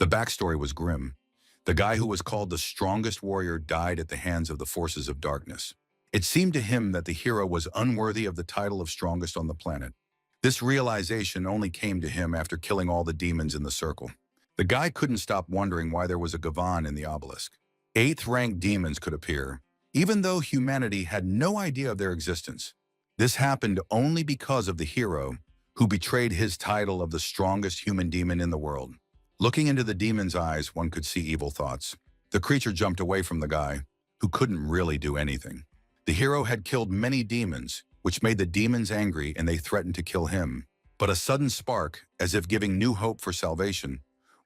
The backstory was grim. The guy who was called the strongest warrior died at the hands of the forces of darkness. It seemed to him that the hero was unworthy of the title of strongest on the planet. This realization only came to him after killing all the demons in the circle. The guy couldn't stop wondering why there was a Gavan in the obelisk. Eighth-ranked demons could appear, even though humanity had no idea of their existence. This happened only because of the hero who betrayed his title of the strongest human demon in the world. Looking into the demon's eyes, one could see evil thoughts. The creature jumped away from the guy, who couldn't really do anything. The hero had killed many demons, which made the demons angry and they threatened to kill him. But a sudden spark, as if giving new hope for salvation,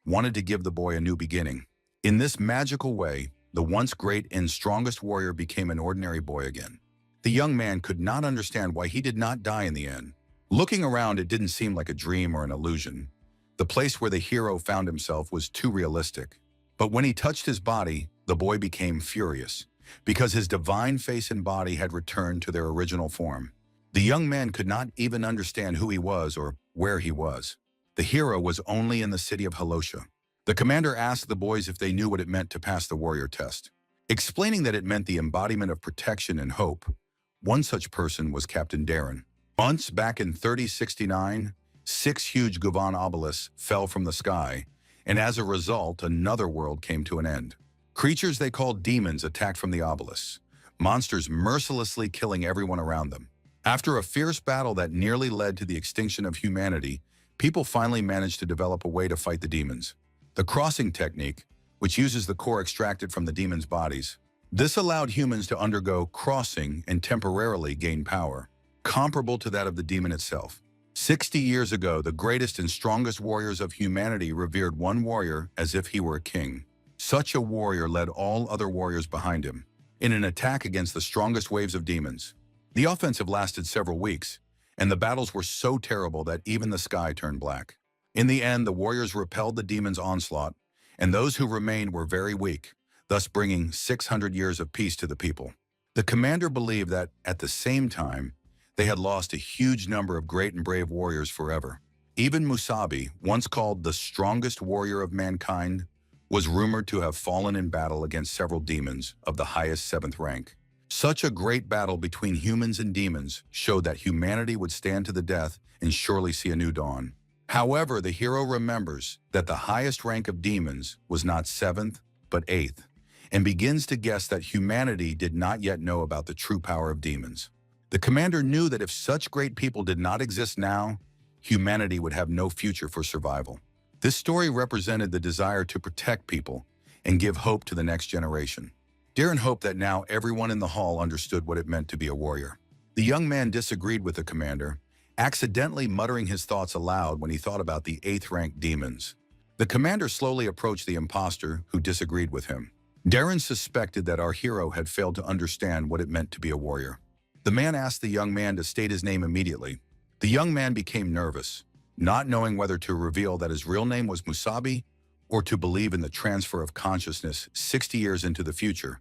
wanted to give the boy a new beginning. In this magical way, the once great and strongest warrior became an ordinary boy again. The young man could not understand why he did not die in the end. Looking around, it didn't seem like a dream or an illusion. The place where the hero found himself was too realistic. But when he touched his body, the boy became furious, because his divine face and body had returned to their original form. The young man could not even understand who he was or where he was. The hero was only in the city of Halosha. The commander asked the boys if they knew what it meant to pass the warrior test, explaining that it meant the embodiment of protection and hope. One such person was Captain Darren. Months back in 3069, 6 huge Gavan obelisks fell from the sky, and as a result, another world came to an end. Creatures they called demons attacked from the obelisks, monsters mercilessly killing everyone around them. After a fierce battle that nearly led to the extinction of humanity, people finally managed to develop a way to fight the demons. The crossing technique, which uses the core extracted from the demons' bodies. This allowed humans to undergo crossing and temporarily gain power, comparable to that of the demon itself. 60 years ago, the greatest and strongest warriors of humanity revered one warrior as if he were a king. Such a warrior led all other warriors behind him in an attack against the strongest waves of demons. The offensive lasted several weeks, and the battles were so terrible that even the sky turned black. In the end, the warriors repelled the demons' onslaught, and those who remained were very weak, thus bringing 600 years of peace to the people. The commander believed that, at the same time, they had lost a huge number of great and brave warriors forever. Even Musabi, once called the strongest warrior of mankind, was rumored to have fallen in battle against several demons of the highest 7th rank. Such a great battle between humans and demons showed that humanity would stand to the death and surely see a new dawn. However, the hero remembers that the highest rank of demons was not 7th, but 8th, and begins to guess that humanity did not yet know about the true power of demons. The commander knew that if such great people did not exist now, humanity would have no future for survival. This story represented the desire to protect people and give hope to the next generation. Darren hoped that now everyone in the hall understood what it meant to be a warrior. The young man disagreed with the commander, accidentally muttering his thoughts aloud when he thought about the 8th-ranked demons. The commander slowly approached the imposter, who disagreed with him. Darren suspected that our hero had failed to understand what it meant to be a warrior. The man asked the young man to state his name immediately. The young man became nervous, not knowing whether to reveal that his real name was Musabi or to believe in the transfer of consciousness 60 years into the future,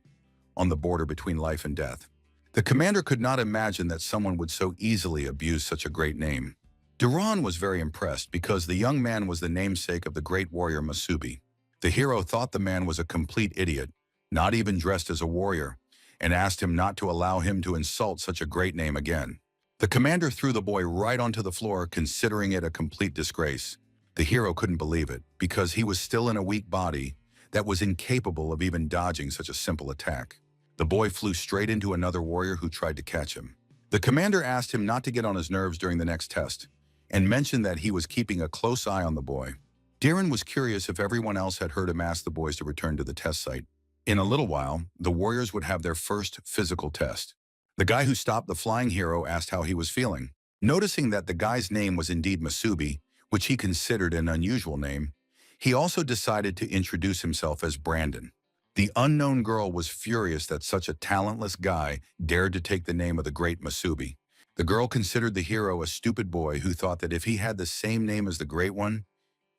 on the border between life and death. The commander could not imagine that someone would so easily abuse such a great name. Duran was very impressed because the young man was the namesake of the great warrior Musabi. The hero thought the man was a complete idiot, not even dressed as a warrior, and asked him not to allow him to insult such a great name again. The commander threw the boy right onto the floor, considering it a complete disgrace. The hero couldn't believe it, because he was still in a weak body that was incapable of even dodging such a simple attack. The boy flew straight into another warrior who tried to catch him. The commander asked him not to get on his nerves during the next test, and mentioned that he was keeping a close eye on the boy. Darren was curious if everyone else had heard him ask the boys to return to the test site. In a little while, the warriors would have their first physical test. The guy who stopped the flying hero asked how he was feeling. Noticing that the guy's name was indeed Musabi, which he considered an unusual name, he also decided to introduce himself as Brandon. The unknown girl was furious that such a talentless guy dared to take the name of the great Musabi. The girl considered the hero a stupid boy who thought that if he had the same name as the great one,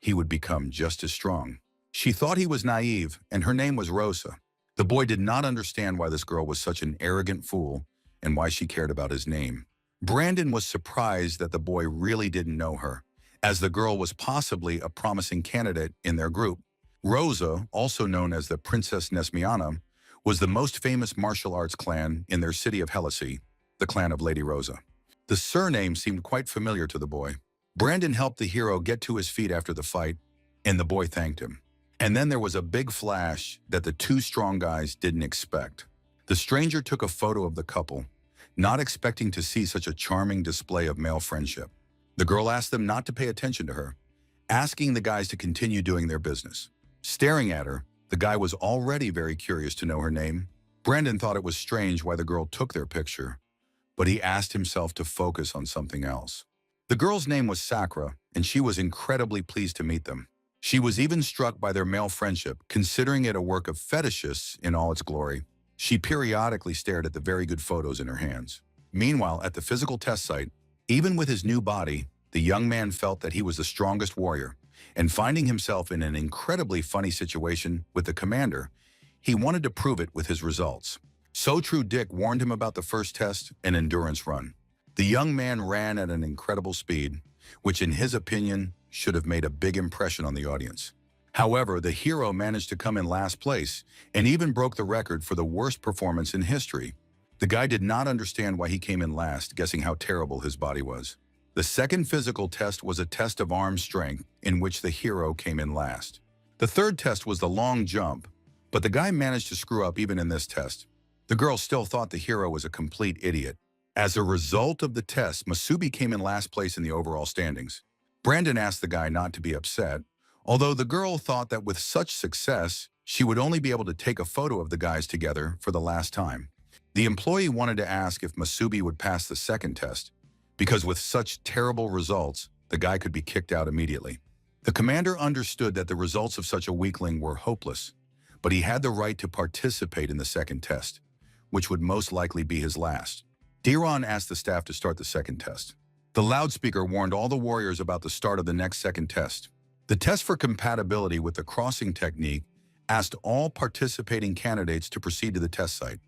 he would become just as strong. She thought he was naive, and her name was Rosa. The boy did not understand why this girl was such an arrogant fool and why she cared about his name. Brandon was surprised that the boy really didn't know her, as the girl was possibly a promising candidate in their group. Rosa, also known as the Princess Nesmiana, was the most famous martial arts clan in their city of Hellasy, the clan of Lady Rosa. The surname seemed quite familiar to the boy. Brandon helped the hero get to his feet after the fight, and the boy thanked him. And then there was a big flash that the two strong guys didn't expect. The stranger took a photo of the couple, not expecting to see such a charming display of male friendship. The girl asked them not to pay attention to her, asking the guys to continue doing their business. Staring at her, the guy was already very curious to know her name. Brandon thought it was strange why the girl took their picture, but he asked himself to focus on something else. The girl's name was Sakura, and she was incredibly pleased to meet them. She was even struck by their male friendship, considering it a work of fetishists in all its glory. She periodically stared at the very good photos in her hands. Meanwhile, at the physical test site, even with his new body, the young man felt that he was the strongest warrior, and finding himself in an incredibly funny situation with the commander, he wanted to prove it with his results. So True Dick warned him about the first test, an endurance run. The young man ran at an incredible speed, which in his opinion should have made a big impression on the audience. However, the hero managed to come in last place and even broke the record for the worst performance in history. The guy did not understand why he came in last, guessing how terrible his body was. The second physical test was a test of arm strength, in which the hero came in last. The third test was the long jump, but the guy managed to screw up even in this test. The girl still thought the hero was a complete idiot. As a result of the test, Masubi came in last place in the overall standings. Brandon asked the guy not to be upset, although the girl thought that with such success, she would only be able to take a photo of the guys together for the last time. The employee wanted to ask if Masubi would pass the second test, because with such terrible results, the guy could be kicked out immediately. The commander understood that the results of such a weakling were hopeless, but he had the right to participate in the second test, which would most likely be his last. Diron asked the staff to start the second test. The loudspeaker warned all the warriors about the start of the next second test. The test for compatibility with the crossing technique asked all participating candidates to proceed to the test site.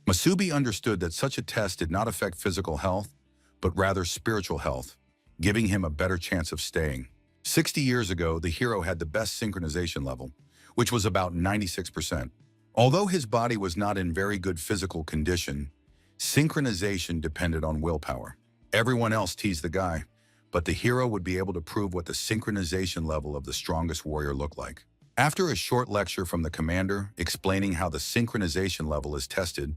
Masubi understood that such a test did not affect physical health, but rather spiritual health, giving him a better chance of staying. 60 years ago, the hero had the best synchronization level, which was about 96%. Although his body was not in very good physical condition, synchronization depended on willpower. Everyone else teased the guy, but the hero would be able to prove what the synchronization level of the strongest warrior looked like. After a short lecture from the commander explaining how the synchronization level is tested,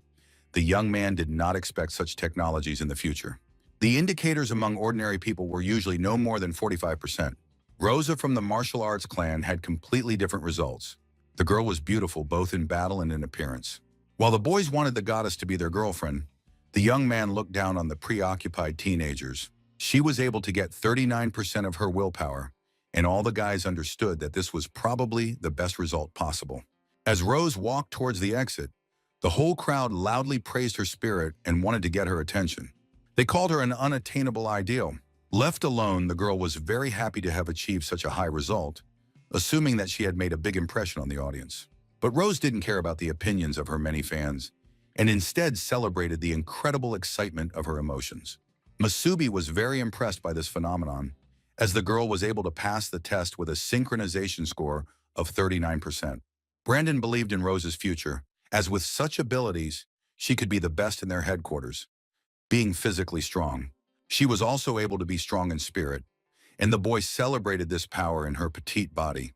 the young man did not expect such technologies in the future. The indicators among ordinary people were usually no more than 45%. Rosa from the martial arts clan had completely different results. The girl was beautiful both in battle and in appearance. While the boys wanted the goddess to be their girlfriend, the young man looked down on the preoccupied teenagers. She was able to get 39% of her willpower, and all the guys understood that this was probably the best result possible. As Rose walked towards the exit, the whole crowd loudly praised her spirit and wanted to get her attention. They called her an unattainable ideal. Left alone, the girl was very happy to have achieved such a high result, assuming that she had made a big impression on the audience. But Rose didn't care about the opinions of her many fans, and instead celebrated the incredible excitement of her emotions. Masubi was very impressed by this phenomenon, as the girl was able to pass the test with a synchronization score of 39%. Brandon believed in Rose's future, as with such abilities, she could be the best in their headquarters. Being physically strong, she was also able to be strong in spirit, and the boy celebrated this power in her petite body.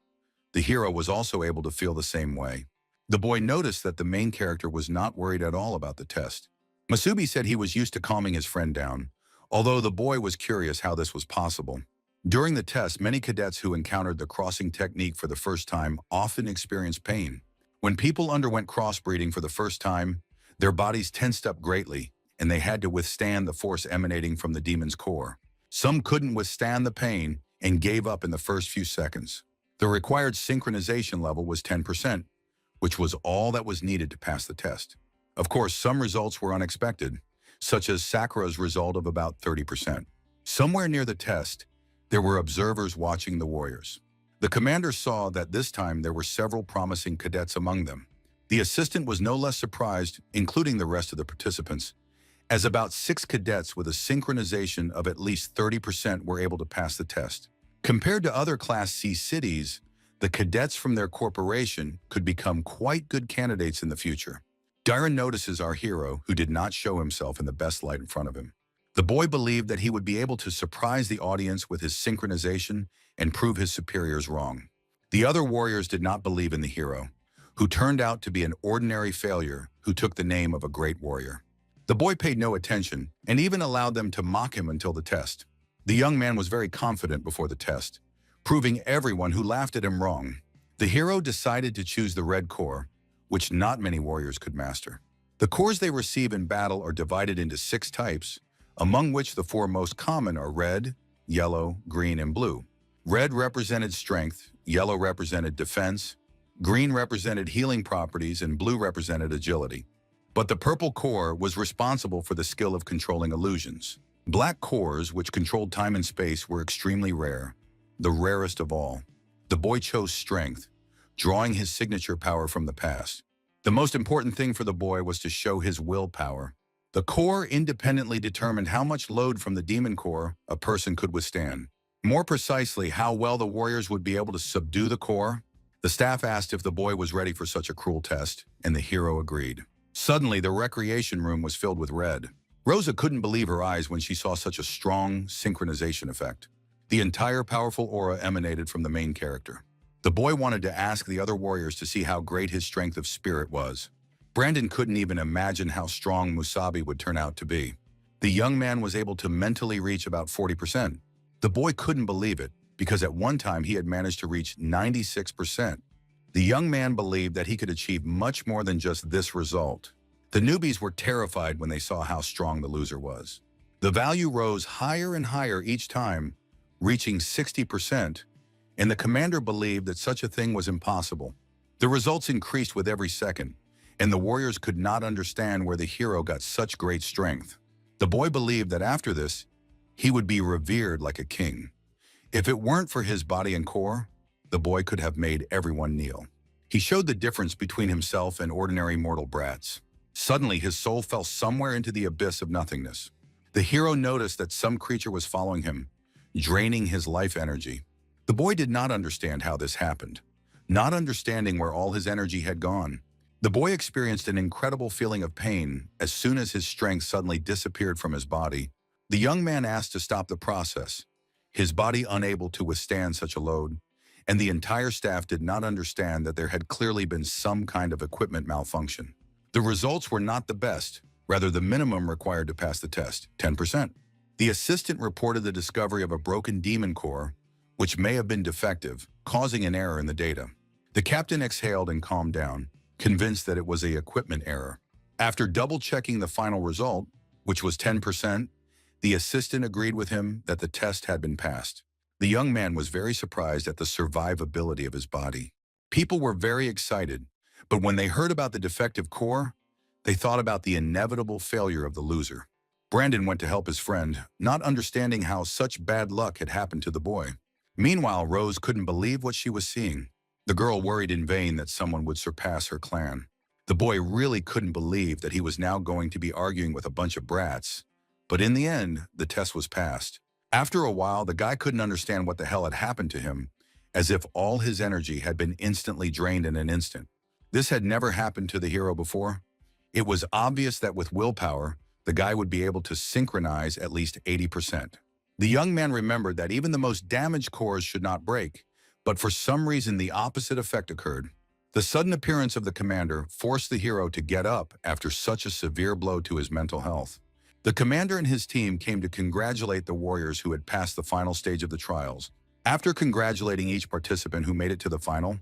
The hero was also able to feel the same way. The boy noticed that the main character was not worried at all about the test. Masubi said he was used to calming his friend down, although the boy was curious how this was possible. During the test, many cadets who encountered the crossing technique for the first time often experienced pain. When people underwent crossbreeding for the first time, their bodies tensed up greatly, and they had to withstand the force emanating from the demon's core. Some couldn't withstand the pain and gave up in the first few seconds. The required synchronization level was 10%, which was all that was needed to pass the test. Of course, some results were unexpected, such as Sakura's result of about 30%. Somewhere near the test, there were observers watching the warriors. The commander saw that this time there were several promising cadets among them. The assistant was no less surprised, including the rest of the participants, as about 6 cadets with a synchronization of at least 30% were able to pass the test. Compared to other Class C cities, The cadets from their corporation could become quite good candidates in the future. Darren notices our hero, who did not show himself in the best light in front of him. The boy believed that he would be able to surprise the audience with his synchronization and prove his superiors wrong. The other warriors did not believe in the hero, who turned out to be an ordinary failure who took the name of a great warrior. The boy paid no attention and even allowed them to mock him until the test. The young man was very confident before the test, proving everyone who laughed at him wrong. The hero decided to choose the red core, which not many warriors could master. The cores they receive in battle are divided into 6 types, among which the 4 most common are red, yellow, green, and blue. Red represented strength, yellow represented defense, green represented healing properties, and blue represented agility. But the purple core was responsible for the skill of controlling illusions. Black cores, which controlled time and space, were extremely rare, the rarest of all. The boy chose strength, drawing his signature power from the past. The most important thing for the boy was to show his willpower. The core independently determined how much load from the demon core a person could withstand. More precisely, how well the warriors would be able to subdue the core. The staff asked if the boy was ready for such a cruel test, and the hero agreed. Suddenly, the recreation room was filled with red. Rosa couldn't believe her eyes when she saw such a strong synchronization effect. The entire powerful aura emanated from the main character. The boy wanted to ask the other warriors to see how great his strength of spirit was. Brandon couldn't even imagine how strong Musabi would turn out to be. The young man was able to mentally reach about 40%. The boy couldn't believe it, because at one time he had managed to reach 96%. The young man believed that he could achieve much more than just this result. The newbies were terrified when they saw how strong the loser was. The value rose higher and higher each time, reaching 60%, and the commander believed that such a thing was impossible. The results increased with every second, and the warriors could not understand where the hero got such great strength. The boy believed that after this, he would be revered like a king. If it weren't for his body and core, the boy could have made everyone kneel. He showed the difference between himself and ordinary mortal brats. Suddenly, his soul fell somewhere into the abyss of nothingness. The hero noticed that some creature was following him, draining his life energy. The boy did not understand how this happened, not understanding where all his energy had gone. The boy experienced an incredible feeling of pain as soon as his strength suddenly disappeared from his body. The young man asked to stop the process, his body unable to withstand such a load, and the entire staff did not understand that there had clearly been some kind of equipment malfunction. The results were not the best, rather the minimum required to pass the test, 10%. The assistant reported the discovery of a broken demon core, which may have been defective, causing an error in the data. The captain exhaled and calmed down, convinced that it was an equipment error. After double-checking the final result, which was 10%, the assistant agreed with him that the test had been passed. The young man was very surprised at the survivability of his body. People were very excited, but when they heard about the defective core, they thought about the inevitable failure of the loser. Brandon went to help his friend, not understanding how such bad luck had happened to the boy. Meanwhile, Rose couldn't believe what she was seeing. The girl worried in vain that someone would surpass her clan. The boy really couldn't believe that he was now going to be arguing with a bunch of brats. But in the end, the test was passed. After a while, the guy couldn't understand what the hell had happened to him, as if all his energy had been instantly drained in an instant. This had never happened to the hero before. It was obvious that with willpower, the guy would be able to synchronize at least 80%. The young man remembered that even the most damaged cores should not break, but for some reason the opposite effect occurred. The sudden appearance of the commander forced the hero to get up after such a severe blow to his mental health. The commander and his team came to congratulate the warriors who had passed the final stage of the trials. After congratulating each participant who made it to the final,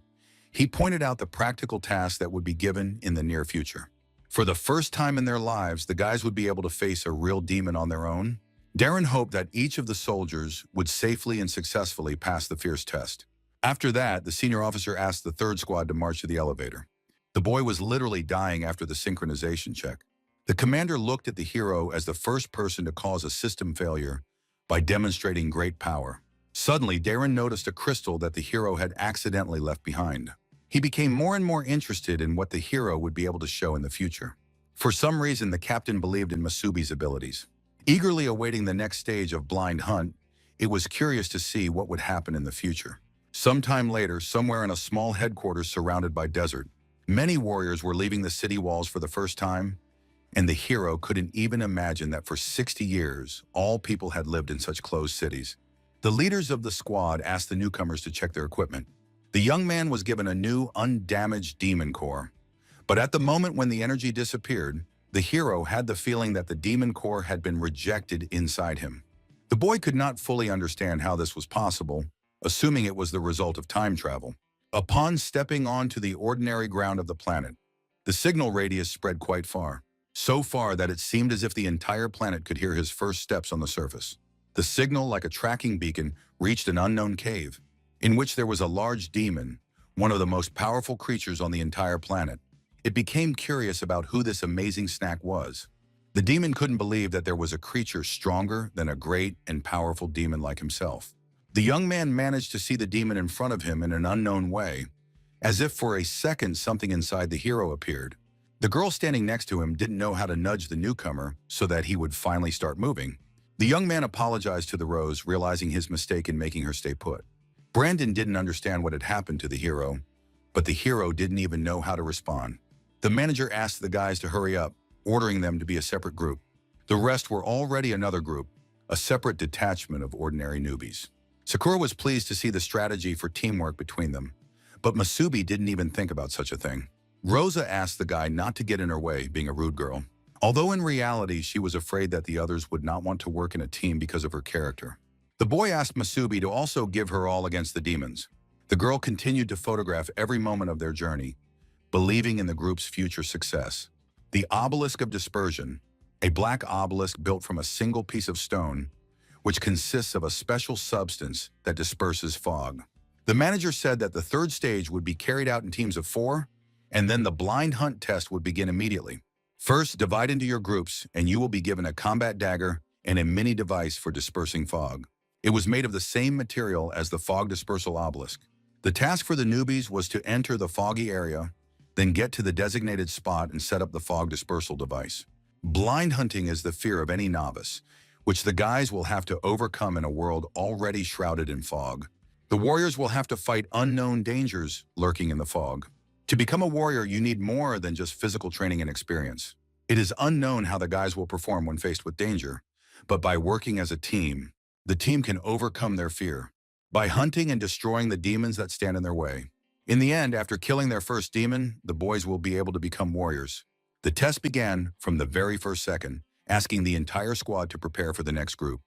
he pointed out the practical tasks that would be given in the near future. For the first time in their lives, the guys would be able to face a real demon on their own. Darren hoped that each of the soldiers would safely and successfully pass the fierce test. After that, the senior officer asked the third squad to march to the elevator. The boy was literally dying after the synchronization check. The commander looked at the hero as the first person to cause a system failure by demonstrating great power. Suddenly, Darren noticed a crystal that the hero had accidentally left behind. He became more and more interested in what the hero would be able to show in the future. For some reason, the captain believed in Masubi's abilities. Eagerly awaiting the next stage of Blind Hunt, it was curious to see what would happen in the future. Sometime later, somewhere in a small headquarters surrounded by desert, many warriors were leaving the city walls for the first time, and the hero couldn't even imagine that for 60 years, all people had lived in such closed cities. The leaders of the squad asked the newcomers to check their equipment. The young man was given a new, undamaged demon core. But at the moment when the energy disappeared, the hero had the feeling that the demon core had been rejected inside him. The boy could not fully understand how this was possible, assuming it was the result of time travel. Upon stepping onto the ordinary ground of the planet, the signal radius spread quite far, so far that it seemed as if the entire planet could hear his first steps on the surface. The signal, like a tracking beacon, reached an unknown cave, in which there was a large demon, one of the most powerful creatures on the entire planet. It became curious about who this amazing snack was. The demon couldn't believe that there was a creature stronger than a great and powerful demon like himself. The young man managed to see the demon in front of him in an unknown way, as if for a second something inside the hero appeared. The girl standing next to him didn't know how to nudge the newcomer so that he would finally start moving. The young man apologized to the Rose, realizing his mistake in making her stay put. Brandon didn't understand what had happened to the hero, but the hero didn't even know how to respond. The manager asked the guys to hurry up, ordering them to be a separate group. The rest were already another group, a separate detachment of ordinary newbies. Sakura was pleased to see the strategy for teamwork between them, but Masubi didn't even think about such a thing. Rosa asked the guy not to get in her way, being a rude girl, although in reality she was afraid that the others would not want to work in a team because of her character. The boy asked Masubi to also give her all against the demons. The girl continued to photograph every moment of their journey, believing in the group's future success. The obelisk of dispersion, a black obelisk built from a single piece of stone, which consists of a special substance that disperses fog. The manager said that the third stage would be carried out in teams of 4, and then the blind hunt test would begin immediately. First, divide into your groups, and you will be given a combat dagger and a mini device for dispersing fog. It was made of the same material as the fog dispersal obelisk. The task for the newbies was to enter the foggy area, then get to the designated spot and set up the fog dispersal device. Blind hunting is the fear of any novice, which the guys will have to overcome in a world already shrouded in fog. The warriors will have to fight unknown dangers lurking in the fog. To become a warrior, you need more than just physical training and experience. It is unknown how the guys will perform when faced with danger, but by working as a team, the team can overcome their fear by hunting and destroying the demons that stand in their way. In the end, after killing their first demon, the boys will be able to become warriors. The test began from the very first second, asking the entire squad to prepare for the next group.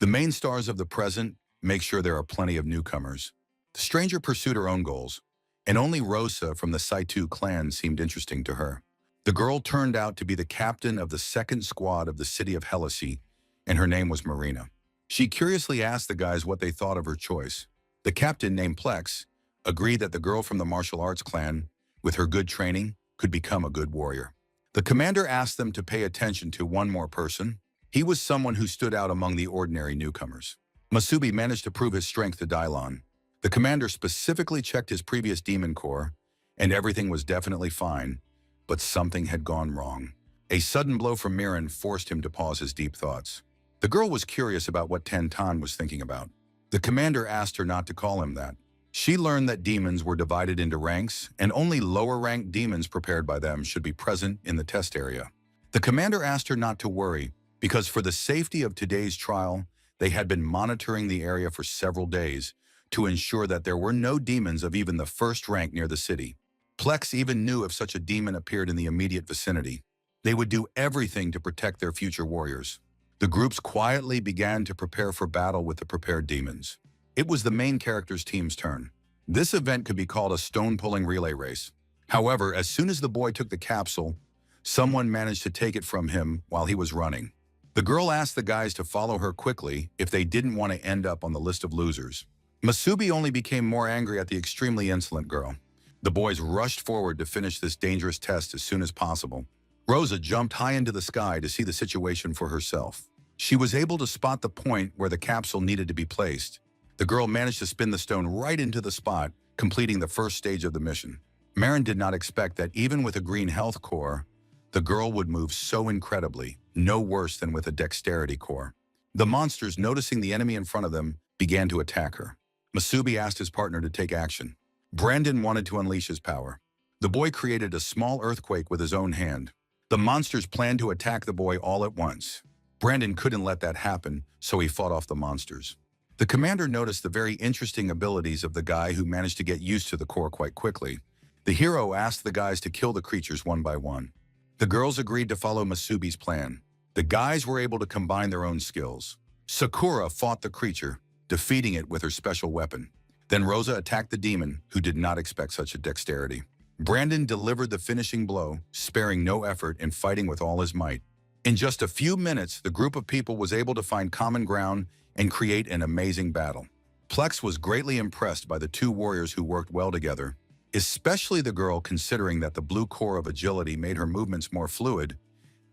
The main stars of the present make sure there are plenty of newcomers. The stranger pursued her own goals, and only Rosa from the Saitu clan seemed interesting to her. The girl turned out to be the captain of the second squad of the city of Helisi, and her name was Marina. She curiously asked the guys what they thought of her choice. The captain, named Plex, agreed that the girl from the martial arts clan, with her good training, could become a good warrior. The commander asked them to pay attention to one more person. He was someone who stood out among the ordinary newcomers. Masubi managed to prove his strength to Dailon. The commander specifically checked his previous demon core, and everything was definitely fine, but something had gone wrong. A sudden blow from Miran forced him to pause his deep thoughts. The girl was curious about what Tantan was thinking about. The commander asked her not to call him that. She learned that demons were divided into ranks, and only lower-ranked demons prepared by them should be present in the test area. The commander asked her not to worry, because for the safety of today's trial, they had been monitoring the area for several days, to ensure that there were no demons of even the first rank near the city. Plex even knew if such a demon appeared in the immediate vicinity, they would do everything to protect their future warriors. The groups quietly began to prepare for battle with the prepared demons. It was the main character's team's turn. This event could be called a stone-pulling relay race. However, as soon as the boy took the capsule, someone managed to take it from him while he was running. The girl asked the guys to follow her quickly if they didn't want to end up on the list of losers. Masubi only became more angry at the extremely insolent girl. The boys rushed forward to finish this dangerous test as soon as possible. Rosa jumped high into the sky to see the situation for herself. She was able to spot the point where the capsule needed to be placed. The girl managed to spin the stone right into the spot, completing the first stage of the mission. Marin did not expect that even with a green health core, the girl would move so incredibly, no worse than with a dexterity core. The monsters, noticing the enemy in front of them, began to attack her. Masubi asked his partner to take action. Brandon wanted to unleash his power. The boy created a small earthquake with his own hand. The monsters planned to attack the boy all at once. Brandon couldn't let that happen, so he fought off the monsters. The commander noticed the very interesting abilities of the guy who managed to get used to the core quite quickly. The hero asked the guys to kill the creatures one by one. The girls agreed to follow Masubi's plan. The guys were able to combine their own skills. Sakura fought the creature, defeating it with her special weapon. Then Rosa attacked the demon, who did not expect such a dexterity. Brandon delivered the finishing blow, sparing no effort in fighting with all his might. In just a few minutes, the group of people was able to find common ground and create an amazing battle. Plex was greatly impressed by the two warriors who worked well together, especially the girl, considering that the blue core of agility made her movements more fluid.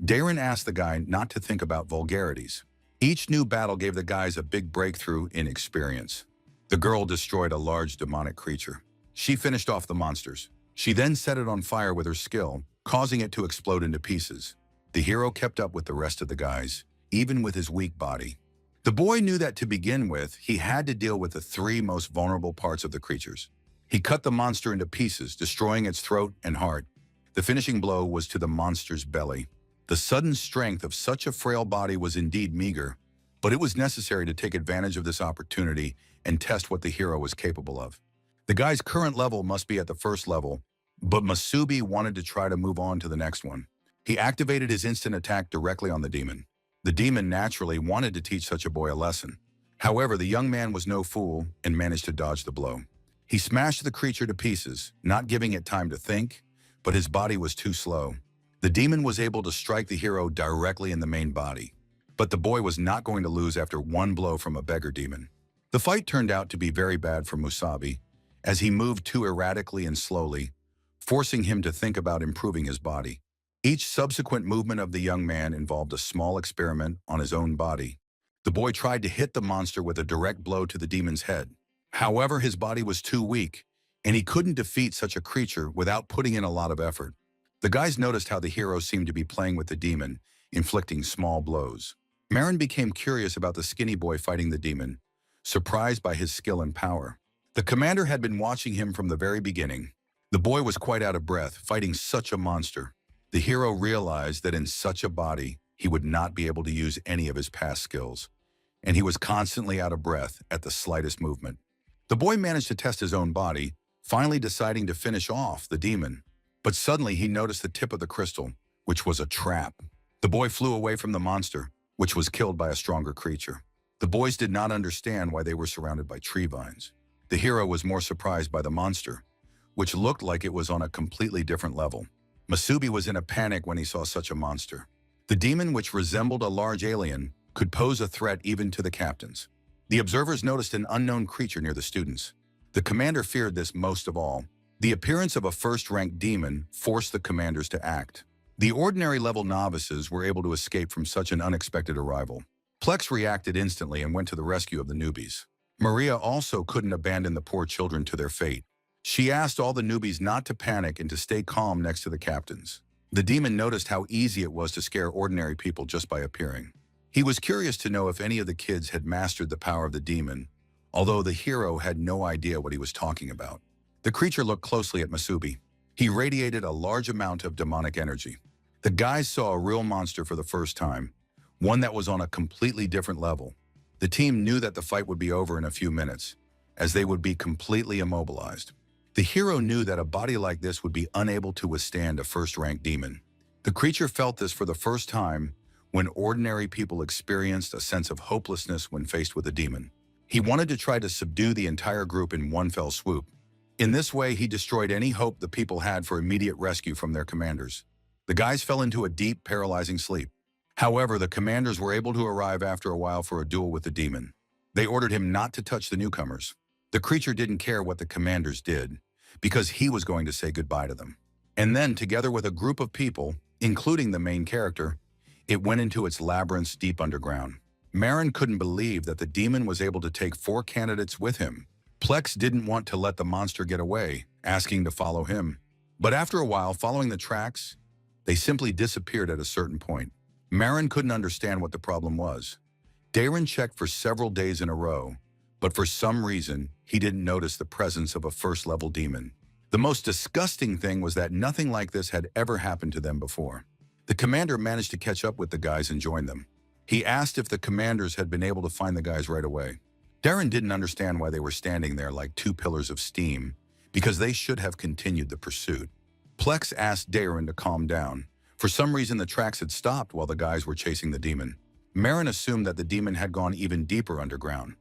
Darren asked the guy not to think about vulgarities. Each new battle gave the guys a big breakthrough in experience. The girl destroyed a large demonic creature. She finished off the monsters. She then set it on fire with her skill, causing it to explode into pieces. The hero kept up with the rest of the guys, even with his weak body. The boy knew that to begin with, he had to deal with the three most vulnerable parts of the creatures. He cut the monster into pieces, destroying its throat and heart. The finishing blow was to the monster's belly. The sudden strength of such a frail body was indeed meager, but it was necessary to take advantage of this opportunity and test what the hero was capable of. The guy's current level must be at the first level, but Masubi wanted to try to move on to the next one. He activated his instant attack directly on the demon. The demon naturally wanted to teach such a boy a lesson. However, the young man was no fool and managed to dodge the blow. He smashed the creature to pieces, not giving it time to think, but his body was too slow. The demon was able to strike the hero directly in the main body. But the boy was not going to lose after one blow from a beggar demon. The fight turned out to be very bad for Musabi, as he moved too erratically and slowly, forcing him to think about improving his body. Each subsequent movement of the young man involved a small experiment on his own body. The boy tried to hit the monster with a direct blow to the demon's head. However, his body was too weak, and he couldn't defeat such a creature without putting in a lot of effort. The guys noticed how the hero seemed to be playing with the demon, inflicting small blows. Marin became curious about the skinny boy fighting the demon, surprised by his skill and power. The commander had been watching him from the very beginning. The boy was quite out of breath, fighting such a monster. The hero realized that in such a body, he would not be able to use any of his past skills, and he was constantly out of breath at the slightest movement. The boy managed to test his own body, finally deciding to finish off the demon. But suddenly he noticed the tip of the crystal, which was a trap. The boy flew away from the monster, which was killed by a stronger creature. The boys did not understand why they were surrounded by tree vines. The hero was more surprised by the monster, which looked like it was on a completely different level. Masubi was in a panic when he saw such a monster. The demon, which resembled a large alien, could pose a threat even to the captains. The observers noticed an unknown creature near the students. The commander feared this most of all. The appearance of a first-ranked demon forced the commanders to act. The ordinary-level novices were able to escape from such an unexpected arrival. Plex reacted instantly and went to the rescue of the newbies. Maria also couldn't abandon the poor children to their fate. She asked all the newbies not to panic and to stay calm next to the captains. The demon noticed how easy it was to scare ordinary people just by appearing. He was curious to know if any of the kids had mastered the power of the demon, although the hero had no idea what he was talking about. The creature looked closely at Masubi. He radiated a large amount of demonic energy. The guys saw a real monster for the first time, one that was on a completely different level. The team knew that the fight would be over in a few minutes, as they would be completely immobilized. The hero knew that a body like this would be unable to withstand a first-ranked demon. The creature felt this for the first time when ordinary people experienced a sense of hopelessness when faced with a demon. He wanted to try to subdue the entire group in one fell swoop. In this way, he destroyed any hope the people had for immediate rescue from their commanders. The guys fell into a deep, paralyzing sleep. However, the commanders were able to arrive after a while for a duel with the demon. They ordered him not to touch the newcomers. The creature didn't care what the commanders did, because he was going to say goodbye to them. And then, together with a group of people, including the main character, it went into its labyrinths deep underground. Marin couldn't believe that the demon was able to take 4 candidates with him. Plex didn't want to let the monster get away, asking to follow him. But after a while, following the tracks, they simply disappeared at a certain point. Marin couldn't understand what the problem was. Darren checked for several days in a row, but for some reason, he didn't notice the presence of a first-level demon. The most disgusting thing was that nothing like this had ever happened to them before. The commander managed to catch up with the guys and join them. He asked if the commanders had been able to find the guys right away. Darren didn't understand why they were standing there like two pillars of steam, because they should have continued the pursuit. Plex asked Darren to calm down. For some reason, the tracks had stopped while the guys were chasing the demon. Marin assumed that the demon had gone even deeper underground.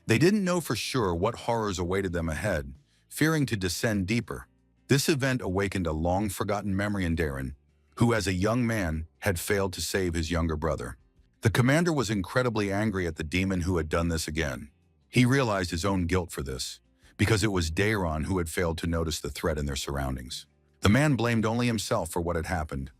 They didn't know for sure what horrors awaited them ahead, fearing to descend deeper. This event awakened a long-forgotten memory in Darren, who as a young man had failed to save his younger brother. The commander was incredibly angry at the demon who had done this again. He realized his own guilt for this, because it was Darren who had failed to notice the threat in their surroundings. The man blamed only himself for what had happened,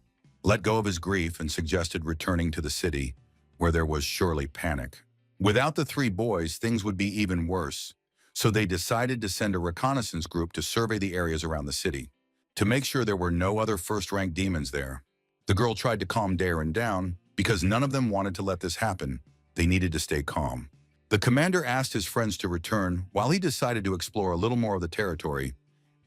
let go of his grief, and suggested returning to the city, where there was surely panic. Without the three boys, things would be even worse, so they decided to send a reconnaissance group to survey the areas around the city, to make sure there were no other first-rank demons there. The girl tried to calm Darren down, because none of them wanted to let this happen. They needed to stay calm. The commander asked his friends to return while he decided to explore a little more of the territory,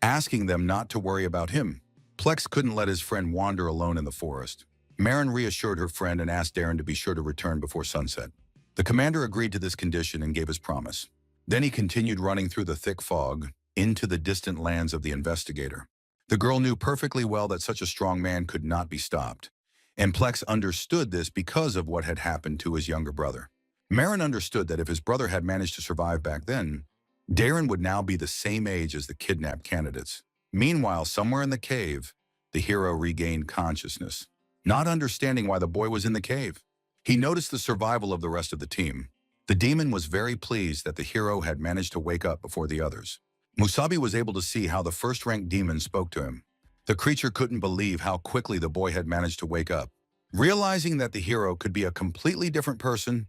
asking them not to worry about him. Plex couldn't let his friend wander alone in the forest. Marin reassured her friend and asked Darren to be sure to return before sunset. The commander agreed to this condition and gave his promise. Then he continued running through the thick fog into the distant lands of the investigator. The girl knew perfectly well that such a strong man could not be stopped, and Plex understood this because of what had happened to his younger brother. Marin understood that if his brother had managed to survive back then, Darren would now be the same age as the kidnapped candidates. Meanwhile, somewhere in the cave, the hero regained consciousness, not understanding why the boy was in the cave. He noticed the survival of the rest of the team. The demon was very pleased that the hero had managed to wake up before the others. Musabi was able to see how the first-rank demon spoke to him. The creature couldn't believe how quickly the boy had managed to wake up. Realizing that the hero could be a completely different person,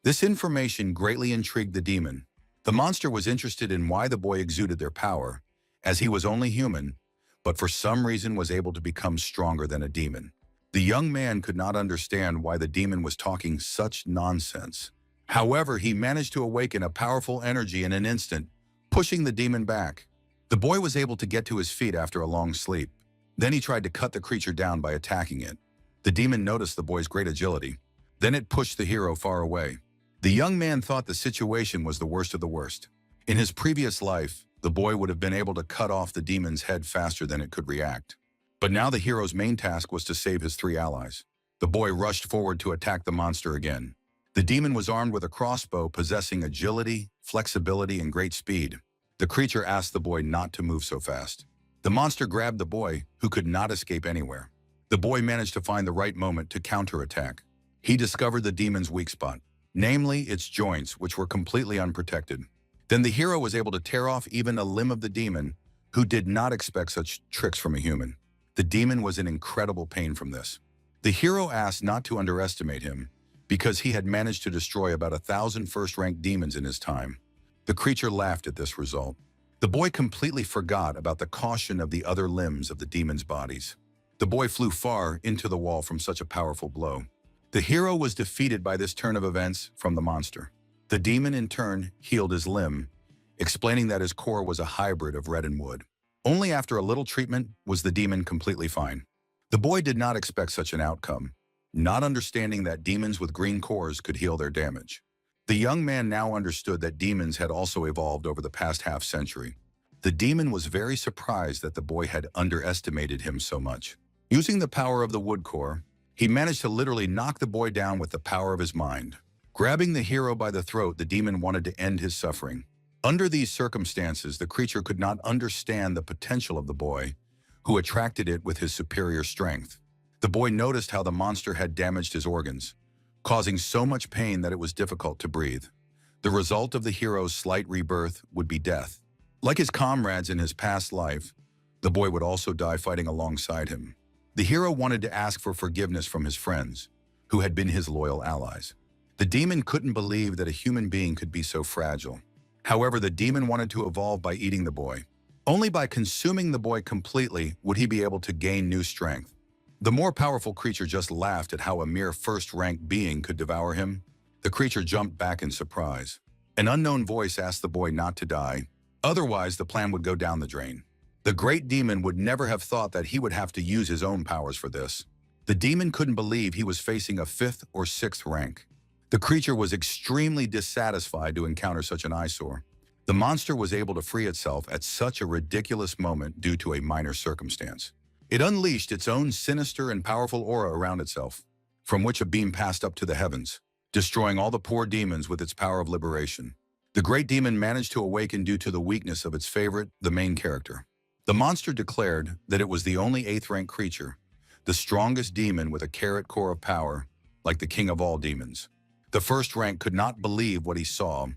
this information greatly intrigued the demon. The monster was interested in why the boy exuded their power, as he was only human, but for some reason was able to become stronger than a demon. The young man could not understand why the demon was talking such nonsense. However, he managed to awaken a powerful energy in an instant, pushing the demon back. The boy was able to get to his feet after a long sleep. Then he tried to cut the creature down by attacking it. The demon noticed the boy's great agility. Then it pushed the hero far away. The young man thought the situation was the worst of the worst. In his previous life, the boy would have been able to cut off the demon's head faster than it could react. But now the hero's main task was to save his three allies. The boy rushed forward to attack the monster again. The demon was armed with a crossbow possessing agility, flexibility, and great speed. The creature asked the boy not to move so fast. The monster grabbed the boy, who could not escape anywhere. The boy managed to find the right moment to counterattack. He discovered the demon's weak spot, namely its joints, which were completely unprotected. Then the hero was able to tear off even a limb of the demon, who did not expect such tricks from a human. The demon was in incredible pain from this. The hero asked not to underestimate him, because he had managed to destroy about 1,000 first-rank demons in his time. The creature laughed at this result. The boy completely forgot about the caution of the other limbs of the demon's bodies. The boy flew far into the wall from such a powerful blow. The hero was defeated by this turn of events from the monster. The demon, in turn, healed his limb, explaining that his core was a hybrid of red and wood. Only after a little treatment was the demon completely fine. The boy did not expect such an outcome, not understanding that demons with green cores could heal their damage. The young man now understood that demons had also evolved over the past half-century. The demon was very surprised that the boy had underestimated him so much. Using the power of the wood core, he managed to literally knock the boy down with the power of his mind. Grabbing the hero by the throat, the demon wanted to end his suffering. Under these circumstances, the creature could not understand the potential of the boy, who attracted it with his superior strength. The boy noticed how the monster had damaged his organs, causing so much pain that it was difficult to breathe. The result of the hero's slight rebirth would be death. Like his comrades in his past life, the boy would also die fighting alongside him. The hero wanted to ask for forgiveness from his friends, who had been his loyal allies. The demon couldn't believe that a human being could be so fragile. However, the demon wanted to evolve by eating the boy. Only by consuming the boy completely would he be able to gain new strength. The more powerful creature just laughed at how a mere first-rank being could devour him. The creature jumped back in surprise. An unknown voice asked the boy not to die, otherwise the plan would go down the drain. The great demon would never have thought that he would have to use his own powers for this. The demon couldn't believe he was facing a 5th or 6th rank. The creature was extremely dissatisfied to encounter such an eyesore. The monster was able to free itself at such a ridiculous moment due to a minor circumstance. It unleashed its own sinister and powerful aura around itself, from which a beam passed up to the heavens, destroying all the poor demons with its power of liberation. The great demon managed to awaken due to the weakness of its favorite, the main character. The monster declared that it was the only 8th rank creature, the strongest demon with a carrot core of power, like the king of all demons. The 1st rank could not believe what he saw,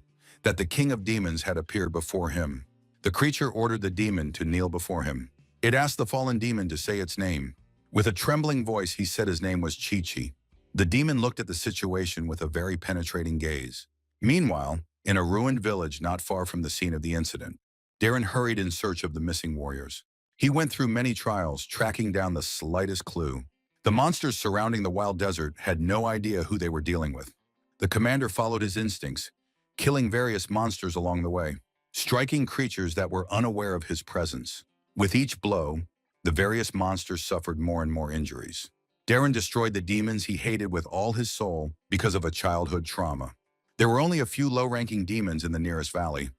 that the king of demons had appeared before him. The creature ordered the demon to kneel before him. It asked the fallen demon to say its name. With a trembling voice, he said his name was Chi-Chi. The demon looked at the situation with a very penetrating gaze. Meanwhile, in a ruined village not far from the scene of the incident, Darren hurried in search of the missing warriors. He went through many trials, tracking down the slightest clue. The monsters surrounding the wild desert had no idea who they were dealing with. The commander followed his instincts, killing various monsters along the way, striking creatures that were unaware of his presence. With each blow, the various monsters suffered more and more injuries. Darren destroyed the demons he hated with all his soul because of a childhood trauma. There were only a few low-ranking demons in the nearest valley,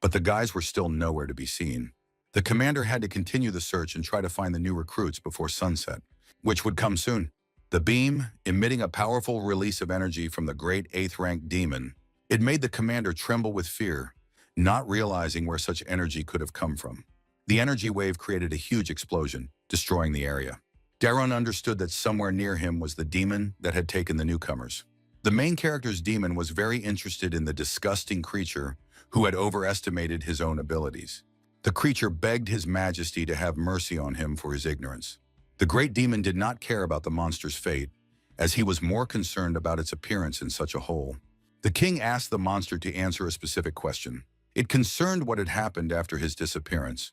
but the guys were still nowhere to be seen. The commander had to continue the search and try to find the new recruits before sunset, which would come soon. The beam, emitting a powerful release of energy from the great 8th rank demon, it made the commander tremble with fear, not realizing where such energy could have come from. The energy wave created a huge explosion, destroying the area. Darren understood that somewhere near him was the demon that had taken the newcomers. The main character's demon was very interested in the disgusting creature who had overestimated his own abilities. The creature begged His Majesty to have mercy on him for his ignorance. The great demon did not care about the monster's fate, as he was more concerned about its appearance in such a hole. The king asked the monster to answer a specific question. It concerned what had happened after his disappearance,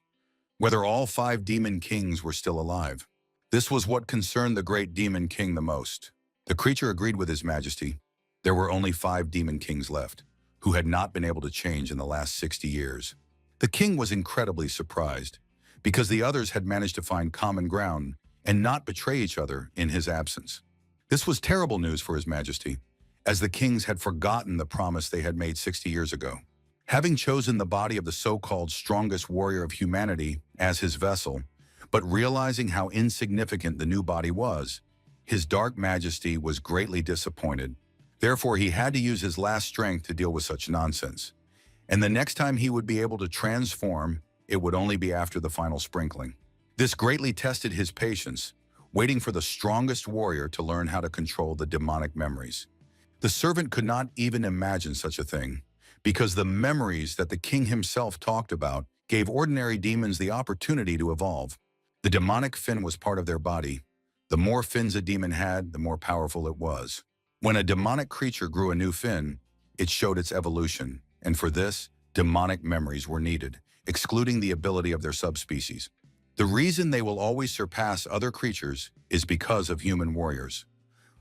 whether all 5 demon kings were still alive. This was what concerned the great demon king the most. The creature agreed with His Majesty. There were only 5 demon kings left, who had not been able to change in the last 60 years. The king was incredibly surprised, because the others had managed to find common ground and not betray each other in his absence. This was terrible news for His Majesty, as the kings had forgotten the promise they had made 60 years ago. Having chosen the body of the so-called strongest warrior of humanity as his vessel, but realizing how insignificant the new body was, His Dark Majesty was greatly disappointed. Therefore, he had to use his last strength to deal with such nonsense. And the next time he would be able to transform, it would only be after the final sprinkling. This greatly tested his patience, waiting for the strongest warrior to learn how to control the demonic memories. The servant could not even imagine such a thing, because the memories that the king himself talked about gave ordinary demons the opportunity to evolve. The demonic fin was part of their body. The more fins a demon had, the more powerful it was. When a demonic creature grew a new fin, it showed its evolution, and for this, demonic memories were needed, excluding the ability of their subspecies. The reason they will always surpass other creatures is because of human warriors.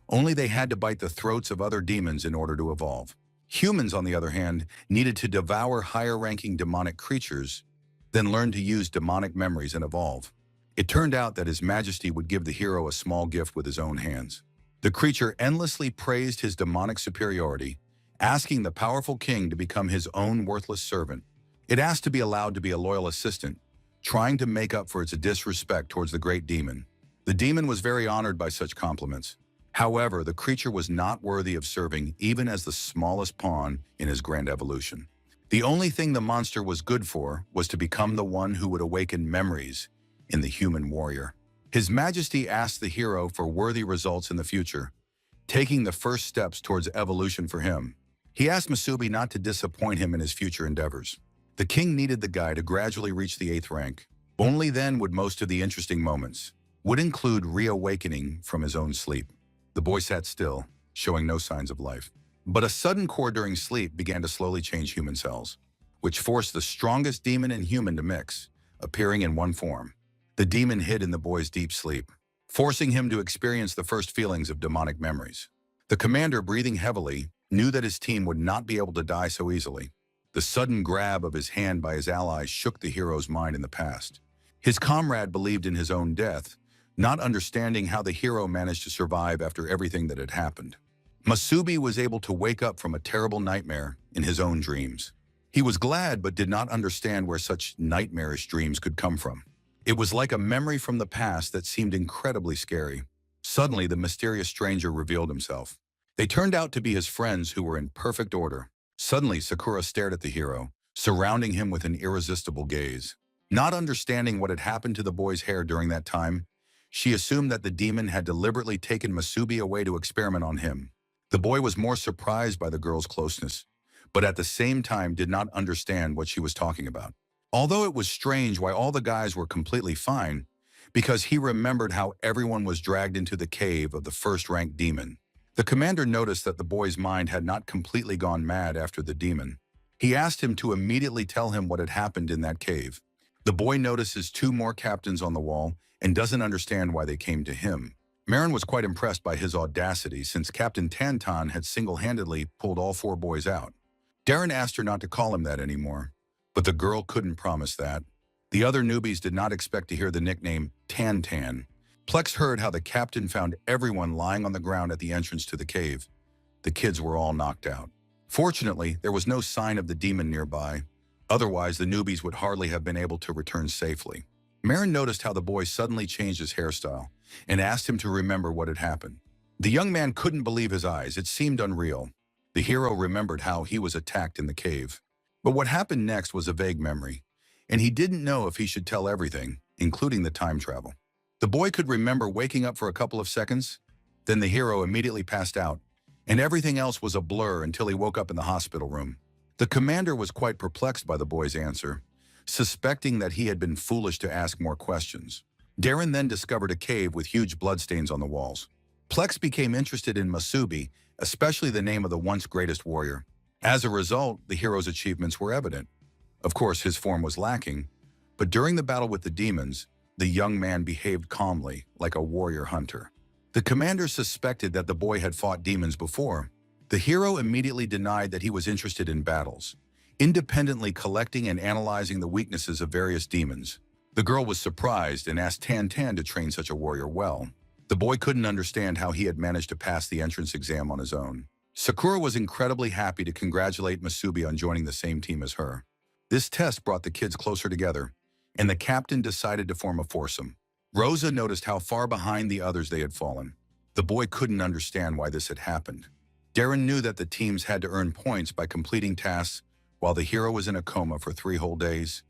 Only they had to bite the throats of other demons in order to evolve. Humans, on the other hand, needed to devour higher-ranking demonic creatures, then learn to use demonic memories and evolve. It turned out that His Majesty would give the hero a small gift with his own hands. The creature endlessly praised his demonic superiority, asking the powerful king to become his own worthless servant. It asked to be allowed to be a loyal assistant, trying to make up for its disrespect towards the great demon. The demon was very honored by such compliments. However, the creature was not worthy of serving even as the smallest pawn in his grand evolution. The only thing the monster was good for was to become the one who would awaken memories in the human warrior. His Majesty asked the hero for worthy results in the future, taking the first steps towards evolution for him. He asked Masubi not to disappoint him in his future endeavors. The king needed the guy to gradually reach the 8th rank. Only then would most of the interesting moments would include reawakening from his own sleep. The boy sat still, showing no signs of life. But a sudden core during sleep began to slowly change human cells, which forced the strongest demon and human to mix, appearing in one form. The demon hid in the boy's deep sleep, forcing him to experience the first feelings of demonic memories. The commander, breathing heavily, knew that his team would not be able to die so easily. The sudden grab of his hand by his allies shook the hero's mind in the past. His comrade believed in his own death, not understanding how the hero managed to survive after everything that had happened. Masubi was able to wake up from a terrible nightmare in his own dreams. He was glad but did not understand where such nightmarish dreams could come from. It was like a memory from the past that seemed incredibly scary. Suddenly, the mysterious stranger revealed himself. They turned out to be his friends who were in perfect order. Suddenly, Sakura stared at the hero, surrounding him with an irresistible gaze. Not understanding what had happened to the boy's hair during that time, she assumed that the demon had deliberately taken Masubi away to experiment on him. The boy was more surprised by the girl's closeness, but at the same time did not understand what she was talking about. Although it was strange why all the guys were completely fine, because he remembered how everyone was dragged into the cave of the first-ranked demon. The commander noticed that the boy's mind had not completely gone mad after the demon. He asked him to immediately tell him what had happened in that cave. The boy notices two more captains on the wall and doesn't understand why they came to him. Marin was quite impressed by his audacity since Captain Tantan had single-handedly pulled all four boys out. Darren asked her not to call him that anymore, but the girl couldn't promise that. The other newbies did not expect to hear the nickname Tan-Tan. Plex heard how the captain found everyone lying on the ground at the entrance to the cave. The kids were all knocked out. Fortunately, there was no sign of the demon nearby. Otherwise, the newbies would hardly have been able to return safely. Marin noticed how the boy suddenly changed his hairstyle and asked him to remember what had happened. The young man couldn't believe his eyes. It seemed unreal. The hero remembered how he was attacked in the cave. But what happened next was a vague memory, and he didn't know if he should tell everything, including the time travel. The boy could remember waking up for a couple of seconds, then the hero immediately passed out, and everything else was a blur until he woke up in the hospital room. The commander was quite perplexed by the boy's answer, suspecting that he had been foolish to ask more questions. Darren then discovered a cave with huge bloodstains on the walls. Plex became interested in Masubi, especially the name of the once greatest warrior. As a result, the hero's achievements were evident. Of course, his form was lacking, but during the battle with the demons, the young man behaved calmly, like a warrior hunter. The commander suspected that the boy had fought demons before. The hero immediately denied that he was interested in battles, independently collecting and analyzing the weaknesses of various demons. The girl was surprised and asked Tan-Tan to train such a warrior well. The boy couldn't understand how he had managed to pass the entrance exam on his own. Sakura was incredibly happy to congratulate Masubi on joining the same team as her. This test brought the kids closer together, and the captain decided to form a foursome. Rosa noticed how far behind the others they had fallen. The boy couldn't understand why this had happened. Darren knew that the teams had to earn points by completing tasks while the hero was in a coma for 3 whole days,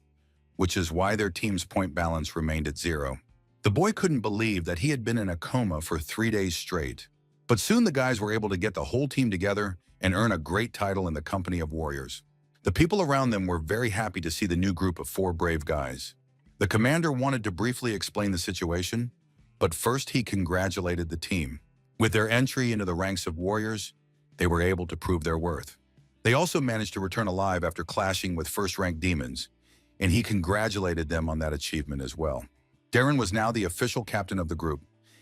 which is why their team's point balance remained at 0. The boy couldn't believe that he had been in a coma for 3 days straight. But soon the guys were able to get the whole team together and earn a great title in the company of warriors. The people around them were very happy to see the new group of 4 brave guys. The commander wanted to briefly explain the situation, but first he congratulated the team. With their entry into the ranks of warriors, they were able to prove their worth. They also managed to return alive after clashing with first-ranked demons, and he congratulated them on that achievement as well. Darren was now the official captain of the group,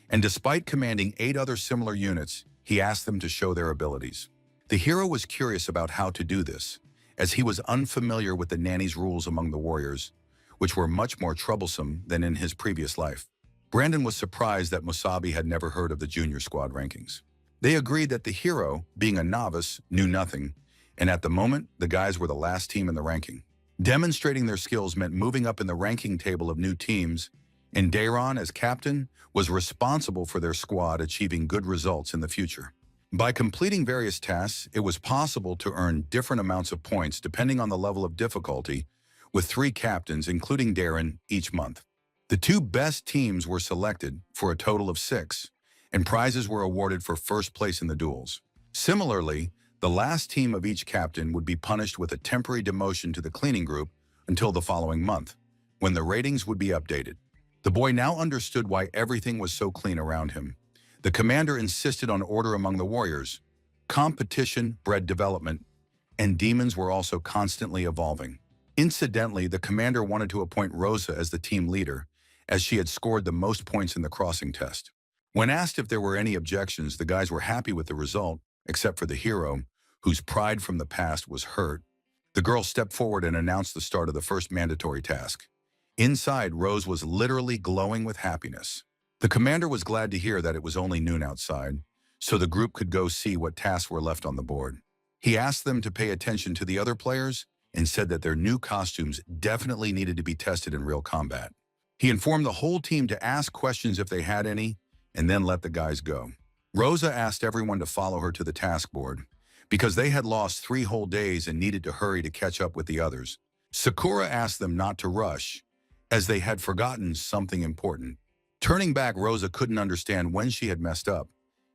and despite commanding 8 other similar units, he asked them to show their abilities. The hero was curious about how to do this, as he was unfamiliar with the nanny's rules among the warriors, which were much more troublesome than in his previous life. Brandon was surprised that Musabi had never heard of the junior squad rankings. They agreed that the hero, being a novice, knew nothing, and at the moment, the guys were the last team in the ranking. Demonstrating their skills meant moving up in the ranking table of new teams, and Dayron, as captain, was responsible for their squad achieving good results in the future. By completing various tasks, it was possible to earn different amounts of points depending on the level of difficulty, with 3 captains, including Darren, each month. The 2 best teams were selected for a total of 6, and prizes were awarded for first place in the duels. Similarly, the last team of each captain would be punished with a temporary demotion to the cleaning group until the following month, when the ratings would be updated. The boy now understood why everything was so clean around him. The commander insisted on order among the warriors. Competition bred development, and demons were also constantly evolving. Incidentally, the commander wanted to appoint Rosa as the team leader, as she had scored the most points in the crossing test. When asked if there were any objections, the guys were happy with the result, except for the hero, whose pride from the past was hurt, the girl stepped forward and announced the start of the first mandatory task. Inside, Rose was literally glowing with happiness. The commander was glad to hear that it was only noon outside, so the group could go see what tasks were left on the board. He asked them to pay attention to the other players and said that their new costumes definitely needed to be tested in real combat. He informed the whole team to ask questions if they had any, and then let the guys go. Rosa asked everyone to follow her to the task board, because they had lost 3 whole days and needed to hurry to catch up with the others. Sakura asked them not to rush, as they had forgotten something important. Turning back, Rosa couldn't understand when she had messed up,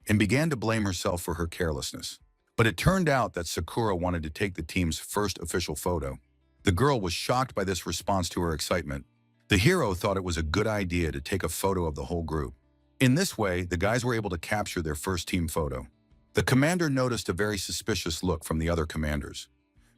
and began to blame herself for her carelessness. But it turned out that Sakura wanted to take the team's first official photo. The girl was shocked by this response to her excitement. The hero thought it was a good idea to take a photo of the whole group. In this way, the guys were able to capture their first team photo. The commander noticed a very suspicious look from the other commanders.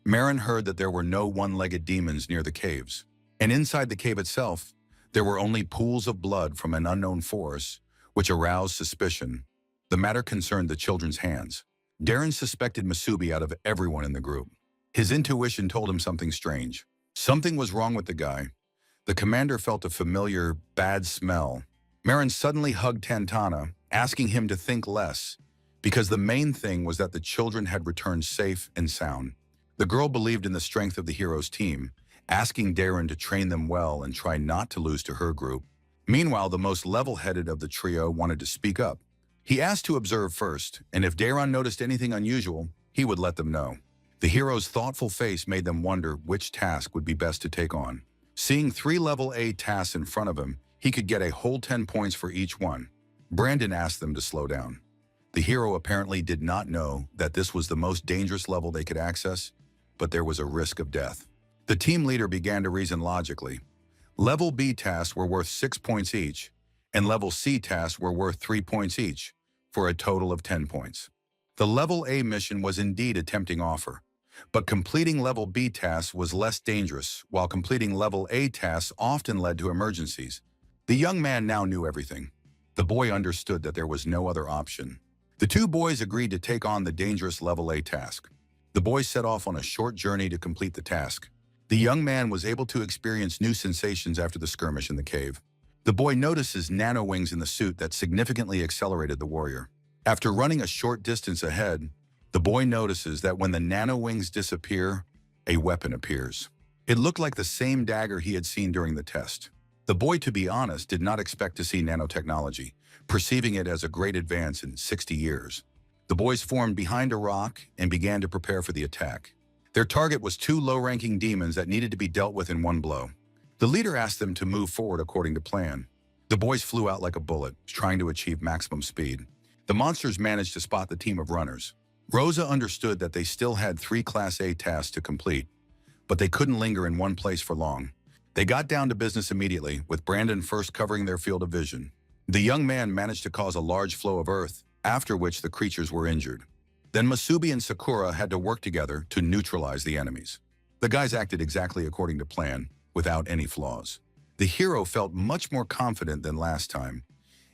Marin heard that there were no one-legged demons near the caves, and inside the cave itself, there were only pools of blood from an unknown force, which aroused suspicion. The matter concerned the children's hands. Darren suspected Masubi out of everyone in the group. His intuition told him something strange. Something was wrong with the guy. The commander felt a familiar, bad smell. Marin suddenly hugged Tantana, asking him to think less, because the main thing was that the children had returned safe and sound. The girl believed in the strength of the hero's team, asking Darren to train them well and try not to lose to her group. Meanwhile, the most level-headed of the trio wanted to speak up. He asked to observe first, and if Darren noticed anything unusual, he would let them know. The hero's thoughtful face made them wonder which task would be best to take on. Seeing 3 level A tasks in front of him, he could get a whole 10 points for each one. Brandon asked them to slow down. The hero apparently did not know that this was the most dangerous level they could access, but there was a risk of death. The team leader began to reason logically. Level B tasks were worth 6 points each, and level C tasks were worth 3 points each, for a total of 10 points. The level A mission was indeed a tempting offer, but completing level B tasks was less dangerous, while completing level A tasks often led to emergencies. The young man now knew everything. The boy understood that there was no other option. The 2 boys agreed to take on the dangerous level A task. The boys set off on a short journey to complete the task. The young man was able to experience new sensations after the skirmish in the cave. The boy notices nano wings in the suit that significantly accelerated the warrior. After running a short distance ahead, the boy notices that when the nano wings disappear, a weapon appears. It looked like the same dagger he had seen during the test. The boy, to be honest, did not expect to see nanotechnology, perceiving it as a great advance in 60 years. The boys formed behind a rock and began to prepare for the attack. Their target was 2 low-ranking demons that needed to be dealt with in one blow. The leader asked them to move forward according to plan. The boys flew out like a bullet, trying to achieve maximum speed. The monsters managed to spot the team of runners. Rosa understood that they still had 3 Class A tasks to complete, but they couldn't linger in one place for long. They got down to business immediately, with Brandon first covering their field of vision. The young man managed to cause a large flow of earth, after which the creatures were injured. Then Masubi and Sakura had to work together to neutralize the enemies. The guys acted exactly according to plan, without any flaws. The hero felt much more confident than last time,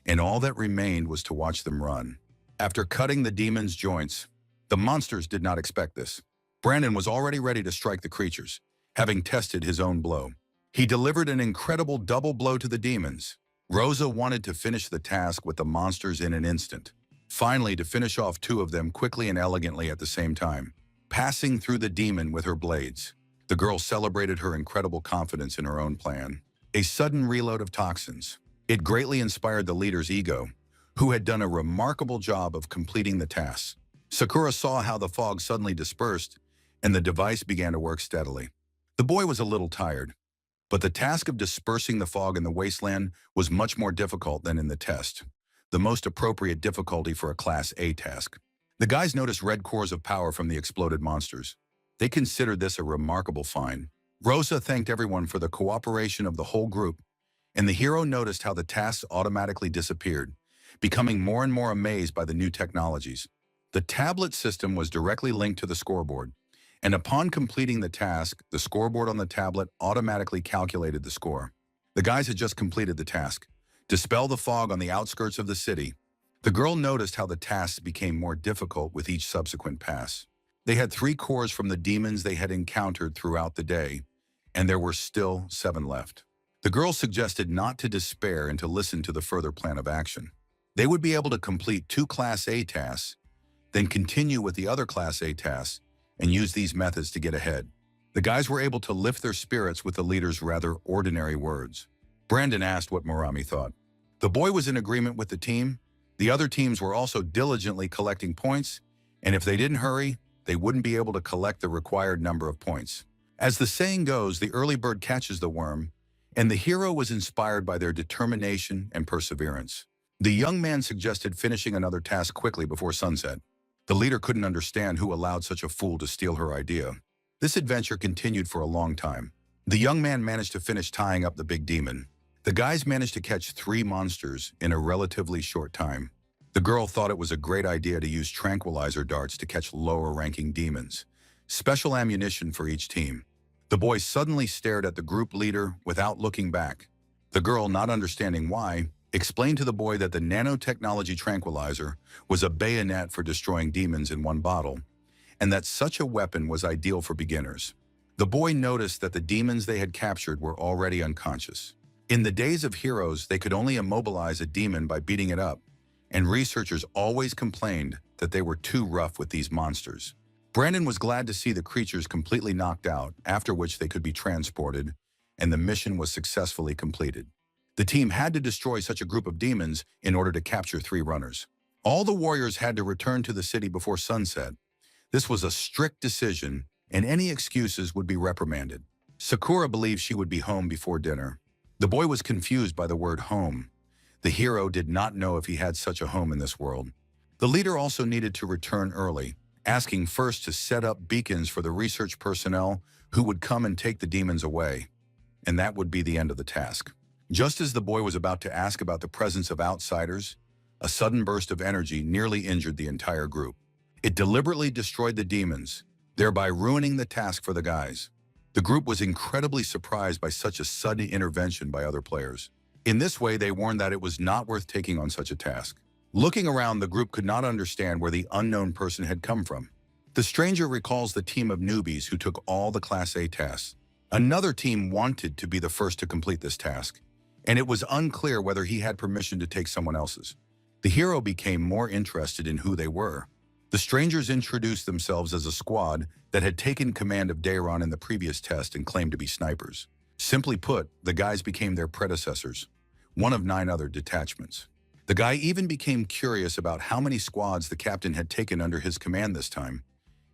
and all that remained was to watch them run. After cutting the demons' joints, the monsters did not expect this. Brandon was already ready to strike the creatures, having tested his own blow. He delivered an incredible double blow to the demons. Rosa wanted to finish the task with the monsters in an instant. Finally, to finish off 2 of them quickly and elegantly at the same time, passing through the demon with her blades. The girl celebrated her incredible confidence in her own plan. A sudden reload of toxins. It greatly inspired the leader's ego, who had done a remarkable job of completing the tasks. Sakura saw how the fog suddenly dispersed, and the device began to work steadily. The boy was a little tired, but the task of dispersing the fog in the wasteland was much more difficult than in the test, the most appropriate difficulty for a Class A task. The guys noticed red cores of power from the exploded monsters. They considered this a remarkable find. Rosa thanked everyone for the cooperation of the whole group, and the hero noticed how the tasks automatically disappeared, becoming more and more amazed by the new technologies. The tablet system was directly linked to the scoreboard, and upon completing the task, the scoreboard on the tablet automatically calculated the score. The guys had just completed the task: dispel the fog on the outskirts of the city. The girl noticed how the tasks became more difficult with each subsequent pass. They had 3 cores from the demons they had encountered throughout the day, and there were still 7 left. The girl suggested not to despair and to listen to the further plan of action. They would be able to complete 2 Class A tasks, then continue with the other Class A tasks and use these methods to get ahead. The guys were able to lift their spirits with the leader's rather ordinary words. Brandon asked what Murami thought. The boy was in agreement with the team. The other teams were also diligently collecting points, and if they didn't hurry, they wouldn't be able to collect the required number of points. As the saying goes, the early bird catches the worm, and the hero was inspired by their determination and perseverance. The young man suggested finishing another task quickly before sunset. The leader couldn't understand who allowed such a fool to steal her idea. This adventure continued for a long time. The young man managed to finish tying up the big demon. The guys managed to catch 3 monsters in a relatively short time. The girl thought it was a great idea to use tranquilizer darts to catch lower-ranking demons, special ammunition for each team. The boy suddenly stared at the group leader without looking back. The girl, not understanding why, explained to the boy that the nanotechnology tranquilizer was a bayonet for destroying demons in one bottle, and that such a weapon was ideal for beginners. The boy noticed that the demons they had captured were already unconscious. In the days of heroes, they could only immobilize a demon by beating it up, and researchers always complained that they were too rough with these monsters. Brandon was glad to see the creatures completely knocked out, after which they could be transported, and the mission was successfully completed. The team had to destroy such a group of demons in order to capture 3 runners. All the warriors had to return to the city before sunset. This was a strict decision, and any excuses would be reprimanded. Sakura believed she would be home before dinner. The boy was confused by the word home. The hero did not know if he had such a home in this world. The leader also needed to return early, asking first to set up beacons for the research personnel who would come and take the demons away. And that would be the end of the task. Just as the boy was about to ask about the presence of outsiders, a sudden burst of energy nearly injured the entire group. It deliberately destroyed the demons, thereby ruining the task for the guys. The group was incredibly surprised by such a sudden intervention by other players. In this way, they warned that it was not worth taking on such a task. Looking around, the group could not understand where the unknown person had come from. The stranger recalls the team of newbies who took all the Class A tasks. Another team wanted to be the first to complete this task, and it was unclear whether he had permission to take someone else's. The hero became more interested in who they were. The strangers introduced themselves as a squad that had taken command of Dayron in the previous test and claimed to be snipers. Simply put, the guys became their predecessors, one of 9 other detachments. The guy even became curious about how many squads the captain had taken under his command this time.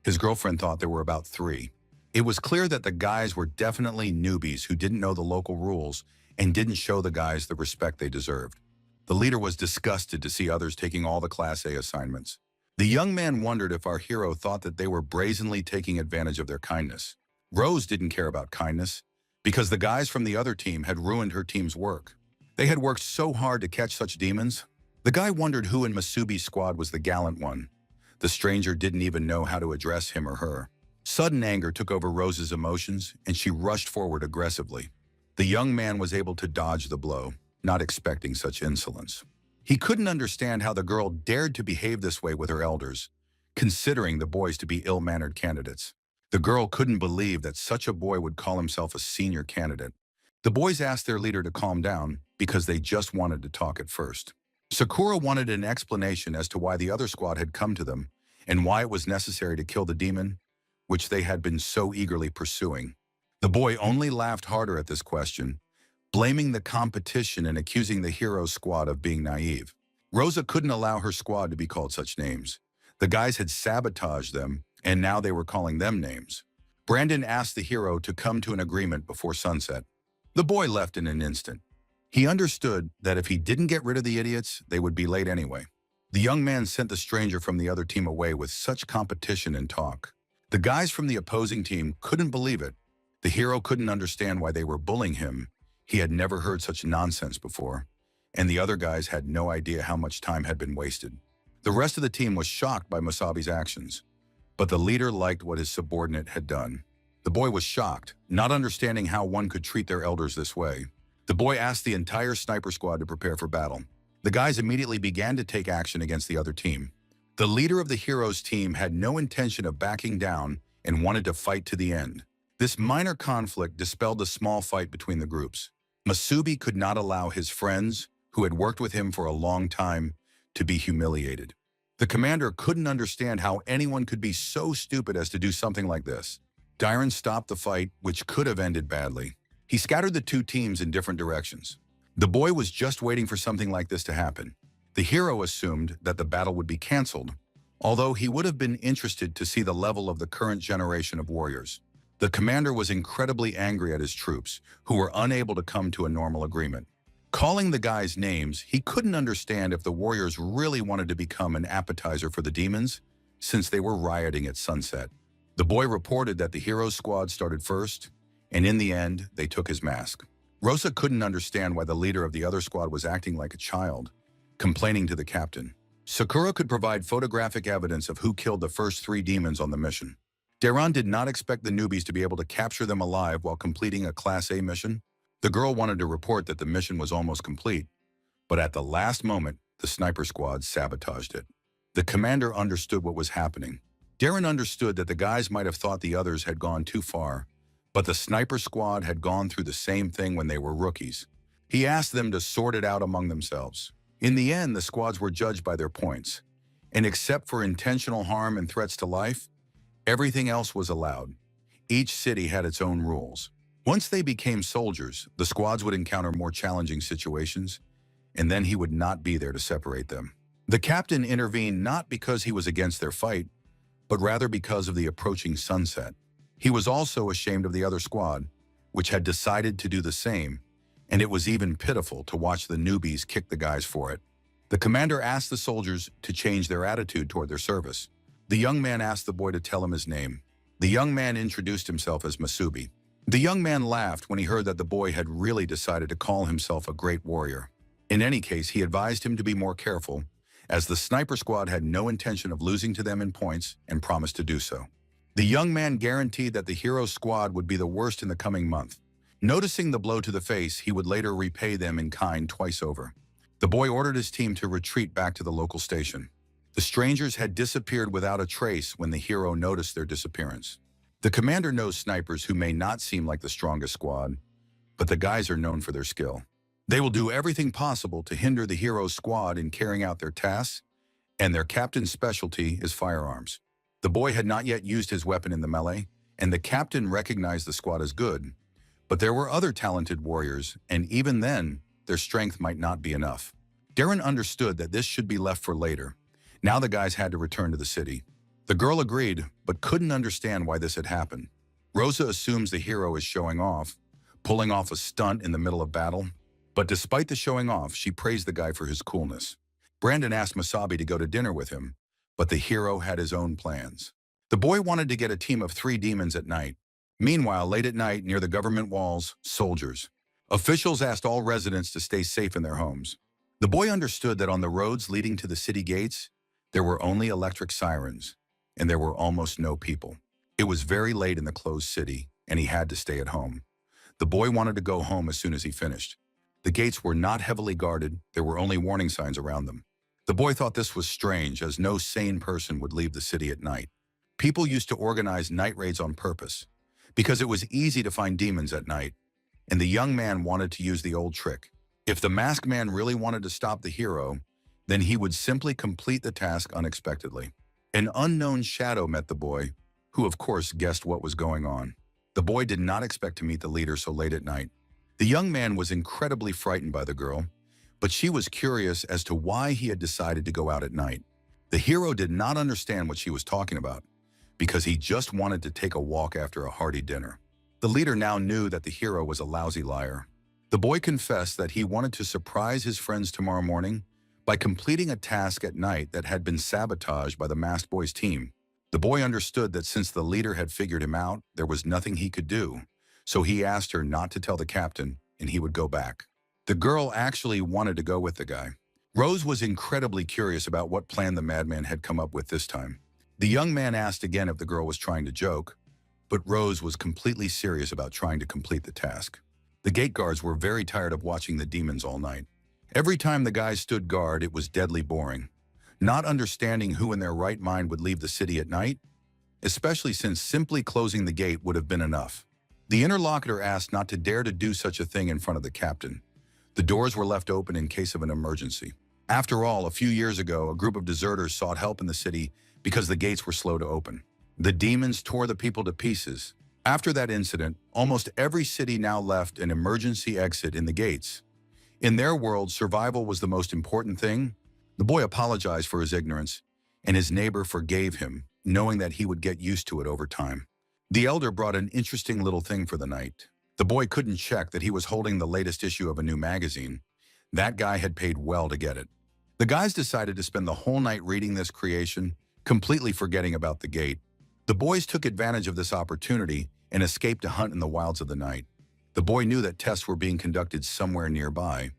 His girlfriend thought there were about 3. It was clear that the guys were definitely newbies who didn't know the local rules and didn't show the guys the respect they deserved. The leader was disgusted to see others taking all the Class A assignments. The young man wondered if our hero thought that they were brazenly taking advantage of their kindness. Rose didn't care about kindness, because the guys from the other team had ruined her team's work. They had worked so hard to catch such demons. The guy wondered who in Masubi's squad was the gallant one. The stranger didn't even know how to address him or her. Sudden anger took over Rose's emotions, and she rushed forward aggressively. The young man was able to dodge the blow, not expecting such insolence. He couldn't understand how the girl dared to behave this way with her elders, considering the boys to be ill-mannered candidates. The girl couldn't believe that such a boy would call himself a senior candidate. The boys asked their leader to calm down because they just wanted to talk at first. Sakura wanted an explanation as to why the other squad had come to them and why it was necessary to kill the demon, which they had been so eagerly pursuing. The boy only laughed harder at this question, blaming the competition and accusing the hero squad of being naive. Rosa couldn't allow her squad to be called such names. The guys had sabotaged them, and now they were calling them names. Brandon asked the hero to come to an agreement before sunset. The boy left in an instant. He understood that if he didn't get rid of the idiots, they would be late anyway. The young man sent the stranger from the other team away with such competition and talk. The guys from the opposing team couldn't believe it. The hero couldn't understand why they were bullying him. He had never heard such nonsense before, and the other guys had no idea how much time had been wasted. The rest of the team was shocked by Masabi's actions, but the leader liked what his subordinate had done. The boy was shocked, not understanding how one could treat their elders this way. The boy asked the entire sniper squad to prepare for battle. The guys immediately began to take action against the other team. The leader of the heroes' team had no intention of backing down and wanted to fight to the end. This minor conflict dispelled a small fight between the groups. Masubi could not allow his friends, who had worked with him for a long time, to be humiliated. The commander couldn't understand how anyone could be so stupid as to do something like this. Dairon stopped the fight, which could have ended badly. He scattered the two teams in different directions. The boy was just waiting for something like this to happen. The hero assumed that the battle would be canceled, although he would have been interested to see the level of the current generation of warriors. The commander was incredibly angry at his troops, who were unable to come to a normal agreement. Calling the guys names, he couldn't understand if the warriors really wanted to become an appetizer for the demons, since they were rioting at sunset. The boy reported that the hero's squad started first, and in the end, they took his mask. Rosa couldn't understand why the leader of the other squad was acting like a child, complaining to the captain. Sakura could provide photographic evidence of who killed the first 3 demons on the mission. Dairon did not expect the newbies to be able to capture them alive while completing a Class A mission. The girl wanted to report that the mission was almost complete, but at the last moment, the sniper squad sabotaged it. The commander understood what was happening. Dairon understood that the guys might have thought the others had gone too far, but the sniper squad had gone through the same thing when they were rookies. He asked them to sort it out among themselves. In the end, the squads were judged by their points, and except for intentional harm and threats to life, everything else was allowed. Each city had its own rules. Once they became soldiers, the squads would encounter more challenging situations, and then he would not be there to separate them. The captain intervened not because he was against their fight, but rather because of the approaching sunset. He was also ashamed of the other squad, which had decided to do the same, and it was even pitiful to watch the newbies kick the guys for it. The commander asked the soldiers to change their attitude toward their service. The young man asked the boy to tell him his name. The young man introduced himself as Masubi. The young man laughed when he heard that the boy had really decided to call himself a great warrior. In any case, he advised him to be more careful, as the sniper squad had no intention of losing to them in points and promised to do so. The young man guaranteed that the hero squad would be the worst in the coming month. Noticing the blow to the face, he would later repay them in kind twice over. The boy ordered his team to retreat back to the local station. The strangers had disappeared without a trace when the hero noticed their disappearance. The commander knows snipers who may not seem like the strongest squad, but the guys are known for their skill. They will do everything possible to hinder the hero's squad in carrying out their tasks, and their captain's specialty is firearms. The boy had not yet used his weapon in the melee, and the captain recognized the squad as good. But there were other talented warriors, and even then, their strength might not be enough. Dairon understood that this should be left for later. Now the guys had to return to the city. The girl agreed, but couldn't understand why this had happened. Rosa assumes the hero is showing off, pulling off a stunt in the middle of battle. But despite the showing off, she praised the guy for his coolness. Brandon asked Masabi to go to dinner with him, but the hero had his own plans. The boy wanted to get a team of 3 demons at night. Meanwhile, late at night, near the government walls, soldiers. Officials asked all residents to stay safe in their homes. The boy understood that on the roads leading to the city gates, there were only electric sirens, and there were almost no people. It was very late in the closed city, and he had to stay at home. The boy wanted to go home as soon as he finished. The gates were not heavily guarded, there were only warning signs around them. The boy thought this was strange, as no sane person would leave the city at night. People used to organize night raids on purpose, because it was easy to find demons at night, and the young man wanted to use the old trick. If the masked man really wanted to stop the hero, then he would simply complete the task unexpectedly. An unknown shadow met the boy, who of course guessed what was going on. The boy did not expect to meet the leader so late at night. The young man was incredibly frightened by the girl, but she was curious as to why he had decided to go out at night. The hero did not understand what she was talking about, because he just wanted to take a walk after a hearty dinner. The leader now knew that the hero was a lousy liar. The boy confessed that he wanted to surprise his friends tomorrow morning by completing a task at night that had been sabotaged by the masked boy's team. The boy understood that since the leader had figured him out, there was nothing he could do, so he asked her not to tell the captain, and he would go back. The girl actually wanted to go with the guy. Rose was incredibly curious about what plan the madman had come up with this time. The young man asked again if the girl was trying to joke, but Rose was completely serious about trying to complete the task. The gate guards were very tired of watching the demons all night. Every time the guys stood guard, it was deadly boring. not understanding who in their right mind would leave the city at night, especially since simply closing the gate would have been enough. The interlocutor asked not to dare to do such a thing in front of the captain. The doors were left open in case of an emergency. After all, a few years ago, a group of deserters sought help in the city because the gates were slow to open. The demons tore the people to pieces. After that incident, almost every city now left an emergency exit in the gates. In their world, survival was the most important thing. The boy apologized for his ignorance, and his neighbor forgave him, knowing that he would get used to it over time. The elder brought an interesting little thing for the night. The boy couldn't check that he was holding the latest issue of a new magazine. That guy had paid well to get it. The guys decided to spend the whole night reading this creation, completely forgetting about the gate. The boys took advantage of this opportunity and escaped to hunt in the wilds of the night. The boy knew that tests were being conducted somewhere nearby,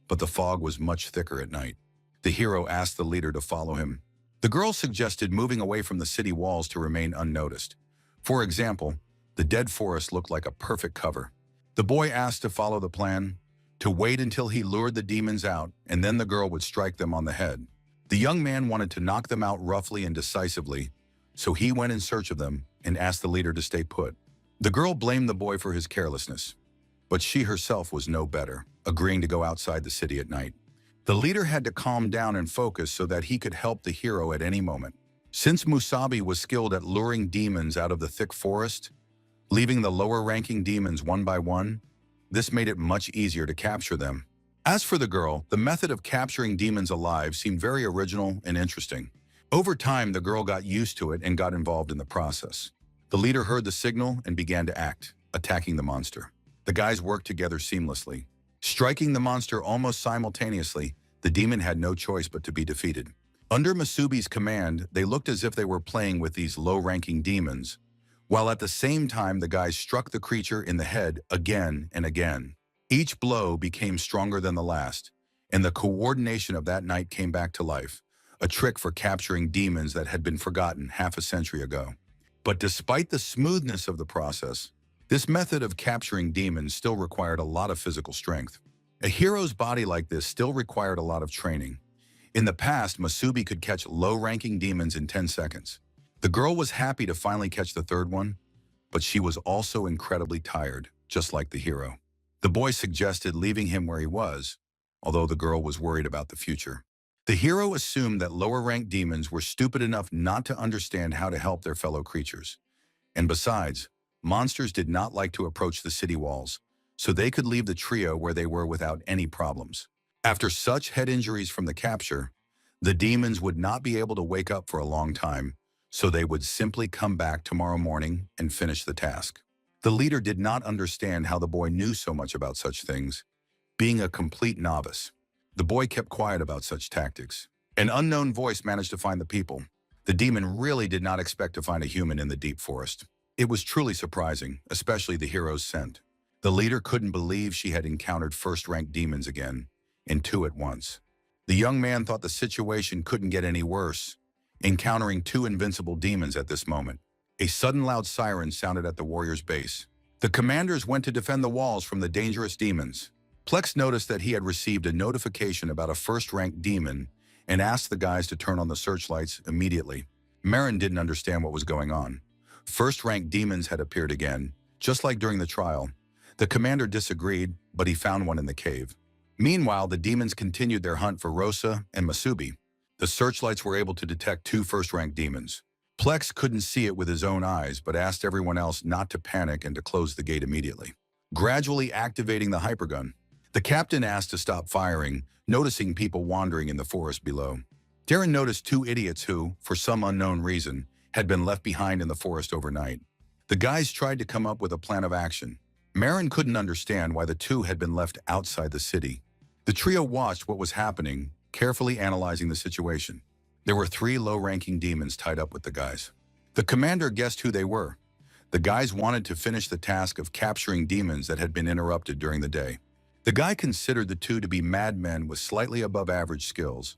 but the fog was much thicker at night. The hero asked the leader to follow him. The girl suggested moving away from the city walls to remain unnoticed. For example, the dead forest looked like a perfect cover. The boy asked to follow the plan, to wait until he lured the demons out, and then the girl would strike them on the head. The young man wanted to knock them out roughly and decisively, so he went in search of them and asked the leader to stay put. The girl blamed the boy for his carelessness, but she herself was no better, agreeing to go outside the city at night. The leader had to calm down and focus so that he could help the hero at any moment. Since Musabi was skilled at luring demons out of the thick forest, leaving the lower-ranking demons one by one, this made it much easier to capture them. As for the girl, the method of capturing demons alive seemed very original and interesting. Over time, the girl got used to it and got involved in the process. The leader heard the signal and began to act, attacking the monster. The guys worked together seamlessly. Striking the monster almost simultaneously, the demon had no choice but to be defeated. Under Masubi's command, they looked as if they were playing with these low-ranking demons, while at the same time the guys struck the creature in the head again and again. Each blow became stronger than the last, and the coordination of that night came back to life, a trick for capturing demons that had been forgotten half a century ago. But despite the smoothness of the process, this method of capturing demons still required a lot of physical strength. A hero's body like this still required a lot of training. In the past, Masubi could catch low-ranking demons in 10 seconds. The girl was happy to finally catch the third one, but she was also incredibly tired, just like the hero. The boy suggested leaving him where he was, although the girl was worried about the future. The hero assumed that lower-ranked demons were stupid enough not to understand how to help their fellow creatures. And besides, monsters did not like to approach the city walls, so they could leave the trio where they were without any problems. After such head injuries from the capture, the demons would not be able to wake up for a long time, so they would simply come back tomorrow morning and finish the task. The leader did not understand how the boy knew so much about such things, being a complete novice. The boy kept quiet about such tactics. An unknown voice managed to find the people. The demon really did not expect to find a human in the deep forest. It was truly surprising, especially the hero's scent. The leader couldn't believe she had encountered first-ranked demons again, and two at once. The young man thought the situation couldn't get any worse, encountering two invincible demons at this moment. A sudden loud siren sounded at the warrior's base. The commanders went to defend the walls from the dangerous demons. Plex noticed that he had received a notification about a first-ranked demon and asked the guys to turn on the searchlights immediately. Marin didn't understand what was going on. First-ranked demons had appeared again, just like during the trial. The commander disagreed, but he found one in the cave. Meanwhile, the demons continued their hunt for Rosa and Masubi. The searchlights were able to detect two first-ranked demons. Plex couldn't see it with his own eyes, but asked everyone else not to panic and to close the gate immediately. Gradually activating the hypergun, the captain asked to stop firing, noticing people wandering in the forest below. Darren noticed two idiots who, for some unknown reason, had been left behind in the forest overnight. The guys tried to come up with a plan of action. Marin couldn't understand why the two had been left outside the city. The trio watched what was happening, carefully analyzing the situation. There were three low-ranking demons tied up with the guys. The commander guessed who they were. The guys wanted to finish the task of capturing demons that had been interrupted during the day. The guy considered the two to be madmen with slightly above-average skills.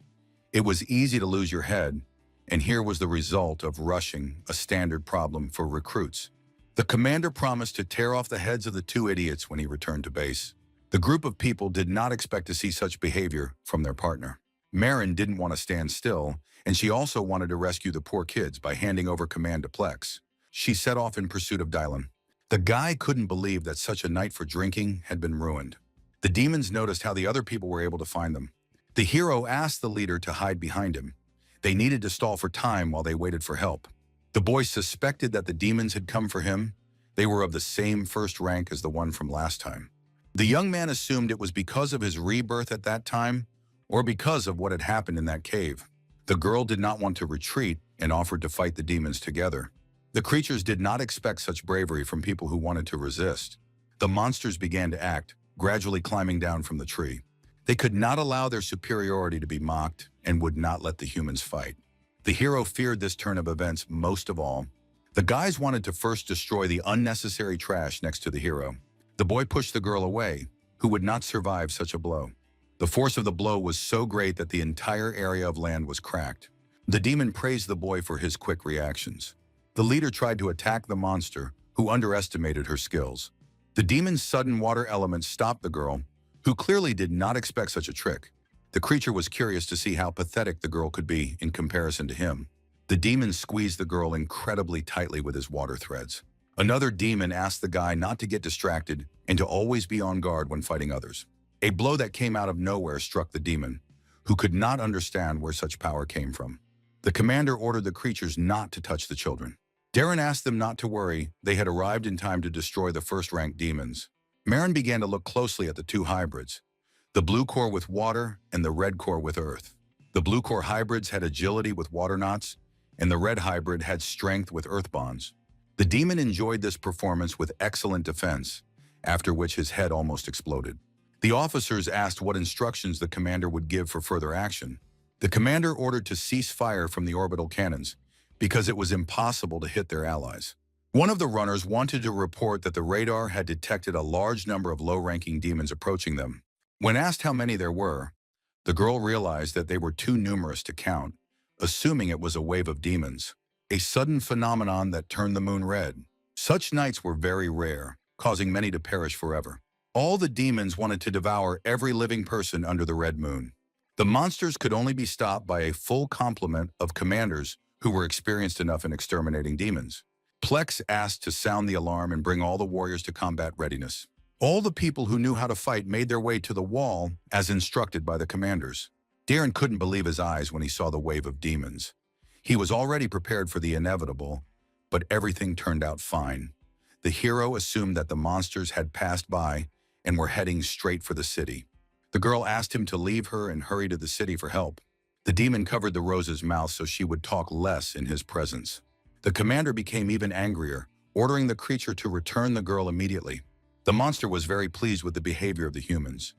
It was easy to lose your head, and here was the result of rushing, a standard problem for recruits. The commander promised to tear off the heads of the two idiots when he returned to base. The group of people did not expect to see such behavior from their partner. Marin didn't want to stand still, and she also wanted to rescue the poor kids by handing over command to Plex. She set off in pursuit of Dylan. The guy couldn't believe that such a night for drinking had been ruined. The demons noticed how the other people were able to find them. The hero asked the leader to hide behind him. They needed to stall for time while they waited for help. The boy suspected that the demons had come for him. They were of the same first rank as the one from last time. The young man assumed it was because of his rebirth at that time, or because of what had happened in that cave. The girl did not want to retreat and offered to fight the demons together. The creatures did not expect such bravery from people who wanted to resist. The monsters began to act, gradually climbing down from the tree. They could not allow their superiority to be mocked and would not let the humans fight. The hero feared this turn of events most of all. The guys wanted to first destroy the unnecessary trash next to the hero. The boy pushed the girl away, who would not survive such a blow. The force of the blow was so great that the entire area of land was cracked. The demon praised the boy for his quick reactions. The leader tried to attack the monster, who underestimated her skills. The demon's sudden water element stopped the girl, who clearly did not expect such a trick. The creature was curious to see how pathetic the girl could be in comparison to him. The demon squeezed the girl incredibly tightly with his water threads. Another demon asked the guy not to get distracted and to always be on guard when fighting others. A blow that came out of nowhere struck the demon, who could not understand where such power came from. The commander ordered the creatures not to touch the children. Darren asked them not to worry, they had arrived in time to destroy the first-ranked demons. Marin began to look closely at the two hybrids, the blue core with water and the red core with earth. The blue core hybrids had agility with water knots, and the red hybrid had strength with earth bonds. The demon enjoyed this performance with excellent defense, after which his head almost exploded. The officers asked what instructions the commander would give for further action. The commander ordered to cease fire from the orbital cannons, because it was impossible to hit their allies. One of the runners wanted to report that the radar had detected a large number of low-ranking demons approaching them. When asked how many there were, the girl realized that they were too numerous to count, assuming it was a wave of demons, a sudden phenomenon that turned the moon red. Such nights were very rare, causing many to perish forever. All the demons wanted to devour every living person under the red moon. The monsters could only be stopped by a full complement of commanders who were experienced enough in exterminating demons. Plex asked to sound the alarm and bring all the warriors to combat readiness. All the people who knew how to fight made their way to the wall as instructed by the commanders. Darren couldn't believe his eyes when he saw the wave of demons. He was already prepared for the inevitable, but everything turned out fine. The hero assumed that the monsters had passed by and were heading straight for the city. The girl asked him to leave her and hurry to the city for help. The demon covered the rose's mouth so she would talk less in his presence. The commander became even angrier, ordering the creature to return the girl immediately. The monster was very pleased with the behavior of the humans,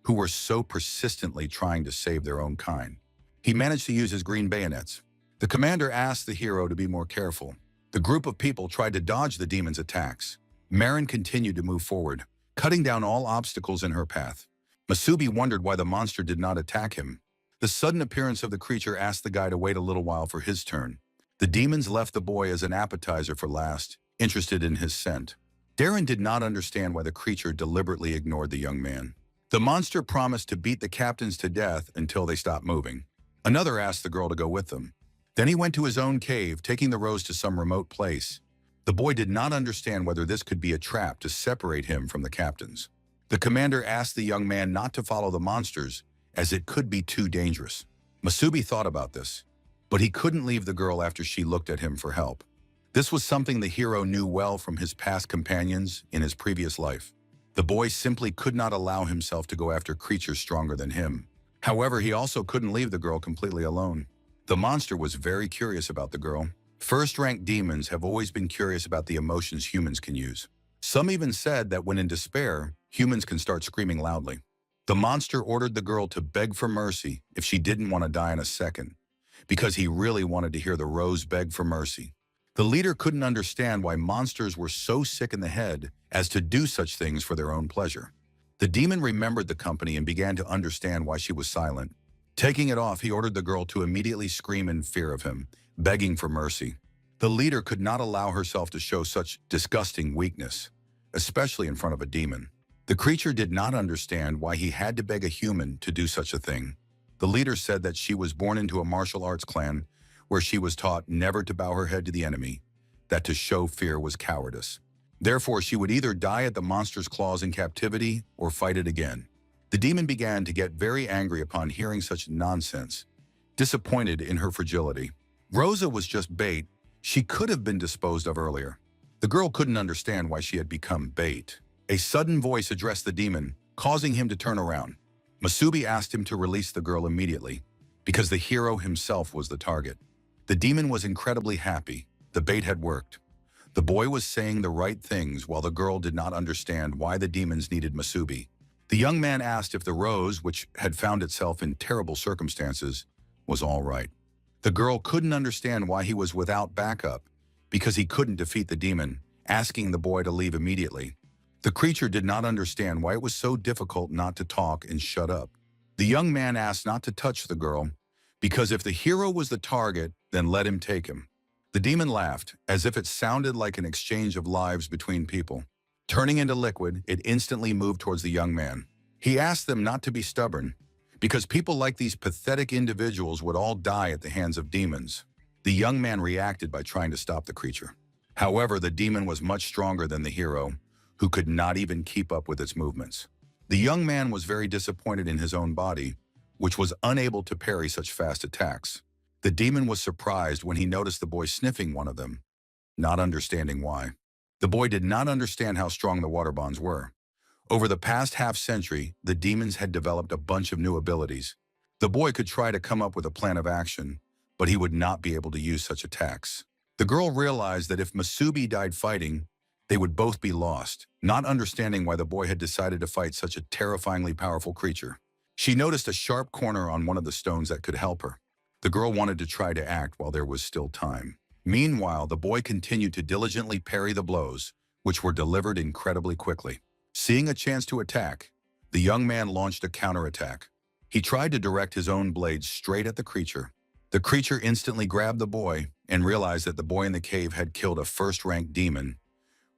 who were so persistently trying to save their own kind. He managed to use his green bayonets. The commander asked the hero to be more careful. The group of people tried to dodge the demon's attacks. Marin continued to move forward, cutting down all obstacles in her path. Masubi wondered why the monster did not attack him. The sudden appearance of the creature asked the guy to wait a little while for his turn. The demons left the boy as an appetizer for last, interested in his scent. Darren did not understand why the creature deliberately ignored the young man. The monster promised to beat the captains to death until they stopped moving. Another asked the girl to go with them. Then he went to his own cave, taking the rose to some remote place. The boy did not understand whether this could be a trap to separate him from the captains. The commander asked the young man not to follow the monsters, as it could be too dangerous. Masubi thought about this, but he couldn't leave the girl after she looked at him for help. This was something the hero knew well from his past companions in his previous life. The boy simply could not allow himself to go after creatures stronger than him. However, he also couldn't leave the girl completely alone. The monster was very curious about the girl. First-ranked demons have always been curious about the emotions humans can use. Some even said that when in despair, humans can start screaming loudly. The monster ordered the girl to beg for mercy if she didn't want to die in a second, because he really wanted to hear the rose beg for mercy. The leader couldn't understand why monsters were so sick in the head as to do such things for their own pleasure. The demon remembered the company and began to understand why she was silent. Taking it off, he ordered the girl to immediately scream in fear of him, begging for mercy. The leader could not allow herself to show such disgusting weakness, especially in front of a demon. The creature did not understand why he had to beg a human to do such a thing. The leader said that she was born into a martial arts clan where she was taught never to bow her head to the enemy, that to show fear was cowardice. Therefore, she would either die at the monster's claws in captivity or fight it again. The demon began to get very angry upon hearing such nonsense, disappointed in her fragility. Rosa was just bait. She could have been disposed of earlier. The girl couldn't understand why she had become bait. A sudden voice addressed the demon, causing him to turn around. Masubi asked him to release the girl immediately, because the hero himself was the target. The demon was incredibly happy. The bait had worked. The boy was saying the right things while the girl did not understand why the demons needed Masubi. The young man asked if the rose, which had found itself in terrible circumstances, was all right. The girl couldn't understand why he was without backup, because he couldn't defeat the demon, asking the boy to leave immediately. The creature did not understand why it was so difficult not to talk and shut up. The young man asked not to touch the girl, because if the hero was the target, then let him take him. The demon laughed, as if it sounded like an exchange of lives between people. Turning into liquid, it instantly moved towards the young man. He asked them not to be stubborn, because people like these pathetic individuals would all die at the hands of demons. The young man reacted by trying to stop the creature. However, the demon was much stronger than the hero, who could not even keep up with its movements. The young man was very disappointed in his own body, which was unable to parry such fast attacks. The demon was surprised when he noticed the boy sniffing one of them, not understanding why. The boy did not understand how strong the water bonds were. Over the past half-century, the demons had developed a bunch of new abilities. The boy could try to come up with a plan of action, but he would not be able to use such attacks. The girl realized that if Masubi died fighting, they would both be lost, not understanding why the boy had decided to fight such a terrifyingly powerful creature. She noticed a sharp corner on one of the stones that could help her. The girl wanted to try to act while there was still time. Meanwhile, the boy continued to diligently parry the blows, which were delivered incredibly quickly. Seeing a chance to attack, the young man launched a counterattack. He tried to direct his own blades straight at the creature. The creature instantly grabbed the boy and realized that the boy in the cave had killed a first-rank demon,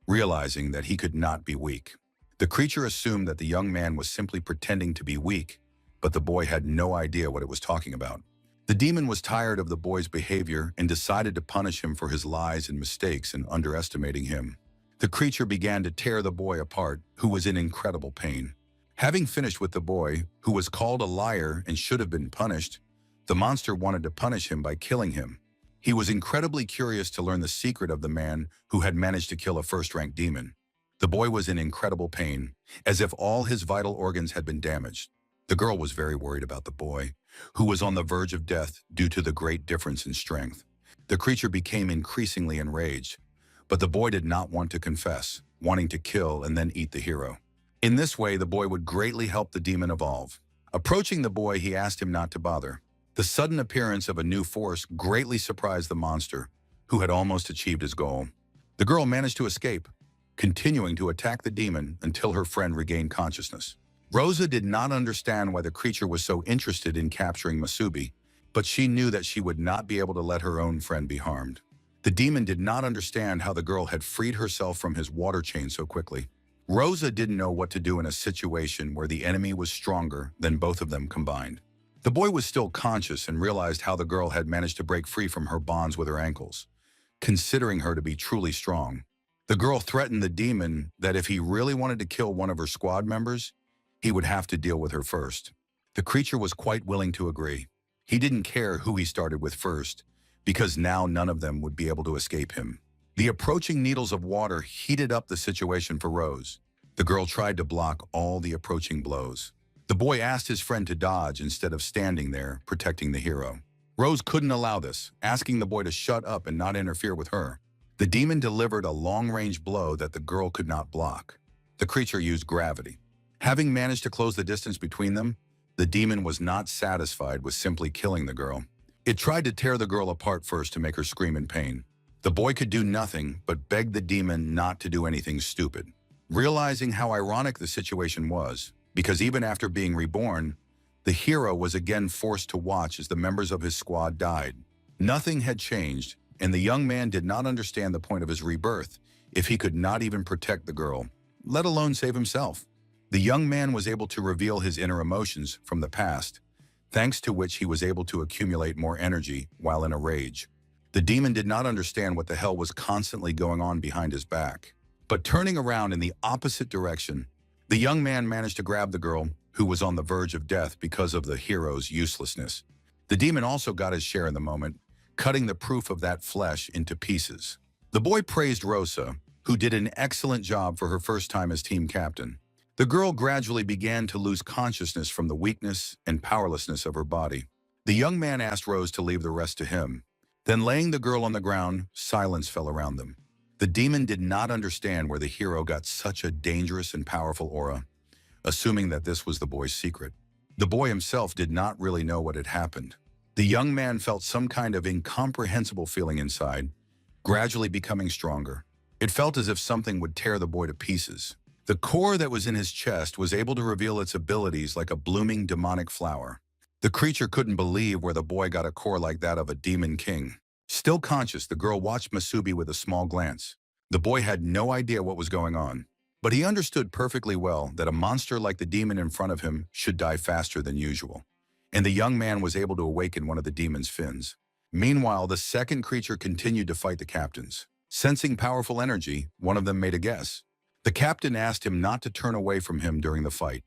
realizing that he could not be weak. The creature assumed that the young man was simply pretending to be weak, but the boy had no idea what it was talking about. The demon was tired of the boy's behavior and decided to punish him for his lies and mistakes and underestimating him. The creature began to tear the boy apart, who was in incredible pain. Having finished with the boy, who was called a liar and should have been punished, the monster wanted to punish him by killing him. He was incredibly curious to learn the secret of the man who had managed to kill a first-rank demon. The boy was in incredible pain, as if all his vital organs had been damaged. The girl was very worried about the boy, who was on the verge of death due to the great difference in strength. The creature became increasingly enraged, but the boy did not want to confess, wanting to kill and then eat the hero. In this way, the boy would greatly help the demon evolve. Approaching the boy, he asked him not to bother. The sudden appearance of a new force greatly surprised the monster, who had almost achieved his goal. The girl managed to escape, continuing to attack the demon until her friend regained consciousness. Rosa did not understand why the creature was so interested in capturing Masubi, but she knew that she would not be able to let her own friend be harmed. The demon did not understand how the girl had freed herself from his water chain so quickly. Rosa didn't know what to do in a situation where the enemy was stronger than both of them combined. The boy was still conscious and realized how the girl had managed to break free from her bonds with her ankles, considering her to be truly strong. The girl threatened the demon that if he really wanted to kill one of her squad members, he would have to deal with her first. The creature was quite willing to agree. He didn't care who he started with first, because now none of them would be able to escape him. The approaching needles of water heated up the situation for Rose. The girl tried to block all the approaching blows. The boy asked his friend to dodge instead of standing there, protecting the hero. Rose couldn't allow this, asking the boy to shut up and not interfere with her. The demon delivered a long-range blow that the girl could not block. The creature used gravity. Having managed to close the distance between them, the demon was not satisfied with simply killing the girl. It tried to tear the girl apart first to make her scream in pain. The boy could do nothing but beg the demon not to do anything stupid. Realizing how ironic the situation was, because even after being reborn, the hero was again forced to watch as the members of his squad died. Nothing had changed, and the young man did not understand the point of his rebirth if he could not even protect the girl, let alone save himself. The young man was able to reveal his inner emotions from the past, thanks to which he was able to accumulate more energy while in a rage. The demon did not understand what the hell was constantly going on behind his back. But turning around in the opposite direction, the young man managed to grab the girl, who was on the verge of death because of the hero's uselessness. The demon also got his share in the moment, cutting the proof of that flesh into pieces. The boy praised Rosa, who did an excellent job for her first time as team captain. The girl gradually began to lose consciousness from the weakness and powerlessness of her body. The young man asked Rose to leave the rest to him. Then, laying the girl on the ground, silence fell around them. The demon did not understand where the hero got such a dangerous and powerful aura, assuming that this was the boy's secret. The boy himself did not really know what had happened. The young man felt some kind of incomprehensible feeling inside, gradually becoming stronger. It felt as if something would tear the boy to pieces. The core that was in his chest was able to reveal its abilities like a blooming demonic flower. The creature couldn't believe where the boy got a core like that of a demon king. Still conscious, the girl watched Masubi with a small glance. The boy had no idea what was going on, but he understood perfectly well that a monster like the demon in front of him should die faster than usual. And the young man was able to awaken one of the demon's fins. Meanwhile, the second creature continued to fight the captains. Sensing powerful energy, one of them made a guess. The captain asked him not to turn away from him during the fight.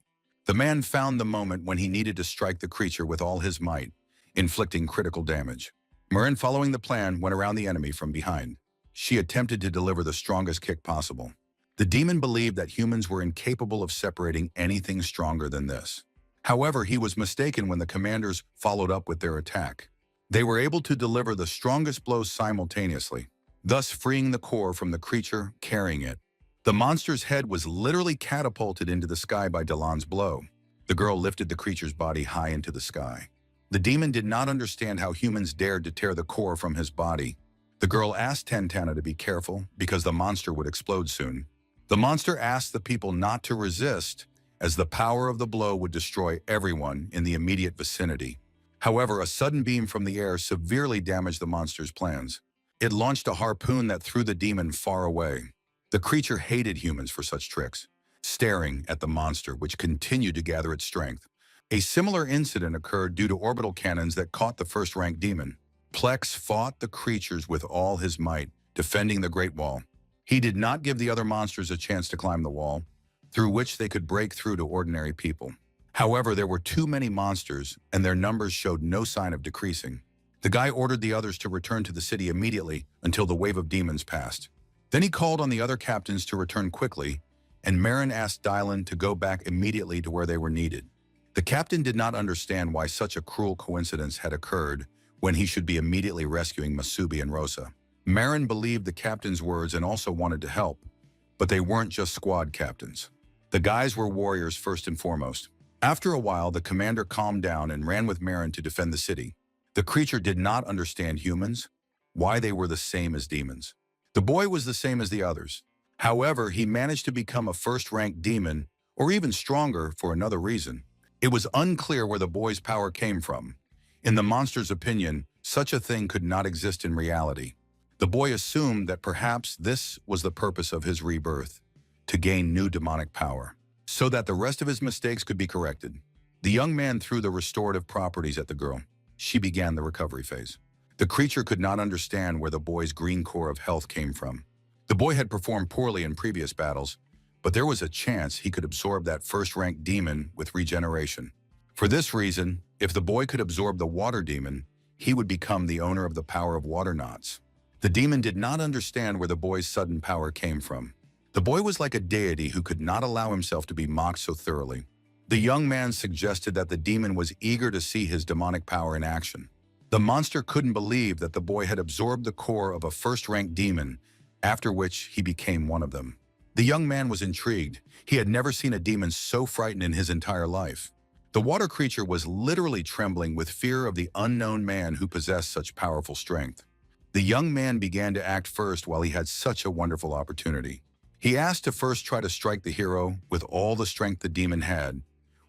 The man found the moment when he needed to strike the creature with all his might, inflicting critical damage. Marin, following the plan, went around the enemy from behind. She attempted to deliver the strongest kick possible. The demon believed that humans were incapable of separating anything stronger than this. However, he was mistaken when the commanders followed up with their attack. They were able to deliver the strongest blows simultaneously, thus freeing the core from the creature carrying it. The monster's head was literally catapulted into the sky by Delon's blow. The girl lifted the creature's body high into the sky. The demon did not understand how humans dared to tear the core from his body. The girl asked Tantana to be careful because the monster would explode soon. The monster asked the people not to resist, as the power of the blow would destroy everyone in the immediate vicinity. However, a sudden beam from the air severely damaged the monster's plans. It launched a harpoon that threw the demon far away. The creature hated humans for such tricks, staring at the monster, which continued to gather its strength. A similar incident occurred due to orbital cannons that caught the first-ranked demon. Plex fought the creatures with all his might, defending the Great Wall. He did not give the other monsters a chance to climb the wall, through which they could break through to ordinary people. However, there were too many monsters, and their numbers showed no sign of decreasing. The guy ordered the others to return to the city immediately until the wave of demons passed. Then he called on the other captains to return quickly, and Marin asked Dylan to go back immediately to where they were needed. The captain did not understand why such a cruel coincidence had occurred when he should be immediately rescuing Masubi and Rosa. Marin believed the captain's words and also wanted to help, but they weren't just squad captains. The guys were warriors first and foremost. After a while, the commander calmed down and ran with Marin to defend the city. The creature did not understand humans, why they were the same as demons. The boy was the same as the others. However, he managed to become a first-ranked demon, or even stronger for another reason. It was unclear where the boy's power came from. In the monster's opinion, such a thing could not exist in reality. The boy assumed that perhaps this was the purpose of his rebirth, to gain new demonic power, so that the rest of his mistakes could be corrected. The young man threw the restorative properties at the girl. She began the recovery phase. The creature could not understand where the boy's green core of health came from. The boy had performed poorly in previous battles, but there was a chance he could absorb that first-ranked demon with regeneration. For this reason, if the boy could absorb the water demon, he would become the owner of the power of water knots. The demon did not understand where the boy's sudden power came from. The boy was like a deity who could not allow himself to be mocked so thoroughly. The young man suggested that the demon was eager to see his demonic power in action. The monster couldn't believe that the boy had absorbed the core of a first-ranked demon, after which he became one of them. The young man was intrigued. He had never seen a demon so frightened in his entire life. The water creature was literally trembling with fear of the unknown man who possessed such powerful strength. The young man began to act first while he had such a wonderful opportunity. He asked to first try to strike the hero with all the strength the demon had,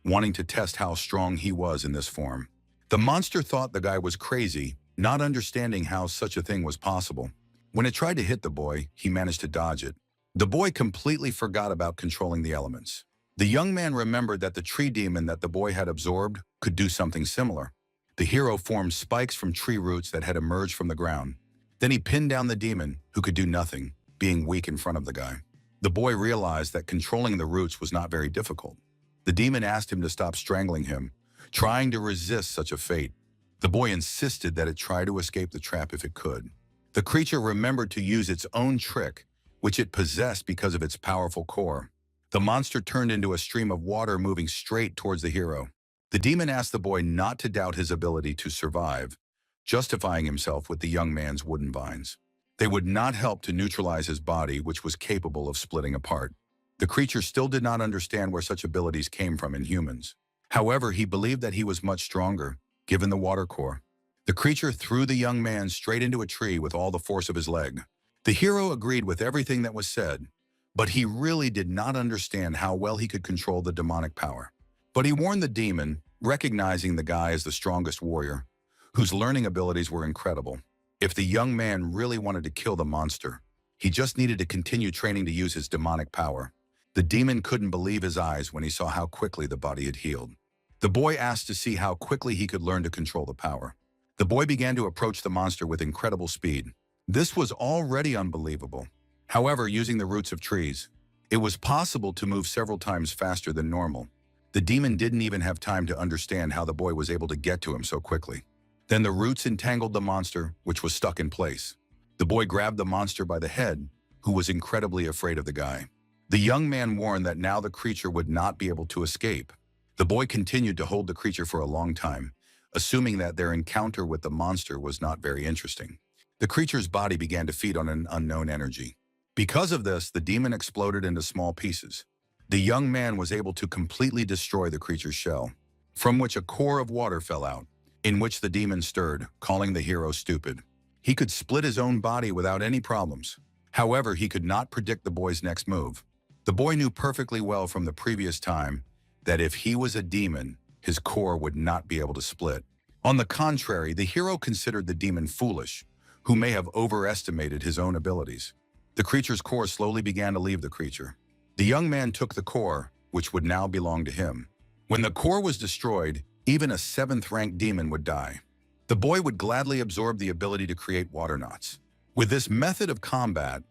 wanting to test how strong he was in this form. The monster thought the guy was crazy, not understanding how such a thing was possible. When it tried to hit the boy, he managed to dodge it. The boy completely forgot about controlling the elements. The young man remembered that the tree demon that the boy had absorbed could do something similar. The hero formed spikes from tree roots that had emerged from the ground. Then he pinned down the demon, who could do nothing, being weak in front of the guy. The boy realized that controlling the roots was not very difficult. The demon asked him to stop strangling him, trying to resist such a fate. The boy insisted that it try to escape the trap if it could. The creature remembered to use its own trick, which it possessed because of its powerful core. The monster turned into a stream of water moving straight towards the hero. The demon asked the boy not to doubt his ability to survive, justifying himself with the young man's wooden vines. They would not help to neutralize his body, which was capable of splitting apart. The creature still did not understand where such abilities came from in humans. However, he believed that he was much stronger, given the water core. The creature threw the young man straight into a tree with all the force of his leg. The hero agreed with everything that was said, but he really did not understand how well he could control the demonic power. But he warned the demon, recognizing the guy as the strongest warrior, whose learning abilities were incredible. If the young man really wanted to kill the monster, he just needed to continue training to use his demonic power. The demon couldn't believe his eyes when he saw how quickly the body had healed. The boy asked to see how quickly he could learn to control the power. The boy began to approach the monster with incredible speed. This was already unbelievable. However, using the roots of trees, it was possible to move several times faster than normal. The demon didn't even have time to understand how the boy was able to get to him so quickly. Then the roots entangled the monster, which was stuck in place. The boy grabbed the monster by the head, who was incredibly afraid of the guy. The young man warned that now the creature would not be able to escape. The boy continued to hold the creature for a long time, assuming that their encounter with the monster was not very interesting. The creature's body began to feed on an unknown energy. Because of this, the demon exploded into small pieces. The young man was able to completely destroy the creature's shell, from which a core of water fell out, in which the demon stirred, calling the hero stupid. He could split his own body without any problems. However, he could not predict the boy's next move. The boy knew perfectly well from the previous time that if he was a demon, his core would not be able to split. On the contrary, the hero considered the demon foolish, who may have overestimated his own abilities. The creature's core slowly began to leave the creature. The young man took the core, which would now belong to him. When the core was destroyed, even a 7th-ranked demon would die. The boy would gladly absorb the ability to create water knots. With this method of combat,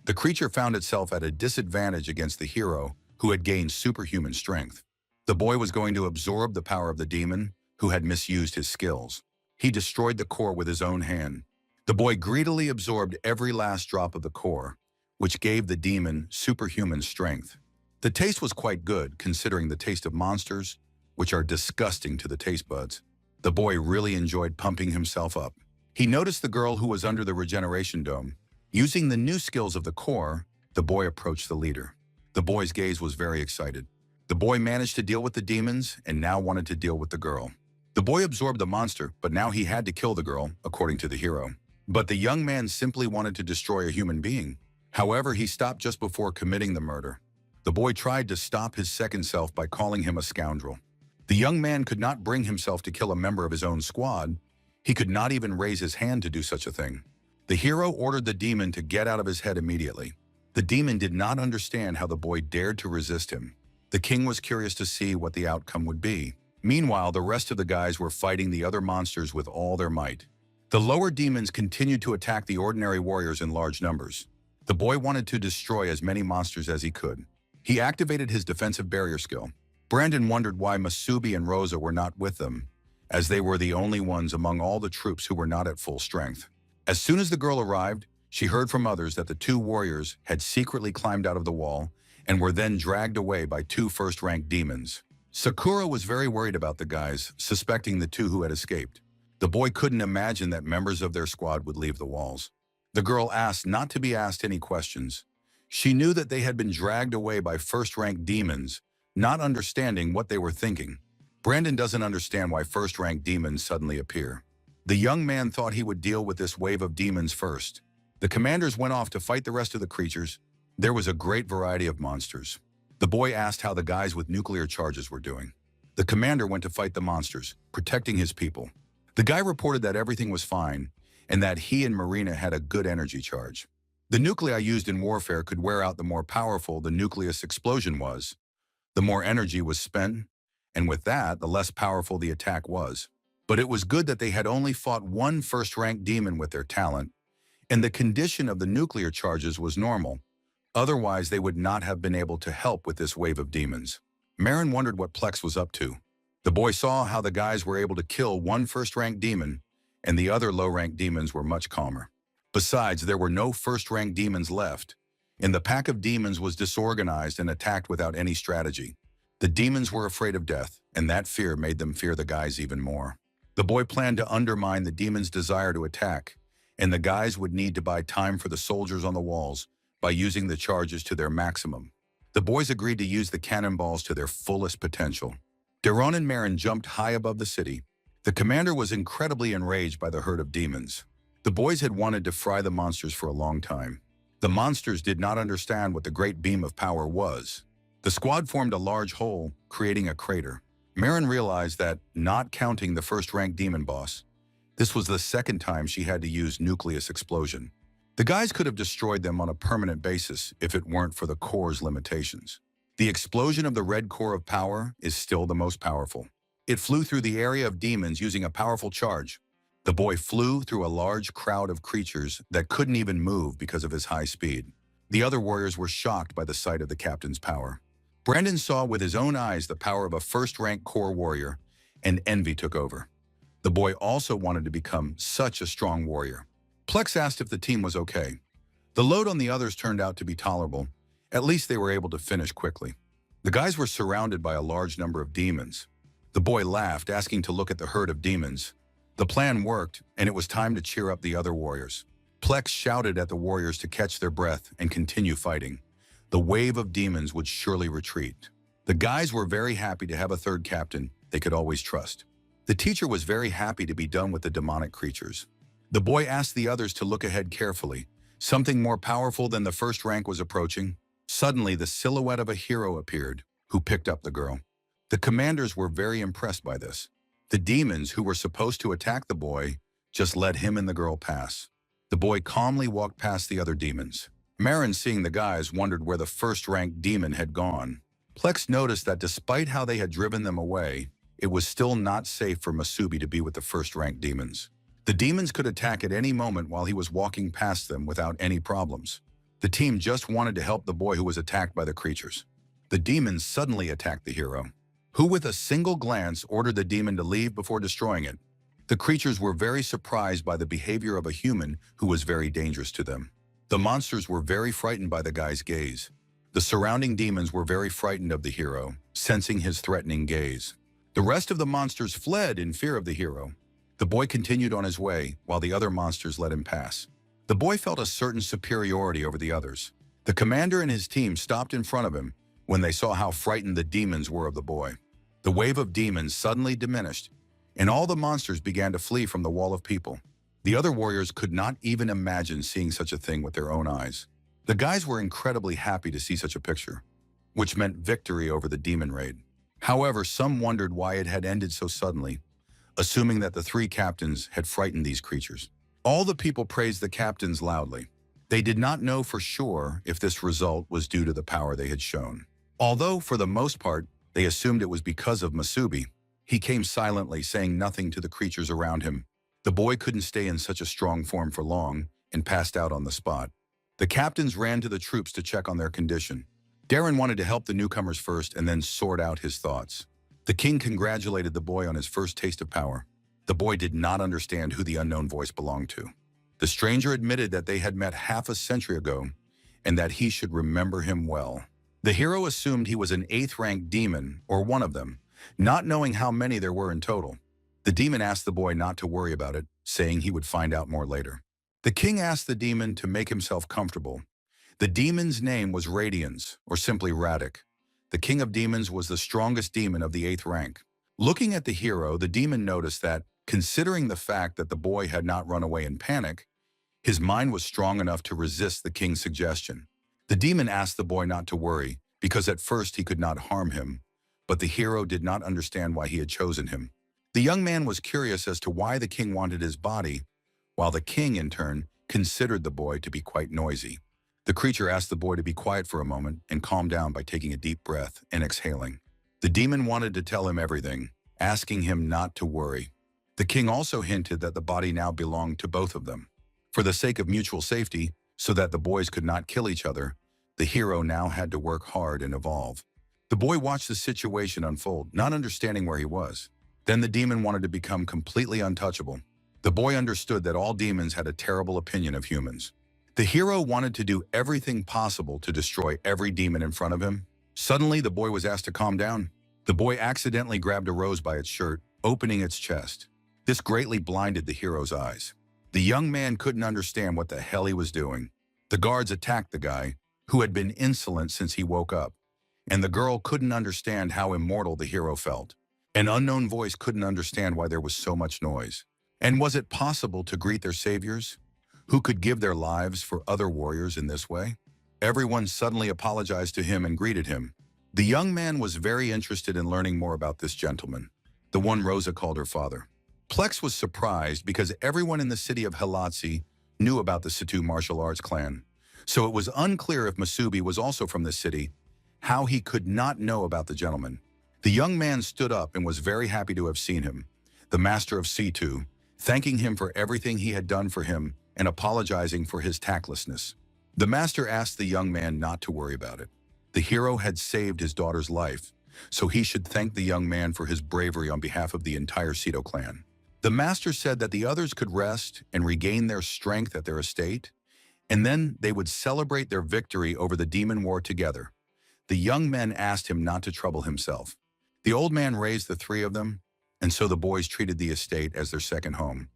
the creature found itself at a disadvantage against the hero, who had gained superhuman strength. The boy was going to absorb the power of the demon, who had misused his skills. He destroyed the core with his own hand. The boy greedily absorbed every last drop of the core, which gave the demon superhuman strength. The taste was quite good, considering the taste of monsters, which are disgusting to the taste buds. The boy really enjoyed pumping himself up. He noticed the girl who was under the regeneration dome. Using the new skills of the core, the boy approached the leader. The boy's gaze was very excited. The boy managed to deal with the demons and now wanted to deal with the girl. The boy absorbed the monster, but now he had to kill the girl, according to the hero. But the young man simply wanted to destroy a human being. However, he stopped just before committing the murder. The boy tried to stop his second self by calling him a scoundrel. The young man could not bring himself to kill a member of his own squad. He could not even raise his hand to do such a thing. The hero ordered the demon to get out of his head immediately. The demon did not understand how the boy dared to resist him. The king was curious to see what the outcome would be. Meanwhile, the rest of the guys were fighting the other monsters with all their might. The lower demons continued to attack the ordinary warriors in large numbers. The boy wanted to destroy as many monsters as he could. He activated his defensive barrier skill. Brandon wondered why Masubi and Rosa were not with them, as they were the only ones among all the troops who were not at full strength. As soon as the girl arrived, she heard from others that the 2 warriors had secretly climbed out of the wall and were then dragged away by 2 first-ranked demons. Sakura was very worried about the guys, suspecting the 2 who had escaped. The boy couldn't imagine that members of their squad would leave the walls. The girl asked not to be asked any questions. She knew that they had been dragged away by first-ranked demons, not understanding what they were thinking. Brandon doesn't understand why first-ranked demons suddenly appear. The young man thought he would deal with this wave of demons first. The commanders went off to fight the rest of the creatures. There was a great variety of monsters. The boy asked how the guys with nuclear charges were doing. The commander went to fight the monsters, protecting his people. The guy reported that everything was fine, and that he and Marina had a good energy charge. The nuclei used in warfare could wear out the more powerful the nucleus explosion was. The more energy was spent, and with that, the less powerful the attack was. But it was good that they had only fought one first-rank demon with their talent, and the condition of the nuclear charges was normal. Otherwise, they would not have been able to help with this wave of demons. Marin wondered what Plex was up to. The boy saw how the guys were able to kill one first-rank demon, and the other low-rank demons were much calmer. Besides, there were no first-rank demons left, and the pack of demons was disorganized and attacked without any strategy. The demons were afraid of death, and that fear made them fear the guys even more. The boy planned to undermine the demons' desire to attack, and the guys would need to buy time for the soldiers on the walls by using the charges to their maximum. The boys agreed to use the cannonballs to their fullest potential. Daron and Marin jumped high above the city. The commander was incredibly enraged by the herd of demons. The boys had wanted to fry the monsters for a long time. The monsters did not understand what the great beam of power was. The squad formed a large hole, creating a crater. Marin realized that, not counting the first-rank demon boss, this was the second time she had to use nucleus explosion. The guys could have destroyed them on a permanent basis if it weren't for the core's limitations. The explosion of the red core of power is still the most powerful. It flew through the area of demons using a powerful charge. The boy flew through a large crowd of creatures that couldn't even move because of his high speed. The other warriors were shocked by the sight of the captain's power. Brandon saw with his own eyes the power of a first-rank core warrior, and envy took over. The boy also wanted to become such a strong warrior. Plex asked if the team was okay. The load on the others turned out to be tolerable. At least they were able to finish quickly. The guys were surrounded by a large number of demons. The boy laughed, asking to look at the herd of demons. The plan worked, and it was time to cheer up the other warriors. Plex shouted at the warriors to catch their breath and continue fighting. The wave of demons would surely retreat. The guys were very happy to have a third captain they could always trust. The teacher was very happy to be done with the demonic creatures. The boy asked the others to look ahead carefully. Something more powerful than the first rank was approaching. Suddenly, the silhouette of a hero appeared, who picked up the girl. The commanders were very impressed by this. The demons, who were supposed to attack the boy, just let him and the girl pass. The boy calmly walked past the other demons. Marin, seeing the guys, wondered where the first-rank demon had gone. Plex noticed that despite how they had driven them away, it was still not safe for Masubi to be with the first-rank demons. The demons could attack at any moment while he was walking past them without any problems. The team just wanted to help the boy who was attacked by the creatures. The demons suddenly attacked the hero, who with a single glance ordered the demon to leave before destroying it. The creatures were very surprised by the behavior of a human who was very dangerous to them. The monsters were very frightened by the guy's gaze. The surrounding demons were very frightened of the hero, sensing his threatening gaze. The rest of the monsters fled in fear of the hero. The boy continued on his way, while the other monsters let him pass. The boy felt a certain superiority over the others. The commander and his team stopped in front of him when they saw how frightened the demons were of the boy. The wave of demons suddenly diminished, and all the monsters began to flee from the wall of people. The other warriors could not even imagine seeing such a thing with their own eyes. The guys were incredibly happy to see such a picture, which meant victory over the demon raid. However, some wondered why it had ended so suddenly, assuming that the three captains had frightened these creatures. All the people praised the captains loudly. They did not know for sure if this result was due to the power they had shown. Although, for the most part, they assumed it was because of Masubi, he came silently, saying nothing to the creatures around him. The boy couldn't stay in such a strong form for long and passed out on the spot. The captains ran to the troops to check on their condition. Darren wanted to help the newcomers first and then sort out his thoughts. The king congratulated the boy on his first taste of power. The boy did not understand who the unknown voice belonged to. The stranger admitted that they had met half a century ago and that he should remember him well. The hero assumed he was an 8th-rank demon, or one of them, not knowing how many there were in total. The demon asked the boy not to worry about it, saying he would find out more later. The king asked the demon to make himself comfortable. The demon's name was Radiance, or simply Radek. The king of demons was the strongest demon of the 8th rank. Looking at the hero, the demon noticed that, considering the fact that the boy had not run away in panic, his mind was strong enough to resist the king's suggestion. The demon asked the boy not to worry, because at first he could not harm him, but the hero did not understand why he had chosen him. The young man was curious as to why the king wanted his body, while the king, in turn, considered the boy to be quite noisy. The creature asked the boy to be quiet for a moment and calm down by taking a deep breath and exhaling. The demon wanted to tell him everything, asking him not to worry. The king also hinted that the body now belonged to both of them. For the sake of mutual safety, so that the boys could not kill each other, the hero now had to work hard and evolve. The boy watched the situation unfold, not understanding where he was. Then the demon wanted to become completely untouchable. The boy understood that all demons had a terrible opinion of humans. The hero wanted to do everything possible to destroy every demon in front of him. Suddenly, the boy was asked to calm down. The boy accidentally grabbed a rose by its shirt, opening its chest. This greatly blinded the hero's eyes. The young man couldn't understand what the hell he was doing. The guards attacked the guy, who had been insolent since he woke up, and the girl couldn't understand how immortal the hero felt. An unknown voice couldn't understand why there was so much noise. And was it possible to greet their saviors, who could give their lives for other warriors in this way? Everyone suddenly apologized to him and greeted him. The young man was very interested in learning more about this gentleman, the one Rosa called her father. Plex was surprised because everyone in the city of Halatsi knew about the Situ martial arts clan, so it was unclear if Masubi was also from this city, how he could not know about the gentleman. The young man stood up and was very happy to have seen him, the master of Situ, thanking him for everything he had done for him and apologizing for his tactlessness. The master asked the young man not to worry about it. The hero had saved his daughter's life, so he should thank the young man for his bravery on behalf of the entire Sito clan. The master said that the others could rest and regain their strength at their estate, and then they would celebrate their victory over the demon war together. The young men asked him not to trouble himself. The old man raised the three of them, and so the boys treated the estate as their second home,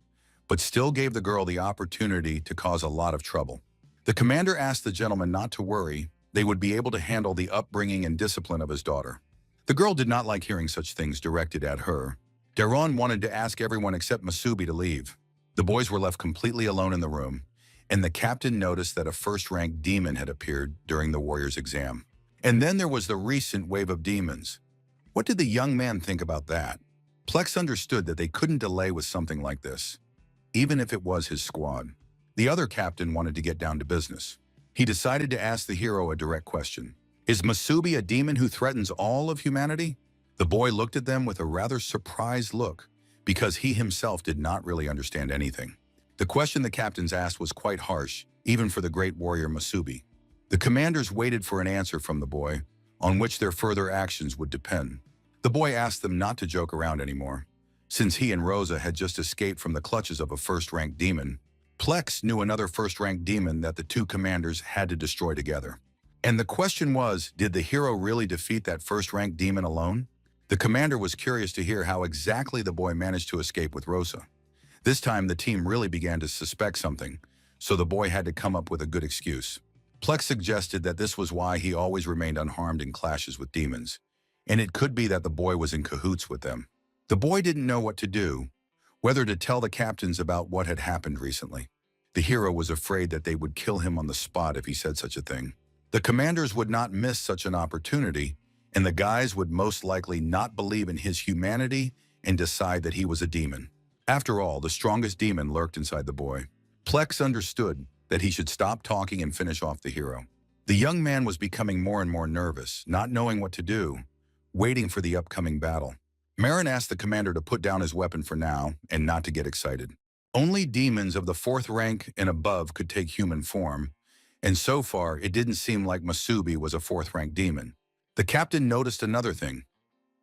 but still gave the girl the opportunity to cause a lot of trouble. The commander asked the gentleman not to worry, they would be able to handle the upbringing and discipline of his daughter. The girl did not like hearing such things directed at her. Daron wanted to ask everyone except Masubi to leave. The boys were left completely alone in the room, and the captain noticed that a first-rank demon had appeared during the warrior's exam. And then there was the recent wave of demons. What did the young man think about that? Plex understood that they couldn't delay with something like this, even if it was his squad. The other captain wanted to get down to business. He decided to ask the hero a direct question. Is Masubi a demon who threatens all of humanity? The boy looked at them with a rather surprised look, because he himself did not really understand anything. The question the captains asked was quite harsh, even for the great warrior Masubi. The commanders waited for an answer from the boy, on which their further actions would depend. The boy asked them not to joke around anymore, since he and Rosa had just escaped from the clutches of a first-rank demon. Plex knew another first-rank demon that the two commanders had to destroy together. And the question was, did the hero really defeat that first-rank demon alone? The commander was curious to hear how exactly the boy managed to escape with Rosa. This time, the team really began to suspect something, so the boy had to come up with a good excuse. Plex suggested that this was why he always remained unharmed in clashes with demons, and it could be that the boy was in cahoots with them. The boy didn't know what to do, whether to tell the captains about what had happened recently. The hero was afraid that they would kill him on the spot if he said such a thing. The commanders would not miss such an opportunity, and the guys would most likely not believe in his humanity and decide that he was a demon. After all, the strongest demon lurked inside the boy. Plex understood that he should stop talking and finish off the hero. The young man was becoming more and more nervous, not knowing what to do, waiting for the upcoming battle. Marin asked the commander to put down his weapon for now and not to get excited. Only demons of the 4th rank and above could take human form, and so far it didn't seem like Masubi was a 4th rank demon. The captain noticed another thing.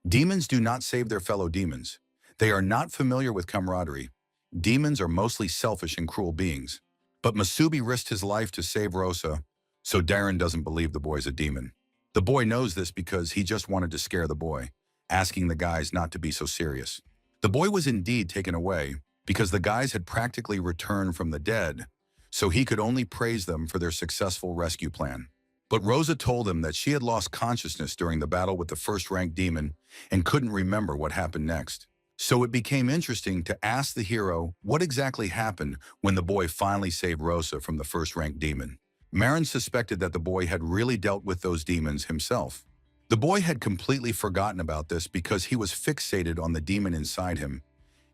Demons do not save their fellow demons. They are not familiar with camaraderie. Demons are mostly selfish and cruel beings. But Masubi risked his life to save Rosa, so Darren doesn't believe the boy's a demon. The boy knows this because he just wanted to scare the boy, asking the guys not to be so serious. The boy was indeed taken away because the guys had practically returned from the dead, so he could only praise them for their successful rescue plan. But Rosa told him that she had lost consciousness during the battle with the first-rank demon and couldn't remember what happened next. So it became interesting to ask the hero what exactly happened when the boy finally saved Rosa from the first-rank demon. Marin suspected that the boy had really dealt with those demons himself. The boy had completely forgotten about this because he was fixated on the demon inside him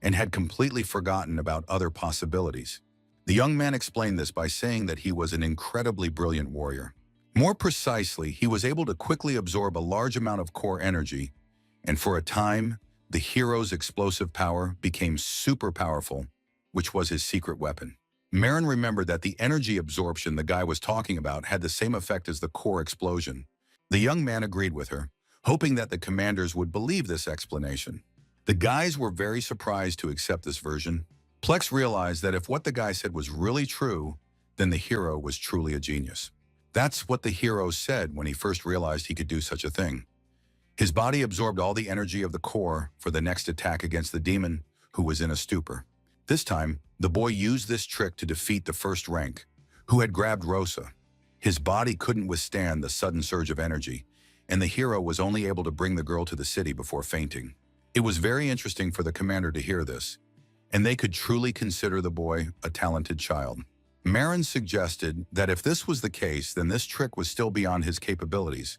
and had completely forgotten about other possibilities. The young man explained this by saying that he was an incredibly brilliant warrior. More precisely, he was able to quickly absorb a large amount of core energy and for a time, the hero's explosive power became super powerful, which was his secret weapon. Marin remembered that the energy absorption the guy was talking about had the same effect as the core explosion. The young man agreed with her, hoping that the commanders would believe this explanation. The guys were very surprised to accept this version. Plex realized that if what the guy said was really true, then the hero was truly a genius. That's what the hero said when he first realized he could do such a thing. His body absorbed all the energy of the core for the next attack against the demon, who was in a stupor. This time, the boy used this trick to defeat the first rank, who had grabbed Rosa. His body couldn't withstand the sudden surge of energy, and the hero was only able to bring the girl to the city before fainting. It was very interesting for the commander to hear this, and they could truly consider the boy a talented child. Marin suggested that if this was the case, then this trick was still beyond his capabilities,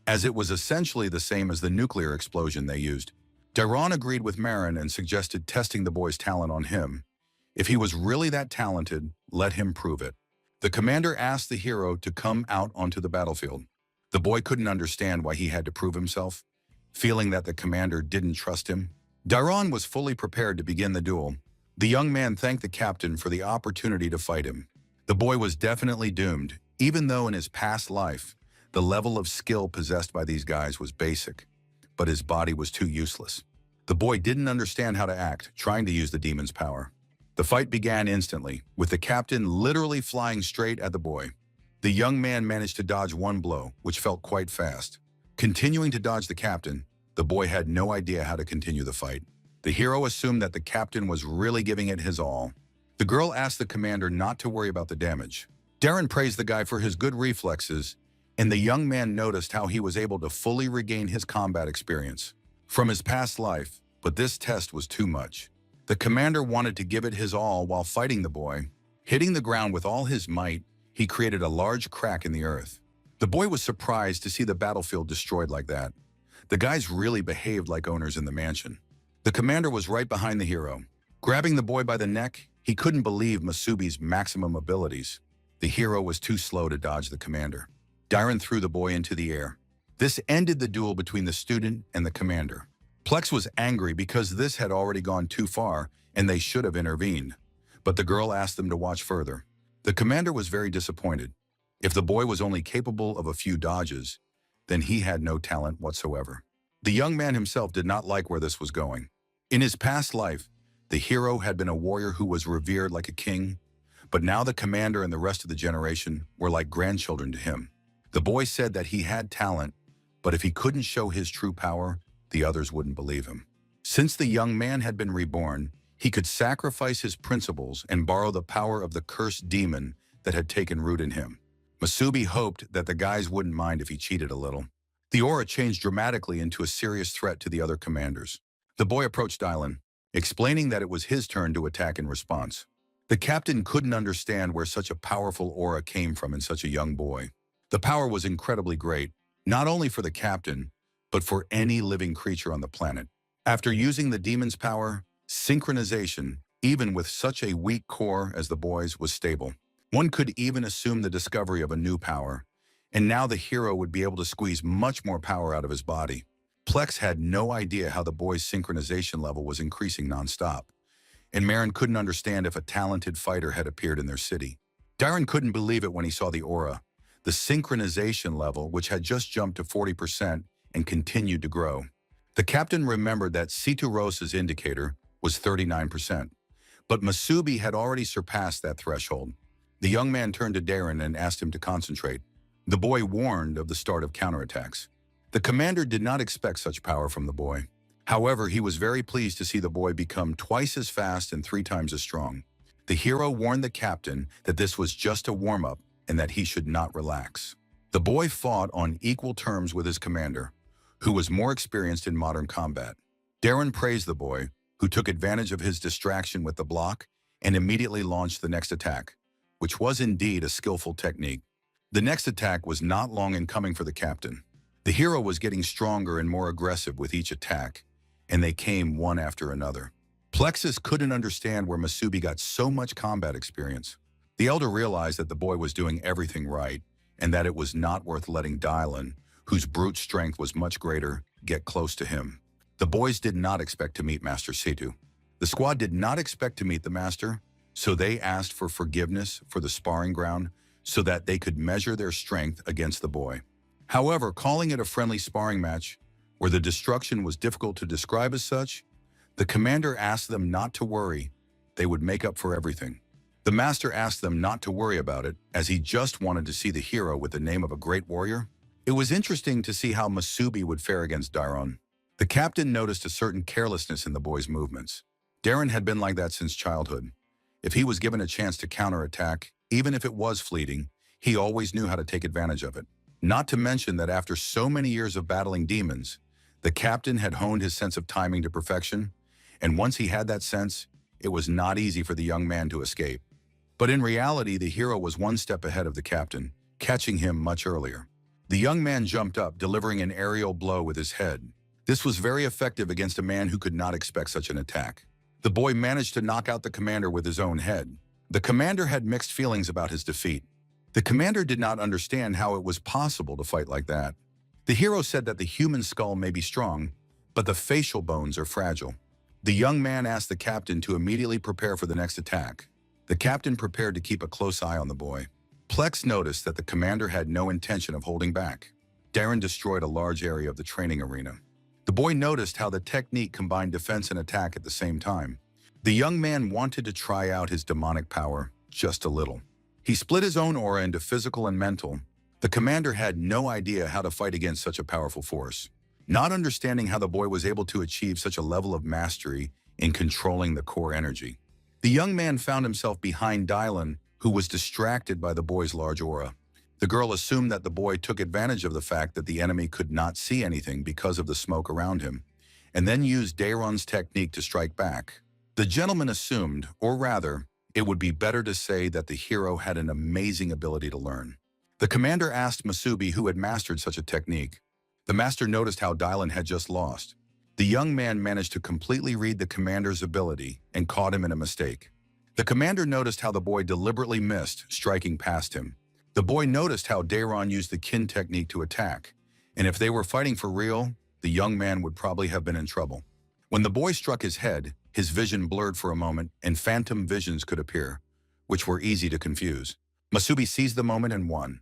as it was essentially the same as the nuclear explosion they used. Daron agreed with Marin and suggested testing the boy's talent on him. If he was really that talented, let him prove it. The commander asked the hero to come out onto the battlefield. The boy couldn't understand why he had to prove himself, feeling that the commander didn't trust him. Daron was fully prepared to begin the duel. The young man thanked the captain for the opportunity to fight him. The boy was definitely doomed, even though in his past life, the level of skill possessed by these guys was basic, but his body was too useless. The boy didn't understand how to act, trying to use the demon's power. The fight began instantly, with the captain literally flying straight at the boy. The young man managed to dodge one blow, which felt quite fast. Continuing to dodge the captain, the boy had no idea how to continue the fight. The hero assumed that the captain was really giving it his all. The girl asked the commander not to worry about the damage. Darren praised the guy for his good reflexes, and the young man noticed how he was able to fully regain his combat experience from his past life, but this test was too much. The commander wanted to give it his all while fighting the boy. Hitting the ground with all his might, he created a large crack in the earth. The boy was surprised to see the battlefield destroyed like that. The guys really behaved like owners in the mansion. The commander was right behind the hero. Grabbing the boy by the neck, he couldn't believe Masubi's maximum abilities. The hero was too slow to dodge the commander. Darren threw the boy into the air. This ended the duel between the student and the commander. Plex was angry because this had already gone too far and they should have intervened. But the girl asked them to watch further. The commander was very disappointed. If the boy was only capable of a few dodges, then he had no talent whatsoever. The young man himself did not like where this was going. In his past life, the hero had been a warrior who was revered like a king, but now the commander and the rest of the generation were like grandchildren to him. The boy said that he had talent, but if he couldn't show his true power, the others wouldn't believe him. Since the young man had been reborn, he could sacrifice his principles and borrow the power of the cursed demon that had taken root in him. Masubi hoped that the guys wouldn't mind if he cheated a little. The aura changed dramatically into a serious threat to the other commanders. The boy approached Dylan, explaining that it was his turn to attack in response. The captain couldn't understand where such a powerful aura came from in such a young boy. The power was incredibly great, not only for the captain, but for any living creature on the planet. After using the demon's power, synchronization, even with such a weak core as the boy's, was stable. One could even assume the discovery of a new power, and now the hero would be able to squeeze much more power out of his body. Plex had no idea how the boy's synchronization level was increasing nonstop, and Marin couldn't understand if a talented fighter had appeared in their city. Darren couldn't believe it when he saw the aura, the synchronization level, which had just jumped to 40% and continued to grow. The captain remembered that Siturosa's indicator was 39%, but Masubi had already surpassed that threshold. The young man turned to Darren and asked him to concentrate. The boy warned of the start of counterattacks. The commander did not expect such power from the boy. However, he was very pleased to see the boy become twice as fast and 3 times as strong. The hero warned the captain that this was just a warm-up and that he should not relax. The boy fought on equal terms with his commander, who was more experienced in modern combat. Darren praised the boy, who took advantage of his distraction with the block and immediately launched the next attack, which was indeed a skillful technique. The next attack was not long in coming for the captain. The hero was getting stronger and more aggressive with each attack, and they came one after another. Plexus couldn't understand where Masubi got so much combat experience. The elder realized that the boy was doing everything right, and that it was not worth letting Dylan, whose brute strength was much greater, get close to him. The boys did not expect to meet Master Setu. The squad did not expect to meet the master, so they asked for forgiveness for the sparring ground so that they could measure their strength against the boy. However, calling it a friendly sparring match, where the destruction was difficult to describe as such, the commander asked them not to worry. They would make up for everything. The master asked them not to worry about it, as he just wanted to see the hero with the name of a great warrior. It was interesting to see how Masubi would fare against Dairon. The captain noticed a certain carelessness in the boy's movements. Darren had been like that since childhood. If he was given a chance to counterattack, even if it was fleeting, he always knew how to take advantage of it. Not to mention that after so many years of battling demons, the captain had honed his sense of timing to perfection, and once he had that sense, it was not easy for the young man to escape. But in reality, the hero was one step ahead of the captain, catching him much earlier. The young man jumped up, delivering an aerial blow with his head. This was very effective against a man who could not expect such an attack. The boy managed to knock out the commander with his own head. The commander had mixed feelings about his defeat. The commander did not understand how it was possible to fight like that. The hero said that the human skull may be strong, but the facial bones are fragile. The young man asked the captain to immediately prepare for the next attack. The captain prepared to keep a close eye on the boy. Plex noticed that the commander had no intention of holding back. Darren destroyed a large area of the training arena. The boy noticed how the technique combined defense and attack at the same time. The young man wanted to try out his demonic power just a little. He split his own aura into physical and mental. The commander had no idea how to fight against such a powerful force. Not understanding how the boy was able to achieve such a level of mastery in controlling the core energy. The young man found himself behind Dylan, who was distracted by the boy's large aura. The girl assumed that the boy took advantage of the fact that the enemy could not see anything because of the smoke around him, and then used Dairon's technique to strike back. The gentleman assumed, or rather, it would be better to say that the hero had an amazing ability to learn. The commander asked Masubi who had mastered such a technique. The master noticed how Dylan had just lost. The young man managed to completely read the commander's ability and caught him in a mistake. The commander noticed how the boy deliberately missed, striking past him. The boy noticed how Dairon used the kin technique to attack, and if they were fighting for real, the young man would probably have been in trouble. When the boy struck his head, his vision blurred for a moment and phantom visions could appear, which were easy to confuse. Masubi seized the moment and won.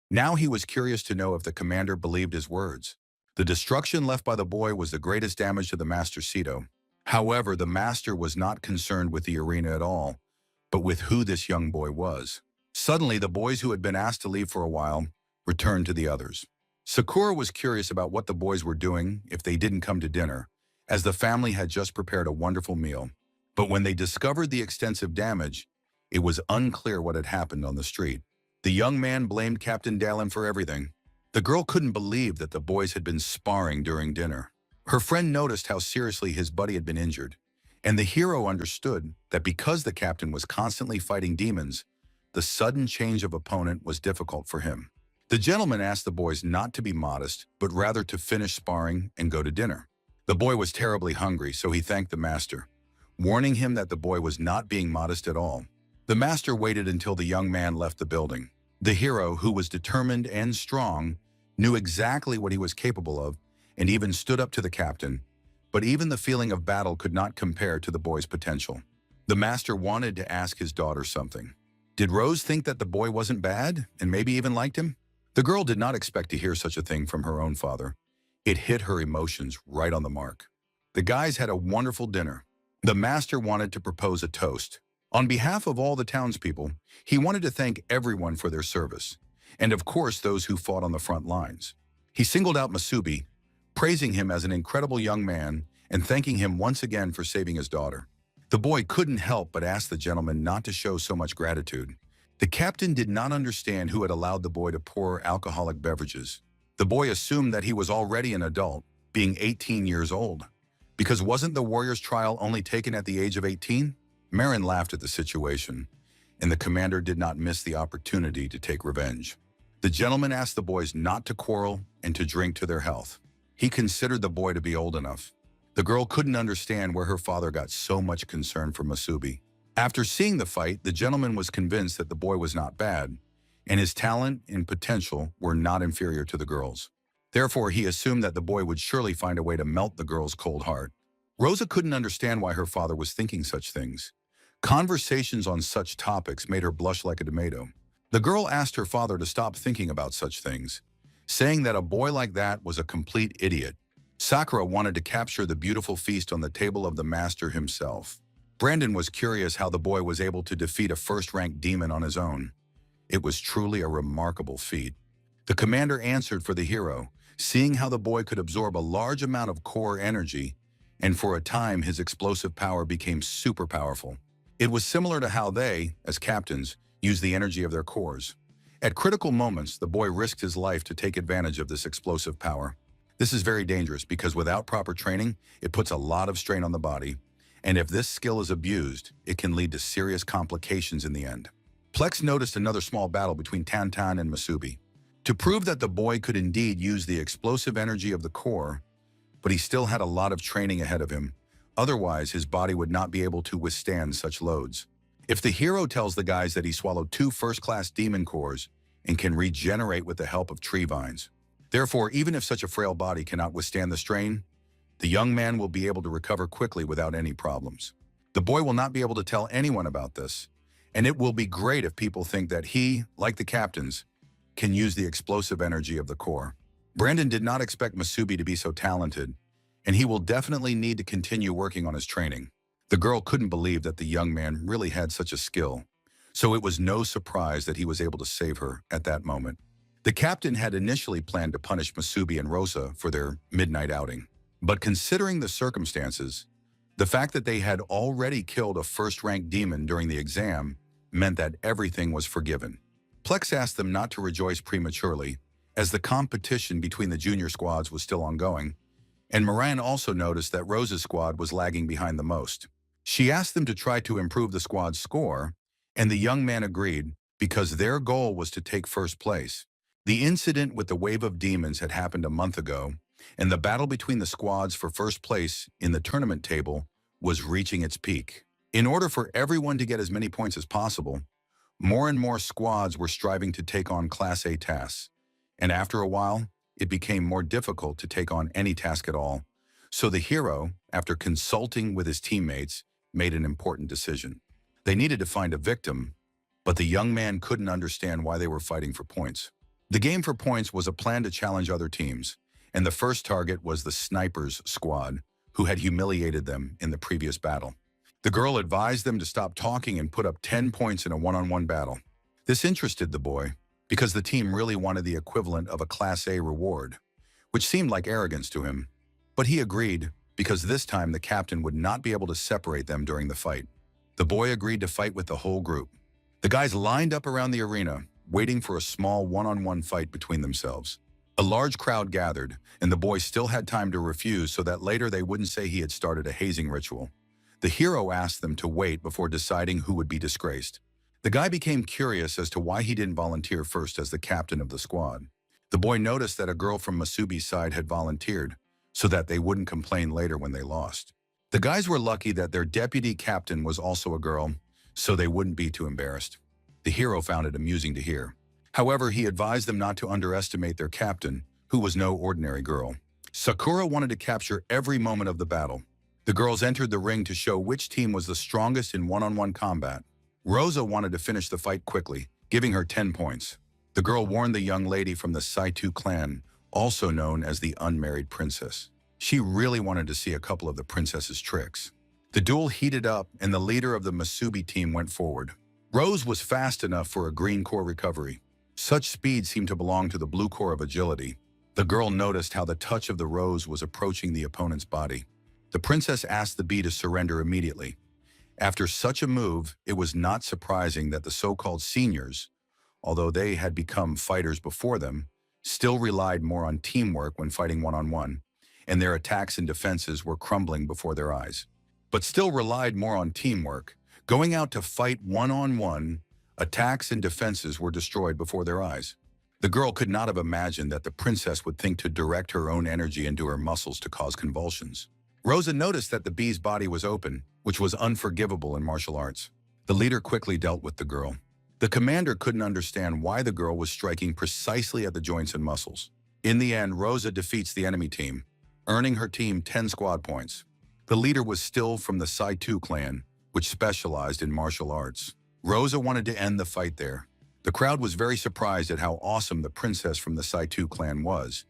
Now he was curious to know if the commander believed his words. The destruction left by the boy was the greatest damage to the Master Seto. However, the master was not concerned with the arena at all, but with who this young boy was. Suddenly, the boys who had been asked to leave for a while returned to the others. Sakura was curious about what the boys were doing if they didn't come to dinner, as the family had just prepared a wonderful meal. But when they discovered the extensive damage, it was unclear what had happened on the street. The young man blamed Captain Dallin for everything. The girl couldn't believe that the boys had been sparring during dinner. Her friend noticed how seriously his buddy had been injured, and the hero understood that because the captain was constantly fighting demons, the sudden change of opponent was difficult for him. The gentleman asked the boys not to be modest, but rather to finish sparring and go to dinner. The boy was terribly hungry, so he thanked the master, warning him that the boy was not being modest at all. The master waited until the young man left the building. The hero, who was determined and strong, knew exactly what he was capable of and even stood up to the captain, but even the feeling of battle could not compare to the boy's potential. The master wanted to ask his daughter something. Did Rose think that the boy wasn't bad and maybe even liked him? The girl did not expect to hear such a thing from her own father. It hit her emotions right on the mark. The guys had a wonderful dinner. The master wanted to propose a toast. On behalf of all the townspeople, he wanted to thank everyone for their service, and of course those who fought on the front lines. He singled out Masubi, praising him as an incredible young man and thanking him once again for saving his daughter. The boy couldn't help but ask the gentleman not to show so much gratitude. The captain did not understand who had allowed the boy to pour alcoholic beverages. The boy assumed that he was already an adult, being 18 years old. Because wasn't the warrior's trial only taken at the age of 18? Marin laughed at the situation, and the commander did not miss the opportunity to take revenge. The gentleman asked the boys not to quarrel and to drink to their health. He considered the boy to be old enough. The girl couldn't understand where her father got so much concern for Masubi. After seeing the fight, the gentleman was convinced that the boy was not bad, and his talent and potential were not inferior to the girl's. Therefore, he assumed that the boy would surely find a way to melt the girl's cold heart. Rosa couldn't understand why her father was thinking such things. Conversations on such topics made her blush like a tomato. The girl asked her father to stop thinking about such things, saying that a boy like that was a complete idiot. Sakura wanted to capture the beautiful feast on the table of the master himself. Brandon was curious how the boy was able to defeat a first-ranked demon on his own. It was truly a remarkable feat. The commander answered for the hero, seeing how the boy could absorb a large amount of core energy, and for a time his explosive power became super powerful. It was similar to how they, as captains, use the energy of their cores. At critical moments, the boy risked his life to take advantage of this explosive power. This is very dangerous because without proper training, it puts a lot of strain on the body, and if this skill is abused, it can lead to serious complications in the end. Plex noticed another small battle between Tantan and Masubi. To prove that the boy could indeed use the explosive energy of the core, but he still had a lot of training ahead of him. Otherwise, his body would not be able to withstand such loads. If the hero tells the guys that he swallowed 2 first-class demon cores and can regenerate with the help of tree vines. Therefore, even if such a frail body cannot withstand the strain, the young man will be able to recover quickly without any problems. The boy will not be able to tell anyone about this, and it will be great if people think that he, like the captains, can use the explosive energy of the core. Brandon did not expect Masubi to be so talented, and he will definitely need to continue working on his training. The girl couldn't believe that the young man really had such a skill, so it was no surprise that he was able to save her at that moment. The captain had initially planned to punish Masubi and Rosa for their midnight outing, but considering the circumstances, the fact that they had already killed a first-ranked demon during the exam meant that everything was forgiven. Plex asked them not to rejoice prematurely, as the competition between the junior squads was still ongoing, and Moran also noticed that Rosa's squad was lagging behind the most. She asked them to try to improve the squad's score, and the young man agreed because their goal was to take first place. The incident with the wave of demons had happened a month ago, and the battle between the squads for first place in the tournament table was reaching its peak. In order for everyone to get as many points as possible, more and more squads were striving to take on Class A tasks, and after a while, it became more difficult to take on any task at all. So the hero, after consulting with his teammates, made an important decision. They needed to find a victim, but the young man couldn't understand why they were fighting for points. The game for points was a plan to challenge other teams, and the first target was the Snipers squad, who had humiliated them in the previous battle. The girl advised them to stop talking and put up 10 points in a one-on-one battle. This interested the boy, because the team really wanted the equivalent of a Class A reward, which seemed like arrogance to him. But he agreed, because this time the captain would not be able to separate them during the fight. The boy agreed to fight with the whole group. The guys lined up around the arena, waiting for a small one-on-one fight between themselves. A large crowd gathered, and the boy still had time to refuse so that later they wouldn't say he had started a hazing ritual. The hero asked them to wait before deciding who would be disgraced. The guy became curious as to why he didn't volunteer first as the captain of the squad. The boy noticed that a girl from Masubi's side had volunteered, so that they wouldn't complain later when they lost. The guys were lucky that their deputy captain was also a girl, so they wouldn't be too embarrassed. The hero found it amusing to hear. However, he advised them not to underestimate their captain, who was no ordinary girl. Sakura wanted to capture every moment of the battle. The girls entered the ring to show which team was the strongest in one-on-one combat. Rosa wanted to finish the fight quickly, giving her 10 points. The girl warned the young lady from the Saitu clan, also known as the unmarried princess. She really wanted to see a couple of the princess's tricks. The duel heated up, and the leader of the Masubi team went forward. Rose was fast enough for a green core recovery. Such speed seemed to belong to the blue core of agility. The girl noticed how the touch of the rose was approaching the opponent's body. The princess asked the bee to surrender immediately. After such a move, it was not surprising that the so-called seniors, although they had become fighters before them, still relied more on teamwork when fighting one-on-one, and their attacks and defenses were crumbling before their eyes. But still relied more on teamwork. Going out to fight one-on-one, attacks and defenses were destroyed before their eyes. The girl could not have imagined that the princess would think to direct her own energy into her muscles to cause convulsions. Rosa noticed that the bee's body was open, which was unforgivable in martial arts. The leader quickly dealt with the girl. The commander couldn't understand why the girl was striking precisely at the joints and muscles. In the end, Rosa defeats the enemy team, earning her team 10 squad points. The leader was still from the Sai-Tu clan, which specialized in martial arts. Rosa wanted to end the fight there. The crowd was very surprised at how awesome the princess from the Sai-Tu clan was,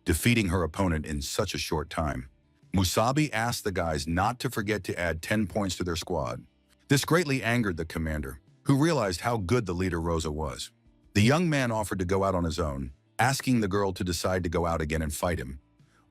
defeating her opponent in such a short time. Musabi asked the guys not to forget to add 10 points to their squad. This greatly angered the commander, who realized how good the leader Rosa was. The young man offered to go out on his own, asking the girl to decide to go out again and fight him,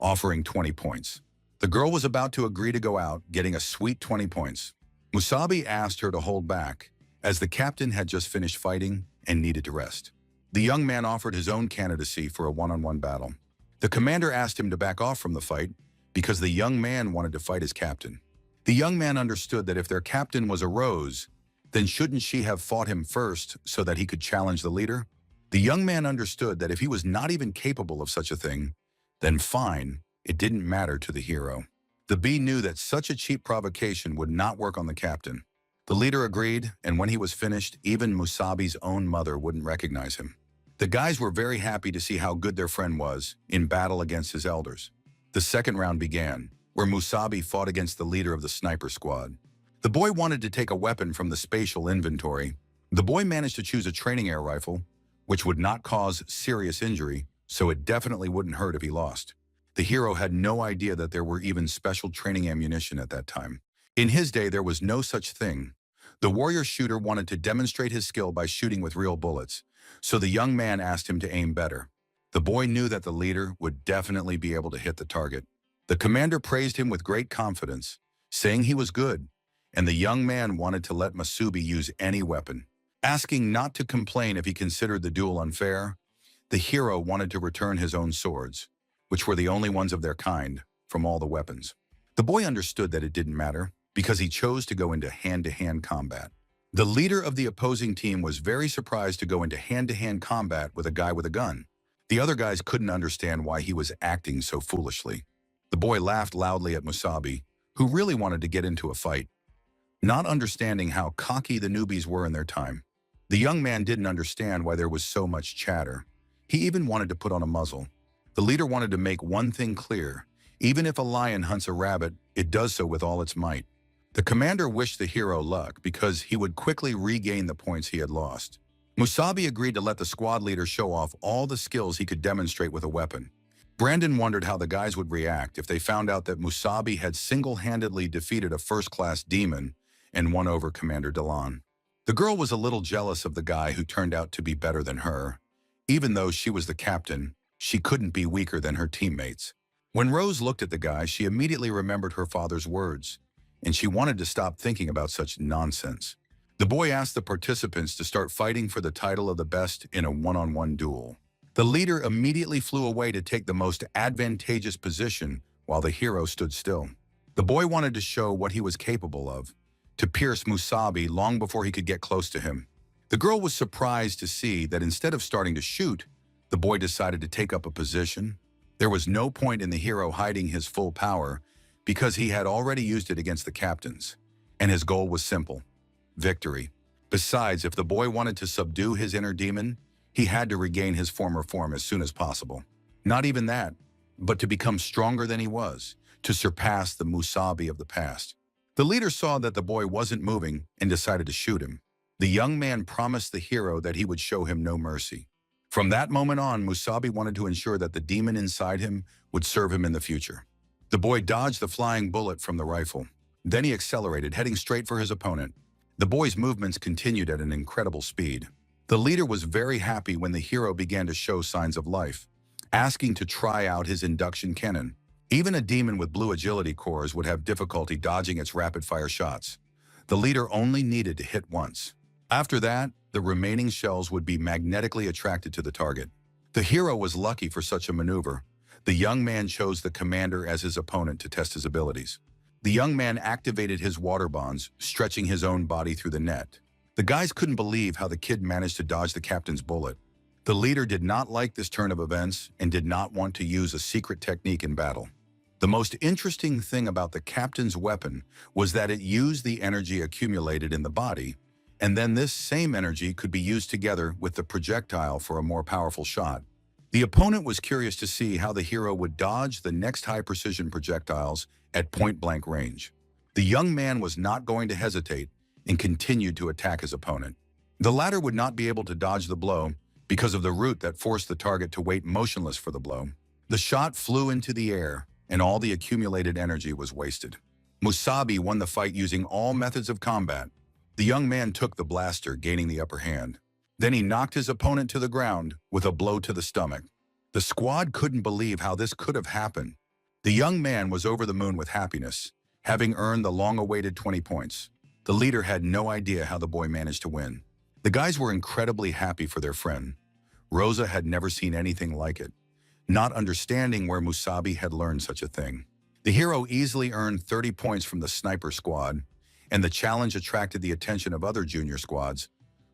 offering 20 points. The girl was about to agree to go out, getting a sweet 20 points. Musabi asked her to hold back, as the captain had just finished fighting and needed to rest. The young man offered his own candidacy for a one-on-one battle. The commander asked him to back off from the fight because the young man wanted to fight his captain. The young man understood that if their captain was a Rose, then shouldn't she have fought him first so that he could challenge the leader? The young man understood that if he was not even capable of such a thing, then fine, it didn't matter to the hero. The bee knew that such a cheap provocation would not work on the captain. The leader agreed, and when he was finished, even Musabi's own mother wouldn't recognize him. The guys were very happy to see how good their friend was in battle against his elders. The second round began, where Musabi fought against the leader of the sniper squad. The boy wanted to take a weapon from the spatial inventory. The boy managed to choose a training air rifle, which would not cause serious injury, so it definitely wouldn't hurt if he lost. The hero had no idea that there were even special training ammunition at that time. In his day, there was no such thing. The warrior shooter wanted to demonstrate his skill by shooting with real bullets, so the young man asked him to aim better. The boy knew that the leader would definitely be able to hit the target. The commander praised him with great confidence, saying he was good, and the young man wanted to let Musabi use any weapon. Asking not to complain if he considered the duel unfair, the hero wanted to return his own swords, which were the only ones of their kind, from all the weapons. The boy understood that it didn't matter, because he chose to go into hand-to-hand combat. The leader of the opposing team was very surprised to go into hand-to-hand combat with a guy with a gun. The other guys couldn't understand why he was acting so foolishly. The boy laughed loudly at Musabi, who really wanted to get into a fight, not understanding how cocky the newbies were in their time. The young man didn't understand why there was so much chatter. He even wanted to put on a muzzle. The leader wanted to make one thing clear: even if a lion hunts a rabbit, it does so with all its might. The commander wished the hero luck because he would quickly regain the points he had lost. Musabi agreed to let the squad leader show off all the skills he could demonstrate with a weapon. Brandon wondered how the guys would react if they found out that Musabi had single-handedly defeated a first-class demon and won over Commander Delon. The girl was a little jealous of the guy who turned out to be better than her. Even though she was the captain, she couldn't be weaker than her teammates. When Rose looked at the guy, she immediately remembered her father's words, and she wanted to stop thinking about such nonsense. The boy asked the participants to start fighting for the title of the best in a one-on-one duel. The leader immediately flew away to take the most advantageous position while the hero stood still. The boy wanted to show what he was capable of, to pierce Musabi long before he could get close to him. The girl was surprised to see that instead of starting to shoot, the boy decided to take up a position. There was no point in the hero hiding his full power because he had already used it against the captains, and his goal was simple: victory. Besides, if the boy wanted to subdue his inner demon, he had to regain his former form as soon as possible. Not even that, but to become stronger than he was, to surpass the Musabi of the past. The leader saw that the boy wasn't moving and decided to shoot him. The young man promised the hero that he would show him no mercy. From that moment on, Musabi wanted to ensure that the demon inside him would serve him in the future. The boy dodged the flying bullet from the rifle. Then he accelerated, heading straight for his opponent. The boy's movements continued at an incredible speed. The leader was very happy when the hero began to show signs of life, asking to try out his induction cannon. Even a demon with blue agility cores would have difficulty dodging its rapid-fire shots. The leader only needed to hit once. After that, the remaining shells would be magnetically attracted to the target. The hero was lucky for such a maneuver. The young man chose the commander as his opponent to test his abilities. The young man activated his water bonds, stretching his own body through the net. The guys couldn't believe how the kid managed to dodge the captain's bullet. The leader did not like this turn of events and did not want to use a secret technique in battle. The most interesting thing about the captain's weapon was that it used the energy accumulated in the body, and then this same energy could be used together with the projectile for a more powerful shot. The opponent was curious to see how the hero would dodge the next high-precision projectiles at point-blank range. The young man was not going to hesitate and continued to attack his opponent. The latter would not be able to dodge the blow because of the route that forced the target to wait motionless for the blow. The shot flew into the air, and all the accumulated energy was wasted. Musabi won the fight using all methods of combat. The young man took the blaster, gaining the upper hand. Then he knocked his opponent to the ground with a blow to the stomach. The squad couldn't believe how this could have happened. The young man was over the moon with happiness, having earned the long-awaited 20 points. The leader had no idea how the boy managed to win. The guys were incredibly happy for their friend. Rosa had never seen anything like it, not understanding where Musabi had learned such a thing. The hero easily earned 30 points from the sniper squad, and the challenge attracted the attention of other junior squads,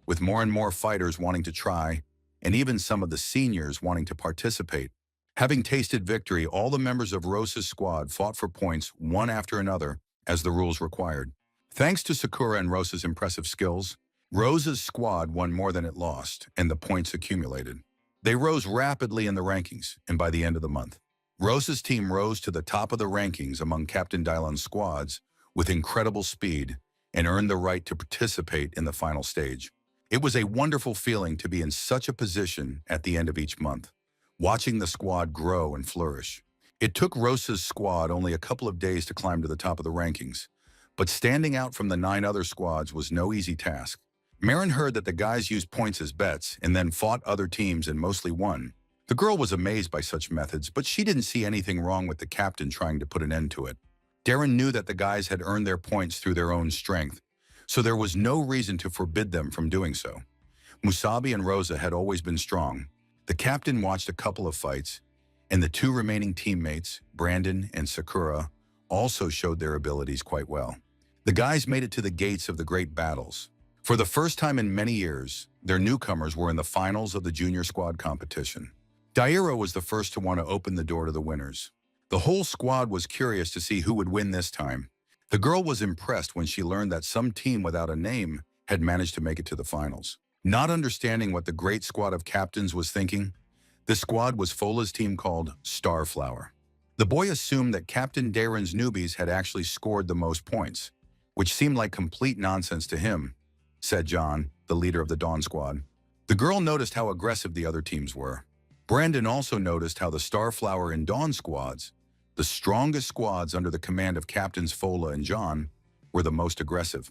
with more and more fighters wanting to try, and even some of the seniors wanting to participate. Having tasted victory, all the members of Rosa's squad fought for points one after another, as the rules required. Thanks to Sakura and Rosa's impressive skills, Rosa's squad won more than it lost, and the points accumulated. They rose rapidly in the rankings, and by the end of the month, Rosa's team rose to the top of the rankings among Captain Dylan's squads with incredible speed and earned the right to participate in the final stage. It was a wonderful feeling to be in such a position at the end of each month, watching the squad grow and flourish. It took Rosa's squad only a couple of days to climb to the top of the rankings, but standing out from the 9 other squads was no easy task. Marin heard that the guys used points as bets and then fought other teams and mostly won. The girl was amazed by such methods, but she didn't see anything wrong with the captain trying to put an end to it. Darren knew that the guys had earned their points through their own strength, so there was no reason to forbid them from doing so. Musabi and Rosa had always been strong. The captain watched a couple of fights, and the 2 remaining teammates, Brandon and Sakura, also showed their abilities quite well. The guys made it to the gates of the great battles. For the first time in many years, their newcomers were in the finals of the junior squad competition. Daira was the first to want to open the door to the winners. The whole squad was curious to see who would win this time. The girl was impressed when she learned that some team without a name had managed to make it to the finals. Not understanding what the great squad of captains was thinking, the squad was Fola's team called Starflower. The boy assumed that Captain Darren's newbies had actually scored the most points, which seemed like complete nonsense to him, said John, the leader of the Dawn squad. The girl noticed how aggressive the other teams were. Brandon also noticed how the Starflower and Dawn squads, the strongest squads under the command of Captains Fola and John, were the most aggressive.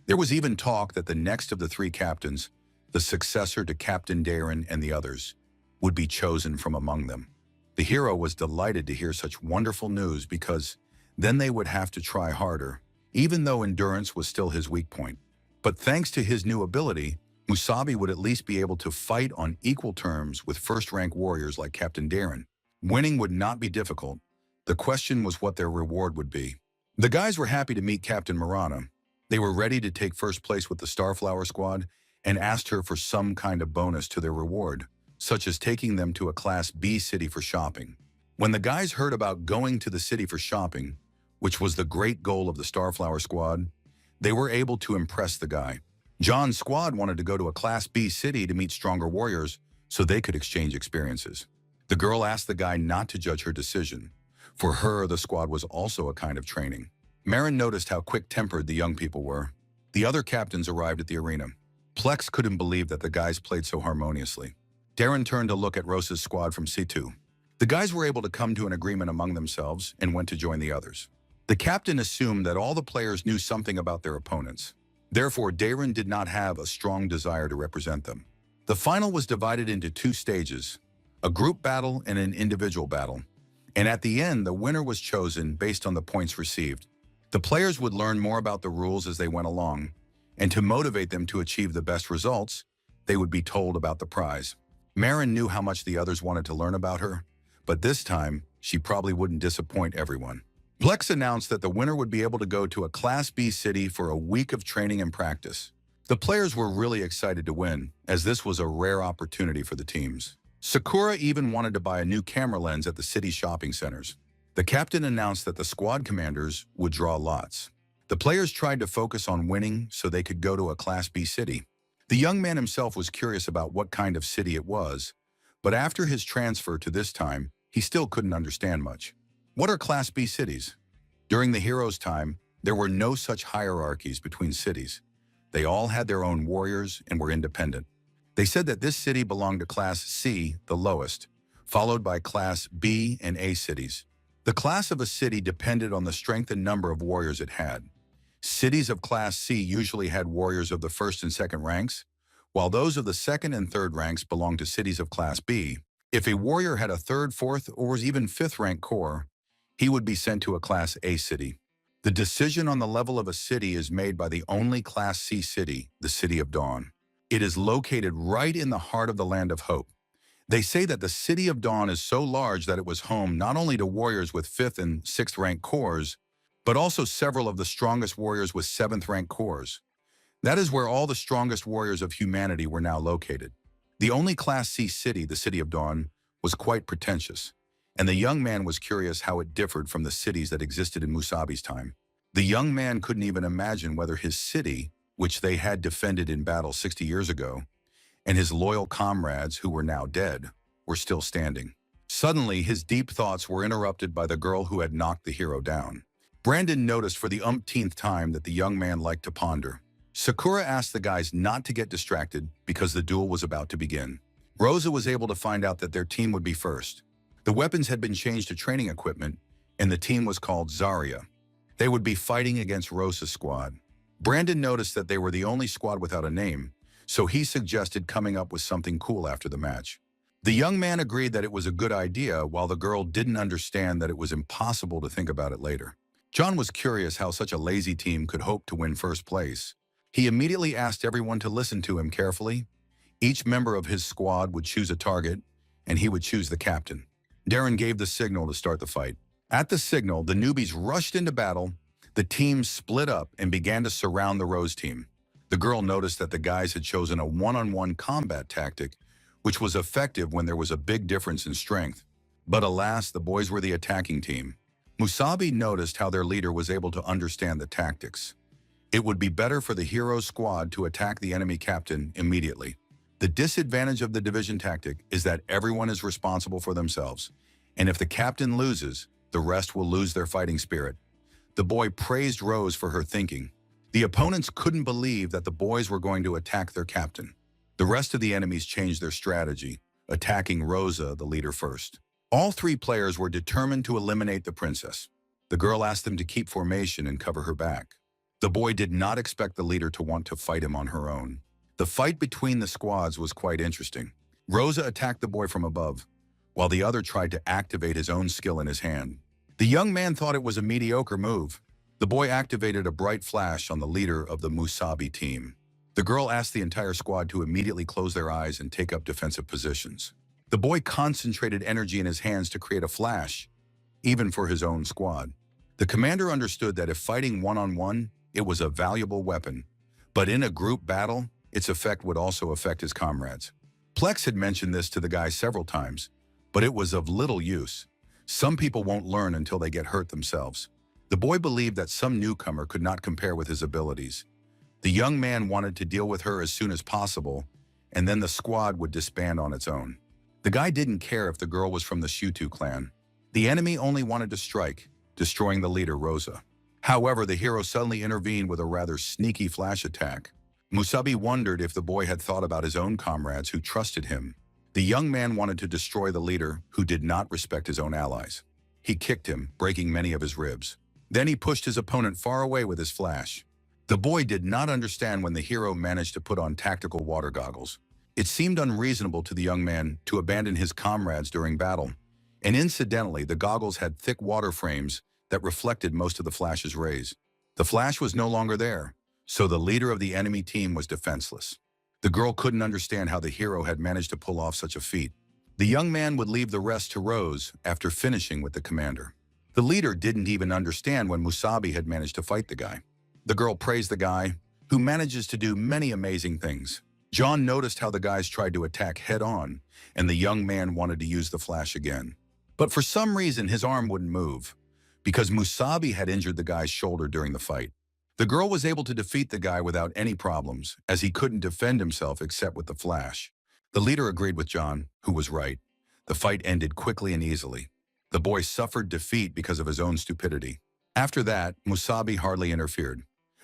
There was even talk that the next of the 3 captains, the successor to Captain Darren and the others, would be chosen from among them. The hero was delighted to hear such wonderful news because then they would have to try harder, even though endurance was still his weak point. But thanks to his new ability, Musabi would at least be able to fight on equal terms with first-rank warriors like Captain Darren. Winning would not be difficult. The question was what their reward would be. The guys were happy to meet Captain Marana. They were ready to take first place with the Starflower squad and asked her for some kind of bonus to their reward, such as taking them to a Class B city for shopping. When the guys heard about going to the city for shopping, which was the great goal of the Starflower squad, they were able to impress the guy. John's squad wanted to go to a Class B city to meet stronger warriors so they could exchange experiences. The girl asked the guy not to judge her decision. For her, the squad was also a kind of training. Marin noticed how quick-tempered the young people were. The other captains arrived at the arena. Plex couldn't believe that the guys played so harmoniously. Darren turned to look at Rosa's squad from C2. The guys were able to come to an agreement among themselves and went to join the others. The captain assumed that all the players knew something about their opponents. Therefore, Darren did not have a strong desire to represent them. The final was divided into 2 stages, a group battle and an individual battle. And at the end, the winner was chosen based on the points received. The players would learn more about the rules as they went along, and to motivate them to achieve the best results, they would be told about the prize. Marin knew how much the others wanted to learn about her, but this time, she probably wouldn't disappoint everyone. Plex announced that the winner would be able to go to a Class B city for a week of training and practice. The players were really excited to win, as this was a rare opportunity for the teams. Sakura even wanted to buy a new camera lens at the city shopping centers. The captain announced that the squad commanders would draw lots. The players tried to focus on winning so they could go to a Class B city. The young man himself was curious about what kind of city it was, But after his transfer to this time, he still couldn't understand much. What are Class B cities? During the hero's time, there were no such hierarchies between cities. They all had their own warriors and were independent. They said that this city belonged to Class C, the lowest, followed by Class B and A cities. The class of a city depended on the strength and number of warriors it had. Cities of Class C usually had warriors of the first and second ranks, while those of the second and third ranks belonged to cities of Class B. If a warrior had a third, fourth, or even fifth rank corps, he would be sent to a Class A city. The decision on the level of a city is made by the only Class C city, the City of Dawn. It is located right in the heart of the Land of Hope. They say that the City of Dawn is so large that it was home not only to warriors with 5th and 6th rank corps, but also several of the strongest warriors with 7th rank corps. That is where all the strongest warriors of humanity were now located. The only Class C city, the City of Dawn, was quite pretentious, and the young man was curious how it differed from the cities that existed in Musabi's time. The young man couldn't even imagine whether his city, which they had defended in battle 60 years ago, and his loyal comrades, who were now dead, were still standing. Suddenly, his deep thoughts were interrupted by the girl who had knocked the hero down. Brandon noticed for the umpteenth time that the young man liked to ponder. Sakura asked the guys not to get distracted because the duel was about to begin. Rosa was able to find out that their team would be first. The weapons had been changed to training equipment, and the team was called Zarya. They would be fighting against Rosa's squad. Brandon noticed that they were the only squad without a name, so he suggested coming up with something cool after the match. The young man agreed that it was a good idea, while the girl didn't understand that it was impossible to think about it later. John was curious how such a lazy team could hope to win first place. He immediately asked everyone to listen to him carefully. Each member of his squad would choose a target, and he would choose the captain. Darren gave the signal to start the fight. At the signal, the newbies rushed into battle. The teams split up and began to surround the Rose team. The girl noticed that the guys had chosen a one-on-one combat tactic, which was effective when there was a big difference in strength. But alas, the boys were the attacking team. Musabi noticed how their leader was able to understand the tactics. It would be better for the hero's squad to attack the enemy captain immediately. The disadvantage of the division tactic is that everyone is responsible for themselves, and if the captain loses, the rest will lose their fighting spirit. The boy praised Rose for her thinking. The opponents couldn't believe that the boys were going to attack their captain. The rest of the enemies changed their strategy, attacking Rosa, the leader, first. All three players were determined to eliminate the princess. The girl asked them to keep formation and cover her back. The boy did not expect the leader to want to fight him on her own. The fight between the squads was quite interesting. Rosa attacked the boy from above, while the other tried to activate his own skill in his hand. The young man thought it was a mediocre move. The boy activated a bright flash on the leader of the Musabi team. The girl asked the entire squad to immediately close their eyes and take up defensive positions. The boy concentrated energy in his hands to create a flash, even for his own squad. The commander understood that if fighting one-on-one, it was a valuable weapon, but in a group battle, its effect would also affect his comrades. Plex had mentioned this to the guys several times, but it was of little use. Some people won't learn until they get hurt themselves. The boy believed that some newcomer could not compare with his abilities. The young man wanted to deal with her as soon as possible, and then the squad would disband on its own. The guy didn't care if the girl was from the Shutu clan. The enemy only wanted to strike, destroying the leader, Rosa. However, the hero suddenly intervened with a rather sneaky flash attack. Musabi wondered if the boy had thought about his own comrades who trusted him. The young man wanted to destroy the leader, who did not respect his own allies. He kicked him, breaking many of his ribs. Then he pushed his opponent far away with his flash. The boy did not understand when the hero managed to put on tactical water goggles. It seemed unreasonable to the young man to abandon his comrades during battle. And incidentally, the goggles had thick water frames that reflected most of the flash's rays. The flash was no longer there, so the leader of the enemy team was defenseless. The girl couldn't understand how the hero had managed to pull off such a feat. The young man would leave the rest to Rose after finishing with the commander. The leader didn't even understand when Musabi had managed to fight the guy. The girl praised the guy, who manages to do many amazing things. John noticed how the guys tried to attack head-on, and the young man wanted to use the flash again. But for some reason, his arm wouldn't move, because Musabi had injured the guy's shoulder during the fight. The girl was able to defeat the guy without any problems, as he couldn't defend himself except with the flash. The leader agreed with John, who was right. The fight ended quickly and easily. The boy suffered defeat because of his own stupidity. After that, Musabi hardly interfered,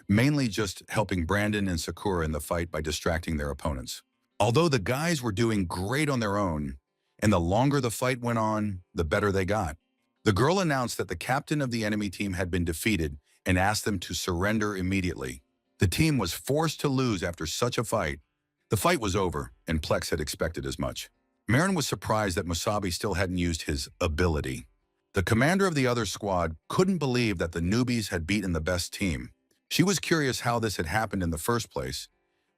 mainly just helping Brandon and Sakura in the fight by distracting their opponents. Although the guys were doing great on their own, and the longer the fight went on, the better they got. The girl announced that the captain of the enemy team had been defeated and asked them to surrender immediately. The team was forced to lose after such a fight. The fight was over, and Plex had expected as much. Marin was surprised that Musabi still hadn't used his ability. The commander of the other squad couldn't believe that the newbies had beaten the best team. She was curious how this had happened in the first place,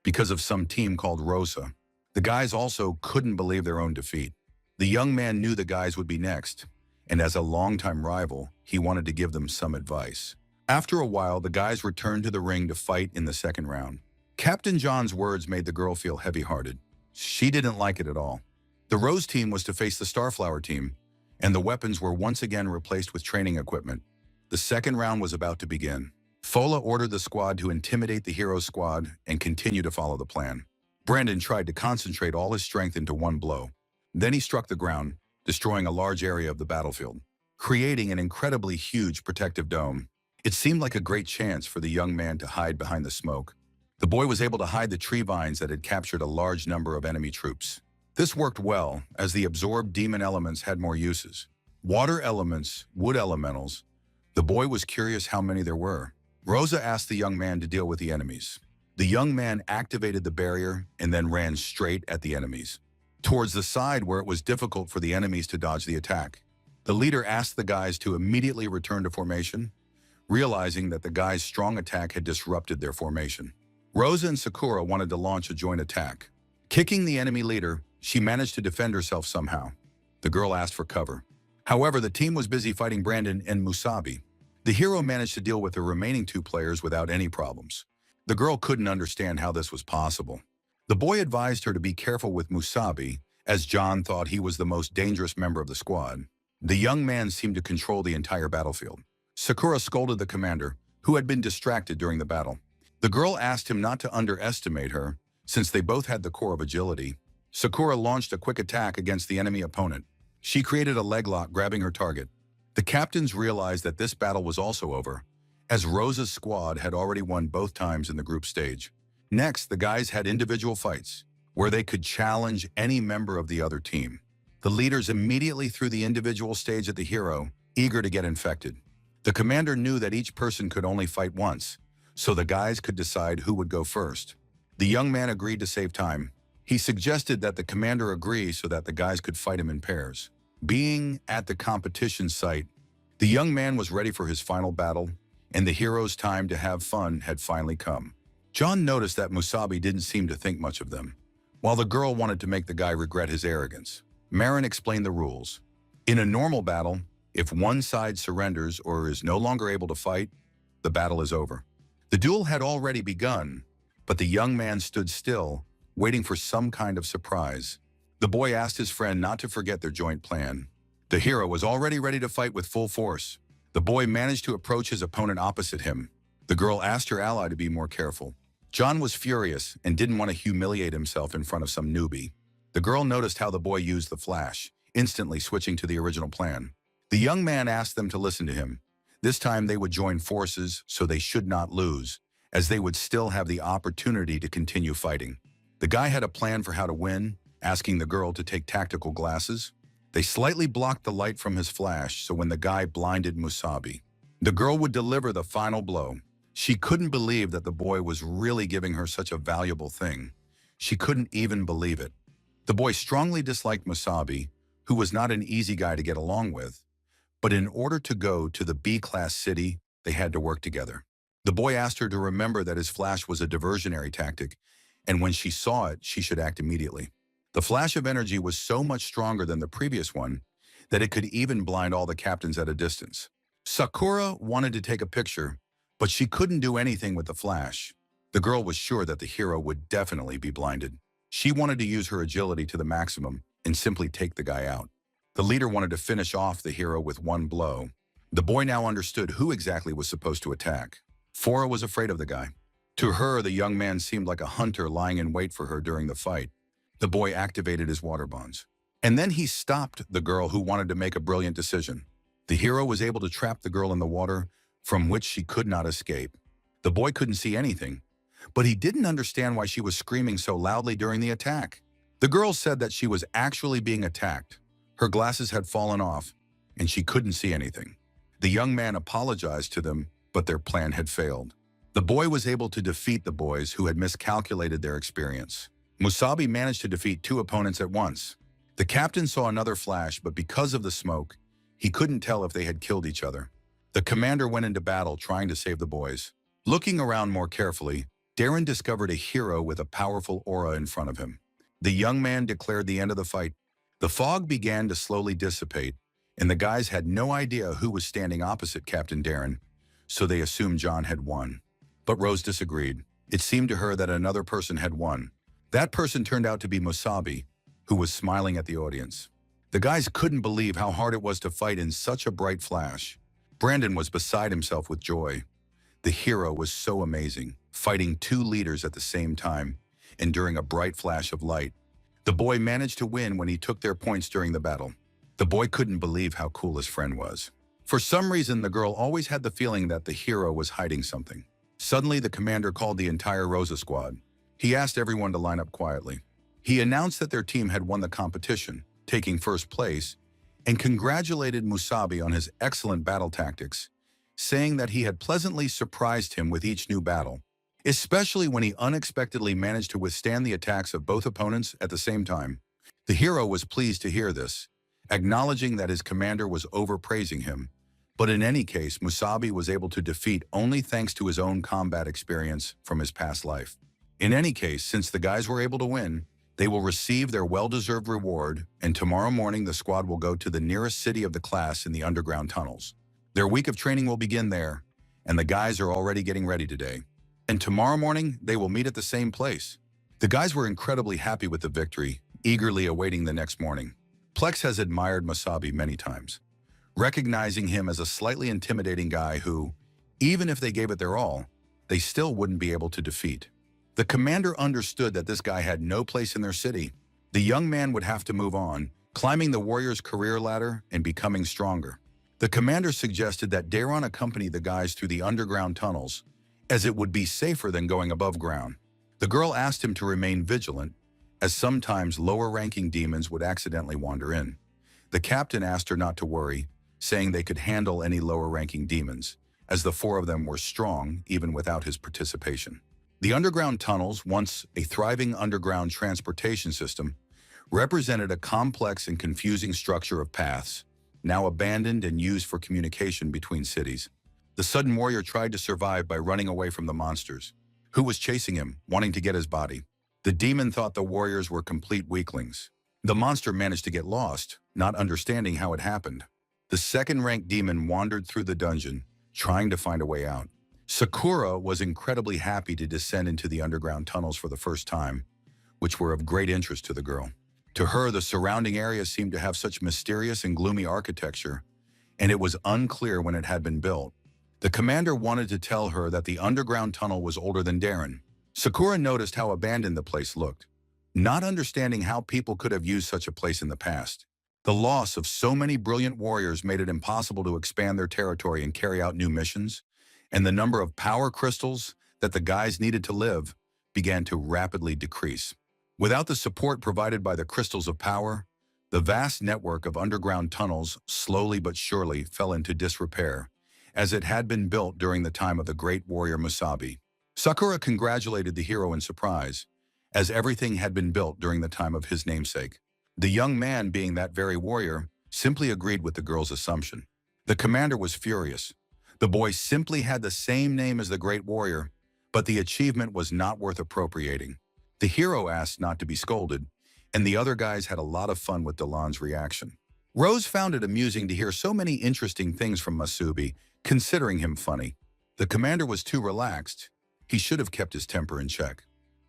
because of some team called Rosa. The guys also couldn't believe their own defeat. The young man knew the guys would be next, and as a longtime rival, he wanted to give them some advice. After a while, the guys returned to the ring to fight in the second round. Captain John's words made the girl feel heavy-hearted. She didn't like it at all. The Rose team was to face the Starflower team, and the weapons were once again replaced with training equipment. The second round was about to begin. Fola ordered the squad to intimidate the hero squad and continue to follow the plan. Brandon tried to concentrate all his strength into one blow. Then he struck the ground, destroying a large area of the battlefield, creating an incredibly huge protective dome. It seemed like a great chance for the young man to hide behind the smoke. The boy was able to hide the tree vines that had captured a large number of enemy troops. This worked well, as the absorbed demon elements had more uses. Water elements, wood elementals. The boy was curious how many there were. Rosa asked the young man to deal with the enemies. The young man activated the barrier and then ran straight at the enemies, towards the side where it was difficult for the enemies to dodge the attack. The leader asked the guys to immediately return to formation, realizing that the guys' strong attack had disrupted their formation. Rosa and Sakura wanted to launch a joint attack. Kicking the enemy leader, she managed to defend herself somehow. The girl asked for cover. However, the team was busy fighting Brandon and Musabi. The hero managed to deal with the remaining two players without any problems. The girl couldn't understand how this was possible. The boy advised her to be careful with Musabi, as John thought he was the most dangerous member of the squad. The young man seemed to control the entire battlefield. Sakura scolded the commander, who had been distracted during the battle. The girl asked him not to underestimate her, since they both had the core of agility. Sakura launched a quick attack against the enemy opponent. She created a leg lock, grabbing her target. The captains realized that this battle was also over, as Rosa's squad had already won both times in the group stage. Next, the guys had individual fights, where they could challenge any member of the other team. The leaders immediately threw the individual stage at the hero, eager to get infected. The commander knew that each person could only fight once, so the guys could decide who would go first. The young man agreed to save time. He suggested that the commander agree so that the guys could fight him in pairs. Being at the competition site, the young man was ready for his final battle, and the hero's time to have fun had finally come. John noticed that Musabi didn't seem to think much of them, while the girl wanted to make the guy regret his arrogance. Marin explained the rules. In a normal battle, if one side surrenders or is no longer able to fight, the battle is over. The duel had already begun, but the young man stood still, waiting for some kind of surprise. The boy asked his friend not to forget their joint plan. The hero was already ready to fight with full force. The boy managed to approach his opponent opposite him. The girl asked her ally to be more careful. John was furious and didn't want to humiliate himself in front of some newbie. The girl noticed how the boy used the flash, instantly switching to the original plan. The young man asked them to listen to him. This time they would join forces, so they should not lose, as they would still have the opportunity to continue fighting. The guy had a plan for how to win, asking the girl to take tactical glasses. They slightly blocked the light from his flash, so when the guy blinded Musabi, the girl would deliver the final blow. She couldn't believe that the boy was really giving her such a valuable thing. She couldn't even believe it. The boy strongly disliked Musabi, who was not an easy guy to get along with, but in order to go to the B-class city, they had to work together. The boy asked her to remember that his flash was a diversionary tactic, and when she saw it, she should act immediately. The flash of energy was so much stronger than the previous one that it could even blind all the captains at a distance. Sakura wanted to take a picture, but she couldn't do anything with the flash. The girl was sure that the hero would definitely be blinded. She wanted to use her agility to the maximum and simply take the guy out. The leader wanted to finish off the hero with one blow. The boy now understood who exactly was supposed to attack. Fora was afraid of the guy. To her, the young man seemed like a hunter lying in wait for her during the fight. The boy activated his water bonds. And then he stopped the girl who wanted to make a brilliant decision. The hero was able to trap the girl in the water from which she could not escape. The boy couldn't see anything, but he didn't understand why she was screaming so loudly during the attack. The girl said that she was actually being attacked. Her glasses had fallen off, and she couldn't see anything. The young man apologized to them, but their plan had failed. The boy was able to defeat the boys who had miscalculated their experience. Musabi managed to defeat 2 opponents at once. The captain saw another flash, but because of the smoke, he couldn't tell if they had killed each other. The commander went into battle trying to save the boys. Looking around more carefully, Darren discovered a hero with a powerful aura in front of him. The young man declared the end of the fight. The fog began to slowly dissipate, and the guys had no idea who was standing opposite Captain Darren, so they assumed John had won. But Rose disagreed. It seemed to her that another person had won. That person turned out to be Musabi, who was smiling at the audience. The guys couldn't believe how hard it was to fight in such a bright flash. Brandon was beside himself with joy. The hero was so amazing, fighting 2 leaders at the same time, and during a bright flash of light. The boy managed to win when he took their points during the battle. The boy couldn't believe how cool his friend was. For some reason, the girl always had the feeling that the hero was hiding something. Suddenly, the commander called the entire Rosa squad. He asked everyone to line up quietly. He announced that their team had won the competition, taking first place, and congratulated Musabi on his excellent battle tactics, saying that he had pleasantly surprised him with each new battle, especially when he unexpectedly managed to withstand the attacks of both opponents at the same time. The hero was pleased to hear this, acknowledging that his commander was overpraising him. But in any case, Musabi was able to defeat only thanks to his own combat experience from his past life. In any case, since the guys were able to win, they will receive their well-deserved reward, and tomorrow morning the squad will go to the nearest city of the class in the underground tunnels. Their week of training will begin there, and the guys are already getting ready today. And tomorrow morning, they will meet at the same place. The guys were incredibly happy with the victory, eagerly awaiting the next morning. Plex has admired Musabi many times, recognizing him as a slightly intimidating guy who, even if they gave it their all, they still wouldn't be able to defeat. The commander understood that this guy had no place in their city. The young man would have to move on, climbing the warrior's career ladder and becoming stronger. The commander suggested that Daron accompany the guys through the underground tunnels, as it would be safer than going above ground. The girl asked him to remain vigilant, as sometimes lower-ranking demons would accidentally wander in. The captain asked her not to worry, saying they could handle any lower-ranking demons, as the 4 of them were strong even without his participation. The underground tunnels, once a thriving underground transportation system, represented a complex and confusing structure of paths, now abandoned and used for communication between cities. The sudden warrior tried to survive by running away from the monsters, who was chasing him, wanting to get his body. The demon thought the warriors were complete weaklings. The monster managed to get lost, not understanding how it happened. The second-ranked demon wandered through the dungeon, trying to find a way out. Sakura was incredibly happy to descend into the underground tunnels for the first time, which were of great interest to the girl. To her, the surrounding area seemed to have such mysterious and gloomy architecture, and it was unclear when it had been built. The commander wanted to tell her that the underground tunnel was older than Darren. Sakura noticed how abandoned the place looked, not understanding how people could have used such a place in the past. The loss of so many brilliant warriors made it impossible to expand their territory and carry out new missions, and the number of power crystals that the guys needed to live began to rapidly decrease. Without the support provided by the crystals of power, the vast network of underground tunnels slowly but surely fell into disrepair, as it had been built during the time of the great warrior Musabi. Sakura congratulated the hero in surprise, as everything had been built during the time of his namesake. The young man, being that very warrior, simply agreed with the girl's assumption. The commander was furious. The boy simply had the same name as the great warrior, but the achievement was not worth appropriating. The hero asked not to be scolded, and the other guys had a lot of fun with Delon's reaction. Rose found it amusing to hear so many interesting things from Musabi, considering him funny. The commander was too relaxed. He should have kept his temper in check.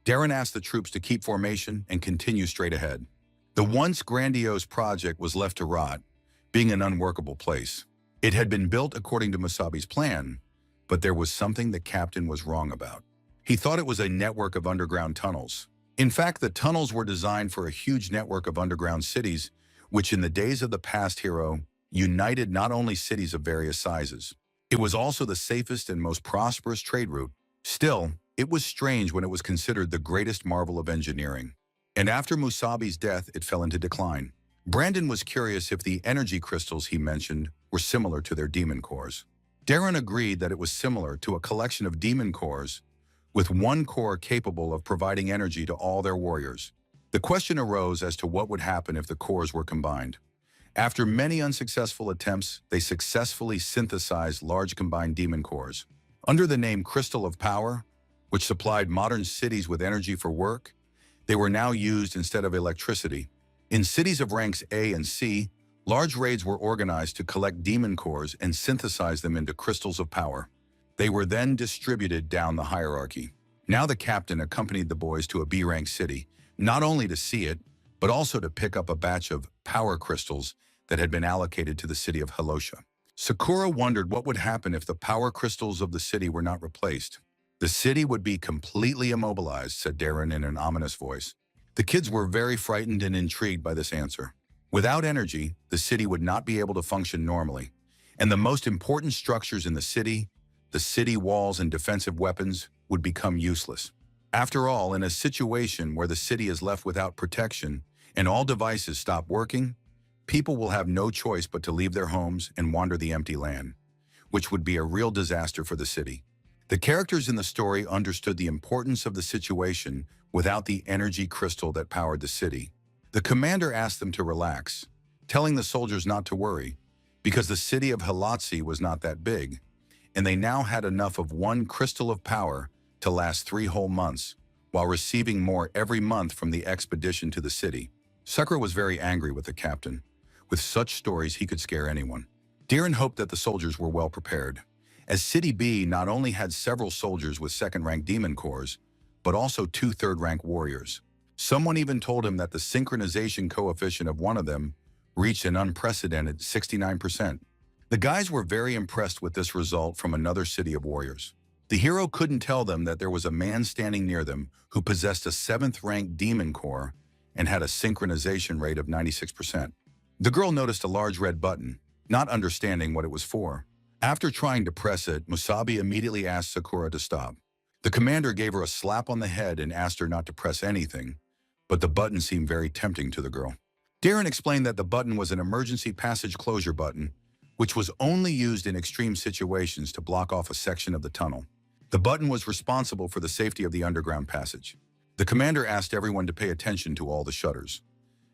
Darren asked the troops to keep formation and continue straight ahead. The once grandiose project was left to rot, being an unworkable place. It had been built according to Musabi's plan, but there was something the captain was wrong about. He thought it was a network of underground tunnels. In fact, the tunnels were designed for a huge network of underground cities, which in the days of the past hero, united not only cities of various sizes. It was also the safest and most prosperous trade route. Still, it was strange when it was considered the greatest marvel of engineering. And after Musabi's death, it fell into decline. Brandon was curious if the energy crystals he mentioned were similar to their demon cores. Darren agreed that it was similar to a collection of demon cores, with one core capable of providing energy to all their warriors. The question arose as to what would happen if the cores were combined. After many unsuccessful attempts, they successfully synthesized large combined demon cores. Under the name Crystal of Power, which supplied modern cities with energy for work, they were now used instead of electricity. In cities of ranks A and C, large raids were organized to collect demon cores and synthesize them into crystals of power. They were then distributed down the hierarchy. Now the captain accompanied the boys to a B-rank city, not only to see it, but also to pick up a batch of power crystals that had been allocated to the city of Halosha. Sakura wondered what would happen if the power crystals of the city were not replaced. The city would be completely immobilized, said Darren in an ominous voice. The kids were very frightened and intrigued by this answer. Without energy, the city would not be able to function normally, and the most important structures in the city walls and defensive weapons, would become useless. After all, in a situation where the city is left without protection and all devices stop working, people will have no choice but to leave their homes and wander the empty land, which would be a real disaster for the city. The characters in the story understood the importance of the situation without the energy crystal that powered the city. The commander asked them to relax, telling the soldiers not to worry, because the city of Halatsi was not that big, and they now had enough of one crystal of power to last 3 whole months, while receiving more every month from the expedition to the city. Sakura was very angry with the captain. With such stories, he could scare anyone. Darren hoped that the soldiers were well prepared, as City B not only had several soldiers with second-rank demon cores, but also 2 third-rank warriors. Someone even told him that the synchronization coefficient of one of them reached an unprecedented 69%. The guys were very impressed with this result from another city of warriors. The hero couldn't tell them that there was a man standing near them who possessed a 7th-rank demon core and had a synchronization rate of 96%. The girl noticed a large red button, not understanding what it was for. After trying to press it, Musabi immediately asked Sakura to stop. The commander gave her a slap on the head and asked her not to press anything, but the button seemed very tempting to the girl. Darren explained that the button was an emergency passage closure button, which was only used in extreme situations to block off a section of the tunnel. The button was responsible for the safety of the underground passage. The commander asked everyone to pay attention to all the shutters.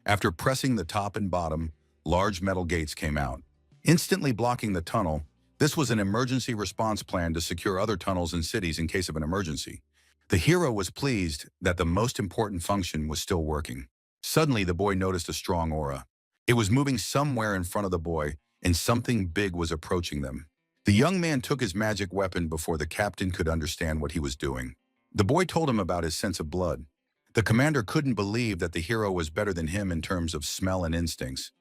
After pressing the top and bottom, large metal gates came out, instantly blocking the tunnel. This was an emergency response plan to secure other tunnels and cities in case of an emergency. The hero was pleased that the most important function was still working. Suddenly, the boy noticed a strong aura. It was moving somewhere in front of the boy, and something big was approaching them. The young man took his magic weapon before the captain could understand what he was doing. The boy told him about his sense of blood. The commander couldn't believe that the hero was better than him in terms of smell and instincts,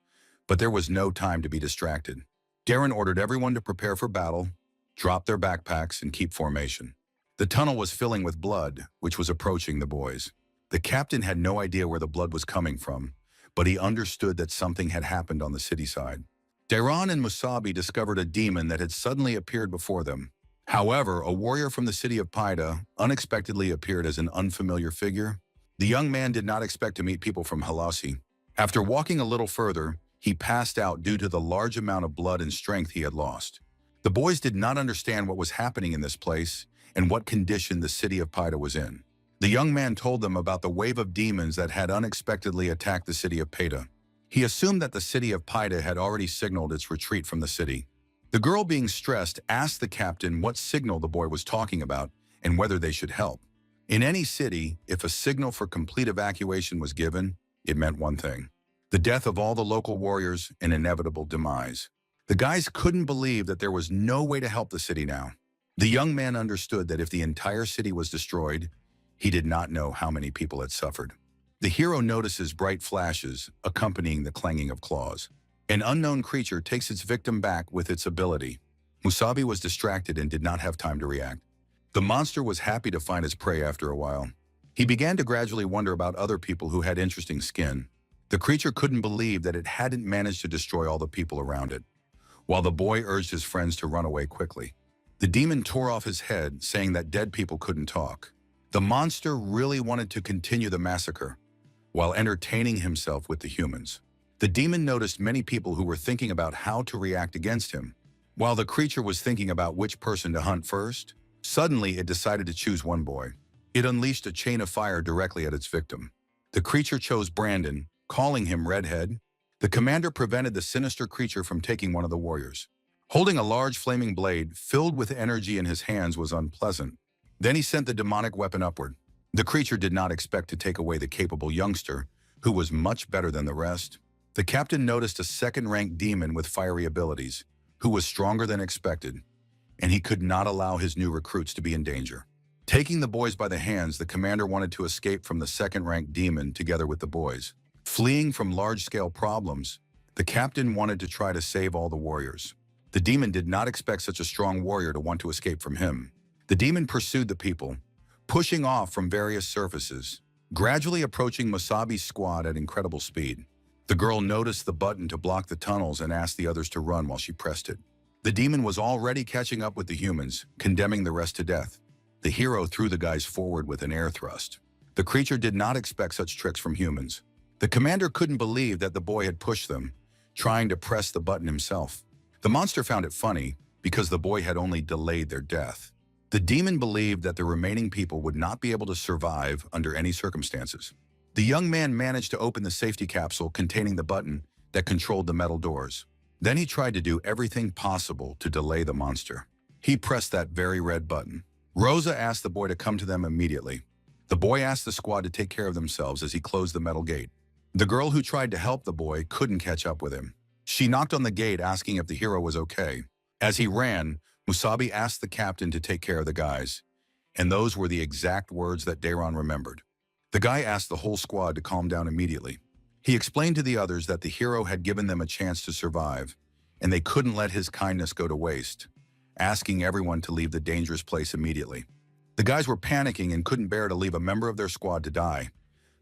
but there was no time to be distracted. Darren ordered everyone to prepare for battle, drop their backpacks, and keep formation. The tunnel was filling with blood, which was approaching the boys. The captain had no idea where the blood was coming from, but he understood that something had happened on the city side. Darren and Musabi discovered a demon that had suddenly appeared before them. However, a warrior from the city of Paida unexpectedly appeared as an unfamiliar figure. The young man did not expect to meet people from Halasi. After walking a little further, he passed out due to the large amount of blood and strength he had lost. The boys did not understand what was happening in this place and what condition the city of Paida was in. The young man told them about the wave of demons that had unexpectedly attacked the city of Paida. He assumed that the city of Paida had already signaled its retreat from the city. The girl, being stressed, asked the captain what signal the boy was talking about and whether they should help. In any city, if a signal for complete evacuation was given, it meant one thing: the death of all the local warriors and inevitable demise. The guys couldn't believe that there was no way to help the city now. The young man understood that if the entire city was destroyed, he did not know how many people had suffered. The hero notices bright flashes accompanying the clanging of claws. An unknown creature takes its victim back with its ability. Musabi was distracted and did not have time to react. The monster was happy to find its prey after a while. He began to gradually wonder about other people who had interesting skin. The creature couldn't believe that it hadn't managed to destroy all the people around it, while the boy urged his friends to run away quickly. The demon tore off his head, saying that dead people couldn't talk. The monster really wanted to continue the massacre, while entertaining himself with the humans. The demon noticed many people who were thinking about how to react against him. While the creature was thinking about which person to hunt first, suddenly it decided to choose one boy. It unleashed a chain of fire directly at its victim. The creature chose Brandon, calling him Redhead. The commander prevented the sinister creature from taking one of the warriors. Holding a large flaming blade filled with energy in his hands was unpleasant. Then he sent the demonic weapon upward. The creature did not expect to take away the capable youngster, who was much better than the rest. The captain noticed a second-ranked demon with fiery abilities, who was stronger than expected, and he could not allow his new recruits to be in danger. Taking the boys by the hands, the commander wanted to escape from the second-ranked demon together with the boys. Fleeing from large-scale problems, the captain wanted to try to save all the warriors. The demon did not expect such a strong warrior to want to escape from him. The demon pursued the people, pushing off from various surfaces, gradually approaching Musabi's squad at incredible speed. The girl noticed the button to block the tunnels and asked the others to run while she pressed it. The demon was already catching up with the humans, condemning the rest to death. The hero threw the guys forward with an air thrust. The creature did not expect such tricks from humans. The commander couldn't believe that the boy had pushed them, trying to press the button himself. The monster found it funny because the boy had only delayed their death. The demon believed that the remaining people would not be able to survive under any circumstances. The young man managed to open the safety capsule containing the button that controlled the metal doors. Then he tried to do everything possible to delay the monster. He pressed that very red button. Rosa asked the boy to come to them immediately. The boy asked the squad to take care of themselves as he closed the metal gate. The girl who tried to help the boy couldn't catch up with him. She knocked on the gate asking if the hero was okay. As he ran, Musabi asked the captain to take care of the guys, and those were the exact words that Dayron remembered. The guy asked the whole squad to calm down immediately. He explained to the others that the hero had given them a chance to survive, and they couldn't let his kindness go to waste, asking everyone to leave the dangerous place immediately. The guys were panicking and couldn't bear to leave a member of their squad to die,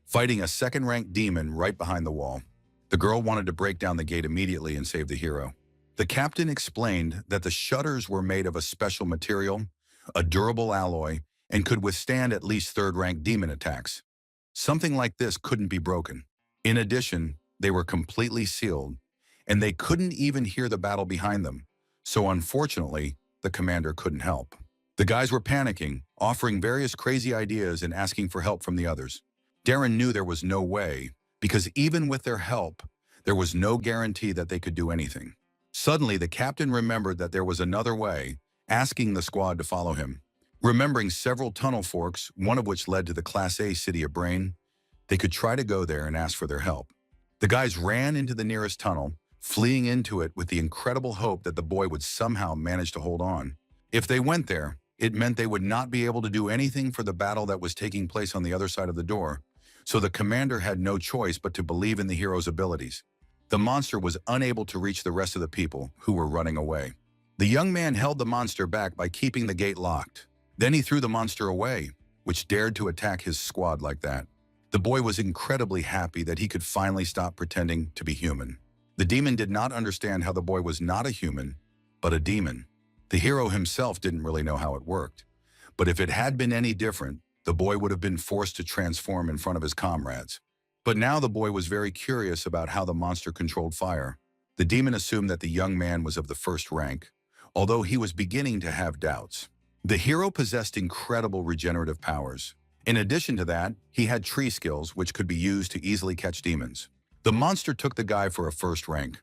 fighting a second-ranked demon right behind the wall. The girl wanted to break down the gate immediately and save the hero. The captain explained that the shutters were made of a special material, a durable alloy, and could withstand at least third-ranked demon attacks. Something like this couldn't be broken. In addition, they were completely sealed, and they couldn't even hear the battle behind them, so unfortunately, the commander couldn't help. The guys were panicking, offering various crazy ideas and asking for help from the others. Darren knew there was no way, because even with their help, there was no guarantee that they could do anything. Suddenly, the captain remembered that there was another way, asking the squad to follow him. Remembering several tunnel forks, one of which led to the Class A city of Brain, they could try to go there and ask for their help. The guys ran into the nearest tunnel, fleeing into it with the incredible hope that the boy would somehow manage to hold on. If they went there, it meant they would not be able to do anything for the battle that was taking place on the other side of the door, so the commander had no choice but to believe in the hero's abilities. The monster was unable to reach the rest of the people who were running away. The young man held the monster back by keeping the gate locked. Then he threw the monster away, which dared to attack his squad like that. The boy was incredibly happy that he could finally stop pretending to be human. The demon did not understand how the boy was not a human, but a demon. The hero himself didn't really know how it worked. But if it had been any different, the boy would have been forced to transform in front of his comrades. But now the boy was very curious about how the monster controlled fire. The demon assumed that the young man was of the first rank, although he was beginning to have doubts. The hero possessed incredible regenerative powers. In addition to that, he had tree skills which could be used to easily catch demons. The monster took the guy for a first rank,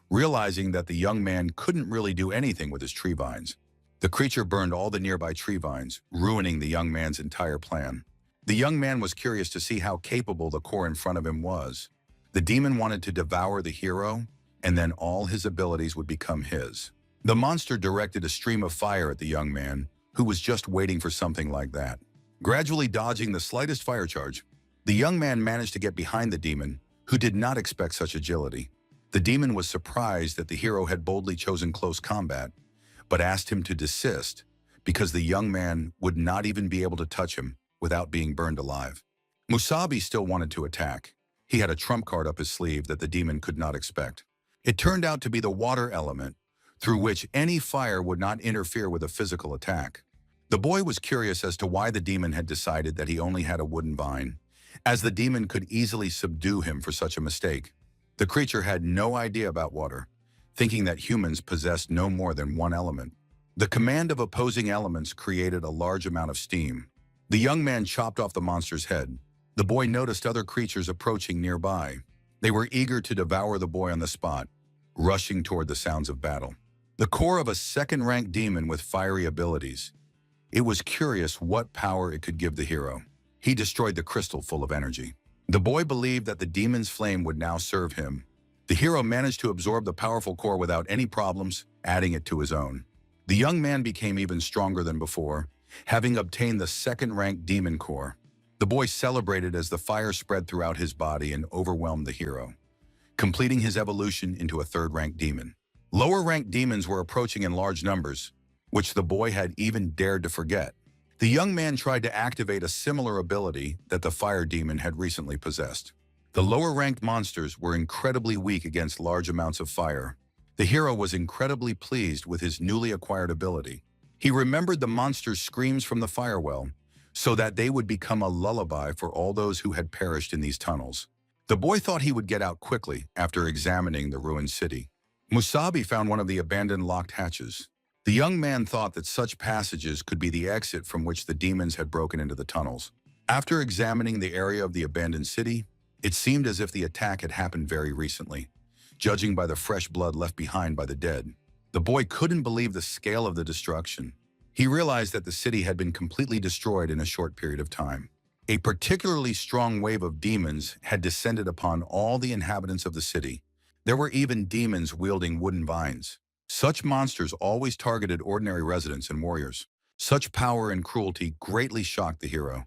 realizing that the young man couldn't really do anything with his tree vines. The creature burned all the nearby tree vines, ruining the young man's entire plan. The young man was curious to see how capable the core in front of him was. The demon wanted to devour the hero, and then all his abilities would become his. The monster directed a stream of fire at the young man, who was just waiting for something like that. Gradually dodging the slightest fire charge, the young man managed to get behind the demon, who did not expect such agility. The demon was surprised that the hero had boldly chosen close combat, but asked him to desist because the young man would not even be able to touch him without being burned alive. Musabi still wanted to attack. He had a trump card up his sleeve that the demon could not expect. It turned out to be the water element, through which any fire would not interfere with a physical attack. The boy was curious as to why the demon had decided that he only had a wooden vine, as the demon could easily subdue him for such a mistake. The creature had no idea about water, thinking that humans possessed no more than one element. The command of opposing elements created a large amount of steam. The young man chopped off the monster's head. The boy noticed other creatures approaching nearby. They were eager to devour the boy on the spot, rushing toward the sounds of battle. The core of a second-rank demon with fiery abilities. It was curious what power it could give the hero. He destroyed the crystal full of energy. The boy believed that the demon's flame would now serve him. The hero managed to absorb the powerful core without any problems, adding it to his own. The young man became even stronger than before, having obtained the second-rank demon core. The boy celebrated as the fire spread throughout his body and overwhelmed the hero, completing his evolution into a third-rank demon. Lower-ranked demons were approaching in large numbers, which the boy had even dared to forget. The young man tried to activate a similar ability that the fire demon had recently possessed. The lower-ranked monsters were incredibly weak against large amounts of fire. The hero was incredibly pleased with his newly acquired ability. He remembered the monsters' screams from the firewell, so that they would become a lullaby for all those who had perished in these tunnels. The boy thought he would get out quickly after examining the ruined city. Musabi found one of the abandoned locked hatches. The young man thought that such passages could be the exit from which the demons had broken into the tunnels. After examining the area of the abandoned city, it seemed as if the attack had happened very recently, judging by the fresh blood left behind by the dead. The boy couldn't believe the scale of the destruction. He realized that the city had been completely destroyed in a short period of time. A particularly strong wave of demons had descended upon all the inhabitants of the city. There were even demons wielding wooden vines. Such monsters always targeted ordinary residents and warriors. Such power and cruelty greatly shocked the hero,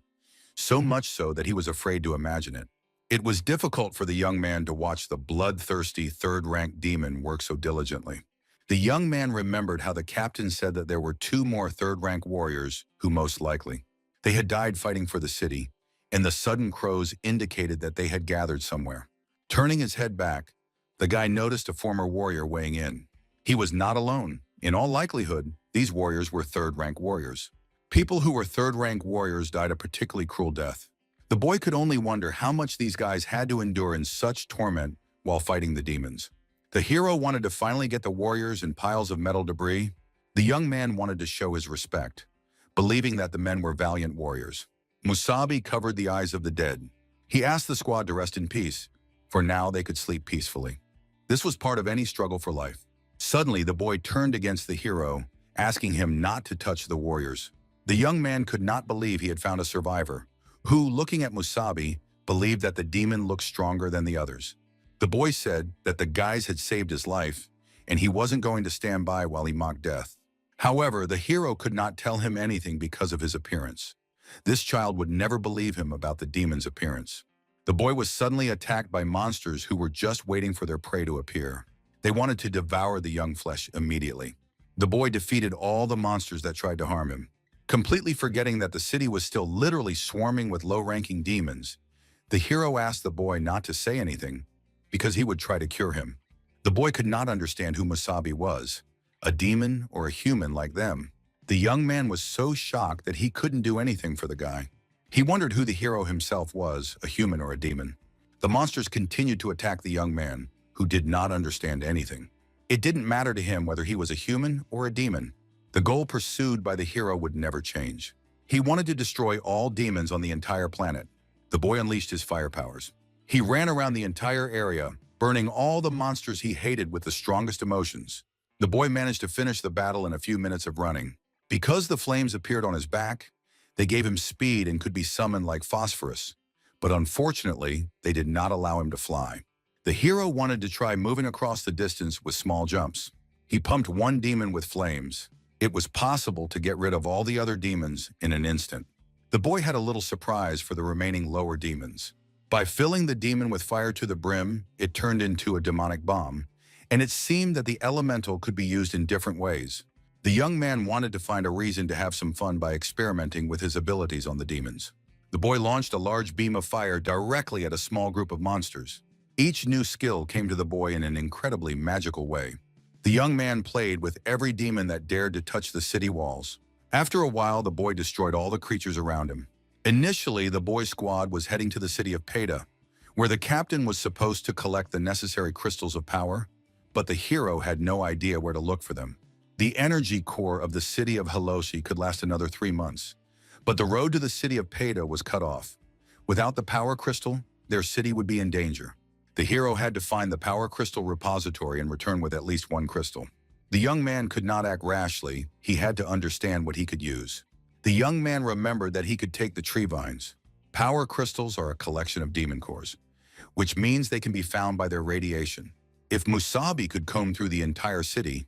so much so that he was afraid to imagine it. It was difficult for the young man to watch the bloodthirsty third-rank demon work so diligently. The young man remembered how the captain said that there were 2 more third-rank warriors who most likely. They had died fighting for the city, and the sudden crows indicated that they had gathered somewhere. Turning his head back, the guy noticed a former warrior weighing in. He was not alone. In all likelihood, these warriors were third-rank warriors. People who were third-rank warriors died a particularly cruel death. The boy could only wonder how much these guys had to endure in such torment while fighting the demons. The hero wanted to finally get the warriors and piles of metal debris. The young man wanted to show his respect, believing that the men were valiant warriors. Musabi covered the eyes of the dead. He asked the squad to rest in peace, for now they could sleep peacefully. This was part of any struggle for life. Suddenly, the boy turned against the hero, asking him not to touch the warriors. The young man could not believe he had found a survivor, who, looking at Musabi, believed that the demon looked stronger than the others. The boy said that the guys had saved his life, and he wasn't going to stand by while he mocked death. However, the hero could not tell him anything because of his appearance. This child would never believe him about the demon's appearance. The boy was suddenly attacked by monsters who were just waiting for their prey to appear. They wanted to devour the young flesh immediately. The boy defeated all the monsters that tried to harm him. Completely forgetting that the city was still literally swarming with low-ranking demons, the hero asked the boy not to say anything because he would try to cure him. The boy could not understand who Musabi was, a demon or a human like them. The young man was so shocked that he couldn't do anything for the guy. He wondered who the hero himself was, a human or a demon. The monsters continued to attack the young man, who did not understand anything. It didn't matter to him whether he was a human or a demon. The goal pursued by the hero would never change. He wanted to destroy all demons on the entire planet. The boy unleashed his fire powers. He ran around the entire area, burning all the monsters he hated with the strongest emotions. The boy managed to finish the battle in a few minutes of running. Because the flames appeared on his back, they gave him speed and could be summoned like phosphorus. But unfortunately, they did not allow him to fly. The hero wanted to try moving across the distance with small jumps. He pumped one demon with flames. It was possible to get rid of all the other demons in an instant. The boy had a little surprise for the remaining lower demons. By filling the demon with fire to the brim, it turned into a demonic bomb, and it seemed that the elemental could be used in different ways. The young man wanted to find a reason to have some fun by experimenting with his abilities on the demons. The boy launched a large beam of fire directly at a small group of monsters. Each new skill came to the boy in an incredibly magical way. The young man played with every demon that dared to touch the city walls. After a while, the boy destroyed all the creatures around him. Initially, the boy squad was heading to the city of Peta, where the captain was supposed to collect the necessary crystals of power, but the hero had no idea where to look for them. The energy core of the city of Hiloshi could last another 3 months, but the road to the city of Peta was cut off. Without the power crystal, their city would be in danger. The hero had to find the power crystal repository and return with at least 1 crystal. The young man could not act rashly. He had to understand what he could use. The young man remembered that he could take the tree vines. Power crystals are a collection of demon cores, which means they can be found by their radiation. If Musabi could comb through the entire city,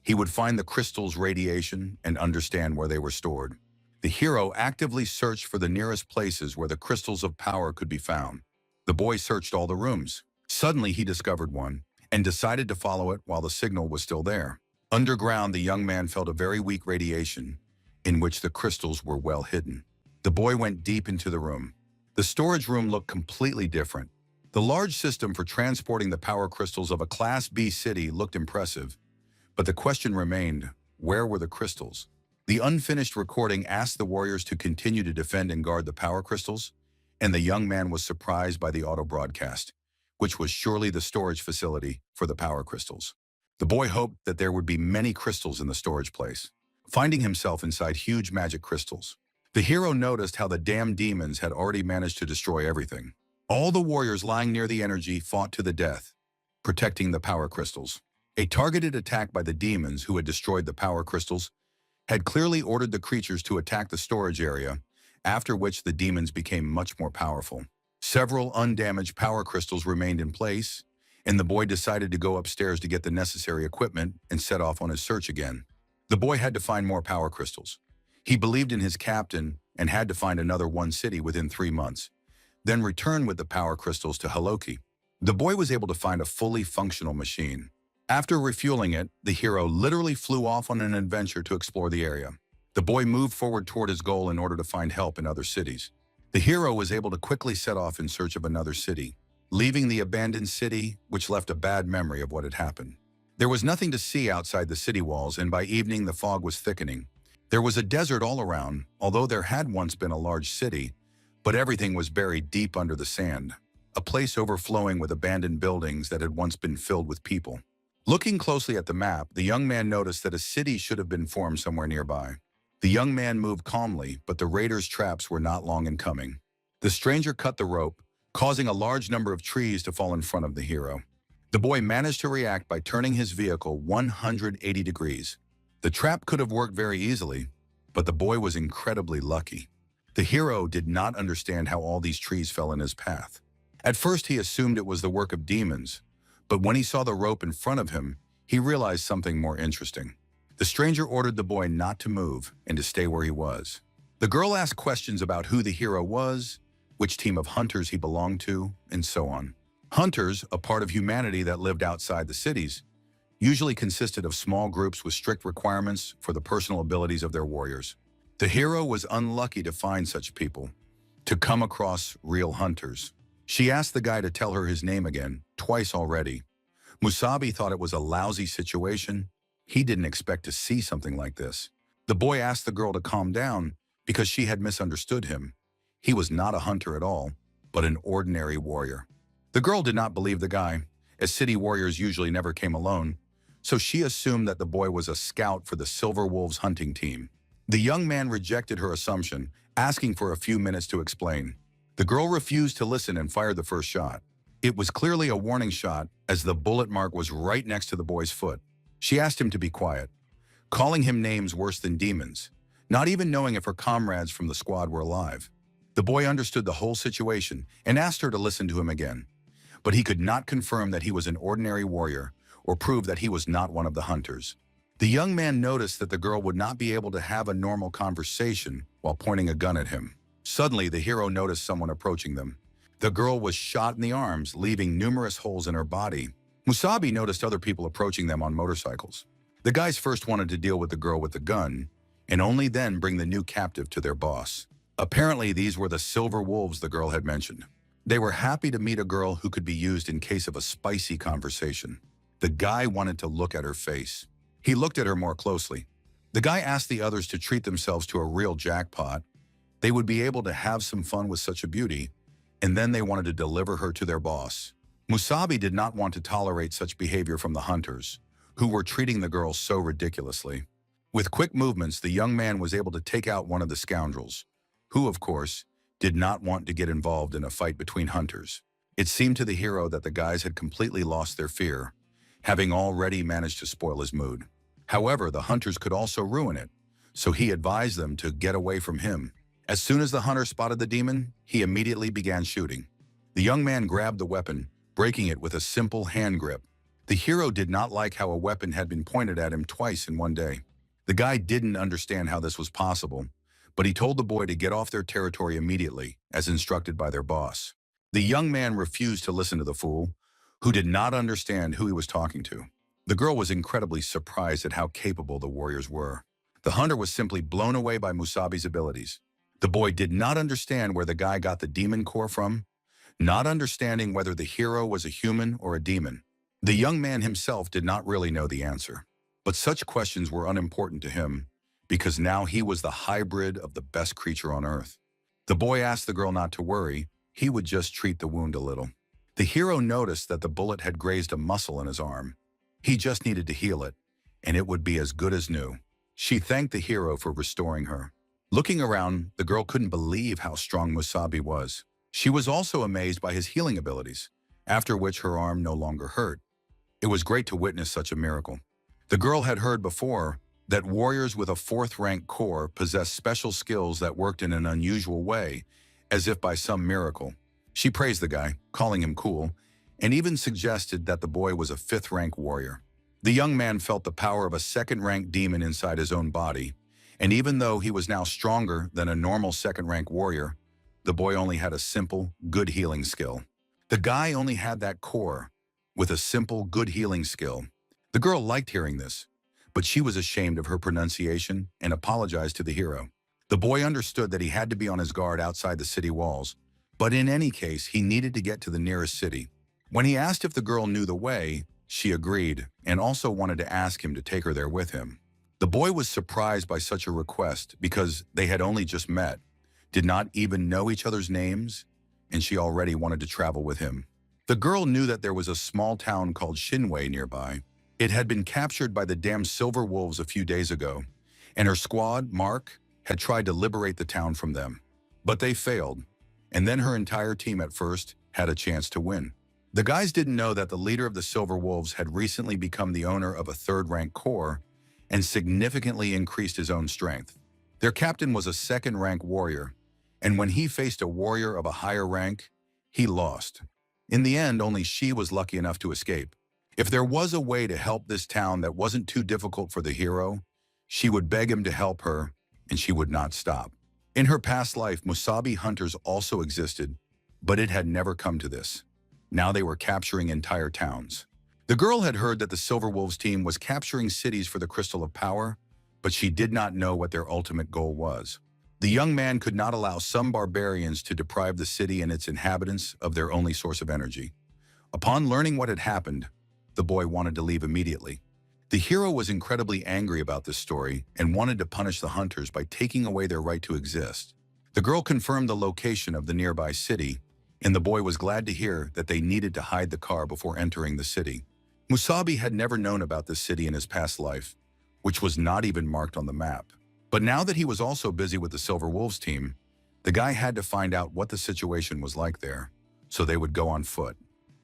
he would find the crystal's radiation and understand where they were stored. The hero actively searched for the nearest places where the crystals of power could be found. The boy searched all the rooms. Suddenly, he discovered one and decided to follow it while the signal was still there. Underground, the young man felt a very weak radiation in which the crystals were well hidden. The boy went deep into the room. The storage room looked completely different. The large system for transporting the power crystals of a Class B city looked impressive, but the question remained, where were the crystals? The unfinished recording asked the warriors to continue to defend and guard the power crystals, and the young man was surprised by the auto broadcast, which was surely the storage facility for the power crystals. The boy hoped that there would be many crystals in the storage place, finding himself inside huge magic crystals. The hero noticed how the damned demons had already managed to destroy everything. All the warriors lying near the energy fought to the death, protecting the power crystals. A targeted attack by the demons who had destroyed the power crystals had clearly ordered the creatures to attack the storage area, after which the demons became much more powerful. Several undamaged power crystals remained in place, and the boy decided to go upstairs to get the necessary equipment and set off on his search again. The boy had to find more power crystals. He believed in his captain and had to find another 1 city within 3 months, then return with the power crystals to Hiloki. The boy was able to find a fully functional machine. After refueling it, the hero literally flew off on an adventure to explore the area. The boy moved forward toward his goal in order to find help in other cities. The hero was able to quickly set off in search of another city, leaving the abandoned city, which left a bad memory of what had happened. There was nothing to see outside the city walls, and by evening the fog was thickening. There was a desert all around, although there had once been a large city, but everything was buried deep under the sand, a place overflowing with abandoned buildings that had once been filled with people. Looking closely at the map, the young man noticed that a city should have been formed somewhere nearby. The young man moved calmly, but the raiders' traps were not long in coming. The stranger cut the rope, causing a large number of trees to fall in front of the hero. The boy managed to react by turning his vehicle 180 degrees. The trap could have worked very easily, but the boy was incredibly lucky. The hero did not understand how all these trees fell in his path. At first, he assumed it was the work of demons, but when he saw the rope in front of him, he realized something more interesting. The stranger ordered the boy not to move and to stay where he was. The girl asked questions about who the hero was, which team of hunters he belonged to, and so on. Hunters, a part of humanity that lived outside the cities, usually consisted of small groups with strict requirements for the personal abilities of their warriors. The hero was unlucky to find such people, to come across real hunters. She asked the guy to tell her his name again, twice already. Musabi thought it was a lousy situation. He didn't expect to see something like this. The boy asked the girl to calm down because she had misunderstood him. He was not a hunter at all, but an ordinary warrior. The girl did not believe the guy, as city warriors usually never came alone, so she assumed that the boy was a scout for the Silver Wolves hunting team. The young man rejected her assumption, asking for a few minutes to explain. The girl refused to listen and fired the first shot. It was clearly a warning shot, as the bullet mark was right next to the boy's foot. She asked him to be quiet, calling him names worse than demons, not even knowing if her comrades from the squad were alive. The boy understood the whole situation and asked her to listen to him again, but he could not confirm that he was an ordinary warrior or prove that he was not one of the hunters. The young man noticed that the girl would not be able to have a normal conversation while pointing a gun at him. Suddenly, the hero noticed someone approaching them. The girl was shot in the arms, leaving numerous holes in her body. Musabi noticed other people approaching them on motorcycles. The guys first wanted to deal with the girl with the gun, and only then bring the new captive to their boss. Apparently, these were the silver wolves the girl had mentioned. They were happy to meet a girl who could be used in case of a spicy conversation. The guy wanted to look at her face. He looked at her more closely. The guy asked the others to treat themselves to a real jackpot. They would be able to have some fun with such a beauty, and then they wanted to deliver her to their boss. Musabi did not want to tolerate such behavior from the hunters, who were treating the girl so ridiculously. With quick movements, the young man was able to take out one of the scoundrels, who, of course, did not want to get involved in a fight between hunters. It seemed to the hero that the guys had completely lost their fear, having already managed to spoil his mood. However, the hunters could also ruin it, so he advised them to get away from him. As soon as the hunter spotted the demon, he immediately began shooting. The young man grabbed the weapon, breaking it with a simple hand grip. The hero did not like how a weapon had been pointed at him twice in one day. The guy didn't understand how this was possible, but he told the boy to get off their territory immediately, as instructed by their boss. The young man refused to listen to the fool, who did not understand who he was talking to. The girl was incredibly surprised at how capable the warriors were. The hunter was simply blown away by Musabi's abilities. The boy did not understand where the guy got the demon core from, not understanding whether the hero was a human or a demon. The young man himself did not really know the answer, but such questions were unimportant to him, because now he was the hybrid of the best creature on earth. The boy asked the girl not to worry, he would just treat the wound a little. The hero noticed that the bullet had grazed a muscle in his arm. He just needed to heal it, and it would be as good as new. She thanked the hero for restoring her. Looking around, the girl couldn't believe how strong Musabi was. She was also amazed by his healing abilities, after which her arm no longer hurt. It was great to witness such a miracle. The girl had heard before that warriors with a 4th rank core possessed special skills that worked in an unusual way, as if by some miracle. She praised the guy, calling him cool, and even suggested that the boy was a 5th rank warrior. The young man felt the power of a 2nd rank demon inside his own body, and even though he was now stronger than a normal 2nd rank warrior, the boy only had a simple, good healing skill. The guy only had that core, with a simple, good healing skill. The girl liked hearing this, but she was ashamed of her pronunciation and apologized to the hero. The boy understood that he had to be on his guard outside the city walls, but in any case, he needed to get to the nearest city. When he asked if the girl knew the way, she agreed, and also wanted to ask him to take her there with him. The boy was surprised by such a request because they had only just met, did not even know each other's names, and she already wanted to travel with him. The girl knew that there was a small town called Shinwei nearby. It had been captured by the damned silver wolves a few days ago, and her squad, Mark, had tried to liberate the town from them. But they failed, and then her entire team at first had a chance to win. The guys didn't know that the leader of the Silver Wolves had recently become the owner of a 3rd rank core and significantly increased his own strength. Their captain was a 2nd rank warrior, and when he faced a warrior of a higher rank, he lost. In the end, only she was lucky enough to escape. If there was a way to help this town that wasn't too difficult for the hero, she would beg him to help her, and she would not stop. In her past life, Musabi hunters also existed, but it had never come to this. Now they were capturing entire towns. The girl had heard that the Silver Wolves team was capturing cities for the Crystal of Power, but she did not know what their ultimate goal was. The young man could not allow some barbarians to deprive the city and its inhabitants of their only source of energy. Upon learning what had happened, the boy wanted to leave immediately. The hero was incredibly angry about this story and wanted to punish the hunters by taking away their right to exist. The girl confirmed the location of the nearby city, and the boy was glad to hear that they needed to hide the car before entering the city. Musabi had never known about this city in his past life, which was not even marked on the map. But now that he was also busy with the Silver Wolves team, the guy had to find out what the situation was like there, so they would go on foot.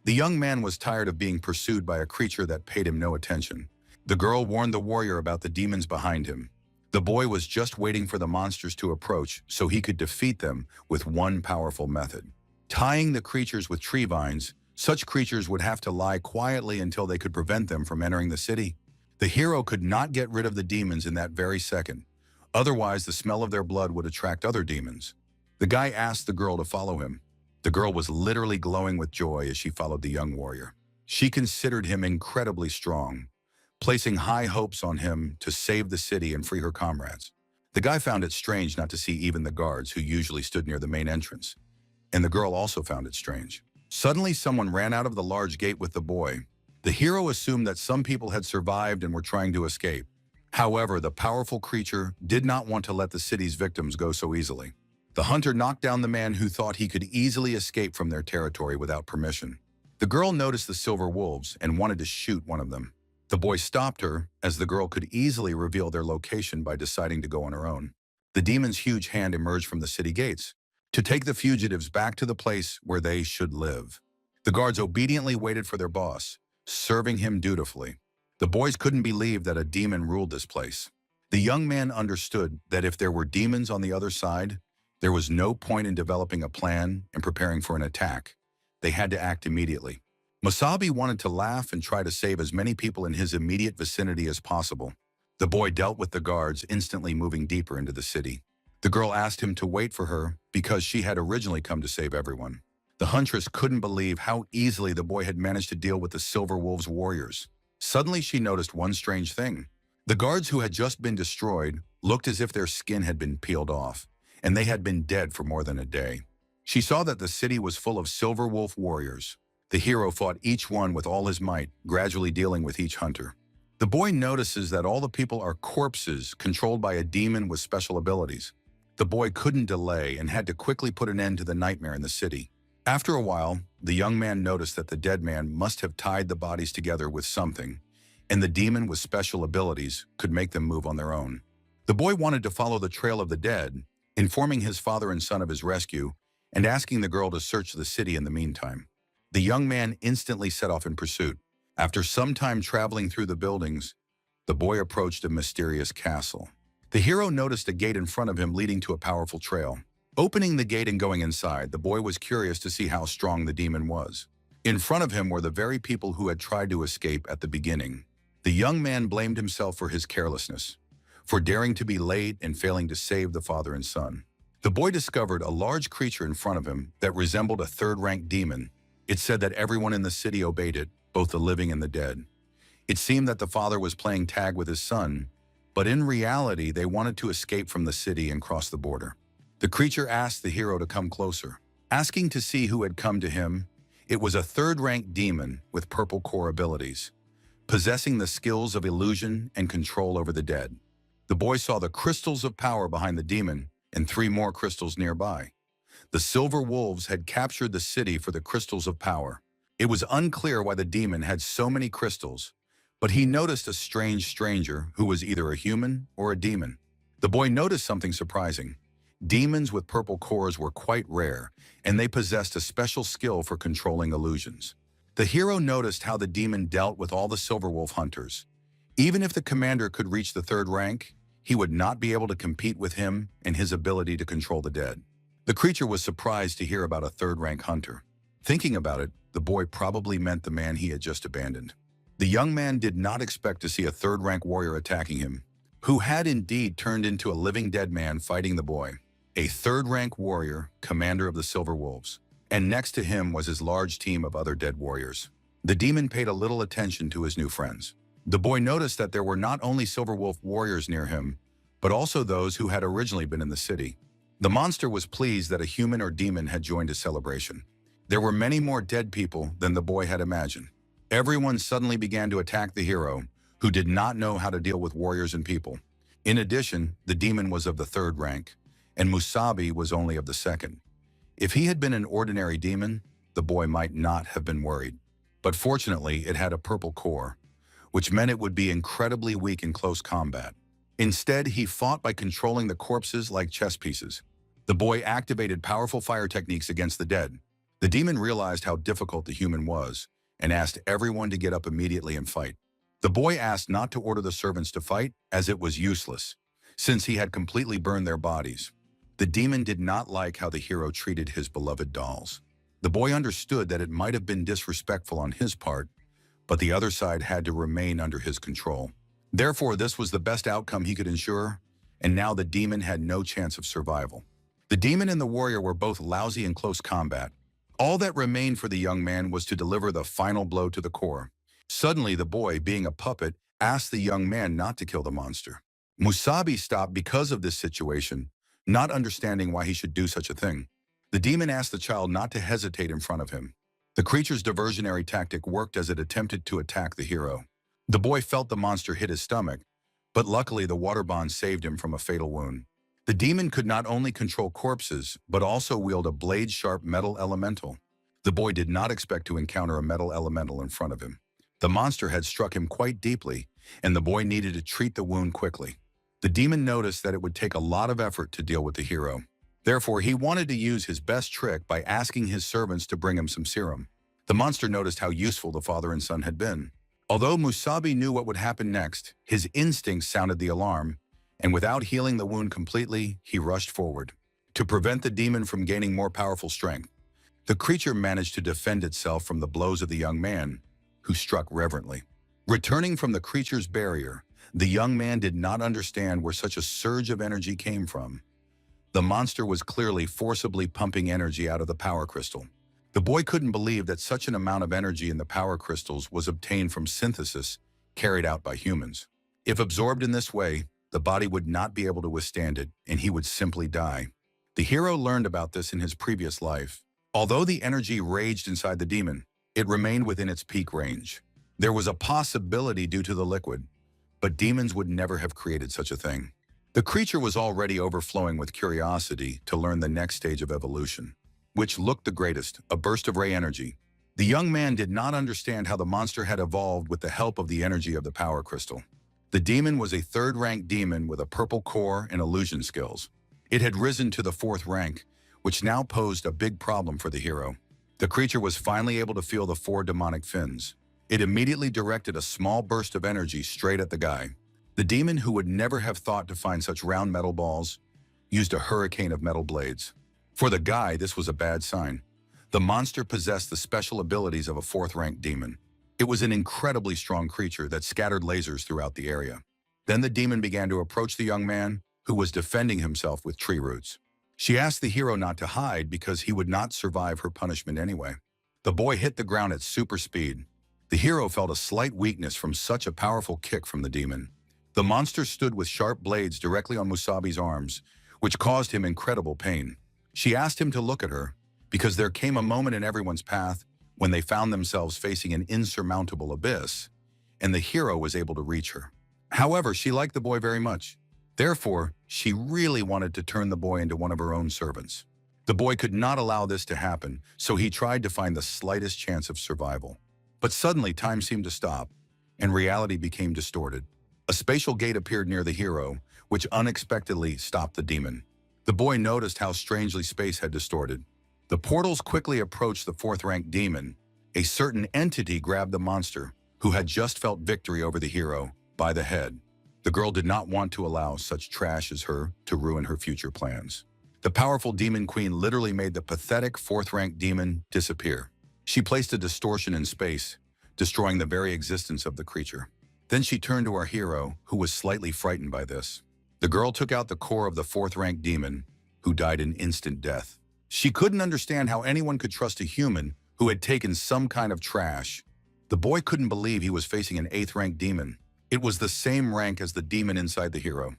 The young man was tired of being pursued by a creature that paid him no attention. The girl warned the warrior about the demons behind him. The boy was just waiting for the monsters to approach so he could defeat them with one powerful method. Tying the creatures with tree vines, such creatures would have to lie quietly until they could prevent them from entering the city. The hero could not get rid of the demons in that very second. Otherwise, the smell of their blood would attract other demons. The guy asked the girl to follow him. The girl was literally glowing with joy as she followed the young warrior. She considered him incredibly strong, placing high hopes on him to save the city and free her comrades. The guy found it strange not to see even the guards who usually stood near the main entrance. And the girl also found it strange. Suddenly, someone ran out of the large gate with the boy. The hero assumed that some people had survived and were trying to escape. However, the powerful creature did not want to let the city's victims go so easily. The hunter knocked down the man who thought he could easily escape from their territory without permission. The girl noticed the silver wolves and wanted to shoot one of them. The boy stopped her, as the girl could easily reveal their location by deciding to go on her own. The demon's huge hand emerged from the city gates to take the fugitives back to the place where they should live. The guards obediently waited for their boss, serving him dutifully. The boys couldn't believe that a demon ruled this place. The young man understood that if there were demons on the other side, there was no point in developing a plan and preparing for an attack. They had to act immediately. Musabi wanted to laugh and try to save as many people in his immediate vicinity as possible. The boy dealt with the guards, instantly moving deeper into the city. The girl asked him to wait for her because she had originally come to save everyone. The huntress couldn't believe how easily the boy had managed to deal with the Silver Wolves' warriors. Suddenly, she noticed one strange thing. The guards who had just been destroyed looked as if their skin had been peeled off, and they had been dead for more than a day. She saw that the city was full of Silver Wolf warriors. The hero fought each one with all his might, gradually dealing with each hunter. The boy notices that all the people are corpses controlled by a demon with special abilities. The boy couldn't delay and had to quickly put an end to the nightmare in the city. After a while, the young man noticed that the dead man must have tied the bodies together with something, and the demon with special abilities could make them move on their own. The boy wanted to follow the trail of the dead, informing his father and son of his rescue, and asking the girl to search the city in the meantime. The young man instantly set off in pursuit. After some time traveling through the buildings, the boy approached a mysterious castle. The hero noticed a gate in front of him leading to a powerful trail. Opening the gate and going inside, the boy was curious to see how strong the demon was. In front of him were the very people who had tried to escape at the beginning. The young man blamed himself for his carelessness, for daring to be late and failing to save the father and son. The boy discovered a large creature in front of him that resembled a third-rank demon. It said that everyone in the city obeyed it, both the living and the dead. It seemed that the father was playing tag with his son, but in reality, they wanted to escape from the city and cross the border. The creature asked the hero to come closer, asking to see who had come to him. It was a third-rank demon with purple core abilities, possessing the skills of illusion and control over the dead. The boy saw the crystals of power behind the demon and 3 more crystals nearby. The Silver Wolves had captured the city for the crystals of power. It was unclear why the demon had so many crystals, but he noticed a strange stranger who was either a human or a demon. The boy noticed something surprising. Demons with purple cores were quite rare, and they possessed a special skill for controlling illusions. The hero noticed how the demon dealt with all the Silver Wolf hunters. Even if the commander could reach the 3rd rank, he would not be able to compete with him and his ability to control the dead. The creature was surprised to hear about a 3rd-rank hunter. Thinking about it, the boy probably meant the man he had just abandoned. The young man did not expect to see a 3rd-rank warrior attacking him, who had indeed turned into a living dead man fighting the boy. A 3rd-rank warrior, commander of the Silver Wolves, and next to him was his large team of other dead warriors. The demon paid a little attention to his new friends. The boy noticed that there were not only Silver Wolf warriors near him, but also those who had originally been in the city. The monster was pleased that a human or demon had joined his celebration. There were many more dead people than the boy had imagined. Everyone suddenly began to attack the hero, who did not know how to deal with warriors and people. In addition, the demon was of the 3rd rank, and Musabi was only of the 2nd. If he had been an ordinary demon, the boy might not have been worried. But fortunately, it had a purple core, which meant it would be incredibly weak in close combat. Instead, he fought by controlling the corpses like chess pieces. The boy activated powerful fire techniques against the dead. The demon realized how difficult the human was and asked everyone to get up immediately and fight. The boy asked not to order the servants to fight, as it was useless, since he had completely burned their bodies. The demon did not like how the hero treated his beloved dolls. The boy understood that it might have been disrespectful on his part, but the other side had to remain under his control. Therefore, this was the best outcome he could ensure, and now the demon had no chance of survival. The demon and the warrior were both lousy in close combat. All that remained for the young man was to deliver the final blow to the core. Suddenly, the boy, being a puppet, asked the young man not to kill the monster. Musabi stopped because of this situation, not understanding why he should do such a thing. The demon asked the child not to hesitate in front of him. The creature's diversionary tactic worked as it attempted to attack the hero. The boy felt the monster hit his stomach, but luckily the water bond saved him from a fatal wound. The demon could not only control corpses, but also wield a blade-sharp metal elemental. The boy did not expect to encounter a metal elemental in front of him. The monster had struck him quite deeply, and the boy needed to treat the wound quickly. The demon noticed that it would take a lot of effort to deal with the hero. Therefore, he wanted to use his best trick by asking his servants to bring him some serum. The monster noticed how useful the father and son had been. Although Musabi knew what would happen next, his instincts sounded the alarm, and without healing the wound completely, he rushed forward. To prevent the demon from gaining more powerful strength, the creature managed to defend itself from the blows of the young man, who struck reverently. Returning from the creature's barrier, the young man did not understand where such a surge of energy came from. The monster was clearly forcibly pumping energy out of the power crystal. The boy couldn't believe that such an amount of energy in the power crystals was obtained from synthesis carried out by humans. If absorbed in this way, the body would not be able to withstand it, and he would simply die. The hero learned about this in his previous life. Although the energy raged inside the demon, it remained within its peak range. There was a possibility due to the liquid, but demons would never have created such a thing. The creature was already overflowing with curiosity to learn the next stage of evolution. Which looked the greatest, a burst of ray energy. The young man did not understand how the monster had evolved with the help of the energy of the power crystal. The demon was a third-rank demon with a purple core and illusion skills. It had risen to the fourth rank, which now posed a big problem for the hero. The creature was finally able to feel the four demonic fins. It immediately directed a small burst of energy straight at the guy. The demon, who would never have thought to find such round metal balls, used a hurricane of metal blades. For the guy, this was a bad sign. The monster possessed the special abilities of a fourth-rank demon. It was an incredibly strong creature that scattered lasers throughout the area. Then the demon began to approach the young man, who was defending himself with tree roots. She asked the hero not to hide because he would not survive her punishment anyway. The boy hit the ground at super speed. The hero felt a slight weakness from such a powerful kick from the demon. The monster stood with sharp blades directly on Musabi's arms, which caused him incredible pain. She asked him to look at her, because there came a moment in everyone's path when they found themselves facing an insurmountable abyss, and the hero was able to reach her. However, she liked the boy very much. Therefore, she really wanted to turn the boy into one of her own servants. The boy could not allow this to happen, so he tried to find the slightest chance of survival. But suddenly, time seemed to stop, and reality became distorted. A spatial gate appeared near the hero, which unexpectedly stopped the demon. The boy noticed how strangely space had distorted. The portals quickly approached the fourth-rank demon. A certain entity grabbed the monster, who had just felt victory over the hero, by the head. The girl did not want to allow such trash as her to ruin her future plans. The powerful demon queen literally made the pathetic fourth-rank demon disappear. She placed a distortion in space, destroying the very existence of the creature. Then she turned to our hero, who was slightly frightened by this. The girl took out the core of the fourth-rank demon, who died an instant death. She couldn't understand how anyone could trust a human who had taken some kind of trash. The boy couldn't believe he was facing an 8th-rank demon. It was the same rank as the demon inside the hero.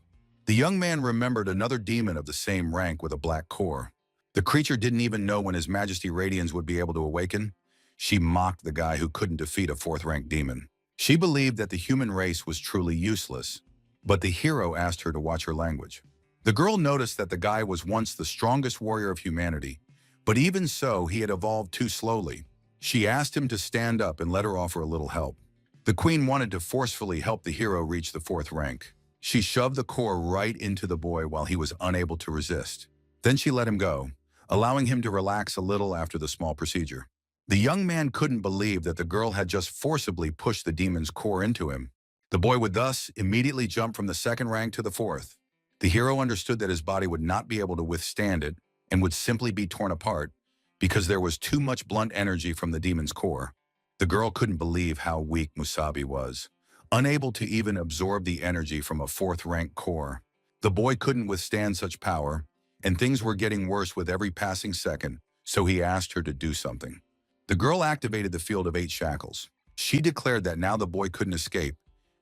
The young man remembered another demon of the same rank with a black core. The creature didn't even know when His Majesty Radians would be able to awaken. She mocked the guy who couldn't defeat a 4th-rank demon. She believed that the human race was truly useless. But the hero asked her to watch her language. The girl noticed that the guy was once the strongest warrior of humanity, but even so, he had evolved too slowly. She asked him to stand up and let her offer a little help. The queen wanted to forcefully help the hero reach the 4th rank. She shoved the core right into the boy while he was unable to resist. Then she let him go, allowing him to relax a little after the small procedure. The young man couldn't believe that the girl had just forcibly pushed the demon's core into him. The boy would thus immediately jump from the 2nd rank to the 4th. The hero understood that his body would not be able to withstand it and would simply be torn apart because there was too much blunt energy from the demon's core. The girl couldn't believe how weak Musabi was, unable to even absorb the energy from a 4th-rank core. The boy couldn't withstand such power, and things were getting worse with every passing second, so he asked her to do something. The girl activated the field of 8 shackles. She declared that now the boy couldn't escape,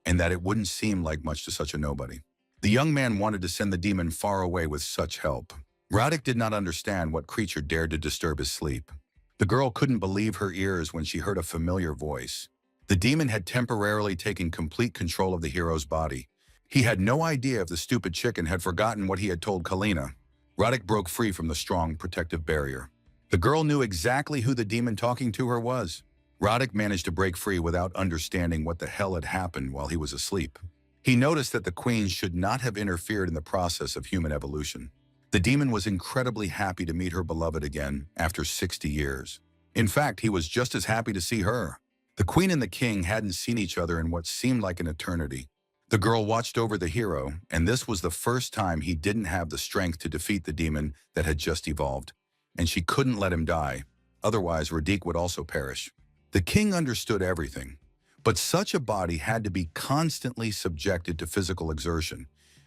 and that it wouldn't seem like much to such a nobody. The young man wanted to send the demon far away with such help. Radek did not understand what creature dared to disturb his sleep. The girl couldn't believe her ears when she heard a familiar voice. The demon had temporarily taken complete control of the hero's body. He had no idea if the stupid chicken had forgotten what he had told Kalina. Radek broke free from the strong, protective barrier. The girl knew exactly who the demon talking to her was. Radek managed to break free without understanding what the hell had happened while he was asleep. He noticed that the queen should not have interfered in the process of human evolution. The demon was incredibly happy to meet her beloved again after 60 years. In fact, he was just as happy to see her. The queen and the king hadn't seen each other in what seemed like an eternity. The girl watched over the hero, and this was the first time he didn't have the strength to defeat the demon that had just evolved. And she couldn't let him die. Otherwise, Radek would also perish. The king understood everything, but such a body had to be constantly subjected to physical exertion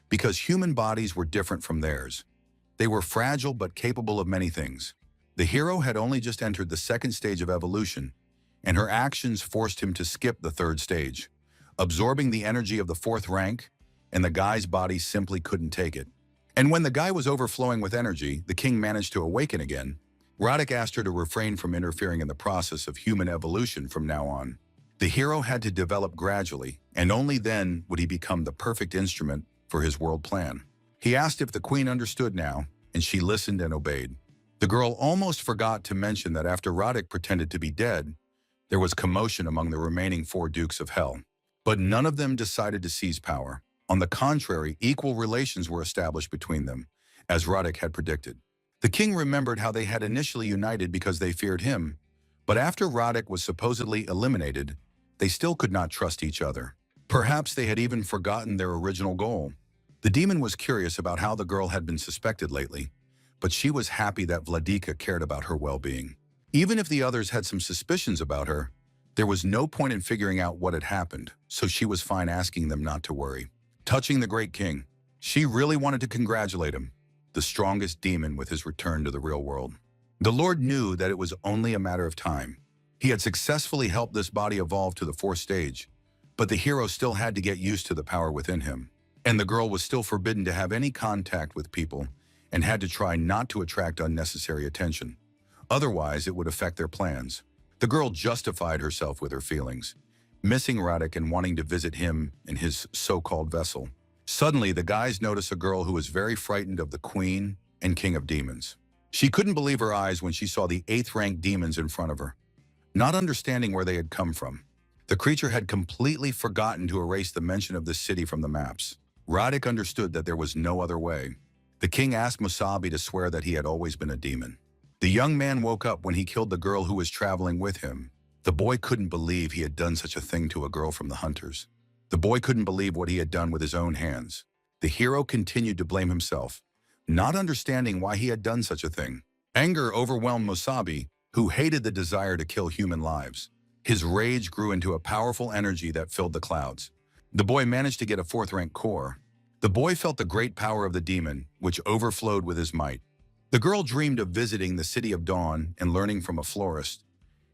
because human bodies were different from theirs. They were fragile but capable of many things. The hero had only just entered the second stage of evolution, and her actions forced him to skip the third stage, absorbing the energy of the fourth rank, and the guy's body simply couldn't take it. And when the guy was overflowing with energy, the king managed to awaken again. Radek asked her to refrain from interfering in the process of human evolution from now on. The hero had to develop gradually, and only then would he become the perfect instrument for his world plan. He asked if the queen understood now, and she listened and obeyed. The girl almost forgot to mention that after Radek pretended to be dead, there was commotion among the remaining 4 dukes of hell. But none of them decided to seize power. On the contrary, equal relations were established between them, as Radek had predicted. The king remembered how they had initially united because they feared him, but after Radek was supposedly eliminated, they still could not trust each other. Perhaps they had even forgotten their original goal. The demon was curious about how the girl had been suspected lately, but she was happy that Vladika cared about her well-being. Even if the others had some suspicions about her, there was no point in figuring out what had happened, so she was fine asking them not to worry. Touching the great king, she really wanted to congratulate him, the strongest demon, with his return to the real world. The Lord knew that it was only a matter of time. He had successfully helped this body evolve to the 4th stage, but the hero still had to get used to the power within him. And the girl was still forbidden to have any contact with people and had to try not to attract unnecessary attention. Otherwise, it would affect their plans. The girl justified herself with her feelings, missing Radek and wanting to visit him in his so-called vessel. Suddenly, the guys noticed a girl who was very frightened of the queen and king of demons. She couldn't believe her eyes when she saw the 8th-ranked demons in front of her, not understanding where they had come from. The creature had completely forgotten to erase the mention of this city from the maps. Radek understood that there was no other way. The king asked Musabi to swear that he had always been a demon. The young man woke up when he killed the girl who was traveling with him. The boy couldn't believe he had done such a thing to a girl from the hunters. The boy couldn't believe what he had done with his own hands. The hero continued to blame himself, not understanding why he had done such a thing. Anger overwhelmed Musabi, who hated the desire to kill human lives. His rage grew into a powerful energy that filled the clouds. The boy managed to get a 4th-rank core. The boy felt the great power of the demon, which overflowed with his might. The girl dreamed of visiting the city of dawn and learning from a florist.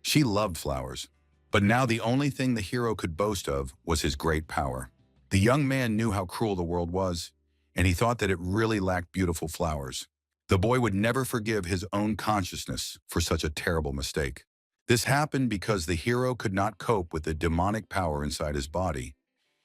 She loved flowers. But now the only thing the hero could boast of was his great power. The young man knew how cruel the world was, and he thought that it really lacked beautiful flowers. The boy would never forgive his own consciousness for such a terrible mistake. This happened because the hero could not cope with the demonic power inside his body.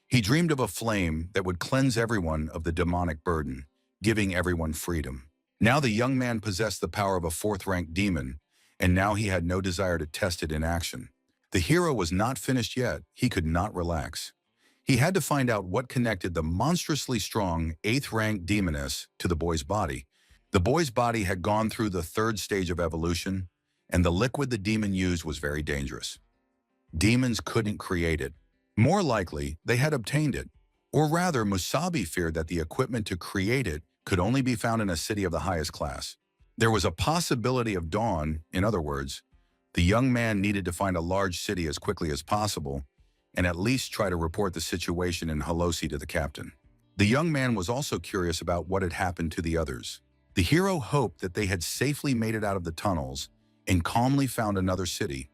He dreamed of a flame that would cleanse everyone of the demonic burden, giving everyone freedom. Now the young man possessed the power of a 4th-ranked demon, and now he had no desire to test it in action. The hero was not finished yet. He could not relax. He had to find out what connected the monstrously strong 8th-ranked demoness to the boy's body. The boy's body had gone through the 3rd stage of evolution, and the liquid the demon used was very dangerous. Demons couldn't create it. More likely, they had obtained it. Or rather, Musabi feared that the equipment to create it could only be found in a city of the highest class. There was a possibility of dawn. In other words, the young man needed to find a large city as quickly as possible and at least try to report the situation in Holosi to the captain. The young man was also curious about what had happened to the others. The hero hoped that they had safely made it out of the tunnels and calmly found another city,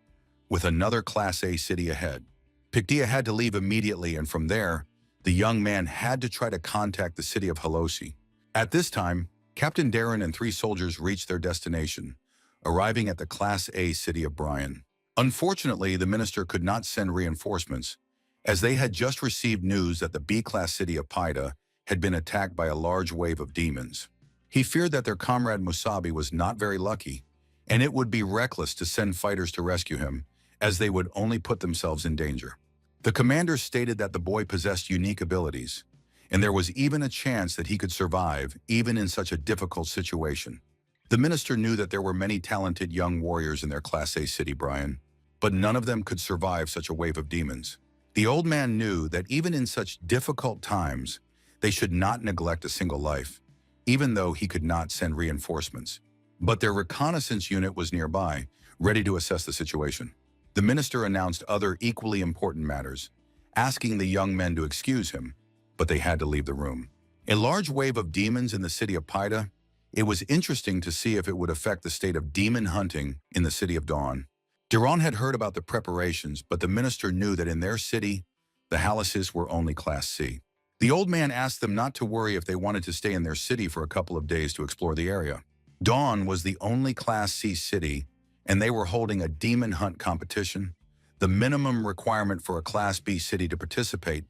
with another Class A city ahead. Pictia had to leave immediately, and from there, The young man had to try to contact the city of Halosi. At this time, Captain Darren and 3 soldiers reached their destination, arriving at the Class A city of Bryan. Unfortunately, the minister could not send reinforcements, as they had just received news that the B-class city of Paida had been attacked by a large wave of demons. He feared that their comrade Musabi was not very lucky, and it would be reckless to send fighters to rescue him, as they would only put themselves in danger. The commander stated that the boy possessed unique abilities, and there was even a chance that he could survive even in such a difficult situation. The minister knew that there were many talented young warriors in their Class A city, Bryan, but none of them could survive such a wave of demons. The old man knew that even in such difficult times, they should not neglect a single life, even though he could not send reinforcements. But their reconnaissance unit was nearby, ready to assess the situation. The minister announced other equally important matters, asking the young men to excuse him, but they had to leave the room. A large wave of demons in the city of Paida. It was interesting to see if it would affect the state of demon hunting in the city of Dawn. Duran had heard about the preparations, but the minister knew that in their city, the Halasis were only Class C. The old man asked them not to worry if they wanted to stay in their city for a couple of days to explore the area. Dawn was the only Class C city, and they were holding a demon hunt competition, the minimum requirement for a Class B city to participate,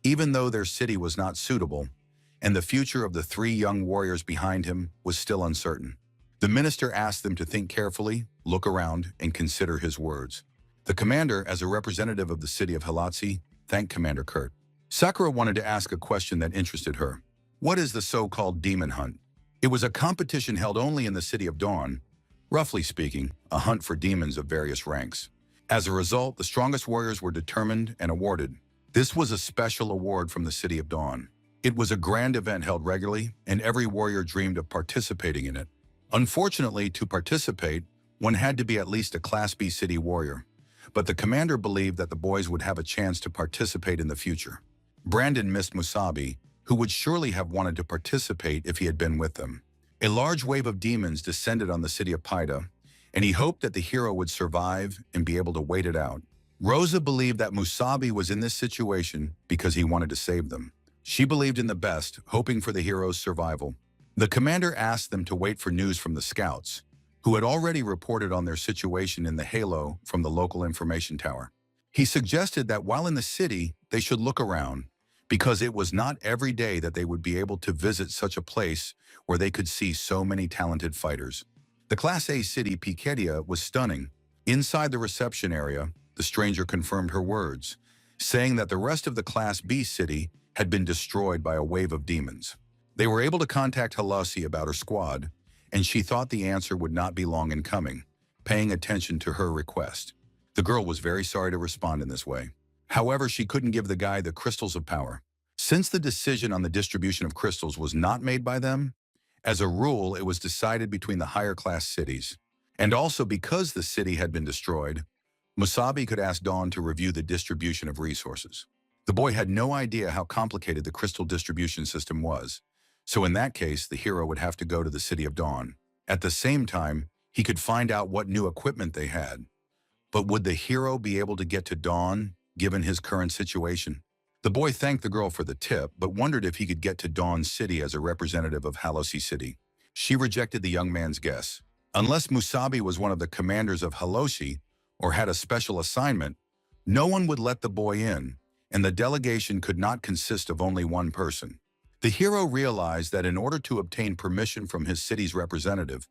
even though their city was not suitable, and the future of the 3 young warriors behind him was still uncertain. The minister asked them to think carefully, look around, and consider his words. The commander, as a representative of the city of Halatsi, thanked Commander Kurt. Sakura wanted to ask a question that interested her. What is the so-called demon hunt? It was a competition held only in the city of Dawn, roughly speaking, a hunt for demons of various ranks. As a result, the strongest warriors were determined and awarded. This was a special award from the city of Dawn. It was a grand event held regularly, and every warrior dreamed of participating in it. Unfortunately, to participate, one had to be at least a Class B city warrior, but the commander believed that the boys would have a chance to participate in the future. Brandon missed Musabi, who would surely have wanted to participate if he had been with them. A large wave of demons descended on the city of Paida, and he hoped that the hero would survive and be able to wait it out. Rosa believed that Musabi was in this situation because he wanted to save them. She believed in the best, hoping for the hero's survival. The commander asked them to wait for news from the scouts, who had already reported on their situation in the halo from the local information tower. He suggested that while in the city, they should look around, because it was not every day that they would be able to visit such a place where they could see so many talented fighters. The Class A city, Piketia, was stunning. Inside the reception area, the stranger confirmed her words, saying that the rest of the Class B city had been destroyed by a wave of demons. They were able to contact Halasi about her squad, and she thought the answer would not be long in coming, paying attention to her request. The girl was very sorry to respond in this way. However, she couldn't give the guy the crystals of power. Since the decision on the distribution of crystals was not made by them, as a rule, it was decided between the higher class cities. And also because the city had been destroyed, Musabi could ask Dawn to review the distribution of resources. The boy had no idea how complicated the crystal distribution system was, so in that case, the hero would have to go to the city of Dawn. At the same time, he could find out what new equipment they had. But would the hero be able to get to Dawn, given his current situation? The boy thanked the girl for the tip, but wondered if he could get to Dawn City as a representative of Halosi City. She rejected the young man's guess. Unless Musabi was one of the commanders of Halosi or had a special assignment, no one would let the boy in, and the delegation could not consist of only one person. The hero realized that in order to obtain permission from his city's representative,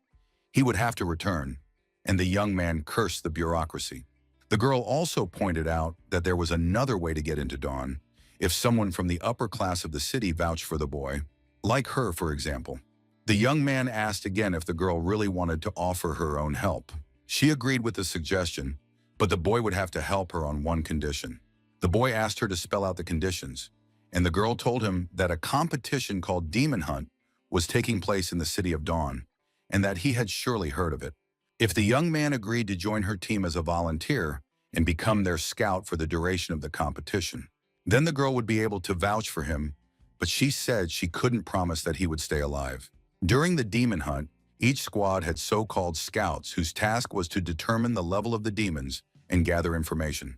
he would have to return, and the young man cursed the bureaucracy. The girl also pointed out that there was another way to get into Dawn, if someone from the upper class of the city vouched for the boy, like her, for example. The young man asked again if the girl really wanted to offer her own help. She agreed with the suggestion, but the boy would have to help her on one condition. The boy asked her to spell out the conditions, and the girl told him that a competition called Demon Hunt was taking place in the city of Dawn, and that he had surely heard of it. If the young man agreed to join her team as a volunteer and become their scout for the duration of the competition, then the girl would be able to vouch for him, but she said she couldn't promise that he would stay alive. During the demon hunt, each squad had so-called scouts whose task was to determine the level of the demons and gather information.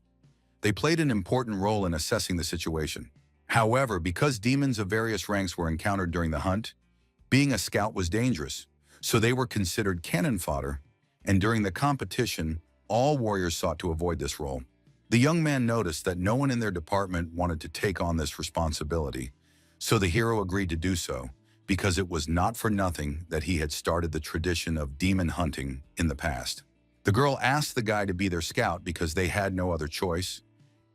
They played an important role in assessing the situation. However, because demons of various ranks were encountered during the hunt, being a scout was dangerous, so they were considered cannon fodder, and during the competition, all warriors sought to avoid this role. The young man noticed that no one in their department wanted to take on this responsibility, so the hero agreed to do so, because it was not for nothing that he had started the tradition of demon hunting in the past. The girl asked the guy to be their scout because they had no other choice,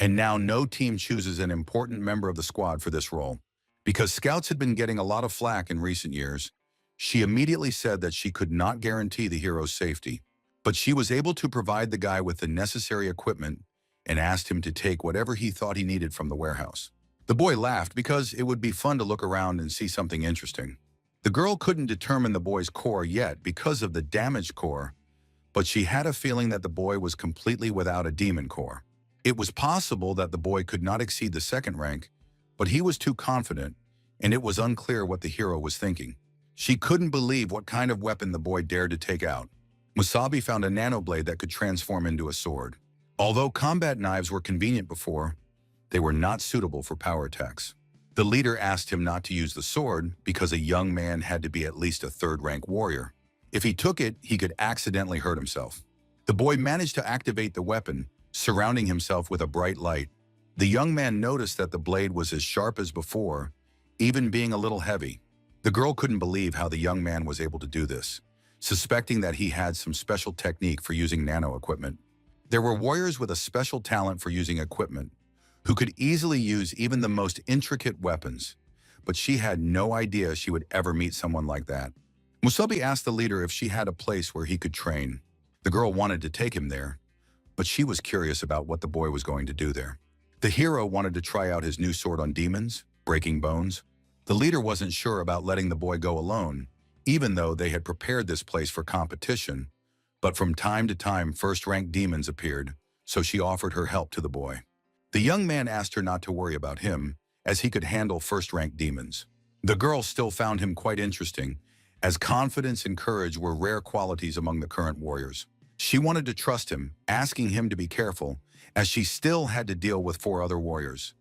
and now no team chooses an important member of the squad for this role. Because scouts had been getting a lot of flack in recent years, she immediately said that she could not guarantee the hero's safety, but she was able to provide the guy with the necessary equipment and asked him to take whatever he thought he needed from the warehouse. The boy laughed because it would be fun to look around and see something interesting. The girl couldn't determine the boy's core yet because of the damaged core, but she had a feeling that the boy was completely without a demon core. It was possible that the boy could not exceed the second rank, but he was too confident, and it was unclear what the hero was thinking. She couldn't believe what kind of weapon the boy dared to take out. Musabi found a nanoblade that could transform into a sword. Although combat knives were convenient before, they were not suitable for power attacks. The leader asked him not to use the sword because a young man had to be at least a third-rank warrior. If he took it, he could accidentally hurt himself. The boy managed to activate the weapon, surrounding himself with a bright light. The young man noticed that the blade was as sharp as before, even being a little heavy. The girl couldn't believe how the young man was able to do this, suspecting that he had some special technique for using nano equipment. There were warriors with a special talent for using equipment, who could easily use even the most intricate weapons, but she had no idea she would ever meet someone like that. Musabi asked the leader if she had a place where he could train. The girl wanted to take him there, but she was curious about what the boy was going to do there. The hero wanted to try out his new sword on demons, breaking bones. The leader wasn't sure about letting the boy go alone, even though they had prepared this place for competition, but from time to time first-rank demons appeared, so she offered her help to the boy. The young man asked her not to worry about him, as he could handle first-rank demons. The girl still found him quite interesting, as confidence and courage were rare qualities among the current warriors. She wanted to trust him, asking him to be careful, as she still had to deal with 4 other warriors.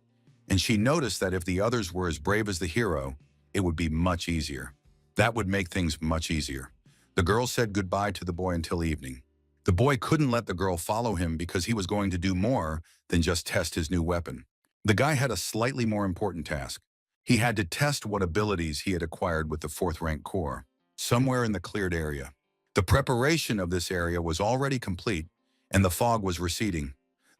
And she noticed that if the others were as brave as the hero, it would be much easier. That would make things much easier. The girl said goodbye to the boy until evening. The boy couldn't let the girl follow him because he was going to do more than just test his new weapon. The guy had a slightly more important task. He had to test what abilities he had acquired with the 4th-rank core, somewhere in the cleared area. The preparation of this area was already complete, and the fog was receding.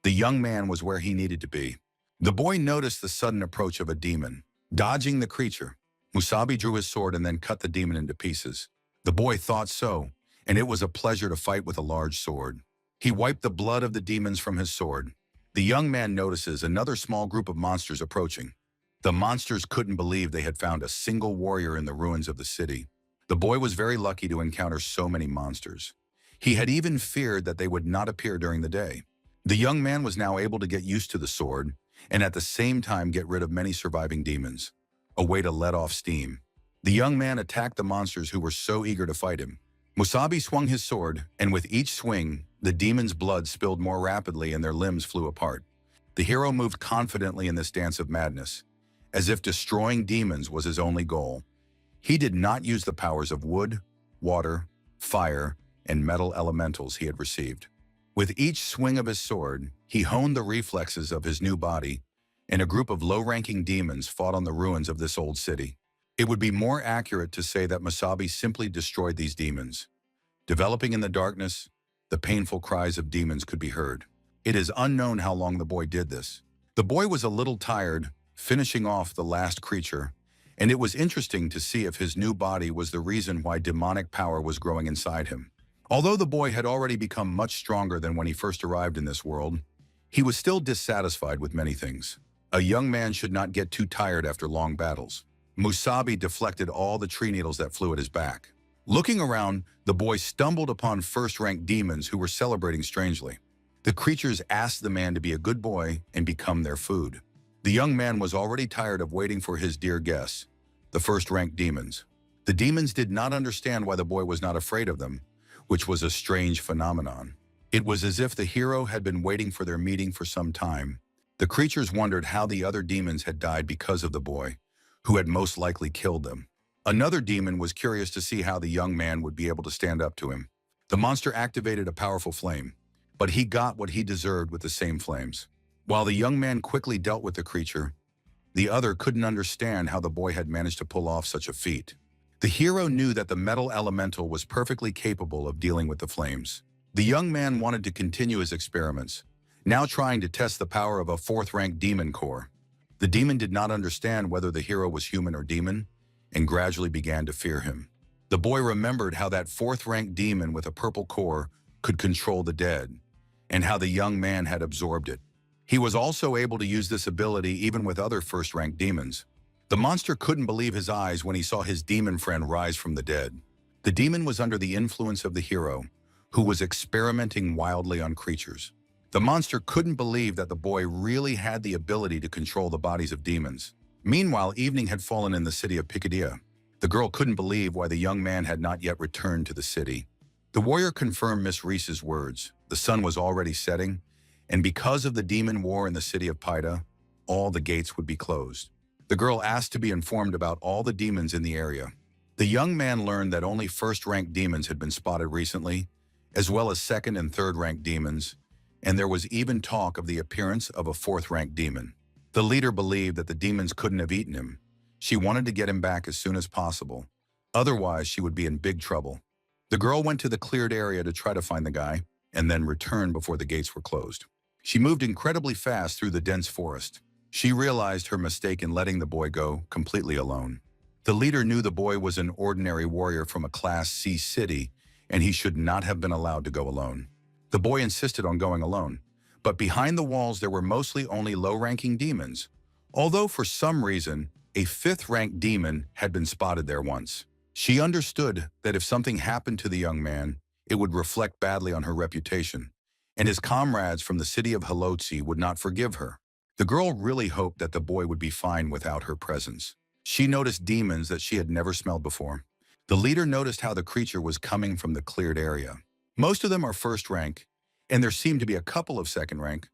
The young man was where he needed to be. The boy noticed the sudden approach of a demon. Dodging the creature, Musabi drew his sword and then cut the demon into pieces. The boy thought so, and it was a pleasure to fight with a large sword. He wiped the blood of the demons from his sword. The young man notices another small group of monsters approaching. The monsters couldn't believe they had found a single warrior in the ruins of the city. The boy was very lucky to encounter so many monsters. He had even feared that they would not appear during the day. The young man was now able to get used to the sword, and at the same time get rid of many surviving demons. A way to let off steam. The young man attacked the monsters who were so eager to fight him. Musabi swung his sword, and with each swing, the demons' blood spilled more rapidly and their limbs flew apart. The hero moved confidently in this dance of madness, as if destroying demons was his only goal. He did not use the powers of wood, water, fire, and metal elementals he had received. With each swing of his sword, he honed the reflexes of his new body, and a group of low-ranking demons fought on the ruins of this old city. It would be more accurate to say that Musabi simply destroyed these demons. Developing in the darkness, the painful cries of demons could be heard. It is unknown how long the boy did this. The boy was a little tired, finishing off the last creature, and it was interesting to see if his new body was the reason why demonic power was growing inside him. Although the boy had already become much stronger than when he first arrived in this world, he was still dissatisfied with many things. A young man should not get too tired after long battles. Musabi deflected all the tree needles that flew at his back. Looking around, the boy stumbled upon first-rank demons who were celebrating strangely. The creatures asked the man to be a good boy and become their food. The young man was already tired of waiting for his dear guests, the first-rank demons. The demons did not understand why the boy was not afraid of them, which was a strange phenomenon. It was as if the hero had been waiting for their meeting for some time, The creatures wondered how the other demons had died because of the boy, who had most likely killed them. Another demon was curious to see how the young man would be able to stand up to him. The monster activated a powerful flame, but he got what he deserved with the same flames. While the young man quickly dealt with the creature, the other couldn't understand how the boy had managed to pull off such a feat. The hero knew that the metal elemental was perfectly capable of dealing with the flames. The young man wanted to continue his experiments, now trying to test the power of a fourth-rank demon core. The demon did not understand whether the hero was human or demon, and gradually began to fear him. The boy remembered how that fourth-rank demon with a purple core could control the dead, and how the young man had absorbed it. He was also able to use this ability even with other first-rank demons. The monster couldn't believe his eyes when he saw his demon friend rise from the dead. The demon was under the influence of the hero, who was experimenting wildly on creatures. The monster couldn't believe that the boy really had the ability to control the bodies of demons. Meanwhile, evening had fallen in the city of Picardie. The girl couldn't believe why the young man had not yet returned to the city. The warrior confirmed Miss Reese's words. The sun was already setting, and because of the demon war in the city of Pida, all the gates would be closed. The girl asked to be informed about all the demons in the area. The young man learned that only first-ranked demons had been spotted recently, as well as second- and third-ranked demons, and there was even talk of the appearance of a fourth-ranked demon. The leader believed that the demons couldn't have eaten him. She wanted to get him back as soon as possible. Otherwise, she would be in big trouble. The girl went to the cleared area to try to find the guy, and then returned before the gates were closed. She moved incredibly fast through the dense forest. She realized her mistake in letting the boy go completely alone. The leader knew the boy was an ordinary warrior from a Class C city, and he should not have been allowed to go alone. The boy insisted on going alone, but behind the walls there were mostly only low-ranking demons, although for some reason, a fifth-ranked demon had been spotted there once. She understood that if something happened to the young man, it would reflect badly on her reputation, and his comrades from the city of Halotsi would not forgive her. The girl really hoped that the boy would be fine without her presence. She noticed demons that she had never smelled before. The leader noticed how the creature was coming from the cleared area. Most of them are first rank, and there seem to be a couple of second rank,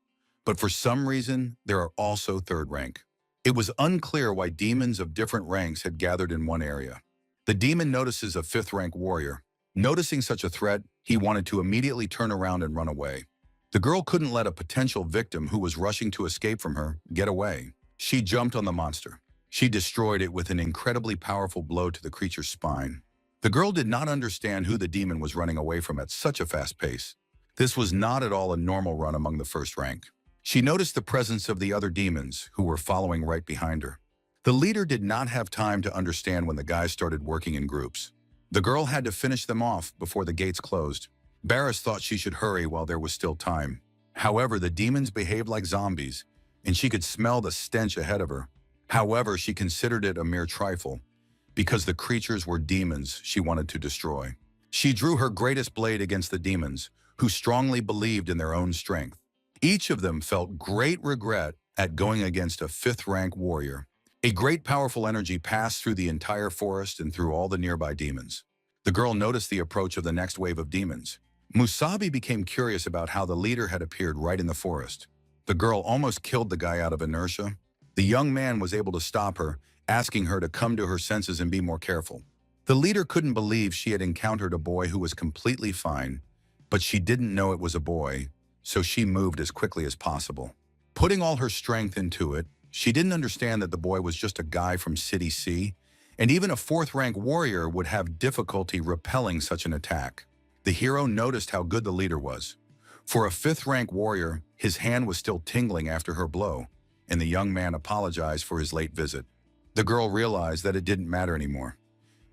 but for some reason, there are also third rank. It was unclear why demons of different ranks had gathered in one area. The demon notices a fifth-rank warrior. Noticing such a threat, he wanted to immediately turn around and run away. The girl couldn't let a potential victim who was rushing to escape from her get away. She jumped on the monster. She destroyed it with an incredibly powerful blow to the creature's spine. The girl did not understand who the demon was running away from at such a fast pace. This was not at all a normal run among the first rank. She noticed the presence of the other demons who were following right behind her. The leader did not have time to understand when the guys started working in groups. The girl had to finish them off before the gates closed. Barris thought she should hurry while there was still time. However, the demons behaved like zombies, and she could smell the stench ahead of her. However, she considered it a mere trifle, because the creatures were demons she wanted to destroy. She drew her greatest blade against the demons, who strongly believed in their own strength. Each of them felt great regret at going against a fifth-rank warrior. A great powerful energy passed through the entire forest and through all the nearby demons. The girl noticed the approach of the next wave of demons. Musabi became curious about how the leader had appeared right in the forest. The girl almost killed the guy out of inertia. The young man was able to stop her, asking her to come to her senses and be more careful. The leader couldn't believe she had encountered a boy who was completely fine, but she didn't know it was a boy, so she moved as quickly as possible. Putting all her strength into it, she didn't understand that the boy was just a guy from City C, and even a fourth-rank warrior would have difficulty repelling such an attack. The hero noticed how good the leader was. For a fifth-rank warrior, his hand was still tingling after her blow, and the young man apologized for his late visit. The girl realized that it didn't matter anymore,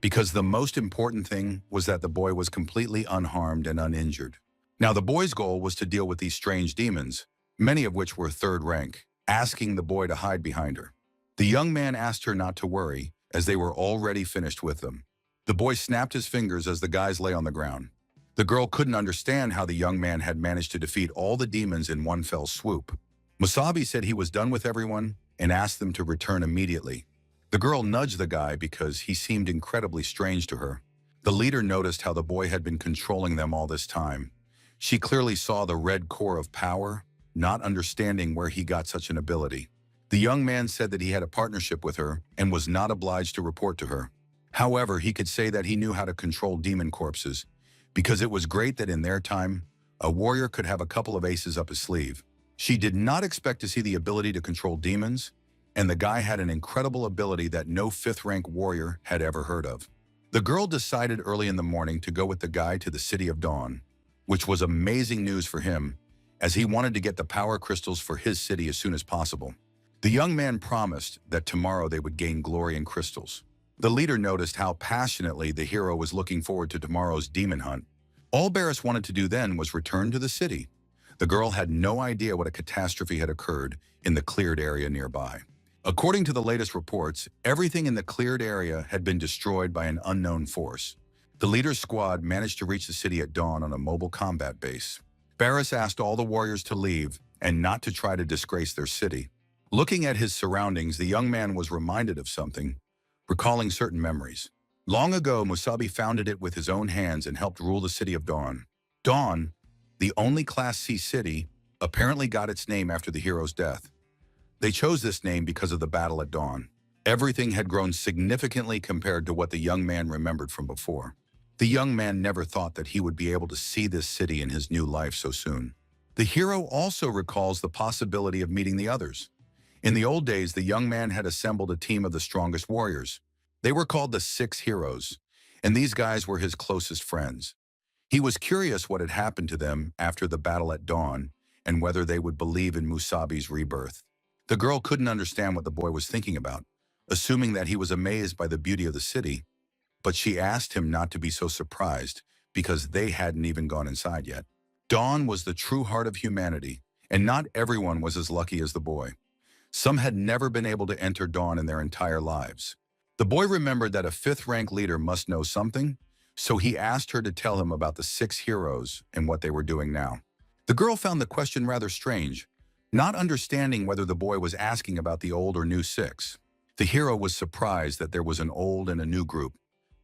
because the most important thing was that the boy was completely unharmed and uninjured. Now, the boy's goal was to deal with these strange demons, many of which were third rank, asking the boy to hide behind her. The young man asked her not to worry, as they were already finished with them. The boy snapped his fingers as the guys lay on the ground. The girl couldn't understand how the young man had managed to defeat all the demons in one fell swoop. Musabi said he was done with everyone and asked them to return immediately. The girl nudged the guy because he seemed incredibly strange to her. The leader noticed how the boy had been controlling them all this time. She clearly saw the red core of power, not understanding where he got such an ability. The young man said that he had a partnership with her and was not obliged to report to her. However, he could say that he knew how to control demon corpses, because it was great that in their time, a warrior could have a couple of aces up his sleeve. She did not expect to see the ability to control demons, and the guy had an incredible ability that no fifth-rank warrior had ever heard of. The girl decided early in the morning to go with the guy to the City of Dawn, which was amazing news for him, as he wanted to get the power crystals for his city as soon as possible. The young man promised that tomorrow they would gain glory and crystals. The leader noticed how passionately the hero was looking forward to tomorrow's demon hunt. All Barris wanted to do then was return to the city. The girl had no idea what a catastrophe had occurred in the cleared area nearby. According to the latest reports, everything in the cleared area had been destroyed by an unknown force. The leader's squad managed to reach the city at dawn on a mobile combat base. Barris asked all the warriors to leave and not to try to disgrace their city. Looking at his surroundings, the young man was reminded of something, recalling certain memories. Long ago, Musabi founded it with his own hands and helped rule the City of Dawn. Dawn, the only Class C city, apparently got its name after the hero's death. They chose this name because of the battle at dawn. Everything had grown significantly compared to what the young man remembered from before. The young man never thought that he would be able to see this city in his new life so soon. The hero also recalls the possibility of meeting the others. In the old days, the young man had assembled a team of the strongest warriors. They were called the Six Heroes, and these guys were his closest friends. He was curious what had happened to them after the battle at dawn and whether they would believe in Musabi's rebirth. The girl couldn't understand what the boy was thinking about, assuming that he was amazed by the beauty of the city, but she asked him not to be so surprised because they hadn't even gone inside yet. Dawn was the true heart of humanity, and not everyone was as lucky as the boy. Some had never been able to enter Dawn in their entire lives. The boy remembered that a fifth-rank leader must know something, so he asked her to tell him about the six heroes and what they were doing now. The girl found the question rather strange, not understanding whether the boy was asking about the old or new six. The hero was surprised that there was an old and a new group,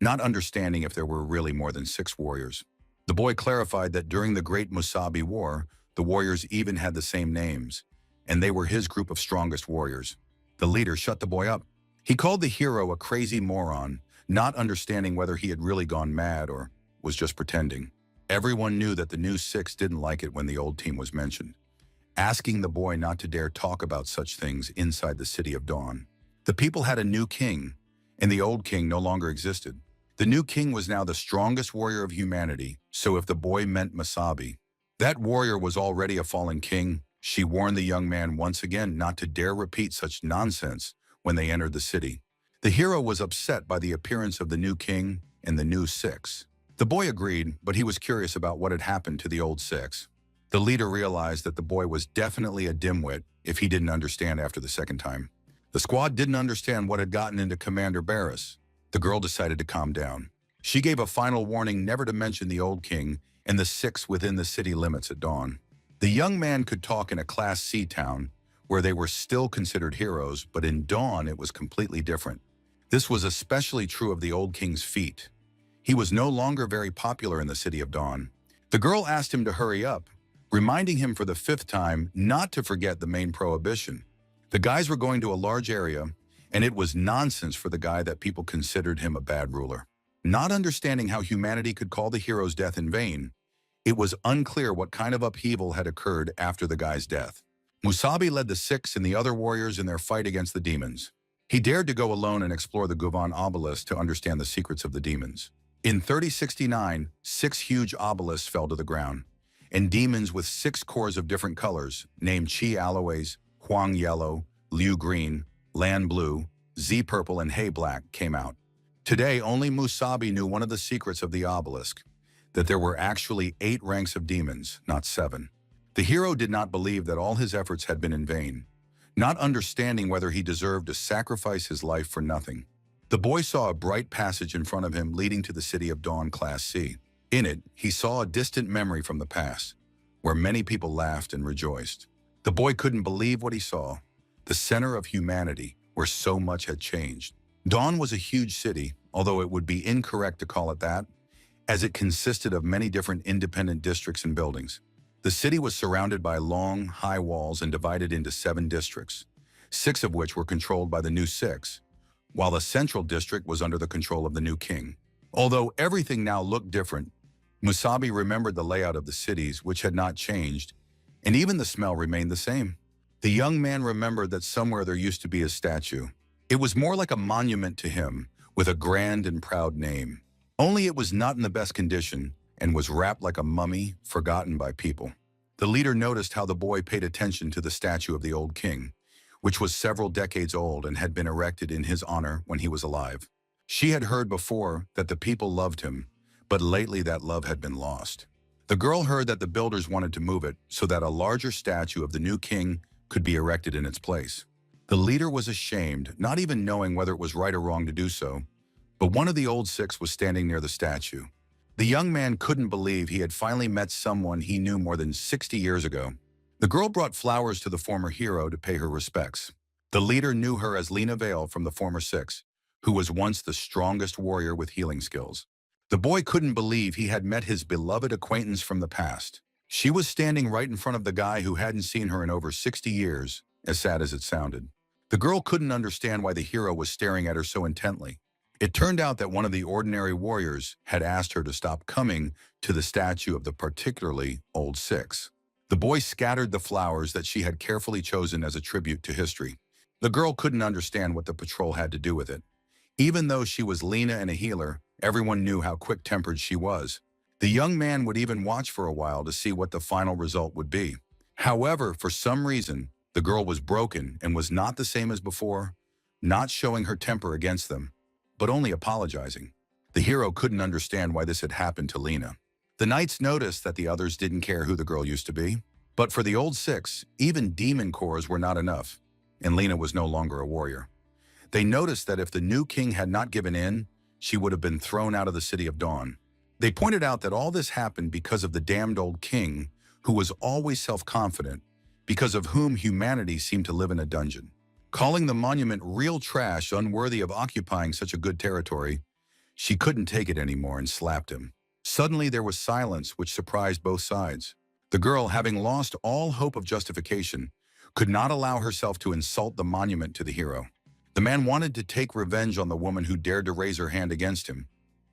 not understanding if there were really more than six warriors. The boy clarified that during the Great Musabi War, the warriors even had the same names, and they were his group of strongest warriors. The leader shut the boy up. He called the hero a crazy moron, not understanding whether he had really gone mad or was just pretending. Everyone knew that the new six didn't like it when the old team was mentioned, asking the boy not to dare talk about such things inside the City of Dawn. The people had a new king, and the old king no longer existed. The new king was now the strongest warrior of humanity, so if the boy meant Musabi, that warrior was already a fallen king. She warned the young man once again not to dare repeat such nonsense when they entered the city. The hero was upset by the appearance of the new king and the new six. The boy agreed, but he was curious about what had happened to the old six. The leader realized that the boy was definitely a dimwit if he didn't understand after the second time. The squad didn't understand what had gotten into Commander Barris. The girl decided to calm down. She gave a final warning never to mention the old king and the six within the city limits at dawn. The young man could talk in a Class C town, where they were still considered heroes, but in Dawn it was completely different. This was especially true of the old king's feat. He was no longer very popular in the City of Dawn. The girl asked him to hurry up, reminding him for the fifth time not to forget the main prohibition. The guys were going to a large area, and it was nonsense for the guy that people considered him a bad ruler. Not understanding how humanity could call the hero's death in vain, it was unclear what kind of upheaval had occurred after the guy's death. Musabi led the six and the other warriors in their fight against the demons. He dared to go alone and explore the Guvan obelisk to understand the secrets of the demons. In 3069, 6 huge obelisks fell to the ground, and demons with 6 cores of different colors, named Chi Aloes, Huang Yellow, Liu Green, Lan Blue, Z Purple, and Hay Black, came out. Today, only Musabi knew one of the secrets of the obelisk, that there were actually 8 ranks of demons, not 7. The hero did not believe that all his efforts had been in vain, not understanding whether he deserved to sacrifice his life for nothing. The boy saw a bright passage in front of him leading to the City of Dawn Class C. In it, he saw a distant memory from the past, where many people laughed and rejoiced. The boy couldn't believe what he saw, the center of humanity, where so much had changed. Dawn was a huge city, although it would be incorrect to call it that, as it consisted of many different independent districts and buildings. The city was surrounded by long, high walls and divided into 7 districts, 6 of which were controlled by the new Six, while the central district was under the control of the new king. Although everything now looked different, Musabi remembered the layout of the cities, which had not changed, and even the smell remained the same. The young man remembered that somewhere there used to be a statue. It was more like a monument to him, with a grand and proud name. Only it was not in the best condition and was wrapped like a mummy, forgotten by people. The leader noticed how the boy paid attention to the statue of the old king, which was several decades old and had been erected in his honor when he was alive. She had heard before that the people loved him, but lately that love had been lost. The girl heard that the builders wanted to move it so that a larger statue of the new king could be erected in its place. The leader was ashamed, not even knowing whether it was right or wrong to do so, but one of the old 6 was standing near the statue. The young man couldn't believe he had finally met someone he knew more than 60 years ago. The girl brought flowers to the former hero to pay her respects. The leader knew her as Lena Vale from the former 6, who was once the strongest warrior with healing skills. The boy couldn't believe he had met his beloved acquaintance from the past. She was standing right in front of the guy who hadn't seen her in over 60 years, as sad as it sounded. The girl couldn't understand why the hero was staring at her so intently. It turned out that one of the ordinary warriors had asked her to stop coming to the statue of the particularly old 6. The boy scattered the flowers that she had carefully chosen as a tribute to history. The girl couldn't understand what the patrol had to do with it. Even though she was Lena and a healer, everyone knew how quick-tempered she was. The young man would even watch for a while to see what the final result would be. However, for some reason, the girl was broken and was not the same as before, not showing her temper against them, but only apologizing. The hero couldn't understand why this had happened to Lena. The knights noticed that the others didn't care who the girl used to be. But for the old 6, even demon cores were not enough, and Lena was no longer a warrior. They noticed that if the new king had not given in, she would have been thrown out of the City of Dawn. They pointed out that all this happened because of the damned old king, who was always self-confident, because of whom humanity seemed to live in a dungeon. Calling the monument real trash, unworthy of occupying such a good territory, she couldn't take it anymore and slapped him. Suddenly there was silence, which surprised both sides. The girl, having lost all hope of justification, could not allow herself to insult the monument to the hero. The man wanted to take revenge on the woman who dared to raise her hand against him,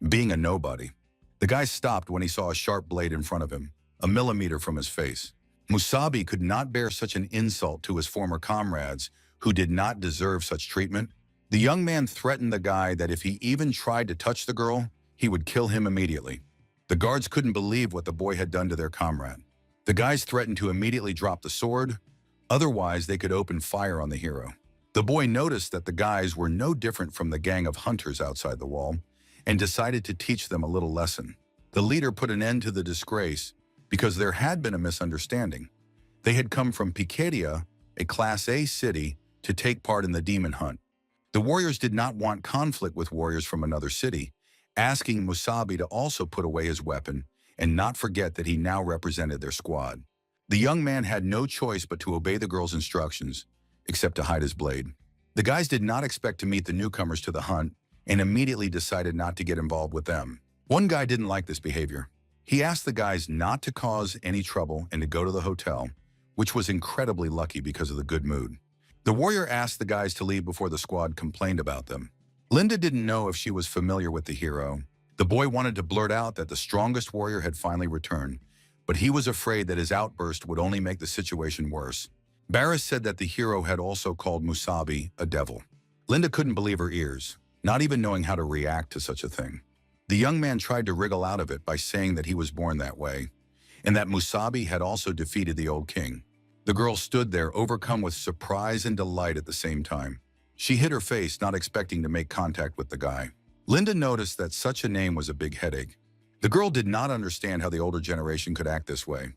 being a nobody. The guy stopped when he saw a sharp blade in front of him, a millimeter from his face. Musabi could not bear such an insult to his former comrades, who did not deserve such treatment. The young man threatened the guy that if he even tried to touch the girl, he would kill him immediately. The guards couldn't believe what the boy had done to their comrade. The guys threatened to immediately drop the sword, otherwise they could open fire on the hero. The boy noticed that the guys were no different from the gang of hunters outside the wall and decided to teach them a little lesson. The leader put an end to the disgrace because there had been a misunderstanding. They had come from Picadia, a Class A city, to take part in the demon hunt. The warriors did not want conflict with warriors from another city, asking Musabi to also put away his weapon and not forget that he now represented their squad. The young man had no choice but to obey the girl's instructions, except to hide his blade. The guys did not expect to meet the newcomers to the hunt and immediately decided not to get involved with them. One guy didn't like this behavior. He asked the guys not to cause any trouble and to go to the hotel, which was incredibly lucky because of the good mood. The warrior asked the guys to leave before the squad complained about them. Linda didn't know if she was familiar with the hero. The boy wanted to blurt out that the strongest warrior had finally returned, but he was afraid that his outburst would only make the situation worse. Barris said that the hero had also called Musabi a devil. Linda couldn't believe her ears, not even knowing how to react to such a thing. The young man tried to wriggle out of it by saying that he was born that way, and that Musabi had also defeated the old king. The girl stood there, overcome with surprise and delight at the same time. She hid her face, not expecting to make contact with the guy. Linda noticed that such a name was a big headache. The girl did not understand how the older generation could act this way.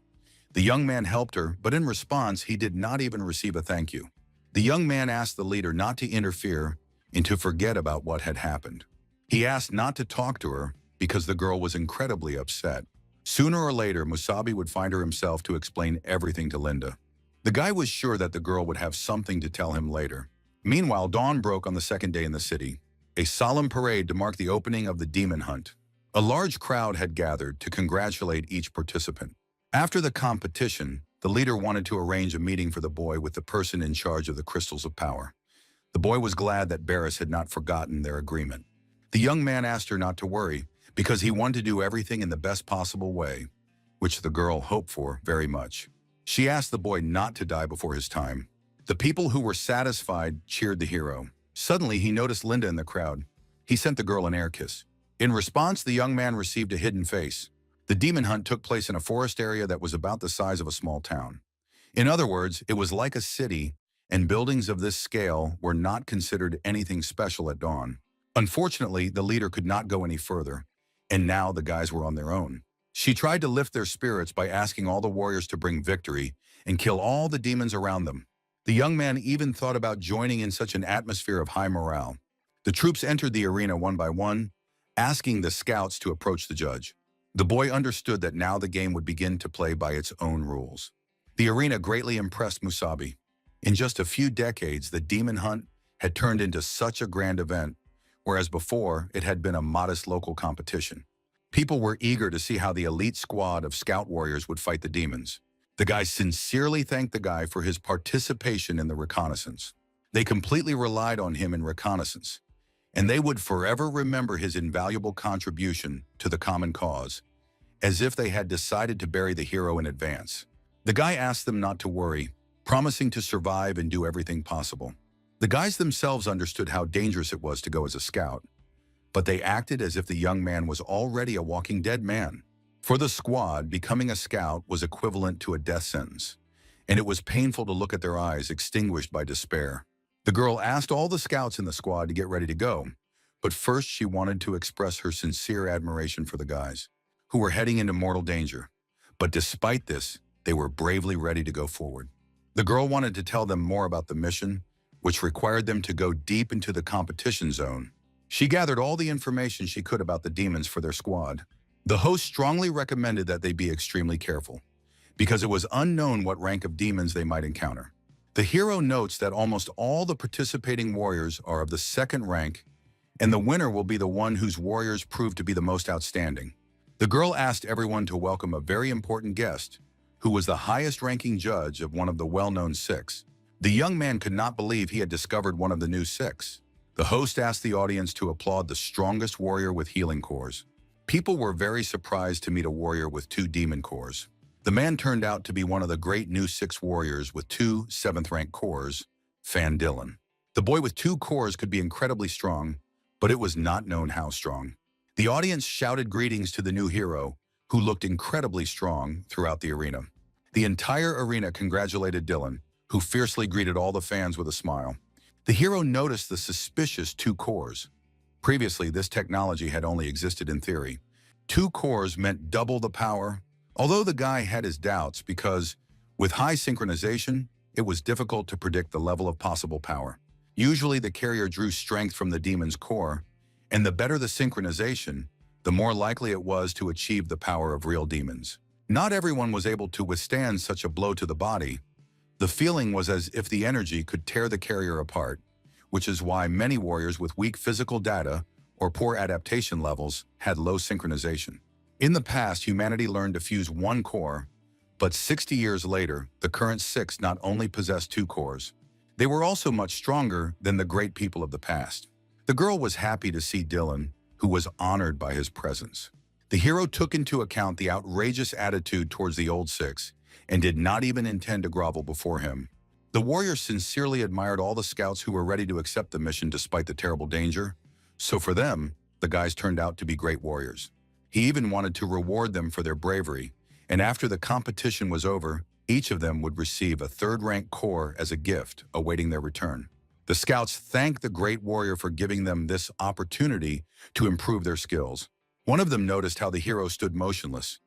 The young man helped her, but in response, he did not even receive a thank you. The young man asked the leader not to interfere and to forget about what had happened. He asked not to talk to her because the girl was incredibly upset. Sooner or later, Musabi would find her himself to explain everything to Linda. The guy was sure that the girl would have something to tell him later. Meanwhile, dawn broke on the second day in the city, a solemn parade to mark the opening of the demon hunt. A large crowd had gathered to congratulate each participant. After the competition, the leader wanted to arrange a meeting for the boy with the person in charge of the crystals of power. The boy was glad that Barris had not forgotten their agreement. The young man asked her not to worry, because he wanted to do everything in the best possible way, which the girl hoped for very much. She asked the boy not to die before his time. The people who were satisfied cheered the hero. Suddenly, he noticed Linda in the crowd. He sent the girl an air kiss. In response, the young man received a hidden face. The demon hunt took place in a forest area that was about the size of a small town. In other words, it was like a city, and buildings of this scale were not considered anything special at dawn. Unfortunately, the leader could not go any further, and now the guys were on their own. She tried to lift their spirits by asking all the warriors to bring victory and kill all the demons around them. The young man even thought about joining in such an atmosphere of high morale. The troops entered the arena one by one, asking the scouts to approach the judge. The boy understood that now the game would begin to play by its own rules. The arena greatly impressed Musabi. In just a few decades, the demon hunt had turned into such a grand event, whereas before it had been a modest local competition. People were eager to see how the elite squad of scout warriors would fight the demons. The guys sincerely thanked the guy for his participation in the reconnaissance. They completely relied on him in reconnaissance, and they would forever remember his invaluable contribution to the common cause, as if they had decided to bury the hero in advance. The guy asked them not to worry, promising to survive and do everything possible. The guys themselves understood how dangerous it was to go as a scout, but they acted as if the young man was already a walking dead man. For the squad, becoming a scout was equivalent to a death sentence, and it was painful to look at their eyes extinguished by despair. The girl asked all the scouts in the squad to get ready to go, but first she wanted to express her sincere admiration for the guys, who were heading into mortal danger. But despite this, they were bravely ready to go forward. The girl wanted to tell them more about the mission, which required them to go deep into the competition zone. She gathered all the information she could about the demons for their squad. The host strongly recommended that they be extremely careful, because it was unknown what rank of demons they might encounter. The hero notes that almost all the participating warriors are of the second rank, and the winner will be the one whose warriors prove to be the most outstanding. The girl asked everyone to welcome a very important guest, who was the highest-ranking judge of one of the well-known six. The young man could not believe he had discovered one of the new six. The host asked the audience to applaud the strongest warrior with healing cores. People were very surprised to meet a warrior with 2 demon cores. The man turned out to be one of the great new 6 warriors with 2 7th-rank cores, Fan Dillon. The boy with 2 cores could be incredibly strong, but it was not known how strong. The audience shouted greetings to the new hero, who looked incredibly strong throughout the arena. The entire arena congratulated Dillon, who fiercely greeted all the fans with a smile. The hero noticed the suspicious 2 cores. Previously, this technology had only existed in theory. 2 cores meant double the power, although the guy had his doubts because, with high synchronization, it was difficult to predict the level of possible power. Usually, the carrier drew strength from the demon's core, and the better the synchronization, the more likely it was to achieve the power of real demons. Not everyone was able to withstand such a blow to the body. The feeling was as if the energy could tear the carrier apart, which is why many warriors with weak physical data or poor adaptation levels had low synchronization. In the past, humanity learned to fuse 1 core, but 60 years later, the current 6 not only possessed 2 cores, they were also much stronger than the great people of the past. The girl was happy to see Dillon, who was honored by his presence. The hero took into account the outrageous attitude towards the old 6 and did not even intend to grovel before him. The warrior sincerely admired all the scouts who were ready to accept the mission despite the terrible danger. So for them, the guys turned out to be great warriors. He even wanted to reward them for their bravery, and after the competition was over, each of them would receive a 3rd-rank core as a gift, awaiting their return. The scouts thanked the great warrior for giving them this opportunity to improve their skills. One of them noticed how the hero stood motionless,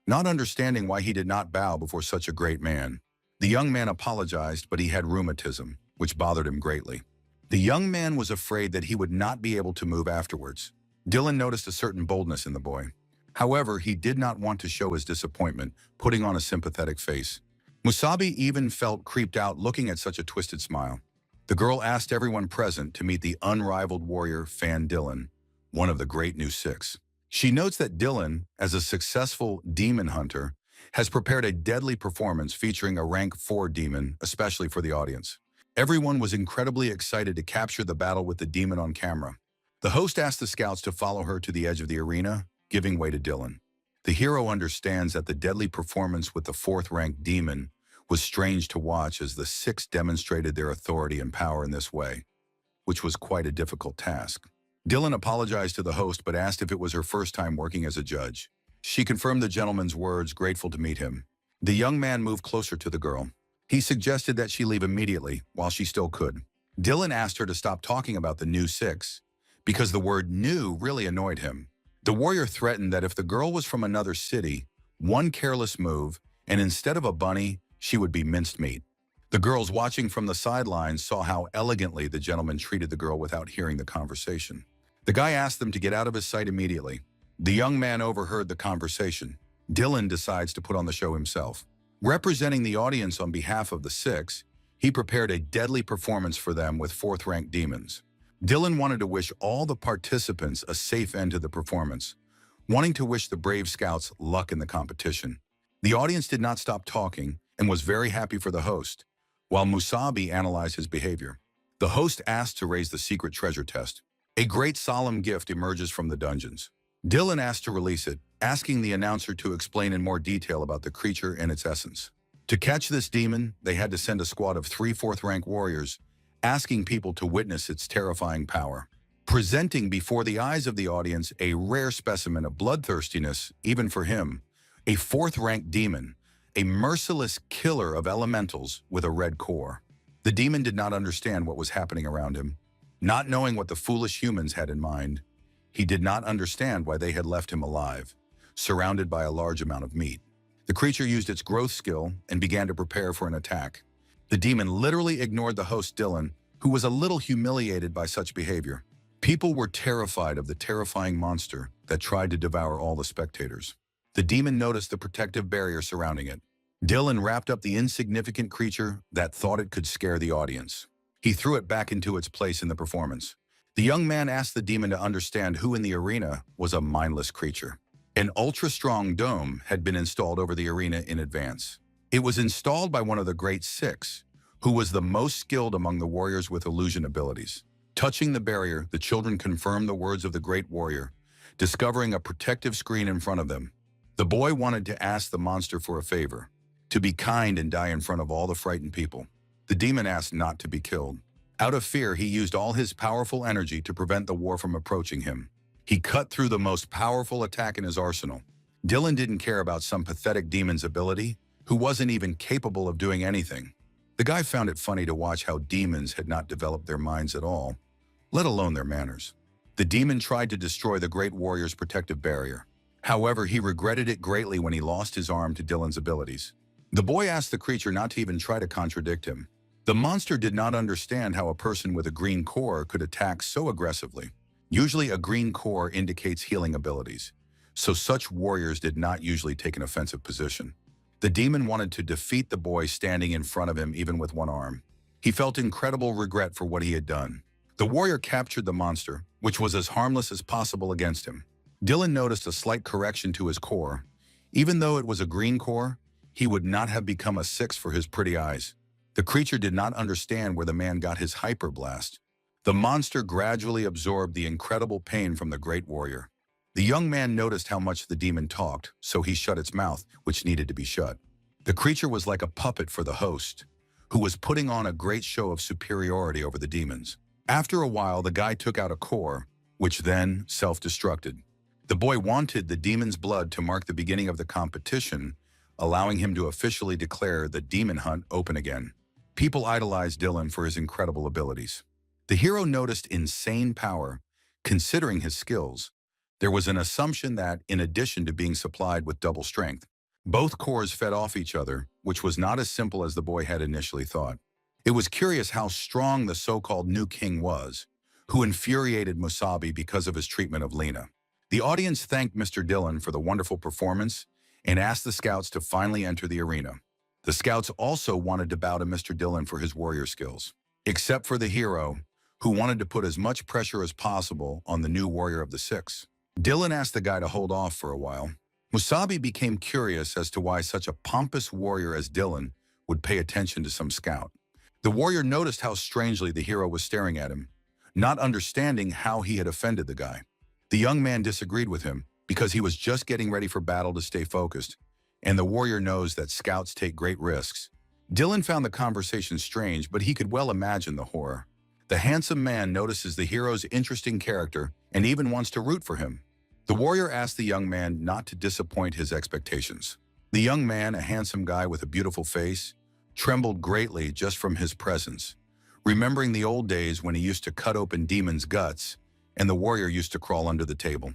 not understanding why he did not bow before such a great man. The young man apologized, but he had rheumatism, which bothered him greatly. The young man was afraid that he would not be able to move afterwards. Dillon noticed a certain boldness in the boy. However, he did not want to show his disappointment, putting on a sympathetic face. Musabi even felt creeped out looking at such a twisted smile. The girl asked everyone present to meet the unrivaled warrior Fan Dillon, one of the great new 6. She notes that Dillon, as a successful demon hunter, has prepared a deadly performance featuring a rank 4 demon, especially for the audience. Everyone was incredibly excited to capture the battle with the demon on camera. The host asked the scouts to follow her to the edge of the arena, giving way to Dylan. The hero understands that the deadly performance with the 4th-ranked demon was strange to watch as the 6 demonstrated their authority and power in this way, which was quite a difficult task. Dylan apologized to the host but asked if it was her first time working as a judge. She confirmed the gentleman's words, grateful to meet him. The young man moved closer to the girl. He suggested that she leave immediately while she still could. Dylan asked her to stop talking about the new 6 because the word new really annoyed him. The warrior threatened that if the girl was from another city, one careless move, and instead of a bunny, she would be minced meat. The girls watching from the sidelines saw how elegantly the gentleman treated the girl without hearing the conversation. The guy asked them to get out of his sight immediately. The young man overheard the conversation. Dylan decides to put on the show himself. Representing the audience on behalf of the 6, he prepared a deadly performance for them with 4th-ranked demons. Dylan wanted to wish all the participants a safe end to the performance, wanting to wish the brave scouts luck in the competition. The audience did not stop talking and was very happy for the host, while Musabi analyzed his behavior. The host asked to raise the secret treasure test. A great solemn gift emerges from the dungeons. Dylan asked to release it, asking the announcer to explain in more detail about the creature and its essence. To catch this demon, they had to send a squad of 3 4th-rank warriors, asking people to witness its terrifying power. Presenting before the eyes of the audience a rare specimen of bloodthirstiness, even for him, a 4th-ranked demon, a merciless killer of elementals with a red core. The demon did not understand what was happening around him. Not knowing what the foolish humans had in mind, he did not understand why they had left him alive, surrounded by a large amount of meat. The creature used its growth skill and began to prepare for an attack. The demon literally ignored the host Dylan, who was a little humiliated by such behavior. People were terrified of the terrifying monster that tried to devour all the spectators. The demon noticed the protective barrier surrounding it. Dylan wrapped up the insignificant creature that thought it could scare the audience. He threw it back into its place in the performance. The young man asked the demon to understand who in the arena was a mindless creature. An ultra-strong dome had been installed over the arena in advance. It was installed by one of the Great 6, who was the most skilled among the warriors with illusion abilities. Touching the barrier, the children confirmed the words of the great warrior, discovering a protective screen in front of them. The boy wanted to ask the monster for a favor, to be kind and die in front of all the frightened people. The demon asked not to be killed. Out of fear, he used all his powerful energy to prevent the war from approaching him. He cut through the most powerful attack in his arsenal. Dylan didn't care about some pathetic demon's ability, who wasn't even capable of doing anything. The guy found it funny to watch how demons had not developed their minds at all, let alone their manners. The demon tried to destroy the great warrior's protective barrier. However, he regretted it greatly when he lost his arm to Dylan's abilities. The boy asked the creature not to even try to contradict him. The monster did not understand how a person with a green core could attack so aggressively. Usually a green core indicates healing abilities, so such warriors did not usually take an offensive position. The demon wanted to defeat the boy standing in front of him even with one arm. He felt incredible regret for what he had done. The warrior captured the monster, which was as harmless as possible against him. Dylan noticed a slight correction to his core. Even though it was a green core, he would not have become a 6 for his pretty eyes. The creature did not understand where the man got his hyperblast. The monster gradually absorbed the incredible pain from the great warrior. The young man noticed how much the demon talked, so he shut its mouth, which needed to be shut. The creature was like a puppet for the host, who was putting on a great show of superiority over the demons. After a while, the guy took out a core, which then self-destructed. The boy wanted the demon's blood to mark the beginning of the competition, allowing him to officially declare the demon hunt open again. People idolized Dylan for his incredible abilities. The hero noticed insane power. Considering his skills, there was an assumption that, in addition to being supplied with double strength, both cores fed off each other, which was not as simple as the boy had initially thought. It was curious how strong the so-called new king was, who infuriated Musabi because of his treatment of Lena. The audience thanked Mr. Dylan for the wonderful performance and asked the scouts to finally enter the arena. The scouts also wanted to bow to Mr. Dylan for his warrior skills, except for the hero, who wanted to put as much pressure as possible on the new warrior of the 6. Dylan asked the guy to hold off for a while. Musabi became curious as to why such a pompous warrior as Dylan would pay attention to some scout. The warrior noticed how strangely the hero was staring at him, not understanding how he had offended the guy. The young man disagreed with him because he was just getting ready for battle to stay focused, and the warrior knows that scouts take great risks. Dylan found the conversation strange, but he could well imagine the horror. The handsome man notices the hero's interesting character and even wants to root for him. The warrior asked the young man not to disappoint his expectations. The young man, a handsome guy with a beautiful face, trembled greatly just from his presence, remembering the old days when he used to cut open demons' guts and the warrior used to crawl under the table.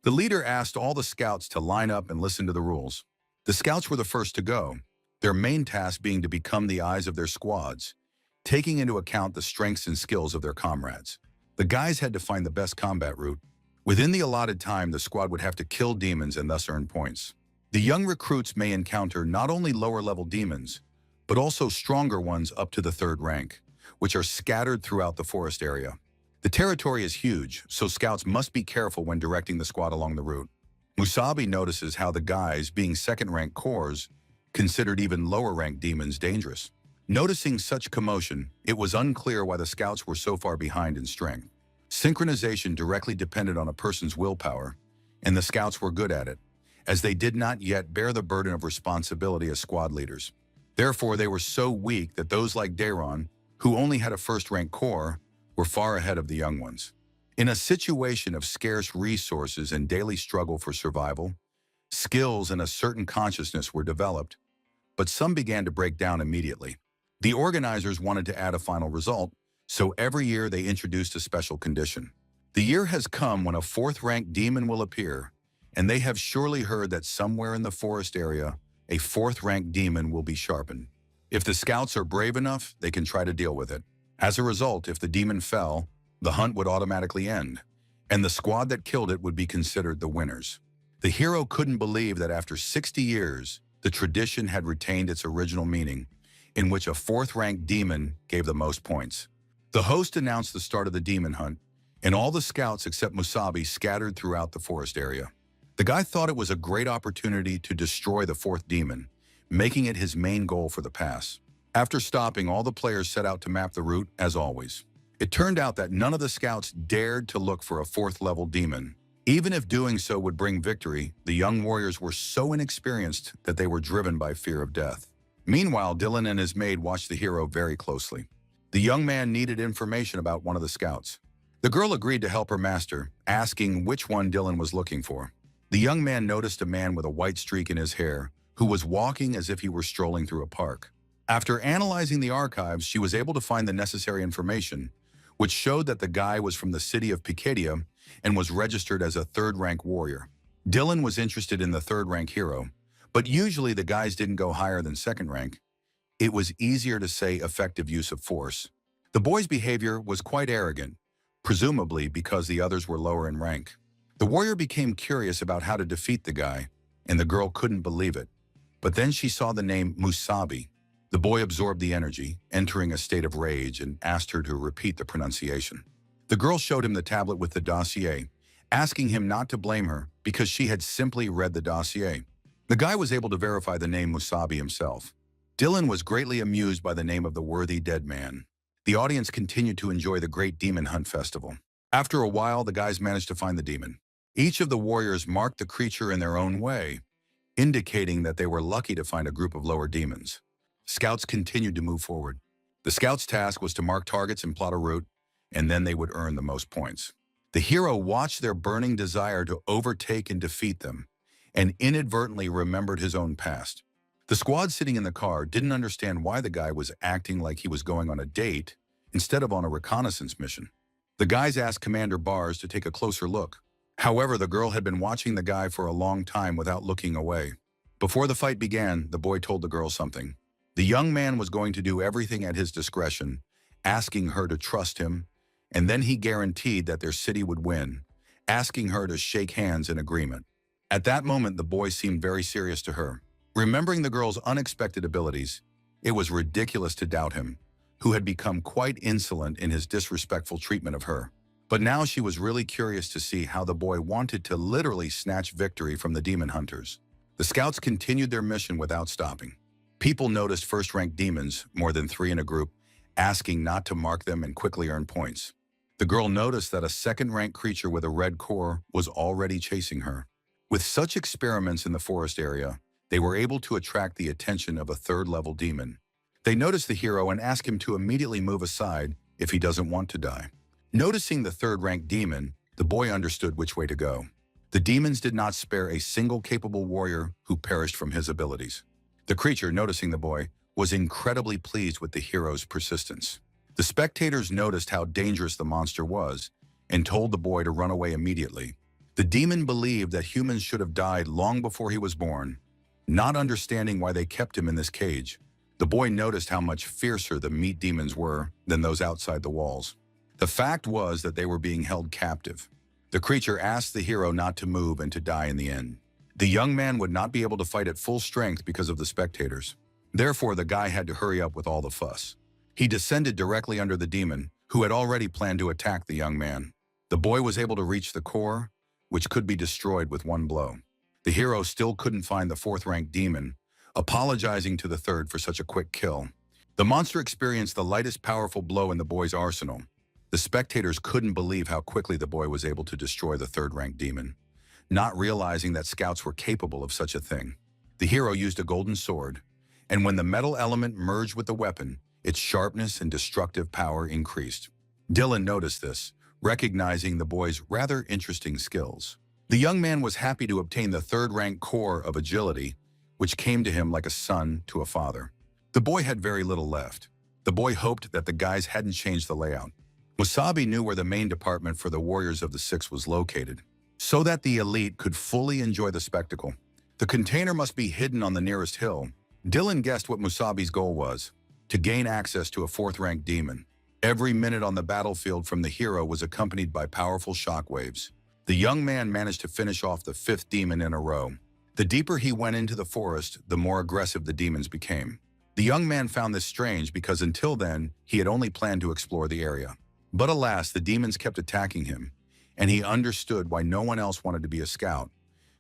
The leader asked all the scouts to line up and listen to the rules. The scouts were the first to go, their main task being to become the eyes of their squads, taking into account the strengths and skills of their comrades. The guys had to find the best combat route. Within the allotted time, the squad would have to kill demons and thus earn points. The young recruits may encounter not only lower-level demons, but also stronger ones up to the 3rd rank, which are scattered throughout the forest area. The territory is huge, so scouts must be careful when directing the squad along the route. Musabi notices how the guys, being 2nd-rank corps, considered even lower-ranked demons dangerous. Noticing such commotion, it was unclear why the scouts were so far behind in strength. Synchronization directly depended on a person's willpower, and the scouts were good at it, as they did not yet bear the burden of responsibility as squad leaders. Therefore, they were so weak that those like Dayron, who only had a 1st-rank corps, were far ahead of the young ones. In a situation of scarce resources and daily struggle for survival, skills and a certain consciousness were developed, but some began to break down immediately. The organizers wanted to add a final result, so every year they introduced a special condition. The year has come when a 4th-ranked demon will appear, and they have surely heard that somewhere in the forest area, a 4th-ranked demon will be sharpened. If the scouts are brave enough, they can try to deal with it. As a result, if the demon fell, the hunt would automatically end, and the squad that killed it would be considered the winners. The hero couldn't believe that after 60 years, the tradition had retained its original meaning, in which a 4th-ranked demon gave the most points. The host announced the start of the demon hunt, and all the scouts except Musabi scattered throughout the forest area. The guy thought it was a great opportunity to destroy the 4th demon, making it his main goal for the pass. After stopping, all the players set out to map the route, as always. It turned out that none of the scouts dared to look for a 4th-level demon. Even if doing so would bring victory, the young warriors were so inexperienced that they were driven by fear of death. Meanwhile, Dylan and his maid watched the hero very closely. The young man needed information about one of the scouts. The girl agreed to help her master, asking which one Dylan was looking for. The young man noticed a man with a white streak in his hair, who was walking as if he were strolling through a park. After analyzing the archives, she was able to find the necessary information, which showed that the guy was from the city of Pikedia and was registered as a 3rd-rank warrior. Dylan was interested in the 3rd-rank hero, but usually the guys didn't go higher than 2nd rank. It was easier to say effective use of force. The boy's behavior was quite arrogant, presumably because the others were lower in rank. The warrior became curious about how to defeat the guy, and the girl couldn't believe it. But then she saw the name Musabi. The boy absorbed the energy, entering a state of rage, and asked her to repeat the pronunciation. The girl showed him the tablet with the dossier, asking him not to blame her because she had simply read the dossier. The guy was able to verify the name Musabi himself. Dylan was greatly amused by the name of the worthy dead man. The audience continued to enjoy the great demon hunt festival. After a while, the guys managed to find the demon. Each of the warriors marked the creature in their own way, indicating that they were lucky to find a group of lower demons. Scouts continued to move forward. The scouts' task was to mark targets and plot a route, and then they would earn the most points. The hero watched their burning desire to overtake and defeat them, and inadvertently remembered his own past. The squad sitting in the car didn't understand why the guy was acting like he was going on a date instead of on a reconnaissance mission. The guys asked Commander Bars to take a closer look. However, the girl had been watching the guy for a long time without looking away. Before the fight began, the boy told the girl something. The young man was going to do everything at his discretion, asking her to trust him, and then he guaranteed that their city would win, asking her to shake hands in agreement. At that moment, the boy seemed very serious to her. Remembering the girl's unexpected abilities, it was ridiculous to doubt him, who had become quite insolent in his disrespectful treatment of her. But now she was really curious to see how the boy wanted to literally snatch victory from the demon hunters. The scouts continued their mission without stopping. People noticed first-ranked demons, more than 3 in a group, asking not to mark them and quickly earn points. The girl noticed that a second-ranked creature with a red core was already chasing her. With such experiments in the forest area, they were able to attract the attention of a third-level demon. They noticed the hero and ask him to immediately move aside if he doesn't want to die. Noticing the third-ranked demon, the boy understood which way to go. The demons did not spare a single capable warrior who perished from his abilities. The creature, noticing the boy, was incredibly pleased with the hero's persistence. The spectators noticed how dangerous the monster was and told the boy to run away immediately. The demon believed that humans should have died long before he was born. Not understanding why they kept him in this cage, the boy noticed how much fiercer the meat demons were than those outside the walls. The fact was that they were being held captive. The creature asked the hero not to move and to die in the end. The young man would not be able to fight at full strength because of the spectators. Therefore, the guy had to hurry up with all the fuss. He descended directly under the demon, who had already planned to attack the young man. The boy was able to reach the core, which could be destroyed with one blow. The hero still couldn't find the fourth-ranked demon, apologizing to the third for such a quick kill. The monster experienced the lightest powerful blow in the boy's arsenal. The spectators couldn't believe how quickly the boy was able to destroy the third-ranked demon, not realizing that scouts were capable of such a thing. The hero used a golden sword, and when the metal element merged with the weapon, its sharpness and destructive power increased. Dylan noticed this, recognizing the boy's rather interesting skills. The young man was happy to obtain the third-ranked core of agility, which came to him like a son to a father. The boy had very little left. The boy hoped that the guys hadn't changed the layout. Wasabi knew where the main department for the Warriors of the Six was located, so that the elite could fully enjoy the spectacle. The container must be hidden on the nearest hill. Dylan guessed what Musabi's goal was: to gain access to a fourth-ranked demon. Every minute on the battlefield from the hero was accompanied by powerful shockwaves. The young man managed to finish off the 5th demon in a row. The deeper he went into the forest, the more aggressive the demons became. The young man found this strange because until then, he had only planned to explore the area. But alas, the demons kept attacking him, and he understood why no one else wanted to be a scout,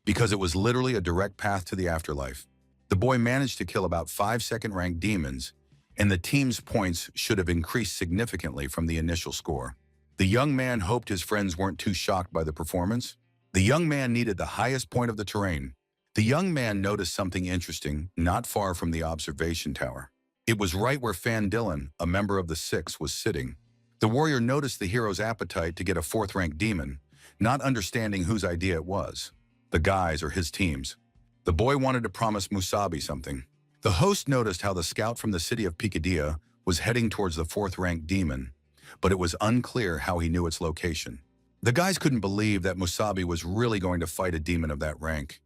because it was literally a direct path to the afterlife. The boy managed to kill about 5 second-ranked demons, and the team's points should have increased significantly from the initial score. The young man hoped his friends weren't too shocked by the performance. The young man needed the highest point of the terrain. The young man noticed something interesting not far from the observation tower. It was right where Fan Dylan, a member of the Six, was sitting. The warrior noticed the hero's appetite to get a fourth-ranked demon, not understanding whose idea it was, the guy's or his team's. The boy wanted to promise Musabi something. The host noticed how the scout from the city of Picadilla was heading towards the fourth-ranked demon, but it was unclear how he knew its location. The guys couldn't believe that Musabi was really going to fight a demon of that rank.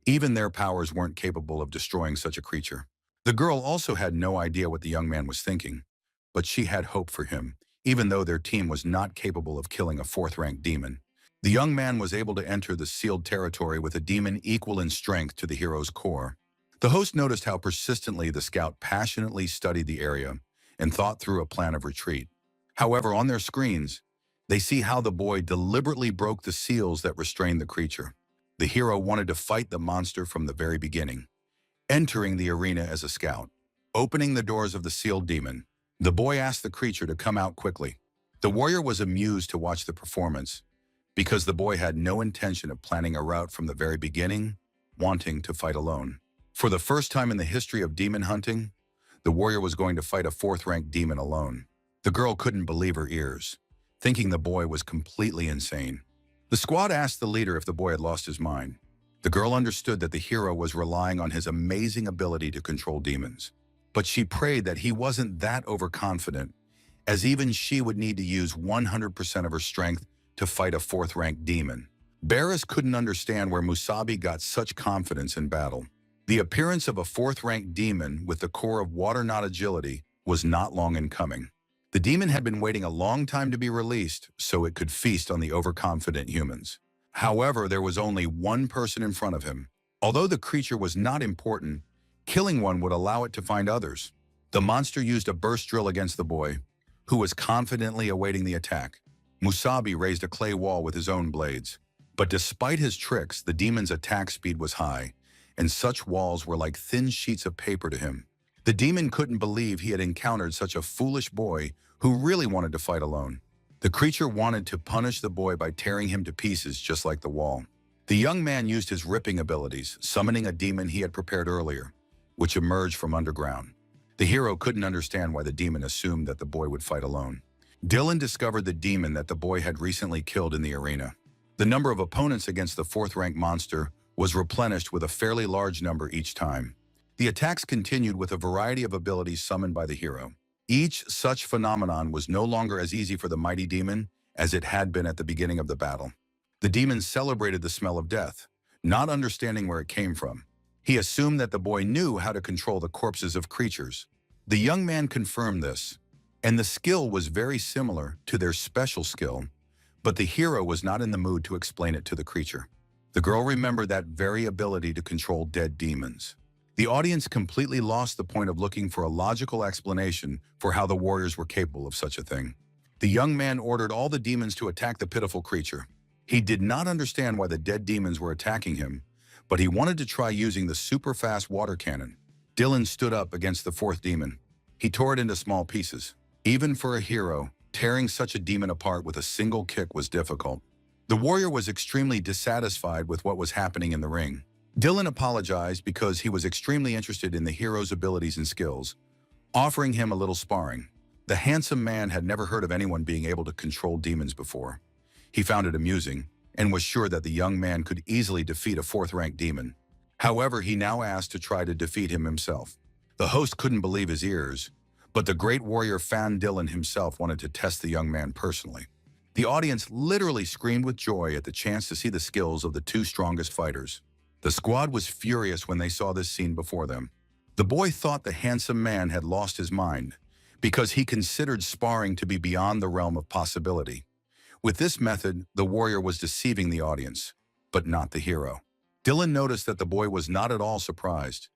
Even their powers weren't capable of destroying such a creature. The girl also had no idea what the young man was thinking, but she had hope for him, even though their team was not capable of killing a fourth-ranked demon. The young man was able to enter the sealed territory with a demon equal in strength to the hero's core. The host noticed how persistently the scout passionately studied the area and thought through a plan of retreat. However, on their screens, they see how the boy deliberately broke the seals that restrained the creature. The hero wanted to fight the monster from the very beginning, entering the arena as a scout. Opening the doors of the sealed demon, the boy asked the creature to come out quickly. The warrior was amused to watch the performance, because the boy had no intention of planning a route from the very beginning, wanting to fight alone. For the first time in the history of demon hunting, the warrior was going to fight a fourth-ranked demon alone. The girl couldn't believe her ears, thinking the boy was completely insane. The squad asked the leader if the boy had lost his mind. The girl understood that the hero was relying on his amazing ability to control demons. But she prayed that he wasn't that overconfident, as even she would need to use 100% of her strength to fight a fourth-ranked demon. Barris couldn't understand where Musabi got such confidence in battle. The appearance of a fourth-ranked demon with the core of water not agility was not long in coming. The demon had been waiting a long time to be released so it could feast on the overconfident humans. However, there was only one person in front of him. Although the creature was not important, killing one would allow it to find others. The monster used a burst drill against the boy, who was confidently awaiting the attack. Musabi raised a clay wall with his own blades. But despite his tricks, the demon's attack speed was high, and such walls were like thin sheets of paper to him. The demon couldn't believe he had encountered such a foolish boy who really wanted to fight alone. The creature wanted to punish the boy by tearing him to pieces just like the wall. The young man used his ripping abilities, summoning a demon he had prepared earlier, which emerged from underground. The hero couldn't understand why the demon assumed that the boy would fight alone. Dylan discovered the demon that the boy had recently killed in the arena. The number of opponents against the fourth-rank monster was replenished with a fairly large number each time. The attacks continued with a variety of abilities summoned by the hero. Each such phenomenon was no longer as easy for the mighty demon as it had been at the beginning of the battle. The demon celebrated the smell of death, not understanding where it came from. He assumed that the boy knew how to control the corpses of creatures. The young man confirmed this, and the skill was very similar to their special skill, but the hero was not in the mood to explain it to the creature. The girl remembered that very ability to control dead demons. The audience completely lost the point of looking for a logical explanation for how the warriors were capable of such a thing. The young man ordered all the demons to attack the pitiful creature. He did not understand why the dead demons were attacking him, but he wanted to try using the super-fast water cannon. Dylan stood up against the fourth demon. He tore it into small pieces. Even for a hero, tearing such a demon apart with a single kick was difficult. The warrior was extremely dissatisfied with what was happening in the ring. Dylan apologized because he was extremely interested in the hero's abilities and skills, offering him a little sparring. The handsome man had never heard of anyone being able to control demons before. He found it amusing and was sure that the young man could easily defeat a fourth-rank demon. However, he now asked to try to defeat him himself. The host couldn't believe his ears, but the great warrior Fan Dylan himself wanted to test the young man personally. The audience literally screamed with joy at the chance to see the skills of the two strongest fighters. The squad was furious when they saw this scene before them. The boy thought the handsome man had lost his mind because he considered sparring to be beyond the realm of possibility. With this method, the warrior was deceiving the audience, but not the hero. Dylan noticed that the boy was not at all surprised,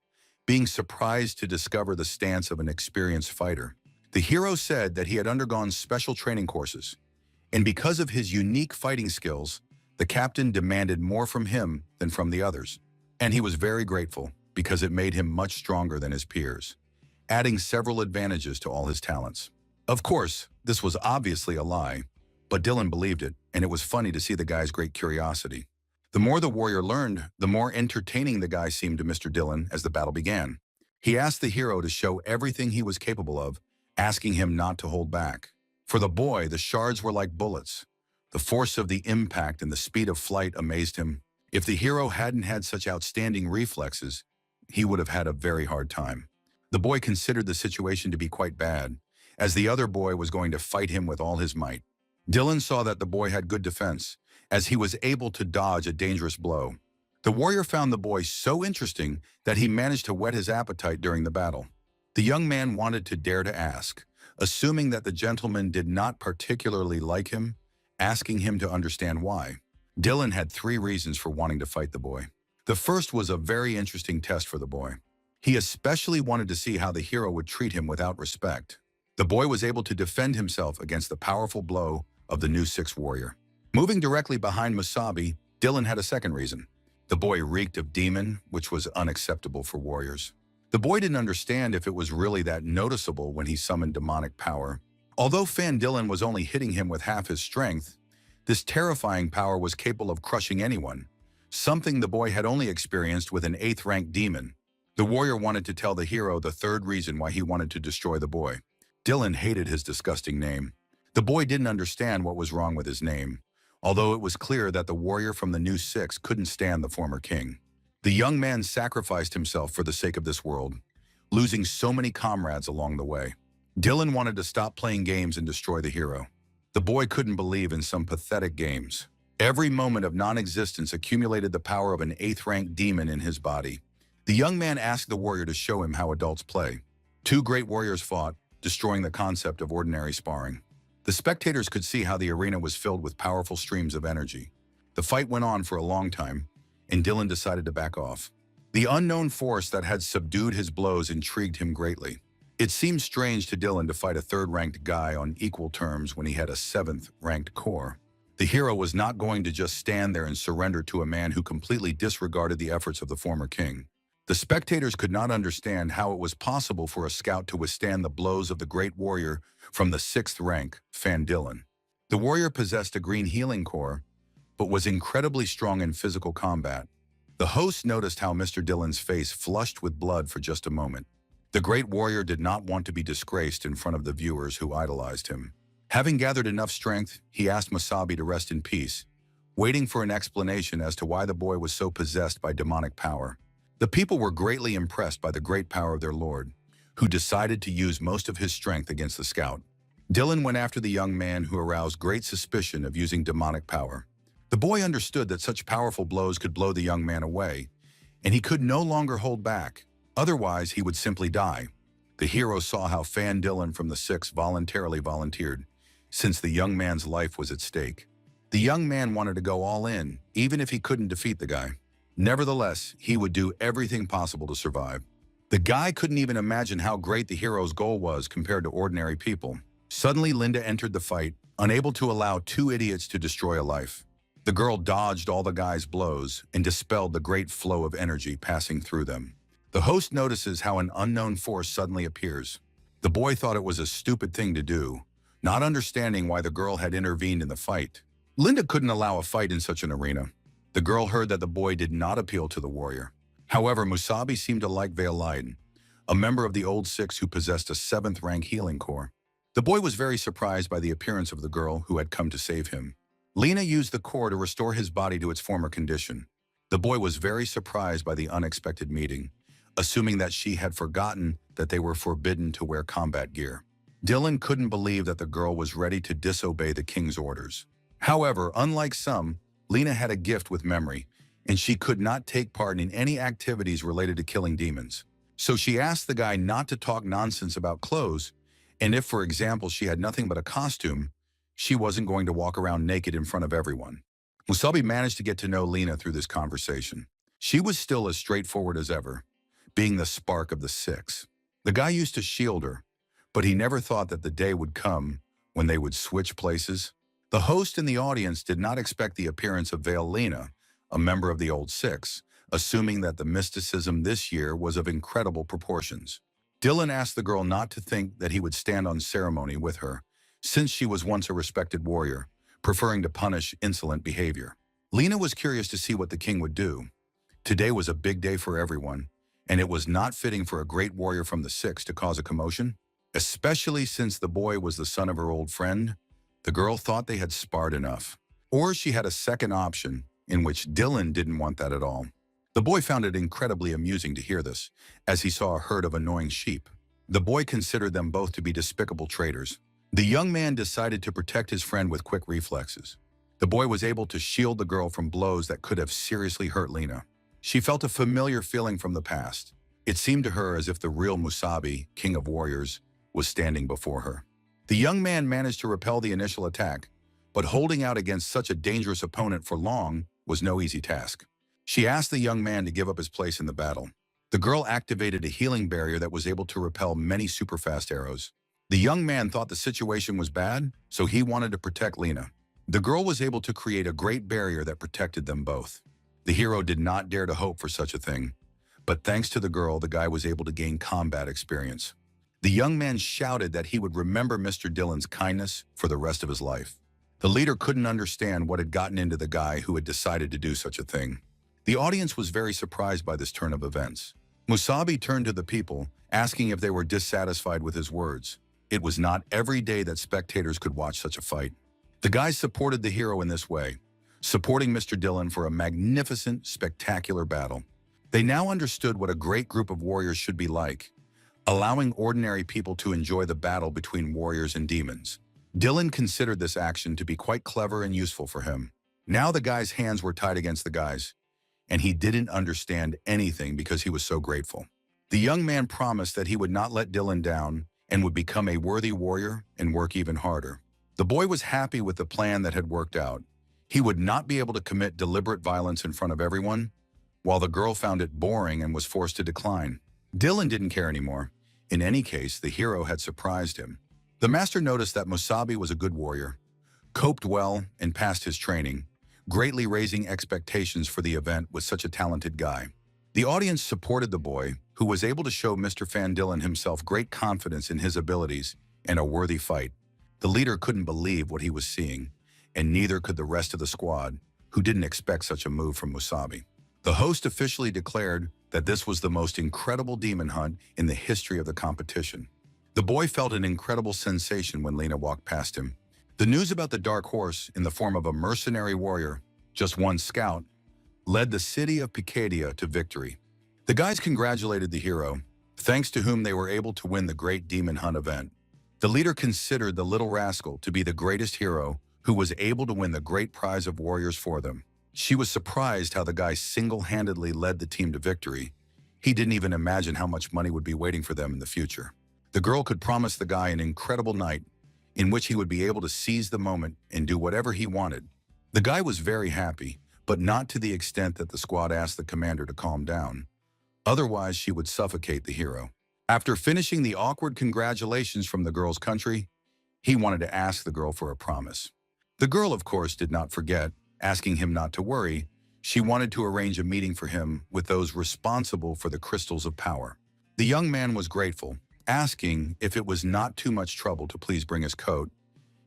being surprised to discover the stance of an experienced fighter. The hero said that he had undergone special training courses, and because of his unique fighting skills, the captain demanded more from him than from the others. And he was very grateful because it made him much stronger than his peers, adding several advantages to all his talents. Of course, this was obviously a lie, but Dylan believed it, and it was funny to see the guy's great curiosity. The more the warrior learned, the more entertaining the guy seemed to Mr. Dylan as the battle began. He asked the hero to show everything he was capable of, asking him not to hold back. For the boy, the shards were like bullets. The force of the impact and the speed of flight amazed him. If the hero hadn't had such outstanding reflexes, he would have had a very hard time. The boy considered the situation to be quite bad, as the other boy was going to fight him with all his might. Dylan saw that the boy had good defense, as he was able to dodge a dangerous blow. The warrior found the boy so interesting that he managed to whet his appetite during the battle. The young man wanted to dare to ask, assuming that the gentleman did not particularly like him, asking him to understand why. Dylan had 3 reasons for wanting to fight the boy. The first was a very interesting test for the boy. He especially wanted to see how the hero would treat him without respect. The boy was able to defend himself against the powerful blow of the new 6th warrior. Moving directly behind Musabi, Dylan had a second reason. The boy reeked of demon, which was unacceptable for warriors. The boy didn't understand if it was really that noticeable when he summoned demonic power. Although Fan Dylan was only hitting him with half his strength, this terrifying power was capable of crushing anyone, something the boy had only experienced with an 8th-ranked demon. The warrior wanted to tell the hero the third reason why he wanted to destroy the boy. Dylan hated his disgusting name. The boy didn't understand what was wrong with his name, although it was clear that the warrior from the new 6 couldn't stand the former king. The young man sacrificed himself for the sake of this world, losing so many comrades along the way. Dylan wanted to stop playing games and destroy the hero. The boy couldn't believe in some pathetic games. Every moment of non-existence accumulated the power of an 8th-ranked demon in his body. The young man asked the warrior to show him how adults play. 2 great warriors fought, destroying the concept of ordinary sparring. The spectators could see how the arena was filled with powerful streams of energy. The fight went on for a long time, and Dylan decided to back off. The unknown force that had subdued his blows intrigued him greatly. It seemed strange to Dylan to fight a third-ranked guy on equal terms when he had a seventh-ranked core. The hero was not going to just stand there and surrender to a man who completely disregarded the efforts of the former king. The spectators could not understand how it was possible for a scout to withstand the blows of the great warrior from the sixth rank, Fan Dylan. The warrior possessed a green healing core, but was incredibly strong in physical combat. The host noticed how Mr. Dylan's face flushed with blood for just a moment. The great warrior did not want to be disgraced in front of the viewers who idolized him. Having gathered enough strength, he asked Musabi to rest in peace, waiting for an explanation as to why the boy was so possessed by demonic power. The people were greatly impressed by the great power of their lord, who decided to use most of his strength against the scout. Dylan went after the young man who aroused great suspicion of using demonic power. The boy understood that such powerful blows could blow the young man away, and he could no longer hold back. Otherwise, he would simply die. The hero saw how Fan Dylan from the Six voluntarily volunteered, since the young man's life was at stake. The young man wanted to go all in, even if he couldn't defeat the guy. Nevertheless, he would do everything possible to survive. The guy couldn't even imagine how great the hero's goal was compared to ordinary people. Suddenly, Linda entered the fight, unable to allow two idiots to destroy a life. The girl dodged all the guy's blows and dispelled the great flow of energy passing through them. The host notices how an unknown force suddenly appears. The boy thought it was a stupid thing to do, not understanding why the girl had intervened in the fight. Linda couldn't allow a fight in such an arena. The girl heard that the boy did not appeal to the warrior. However, Musabi seemed to like Veiliden, a member of the Old Six who possessed a seventh-rank healing core. The boy was very surprised by the appearance of the girl who had come to save him. Lena used the core to restore his body to its former condition. The boy was very surprised by the unexpected meeting, assuming that she had forgotten that they were forbidden to wear combat gear. Dylan couldn't believe that the girl was ready to disobey the king's orders. However, unlike some, Lena had a gift with memory, and she could not take part in any activities related to killing demons. So she asked the guy not to talk nonsense about clothes, and if, for example, she had nothing but a costume, she wasn't going to walk around naked in front of everyone. Musabi managed to get to know Lena through this conversation. She was still as straightforward as ever, being the spark of the Six. The guy used to shield her, but he never thought that the day would come when they would switch places. The host and the audience did not expect the appearance of Veil Lena, a member of the Old Six, assuming that the mysticism this year was of incredible proportions. Dylan asked the girl not to think that he would stand on ceremony with her, since she was once a respected warrior, preferring to punish insolent behavior. Lena was curious to see what the king would do. Today was a big day for everyone, and it was not fitting for a great warrior from the Six to cause a commotion, especially since the boy was the son of her old friend. The girl thought they had sparred enough. Or she had a second option, in which Dylan didn't want that at all. The boy found it incredibly amusing to hear this, as he saw a herd of annoying sheep. The boy considered them both to be despicable traitors. The young man decided to protect his friend with quick reflexes. The boy was able to shield the girl from blows that could have seriously hurt Lena. She felt a familiar feeling from the past. It seemed to her as if the real Musabi, king of warriors, was standing before her. The young man managed to repel the initial attack, but holding out against such a dangerous opponent for long was no easy task. She asked the young man to give up his place in the battle. The girl activated a healing barrier that was able to repel many super-fast arrows. The young man thought the situation was bad, so he wanted to protect Lena. The girl was able to create a great barrier that protected them both. The hero did not dare to hope for such a thing, but thanks to the girl, the guy was able to gain combat experience. The young man shouted that he would remember Mr. Dylan's kindness for the rest of his life. The leader couldn't understand what had gotten into the guy who had decided to do such a thing. The audience was very surprised by this turn of events. Musabi turned to the people, asking if they were dissatisfied with his words. It was not every day that spectators could watch such a fight. The guys supported the hero in this way, supporting Mr. Dylan for a magnificent, spectacular battle. They now understood what a great group of warriors should be like, allowing ordinary people to enjoy the battle between warriors and demons. Dylan considered this action to be quite clever and useful for him. Now the guy's hands were tied against the guy's, and he didn't understand anything because he was so grateful. The young man promised that he would not let Dylan down and would become a worthy warrior and work even harder. The boy was happy with the plan that had worked out. He would not be able to commit deliberate violence in front of everyone, while the girl found it boring and was forced to decline. Dylan didn't care anymore. In any case, the hero had surprised him. The master noticed that Musabi was a good warrior, coped well, and passed his training, greatly raising expectations for the event with such a talented guy. The audience supported the boy, who was able to show Mr. Van Dillen himself great confidence in his abilities and a worthy fight. The leader couldn't believe what he was seeing, and neither could the rest of the squad, who didn't expect such a move from Musabi. The host officially declared that this was the most incredible demon hunt in the history of the competition. The boy felt an incredible sensation when Lena walked past him. The news about the dark horse, in the form of a mercenary warrior, just one scout, led the city of Picadia to victory. The guys congratulated the hero, thanks to whom they were able to win the great demon hunt event. The leader considered the little rascal to be the greatest hero who was able to win the great prize of warriors for them. She was surprised how the guy single-handedly led the team to victory. He didn't even imagine how much money would be waiting for them in the future. The girl could promise the guy an incredible night in which he would be able to seize the moment and do whatever he wanted. The guy was very happy, but not to the extent that the squad asked the commander to calm down. Otherwise, she would suffocate the hero. After finishing the awkward congratulations from the girl's country, he wanted to ask the girl for a promise. The girl, of course, did not forget, asking him not to worry. She wanted to arrange a meeting for him with those responsible for the crystals of power. The young man was grateful, asking if it was not too much trouble to please bring his coat,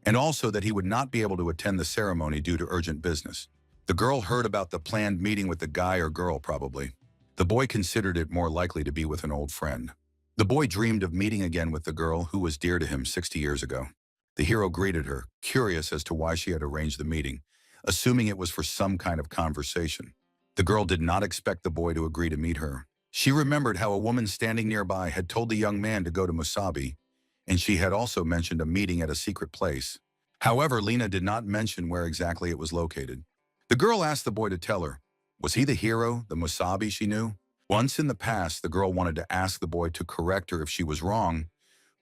and also that he would not be able to attend the ceremony due to urgent business. The girl heard about the planned meeting with the guy or girl, probably. The boy considered it more likely to be with an old friend. The boy dreamed of meeting again with the girl who was dear to him 60 years ago. The hero greeted her, curious as to why she had arranged the meeting, assuming it was for some kind of conversation. The girl did not expect the boy to agree to meet her. She remembered how a woman standing nearby had told the young man to go to Musabi, and she had also mentioned a meeting at a secret place. However, Lena did not mention where exactly it was located. The girl asked the boy to tell her. Was he the hero, the Musabi she knew? Once in the past, the girl wanted to ask the boy to correct her if she was wrong,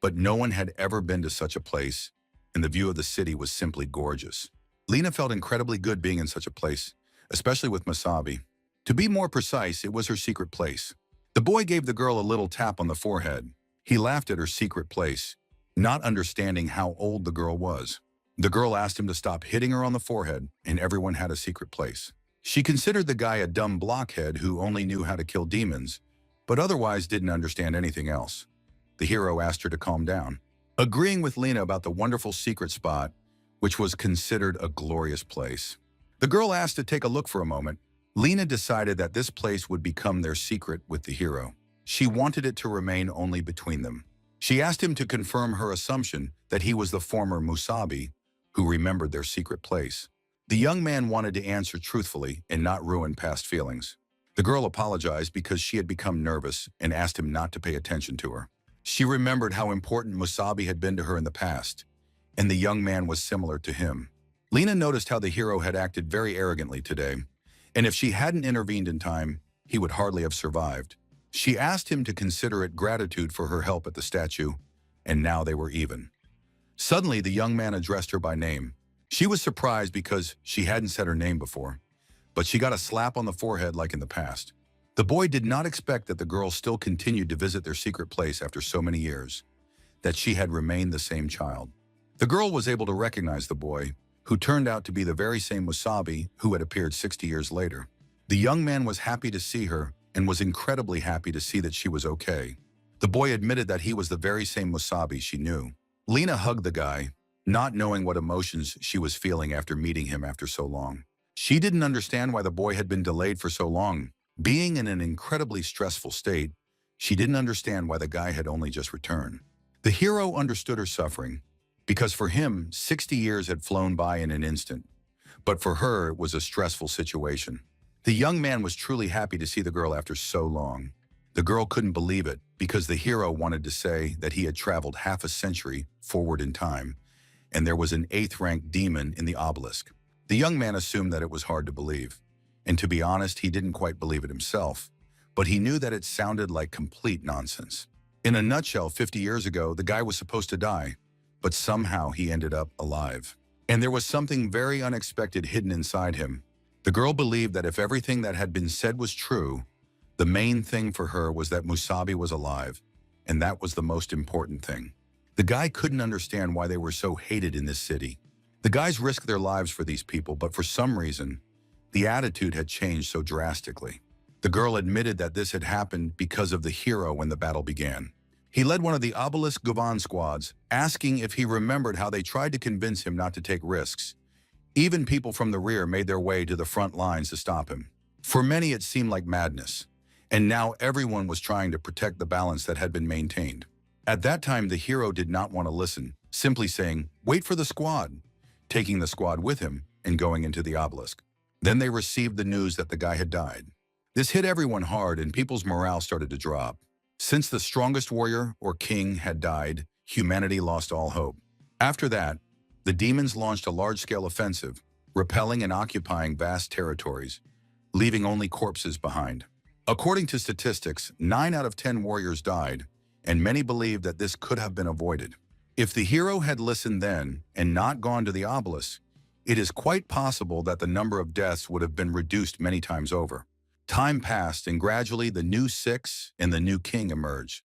but no one had ever been to such a place, and the view of the city was simply gorgeous. Lena felt incredibly good being in such a place, especially with Musabi. To be more precise, it was her secret place. The boy gave the girl a little tap on the forehead. He laughed at her secret place, not understanding how old the girl was. The girl asked him to stop hitting her on the forehead, and everyone had a secret place. She considered the guy a dumb blockhead who only knew how to kill demons, but otherwise didn't understand anything else. The hero asked her to calm down, agreeing with Lena about the wonderful secret spot, which was considered a glorious place. The girl asked to take a look for a moment. Lena decided that this place would become their secret with the hero. She wanted it to remain only between them. She asked him to confirm her assumption that he was the former Musabi who remembered their secret place. The young man wanted to answer truthfully and not ruin past feelings. The girl apologized because she had become nervous and asked him not to pay attention to her. She remembered how important Musabi had been to her in the past, and the young man was similar to him. Lena noticed how the hero had acted very arrogantly today, and if she hadn't intervened in time, he would hardly have survived. She asked him to consider it gratitude for her help at the statue, and now they were even. Suddenly, the young man addressed her by name. She was surprised because she hadn't said her name before, but she got a slap on the forehead like in the past. The boy did not expect that the girl still continued to visit their secret place after so many years, that she had remained the same child. The girl was able to recognize the boy, who turned out to be the very same Musabi who had appeared 60 years later. The young man was happy to see her and was incredibly happy to see that she was okay. The boy admitted that he was the very same Musabi she knew. Lena hugged the guy, not knowing what emotions she was feeling after meeting him after so long. She didn't understand why the boy had been delayed for so long. Being in an incredibly stressful state, she didn't understand why the guy had only just returned. The hero understood her suffering, because for him, 60 years had flown by in an instant. But for her, it was a stressful situation. The young man was truly happy to see the girl after so long. The girl couldn't believe it, because the hero wanted to say that he had traveled half a century forward in time, and there was an 8th-ranked demon in the obelisk. The young man assumed that it was hard to believe, and to be honest, he didn't quite believe it himself, but he knew that it sounded like complete nonsense. In a nutshell, 50 years ago, the guy was supposed to die, but somehow he ended up alive. And there was something very unexpected hidden inside him. The girl believed that if everything that had been said was true, the main thing for her was that Musabi was alive, and that was the most important thing. The guy couldn't understand why they were so hated in this city. The guys risked their lives for these people, but for some reason, the attitude had changed so drastically. The girl admitted that this had happened because of the hero when the battle began. He led one of the obelisk Gavan squads, asking if he remembered how they tried to convince him not to take risks. Even people from the rear made their way to the front lines to stop him. For many, it seemed like madness, and now everyone was trying to protect the balance that had been maintained. At that time, the hero did not want to listen, simply saying, "Wait for the squad," taking the squad with him and going into the obelisk. Then they received the news that the guy had died. This hit everyone hard, and people's morale started to drop. Since the strongest warrior or king had died, humanity lost all hope. After that, the demons launched a large-scale offensive, repelling and occupying vast territories, leaving only corpses behind. According to statistics, 9 out of 10 warriors died, and many believe that this could have been avoided. If the hero had listened then and not gone to the obelisk, it is quite possible that the number of deaths would have been reduced many times over. Time passed, and gradually the new six and the new king emerged.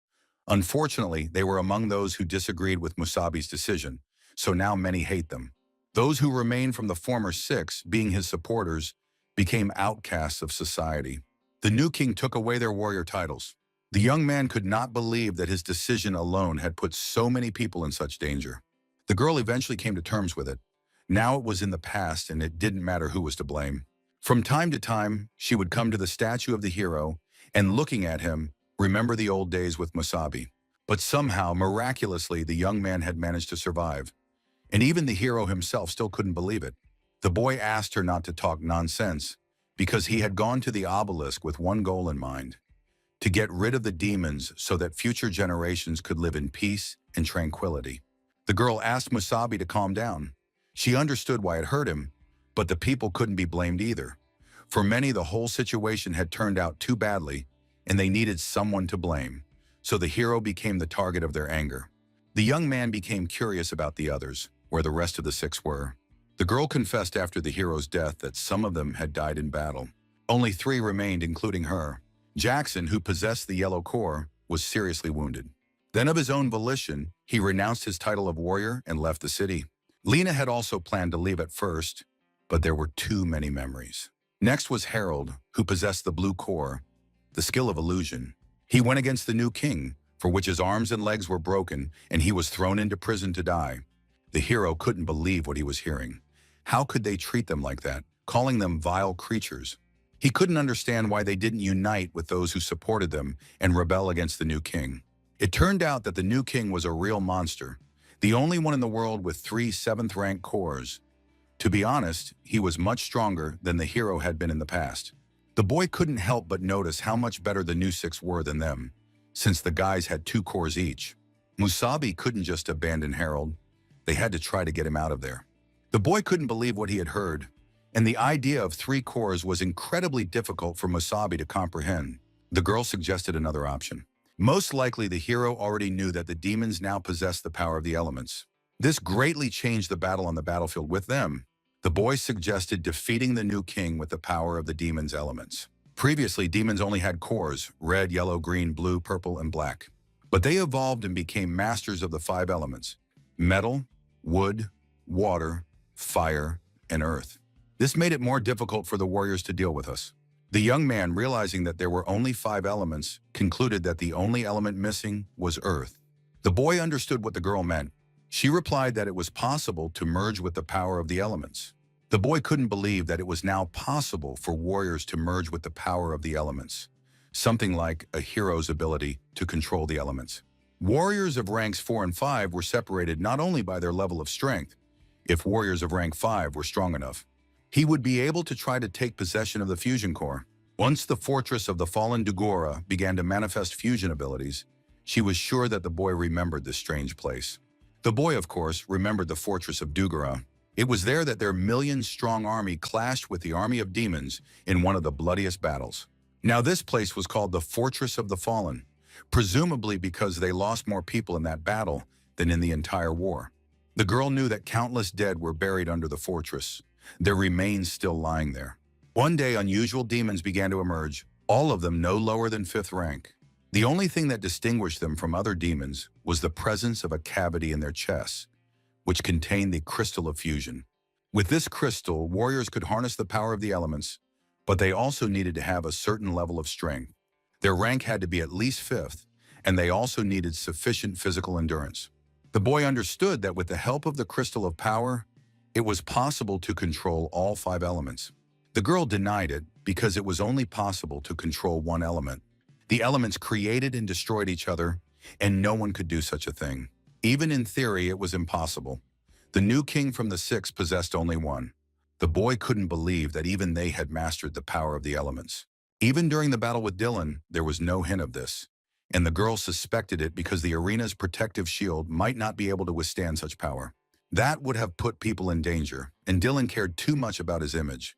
Unfortunately, they were among those who disagreed with Musabi's decision, so now many hate them. Those who remained from the former six, being his supporters, became outcasts of society. The new king took away their warrior titles. The young man could not believe that his decision alone had put so many people in such danger. The girl eventually came to terms with it. Now it was in the past, and it didn't matter who was to blame. From time to time, she would come to the statue of the hero and, looking at him, remember the old days with Musabi. But somehow, miraculously, the young man had managed to survive. And even the hero himself still couldn't believe it. The boy asked her not to talk nonsense, because he had gone to the obelisk with one goal in mind: to get rid of the demons so that future generations could live in peace and tranquility. The girl asked Musabi to calm down. She understood why it hurt him, but the people couldn't be blamed either. For many, the whole situation had turned out too badly, and they needed someone to blame. So the hero became the target of their anger. The young man became curious about the others, where the rest of the six were. The girl confessed after the hero's death that some of them had died in battle. Only 3 remained, including her. Jackson, who possessed the yellow core, was seriously wounded. Then of his own volition, he renounced his title of warrior and left the city. Lena had also planned to leave at first, but there were too many memories. Next was Harold, who possessed the blue core, the skill of illusion. He went against the new king, for which his arms and legs were broken, and he was thrown into prison to die. The hero couldn't believe what he was hearing. How could they treat them like that, calling them vile creatures? He couldn't understand why they didn't unite with those who supported them and rebel against the new king. It turned out that the new king was a real monster, the only one in the world with 3 7th-rank cores. To be honest, he was much stronger than the hero had been in the past. The boy couldn't help but notice how much better the new 6 were than them, since the guys had 2 cores each. Musabi couldn't just abandon Harold. They had to try to get him out of there. The boy couldn't believe what he had heard, and the idea of 3 cores was incredibly difficult for Musabi to comprehend. The girl suggested another option. Most likely, the hero already knew that the demons now possessed the power of the elements. This greatly changed the battle on the battlefield with them. The boy suggested defeating the new king with the power of the demons' elements. Previously, demons only had cores: red, yellow, green, blue, purple, and black. But they evolved and became masters of the 5 elements: metal, wood, water, fire, and earth. This made it more difficult for the warriors to deal with us. The young man, realizing that there were only 5 elements, concluded that the only element missing was earth. The boy understood what the girl meant. She replied that it was possible to merge with the power of the elements. The boy couldn't believe that it was now possible for warriors to merge with the power of the elements, something like a hero's ability to control the elements. Warriors of ranks 4 and 5 were separated not only by their level of strength. If warriors of rank 5 were strong enough, he would be able to try to take possession of the fusion core. Once the fortress of the fallen Dugora began to manifest fusion abilities, she was sure that the boy remembered this strange place. The boy, of course, remembered the fortress of Dugora. It was there that their million-strong army clashed with the army of demons in one of the bloodiest battles. Now this place was called the Fortress of the Fallen, presumably because they lost more people in that battle than in the entire war. The girl knew that countless dead were buried under the fortress, their remains still lying there. One day, unusual demons began to emerge, all of them no lower than 5th rank. The only thing that distinguished them from other demons was the presence of a cavity in their chests, which contained the crystal of fusion. With this crystal, warriors could harness the power of the elements, but they also needed to have a certain level of strength. Their rank had to be at least 5th, and they also needed sufficient physical endurance. The boy understood that with the help of the crystal of power, it was possible to control all 5 elements. The girl denied it because it was only possible to control one element. The elements created and destroyed each other, and no one could do such a thing. Even in theory, it was impossible. The new king from the Six possessed only one. The boy couldn't believe that even they had mastered the power of the elements. Even during the battle with Dylan, there was no hint of this, and the girl suspected it because the arena's protective shield might not be able to withstand such power. That would have put people in danger, and Dylan cared too much about his image.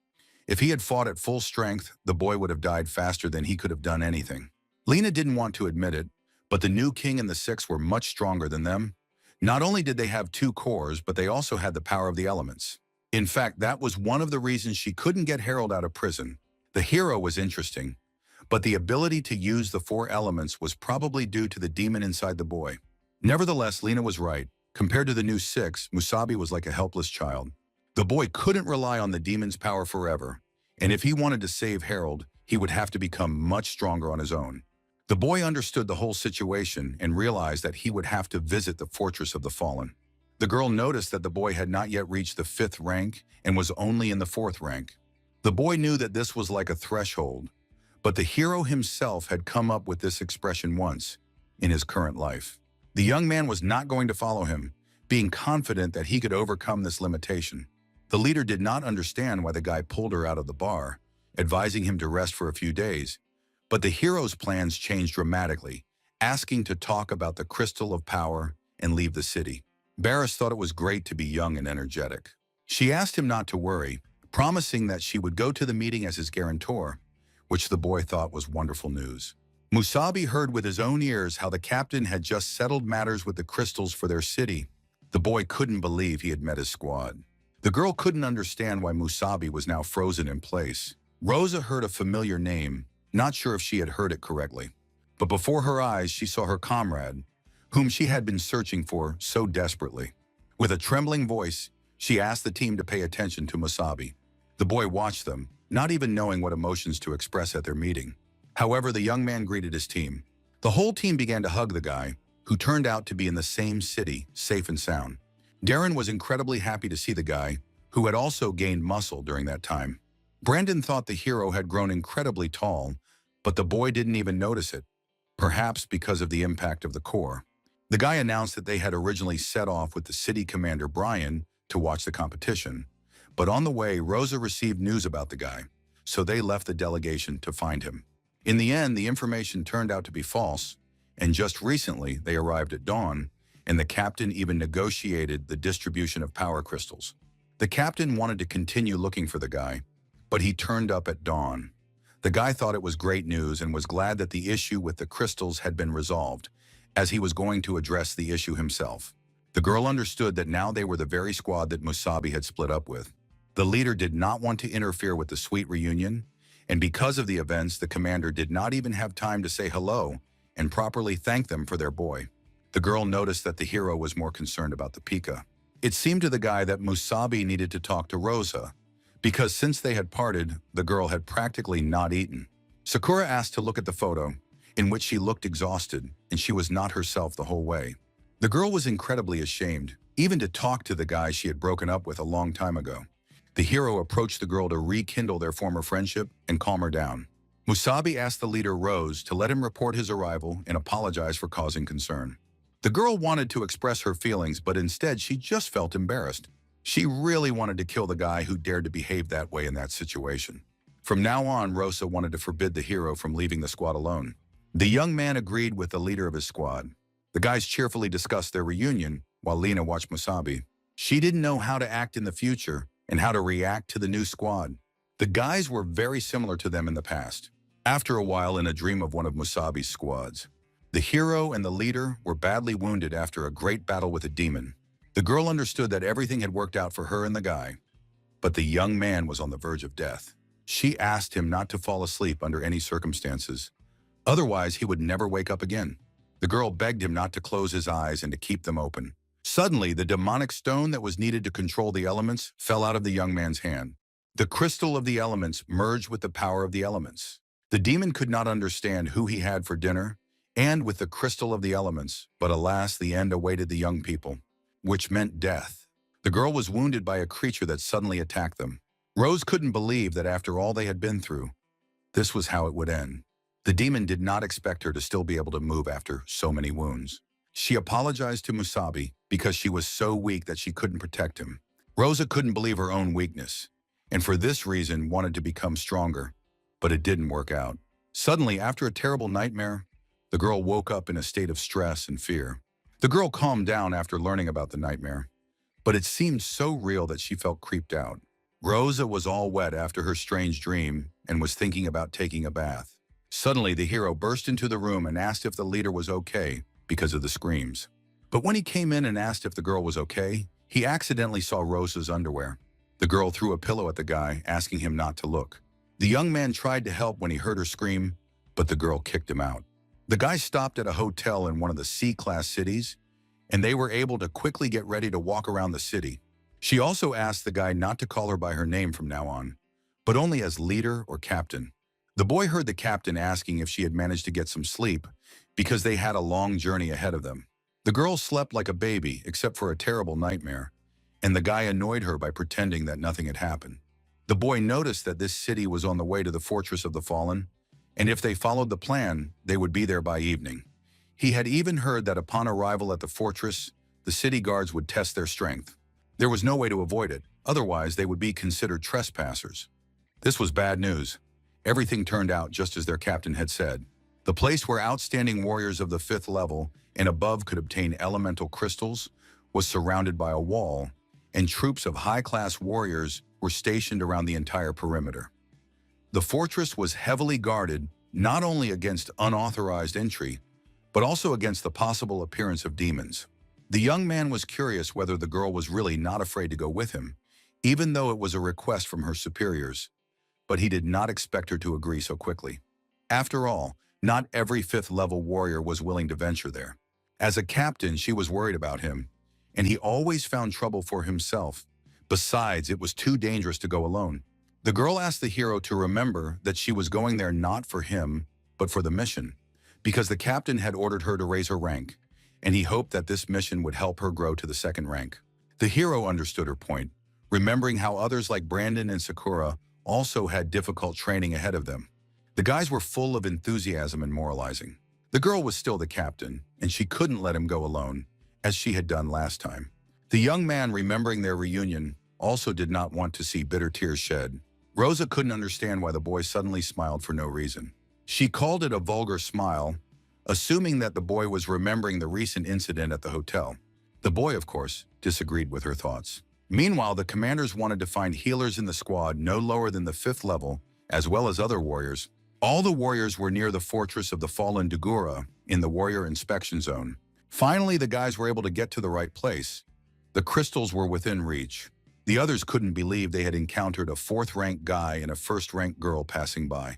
If he had fought at full strength, the boy would have died faster than he could have done anything. Lena didn't want to admit it, but the new king and the Six were much stronger than them. Not only did they have 2 cores, but they also had the power of the elements. In fact, that was one of the reasons she couldn't get Harold out of prison. The hero was interesting, but the ability to use the 4 elements was probably due to the demon inside the boy. Nevertheless, Lena was right. Compared to the new Six, Musabi was like a helpless child. The boy couldn't rely on the demon's power forever, and if he wanted to save Harold, he would have to become much stronger on his own. The boy understood the whole situation and realized that he would have to visit the Fortress of the Fallen. The girl noticed that the boy had not yet reached the 5th rank and was only in the 4th rank. The boy knew that this was like a threshold, but the hero himself had come up with this expression once in his current life. The young man was not going to follow him, being confident that he could overcome this limitation. The leader did not understand why the guy pulled her out of the bar, advising him to rest for a few days. But the hero's plans changed dramatically, asking to talk about the crystal of power and leave the city. Barris thought it was great to be young and energetic. She asked him not to worry, promising that she would go to the meeting as his guarantor, which the boy thought was wonderful news. Musabi heard with his own ears how the captain had just settled matters with the crystals for their city. The boy couldn't believe he had met his squad. The girl couldn't understand why Musabi was now frozen in place. Rosa heard a familiar name, not sure if she had heard it correctly. But before her eyes, she saw her comrade, whom she had been searching for so desperately. With a trembling voice, she asked the team to pay attention to Musabi. The boy watched them, not even knowing what emotions to express at their meeting. However, the young man greeted his team. The whole team began to hug the guy, who turned out to be in the same city, safe and sound. Darren was incredibly happy to see the guy, who had also gained muscle during that time. Brandon thought the hero had grown incredibly tall, but the boy didn't even notice it, perhaps because of the impact of the core. The guy announced that they had originally set off with the city commander Brian to watch the competition, but on the way, Rosa received news about the guy, so they left the delegation to find him. In the end, the information turned out to be false, and just recently they arrived at dawn, and the captain even negotiated the distribution of power crystals. The captain wanted to continue looking for the guy, but he turned up at dawn. The guy thought it was great news and was glad that the issue with the crystals had been resolved, as he was going to address the issue himself. The girl understood that now they were the very squad that Musabi had split up with. The leader did not want to interfere with the sweet reunion, and because of the events, the commander did not even have time to say hello and properly thank them for their boy. The girl noticed that the hero was more concerned about the Pika. It seemed to the guy that Musabi needed to talk to Rosa, because since they had parted, the girl had practically not eaten. Sakura asked to look at the photo, in which she looked exhausted, and she was not herself the whole way. The girl was incredibly ashamed, even to talk to the guy she had broken up with a long time ago. The hero approached the girl to rekindle their former friendship and calm her down. Musabi asked the leader Rose to let him report his arrival and apologize for causing concern. The girl wanted to express her feelings, but instead she just felt embarrassed. She really wanted to kill the guy who dared to behave that way in that situation. From now on, Rosa wanted to forbid the hero from leaving the squad alone. The young man agreed with the leader of his squad. The guys cheerfully discussed their reunion while Lena watched Musabi. She didn't know how to act in the future and how to react to the new squad. The guys were very similar to them in the past. After a while, in a dream of one of Musabi's squads, the hero and the leader were badly wounded after a great battle with a demon. The girl understood that everything had worked out for her and the guy, but the young man was on the verge of death. She asked him not to fall asleep under any circumstances, Otherwise, he would never wake up again. The girl begged him not to close his eyes and to keep them open. Suddenly, the demonic stone that was needed to control the elements fell out of the young man's hand. The crystal of the elements merged with the power of the elements. The demon could not understand who he had for dinner, and with the crystal of the elements, but alas, the end awaited the young people, which meant death. The girl was wounded by a creature that suddenly attacked them. Rose couldn't believe that after all they had been through, this was how it would end. The demon did not expect her to still be able to move after so many wounds. She apologized to Musabi because she was so weak that she couldn't protect him. Rosa couldn't believe her own weakness, and for this reason wanted to become stronger, but it didn't work out. Suddenly, after a terrible nightmare, the girl woke up in a state of stress and fear. The girl calmed down after learning about the nightmare, but it seemed so real that she felt creeped out. Rosa was all wet after her strange dream and was thinking about taking a bath. Suddenly, the hero burst into the room and asked if the leader was okay because of the screams. But when he came in and asked if the girl was okay, he accidentally saw Rosa's underwear. The girl threw a pillow at the guy, asking him not to look. The young man tried to help when he heard her scream, but the girl kicked him out. The guy stopped at a hotel in one of the C-class cities, and they were able to quickly get ready to walk around the city. She also asked the guy not to call her by her name from now on, but only as leader or captain. The boy heard the captain asking if she had managed to get some sleep because they had a long journey ahead of them. The girl slept like a baby except for a terrible nightmare, and the guy annoyed her by pretending that nothing had happened. The boy noticed that this city was on the way to the Fortress of the Fallen, and if they followed the plan, they would be there by evening. He had even heard that upon arrival at the fortress, the city guards would test their strength. There was no way to avoid it, otherwise they would be considered trespassers. This was bad news. Everything turned out just as their captain had said. The place where outstanding warriors of the 5th level and above could obtain elemental crystals was surrounded by a wall, and troops of high-class warriors were stationed around the entire perimeter. The fortress was heavily guarded not only against unauthorized entry, but also against the possible appearance of demons. The young man was curious whether the girl was really not afraid to go with him, even though it was a request from her superiors, but he did not expect her to agree so quickly. After all, not every 5th level warrior was willing to venture there. As a captain, she was worried about him, and he always found trouble for himself. Besides, it was too dangerous to go alone. The girl asked the hero to remember that she was going there not for him, but for the mission, because the captain had ordered her to raise her rank, and he hoped that this mission would help her grow to the 2nd rank. The hero understood her point, remembering how others like Brandon and Sakura also had difficult training ahead of them. The guys were full of enthusiasm and moralizing. The girl was still the captain, and she couldn't let him go alone, as she had done last time. The young man, remembering their reunion, also did not want to see bitter tears shed. Rosa couldn't understand why the boy suddenly smiled for no reason. She called it a vulgar smile, assuming that the boy was remembering the recent incident at the hotel. The boy, of course, disagreed with her thoughts. Meanwhile, the commanders wanted to find healers in the squad no lower than the 5th level, as well as other warriors. All the warriors were near the Fortress of the Fallen Dugura in the warrior inspection zone. Finally, the guys were able to get to the right place. The crystals were within reach. The others couldn't believe they had encountered a 4th-ranked guy and a 1st-ranked girl passing by,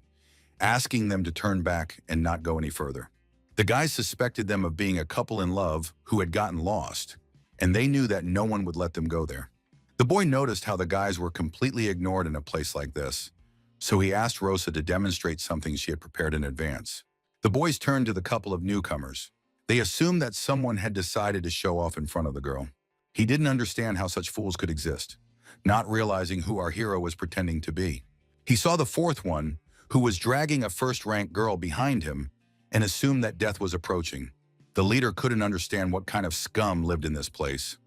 asking them to turn back and not go any further. The guys suspected them of being a couple in love who had gotten lost, and they knew that no one would let them go there. The boy noticed how the guys were completely ignored in a place like this, so he asked Rosa to demonstrate something she had prepared in advance. The boys turned to the couple of newcomers. They assumed that someone had decided to show off in front of the girl. He didn't understand how such fools could exist, not realizing who our hero was pretending to be. He saw the 4th one, who was dragging a 1st-ranked girl behind him, and assumed that death was approaching. The leader couldn't understand what kind of scum lived in this place.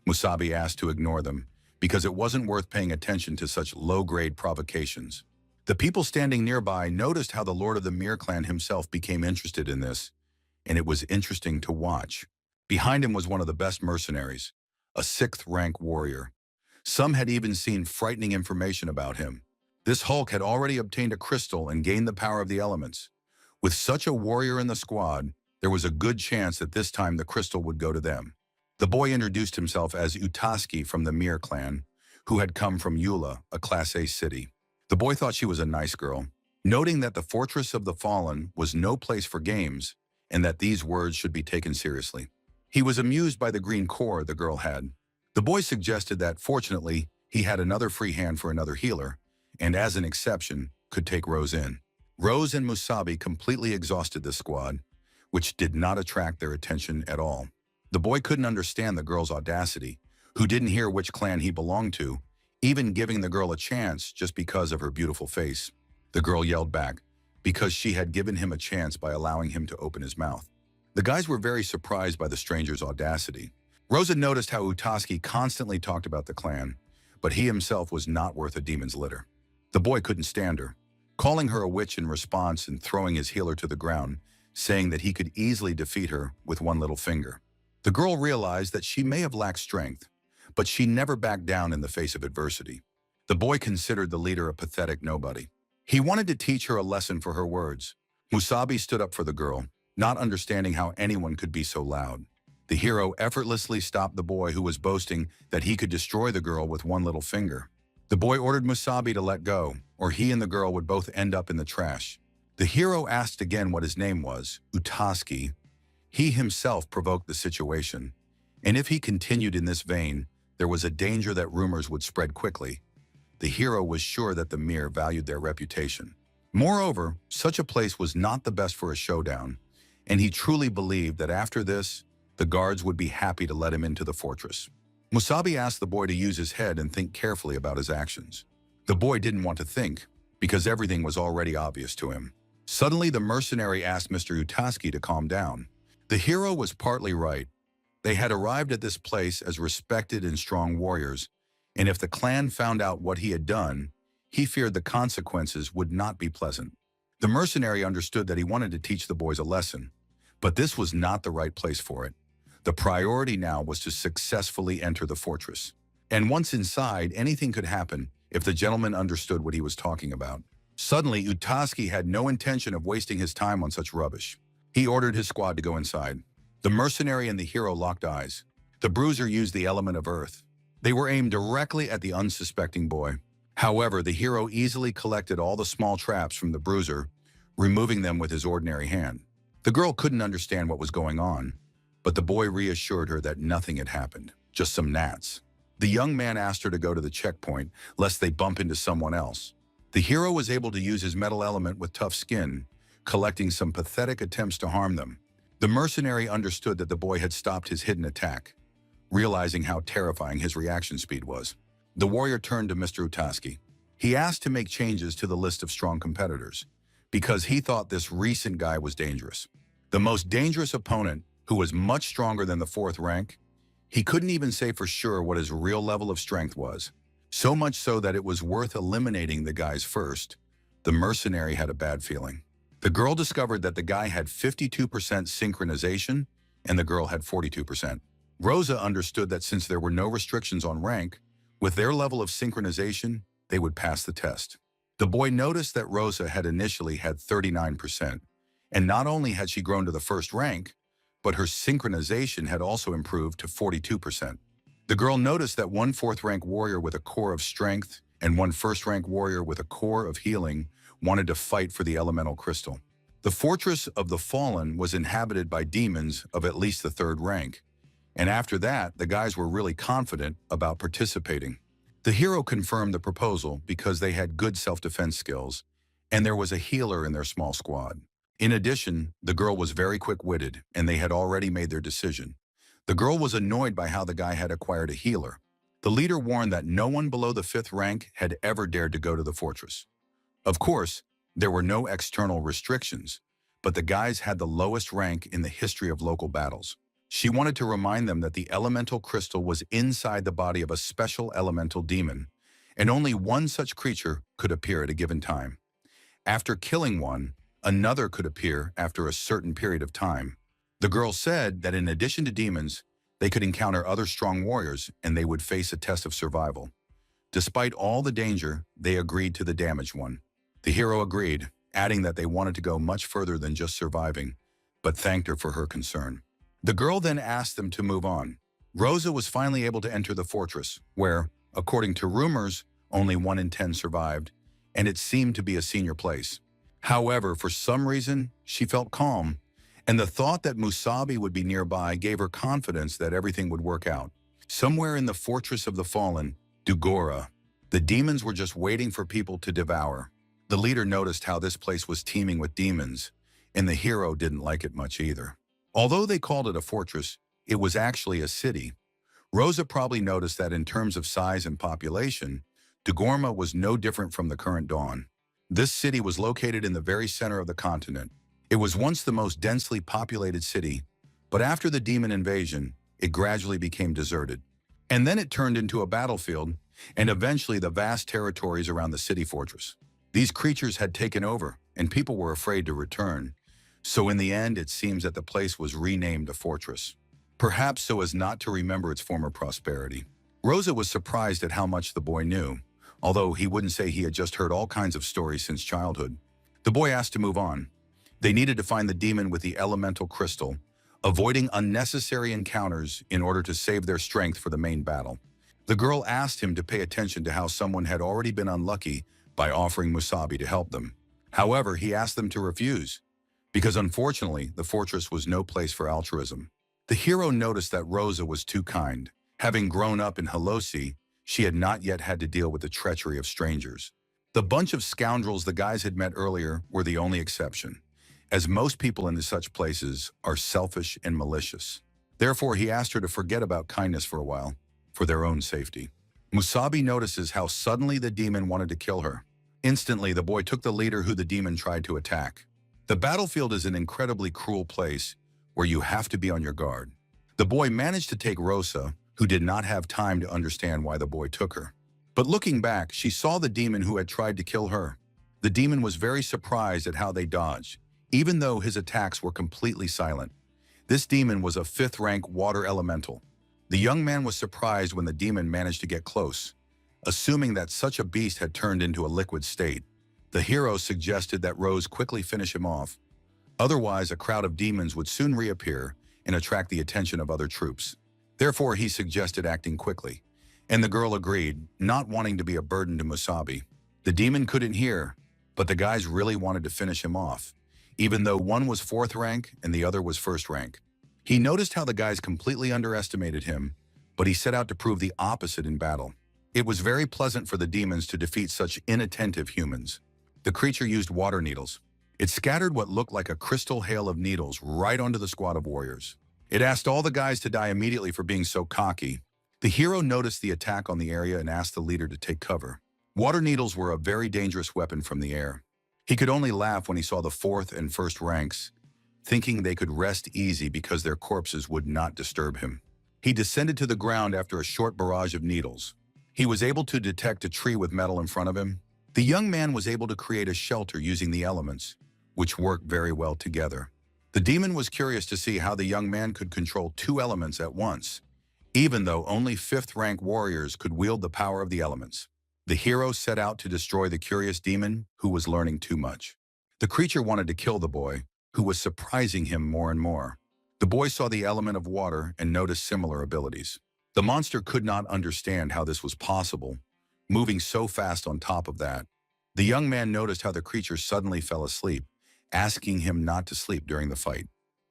Musabi asked to ignore them, because it wasn't worth paying attention to such low-grade provocations. The people standing nearby noticed how the Lord of the Mir clan himself became interested in this, and it was interesting to watch. Behind him was one of the best mercenaries, a 6th-rank warrior. Some had even seen frightening information about him. This Hulk had already obtained a crystal and gained the power of the elements. With such a warrior in the squad, there was a good chance that this time the crystal would go to them. The boy introduced himself as Utaski from the Mir clan, who had come from Eula, a Class A city. The boy thought she was a nice girl, noting that the Fortress of the Fallen was no place for games and that these words should be taken seriously. He was amused by the green core the girl had. The boy suggested that, fortunately, he had another free hand for another healer, and as an exception, could take Rose in. Rose and Musabi completely exhausted this squad, which did not attract their attention at all. The boy couldn't understand the girl's audacity, who didn't hear which clan he belonged to, even giving the girl a chance just because of her beautiful face. The girl yelled back, because she had given him a chance by allowing him to open his mouth. The guys were very surprised by the stranger's audacity. Rosa noticed how Utaski constantly talked about the clan, but he himself was not worth a demon's litter. The boy couldn't stand her, calling her a witch in response and throwing his healer to the ground, saying that he could easily defeat her with one little finger. The girl realized that she may have lacked strength, but she never backed down in the face of adversity. The boy considered the leader a pathetic nobody. He wanted to teach her a lesson for her words. Musabi stood up for the girl, not understanding how anyone could be so loud. The hero effortlessly stopped the boy who was boasting that he could destroy the girl with one little finger. The boy ordered Musabi to let go, or he and the girl would both end up in the trash. The hero asked again what his name was, Utaski. He himself provoked the situation, and if he continued in this vein, there was a danger that rumors would spread quickly. The hero was sure that the Mir valued their reputation. Moreover, such a place was not the best for a showdown, and he truly believed that after this, the guards would be happy to let him into the fortress. Musabi asked the boy to use his head and think carefully about his actions. The boy didn't want to think, because everything was already obvious to him. Suddenly, the mercenary asked Mr. Utaski to calm down. The hero was partly right. They had arrived at this place as respected and strong warriors, and if the clan found out what he had done, he feared the consequences would not be pleasant. The mercenary understood that he wanted to teach the boys a lesson, but this was not the right place for it. The priority now was to successfully enter the fortress. And once inside, anything could happen if the gentleman understood what he was talking about. Suddenly, Utaski had no intention of wasting his time on such rubbish. He ordered his squad to go inside. The mercenary and the hero locked eyes. The bruiser used the element of earth. They were aimed directly at the unsuspecting boy. However, the hero easily collected all the small traps from the bruiser, removing them with his ordinary hand. The girl couldn't understand what was going on, but the boy reassured her that nothing had happened, just some gnats. The young man asked her to go to the checkpoint, lest they bump into someone else. The hero was able to use his metal element with tough skin, collecting some pathetic attempts to harm them. The mercenary understood that the boy had stopped his hidden attack, realizing how terrifying his reaction speed was. The warrior turned to Mr. Utaski. He asked to make changes to the list of strong competitors, because he thought this recent guy was dangerous. The most dangerous opponent, who was much stronger than the fourth rank, he couldn't even say for sure what his real level of strength was. So much so that it was worth eliminating the guys first. The mercenary had a bad feeling. The girl discovered that the guy had 52% synchronization and the girl had 42%. Rosa understood that since there were no restrictions on rank, with their level of synchronization, they would pass the test. The boy noticed that Rosa had initially had 39%, and not only had she grown to the first rank, but her synchronization had also improved to 42%. The girl noticed that one fourth-rank warrior with a core of strength and one first-rank warrior with a core of healing wanted to fight for the elemental crystal. The Fortress of the Fallen was inhabited by demons of at least the third rank, and after that, the guys were really confident about participating. The hero confirmed the proposal because they had good self-defense skills, and there was a healer in their small squad. In addition, the girl was very quick-witted, and they had already made their decision. The girl was annoyed by how the guy had acquired a healer. The leader warned that no one below the 5th rank had ever dared to go to the fortress. Of course, there were no external restrictions, but the guys had the lowest rank in the history of local battles. She wanted to remind them that the elemental crystal was inside the body of a special elemental demon, and only one such creature could appear at a given time. After killing one, another could appear after a certain period of time. The girl said that in addition to demons, they could encounter other strong warriors and they would face a test of survival. Despite all the danger, they agreed to the damaged one. The hero agreed, adding that they wanted to go much further than just surviving, but thanked her for her concern. The girl then asked them to move on. Rosa was finally able to enter the fortress, where, according to rumors, only 1 in 10 survived, and it seemed to be a senior place. However, for some reason, she felt calm, and the thought that Musabi would be nearby gave her confidence that everything would work out. Somewhere in the Fortress of the Fallen, Dugora, the demons were just waiting for people to devour. The leader noticed how this place was teeming with demons, and the hero didn't like it much either. Although they called it a fortress, it was actually a city. Rosa probably noticed that in terms of size and population, Dugorma was no different from the current Dawn. This city was located in the very center of the continent. It was once the most densely populated city, but after the demon invasion, it gradually became deserted. And then it turned into a battlefield, and eventually the vast territories around the city fortress. These creatures had taken over, and people were afraid to return. So in the end, it seems that the place was renamed a fortress, perhaps so as not to remember its former prosperity. Rosa was surprised at how much the boy knew, although he wouldn't say he had just heard all kinds of stories since childhood. The boy asked to move on. They needed to find the demon with the elemental crystal, avoiding unnecessary encounters in order to save their strength for the main battle. The girl asked him to pay attention to how someone had already been unlucky by offering Musabi to help them. However, he asked them to refuse, because unfortunately, the fortress was no place for altruism. The hero noticed that Rosa was too kind. Having grown up in Halosi, she had not yet had to deal with the treachery of strangers. The bunch of scoundrels the guys had met earlier were the only exception, as most people in such places are selfish and malicious. Therefore, he asked her to forget about kindness for a while, for their own safety. Musabi notices how suddenly the demon wanted to kill her. Instantly, the boy took the leader who the demon tried to attack. The battlefield is an incredibly cruel place where you have to be on your guard. The boy managed to take Rosa, who did not have time to understand why the boy took her. But looking back, she saw the demon who had tried to kill her. The demon was very surprised at how they dodged, even though his attacks were completely silent. This demon was a 5th-rank water elemental. The young man was surprised when the demon managed to get close, assuming that such a beast had turned into a liquid state. The hero suggested that Rose quickly finish him off. Otherwise, a crowd of demons would soon reappear and attract the attention of other troops. Therefore, he suggested acting quickly, and the girl agreed, not wanting to be a burden to Musabi. The demon couldn't hear, but the guys really wanted to finish him off, even though one was 4th rank and the other was 1st rank. He noticed how the guys completely underestimated him, but he set out to prove the opposite in battle. It was very pleasant for the demons to defeat such inattentive humans. The creature used water needles. It scattered what looked like a crystal hail of needles right onto the squad of warriors. It asked all the guys to die immediately for being so cocky. The hero noticed the attack on the area and asked the leader to take cover. Water needles were a very dangerous weapon from the air. He could only laugh when he saw the 4th and 1st ranks, thinking they could rest easy because their corpses would not disturb him. He descended to the ground after a short barrage of needles. He was able to detect a tree with metal in front of him. The young man was able to create a shelter using the elements, which worked very well together. The demon was curious to see how the young man could control 2 elements at once, even though only 5th-rank warriors could wield the power of the elements. The hero set out to destroy the curious demon who was learning too much. The creature wanted to kill the boy, who was surprising him more and more. The boy saw the element of water and noticed similar abilities. The monster could not understand how this was possible, moving so fast on top of that. The young man noticed how the creature suddenly fell asleep, asking him not to sleep during the fight.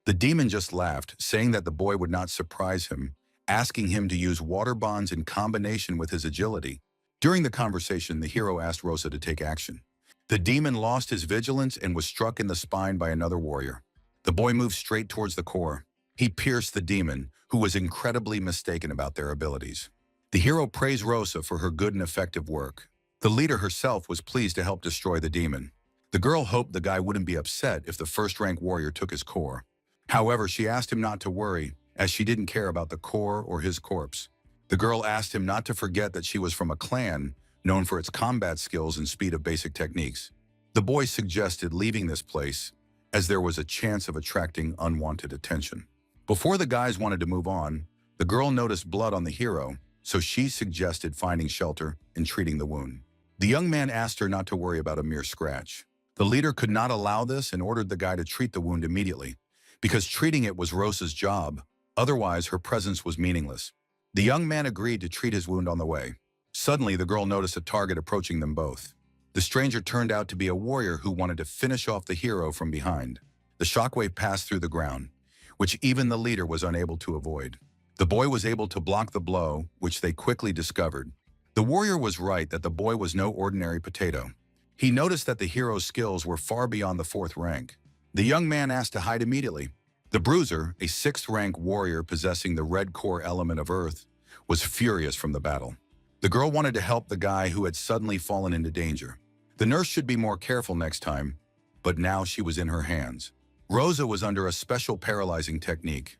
The demon just laughed, saying that the boy would not surprise him, asking him to use water bonds in combination with his agility. During the conversation, the hero asked Rosa to take action. The demon lost his vigilance and was struck in the spine by another warrior. The boy moved straight towards the core. He pierced the demon, who was incredibly mistaken about their abilities. The hero praised Rosa for her good and effective work. The leader herself was pleased to help destroy the demon. The girl hoped the guy wouldn't be upset if the 1st-rank warrior took his core. However, she asked him not to worry, as she didn't care about the core or his corpse. The girl asked him not to forget that she was from a clan known for its combat skills and speed of basic techniques. The boy suggested leaving this place, as there was a chance of attracting unwanted attention. Before the guys wanted to move on, the girl noticed blood on the hero, so she suggested finding shelter and treating the wound. The young man asked her not to worry about a mere scratch. The leader could not allow this and ordered the guy to treat the wound immediately, because treating it was Rosa's job. Otherwise, her presence was meaningless. The young man agreed to treat his wound on the way. Suddenly, the girl noticed a target approaching them both. The stranger turned out to be a warrior who wanted to finish off the hero from behind. The shockwave passed through the ground, which even the leader was unable to avoid. The boy was able to block the blow, which they quickly discovered. The warrior was right that the boy was no ordinary potato. He noticed that the hero's skills were far beyond the 4th rank. The young man asked to hide immediately. The bruiser, a 6th-rank warrior possessing the red core element of earth, was furious from the battle. The girl wanted to help the guy who had suddenly fallen into danger. The nurse should be more careful next time, but now she was in her hands. Rosa was under a special paralyzing technique.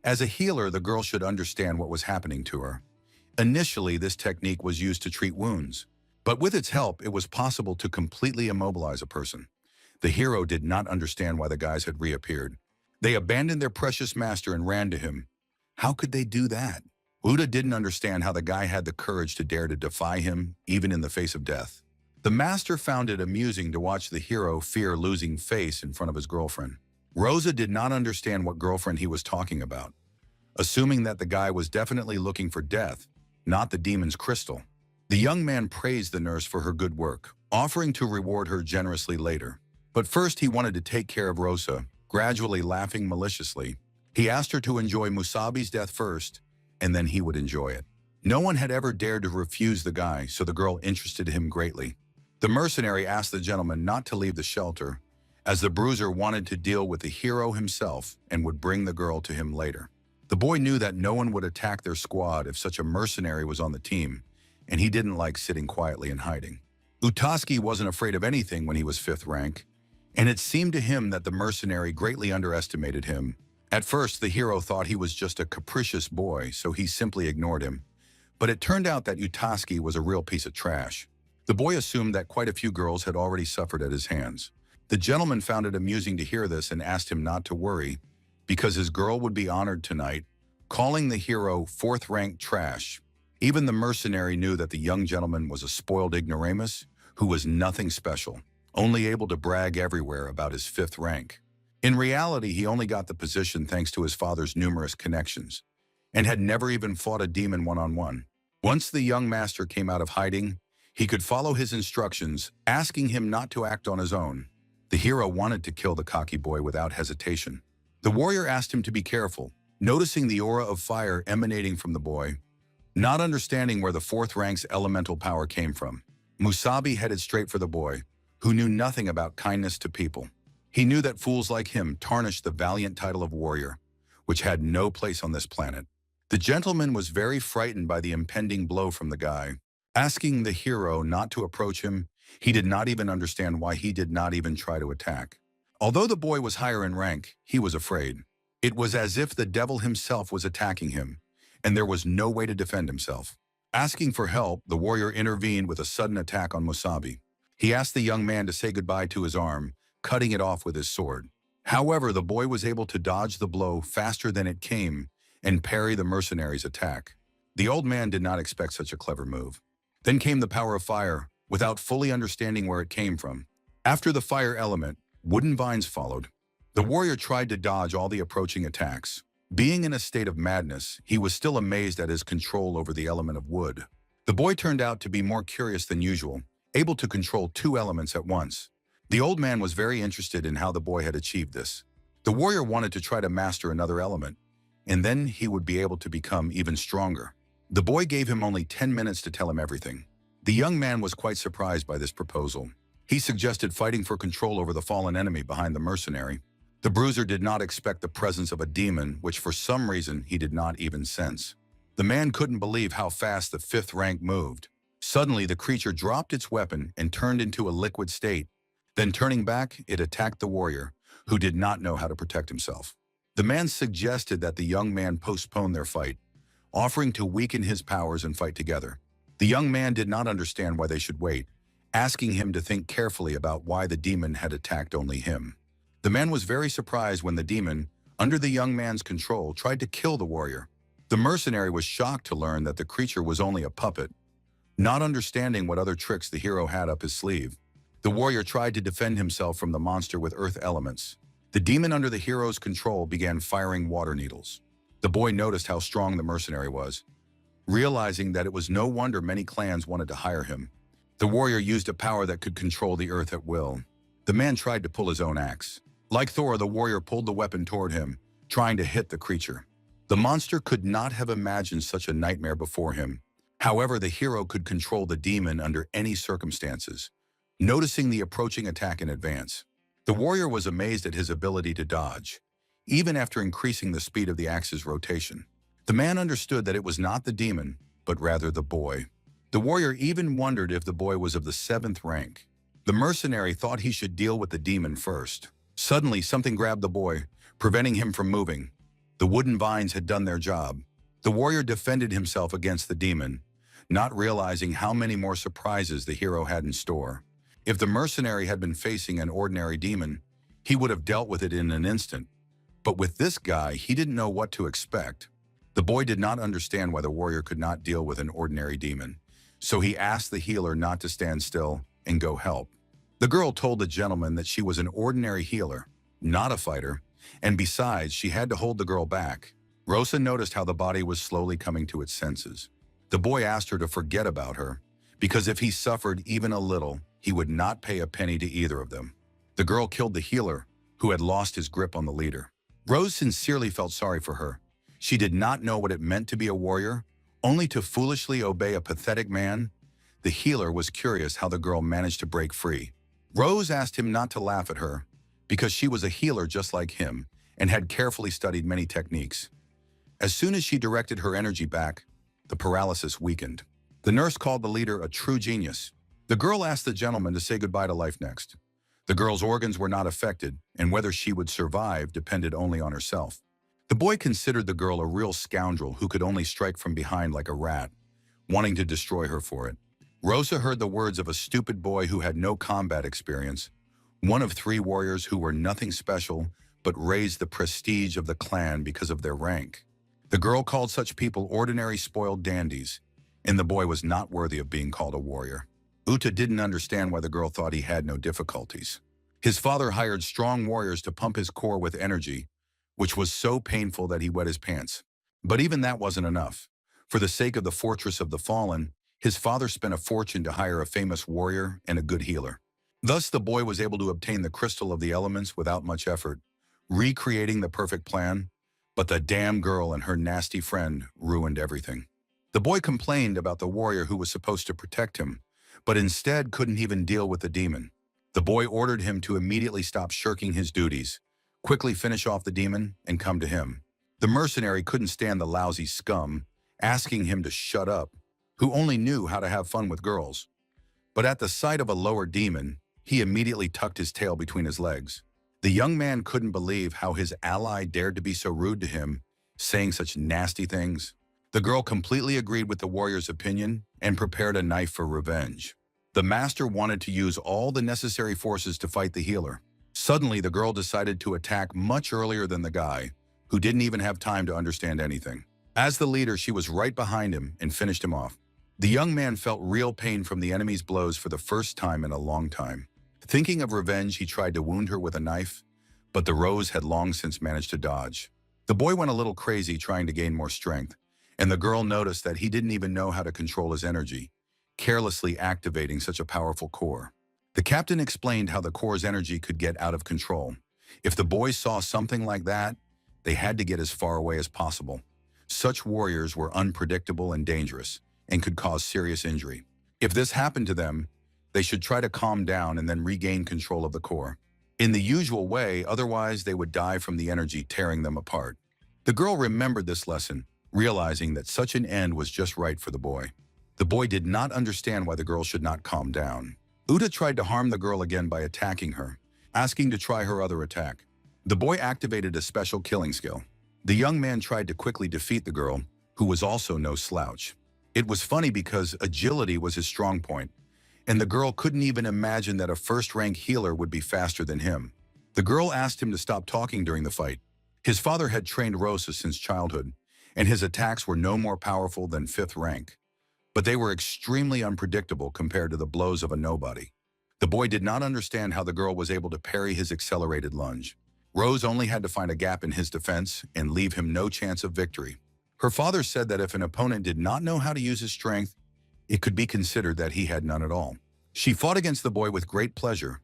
As a healer, the girl should understand what was happening to her. Initially, this technique was used to treat wounds, but with its help, it was possible to completely immobilize a person. The hero did not understand why the guys had reappeared. They abandoned their precious master and ran to him. How could they do that? Uda didn't understand how the guy had the courage to dare to defy him, even in the face of death. The master found it amusing to watch the hero fear losing face in front of his girlfriend. Rosa did not understand what girlfriend he was talking about, assuming that the guy was definitely looking for death, not the demon's crystal. The young man praised the nurse for her good work, offering to reward her generously later. But first he wanted to take care of Rosa, gradually laughing maliciously. He asked her to enjoy Musabi's death first, and then he would enjoy it. No one had ever dared to refuse the guy, so the girl interested him greatly. The mercenary asked the gentleman not to leave the shelter, as the bruiser wanted to deal with the hero himself and would bring the girl to him later. The boy knew that no one would attack their squad if such a mercenary was on the team, and he didn't like sitting quietly and hiding. Utaski wasn't afraid of anything when he was 5th rank, and it seemed to him that the mercenary greatly underestimated him. At first, the hero thought he was just a capricious boy, so he simply ignored him. But it turned out that Utaski was a real piece of trash. The boy assumed that quite a few girls had already suffered at his hands. The gentleman found it amusing to hear this and asked him not to worry, because his girl would be honored tonight, calling the hero 4th-rank trash. Even the mercenary knew that the young gentleman was a spoiled ignoramus who was nothing special, only able to brag everywhere about his 5th rank. In reality, he only got the position thanks to his father's numerous connections, and had never even fought a demon one-on-one. Once the young master came out of hiding, he could follow his instructions, asking him not to act on his own. The hero wanted to kill the cocky boy without hesitation. The warrior asked him to be careful, noticing the aura of fire emanating from the boy, not understanding where the 4th rank's elemental power came from. Musabi headed straight for the boy, who knew nothing about kindness to people. He knew that fools like him tarnished the valiant title of warrior, which had no place on this planet. The gentleman was very frightened by the impending blow from the guy. Asking the hero not to approach him, he did not even understand why he did not even try to attack. Although the boy was higher in rank, he was afraid. It was as if the devil himself was attacking him, and there was no way to defend himself. Asking for help, the warrior intervened with a sudden attack on Musabi. He asked the young man to say goodbye to his arm, cutting it off with his sword. However, the boy was able to dodge the blow faster than it came and parry the mercenary's attack. The old man did not expect such a clever move. Then came the power of fire, without fully understanding where it came from. After the fire element, wooden vines followed. The warrior tried to dodge all the approaching attacks. Being in a state of madness, he was still amazed at his control over the element of wood. The boy turned out to be more curious than usual, able to control 2 elements at once. The old man was very interested in how the boy had achieved this. The warrior wanted to try to master another element, and then he would be able to become even stronger. The boy gave him only 10 minutes to tell him everything. The young man was quite surprised by this proposal. He suggested fighting for control over the fallen enemy behind the mercenary. The bruiser did not expect the presence of a demon, which for some reason he did not even sense. The man couldn't believe how fast the 5th rank moved. Suddenly, the creature dropped its weapon and turned into a liquid state. Then turning back, it attacked the warrior, who did not know how to protect himself. The man suggested that the young man postpone their fight, offering to weaken his powers and fight together. The young man did not understand why they should wait, asking him to think carefully about why the demon had attacked only him. The man was very surprised when the demon, under the young man's control, tried to kill the warrior. The mercenary was shocked to learn that the creature was only a puppet, not understanding what other tricks the hero had up his sleeve. The warrior tried to defend himself from the monster with earth elements. The demon under the hero's control began firing water needles. The boy noticed how strong the mercenary was, realizing that it was no wonder many clans wanted to hire him. The warrior used a power that could control the earth at will. The man tried to pull his own axe. Like Thor, the warrior pulled the weapon toward him, trying to hit the creature. The monster could not have imagined such a nightmare before him. However, the hero could control the demon under any circumstances, noticing the approaching attack in advance. The warrior was amazed at his ability to dodge, even after increasing the speed of the axe's rotation. The man understood that it was not the demon, but rather the boy. The warrior even wondered if the boy was of the 7th rank. The mercenary thought he should deal with the demon first. Suddenly, something grabbed the boy, preventing him from moving. The wooden vines had done their job. The warrior defended himself against the demon, not realizing how many more surprises the hero had in store. If the mercenary had been facing an ordinary demon, he would have dealt with it in an instant. But with this guy, he didn't know what to expect. The boy did not understand why the warrior could not deal with an ordinary demon, so he asked the healer not to stand still and go help. The girl told the gentleman that she was an ordinary healer, not a fighter, and besides, she had to hold the girl back. Rosa noticed how the body was slowly coming to its senses. The boy asked her to forget about her, because if he suffered even a little, he would not pay a penny to either of them. The girl killed the healer, who had lost his grip on the leader. Rose sincerely felt sorry for her. She did not know what it meant to be a warrior, only to foolishly obey a pathetic man. The healer was curious how the girl managed to break free. Rose asked him not to laugh at her, because she was a healer just like him and had carefully studied many techniques. As soon as she directed her energy back, the paralysis weakened. The nurse called the leader a true genius. The girl asked the gentleman to say goodbye to life next. The girl's organs were not affected, and whether she would survive depended only on herself. The boy considered the girl a real scoundrel who could only strike from behind like a rat, wanting to destroy her for it. Rosa heard the words of a stupid boy who had no combat experience, one of 3 warriors who were nothing special but raised the prestige of the clan because of their rank. The girl called such people ordinary spoiled dandies, and the boy was not worthy of being called a warrior. Uta didn't understand why the girl thought he had no difficulties. His father hired strong warriors to pump his core with energy, which was so painful that he wet his pants. But even that wasn't enough. For the sake of the Fortress of the Fallen, his father spent a fortune to hire a famous warrior and a good healer. Thus, the boy was able to obtain the Crystal of the Elements without much effort, recreating the perfect plan. But the damn girl and her nasty friend ruined everything. The boy complained about the warrior who was supposed to protect him, but instead couldn't even deal with the demon. The boy ordered him to immediately stop shirking his duties, quickly finish off the demon, and come to him. The mercenary couldn't stand the lousy scum, asking him to shut up, who only knew how to have fun with girls. But at the sight of a lower demon, he immediately tucked his tail between his legs. The young man couldn't believe how his ally dared to be so rude to him, saying such nasty things. The girl completely agreed with the warrior's opinion and prepared a knife for revenge. The master wanted to use all the necessary forces to fight the healer. Suddenly, the girl decided to attack much earlier than the guy, who didn't even have time to understand anything. As the leader, she was right behind him and finished him off. The young man felt real pain from the enemy's blows for the first time in a long time. Thinking of revenge, he tried to wound her with a knife, but the rose had long since managed to dodge. The boy went a little crazy trying to gain more strength, and the girl noticed that he didn't even know how to control his energy, carelessly activating such a powerful core. The captain explained how the core's energy could get out of control. If the boys saw something like that, they had to get as far away as possible. Such warriors were unpredictable and dangerous, and could cause serious injury. If this happened to them, they should try to calm down and then regain control of the core in the usual way, otherwise they would die from the energy tearing them apart. The girl remembered this lesson, realizing that such an end was just right for the boy. The boy did not understand why the girl should not calm down. Uta tried to harm the girl again by attacking her, asking to try her other attack. The boy activated a special killing skill. The young man tried to quickly defeat the girl, who was also no slouch. It was funny because agility was his strong point, and the girl couldn't even imagine that a first-rank healer would be faster than him. The girl asked him to stop talking during the fight. His father had trained Rosa since childhood, and his attacks were no more powerful than 5th rank. But they were extremely unpredictable compared to the blows of a nobody. The boy did not understand how the girl was able to parry his accelerated lunge. Rose only had to find a gap in his defense and leave him no chance of victory. Her father said that if an opponent did not know how to use his strength, it could be considered that he had none at all. She fought against the boy with great pleasure,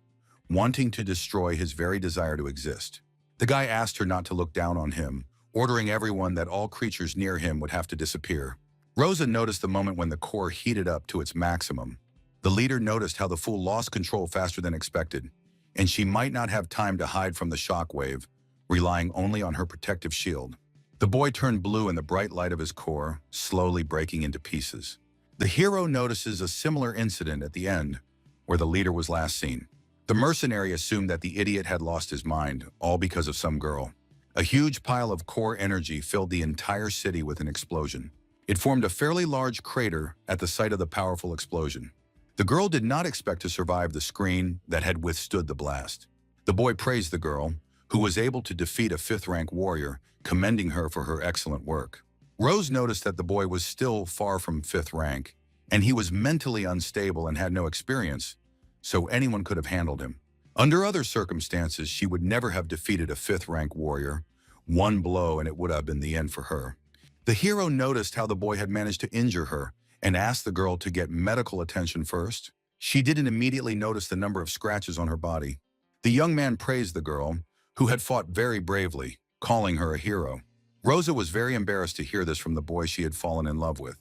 wanting to destroy his very desire to exist. The guy asked her not to look down on him, ordering everyone that all creatures near him would have to disappear. Rosa noticed the moment when the core heated up to its maximum. The leader noticed how the fool lost control faster than expected, and she might not have time to hide from the shockwave, relying only on her protective shield. The boy turned blue in the bright light of his core, slowly breaking into pieces. The hero notices a similar incident at the end, where the leader was last seen. The mercenary assumed that the idiot had lost his mind, all because of some girl. A huge pile of core energy filled the entire city with an explosion. It formed a fairly large crater at the site of the powerful explosion. The girl did not expect to survive the screen that had withstood the blast. The boy praised the girl, who was able to defeat a 5th-rank warrior, commending her for her excellent work. Rose noticed that the boy was still far from 5th rank, and he was mentally unstable and had no experience, so anyone could have handled him. Under other circumstances, she would never have defeated a 5th-rank warrior. One blow and it would have been the end for her. The hero noticed how the boy had managed to injure her and asked the girl to get medical attention first. She didn't immediately notice the number of scratches on her body. The young man praised the girl, who had fought very bravely, calling her a hero. Rosa was very embarrassed to hear this from the boy she had fallen in love with.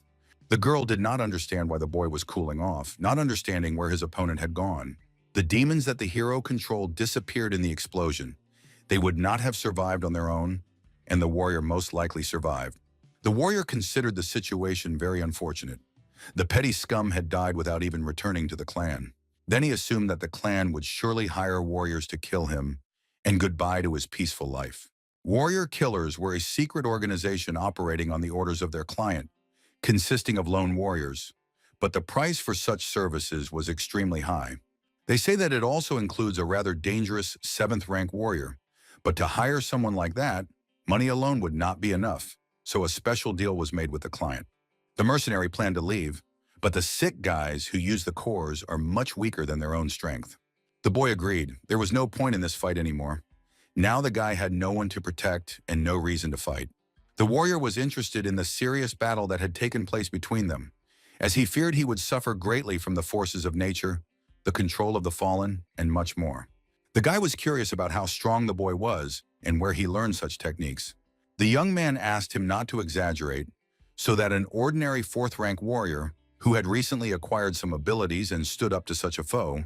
The girl did not understand why the boy was cooling off, not understanding where his opponent had gone. The demons that the hero controlled disappeared in the explosion. They would not have survived on their own, and the warrior most likely survived. The warrior considered the situation very unfortunate. The petty scum had died without even returning to the clan. Then he assumed that the clan would surely hire warriors to kill him, and goodbye to his peaceful life. Warrior killers were a secret organization operating on the orders of their client, consisting of lone warriors, but the price for such services was extremely high. They say that it also includes a rather dangerous 7th-rank warrior, but to hire someone like that, money alone would not be enough, so a special deal was made with the client. The mercenary planned to leave, but the sick guys who use the cores are much weaker than their own strength. The boy agreed. There was no point in this fight anymore. Now the guy had no one to protect and no reason to fight. The warrior was interested in the serious battle that had taken place between them, as he feared he would suffer greatly from the forces of nature, the control of the fallen, and much more. The guy was curious about how strong the boy was and where he learned such techniques. The young man asked him not to exaggerate, so that an ordinary 4th-rank warrior, who had recently acquired some abilities and stood up to such a foe,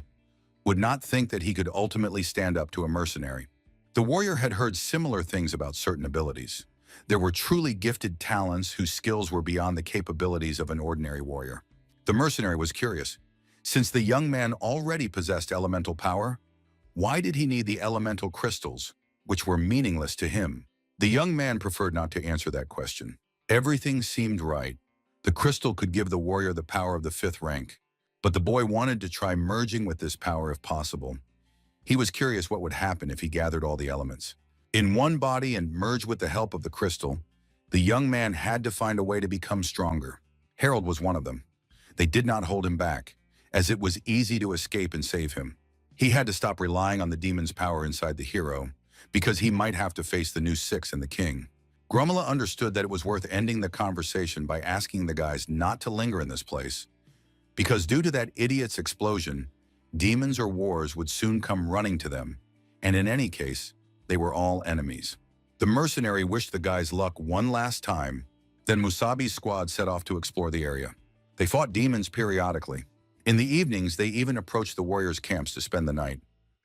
would not think that he could ultimately stand up to a mercenary. The warrior had heard similar things about certain abilities. There were truly gifted talents whose skills were beyond the capabilities of an ordinary warrior. The mercenary was curious. Since the young man already possessed elemental power, why did he need the elemental crystals, which were meaningless to him? The young man preferred not to answer that question. Everything seemed right. The crystal could give the warrior the power of the 5th rank, but the boy wanted to try merging with this power if possible. He was curious what would happen if he gathered all the elements in one body and merged with the help of the crystal. The young man had to find a way to become stronger. Harold was one of them. They did not hold him back, as it was easy to escape and save him. He had to stop relying on the demon's power inside the hero, because he might have to face the new 6 and the king. Grumala understood that it was worth ending the conversation by asking the guys not to linger in this place, because due to that idiot's explosion, demons or wars would soon come running to them, and in any case, they were all enemies. The mercenary wished the guys luck one last time, then Musabi's squad set off to explore the area. They fought demons periodically. In the evenings, they even approached the warriors' camps to spend the night.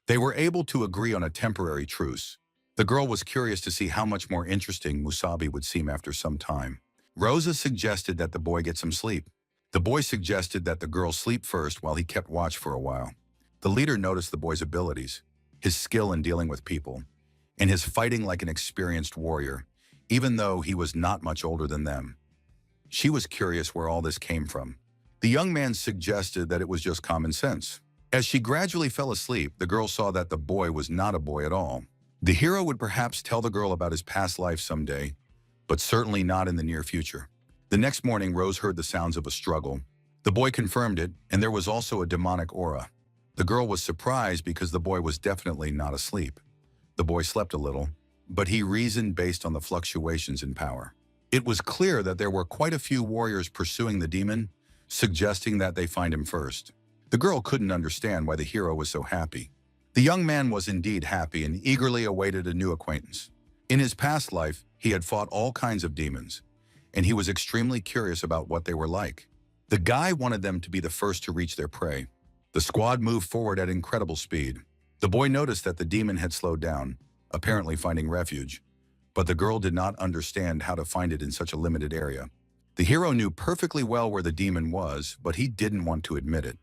They were able to agree on a temporary truce. The girl was curious to see how much more interesting Musabi would seem after some time. Rosa suggested that the boy get some sleep. The boy suggested that the girl sleep first while he kept watch for a while. The leader noticed the boy's abilities, his skill in dealing with people, and his fighting like an experienced warrior, even though he was not much older than them. She was curious where all this came from. The young man suggested that it was just common sense. As she gradually fell asleep, the girl saw that the boy was not a boy at all. The hero would perhaps tell the girl about his past life someday, but certainly not in the near future. The next morning, Rose heard the sounds of a struggle. The boy confirmed it, and there was also a demonic aura. The girl was surprised because the boy was definitely not asleep. The boy slept a little, but he reasoned based on the fluctuations in power. It was clear that there were quite a few warriors pursuing the demon, suggesting that they find him first. The girl couldn't understand why the hero was so happy. The young man was indeed happy and eagerly awaited a new acquaintance. In his past life, he had fought all kinds of demons, and he was extremely curious about what they were like. The guy wanted them to be the first to reach their prey. The squad moved forward at incredible speed. The boy noticed that the demon had slowed down, apparently finding refuge, but the girl did not understand how to find it in such a limited area. The hero knew perfectly well where the demon was, but he didn't want to admit it.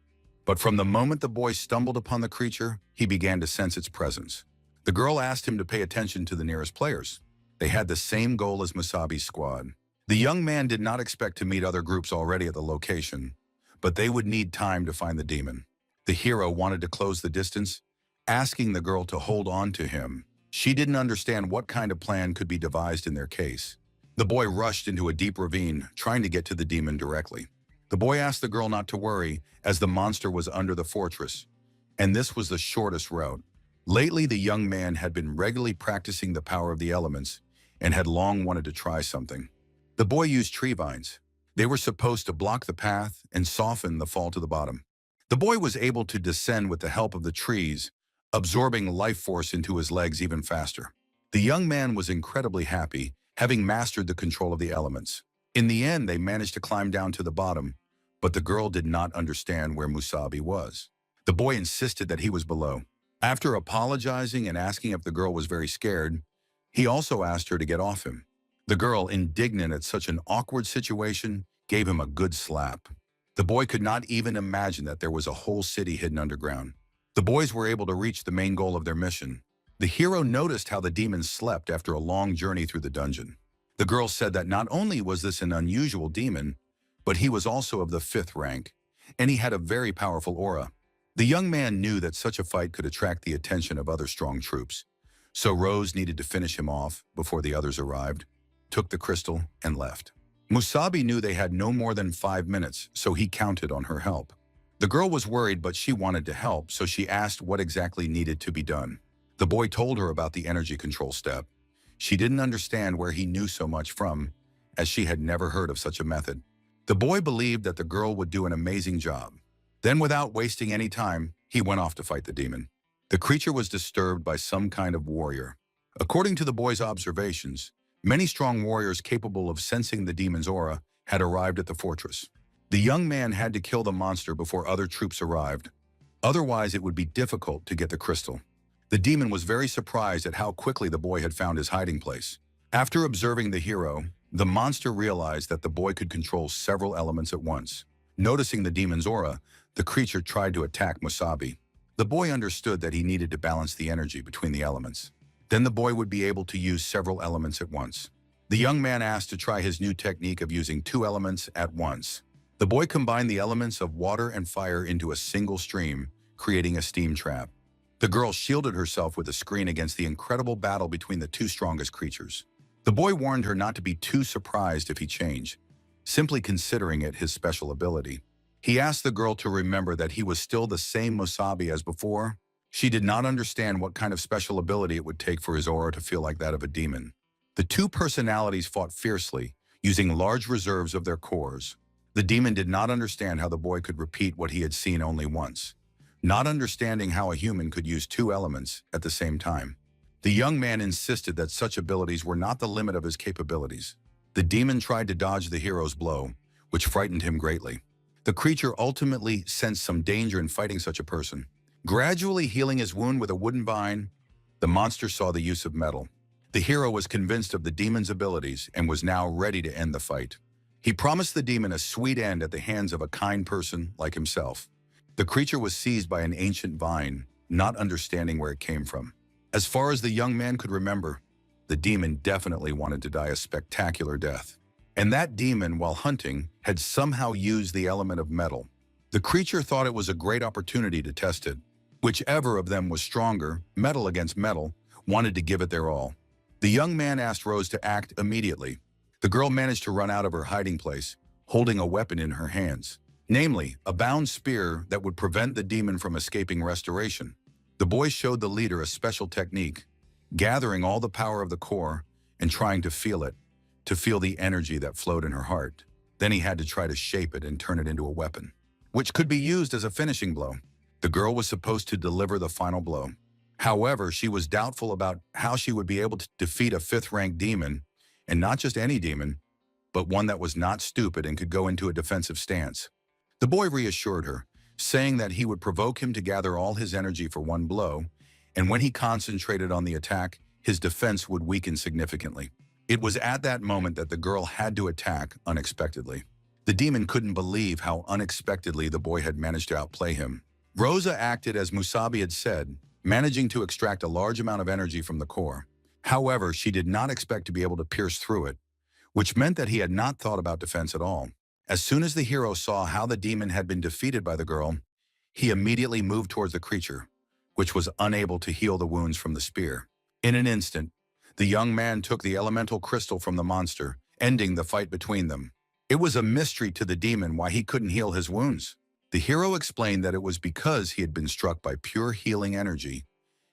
But from the moment the boy stumbled upon the creature, he began to sense its presence. The girl asked him to pay attention to the nearest players. They had the same goal as Musabi's squad. The young man did not expect to meet other groups already at the location, but they would need time to find the demon. The hero wanted to close the distance, asking the girl to hold on to him. She didn't understand what kind of plan could be devised in their case. The boy rushed into a deep ravine, trying to get to the demon directly. The boy asked the girl not to worry, as the monster was under the fortress, and this was the shortest route. Lately, the young man had been regularly practicing the power of the elements and had long wanted to try something. The boy used tree vines. They were supposed to block the path and soften the fall to the bottom. The boy was able to descend with the help of the trees, absorbing life force into his legs even faster. The young man was incredibly happy, having mastered the control of the elements. In the end, they managed to climb down to the bottom, but the girl did not understand where Musabi was. The boy insisted that he was below. After apologizing and asking if the girl was very scared, he also asked her to get off him. The girl, indignant at such an awkward situation, gave him a good slap. The boy could not even imagine that there was a whole city hidden underground. The boys were able to reach the main goal of their mission. The hero noticed how the demon slept after a long journey through the dungeon. The girl said that not only was this an unusual demon, but he was also of the 5th rank, and he had a very powerful aura. The young man knew that such a fight could attract the attention of other strong troops, so Rose needed to finish him off before the others arrived, took the crystal, and left. Musabi knew they had no more than 5 minutes, so he counted on her help. The girl was worried, but she wanted to help, so she asked what exactly needed to be done. The boy told her about the energy control step. She didn't understand where he knew so much from, as she had never heard of such a method. The boy believed that the girl would do an amazing job. Then, without wasting any time, he went off to fight the demon. The creature was disturbed by some kind of warrior. According to the boy's observations, many strong warriors capable of sensing the demon's aura had arrived at the fortress. The young man had to kill the monster before other troops arrived. Otherwise, it would be difficult to get the crystal. The demon was very surprised at how quickly the boy had found his hiding place. After observing the hero, the monster realized that the boy could control several elements at once. Noticing the demon's aura, the creature tried to attack Musabi. The boy understood that he needed to balance the energy between the elements. Then the boy would be able to use several elements at once. The young man asked to try his new technique of using 2 elements at once. The boy combined the elements of water and fire into a single stream, creating a steam trap. The girl shielded herself with a screen against the incredible battle between the 2 strongest creatures. The boy warned her not to be too surprised if he changed, simply considering it his special ability. He asked the girl to remember that he was still the same Musabi as before. She did not understand what kind of special ability it would take for his aura to feel like that of a demon. The 2 personalities fought fiercely, using large reserves of their cores. The demon did not understand how the boy could repeat what he had seen only once, not understanding how a human could use 2 elements at the same time. The young man insisted that such abilities were not the limit of his capabilities. The demon tried to dodge the hero's blow, which frightened him greatly. The creature ultimately sensed some danger in fighting such a person. Gradually healing his wound with a wooden vine, the monster saw the use of metal. The hero was convinced of the demon's abilities and was now ready to end the fight. He promised the demon a sweet end at the hands of a kind person like himself. The creature was seized by an ancient vine, not understanding where it came from. As far as the young man could remember, the demon definitely wanted to die a spectacular death. And that demon, while hunting, had somehow used the element of metal. The creature thought it was a great opportunity to test it. Whichever of them was stronger, metal against metal, wanted to give it their all. The young man asked Rose to act immediately. The girl managed to run out of her hiding place, holding a weapon in her hands, namely, a bound spear that would prevent the demon from escaping restoration. The boy showed the leader a special technique, gathering all the power of the core and trying to feel the energy that flowed in her heart. Then he had to try to shape it and turn it into a weapon. which could be used as a finishing blow. The girl was supposed to deliver the final blow. However, she was doubtful about how she would be able to defeat a fifth-ranked demon, and not just any demon, but one that was not stupid and could go into a defensive stance. The boy reassured her, saying that he would provoke him to gather all his energy for one blow, and when he concentrated on the attack, his defense would weaken significantly. It was at that moment that the girl had to attack unexpectedly. The demon couldn't believe how unexpectedly the boy had managed to outplay him. Rosa acted as Musabi had said, managing to extract a large amount of energy from the core. However, she did not expect to be able to pierce through it, which meant that he had not thought about defense at all. As soon as the hero saw how the demon had been defeated by the girl, he immediately moved towards the creature, which was unable to heal the wounds from the spear. In an instant, the young man took the elemental crystal from the monster, ending the fight between them. It was a mystery to the demon why he couldn't heal his wounds. The hero explained that it was because he had been struck by pure healing energy,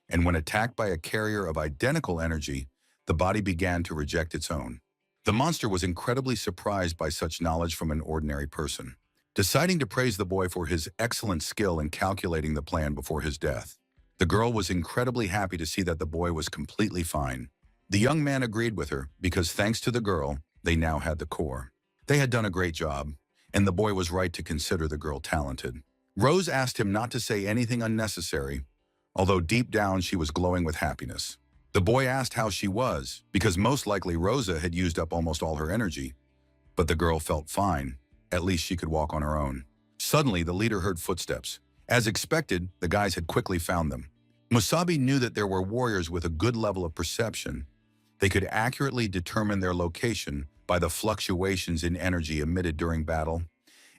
and when attacked by a carrier of identical energy, the body began to reject its own. The monster was incredibly surprised by such knowledge from an ordinary person, deciding to praise the boy for his excellent skill in calculating the plan before his death. The girl was incredibly happy to see that the boy was completely fine. The young man agreed with her because thanks to the girl, they now had the core. They had done a great job, and the boy was right to consider the girl talented. Rose asked him not to say anything unnecessary, although deep down she was glowing with happiness. The boy asked how she was, because most likely Rosa had used up almost all her energy, but the girl felt fine. At least she could walk on her own. Suddenly, the leader heard footsteps. As expected, the guys had quickly found them. Musabi knew that there were warriors with a good level of perception. They could accurately determine their location by the fluctuations in energy emitted during battle,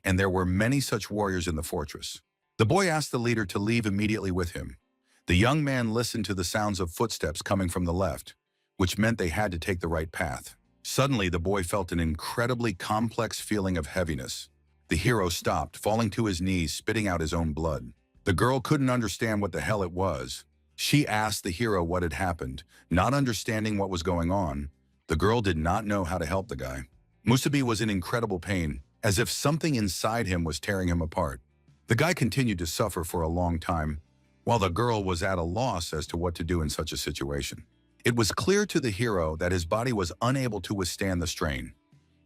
and there were many such warriors in the fortress. The boy asked the leader to leave immediately with him. The young man listened to the sounds of footsteps coming from the left, which meant they had to take the right path. Suddenly, the boy felt an incredibly complex feeling of heaviness. The hero stopped, falling to his knees, spitting out his own blood. The girl couldn't understand what the hell it was. She asked the hero what had happened. Not understanding what was going on, the girl did not know how to help the guy. Musabi was in incredible pain, as if something inside him was tearing him apart. The guy continued to suffer for a long time, while the girl was at a loss as to what to do in such a situation. It was clear to the hero that his body was unable to withstand the strain.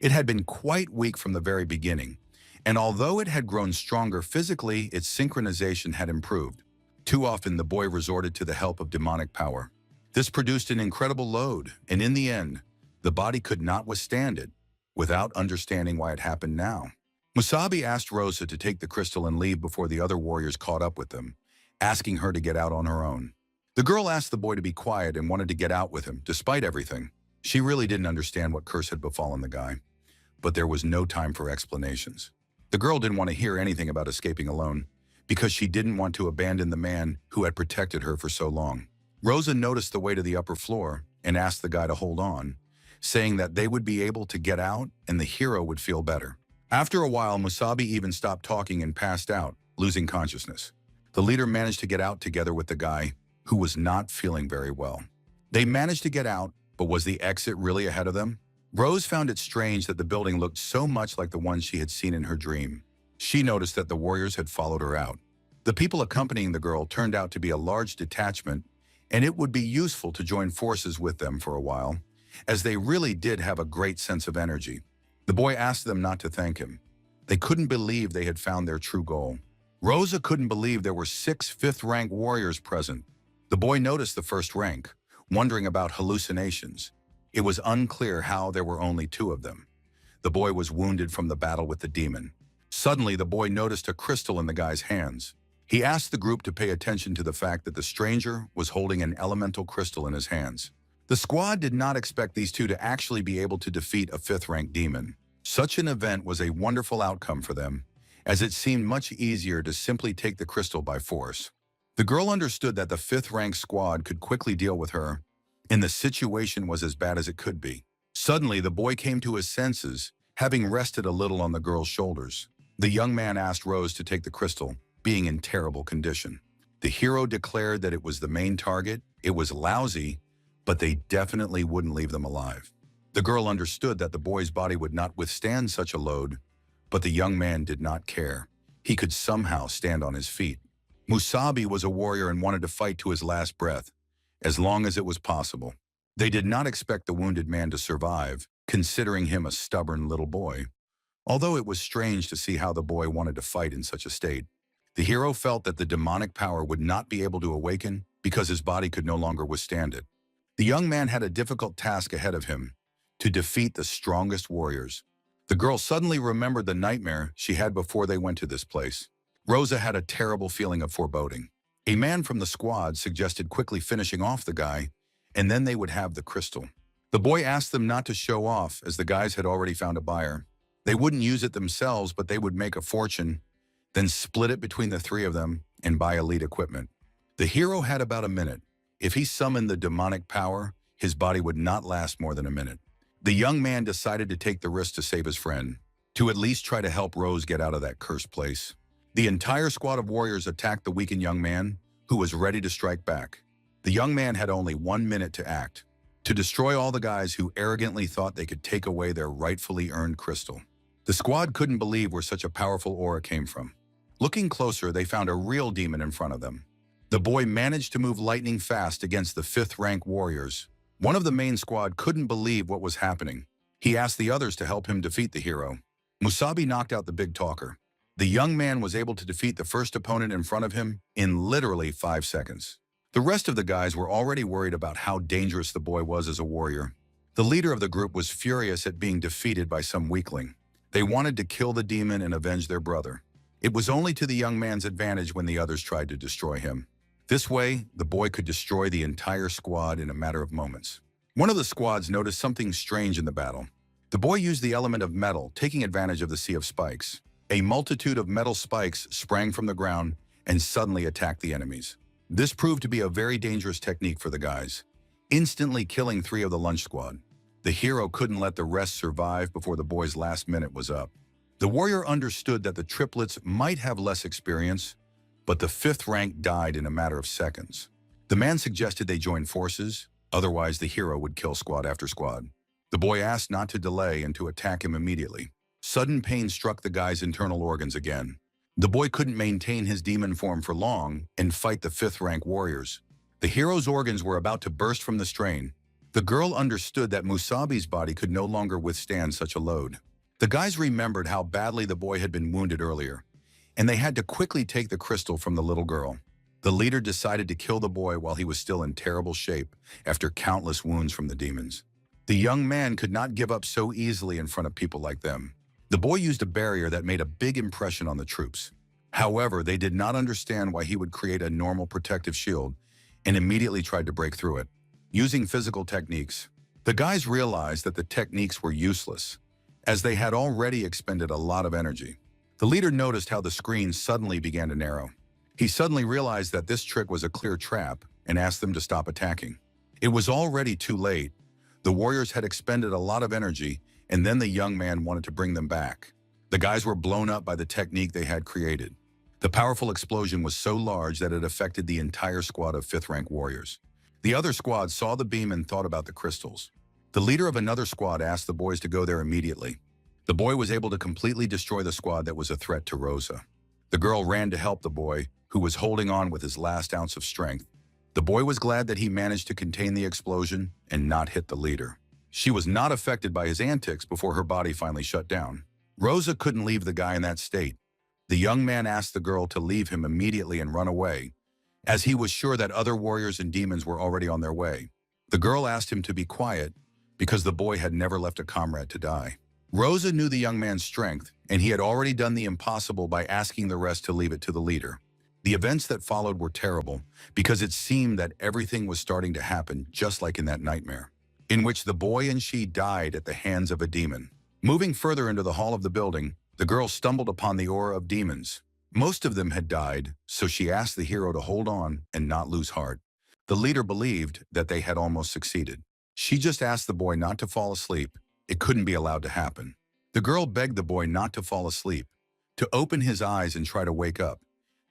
It had been quite weak from the very beginning, and although it had grown stronger physically, its synchronization had improved. Too often, the boy resorted to the help of demonic power. This produced an incredible load, and in the end, the body could not withstand it, without understanding why it happened now. Musabi asked Rosa to take the crystal and leave before the other warriors caught up with them, asking her to get out on her own. The girl asked the boy to be quiet and wanted to get out with him, despite everything. She really didn't understand what curse had befallen the guy, but there was no time for explanations. The girl didn't want to hear anything about escaping alone, because she didn't want to abandon the man who had protected her for so long. Rosa noticed the way to the upper floor and asked the guy to hold on, saying that they would be able to get out and the hero would feel better. After a while, Musabi even stopped talking and passed out, losing consciousness. The leader managed to get out together with the guy, who was not feeling very well. They managed to get out, but was the exit really ahead of them? Rose found it strange that the building looked so much like the one she had seen in her dream. She noticed that the warriors had followed her out. The people accompanying the girl turned out to be a large detachment, and it would be useful to join forces with them for a while, as they really did have a great sense of energy. The boy asked them not to thank him. They couldn't believe they had found their true goal. Rosa couldn't believe there were 6 fifth-rank warriors present. The boy noticed the first rank, wondering about hallucinations. It was unclear how there were only 2 of them. The boy was wounded from the battle with the demon. Suddenly, the boy noticed a crystal in the guy's hands. He asked the group to pay attention to the fact that the stranger was holding an elemental crystal in his hands. The squad did not expect these 2 to actually be able to defeat a 5th-rank demon. Such an event was a wonderful outcome for them, as it seemed much easier to simply take the crystal by force. The girl understood that the 5th-rank squad could quickly deal with her, and the situation was as bad as it could be. Suddenly, the boy came to his senses, having rested a little on the girl's shoulders. The young man asked Rose to take the crystal, being in terrible condition. The hero declared that it was the main target, it was lousy, but they definitely wouldn't leave them alive. The girl understood that the boy's body would not withstand such a load, but the young man did not care. he could somehow stand on his feet. Musabi was a warrior and wanted to fight to his last breath, as long as it was possible. They did not expect the wounded man to survive, considering him a stubborn little boy. Although it was strange to see how the boy wanted to fight in such a state, the hero felt that the demonic power would not be able to awaken because his body could no longer withstand it. The young man had a difficult task ahead of him, to defeat the strongest warriors. The girl suddenly remembered the nightmare she had before they went to this place. Rosa had a terrible feeling of foreboding. A man from the squad suggested quickly finishing off the guy, and then they would have the crystal. The boy asked them not to show off, as the guys had already found a buyer. They wouldn't use it themselves, but they would make a fortune, then split it between the three of them and buy elite equipment. The hero had about a minute. If he summoned the demonic power, his body would not last more than a minute. The young man decided to take the risk to save his friend, to at least try to help Rose get out of that cursed place. The entire squad of warriors attacked the weakened young man, who was ready to strike back. The young man had only 1 minute to act, to destroy all the guys who arrogantly thought they could take away their rightfully earned crystal. The squad couldn't believe where such a powerful aura came from. Looking closer, they found a real demon in front of them. The boy managed to move lightning fast against the 5th-rank warriors. One of the main squad couldn't believe what was happening. He asked the others to help him defeat the hero. Musabi knocked out the big talker. The young man was able to defeat the first opponent in front of him in literally 5 seconds. The rest of the guys were already worried about how dangerous the boy was as a warrior. The leader of the group was furious at being defeated by some weakling. They wanted to kill the demon and avenge their brother. It was only to the young man's advantage when the others tried to destroy him. This way, the boy could destroy the entire squad in a matter of moments. One of the squads noticed something strange in the battle. The boy used the element of metal, taking advantage of the sea of spikes. A multitude of metal spikes sprang from the ground and suddenly attacked the enemies. This proved to be a very dangerous technique for the guys, instantly killing 3 of the lunch squad. The hero couldn't let the rest survive before the boy's last minute was up. The warrior understood that the triplets might have less experience, but the 5th rank died in a matter of seconds. The man suggested they join forces, otherwise the hero would kill squad after squad. The boy asked not to delay and to attack him immediately. Sudden pain struck the guy's internal organs again. The boy couldn't maintain his demon form for long and fight the 5th rank warriors. The hero's organs were about to burst from the strain. The girl understood that Musabi's body could no longer withstand such a load. The guys remembered how badly the boy had been wounded earlier, and they had to quickly take the crystal from the little girl. The leader decided to kill the boy while he was still in terrible shape after countless wounds from the demons. The young man could not give up so easily in front of people like them. The boy used a barrier that made a big impression on the troops. However, they did not understand why he would create a normal protective shield and immediately tried to break through it. Using physical techniques, the guys realized that the techniques were useless, as they had already expended a lot of energy. The leader noticed how the screen suddenly began to narrow. He suddenly realized that this trick was a clear trap and asked them to stop attacking. It was already too late. The warriors had expended a lot of energy, and then the young man wanted to bring them back. The guys were blown up by the technique they had created. The powerful explosion was so large that it affected the entire squad of 5th-rank warriors. The other squad saw the beam and thought about the crystals. The leader of another squad asked the boys to go there immediately. The boy was able to completely destroy the squad that was a threat to Rosa. The girl ran to help the boy, who was holding on with his last ounce of strength. The boy was glad that he managed to contain the explosion and not hit the leader. She was not affected by his antics before her body finally shut down. Rosa couldn't leave the guy in that state. The young man asked the girl to leave him immediately and run away, as he was sure that other warriors and demons were already on their way. The girl asked him to be quiet because the boy had never left a comrade to die. Rosa knew the young man's strength, and he had already done the impossible by asking the rest to leave it to the leader. The events that followed were terrible because it seemed that everything was starting to happen just like in that nightmare, in which the boy and she died at the hands of a demon. Moving further into the hall of the building, the girl stumbled upon the aura of demons. Most of them had died, so she asked the hero to hold on and not lose heart. The leader believed that they had almost succeeded. She just asked the boy not to fall asleep. It couldn't be allowed to happen. The girl begged the boy not to fall asleep, to open his eyes and try to wake up.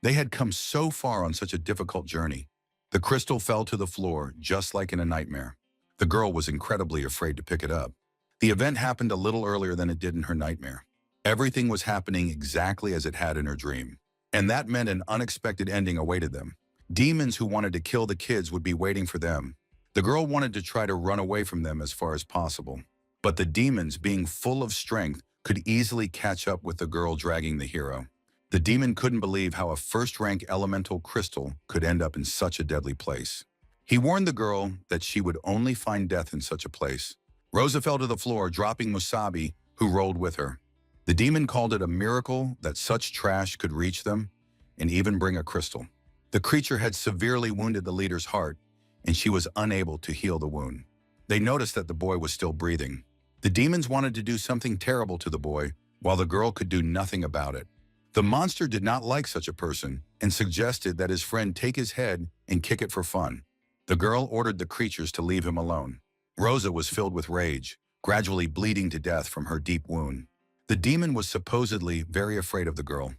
They had come so far on such a difficult journey. The crystal fell to the floor, just like in a nightmare. The girl was incredibly afraid to pick it up. The event happened a little earlier than it did in her nightmare. Everything was happening exactly as it had in her dream. And that meant an unexpected ending awaited them. Demons who wanted to kill the kids would be waiting for them. The girl wanted to try to run away from them as far as possible. But the demons, being full of strength, could easily catch up with the girl dragging the hero. The demon couldn't believe how a first-rank elemental crystal could end up in such a deadly place. He warned the girl that she would only find death in such a place. Rosa fell to the floor, dropping Musabi, who rolled with her. The demon called it a miracle that such trash could reach them and even bring a crystal. The creature had severely wounded the leader's heart, and she was unable to heal the wound. They noticed that the boy was still breathing. The demons wanted to do something terrible to the boy, while the girl could do nothing about it. The monster did not like such a person and suggested that his friend take his head and kick it for fun. The girl ordered the creatures to leave him alone. Rosa was filled with rage, gradually bleeding to death from her deep wound. The demon was supposedly very afraid of the girl,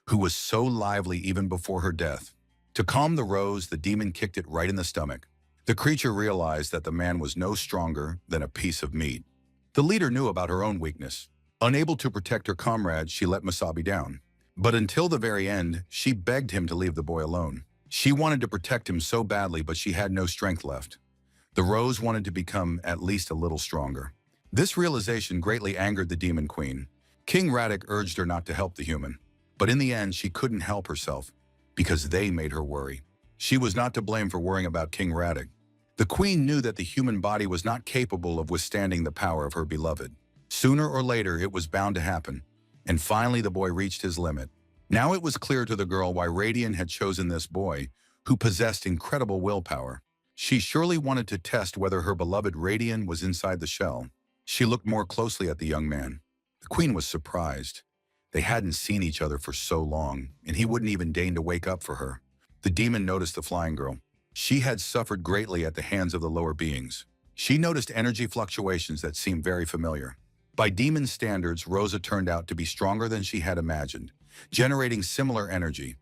who was so lively even before her death. To calm the rose, the demon kicked it right in the stomach. The creature realized that the man was no stronger than a piece of meat. The leader knew about her own weakness. Unable to protect her comrades, she let Musabi down. But until the very end, she begged him to leave the boy alone. She wanted to protect him so badly, but she had no strength left. The rose wanted to become at least a little stronger. This realization greatly angered the demon queen. King Radek urged her not to help the human. But in the end, she couldn't help herself, because they made her worry. She was not to blame for worrying about King Radek. The queen knew that the human body was not capable of withstanding the power of her beloved. Sooner or later, it was bound to happen. And finally, the boy reached his limit. Now it was clear to the girl why Radiant had chosen this boy, who possessed incredible willpower. She surely wanted to test whether her beloved Radiant was inside the shell. She looked more closely at the young man. The queen was surprised. They hadn't seen each other for so long, and he wouldn't even deign to wake up for her. The demon noticed the flying girl. She had suffered greatly at the hands of the lower beings. She noticed energy fluctuations that seemed very familiar. By demon standards, Rosa turned out to be stronger than she had imagined, generating similar energy.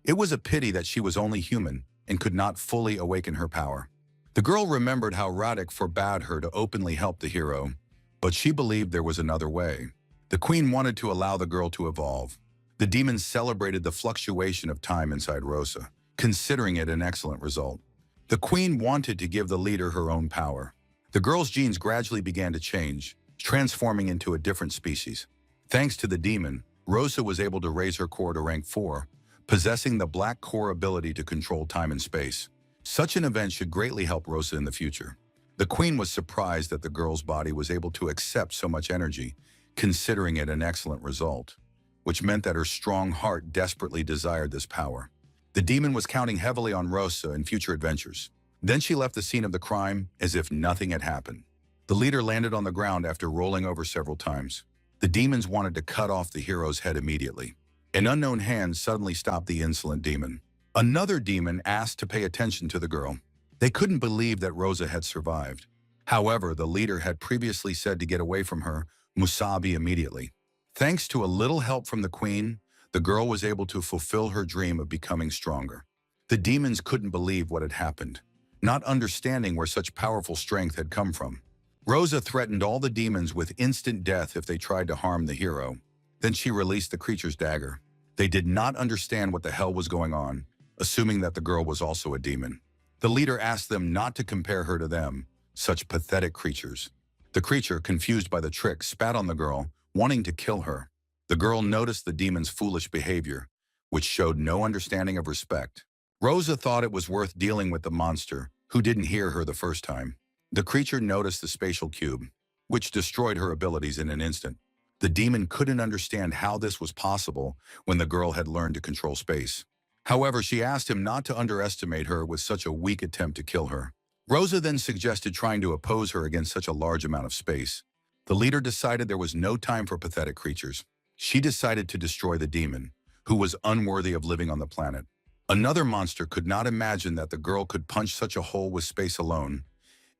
It was a pity that she was only human and could not fully awaken her power. The girl remembered how Radek forbade her to openly help the hero, but she believed there was another way. The queen wanted to allow the girl to evolve. The demons celebrated the fluctuation of time inside Rosa, considering it an excellent result. The queen wanted to give the leader her own power. The girl's genes gradually began to change, transforming into a different species. Thanks to the demon, Rosa was able to raise her core to rank 4, possessing the black core ability to control time and space. Such an event should greatly help Rosa in the future. The queen was surprised that the girl's body was able to accept so much energy, considering it an excellent result, which meant that her strong heart desperately desired this power. The demon was counting heavily on Rosa in future adventures. Then she left the scene of the crime as if nothing had happened. The leader landed on the ground after rolling over several times. The demons wanted to cut off the hero's head immediately. An unknown hand suddenly stopped the insolent demon. Another demon asked to pay attention to the girl. They couldn't believe that Rosa had survived. However, the leader had previously said to get away from her, Musabi, immediately. Thanks to a little help from the queen, the girl was able to fulfill her dream of becoming stronger. The demons couldn't believe what had happened, not understanding where such powerful strength had come from. Rosa threatened all the demons with instant death if they tried to harm the hero. Then she released the creature's dagger. They did not understand what the hell was going on, assuming that the girl was also a demon. The leader asked them not to compare her to them, such pathetic creatures. The creature, confused by the trick, spat on the girl, wanting to kill her. The girl noticed the demon's foolish behavior, which showed no understanding of respect. Rosa thought it was worth dealing with the monster, who didn't hear her the first time. The creature noticed the spatial cube, which destroyed her abilities in an instant. The demon couldn't understand how this was possible when the girl had learned to control space. However, she asked him not to underestimate her with such a weak attempt to kill her. Rosa then suggested trying to oppose her against such a large amount of space. The leader decided there was no time for pathetic creatures. She decided to destroy the demon, who was unworthy of living on the planet. Another monster could not imagine that the girl could punch such a hole with space alone,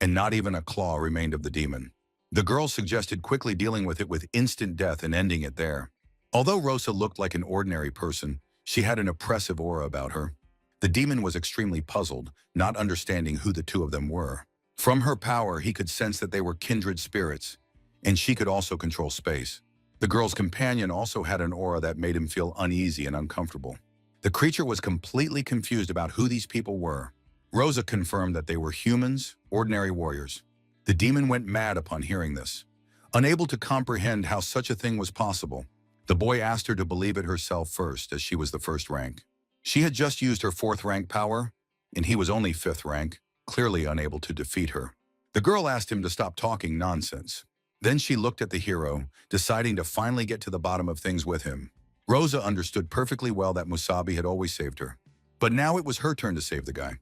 and not even a claw remained of the demon. The girl suggested quickly dealing with it with instant death and ending it there. Although Rosa looked like an ordinary person, she had an oppressive aura about her. The demon was extremely puzzled, not understanding who the two of them were. From her power, he could sense that they were kindred spirits, and she could also control space. The girl's companion also had an aura that made him feel uneasy and uncomfortable. The creature was completely confused about who these people were. Rosa confirmed that they were humans, ordinary warriors. The demon went mad upon hearing this. Unable to comprehend how such a thing was possible, the boy asked her to believe it herself first, as she was the first rank. She had just used her fourth rank power, and he was only fifth rank, clearly unable to defeat her. The girl asked him to stop talking nonsense. Then she looked at the hero, deciding to finally get to the bottom of things with him. Rosa understood perfectly well that Musabi had always saved her. But now it was her turn to save the guy.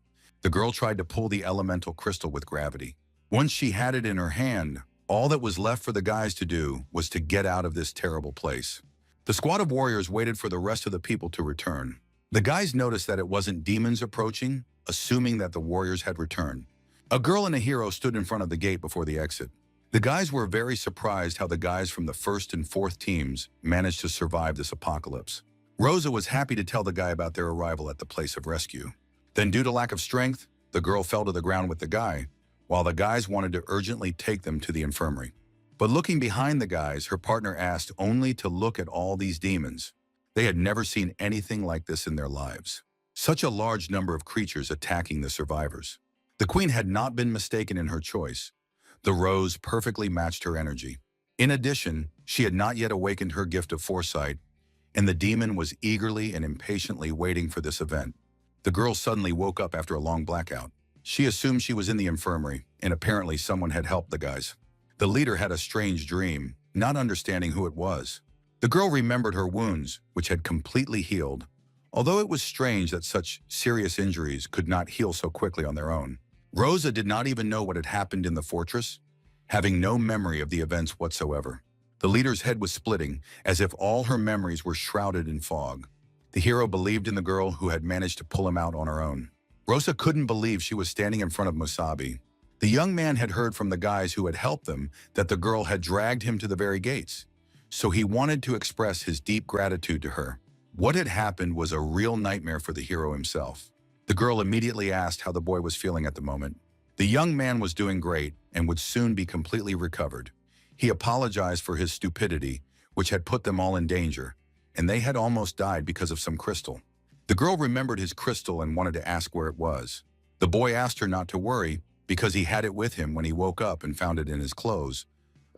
The girl tried to pull the elemental crystal with gravity. Once she had it in her hand, all that was left for the guys to do was to get out of this terrible place. The squad of warriors waited for the rest of the people to return. The guys noticed that it wasn't demons approaching, assuming that the warriors had returned. A girl and a hero stood in front of the gate before the exit. The guys were very surprised how the guys from the first and fourth teams managed to survive this apocalypse. Rosa was happy to tell the guy about their arrival at the place of rescue. Then, due to lack of strength, the girl fell to the ground with the guy, while the guys wanted to urgently take them to the infirmary. But looking behind the guys, her partner asked only to look at all these demons. They had never seen anything like this in their lives. Such a large number of creatures attacking the survivors. The queen had not been mistaken in her choice. The rose perfectly matched her energy. In addition, she had not yet awakened her gift of foresight, and the demon was eagerly and impatiently waiting for this event. The girl suddenly woke up after a long blackout. She assumed she was in the infirmary, and apparently someone had helped the guys. The leader had a strange dream, not understanding who it was. The girl remembered her wounds, which had completely healed, although it was strange that such serious injuries could not heal so quickly on their own. Rosa did not even know what had happened in the fortress, having no memory of the events whatsoever. The leader's head was splitting, as if all her memories were shrouded in fog. The hero believed in the girl who had managed to pull him out on her own. Rosa couldn't believe she was standing in front of Musabi. The young man had heard from the guys who had helped them that the girl had dragged him to the very gates, so he wanted to express his deep gratitude to her. What had happened was a real nightmare for the hero himself. The girl immediately asked how the boy was feeling at the moment. The young man was doing great and would soon be completely recovered. He apologized for his stupidity, which had put them all in danger, and they had almost died because of some crystal. The girl remembered his crystal and wanted to ask where it was. The boy asked her not to worry because he had it with him when he woke up and found it in his clothes,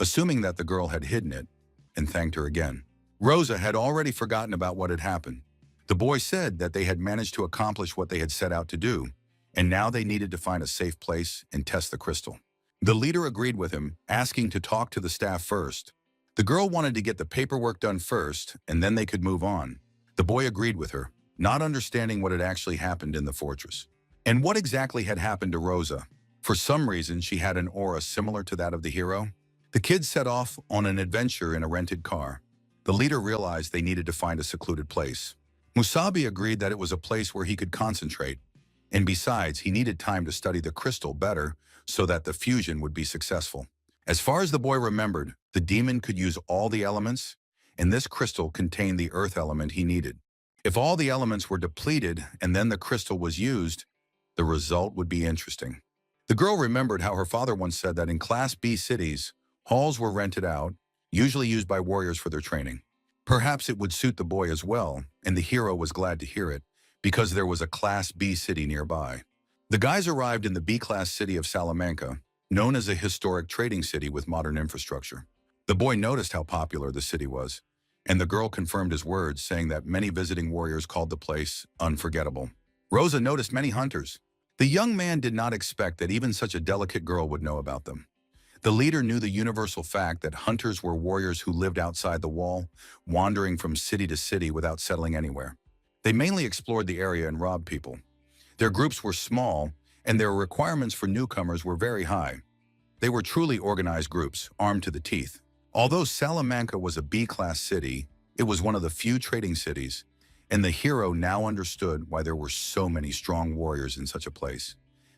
assuming that the girl had hidden it, and thanked her again. Rosa had already forgotten about what had happened. The boy said that they had managed to accomplish what they had set out to do, and now they needed to find a safe place and test the crystal. The leader agreed with him, asking to talk to the staff first. The girl wanted to get the paperwork done first, and then they could move on. The boy agreed with her, not understanding what had actually happened in the fortress. And what exactly had happened to Rosa? For some reason, she had an aura similar to that of the hero. The kids set off on an adventure in a rented car. The leader realized they needed to find a secluded place. Musabi agreed that it was a place where he could concentrate, and besides, he needed time to study the crystal better so that the fusion would be successful. As far as the boy remembered, the demon could use all the elements, and this crystal contained the earth element he needed. If all the elements were depleted and then the crystal was used, the result would be interesting. The girl remembered how her father once said that in Class B cities, halls were rented out, usually used by warriors for their training. Perhaps it would suit the boy as well, and the hero was glad to hear it, because there was a Class B city nearby. The guys arrived in the B-class city of Salamanca, known as a historic trading city with modern infrastructure. The boy noticed how popular the city was, and the girl confirmed his words, saying that many visiting warriors called the place unforgettable. Rosa noticed many hunters. The young man did not expect that even such a delicate girl would know about them. The leader knew the universal fact that hunters were warriors who lived outside the wall, wandering from city to city without settling anywhere. They mainly explored the area and robbed people. Their groups were small, and their requirements for newcomers were very high. They were truly organized groups, armed to the teeth. Although Salamanca was a B-class city, it was one of the few trading cities, and the hero now understood why there were so many strong warriors in such a place.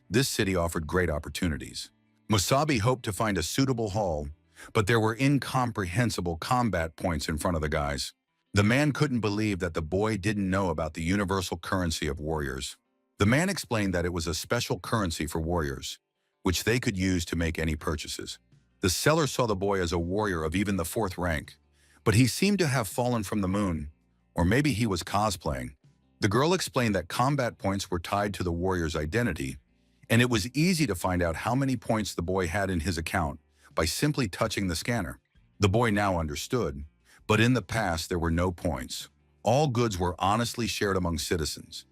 This city offered great opportunities. Musabi hoped to find a suitable hall, but there were incomprehensible combat points in front of the guys. The man couldn't believe that the boy didn't know about the universal currency of warriors. The man explained that it was a special currency for warriors, which they could use to make any purchases. The seller saw the boy as a warrior of even the fourth rank, but he seemed to have fallen from the moon, or maybe he was cosplaying. The girl explained that combat points were tied to the warrior's identity, and it was easy to find out how many points the boy had in his account by simply touching the scanner. The boy now understood, but in the past there were no points. All goods were honestly shared among citizens,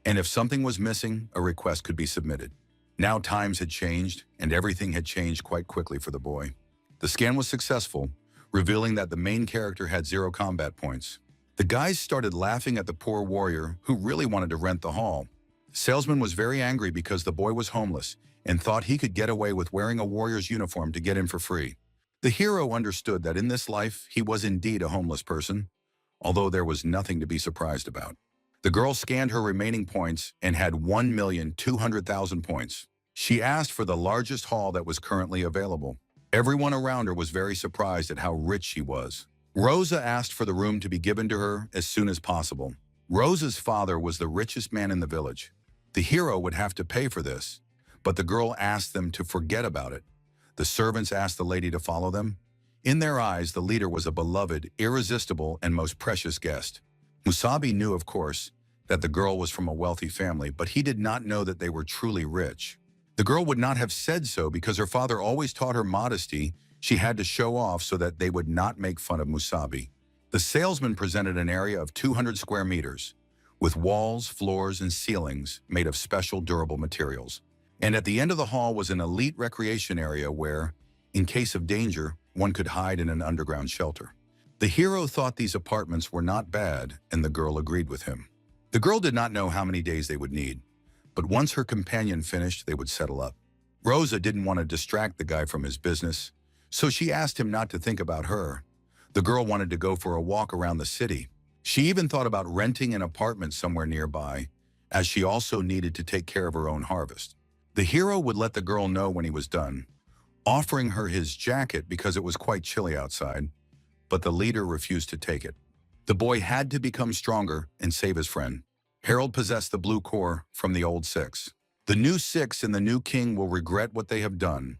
and if something was missing, a request could be submitted. Now times had changed, and everything had changed quite quickly for the boy. The scan was successful, revealing that the main character had 0 combat points. The guys started laughing at the poor warrior who really wanted to rent the hall. The salesman was very angry because the boy was homeless and thought he could get away with wearing a warrior's uniform to get in for free. The hero understood that in this life he was indeed a homeless person, although there was nothing to be surprised about. The girl scanned her remaining points and had 1,200,000 points. She asked for the largest hall that was currently available. Everyone around her was very surprised at how rich she was. Rosa asked for the room to be given to her as soon as possible. Rosa's father was the richest man in the village. The hero would have to pay for this, but the girl asked them to forget about it. The servants asked the lady to follow them. In their eyes, the leader was a beloved, irresistible, and most precious guest. Musabi knew, of course, that the girl was from a wealthy family, but he did not know that they were truly rich. The girl would not have said so because her father always taught her modesty. She had to show off so that they would not make fun of Musabi. The salesman presented an area of 200 square meters, with walls, floors, and ceilings made of special durable materials. And at the end of the hall was an elite recreation area where, in case of danger, one could hide in an underground shelter. The hero thought these apartments were not bad, and the girl agreed with him. The girl did not know how many days they would need, but once her companion finished, they would settle up. Rosa didn't want to distract the guy from his business, so she asked him not to think about her. The girl wanted to go for a walk around the city. She even thought about renting an apartment somewhere nearby, as she also needed to take care of her own harvest. The hero would let the girl know when he was done, offering her his jacket because it was quite chilly outside, but the leader refused to take it. The boy had to become stronger and save his friend. Harold possessed the blue core from the old 6. The new 6 and the new king will regret what they have done,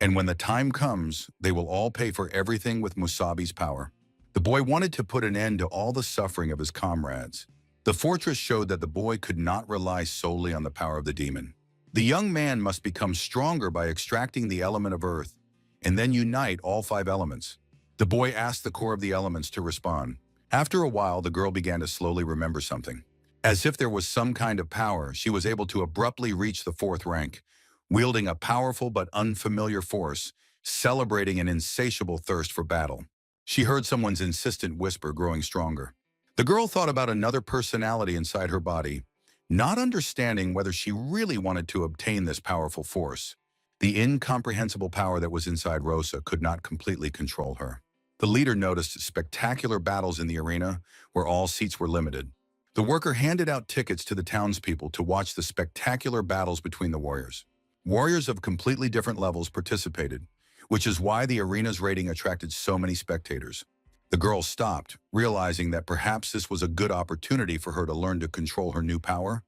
and when the time comes, they will all pay for everything with Musabi's power. The boy wanted to put an end to all the suffering of his comrades. The fortress showed that the boy could not rely solely on the power of the demon. The young man must become stronger by extracting the element of earth, and then unite all 5 elements. The boy asked the core of the elements to respond. After a while, the girl began to slowly remember something. As if there was some kind of power, she was able to abruptly reach the 4th rank, wielding a powerful but unfamiliar force, celebrating an insatiable thirst for battle. She heard someone's insistent whisper growing stronger. The girl thought about another personality inside her body, not understanding whether she really wanted to obtain this powerful force. The incomprehensible power that was inside Rosa could not completely control her. The leader noticed spectacular battles in the arena where all seats were limited. The worker handed out tickets to the townspeople to watch the spectacular battles between the warriors. Warriors of completely different levels participated, which is why the arena's rating attracted so many spectators. The girl stopped, realizing that perhaps this was a good opportunity for her to learn to control her new power,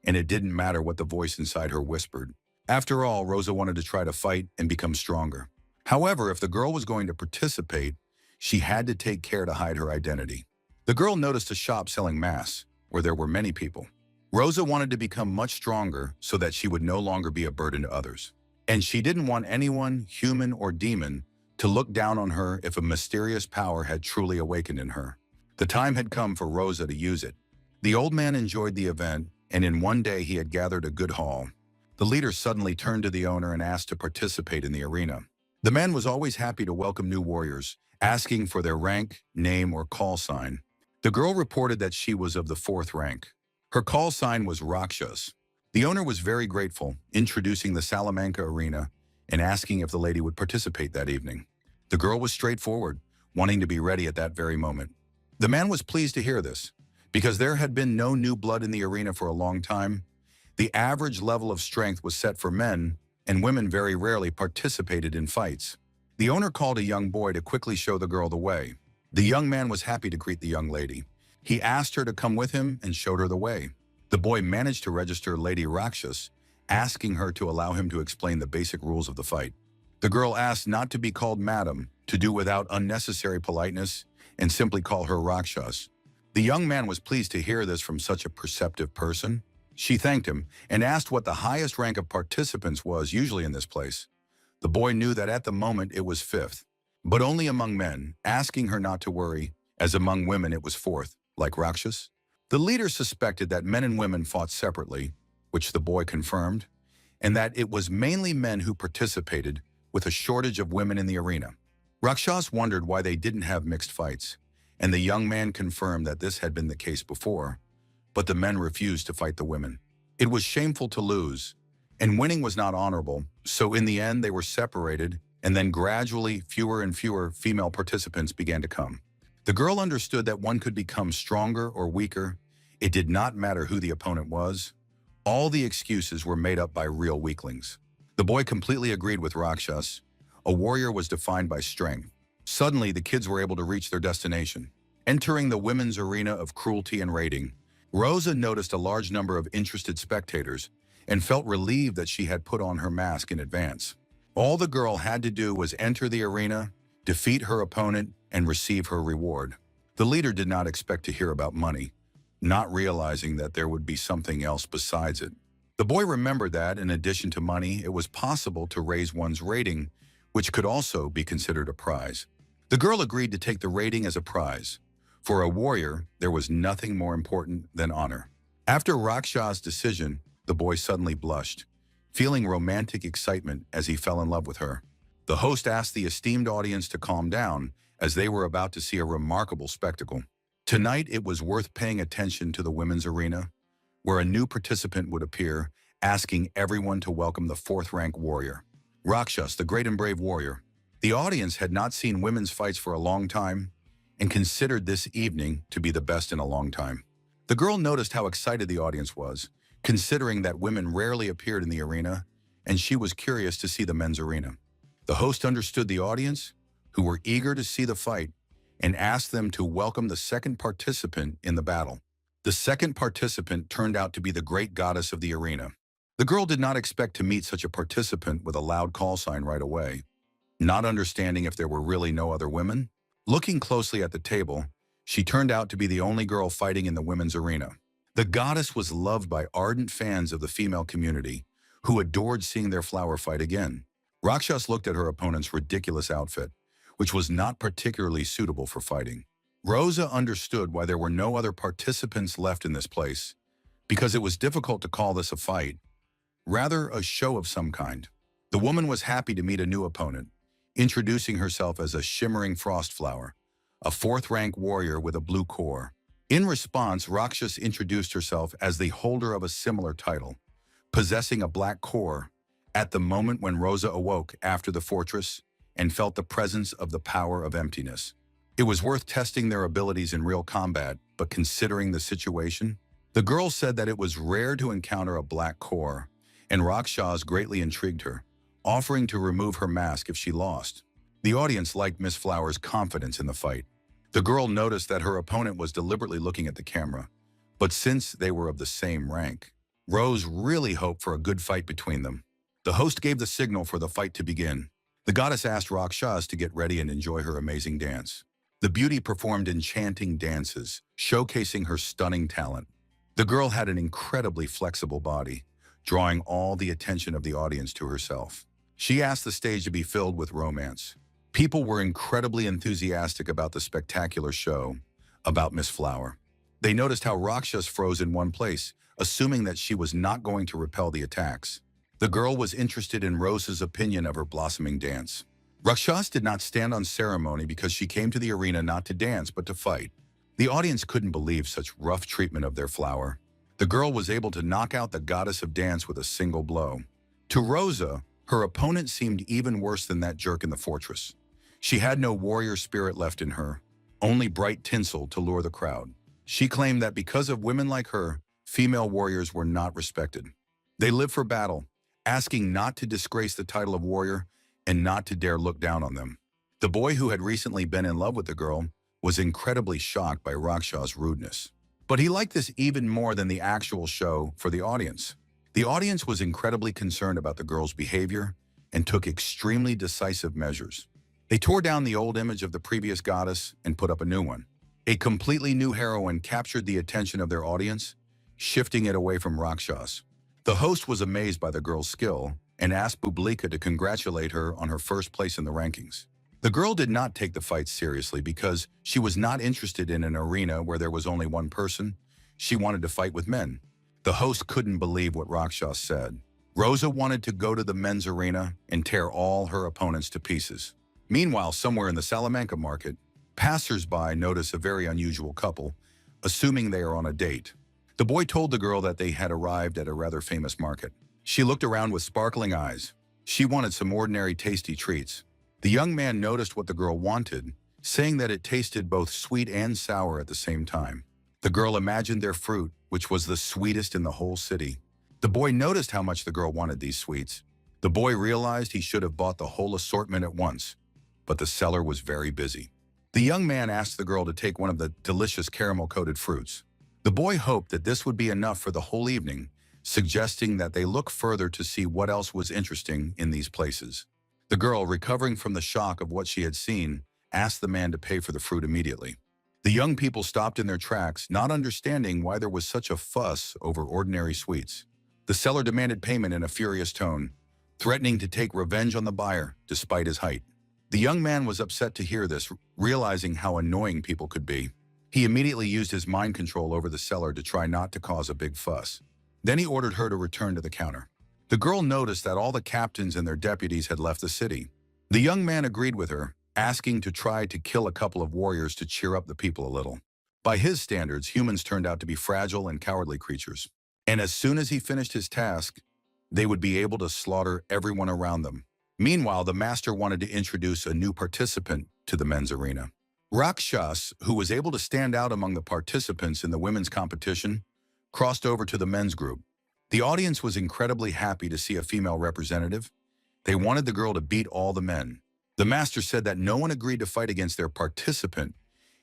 and it didn't matter what the voice inside her whispered. After all, Rosa wanted to try to fight and become stronger. However, if the girl was going to participate, she had to take care to hide her identity. The girl noticed a shop selling masks, where there were many people. Rosa wanted to become much stronger so that she would no longer be a burden to others. And she didn't want anyone, human or demon, to look down on her if a mysterious power had truly awakened in her. The time had come for Rosa to use it. The old man enjoyed the event, and in one day he had gathered a good haul. The leader suddenly turned to the owner and asked to participate in the arena. The man was always happy to welcome new warriors, asking for their rank, name, or call sign. The girl reported that she was of the 4th rank. Her call sign was Rakshas. The owner was very grateful, introducing the Salamanca arena and asking if the lady would participate that evening. The girl was straightforward, wanting to be ready at that very moment. The man was pleased to hear this, because there had been no new blood in the arena for a long time. The average level of strength was set for men, and women very rarely participated in fights. The owner called a young boy to quickly show the girl the way. The young man was happy to greet the young lady. He asked her to come with him and showed her the way. The boy managed to register Lady Rakshas, asking her to allow him to explain the basic rules of the fight. The girl asked not to be called madam, to do without unnecessary politeness, and simply call her Rakshas. The young man was pleased to hear this from such a perceptive person. She thanked him and asked what the highest rank of participants was usually in this place. The boy knew that at the moment it was fifth, but only among men, asking her not to worry, as among women it was fourth, like Rakshas. The leader suspected that men and women fought separately, which the boy confirmed, and that it was mainly men who participated, with a shortage of women in the arena. Rakshas wondered why they didn't have mixed fights, and the young man confirmed that this had been the case before, but the men refused to fight the women. It was shameful to lose, and winning was not honorable, so in the end they were separated, and then gradually fewer and fewer female participants began to come. The girl understood that one could become stronger or weaker. It did not matter who the opponent was. All the excuses were made up by real weaklings. The boy completely agreed with Rakshas. A warrior was defined by strength. Suddenly, the kids were able to reach their destination. Entering the women's arena of cruelty and raiding, Rosa noticed a large number of interested spectators and felt relieved that she had put on her mask in advance. All the girl had to do was enter the arena, defeat her opponent, and receive her reward. The leader did not expect to hear about money, not realizing that there would be something else besides it. The boy remembered that, in addition to money, it was possible to raise one's rating, which could also be considered a prize. The girl agreed to take the rating as a prize. For a warrior, there was nothing more important than honor. After Rakshas's decision, the boy suddenly blushed, feeling romantic excitement as he fell in love with her. The host asked the esteemed audience to calm down, as they were about to see a remarkable spectacle. Tonight, it was worth paying attention to the women's arena, where a new participant would appear, asking everyone to welcome the fourth-rank warrior, Rakshas, the great and brave warrior. The audience had not seen women's fights for a long time and considered this evening to be the best in a long time. The girl noticed how excited the audience was, considering that women rarely appeared in the arena, and she was curious to see the men's arena. The host understood the audience, who were eager to see the fight, and asked them to welcome the second participant in the battle. The second participant turned out to be the great goddess of the arena. The girl did not expect to meet such a participant with a loud call sign right away. Not understanding if there were really no other women, looking closely at the table, she turned out to be the only girl fighting in the women's arena. The goddess was loved by ardent fans of the female community, who adored seeing their flower fight again. Rakshas looked at her opponent's ridiculous outfit, which was not particularly suitable for fighting. Rosa understood why there were no other participants left in this place, because it was difficult to call this a fight, rather a show of some kind. The woman was happy to meet a new opponent, introducing herself as a shimmering frost flower, a fourth-rank warrior with a blue core. In response, Rakshas introduced herself as the holder of a similar title, possessing a black core, at the moment when Rosa awoke after the fortress and felt the presence of the power of emptiness. It was worth testing their abilities in real combat, but considering the situation, the girl said that it was rare to encounter a black core, and Rakshas greatly intrigued her, offering to remove her mask if she lost. The audience liked Miss Flower's confidence in the fight. The girl noticed that her opponent was deliberately looking at the camera, but since they were of the same rank, Rose really hoped for a good fight between them. The host gave the signal for the fight to begin. The goddess asked Rakshas to get ready and enjoy her amazing dance. The beauty performed enchanting dances, showcasing her stunning talent. The girl had an incredibly flexible body, drawing all the attention of the audience to herself. She asked the stage to be filled with romance. People were incredibly enthusiastic about the spectacular show about Miss Flower. They noticed how Rakshas froze in one place, assuming that she was not going to repel the attacks. The girl was interested in Rosa's opinion of her blossoming dance. Rakshas did not stand on ceremony because she came to the arena not to dance but to fight. The audience couldn't believe such rough treatment of their flower. The girl was able to knock out the goddess of dance with a single blow. To Rosa, her opponent seemed even worse than that jerk in the fortress. She had no warrior spirit left in her, only bright tinsel to lure the crowd. She claimed that because of women like her, female warriors were not respected. They lived for battle, asking not to disgrace the title of warrior and not to dare look down on them. The boy who had recently been in love with the girl was incredibly shocked by Rakshas's rudeness. But he liked this even more than the actual show for the audience. The audience was incredibly concerned about the girl's behavior and took extremely decisive measures. They tore down the old image of the previous goddess and put up a new one. A completely new heroine captured the attention of their audience, shifting it away from Rakshas. The host was amazed by the girl's skill and asked Bubulika to congratulate her on her first place in the rankings. The girl did not take the fight seriously because she was not interested in an arena where there was only one person. She wanted to fight with men. The host couldn't believe what Rakshas said. Rosa wanted to go to the men's arena and tear all her opponents to pieces. Meanwhile, somewhere in the Salamanca market, passers-by notice a very unusual couple, assuming they are on a date. The boy told the girl that they had arrived at a rather famous market. She looked around with sparkling eyes. She wanted some ordinary tasty treats. The young man noticed what the girl wanted, saying that it tasted both sweet and sour at the same time. The girl imagined their fruit, which was the sweetest in the whole city. The boy noticed how much the girl wanted these sweets. The boy realized he should have bought the whole assortment at once, but the seller was very busy. The young man asked the girl to take one of the delicious caramel-coated fruits. The boy hoped that this would be enough for the whole evening, suggesting that they look further to see what else was interesting in these places. The girl, recovering from the shock of what she had seen, asked the man to pay for the fruit immediately. The young people stopped in their tracks, not understanding why there was such a fuss over ordinary sweets. The seller demanded payment in a furious tone, threatening to take revenge on the buyer despite his height. The young man was upset to hear this, realizing how annoying people could be. He immediately used his mind control over the seller to try not to cause a big fuss. Then he ordered her to return to the counter. The girl noticed that all the captains and their deputies had left the city. The young man agreed with her, asking to try to kill a couple of warriors to cheer up the people a little. By his standards, humans turned out to be fragile and cowardly creatures. And as soon as he finished his task, they would be able to slaughter everyone around them. Meanwhile, the master wanted to introduce a new participant to the men's arena. Rakshas, who was able to stand out among the participants in the women's competition, crossed over to the men's group. The audience was incredibly happy to see a female representative. They wanted the girl to beat all the men. The master said that no one agreed to fight against their participant,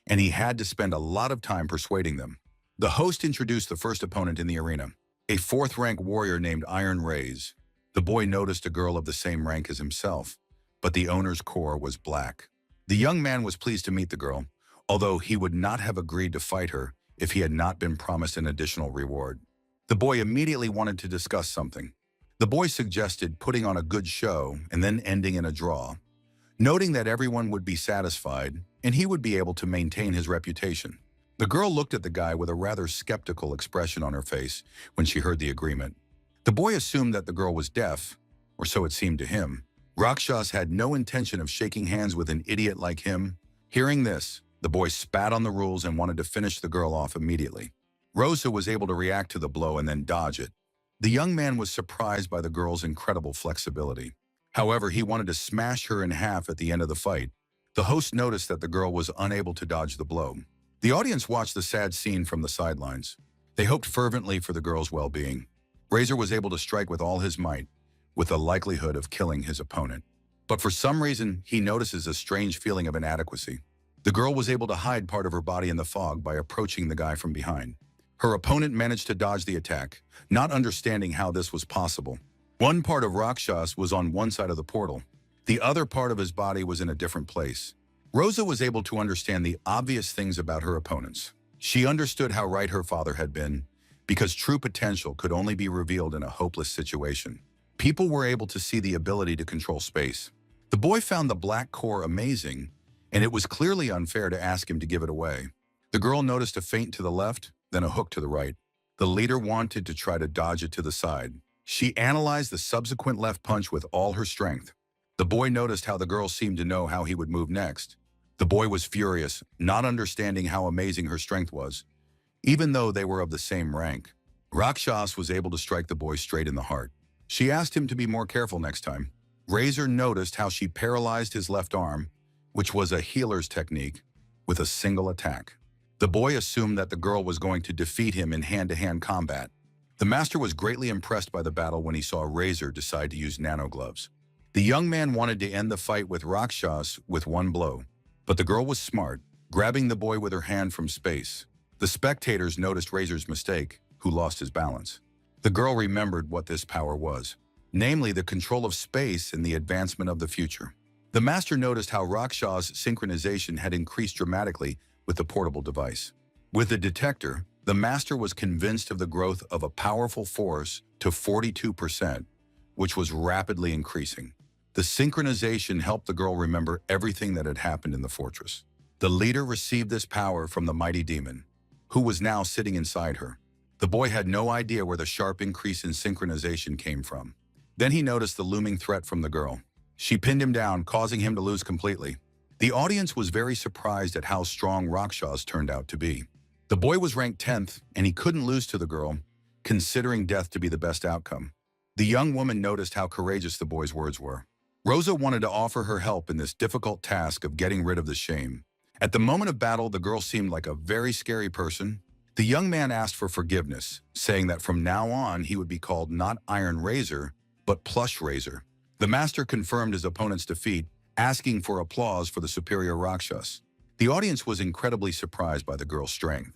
and he had to spend a lot of time persuading them. The host introduced the first opponent in the arena, a fourth-rank warrior named Iron Rays. The boy noticed a girl of the same rank as himself, but the owner's core was black. The young man was pleased to meet the girl, although he would not have agreed to fight her if he had not been promised an additional reward. The boy immediately wanted to discuss something. The boy suggested putting on a good show and then ending in a draw, noting that everyone would be satisfied and he would be able to maintain his reputation. The girl looked at the guy with a rather skeptical expression on her face when she heard the agreement. The boy assumed that the girl was deaf, or so it seemed to him. Rakshas had no intention of shaking hands with an idiot like him. Hearing this, the boy spat on the rules and wanted to finish the girl off immediately. Rosa was able to react to the blow and then dodge it. The young man was surprised by the girl's incredible flexibility. However, he wanted to smash her in half at the end of the fight. The host noticed that the girl was unable to dodge the blow. The audience watched the sad scene from the sidelines. They hoped fervently for the girl's well-being. Razor was able to strike with all his might, with the likelihood of killing his opponent. But for some reason, he notices a strange feeling of inadequacy. The girl was able to hide part of her body in the fog by approaching the guy from behind. Her opponent managed to dodge the attack, not understanding how this was possible. One part of Rakshas was on one side of the portal. The other part of his body was in a different place. Rosa was able to understand the obvious things about her opponents. She understood how right her father had been, because true potential could only be revealed in a hopeless situation. People were able to see the ability to control space. The boy found the black core amazing, and it was clearly unfair to ask him to give it away. The girl noticed a feint to the left, then a hook to the right. The leader wanted to try to dodge it to the side. She analyzed the subsequent left punch with all her strength. The boy noticed how the girl seemed to know how he would move next. The boy was furious, not understanding how amazing her strength was, even though they were of the same rank. Rakshas was able to strike the boy straight in the heart. She asked him to be more careful next time. Razor noticed how she paralyzed his left arm, which was a healer's technique, with a single attack. The boy assumed that the girl was going to defeat him in hand-to-hand combat. The master was greatly impressed by the battle when he saw Razor decide to use nanogloves. The young man wanted to end the fight with Rakshas with one blow, but the girl was smart, grabbing the boy with her hand from space. The spectators noticed Razor's mistake, who lost his balance. The girl remembered what this power was, namely the control of space and the advancement of the future. The master noticed how Rakshas's synchronization had increased dramatically with the portable device. With the detector, the master was convinced of the growth of a powerful force to 42%, which was rapidly increasing. The synchronization helped the girl remember everything that had happened in the fortress. The leader received this power from the mighty demon, who was now sitting inside her. The boy had no idea where the sharp increase in synchronization came from. Then he noticed the looming threat from the girl. She pinned him down, causing him to lose completely. The audience was very surprised at how strong Rakshas turned out to be. The boy was ranked 10th, and he couldn't lose to the girl, considering death to be the best outcome. The young woman noticed how courageous the boy's words were. Rosa wanted to offer her help in this difficult task of getting rid of the shame. At the moment of battle, the girl seemed like a very scary person. The young man asked for forgiveness, saying that from now on he would be called not Iron Razor, but Plush Razor. The master confirmed his opponent's defeat, asking for applause for the superior Rakshas. The audience was incredibly surprised by the girl's strength.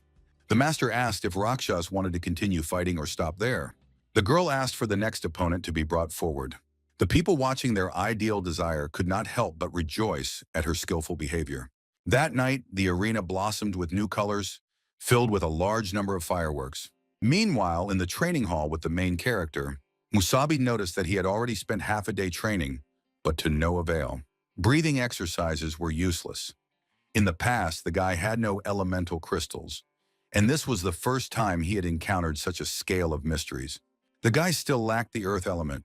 The master asked if Rakshas wanted to continue fighting or stop there. The girl asked for the next opponent to be brought forward. The people watching their ideal desire could not help but rejoice at her skillful behavior. That night, the arena blossomed with new colors, filled with a large number of fireworks. Meanwhile, in the training hall with the main character, Musabi noticed that he had already spent half a day training, but to no avail. Breathing exercises were useless. In the past, the guy had no elemental crystals, and this was the first time he had encountered such a scale of mysteries. The guy still lacked the earth element.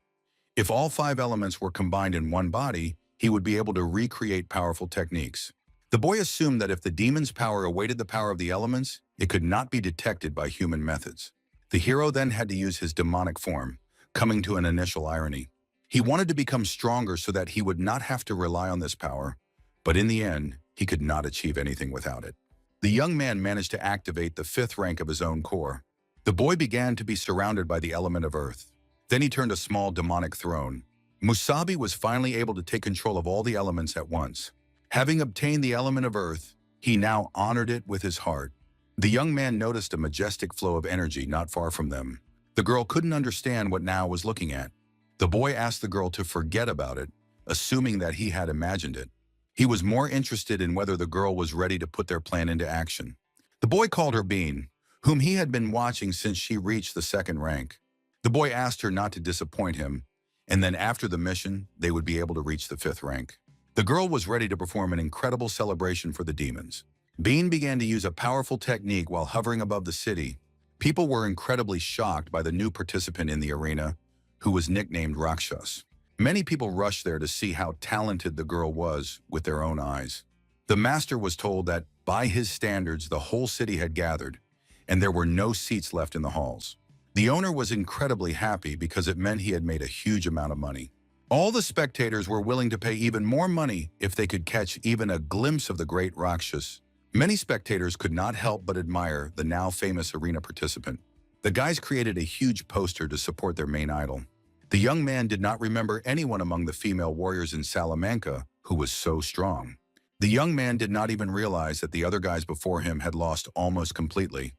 If all 5 elements were combined in one body, he would be able to recreate powerful techniques. The boy assumed that if the demon's power awaited the power of the elements, it could not be detected by human methods. The hero then had to use his demonic form, coming to an initial irony. He wanted to become stronger so that he would not have to rely on this power, but in the end, he could not achieve anything without it. The young man managed to activate the 5th rank of his own core. The boy began to be surrounded by the element of earth. Then he turned a small demonic throne. Musabi was finally able to take control of all the elements at once. Having obtained the element of earth, he now honored it with his heart. The young man noticed a majestic flow of energy not far from them. The girl couldn't understand what Now was looking at. The boy asked the girl to forget about it, assuming that he had imagined it. He was more interested in whether the girl was ready to put their plan into action. The boy called her Bean, whom he had been watching since she reached the 2nd rank. The boy asked her not to disappoint him, and then after the mission, they would be able to reach the 5th rank. The girl was ready to perform an incredible celebration for the demons. Bean began to use a powerful technique while hovering above the city. People were incredibly shocked by the new participant in the arena, who was nicknamed Rakshas. Many people rushed there to see how talented the girl was with their own eyes. The master was told that, by his standards, the whole city had gathered, and there were no seats left in the halls. The owner was incredibly happy because it meant he had made a huge amount of money. All the spectators were willing to pay even more money if they could catch even a glimpse of the great Rakshas. Many spectators could not help but admire the now famous arena participant. The guys created a huge poster to support their main idol. The young man did not remember anyone among the female warriors in Salamanca who was so strong. The young man did not even realize that the other guys before him had lost almost completely.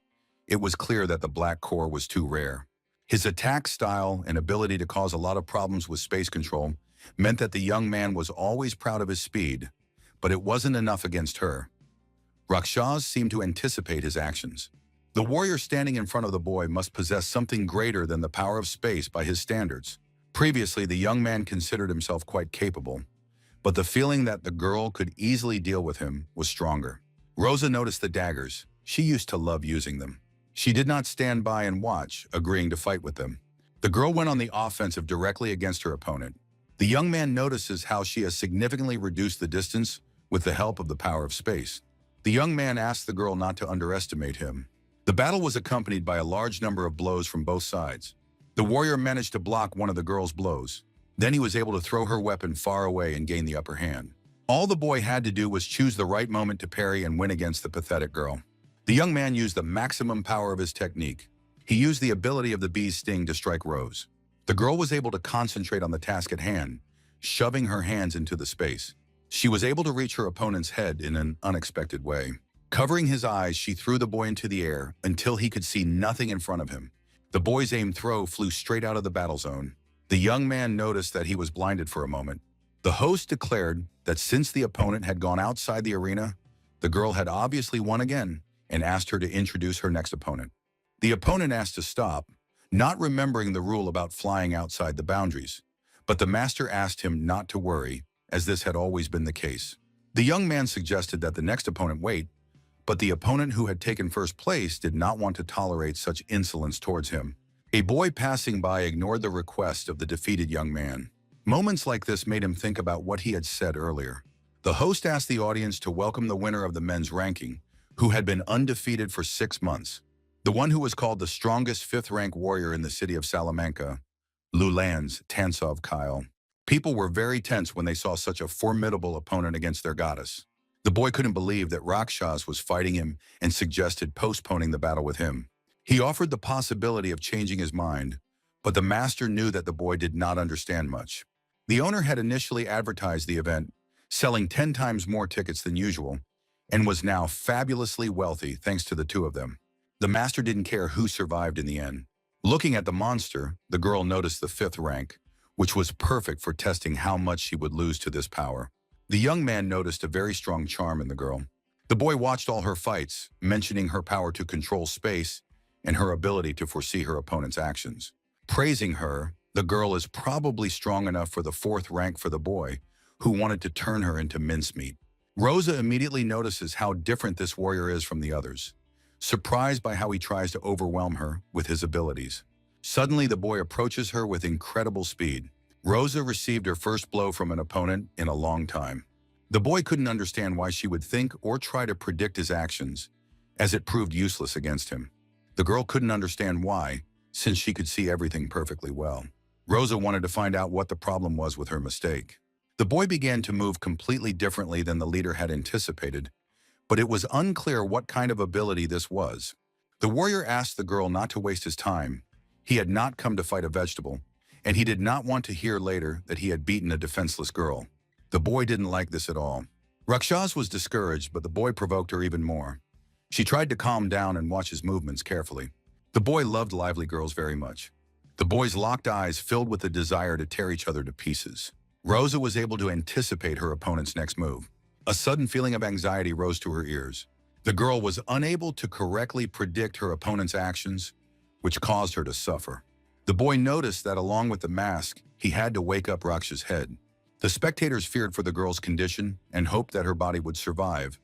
It was clear that the black core was too rare. His attack style and ability to cause a lot of problems with space control meant that the young man was always proud of his speed, but it wasn't enough against her. Rakshas seemed to anticipate his actions. The warrior standing in front of the boy must possess something greater than the power of space by his standards. Previously, the young man considered himself quite capable, but the feeling that the girl could easily deal with him was stronger. Rosa noticed the daggers. She used to love using them. She did not stand by and watch, agreeing to fight with them. The girl went on the offensive directly against her opponent. The young man notices how she has significantly reduced the distance with the help of the power of space. The young man asked the girl not to underestimate him. The battle was accompanied by a large number of blows from both sides. The warrior managed to block one of the girl's blows. Then he was able to throw her weapon far away and gain the upper hand. All the boy had to do was choose the right moment to parry and win against the pathetic girl. The young man used the maximum power of his technique. He used the ability of the bee's sting to strike Rose. The girl was able to concentrate on the task at hand, shoving her hands into the space. She was able to reach her opponent's head in an unexpected way. Covering his eyes, she threw the boy into the air until he could see nothing in front of him. The boy's aimed throw flew straight out of the battle zone. The young man noticed that he was blinded for a moment. The host declared that since the opponent had gone outside the arena, the girl had obviously won again and asked her to introduce her next opponent. The opponent asked to stop, not remembering the rule about flying outside the boundaries, but the master asked him not to worry, as this had always been the case. The young man suggested that the next opponent wait, but the opponent who had taken first place did not want to tolerate such insolence towards him. A boy passing by ignored the request of the defeated young man. Moments like this made him think about what he had said earlier. The host asked the audience to welcome the winner of the men's ranking, who had been undefeated for 6 months. The one who was called the strongest fifth-rank warrior in the city of Salamanca, Lulan's Tansov Kyle. People were very tense when they saw such a formidable opponent against their goddess. The boy couldn't believe that Rakshas was fighting him and suggested postponing the battle with him. He offered the possibility of changing his mind, but the master knew that the boy did not understand much. The owner had initially advertised the event, selling 10 times more tickets than usual, and was now fabulously wealthy thanks to the two of them. The master didn't care who survived in the end. Looking at the monster, the girl noticed the 5th rank, which was perfect for testing how much she would lose to this power. The young man noticed a very strong charm in the girl. The boy watched all her fights, mentioning her power to control space and her ability to foresee her opponent's actions. Praising her, the girl is probably strong enough for the 4th rank for the boy, who wanted to turn her into mincemeat. Rosa immediately notices how different this warrior is from the others, surprised by how he tries to overwhelm her with his abilities. Suddenly, the boy approaches her with incredible speed. Rosa received her first blow from an opponent in a long time. The boy couldn't understand why she would think or try to predict his actions, as it proved useless against him. The girl couldn't understand why, since she could see everything perfectly well. Rosa wanted to find out what the problem was with her mistake. The boy began to move completely differently than the leader had anticipated, but it was unclear what kind of ability this was. The warrior asked the girl not to waste his time. He had not come to fight a vegetable, and he did not want to hear later that he had beaten a defenseless girl. The boy didn't like this at all. Rakshas was discouraged, but the boy provoked her even more. She tried to calm down and watch his movements carefully. The boy loved lively girls very much. The boys' locked eyes filled with the desire to tear each other to pieces. Rosa was able to anticipate her opponent's next move. A sudden feeling of anxiety rose to her ears. The girl was unable to correctly predict her opponent's actions, which caused her to suffer. The boy noticed that along with the mask, he had to wake up Rakshas's head. The spectators feared for the girl's condition and hoped that her body would survive,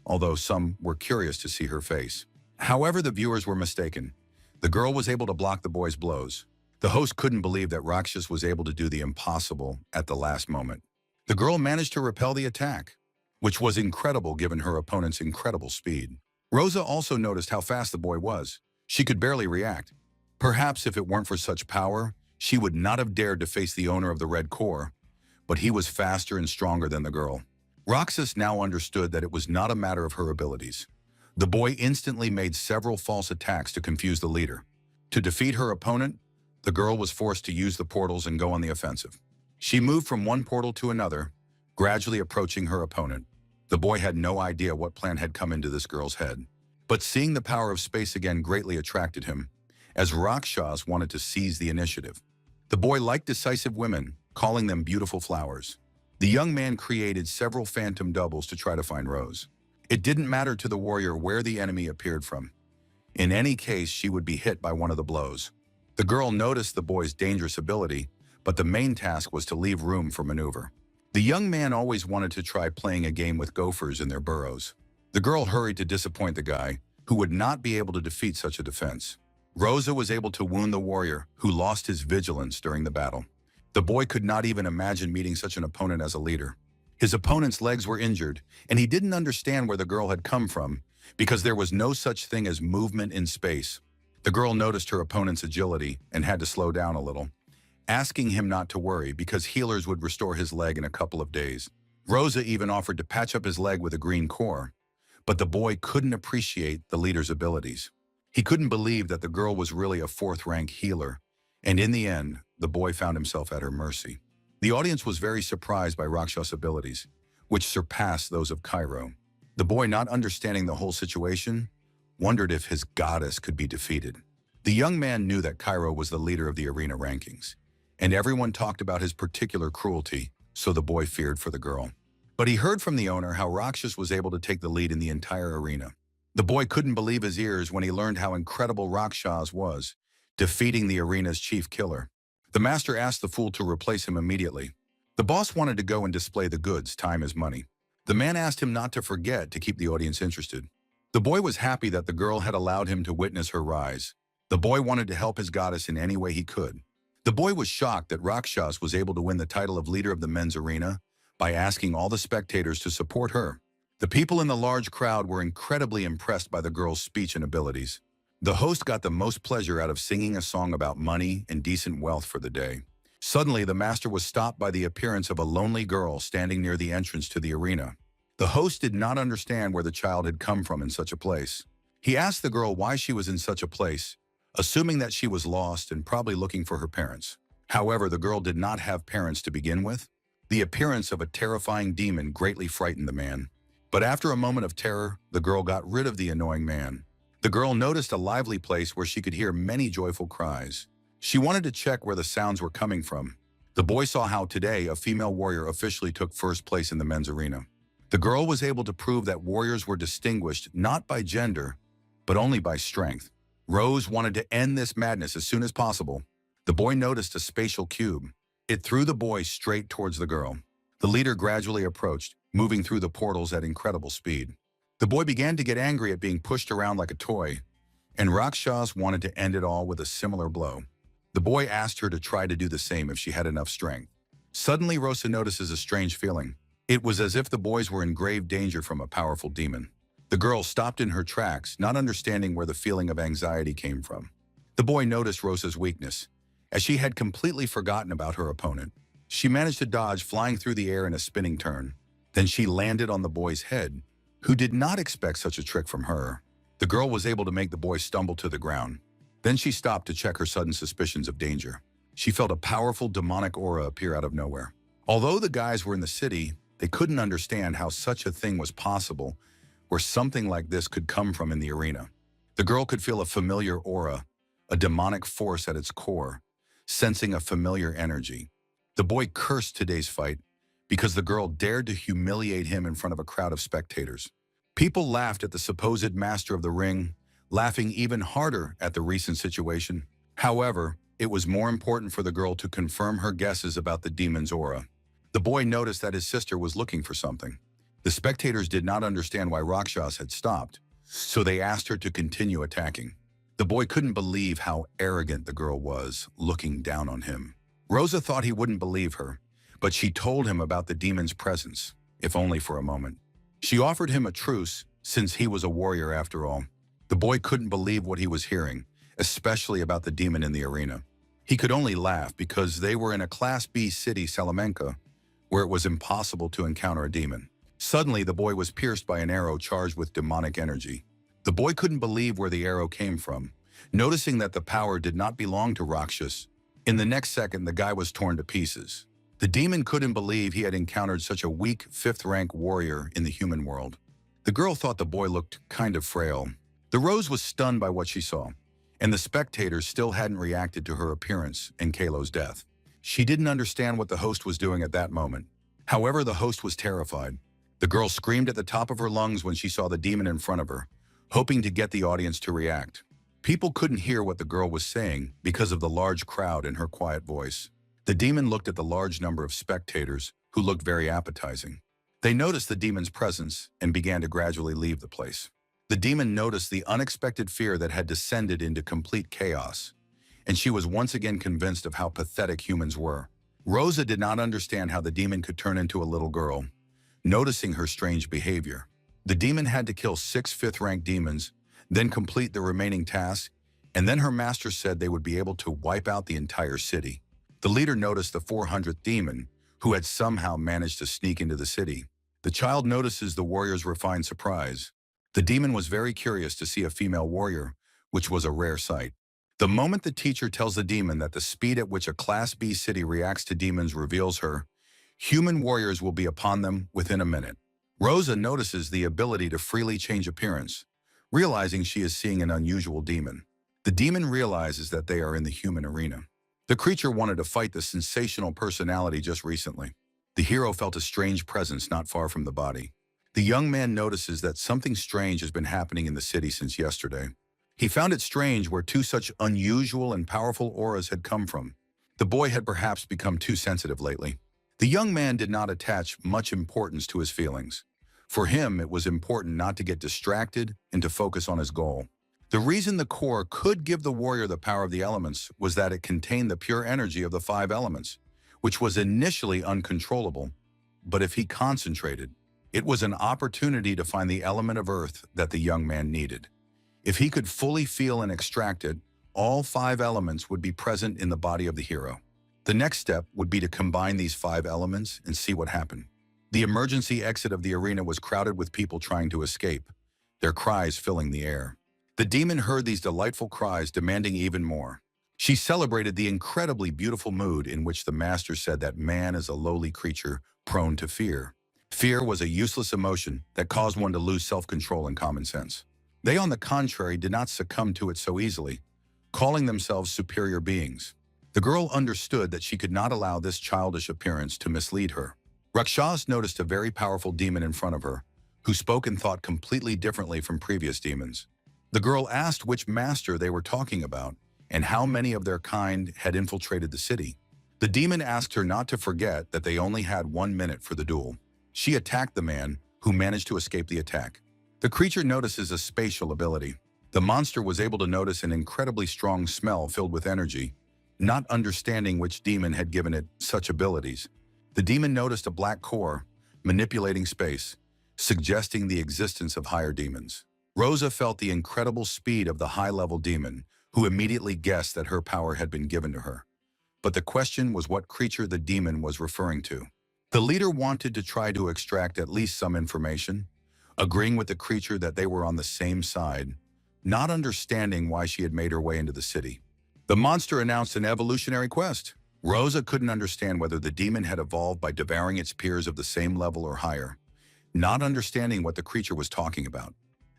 although some were curious to see her face. However, the viewers were mistaken. The girl was able to block the boy's blows. The host couldn't believe that Rakshas was able to do the impossible at the last moment. The girl managed to repel the attack, which was incredible given her opponent's incredible speed. Rosa also noticed how fast the boy was. She could barely react. Perhaps if it weren't for such power, she would not have dared to face the owner of the red core, but he was faster and stronger than the girl. Rakshas now understood that it was not a matter of her abilities. The boy instantly made several false attacks to confuse the leader. To defeat her opponent, the girl was forced to use the portals and go on the offensive. She moved from one portal to another, gradually approaching her opponent. The boy had no idea what plan had come into this girl's head. But seeing the power of space again greatly attracted him, as Rakshas wanted to seize the initiative. The boy liked decisive women, calling them beautiful flowers. The young man created several phantom doubles to try to find Rose. It didn't matter to the warrior where the enemy appeared from. In any case, she would be hit by one of the blows. The girl noticed the boy's dangerous ability, but the main task was to leave room for maneuver. The young man always wanted to try playing a game with gophers in their burrows. The girl hurried to disappoint the guy, who would not be able to defeat such a defense. Rosa was able to wound the warrior, who lost his vigilance during the battle. The boy could not even imagine meeting such an opponent as a leader. His opponent's legs were injured, and he didn't understand where the girl had come from, because there was no such thing as movement in space. The girl noticed her opponent's agility and had to slow down a little, asking him not to worry because healers would restore his leg in a couple of days. Rosa even offered to patch up his leg with a green core, but the boy couldn't appreciate the leader's abilities. He couldn't believe that the girl was really a 4th-rank healer, and in the end, the boy found himself at her mercy. The audience was very surprised by Rakshas's abilities, which surpassed those of Cairo. The boy, not understanding the whole situation, wondered if his goddess could be defeated. The young man knew that Cairo was the leader of the arena rankings, and everyone talked about his particular cruelty so the boy feared for the girl. But he heard from the owner how Rakshas was able to take the lead in the entire arena. The boy couldn't believe his ears when he learned how incredible Rakshas was, defeating the arena's chief killer. The master asked the fool to replace him immediately. The boss wanted to go and display the goods, time is money. The man asked him not to forget to keep the audience interested. The boy was happy that the girl had allowed him to witness her rise. The boy wanted to help his goddess in any way he could. The boy was shocked that Rakshas was able to win the title of leader of the men's arena by asking all the spectators to support her. The people in the large crowd were incredibly impressed by the girl's speech and abilities. The host got the most pleasure out of singing a song about money and decent wealth for the day. Suddenly, the master was stopped by the appearance of a lonely girl standing near the entrance to the arena. The host did not understand where the child had come from in such a place. He asked the girl why she was in such a place, assuming that she was lost and probably looking for her parents. However, the girl did not have parents to begin with. The appearance of a terrifying demon greatly frightened the man. But after a moment of terror, the girl got rid of the annoying man. The girl noticed a lively place where she could hear many joyful cries. She wanted to check where the sounds were coming from. The boy saw how today a female warrior officially took first place in the men's arena. The girl was able to prove that warriors were distinguished not by gender, but only by strength. Rose wanted to end this madness as soon as possible. The boy noticed a spatial cube. It threw the boy straight towards the girl. The leader gradually approached, moving through the portals at incredible speed. The boy began to get angry at being pushed around like a toy, and Rakshas wanted to end it all with a similar blow. The boy asked her to try to do the same if she had enough strength. Suddenly, Rosa notices a strange feeling. It was as if the boys were in grave danger from a powerful demon. The girl stopped in her tracks, not understanding where the feeling of anxiety came from. The boy noticed Rosa's weakness, as she had completely forgotten about her opponent. She managed to dodge, flying through the air in a spinning turn. Then she landed on the boy's head, who did not expect such a trick from her. The girl was able to make the boy stumble to the ground. Then she stopped to check her sudden suspicions of danger. She felt a powerful demonic aura appear out of nowhere. Although the guys were in the city, they couldn't understand how such a thing was possible, where something like this could come from in the arena. The girl could feel a familiar aura, a demonic force at its core, sensing a familiar energy. The boy cursed today's fight because the girl dared to humiliate him in front of a crowd of spectators. People laughed at the supposed master of the ring, laughing even harder at the recent situation. However, it was more important for the girl to confirm her guesses about the demon's aura. The boy noticed that his sister was looking for something. The spectators did not understand why Rakshas had stopped, so they asked her to continue attacking. The boy couldn't believe how arrogant the girl was, looking down on him. Rosa thought he wouldn't believe her, but she told him about the demon's presence, if only for a moment. She offered him a truce, since he was a warrior after all. The boy couldn't believe what he was hearing, especially about the demon in the arena. He could only laugh because they were in a Class B city, Salamanca, where it was impossible to encounter a demon. Suddenly, the boy was pierced by an arrow charged with demonic energy. The boy couldn't believe where the arrow came from, noticing that the power did not belong to Rakshas. In the next second, the guy was torn to pieces. The demon couldn't believe he had encountered such a weak, fifth-rank warrior in the human world. The girl thought the boy looked kind of frail. The Rose was stunned by what she saw, and the spectators still hadn't reacted to her appearance and Kalo's death. She didn't understand what the host was doing at that moment. However, the host was terrified. The girl screamed at the top of her lungs when she saw the demon in front of her, hoping to get the audience to react. People couldn't hear what the girl was saying because of the large crowd and her quiet voice. The demon looked at the large number of spectators, who looked very appetizing. They noticed the demon's presence and began to gradually leave the place. The demon noticed the unexpected fear that had descended into complete chaos, and she was once again convinced of how pathetic humans were. Rosa did not understand how the demon could turn into a little girl, noticing her strange behavior. The demon had to kill 6 fifth-rank demons, then complete the remaining tasks, and then her master said they would be able to wipe out the entire city. The leader noticed the 400th demon, who had somehow managed to sneak into the city. The child notices the warrior's refined surprise. The demon was very curious to see a female warrior, which was a rare sight. The moment the teacher tells the demon that the speed at which a Class B city reacts to demons reveals her, human warriors will be upon them within a minute. Rosa notices the ability to freely change appearance, realizing she is seeing an unusual demon. The demon realizes that they are in the human arena. The creature wanted to fight the sensational personality just recently. The hero felt a strange presence not far from the body. The young man notices that something strange has been happening in the city since yesterday. He found it strange where two such unusual and powerful auras had come from. The boy had perhaps become too sensitive lately. The young man did not attach much importance to his feelings. For him, it was important not to get distracted and to focus on his goal. The reason the core could give the warrior the power of the elements was that it contained the pure energy of the five elements, which was initially uncontrollable. But if he concentrated, it was an opportunity to find the element of earth that the young man needed. If he could fully feel and extract it, all five elements would be present in the body of the hero. The next step would be to combine these five elements and see what happened. The emergency exit of the arena was crowded with people trying to escape, their cries filling the air. The demon heard these delightful cries, demanding even more. She celebrated the incredibly beautiful mood in which the master said that man is a lowly creature prone to fear. Fear was a useless emotion that caused one to lose self-control and common sense. They, on the contrary, did not succumb to it so easily, calling themselves superior beings. The girl understood that she could not allow this childish appearance to mislead her. Rakshas noticed a very powerful demon in front of her, who spoke and thought completely differently from previous demons. The girl asked which master they were talking about and how many of their kind had infiltrated the city. The demon asked her not to forget that they only had 1 minute for the duel. She attacked the man, who managed to escape the attack. The creature notices a spatial ability. The monster was able to notice an incredibly strong smell filled with energy, not understanding which demon had given it such abilities. The demon noticed a black core, manipulating space, suggesting the existence of higher demons. Rosa felt the incredible speed of the high-level demon, who immediately guessed that her power had been given to her. But the question was what creature the demon was referring to. The leader wanted to try to extract at least some information, agreeing with the creature that they were on the same side, not understanding why she had made her way into the city. The monster announced an evolutionary quest. Rosa couldn't understand whether the demon had evolved by devouring its peers of the same level or higher, not understanding what the creature was talking about.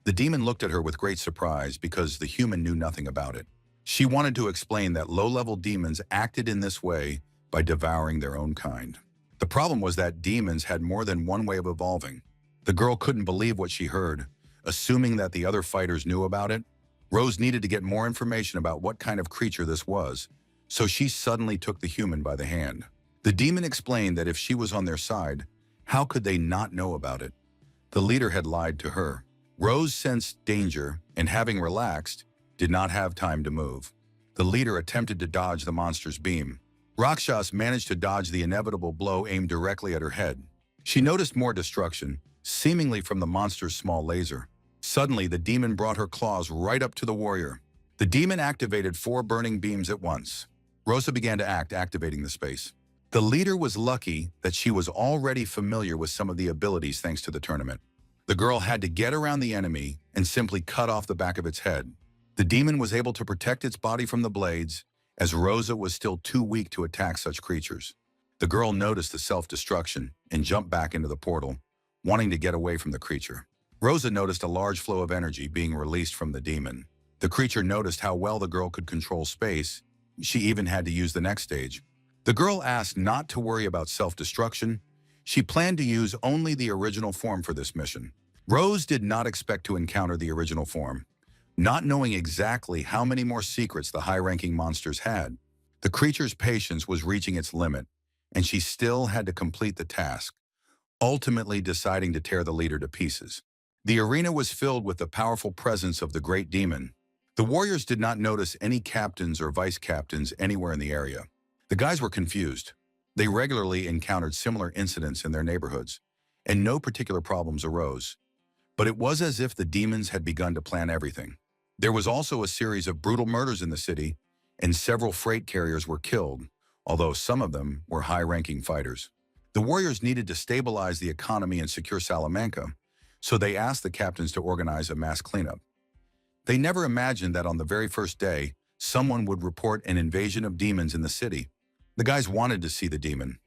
The demon looked at her with great surprise because the human knew nothing about it. She wanted to explain that low-level demons acted in this way by devouring their own kind. The problem was that demons had more than one way of evolving. The girl couldn't believe what she heard, assuming that the other fighters knew about it. Rose needed to get more information about what kind of creature this was, so she suddenly took the human by the hand. The demon explained that if she was on their side, how could they not know about it? The leader had lied to her. Rose sensed danger and, having relaxed, did not have time to move. The leader attempted to dodge the monster's beam. Rakshas managed to dodge the inevitable blow aimed directly at her head. She noticed more destruction, seemingly from the monster's small laser. Suddenly, the demon brought her claws right up to the warrior. The demon activated 4 burning beams at once. Rosa began to act, activating the space. The leader was lucky that she was already familiar with some of the abilities thanks to the tournament. The girl had to get around the enemy and simply cut off the back of its head. The demon was able to protect its body from the blades, as Rosa was still too weak to attack such creatures. The girl noticed the self-destruction and jumped back into the portal, wanting to get away from the creature. Rosa noticed a large flow of energy being released from the demon. The creature noticed how well the girl could control space. She even had to use the next stage. The girl asked not to worry about self-destruction. She planned to use only the original form for this mission. Rose did not expect to encounter the original form, not knowing exactly how many more secrets the high-ranking monsters had. The creature's patience was reaching its limit, and she still had to complete the task, ultimately deciding to tear the leader to pieces. The arena was filled with the powerful presence of the great demon. The warriors did not notice any captains or vice-captains anywhere in the area. The guys were confused. They regularly encountered similar incidents in their neighborhoods, and no particular problems arose. But it was as if the demons had begun to plan everything. There was also a series of brutal murders in the city, and several freight carriers were killed, although some of them were high-ranking fighters. The warriors needed to stabilize the economy and secure Salamanca, so they asked the captains to organize a mass cleanup. They never imagined that on the very first day, someone would report an invasion of demons in the city. The guys wanted to see the demon.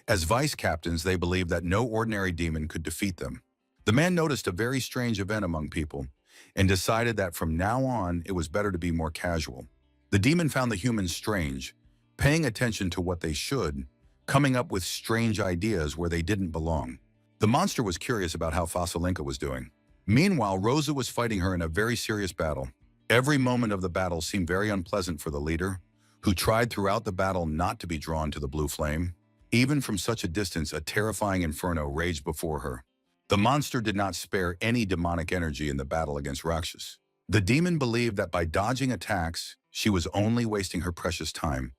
As vice captains, they believed that no ordinary demon could defeat them. The man noticed a very strange event among people and decided that from now on it was better to be more casual. The demon found the humans strange, paying attention to what they should, coming up with strange ideas where they didn't belong. The monster was curious about how Fasilinka was doing. Meanwhile, Rosa was fighting her in a very serious battle. Every moment of the battle seemed very unpleasant for the leader, who tried throughout the battle not to be drawn to the blue flame. Even from such a distance, a terrifying inferno raged before her. The monster did not spare any demonic energy in the battle against Rakshas. The demon believed that by dodging attacks, she was only wasting her precious time,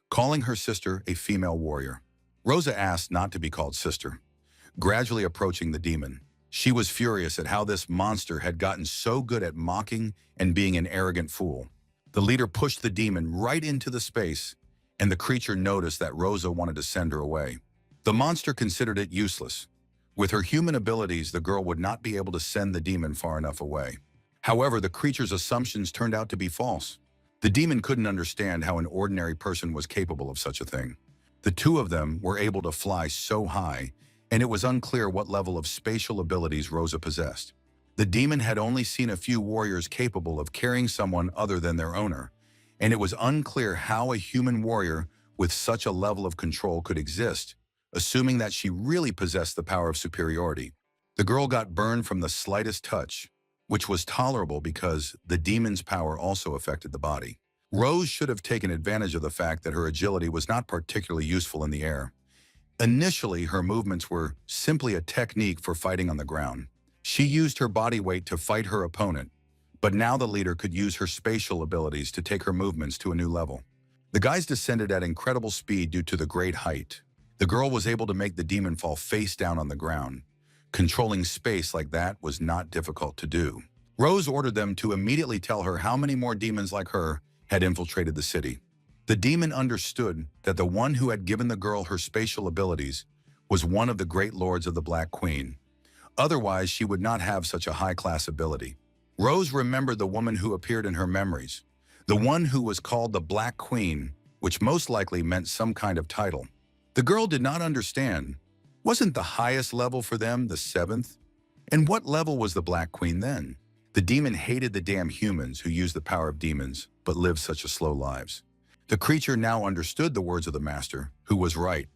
calling her sister a female warrior. Rosa asked not to be called sister, gradually approaching the demon. She was furious at how this monster had gotten so good at mocking and being an arrogant fool. The leader pushed the demon right into the space, and the creature noticed that Rosa wanted to send her away. The monster considered it useless. With her human abilities, the girl would not be able to send the demon far enough away. However, the creature's assumptions turned out to be false. The demon couldn't understand how an ordinary person was capable of such a thing. The two of them were able to fly so high, and it was unclear what level of spatial abilities Rosa possessed. The demon had only seen a few warriors capable of carrying someone other than their owner, and it was unclear how a human warrior with such a level of control could exist, assuming that she really possessed the power of superiority. The girl got burned from the slightest touch, which was tolerable because the demon's power also affected the body. Rose should have taken advantage of the fact that her agility was not particularly useful in the air. Initially, her movements were simply a technique for fighting on the ground. She used her body weight to fight her opponent, but now the leader could use her spatial abilities to take her movements to a new level. The guys descended at incredible speed due to the great height. The girl was able to make the demon fall face down on the ground. Controlling space like that was not difficult to do. Rose ordered them to immediately tell her how many more demons like her had infiltrated the city. The demon understood that the one who had given the girl her spatial abilities was one of the great lords of the Black Queen. Otherwise, she would not have such a high-class ability. Rose remembered the woman who appeared in her memories, the one who was called the Black Queen, which most likely meant some kind of title. The girl did not understand. Wasn't the highest level for them the 7th? And what level was the Black Queen then? The demon hated the damn humans who used the power of demons, but lived such a slow lives. The creature now understood the words of the master, who was right.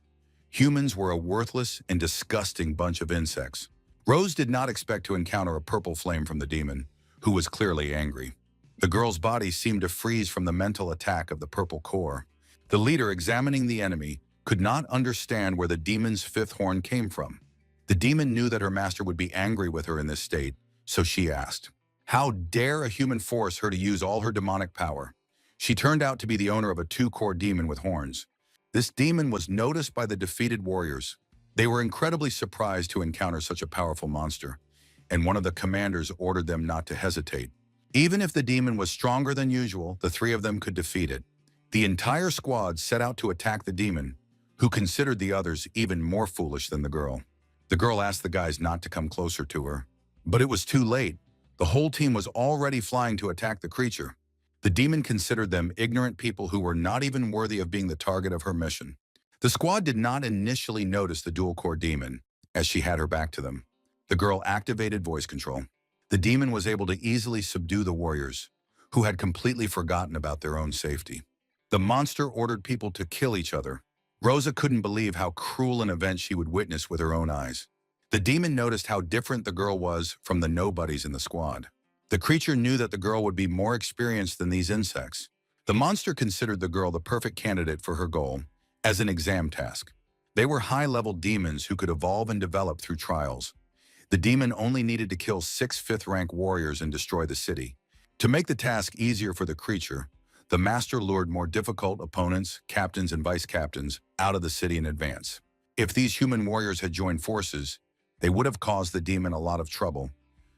Humans were a worthless and disgusting bunch of insects. Rose did not expect to encounter a purple flame from the demon, who was clearly angry. The girl's body seemed to freeze from the mental attack of the purple core. The leader, examining the enemy, could not understand where the demon's 5th horn came from. The demon knew that her master would be angry with her in this state, so she asked, "How dare a human force her to use all her demonic power?" She turned out to be the owner of a 2-core demon with horns. This demon was noticed by the defeated warriors. They were incredibly surprised to encounter such a powerful monster, and one of the commanders ordered them not to hesitate. Even if the demon was stronger than usual, the 3 of them could defeat it. The entire squad set out to attack the demon, who considered the others even more foolish than the girl. The girl asked the guys not to come closer to her, but it was too late. The whole team was already flying to attack the creature. The demon considered them ignorant people who were not even worthy of being the target of her mission. The squad did not initially notice the dual-core demon, as she had her back to them. The girl activated voice control. The demon was able to easily subdue the warriors, who had completely forgotten about their own safety. The monster ordered people to kill each other. Rosa couldn't believe how cruel an event she would witness with her own eyes. The demon noticed how different the girl was from the nobodies in the squad. The creature knew that the girl would be more experienced than these insects. The monster considered the girl the perfect candidate for her goal, as an exam task. They were high-level demons who could evolve and develop through trials. The demon only needed to kill 6 5th-rank warriors and destroy the city. To make the task easier for the creature, the master lured more difficult opponents, captains and vice-captains, out of the city in advance. If these human warriors had joined forces, they would have caused the demon a lot of trouble,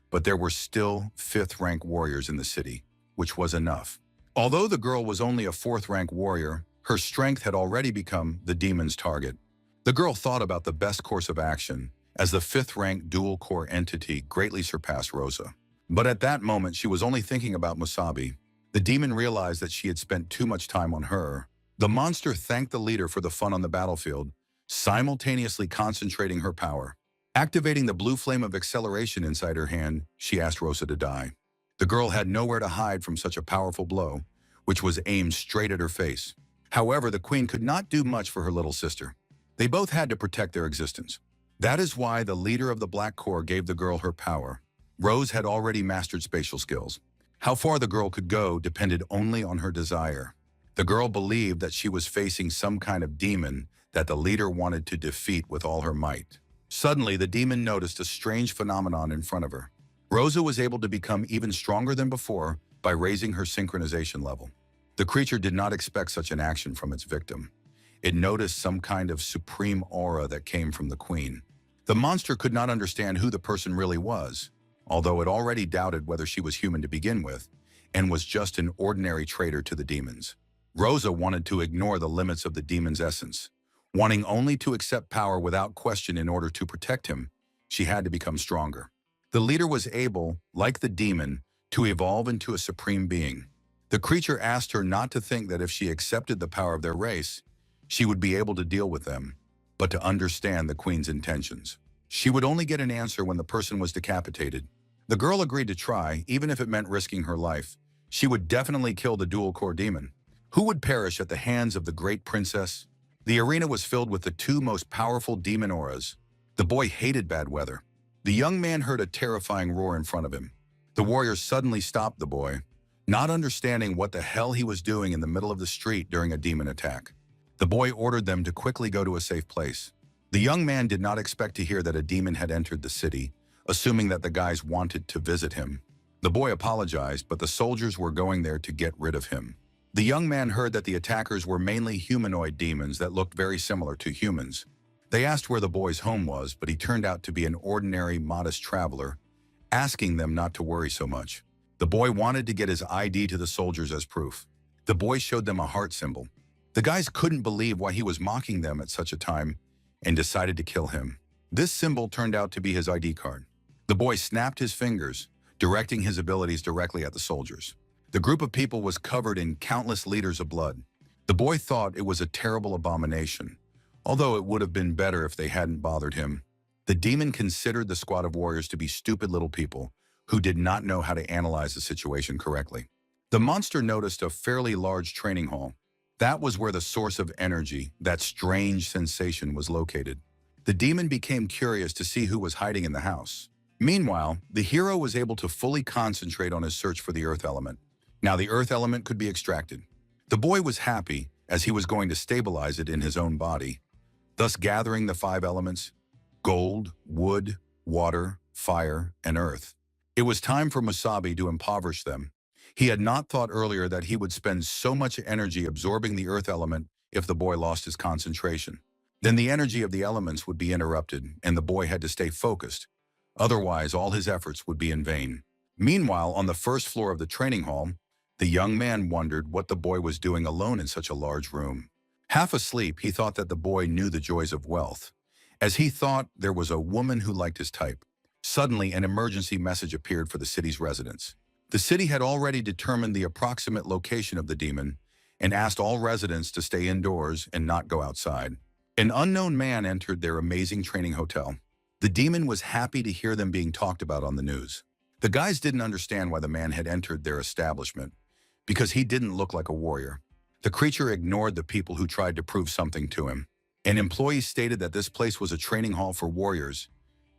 but there were still 5th-rank warriors in the city, which was enough. Although the girl was only a 4th-rank warrior, her strength had already become the demon's target. The girl thought about the best course of action, as the 5th-rank dual-core entity greatly surpassed Rosa. But at that moment, she was only thinking about Musabi. The demon realized that she had spent too much time on her. The monster thanked the leader for the fun on the battlefield, simultaneously concentrating her power. Activating the blue flame of acceleration inside her hand, she asked Rosa to die. The girl had nowhere to hide from such a powerful blow, which was aimed straight at her face. However, the queen could not do much for her little sister. They both had to protect their existence. That is why the leader of the Black Corps gave the girl her power. Rose had already mastered spatial skills. How far the girl could go depended only on her desire. The girl believed that she was facing some kind of demon that the leader wanted to defeat with all her might. Suddenly, the demon noticed a strange phenomenon in front of her. Rosa was able to become even stronger than before by raising her synchronization level. The creature did not expect such an action from its victim. It noticed some kind of supreme aura that came from the queen. The monster could not understand who the person really was, although it already doubted whether she was human to begin with, and was just an ordinary traitor to the demons. Rosa wanted to ignore the limits of the demon's essence. Wanting only to accept power without question in order to protect him, she had to become stronger. The leader was able, like the demon, to evolve into a supreme being. The creature asked her not to think that if she accepted the power of their race, she would be able to deal with them, but to understand the queen's intentions. She would only get an answer when the person was decapitated. The girl agreed to try, even if it meant risking her life. She would definitely kill the dual-core demon. Who would perish at the hands of the great princess? The arena was filled with the two most powerful demon auras. The boy hated bad weather. The young man heard a terrifying roar in front of him. The warrior suddenly stopped the boy, not understanding what the hell he was doing in the middle of the street during a demon attack. The boy ordered them to quickly go to a safe place. The young man did not expect to hear that a demon had entered the city, assuming that the guys wanted to visit him. The boy apologized, but the soldiers were going there to get rid of him. The young man heard that the attackers were mainly humanoid demons that looked very similar to humans. They asked where the boy's home was, but he turned out to be an ordinary, modest traveler, asking them not to worry so much. The boy wanted to get his ID to the soldiers as proof. The boy showed them a heart symbol. The guys couldn't believe why he was mocking them at such a time and decided to kill him. This symbol turned out to be his ID card. The boy snapped his fingers, directing his abilities directly at the soldiers. The group of people was covered in countless liters of blood. The boy thought it was a terrible abomination, although it would have been better if they hadn't bothered him. The demon considered the squad of warriors to be stupid little people who did not know how to analyze the situation correctly. The monster noticed a fairly large training hall. That was where the source of energy, that strange sensation, was located. The demon became curious to see who was hiding in the house. Meanwhile, the hero was able to fully concentrate on his search for the earth element. Now the earth element could be extracted. The boy was happy, as he was going to stabilize it in his own body, thus gathering the 5 elements: gold, wood, water, fire, and earth. It was time for Musabi to impoverish them. He had not thought earlier that he would spend so much energy absorbing the earth element if the boy lost his concentration. Then the energy of the elements would be interrupted, and the boy had to stay focused. Otherwise, all his efforts would be in vain. Meanwhile, on the first floor of the training hall, the young man wondered what the boy was doing alone in such a large room. Half asleep, he thought that the boy knew the joys of wealth. As he thought, there was a woman who liked his type. Suddenly, an emergency message appeared for the city's residents. The city had already determined the approximate location of the demon and asked all residents to stay indoors and not go outside. An unknown man entered their amazing training hotel. The demon was happy to hear them being talked about on the news. The guys didn't understand why the man had entered their establishment, because he didn't look like a warrior. The creature ignored the people who tried to prove something to him. An employee stated that this place was a training hall for warriors,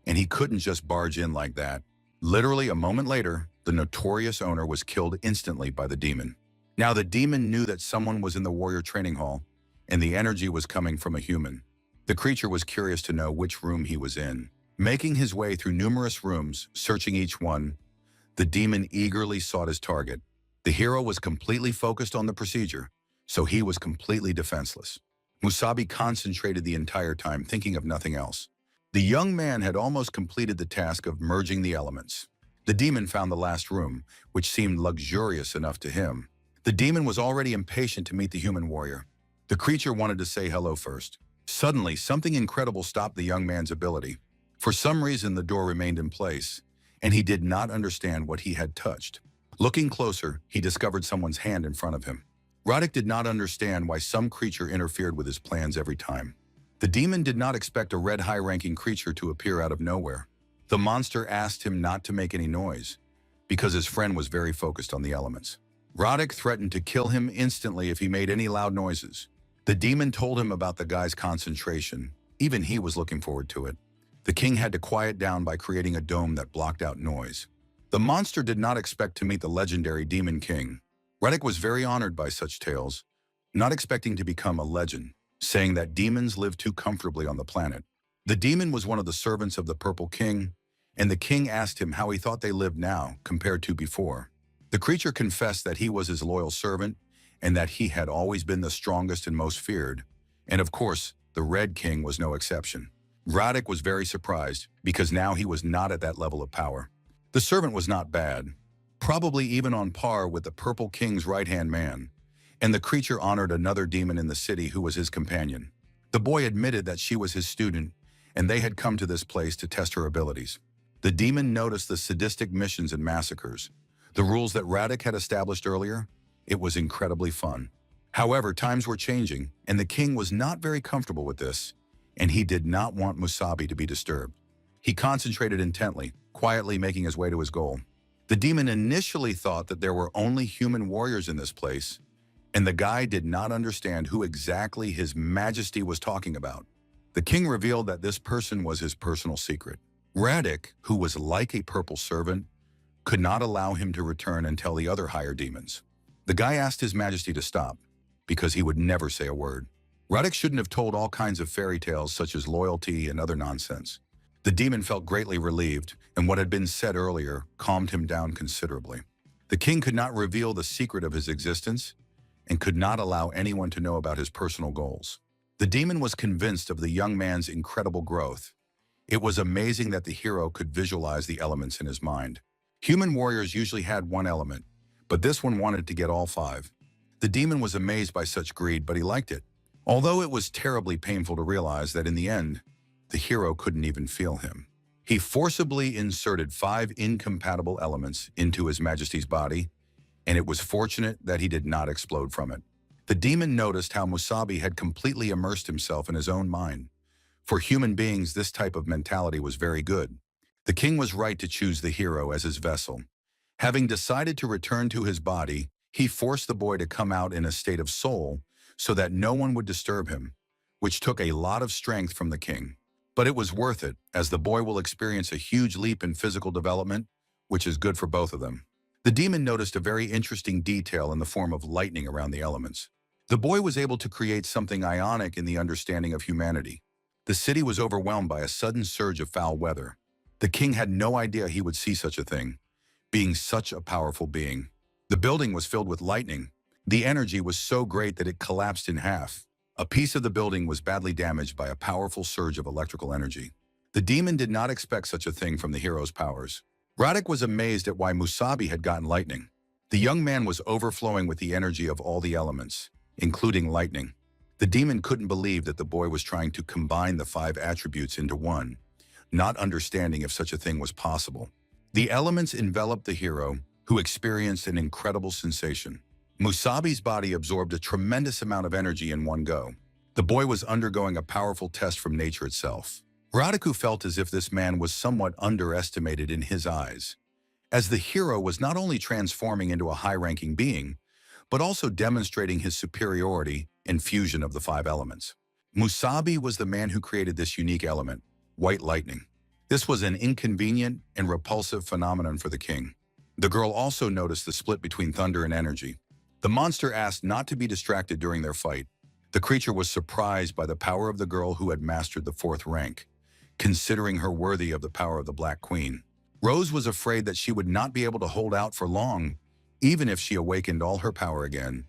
and he couldn't just barge in like that. Literally a moment later, the notorious owner was killed instantly by the demon. Now the demon knew that someone was in the warrior training hall, and the energy was coming from a human. The creature was curious to know which room he was in. Making his way through numerous rooms, searching each one, the demon eagerly sought his target. The hero was completely focused on the procedure, so he was completely defenseless. Musabi concentrated the entire time, thinking of nothing else. The young man had almost completed the task of merging the elements. The demon found the last room, which seemed luxurious enough to him. The demon was already impatient to meet the human warrior. The creature wanted to say hello first. Suddenly, something incredible stopped the young man's ability. For some reason, the door remained in place, and he did not understand what he had touched. Looking closer, he discovered someone's hand in front of him. Roddick did not understand why some creature interfered with his plans every time. The demon did not expect a red high-ranking creature to appear out of nowhere. The monster asked him not to make any noise, because his friend was very focused on the elements. Roddick threatened to kill him instantly if he made any loud noises. The demon told him about the guy's concentration. Even he was looking forward to it. The king had to quiet down by creating a dome that blocked out noise. The monster did not expect to meet the legendary Demon King. Reddick was very honored by such tales, not expecting to become a legend, saying that demons live too comfortably on the planet. The demon was one of the servants of the Purple King, and the king asked him how he thought they lived now compared to before. The creature confessed that he was his loyal servant and that he had always been the strongest and most feared. And of course, the Red King was no exception. Radek was very surprised because now he was not at that level of power. The servant was not bad, probably even on par with the Purple King's right-hand man, and the creature honored another demon in the city who was his companion. The boy admitted that she was his student, and they had come to this place to test her abilities. The demon noticed the sadistic missions and massacres, the rules that Radek had established earlier. It was incredibly fun. However, times were changing, and the king was not very comfortable with this, and he did not want Musabi to be disturbed. He concentrated intently, quietly making his way to his goal. The demon initially thought that there were only human warriors in this place, and the guy did not understand who exactly His Majesty was talking about. The king revealed that this person was his personal secret. Radek, who was like a purple servant, could not allow him to return and tell the other higher demons. The guy asked His Majesty to stop, because he would never say a word. Radek shouldn't have told all kinds of fairy tales such as loyalty and other nonsense. The demon felt greatly relieved, and what had been said earlier calmed him down considerably. The king could not reveal the secret of his existence and could not allow anyone to know about his personal goals. The demon was convinced of the young man's incredible growth. It was amazing that the hero could visualize the elements in his mind. Human warriors usually had one element, but this one wanted to get all five. The demon was amazed by such greed, but he liked it. Although it was terribly painful to realize that in the end, the hero couldn't even feel him. He forcibly inserted 5 incompatible elements into His Majesty's body, and it was fortunate that he did not explode from it. The demon noticed how Musabi had completely immersed himself in his own mind. For human beings, this type of mentality was very good. The king was right to choose the hero as his vessel. Having decided to return to his body, he forced the boy to come out in a state of soul so that no one would disturb him, which took a lot of strength from the king. But it was worth it, as the boy will experience a huge leap in physical development, which is good for both of them. The demon noticed a very interesting detail in the form of lightning around the elements. The boy was able to create something ionic in the understanding of humanity. The city was overwhelmed by a sudden surge of foul weather. The king had no idea he would see such a thing, being such a powerful being. The building was filled with lightning. The energy was so great that it collapsed in half. A piece of the building was badly damaged by a powerful surge of electrical energy. The demon did not expect such a thing from the hero's powers. Radek was amazed at why Musabi had gotten lightning. The young man was overflowing with the energy of all the elements, including lightning. The demon couldn't believe that the boy was trying to combine the 5 attributes into one, not understanding if such a thing was possible. The elements enveloped the hero, who experienced an incredible sensation. Musabi's body absorbed a tremendous amount of energy in one go. The boy was undergoing a powerful test from nature itself. Radiku felt as if this man was somewhat underestimated in his eyes, as the hero was not only transforming into a high-ranking being, but also demonstrating his superiority and fusion of the 5 elements. Musabi was the man who created this unique element, white lightning. This was an inconvenient and repulsive phenomenon for the king. The girl also noticed the split between thunder and energy. The monster asked not to be distracted during their fight. The creature was surprised by the power of the girl who had mastered the 4th rank, considering her worthy of the power of the Black Queen. Rose was afraid that she would not be able to hold out for long. Even if she awakened all her power again,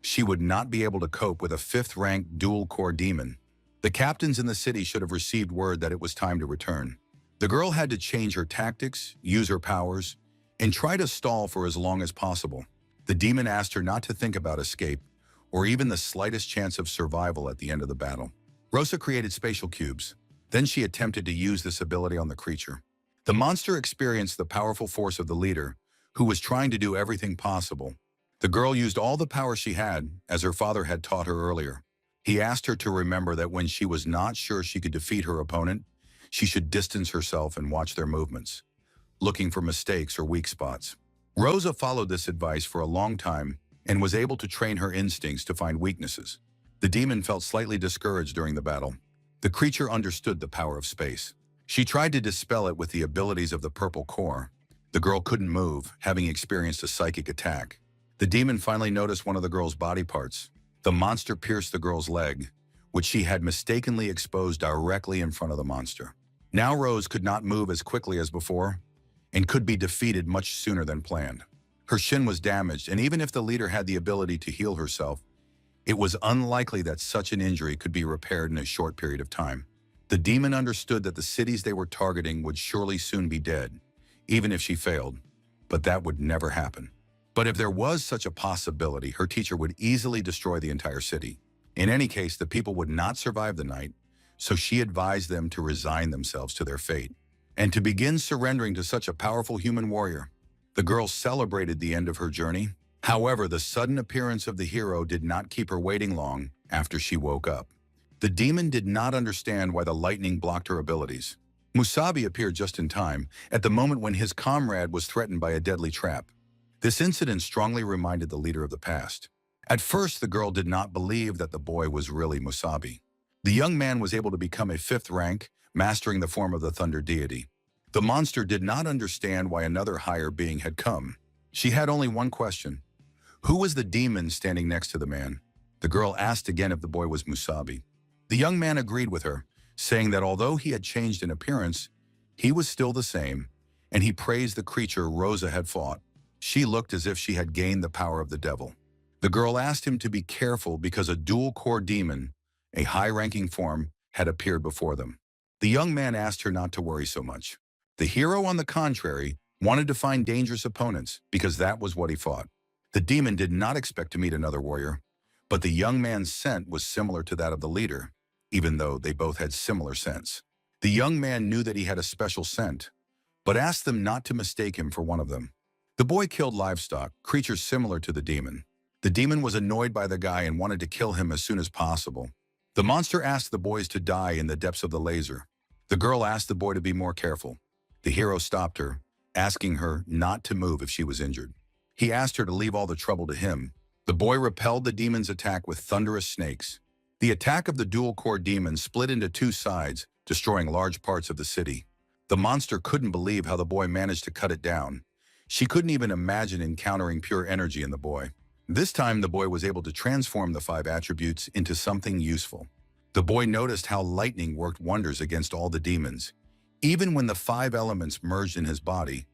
she would not be able to cope with a 5th rank dual-core demon. The captains in the city should have received word that it was time to return. The girl had to change her tactics, use her powers, and try to stall for as long as possible. The demon asked her not to think about escape, or even the slightest chance of survival at the end of the battle. Rosa created spatial cubes. Then she attempted to use this ability on the creature. The monster experienced the powerful force of the leader, who was trying to do everything possible. The girl used all the power she had, as her father had taught her earlier. He asked her to remember that when she was not sure she could defeat her opponent, she should distance herself and watch their movements, looking for mistakes or weak spots. Rosa followed this advice for a long time and was able to train her instincts to find weaknesses. The demon felt slightly discouraged during the battle. The creature understood the power of space. She tried to dispel it with the abilities of the purple core. The girl couldn't move, having experienced a psychic attack. The demon finally noticed one of the girl's body parts. The monster pierced the girl's leg, which she had mistakenly exposed directly in front of the monster. Now Rose could not move as quickly as before, and could be defeated much sooner than planned. Her shin was damaged, and even if the leader had the ability to heal herself, it was unlikely that such an injury could be repaired in a short period of time. The demon understood that the cities they were targeting would surely soon be dead, even if she failed, but that would never happen. But if there was such a possibility, her teacher would easily destroy the entire city. In any case, the people would not survive the night, so she advised them to resign themselves to their fate and to begin surrendering to such a powerful human warrior. The girl celebrated the end of her journey. However, the sudden appearance of the hero did not keep her waiting long after she woke up. The demon did not understand why the lightning blocked her abilities. Musabi appeared just in time, at the moment when his comrade was threatened by a deadly trap. This incident strongly reminded the leader of the past. At first, the girl did not believe that the boy was really Musabi. The young man was able to become a 5th rank, mastering the form of the thunder deity. The monster did not understand why another higher being had come. She had only one question. Who was the demon standing next to the man? The girl asked again if the boy was Musabi. The young man agreed with her, saying that although he had changed in appearance, he was still the same, and he praised the creature Rosa had fought. She looked as if she had gained the power of the devil. The girl asked him to be careful because a dual-core demon, a high-ranking form, had appeared before them. The young man asked her not to worry so much. The hero, on the contrary, wanted to find dangerous opponents because that was what he fought. The demon did not expect to meet another warrior, but the young man's scent was similar to that of the leader, even though they both had similar scents. The young man knew that he had a special scent, but asked them not to mistake him for one of them. The boy killed livestock, creatures similar to the demon. The demon was annoyed by the guy and wanted to kill him as soon as possible. The monster asked the boys to die in the depths of the laser. The girl asked the boy to be more careful. The hero stopped her, asking her not to move if she was injured. He asked her to leave all the trouble to him. The boy repelled the demon's attack with thunderous snakes. The attack of the dual-core demon split into 2 sides, destroying large parts of the city. The monster couldn't believe how the boy managed to cut it down. She couldn't even imagine encountering pure energy in the boy. This time, the boy was able to transform the 5 attributes into something useful. The boy noticed how lightning worked wonders against all the demons. Even when the 5 elements merged in his body,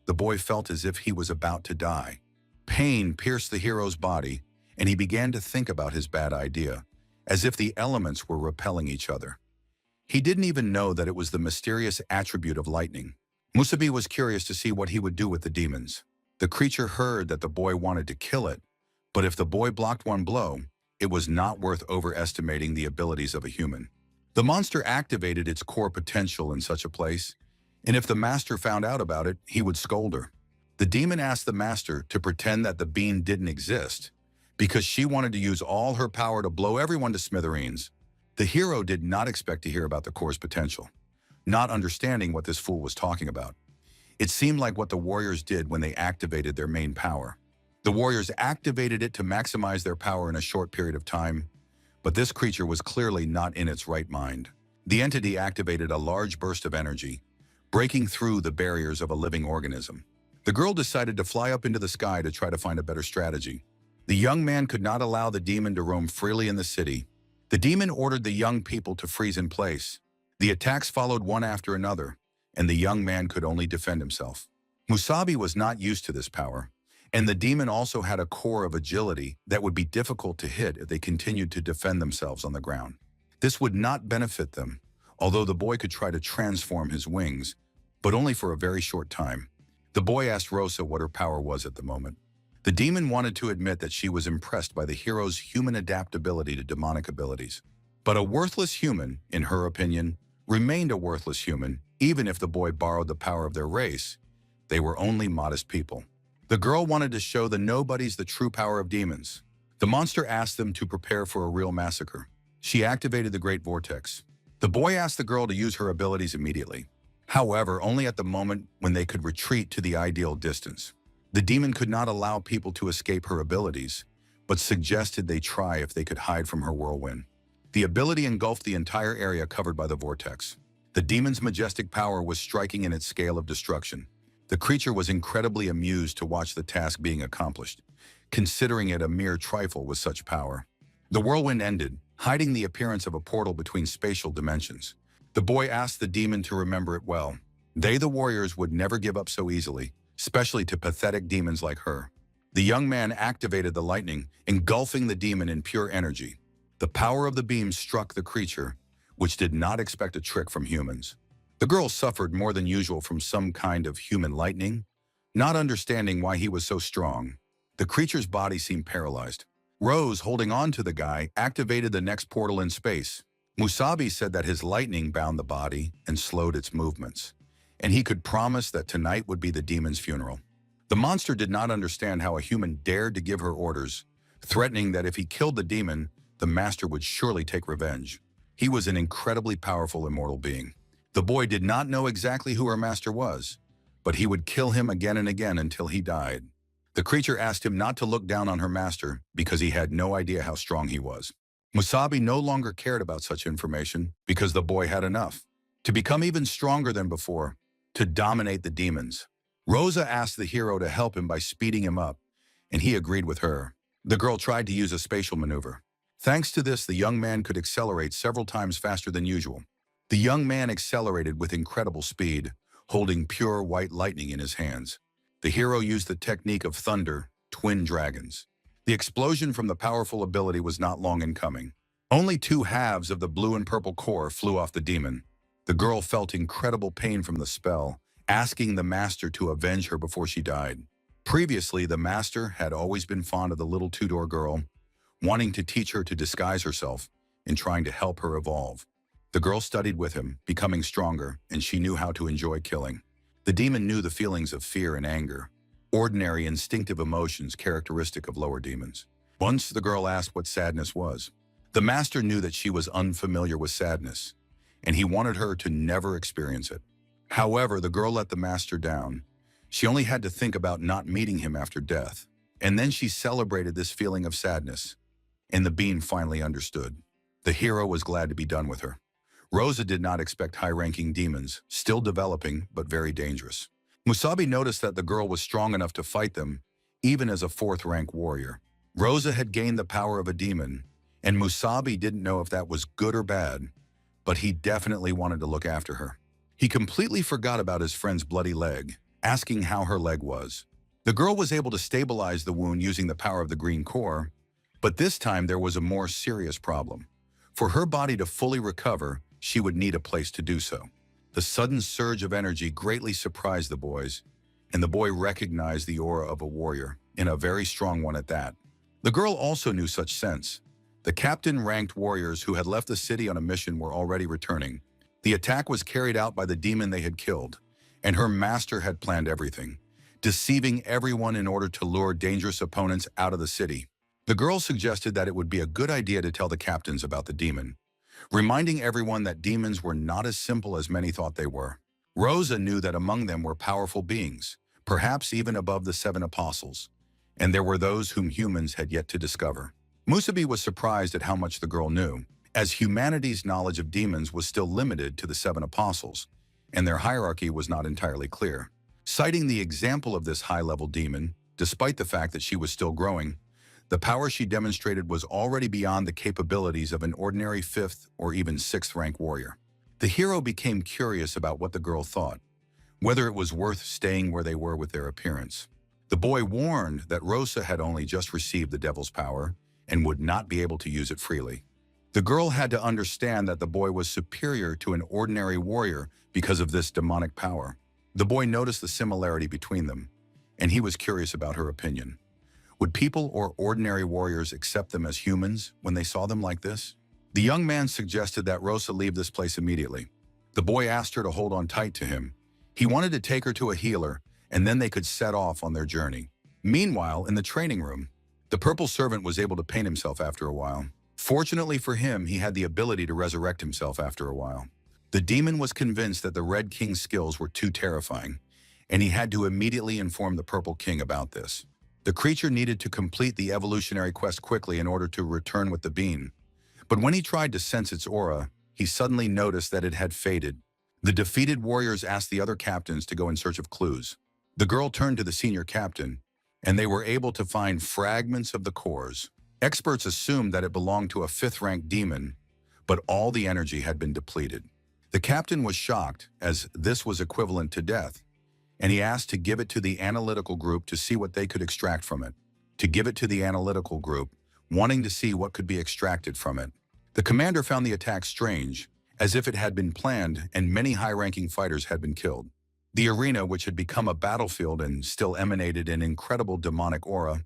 the boy felt as if he was about to die. Pain pierced the hero's body, and he began to think about his bad idea, as if the elements were repelling each other. He didn't even know that it was the mysterious attribute of lightning. Musabi was curious to see what he would do with the demons. The creature heard that the boy wanted to kill it, but if the boy blocked one blow, it was not worth overestimating the abilities of a human. The monster activated its core potential in such a place, and if the master found out about it, he would scold her. The demon asked the master to pretend that the being didn't exist, because she wanted to use all her power to blow everyone to smithereens. The hero did not expect to hear about the core's potential, not understanding what this fool was talking about. It seemed like what the warriors did when they activated their main power. The warriors activated it to maximize their power in a short period of time, but this creature was clearly not in its right mind. The entity activated a large burst of energy, breaking through the barriers of a living organism. The girl decided to fly up into the sky to try to find a better strategy. The young man could not allow the demon to roam freely in the city. The demon ordered the young people to freeze in place. The attacks followed one after another, and the young man could only defend himself. Musabi was not used to this power, and the demon also had a core of agility that would be difficult to hit if they continued to defend themselves on the ground. This would not benefit them, although the boy could try to transform his wings, but only for a very short time. The boy asked Rosa what her power was at the moment. The demon wanted to admit that she was impressed by the hero's human adaptability to demonic abilities. But a worthless human, in her opinion, remained a worthless human, even if the boy borrowed the power of their race. They were only modest people. The girl wanted to show the nobodies the true power of demons. The monster asked them to prepare for a real massacre. She activated the Great Vortex. The boy asked the girl to use her abilities immediately. However, only at the moment when they could retreat to the ideal distance. The demon could not allow people to escape her abilities, but suggested they try if they could hide from her whirlwind. The ability engulfed the entire area covered by the vortex. The demon's majestic power was striking in its scale of destruction. The creature was incredibly amused to watch the task being accomplished, considering it a mere trifle with such power. The whirlwind ended, hiding the appearance of a portal between spatial dimensions. The boy asked the demon to remember it well. They, the warriors, would never give up so easily, especially to pathetic demons like her. The young man activated the lightning, engulfing the demon in pure energy. The power of the beam struck the creature, which did not expect a trick from humans. The girl suffered more than usual from some kind of human lightning, not understanding why he was so strong. The creature's body seemed paralyzed. Rose, holding on to the guy, activated the next portal in space. Musabi said that his lightning bound the body and slowed its movements, and he could promise that tonight would be the demon's funeral. The monster did not understand how a human dared to give her orders, threatening that if he killed the demon, the master would surely take revenge. He was an incredibly powerful immortal being. The boy did not know exactly who her master was, but he would kill him again and again until he died. The creature asked him not to look down on her master because he had no idea how strong he was. Musabi no longer cared about such information because the boy had enough to become even stronger than before, to dominate the demons. Rosa asked the hero to help him by speeding him up, and he agreed with her. The girl tried to use a spatial maneuver. Thanks to this, the young man could accelerate several times faster than usual. The young man accelerated with incredible speed, holding pure white lightning in his hands. The hero used the technique of thunder, twin dragons. The explosion from the powerful ability was not long in coming. Only two halves of the blue and purple core flew off the demon. The girl felt incredible pain from the spell, asking the master to avenge her before she died. Previously, the master had always been fond of the little two-door girl, wanting to teach her to disguise herself and trying to help her evolve. The girl studied with him, becoming stronger, and she knew how to enjoy killing. The demon knew the feelings of fear and anger, ordinary instinctive emotions characteristic of lower demons. Once the girl asked what sadness was. The master knew that she was unfamiliar with sadness, and he wanted her to never experience it. However, the girl let the master down. She only had to think about not meeting him after death, and then she celebrated this feeling of sadness, and the being finally understood. The hero was glad to be done with her. Rosa did not expect high-ranking demons, still developing but very dangerous. Musabi noticed that the girl was strong enough to fight them, even as a fourth-rank warrior. Rosa had gained the power of a demon, and Musabi didn't know if that was good or bad, but he definitely wanted to look after her. He completely forgot about his friend's bloody leg, asking how her leg was. The girl was able to stabilize the wound using the power of the green core, but this time there was a more serious problem. For her body to fully recover, she would need a place to do so. The sudden surge of energy greatly surprised the boys, and the boy recognized the aura of a warrior, and a very strong one at that. The girl also knew such sense. The captain-ranked warriors who had left the city on a mission were already returning. The attack was carried out by the demon they had killed, and her master had planned everything, deceiving everyone in order to lure dangerous opponents out of the city. The girl suggested that it would be a good idea to tell the captains about the demon, reminding everyone that demons were not as simple as many thought they were. Rosa knew that among them were powerful beings, perhaps even above the 7 apostles, and there were those whom humans had yet to discover. Musabi was surprised at how much the girl knew, as humanity's knowledge of demons was still limited to the 7 apostles, and their hierarchy was not entirely clear. Citing the example of this high-level demon, despite the fact that she was still growing, the power she demonstrated was already beyond the capabilities of an ordinary 5th or even 6th rank warrior. The hero became curious about what the girl thought, whether it was worth staying where they were with their appearance. The boy warned that Rosa had only just received the devil's power and would not be able to use it freely. The girl had to understand that the boy was superior to an ordinary warrior because of this demonic power. The boy noticed the similarity between them, and he was curious about her opinion. Would people or ordinary warriors accept them as humans when they saw them like this? The young man suggested that Rosa leave this place immediately. The boy asked her to hold on tight to him. He wanted to take her to a healer, and then they could set off on their journey. Meanwhile, in the training room, the purple servant was able to paint himself after a while. Fortunately for him, he had the ability to resurrect himself after a while. The demon was convinced that the Red King's skills were too terrifying, and he had to immediately inform the Purple King about this. The creature needed to complete the evolutionary quest quickly in order to return with the bean. But when he tried to sense its aura, he suddenly noticed that it had faded. The defeated warriors asked the other captains to go in search of clues. The girl turned to the senior captain, and they were able to find fragments of the cores. Experts assumed that it belonged to a fifth-ranked demon, but all the energy had been depleted. The captain was shocked, as this was equivalent to death, and he asked to give it to the analytical group to see what they could extract from it. To give it to the analytical group, wanting to see what could be extracted from it. The commander found the attack strange, as if it had been planned and many high-ranking fighters had been killed. The arena, which had become a battlefield and still emanated an incredible demonic aura,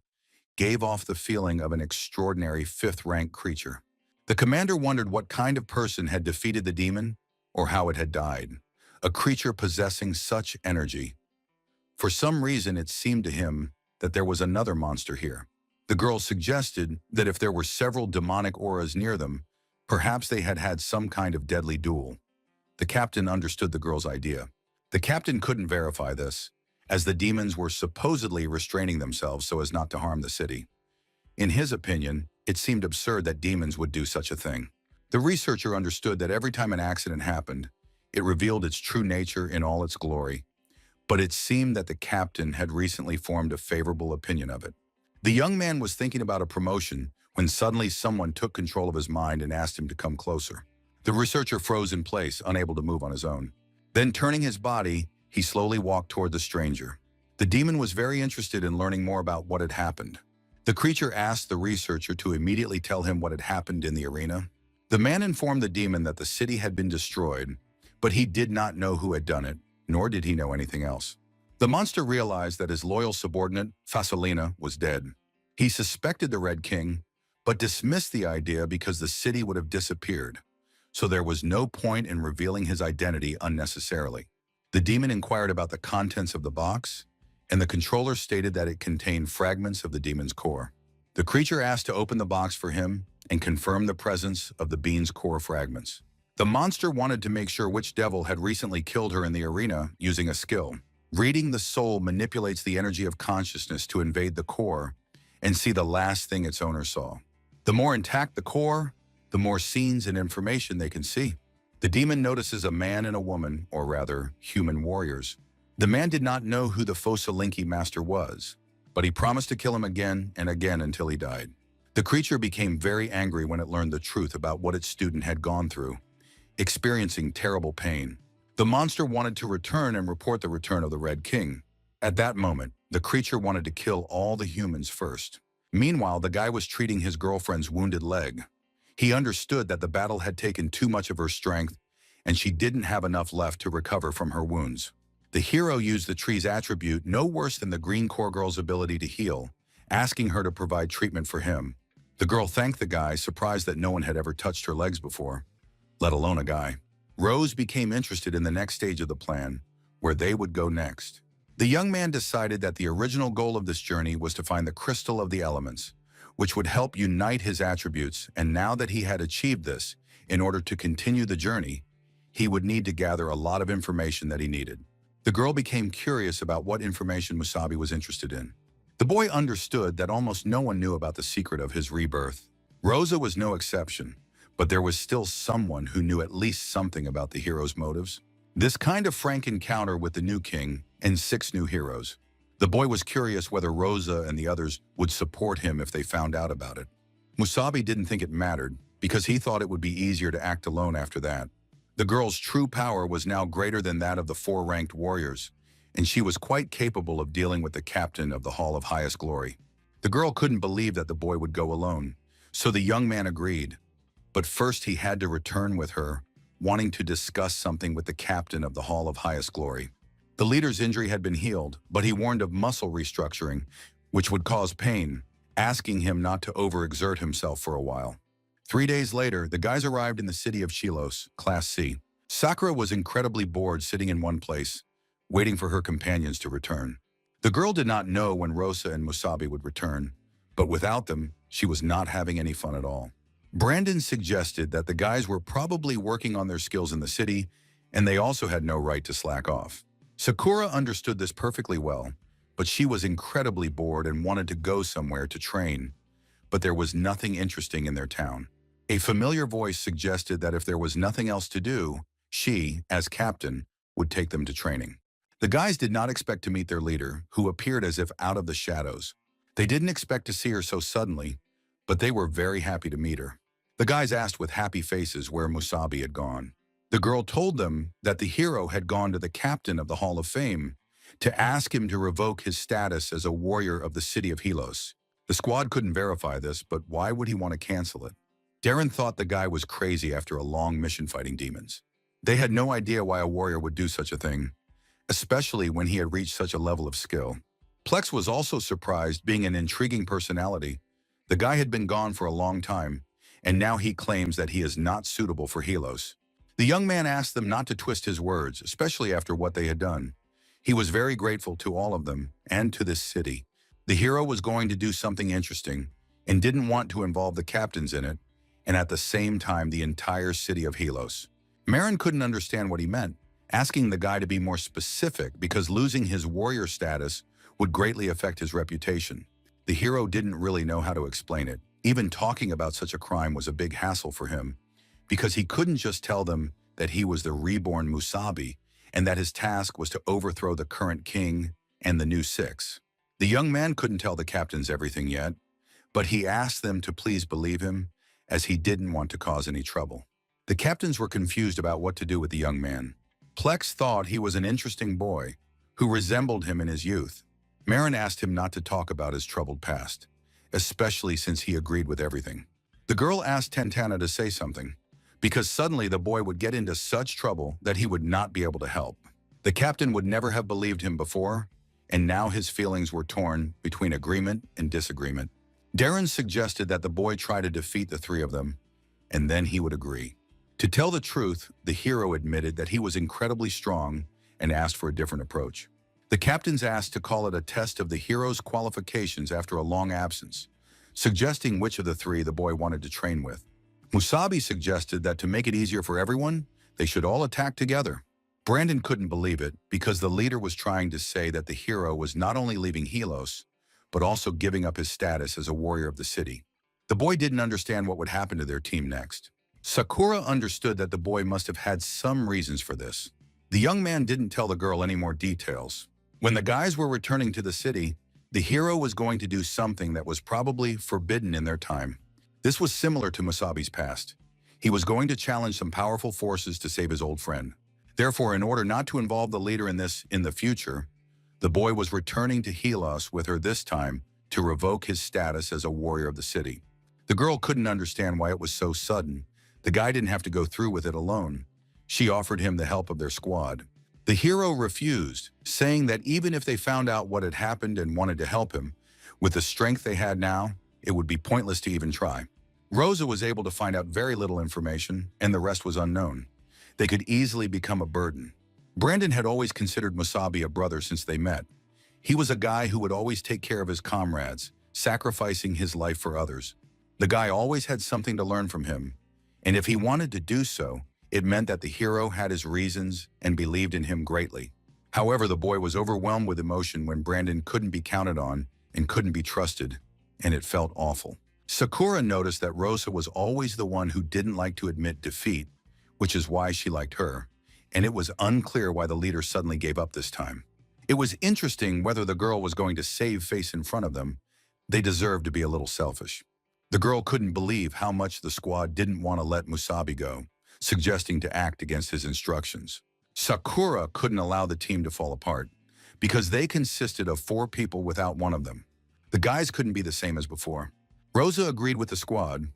gave off the feeling of an extraordinary fifth-rank creature. The commander wondered what kind of person had defeated the demon, or how it had died. A creature possessing such energy. For some reason, it seemed to him that there was another monster here. The girl suggested that if there were several demonic auras near them, perhaps they had had some kind of deadly duel. The captain understood the girl's idea. The captain couldn't verify this, as the demons were supposedly restraining themselves so as not to harm the city. In his opinion, it seemed absurd that demons would do such a thing. The researcher understood that every time an accident happened, it revealed its true nature in all its glory. But it seemed that the captain had recently formed a favorable opinion of it. The young man was thinking about a promotion when suddenly someone took control of his mind and asked him to come closer. The researcher froze in place, unable to move on his own. Then, turning his body, he slowly walked toward the stranger. The demon was very interested in learning more about what had happened. The creature asked the researcher to immediately tell him what had happened in the arena. The man informed the demon that the city had been destroyed, but he did not know who had done it, nor did he know anything else. The monster realized that his loyal subordinate, Fasolina, was dead. He suspected the Red King, but dismissed the idea because the city would have disappeared, so there was no point in revealing his identity unnecessarily. The demon inquired about the contents of the box, and the controller stated that it contained fragments of the demon's core. The creature asked to open the box for him and confirm the presence of the bean's core fragments. The monster wanted to make sure which devil had recently killed her in the arena using a skill. Reading the soul manipulates the energy of consciousness to invade the core and see the last thing its owner saw. The more intact the core, the more scenes and information they can see. The demon notices a man and a woman, or rather, human warriors. The man did not know who the Fosalinki master was, but he promised to kill him again and again until he died. The creature became very angry when it learned the truth about what its student had gone through, experiencing terrible pain. The monster wanted to return and report the return of the Red King. At that moment, the creature wanted to kill all the humans first. Meanwhile, the guy was treating his girlfriend's wounded leg. He understood that the battle had taken too much of her strength, and she didn't have enough left to recover from her wounds. The hero used the tree's attribute no worse than the green core girl's ability to heal, asking her to provide treatment for him. The girl thanked the guy, surprised that no one had ever touched her legs before, let alone a guy. Rose became interested in the next stage of the plan, where they would go next. The young man decided that the original goal of this journey was to find the crystal of the elements, which would help unite his attributes, and now that he had achieved this, in order to continue the journey, he would need to gather a lot of information that he needed. The girl became curious about what information Musabi was interested in. The boy understood that almost no one knew about the secret of his rebirth. Rosa was no exception, but there was still someone who knew at least something about the hero's motives. This kind of frank encounter with the new king and 6 new heroes. The boy was curious whether Rosa and the others would support him if they found out about it. Musabi didn't think it mattered, because he thought it would be easier to act alone after that. The girl's true power was now greater than that of the 4 ranked warriors, and she was quite capable of dealing with the captain of the Hall of Highest Glory. The girl couldn't believe that the boy would go alone, so the young man agreed. But first he had to return with her, wanting to discuss something with the captain of the Hall of Highest Glory. The leader's injury had been healed, but he warned of muscle restructuring, which would cause pain, asking him not to overexert himself for a while. 3 days later, the guys arrived in the city of Chilos, Class C. Sakura was incredibly bored sitting in one place, waiting for her companions to return. The girl did not know when Rosa and Musabi would return, but without them, she was not having any fun at all. Brandon suggested that the guys were probably working on their skills in the city, and they also had no right to slack off. Sakura understood this perfectly well, but she was incredibly bored and wanted to go somewhere to train, but there was nothing interesting in their town. A familiar voice suggested that if there was nothing else to do, she, as captain, would take them to training. The guys did not expect to meet their leader, who appeared as if out of the shadows. They didn't expect to see her so suddenly, but they were very happy to meet her. The guys asked with happy faces where Musabi had gone. The girl told them that the hero had gone to the captain of the Hall of Fame to ask him to revoke his status as a warrior of the city of Helos. The squad couldn't verify this, but why would he want to cancel it? Darren thought the guy was crazy after a long mission fighting demons. They had no idea why a warrior would do such a thing, especially when he had reached such a level of skill. Plex was also surprised, being an intriguing personality. The guy had been gone for a long time, and now he claims that he is not suitable for Helos. The young man asked them not to twist his words, especially after what they had done. He was very grateful to all of them and to this city. The hero was going to do something interesting and didn't want to involve the captains in it, and at the same time the entire city of Helos. Marin couldn't understand what he meant, asking the guy to be more specific because losing his warrior status would greatly affect his reputation. The hero didn't really know how to explain it. Even talking about such a crime was a big hassle for him, because he couldn't just tell them that he was the reborn Musabi and that his task was to overthrow the current king and the new six. The young man couldn't tell the captains everything yet, but he asked them to please believe him, as he didn't want to cause any trouble. The captains were confused about what to do with the young man. Plex thought he was an interesting boy who resembled him in his youth. Marin asked him not to talk about his troubled past, especially since he agreed with everything. The girl asked Tantana to say something, because suddenly the boy would get into such trouble that he would not be able to help. The captain would never have believed him before, and now his feelings were torn between agreement and disagreement. Darren suggested that the boy try to defeat the three of them, and then he would agree. To tell the truth, the hero admitted that he was incredibly strong and asked for a different approach. The captains asked to call it a test of the hero's qualifications after a long absence, suggesting which of the three the boy wanted to train with. Musabi suggested that to make it easier for everyone, they should all attack together. Brandon couldn't believe it because the leader was trying to say that the hero was not only leaving Helos, but also giving up his status as a warrior of the city. The boy didn't understand what would happen to their team next. Sakura understood that the boy must have had some reasons for this. The young man didn't tell the girl any more details. When the guys were returning to the city, the hero was going to do something that was probably forbidden in their time. This was similar to Musabi's past. He was going to challenge some powerful forces to save his old friend. Therefore, in order not to involve the leader in this in the future, the boy was returning to Helos with her this time to revoke his status as a warrior of the city. The girl couldn't understand why it was so sudden. The guy didn't have to go through with it alone. She offered him the help of their squad. The hero refused, saying that even if they found out what had happened and wanted to help him, with the strength they had now, it would be pointless to even try. Rosa was able to find out very little information, and the rest was unknown. They could easily become a burden. Brandon had always considered Musabi a brother since they met. He was a guy who would always take care of his comrades, sacrificing his life for others. The guy always had something to learn from him, and if he wanted to do so, it meant that the hero had his reasons and believed in him greatly. However, the boy was overwhelmed with emotion when Brandon couldn't be counted on and couldn't be trusted, and it felt awful. Sakura noticed that Rosa was always the one who didn't like to admit defeat, which is why she liked her, and it was unclear why the leader suddenly gave up this time. It was interesting whether the girl was going to save face in front of them. They deserved to be a little selfish. The girl couldn't believe how much the squad didn't want to let Musabi go, suggesting to act against his instructions. Sakura couldn't allow the team to fall apart, because they consisted of 4 people without one of them. The guys couldn't be the same as before. Rosa agreed with the squad,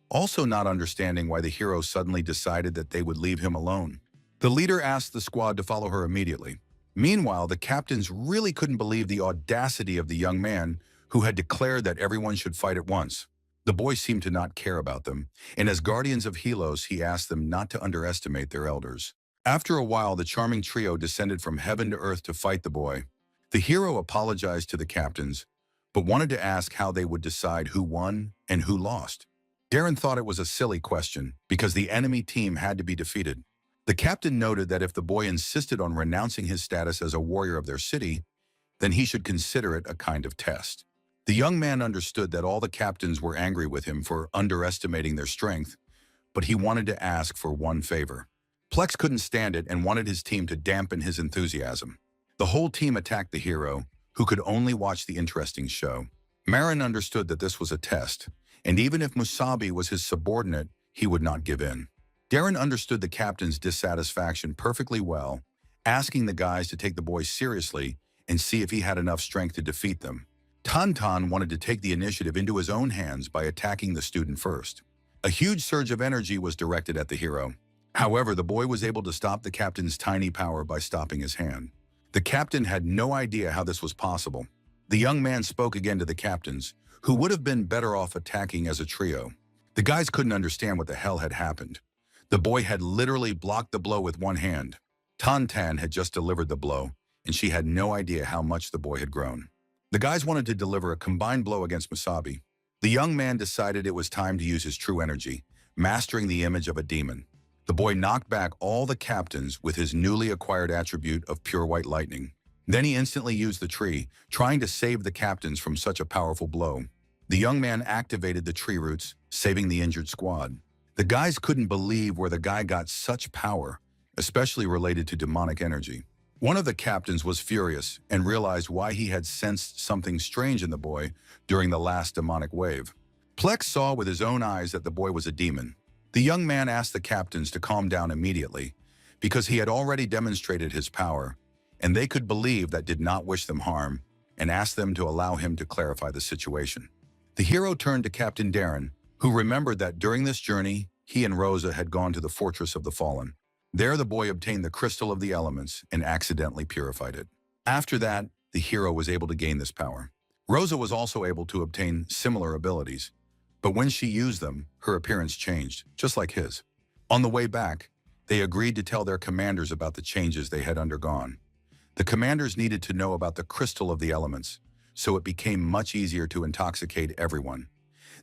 also not understanding why the hero suddenly decided that they would leave him alone. The leader asked the squad to follow her immediately. Meanwhile, the captains really couldn't believe the audacity of the young man who had declared that everyone should fight at once. The boy seemed to not care about them, and as guardians of Helos, he asked them not to underestimate their elders. After a while, the charming trio descended from heaven to earth to fight the boy. The hero apologized to the captains, but wanted to ask how they would decide who won and who lost. Darren thought it was a silly question because the enemy team had to be defeated. The captain noted that if the boy insisted on renouncing his status as a warrior of their city, then he should consider it a kind of test. The young man understood that all the captains were angry with him for underestimating their strength, but he wanted to ask for one favor. Plex couldn't stand it and wanted his team to dampen his enthusiasm. The whole team attacked the hero, who could only watch the interesting show. Marin understood that this was a test, and even if Musabi was his subordinate, he would not give in. Darren understood the captain's dissatisfaction perfectly well, asking the guys to take the boys seriously and see if he had enough strength to defeat them. Tantan wanted to take the initiative into his own hands by attacking the student first. A huge surge of energy was directed at the hero. However, the boy was able to stop the captain's tiny power by stopping his hand. The captain had no idea how this was possible. The young man spoke again to the captains, who would have been better off attacking as a trio. The guys couldn't understand what the hell had happened. The boy had literally blocked the blow with one hand. Tantan had just delivered the blow, and she had no idea how much the boy had grown. The guys wanted to deliver a combined blow against Musabi. The young man decided it was time to use his true energy, mastering the image of a demon. The boy knocked back all the captains with his newly acquired attribute of pure white lightning. Then he instantly used the tree, trying to save the captains from such a powerful blow. The young man activated the tree roots, saving the injured squad. The guys couldn't believe where the guy got such power, especially related to demonic energy. One of the captains was furious and realized why he had sensed something strange in the boy during the last demonic wave. Plex saw with his own eyes that the boy was a demon. The young man asked the captains to calm down immediately because he had already demonstrated his power, and they could believe that did not wish them harm, and asked them to allow him to clarify the situation. The hero turned to Captain Darren, who remembered that during this journey, he and Rosa had gone to the Fortress of the Fallen. There the boy obtained the Crystal of the Elements and accidentally purified it. After that, the hero was able to gain this power. Rosa was also able to obtain similar abilities, but when she used them, her appearance changed, just like his. On the way back, they agreed to tell their commanders about the changes they had undergone. The commanders needed to know about the Crystal of the Elements, so it became much easier to intoxicate everyone.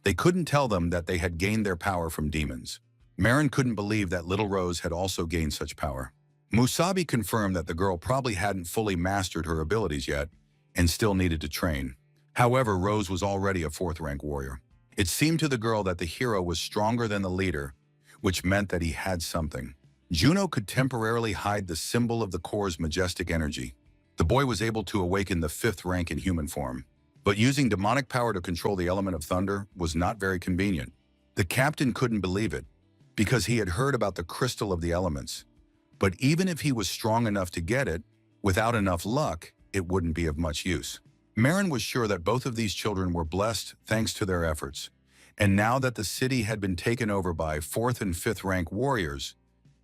They couldn't tell them that they had gained their power from demons. Marin couldn't believe that little Rose had also gained such power. Musabi confirmed that the girl probably hadn't fully mastered her abilities yet and still needed to train. However, Rose was already a 4th-rank warrior. It seemed to the girl that the hero was stronger than the leader, which meant that he had something. Juno could temporarily hide the symbol of the core's majestic energy. The boy was able to awaken the 5th rank in human form. But using demonic power to control the element of thunder was not very convenient. The captain couldn't believe it, because he had heard about the Crystal of the Elements. But even if he was strong enough to get it, without enough luck, it wouldn't be of much use. Marin was sure that both of these children were blessed thanks to their efforts. And now that the city had been taken over by 4th and 5th rank warriors,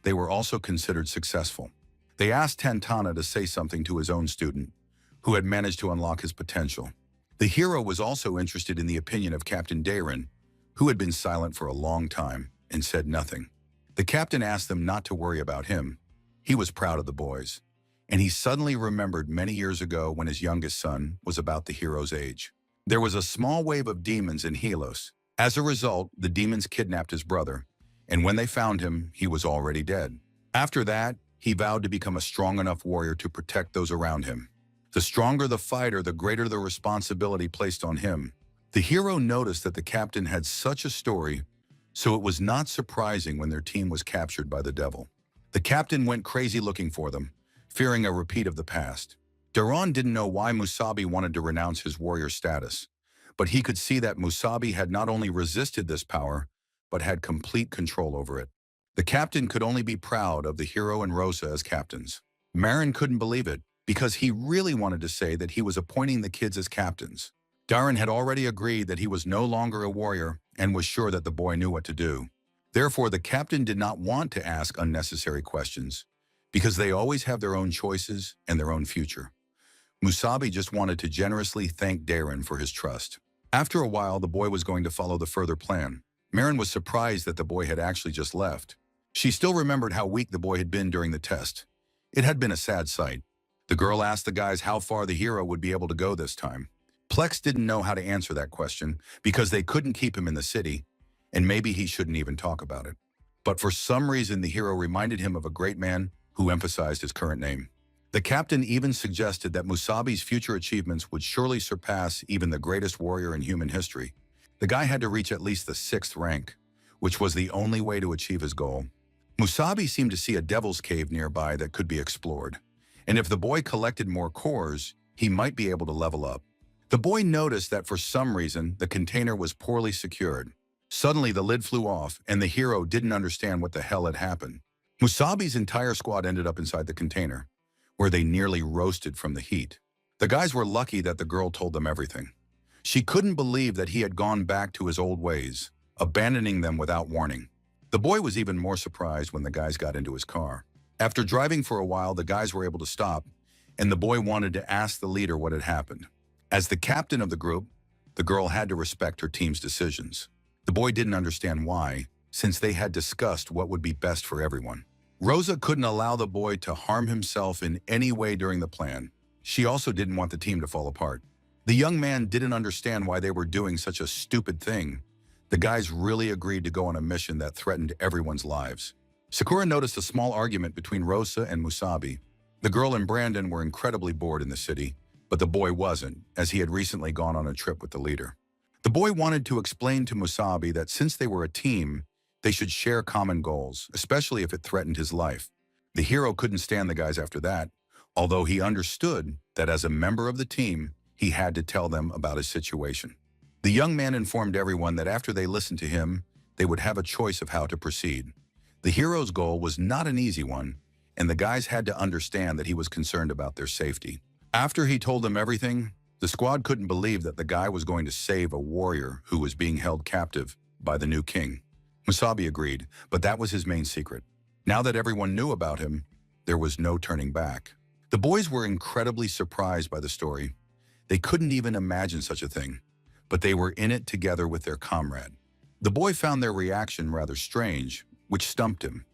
they were also considered successful. They asked Tantana to say something to his own student, who had managed to unlock his potential. The hero was also interested in the opinion of Captain Darren, who had been silent for a long time and said nothing. The captain asked them not to worry about him. He was proud of the boys, and he suddenly remembered many years ago when his youngest son was about the hero's age. There was a small wave of demons in Helos. As a result, the demons kidnapped his brother, and when they found him, he was already dead. After that, he vowed to become a strong enough warrior to protect those around him. The stronger the fighter, the greater the responsibility placed on him. The hero noticed that the captain had such a story, so it was not surprising when their team was captured by the devil. The captain went crazy looking for them, fearing a repeat of the past. Daron didn't know why Musabi wanted to renounce his warrior status, but he could see that Musabi had not only resisted this power, but had complete control over it. The captain could only be proud of the hero and Rosa as captains. Marin couldn't believe it, because he really wanted to say that he was appointing the kids as captains. Darren had already agreed that he was no longer a warrior and was sure that the boy knew what to do. Therefore, the captain did not want to ask unnecessary questions, because they always have their own choices and their own future. Musabi just wanted to generously thank Darren for his trust. After a while, the boy was going to follow the further plan. Marin was surprised that the boy had actually just left. She still remembered how weak the boy had been during the test. It had been a sad sight. The girl asked the guys how far the hero would be able to go this time. Plex didn't know how to answer that question because they couldn't keep him in the city, and maybe he shouldn't even talk about it. But for some reason, the hero reminded him of a great man who emphasized his current name. The captain even suggested that Musabi's future achievements would surely surpass even the greatest warrior in human history. The guy had to reach at least the 6th rank, which was the only way to achieve his goal. Musabi seemed to see a devil's cave nearby that could be explored, and if the boy collected more cores, he might be able to level up. The boy noticed that for some reason, the container was poorly secured. Suddenly, the lid flew off, and the hero didn't understand what the hell had happened. Musabi's entire squad ended up inside the container, where they nearly roasted from the heat. The guys were lucky that the girl told them everything. She couldn't believe that he had gone back to his old ways, abandoning them without warning. The boy was even more surprised when the guys got into his car. After driving for a while, the guys were able to stop, and the boy wanted to ask the leader what had happened. As the captain of the group, the girl had to respect her team's decisions. The boy didn't understand why, since they had discussed what would be best for everyone. Rosa couldn't allow the boy to harm himself in any way during the plan. She also didn't want the team to fall apart. The young man didn't understand why they were doing such a stupid thing. The guys really agreed to go on a mission that threatened everyone's lives. Sakura noticed a small argument between Rosa and Musabi. The girl and Brandon were incredibly bored in the city, but the boy wasn't, as he had recently gone on a trip with the leader. The boy wanted to explain to Musabi that since they were a team, they should share common goals, especially if it threatened his life. The hero couldn't stand the guys after that, although he understood that as a member of the team, he had to tell them about his situation. The young man informed everyone that after they listened to him, they would have a choice of how to proceed. The hero's goal was not an easy one, and the guys had to understand that he was concerned about their safety. After he told them everything, the squad couldn't believe that the guy was going to save a warrior who was being held captive by the new king. Musabi agreed, but that was his main secret. Now that everyone knew about him, there was no turning back. The boys were incredibly surprised by the story. They couldn't even imagine such a thing, but they were in it together with their comrade. The boy found their reaction rather strange, which stumped him.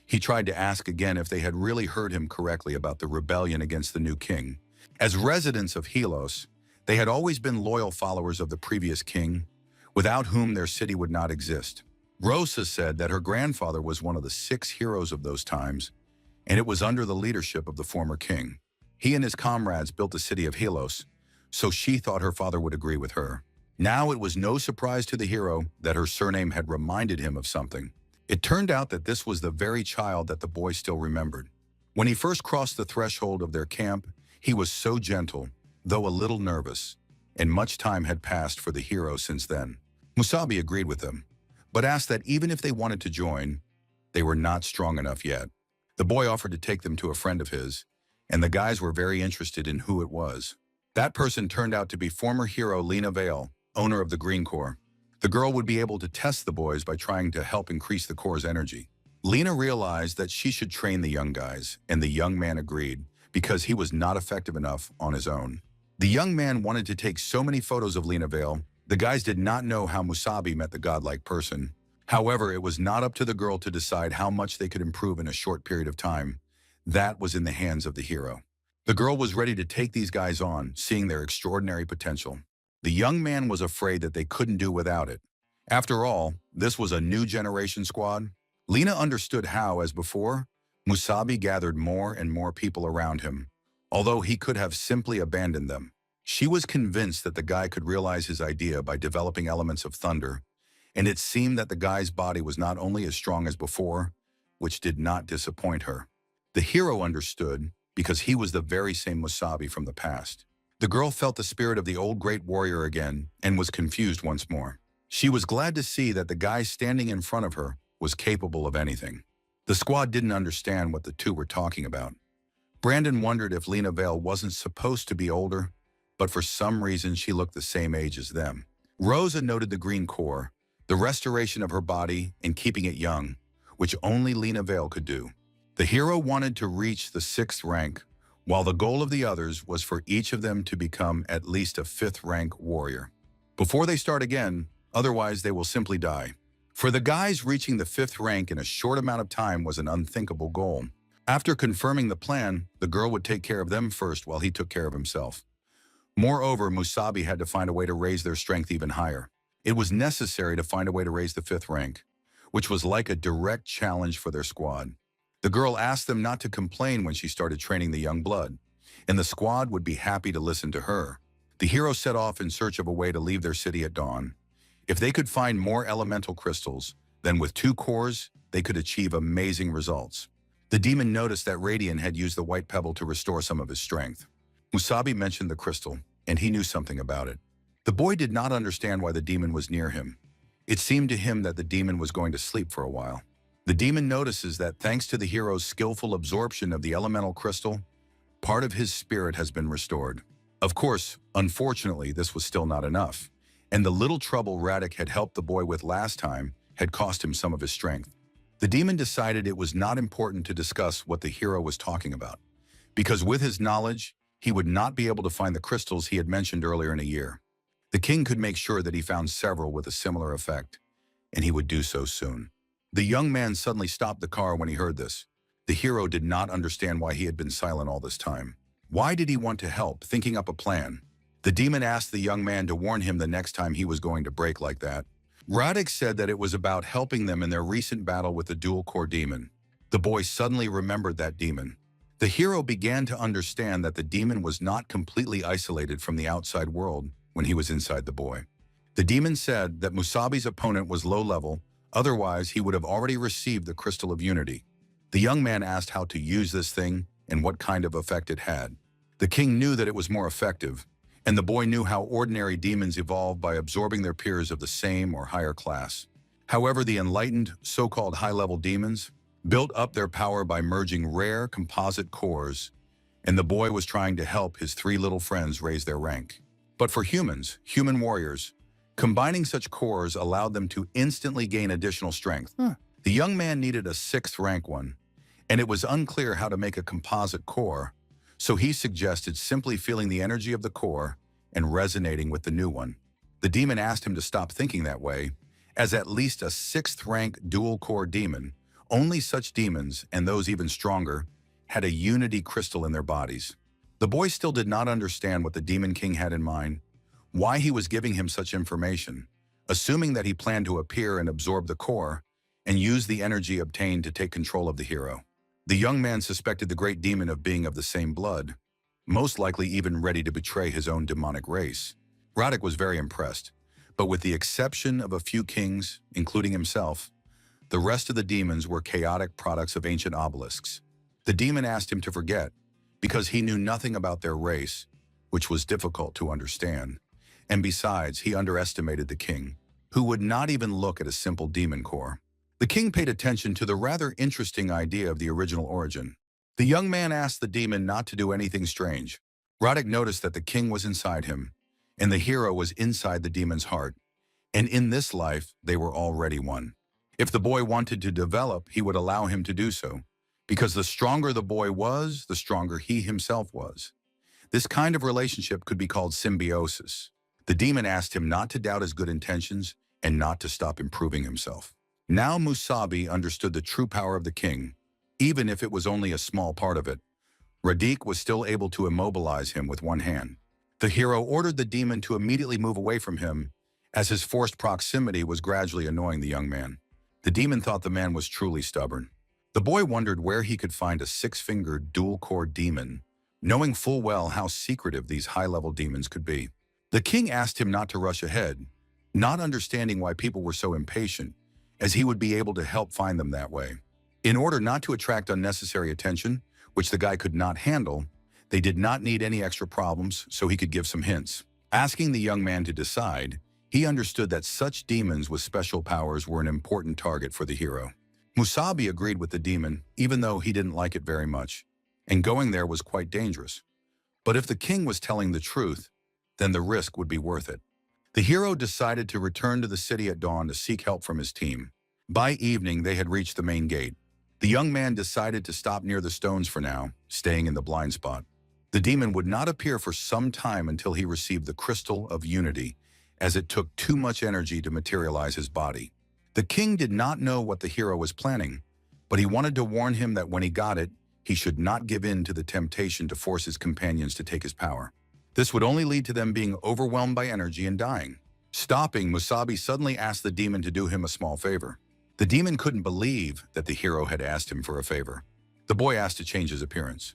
He tried to ask again if they had really heard him correctly about the rebellion against the new king. As residents of Helos, they had always been loyal followers of the previous king, without whom their city would not exist. Rosa said that her grandfather was one of the 6 heroes of those times, and it was under the leadership of the former king. He and his comrades built the city of Helos, so she thought her father would agree with her. Now it was no surprise to the hero that her surname had reminded him of something. It turned out that this was the very child that the boy still remembered. When he first crossed the threshold of their camp, he was so gentle, though a little nervous, and much time had passed for the hero since then. Musabi agreed with them, but asked that even if they wanted to join, they were not strong enough yet. The boy offered to take them to a friend of his, and the guys were very interested in who it was. That person turned out to be former hero Lena Vale, owner of the Green Corps. The girl would be able to test the boys by trying to help increase the Corps' energy. Lena realized that she should train the young guys, and the young man agreed, because he was not effective enough on his own. The young man wanted to take so many photos of Lena Vale. The guys did not know how Musabi met the godlike person. However, it was not up to the girl to decide how much they could improve in a short period of time. That was in the hands of the hero. The girl was ready to take these guys on, seeing their extraordinary potential. The young man was afraid that they couldn't do without it. After all, this was a new generation squad. Lena understood how, as before, Musabi gathered more and more people around him, although he could have simply abandoned them. She was convinced that the guy could realize his idea by developing elements of thunder, and it seemed that the guy's body was not only as strong as before, which did not disappoint her. The hero understood, because he was the very same Musabi from the past. The girl felt the spirit of the old great warrior again and was confused once more. She was glad to see that the guy standing in front of her was capable of anything. The squad didn't understand what the two were talking about. Brandon wondered if Lena Vale wasn't supposed to be older, but for some reason she looked the same age as them. Rosa noted the Green Core, the restoration of her body and keeping it young, which only Lena Vale could do. The hero wanted to reach the 6th rank, while the goal of the others was for each of them to become at least a 5th rank warrior. Before they start again, otherwise they will simply die. For the guys, reaching the 5th rank in a short amount of time was an unthinkable goal. After confirming the plan, the girl would take care of them first while he took care of himself. Moreover, Musabi had to find a way to raise their strength even higher. It was necessary to find a way to raise the 5th rank, which was like a direct challenge for their squad. The girl asked them not to complain when she started training the young blood, and the squad would be happy to listen to her. The hero set off in search of a way to leave their city at dawn. If they could find more elemental crystals, then with 2 cores, they could achieve amazing results. The demon noticed that Radiant had used the white pebble to restore some of his strength. Musabi mentioned the crystal, and he knew something about it. The boy did not understand why the demon was near him. It seemed to him that the demon was going to sleep for a while. The demon notices that thanks to the hero's skillful absorption of the elemental crystal, part of his spirit has been restored. Of course, unfortunately, this was still not enough, and the little trouble Radek had helped the boy with last time had cost him some of his strength. The demon decided it was not important to discuss what the hero was talking about, because with his knowledge, he would not be able to find the crystals he had mentioned earlier in a year. The king could make sure that he found several with a similar effect, and he would do so soon. The young man suddenly stopped the car when he heard this. The hero did not understand why he had been silent all this time. Why did he want to help, thinking up a plan? The demon asked the young man to warn him the next time he was going to break like that. Radek said that it was about helping them in their recent battle with the dual-core demon. The boy suddenly remembered that demon. The hero began to understand that the demon was not completely isolated from the outside world when he was inside the boy. The demon said that Musabi's opponent was low level, otherwise he would have already received the Crystal of Unity. The young man asked how to use this thing and what kind of effect it had. The king knew that it was more effective, and the boy knew how ordinary demons evolve by absorbing their peers of the same or higher class. However, the enlightened, so-called high-level demons built up their power by merging rare composite cores, and the boy was trying to help his 3 little friends raise their rank. But for humans, human warriors, combining such cores allowed them to instantly gain additional strength. The young man needed a 6th rank one, and it was unclear how to make a composite core, so he suggested simply feeling the energy of the core and resonating with the new one. The demon asked him to stop thinking that way, as at least a 6th rank dual-core demon, only such demons, and those even stronger, had a unity crystal in their bodies. The boy still did not understand what the Demon King had in mind, why he was giving him such information, assuming that he planned to appear and absorb the core and use the energy obtained to take control of the hero. The young man suspected the great demon of being of the same blood, most likely even ready to betray his own demonic race. Radek was very impressed, but with the exception of a few kings, including himself, the rest of the demons were chaotic products of ancient obelisks. The demon asked him to forget, because he knew nothing about their race, which was difficult to understand. And besides, he underestimated the king, who would not even look at a simple demon core. The king paid attention to the rather interesting idea of the original origin. The young man asked the demon not to do anything strange. Radek noticed that the king was inside him, and the hero was inside the demon's heart. And in this life, they were already one. If the boy wanted to develop, he would allow him to do so, because the stronger the boy was, the stronger he himself was. This kind of relationship could be called symbiosis. The demon asked him not to doubt his good intentions and not to stop improving himself. Now Musabi understood the true power of the king, even if it was only a small part of it. Radek was still able to immobilize him with one hand. The hero ordered the demon to immediately move away from him, as his forced proximity was gradually annoying the young man. The demon thought the man was truly stubborn. The boy wondered where he could find a 6-fingered dual-core demon, knowing full well how secretive these high-level demons could be. The king asked him not to rush ahead, not understanding why people were so impatient, as he would be able to help find them that way. In order not to attract unnecessary attention, which the guy could not handle, they did not need any extra problems, so he could give some hints. Asking the young man to decide, he understood that such demons with special powers were an important target for the hero. Musabi agreed with the demon, even though he didn't like it very much, and going there was quite dangerous. But if the king was telling the truth, then the risk would be worth it. The hero decided to return to the city at dawn to seek help from his team. By evening, they had reached the main gate. The young man decided to stop near the stones for now, staying in the blind spot. The demon would not appear for some time until he received the Crystal of Unity, as it took too much energy to materialize his body. The king did not know what the hero was planning, but he wanted to warn him that when he got it, he should not give in to the temptation to force his companions to take his power. This would only lead to them being overwhelmed by energy and dying. Stopping, Musabi suddenly asked the demon to do him a small favor. The demon couldn't believe that the hero had asked him for a favor. The boy asked to change his appearance.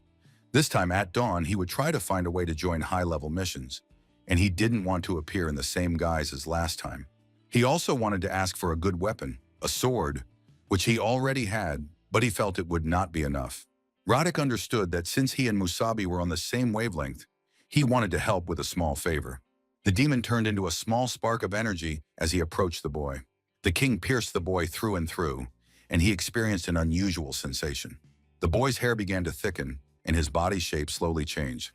This time at dawn, he would try to find a way to join high-level missions, and he didn't want to appear in the same guise as last time. He also wanted to ask for a good weapon, a sword, which he already had, but he felt it would not be enough. Radek understood that since he and Musabi were on the same wavelength, he wanted to help with a small favor. The demon turned into a small spark of energy as he approached the boy. The king pierced the boy through and through, and he experienced an unusual sensation. The boy's hair began to thicken, and his body shape slowly changed.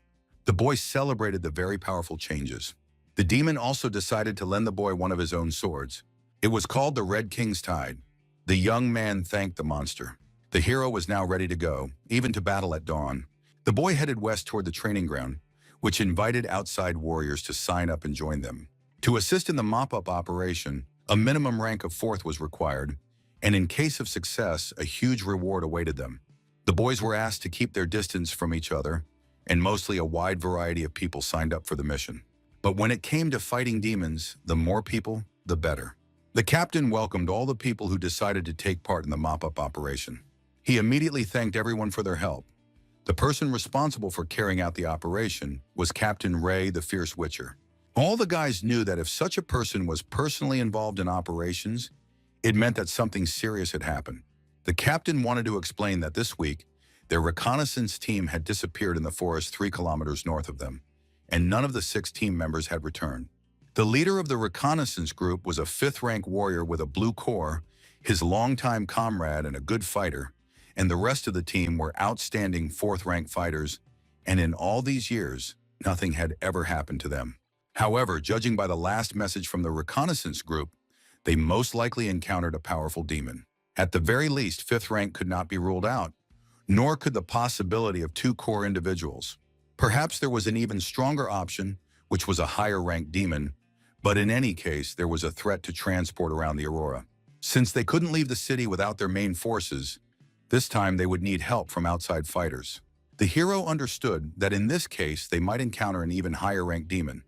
The boy celebrated the very powerful changes. The demon also decided to lend the boy one of his own swords. It was called the Red King's Tide. The young man thanked the monster. The hero was now ready to go, even to battle at dawn. The boy headed west toward the training ground, which invited outside warriors to sign up and join them. To assist in the mop-up operation, a minimum rank of 4th was required, and in case of success, a huge reward awaited them. The boys were asked to keep their distance from each other, and mostly a wide variety of people signed up for the mission. But when it came to fighting demons, the more people, the better. The captain welcomed all the people who decided to take part in the mop-up operation. He immediately thanked everyone for their help. The person responsible for carrying out the operation was Captain Ray the Fierce Witcher. All the guys knew that if such a person was personally involved in operations, it meant that something serious had happened. The captain wanted to explain that this week, their reconnaissance team had disappeared in the forest 3 kilometers north of them, and none of the 6 team members had returned. The leader of the reconnaissance group was a 5th-rank warrior with a blue corps, his longtime comrade and a good fighter, and the rest of the team were outstanding 4th-rank fighters, and in all these years, nothing had ever happened to them. However, judging by the last message from the reconnaissance group, they most likely encountered a powerful demon. At the very least, 5th rank could not be ruled out, nor could the possibility of 2 core individuals. Perhaps there was an even stronger option, which was a higher-ranked demon, but in any case, there was a threat to transport around the Aurora. Since they couldn't leave the city without their main forces, this time they would need help from outside fighters. The hero understood that in this case they might encounter an even higher-ranked demon.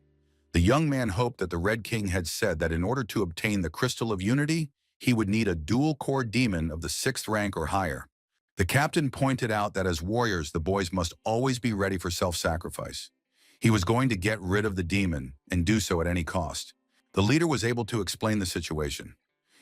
The young man hoped that the Red King had said that in order to obtain the Crystal of Unity, he would need a dual-core demon of the 6th rank or higher. The captain pointed out that as warriors, the boys must always be ready for self-sacrifice. He was going to get rid of the demon and do so at any cost. The leader was able to explain the situation.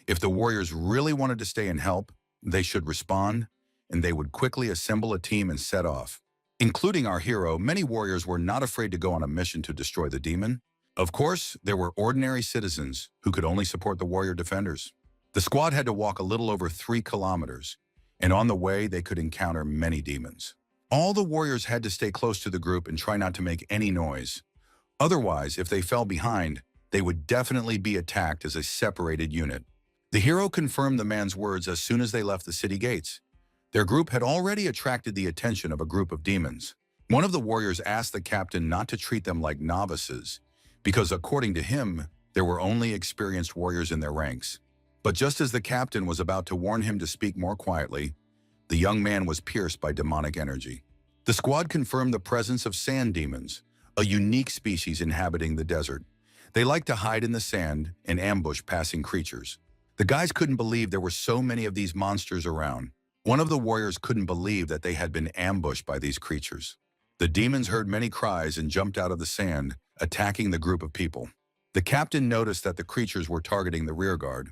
If the warriors really wanted to stay and help, they should respond, and they would quickly assemble a team and set off. Including our hero, many warriors were not afraid to go on a mission to destroy the demon. Of course, there were ordinary citizens who could only support the warrior defenders. The squad had to walk a little over 3 kilometers, and on the way they could encounter many demons. All the warriors had to stay close to the group and try not to make any noise. Otherwise, if they fell behind, they would definitely be attacked as a separated unit. The hero confirmed the man's words as soon as they left the city gates. Their group had already attracted the attention of a group of demons. One of the warriors asked the captain not to treat them like novices, because according to him, there were only experienced warriors in their ranks. But just as the captain was about to warn him to speak more quietly, the young man was pierced by demonic energy. The squad confirmed the presence of sand demons, a unique species inhabiting the desert. They like to hide in the sand and ambush passing creatures. The guys couldn't believe there were so many of these monsters around. One of the warriors couldn't believe that they had been ambushed by these creatures. The demons heard many cries and jumped out of the sand, attacking the group of people. The captain noticed that the creatures were targeting the rearguard,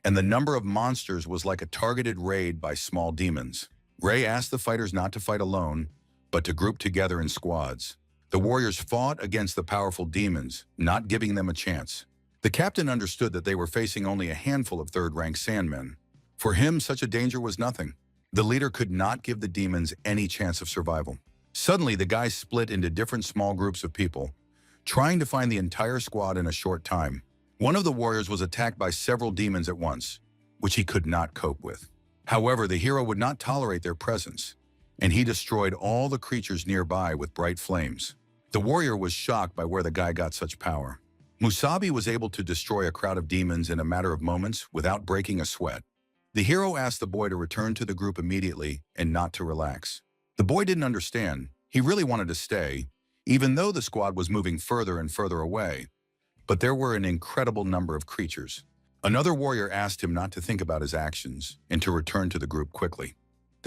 and the number of monsters was like a targeted raid by small demons. Ray asked the fighters not to fight alone, but to group together in squads. The warriors fought against the powerful demons, not giving them a chance. The captain understood that they were facing only a handful of 3rd-rank sandmen. For him, such a danger was nothing. The leader could not give the demons any chance of survival. Suddenly, the guys split into different small groups of people, trying to find the entire squad in a short time. One of the warriors was attacked by several demons at once, which he could not cope with. However, the hero would not tolerate their presence, and he destroyed all the creatures nearby with bright flames. The warrior was shocked by where the guy got such power. Musabi was able to destroy a crowd of demons in a matter of moments without breaking a sweat. The hero asked the boy to return to the group immediately and not to relax. The boy didn't understand. He really wanted to stay, even though the squad was moving further and further away. But there were an incredible number of creatures. Another warrior asked him not to think about his actions and to return to the group quickly.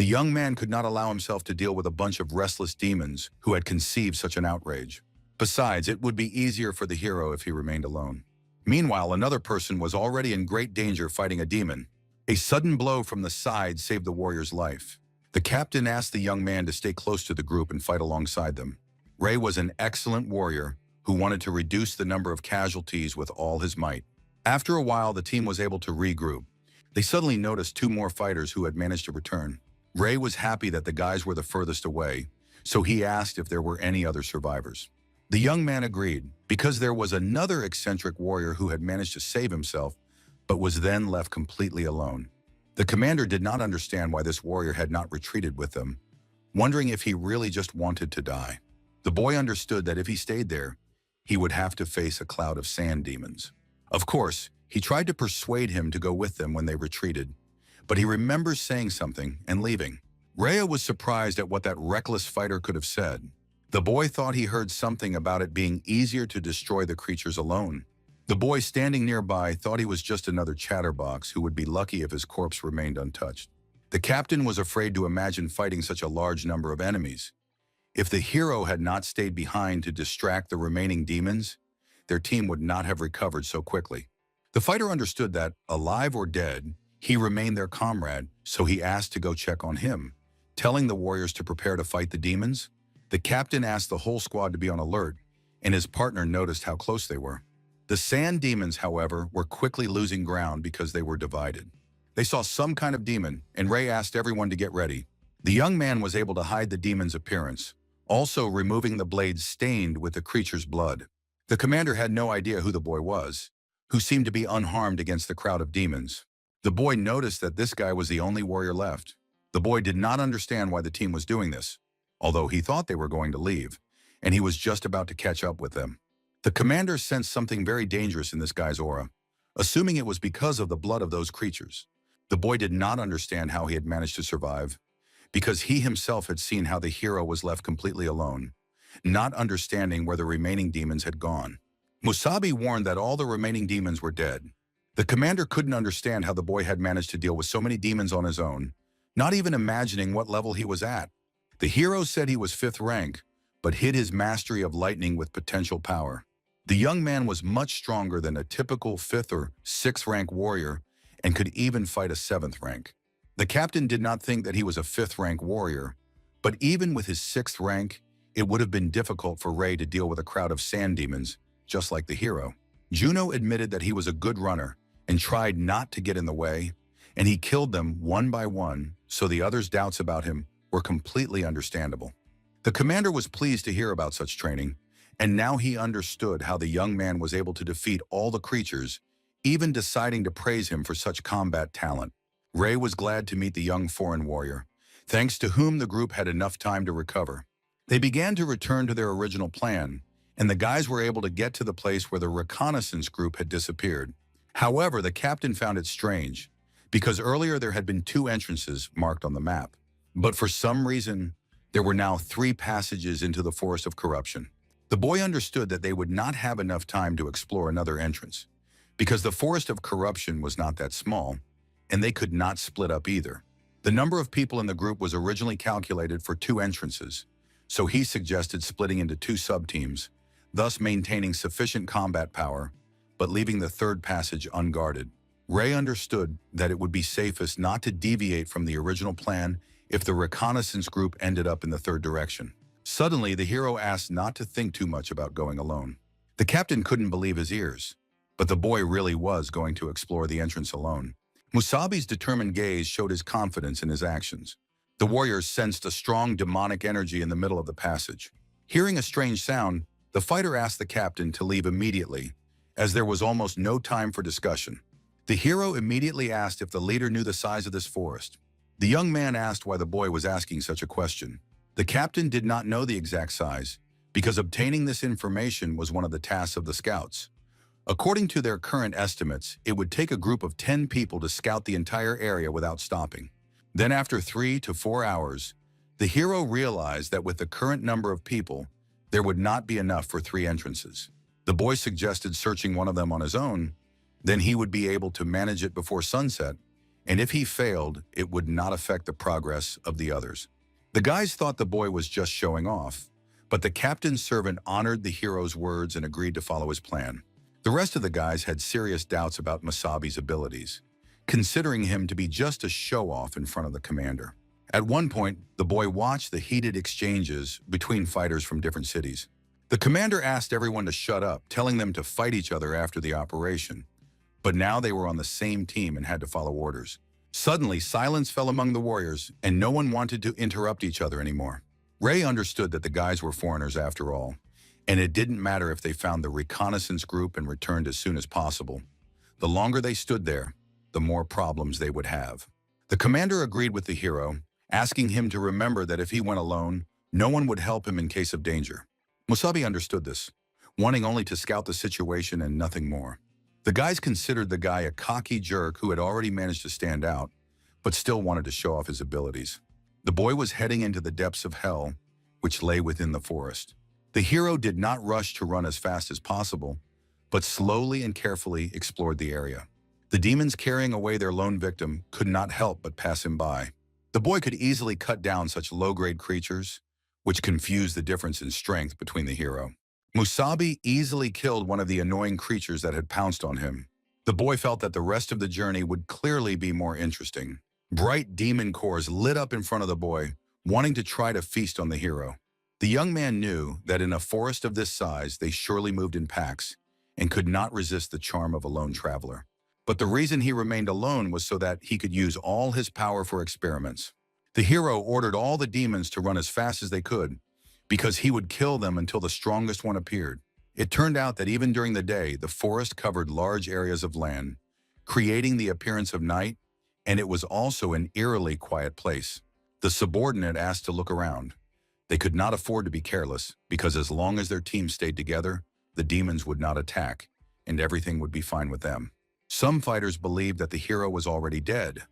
The young man could not allow himself to deal with a bunch of restless demons who had conceived such an outrage. Besides, it would be easier for the hero if he remained alone. Meanwhile, another person was already in great danger fighting a demon. A sudden blow from the side saved the warrior's life. The captain asked the young man to stay close to the group and fight alongside them. Ray was an excellent warrior who wanted to reduce the number of casualties with all his might. After a while, the team was able to regroup. They suddenly noticed two more fighters who had managed to return. Ray was happy that the guys were the furthest away, so he asked if there were any other survivors. The young man agreed, because there was another eccentric warrior who had managed to save himself, but was then left completely alone. The commander did not understand why this warrior had not retreated with them, wondering if he really just wanted to die. The boy understood that if he stayed there, he would have to face a cloud of sand demons. Of course, he tried to persuade him to go with them when they retreated, but he remembers saying something and leaving. Rhea was surprised at what that reckless fighter could have said. The boy thought he heard something about it being easier to destroy the creatures alone. The boy standing nearby thought he was just another chatterbox who would be lucky if his corpse remained untouched. The captain was afraid to imagine fighting such a large number of enemies. If the hero had not stayed behind to distract the remaining demons, their team would not have recovered so quickly. The fighter understood that, alive or dead, he remained their comrade, so he asked to go check on him, telling the warriors to prepare to fight the demons. The captain asked the whole squad to be on alert, and his partner noticed how close they were. The sand demons, however, were quickly losing ground because they were divided. They saw some kind of demon, and Ray asked everyone to get ready. The young man was able to hide the demon's appearance, also removing the blades stained with the creature's blood. The commander had no idea who the boy was, who seemed to be unharmed against the crowd of demons. The boy noticed that this guy was the only warrior left. The boy did not understand why the team was doing this, although he thought they were going to leave, and he was just about to catch up with them. The commander sensed something very dangerous in this guy's aura, assuming it was because of the blood of those creatures. The boy did not understand how he had managed to survive, because he himself had seen how the hero was left completely alone, not understanding where the remaining demons had gone. Musabi warned that all the remaining demons were dead. The commander couldn't understand how the boy had managed to deal with so many demons on his own, not even imagining what level he was at. The hero said he was 5th rank, but hid his mastery of lightning with potential power. The young man was much stronger than a typical 5th or 6th rank warrior and could even fight a 7th rank. The captain did not think that he was a 5th rank warrior, but even with his 6th rank, it would have been difficult for Ray to deal with a crowd of sand demons, just like the hero. Juno admitted that he was a good runner and tried not to get in the way, and he killed them one by one, so the others' doubts about him were completely understandable. The commander was pleased to hear about such training, and now he understood how the young man was able to defeat all the creatures, even deciding to praise him for such combat talent. Ray was glad to meet the young foreign warrior, thanks to whom the group had enough time to recover. They began to return to their original plan, and the guys were able to get to the place where the reconnaissance group had disappeared. However, the captain found it strange, because earlier there had been 2 entrances marked on the map. But for some reason, there were now 3 passages into the Forest of Corruption. The boy understood that they would not have enough time to explore another entrance, because the Forest of Corruption was not that small, and they could not split up either. The number of people in the group was originally calculated for 2 entrances, so he suggested splitting into 2 sub-teams, thus maintaining sufficient combat power, but leaving the 3rd passage unguarded. Ray understood that it would be safest not to deviate from the original plan if the reconnaissance group ended up in the 3rd direction. Suddenly, the hero asked not to think too much about going alone. The captain couldn't believe his ears, but the boy really was going to explore the entrance alone. Musabi's determined gaze showed his confidence in his actions. The warriors sensed a strong demonic energy in the middle of the passage. Hearing a strange sound, the fighter asked the captain to leave immediately, as there was almost no time for discussion. The hero immediately asked if the leader knew the size of this forest. The young man asked why the boy was asking such a question. The captain did not know the exact size, because obtaining this information was one of the tasks of the scouts. According to their current estimates, it would take a group of 10 people to scout the entire area without stopping. Then after 3 to 4 hours, the hero realized that with the current number of people, there would not be enough for 3 entrances. The boy suggested searching one of them on his own, then he would be able to manage it before sunset, and if he failed, it would not affect the progress of the others. The guys thought the boy was just showing off, but the captain's servant honored the hero's words and agreed to follow his plan. The rest of the guys had serious doubts about Musabi's abilities, considering him to be just a show-off in front of the commander. At one point, the boy watched the heated exchanges between fighters from different cities. The commander asked everyone to shut up, telling them to fight each other after the operation. But now they were on the same team and had to follow orders. Suddenly, silence fell among the warriors, and no one wanted to interrupt each other anymore. Ray understood that the guys were foreigners after all, and it didn't matter if they found the reconnaissance group and returned as soon as possible. The longer they stood there, the more problems they would have. The commander agreed with the hero, asking him to remember that if he went alone, no one would help him in case of danger. Musabi understood this, wanting only to scout the situation and nothing more. The guys considered the guy a cocky jerk who had already managed to stand out, but still wanted to show off his abilities. The boy was heading into the depths of hell, which lay within the forest. The hero did not rush to run as fast as possible, but slowly and carefully explored the area. The demons carrying away their lone victim could not help but pass him by. The boy could easily cut down such low-grade creatures, which confused the difference in strength between the hero. Musabi easily killed one of the annoying creatures that had pounced on him. The boy felt that the rest of the journey would clearly be more interesting. Bright demon cores lit up in front of the boy, wanting to try to feast on the hero. The young man knew that in a forest of this size, they surely moved in packs and could not resist the charm of a lone traveler. But the reason he remained alone was so that he could use all his power for experiments. The hero ordered all the demons to run as fast as they could, because he would kill them until the strongest one appeared. It turned out that even during the day, the forest covered large areas of land, creating the appearance of night, and it was also an eerily quiet place. The subordinate asked to look around. They could not afford to be careless, because as long as their team stayed together, the demons would not attack, and everything would be fine with them. Some fighters believed that the hero was already dead,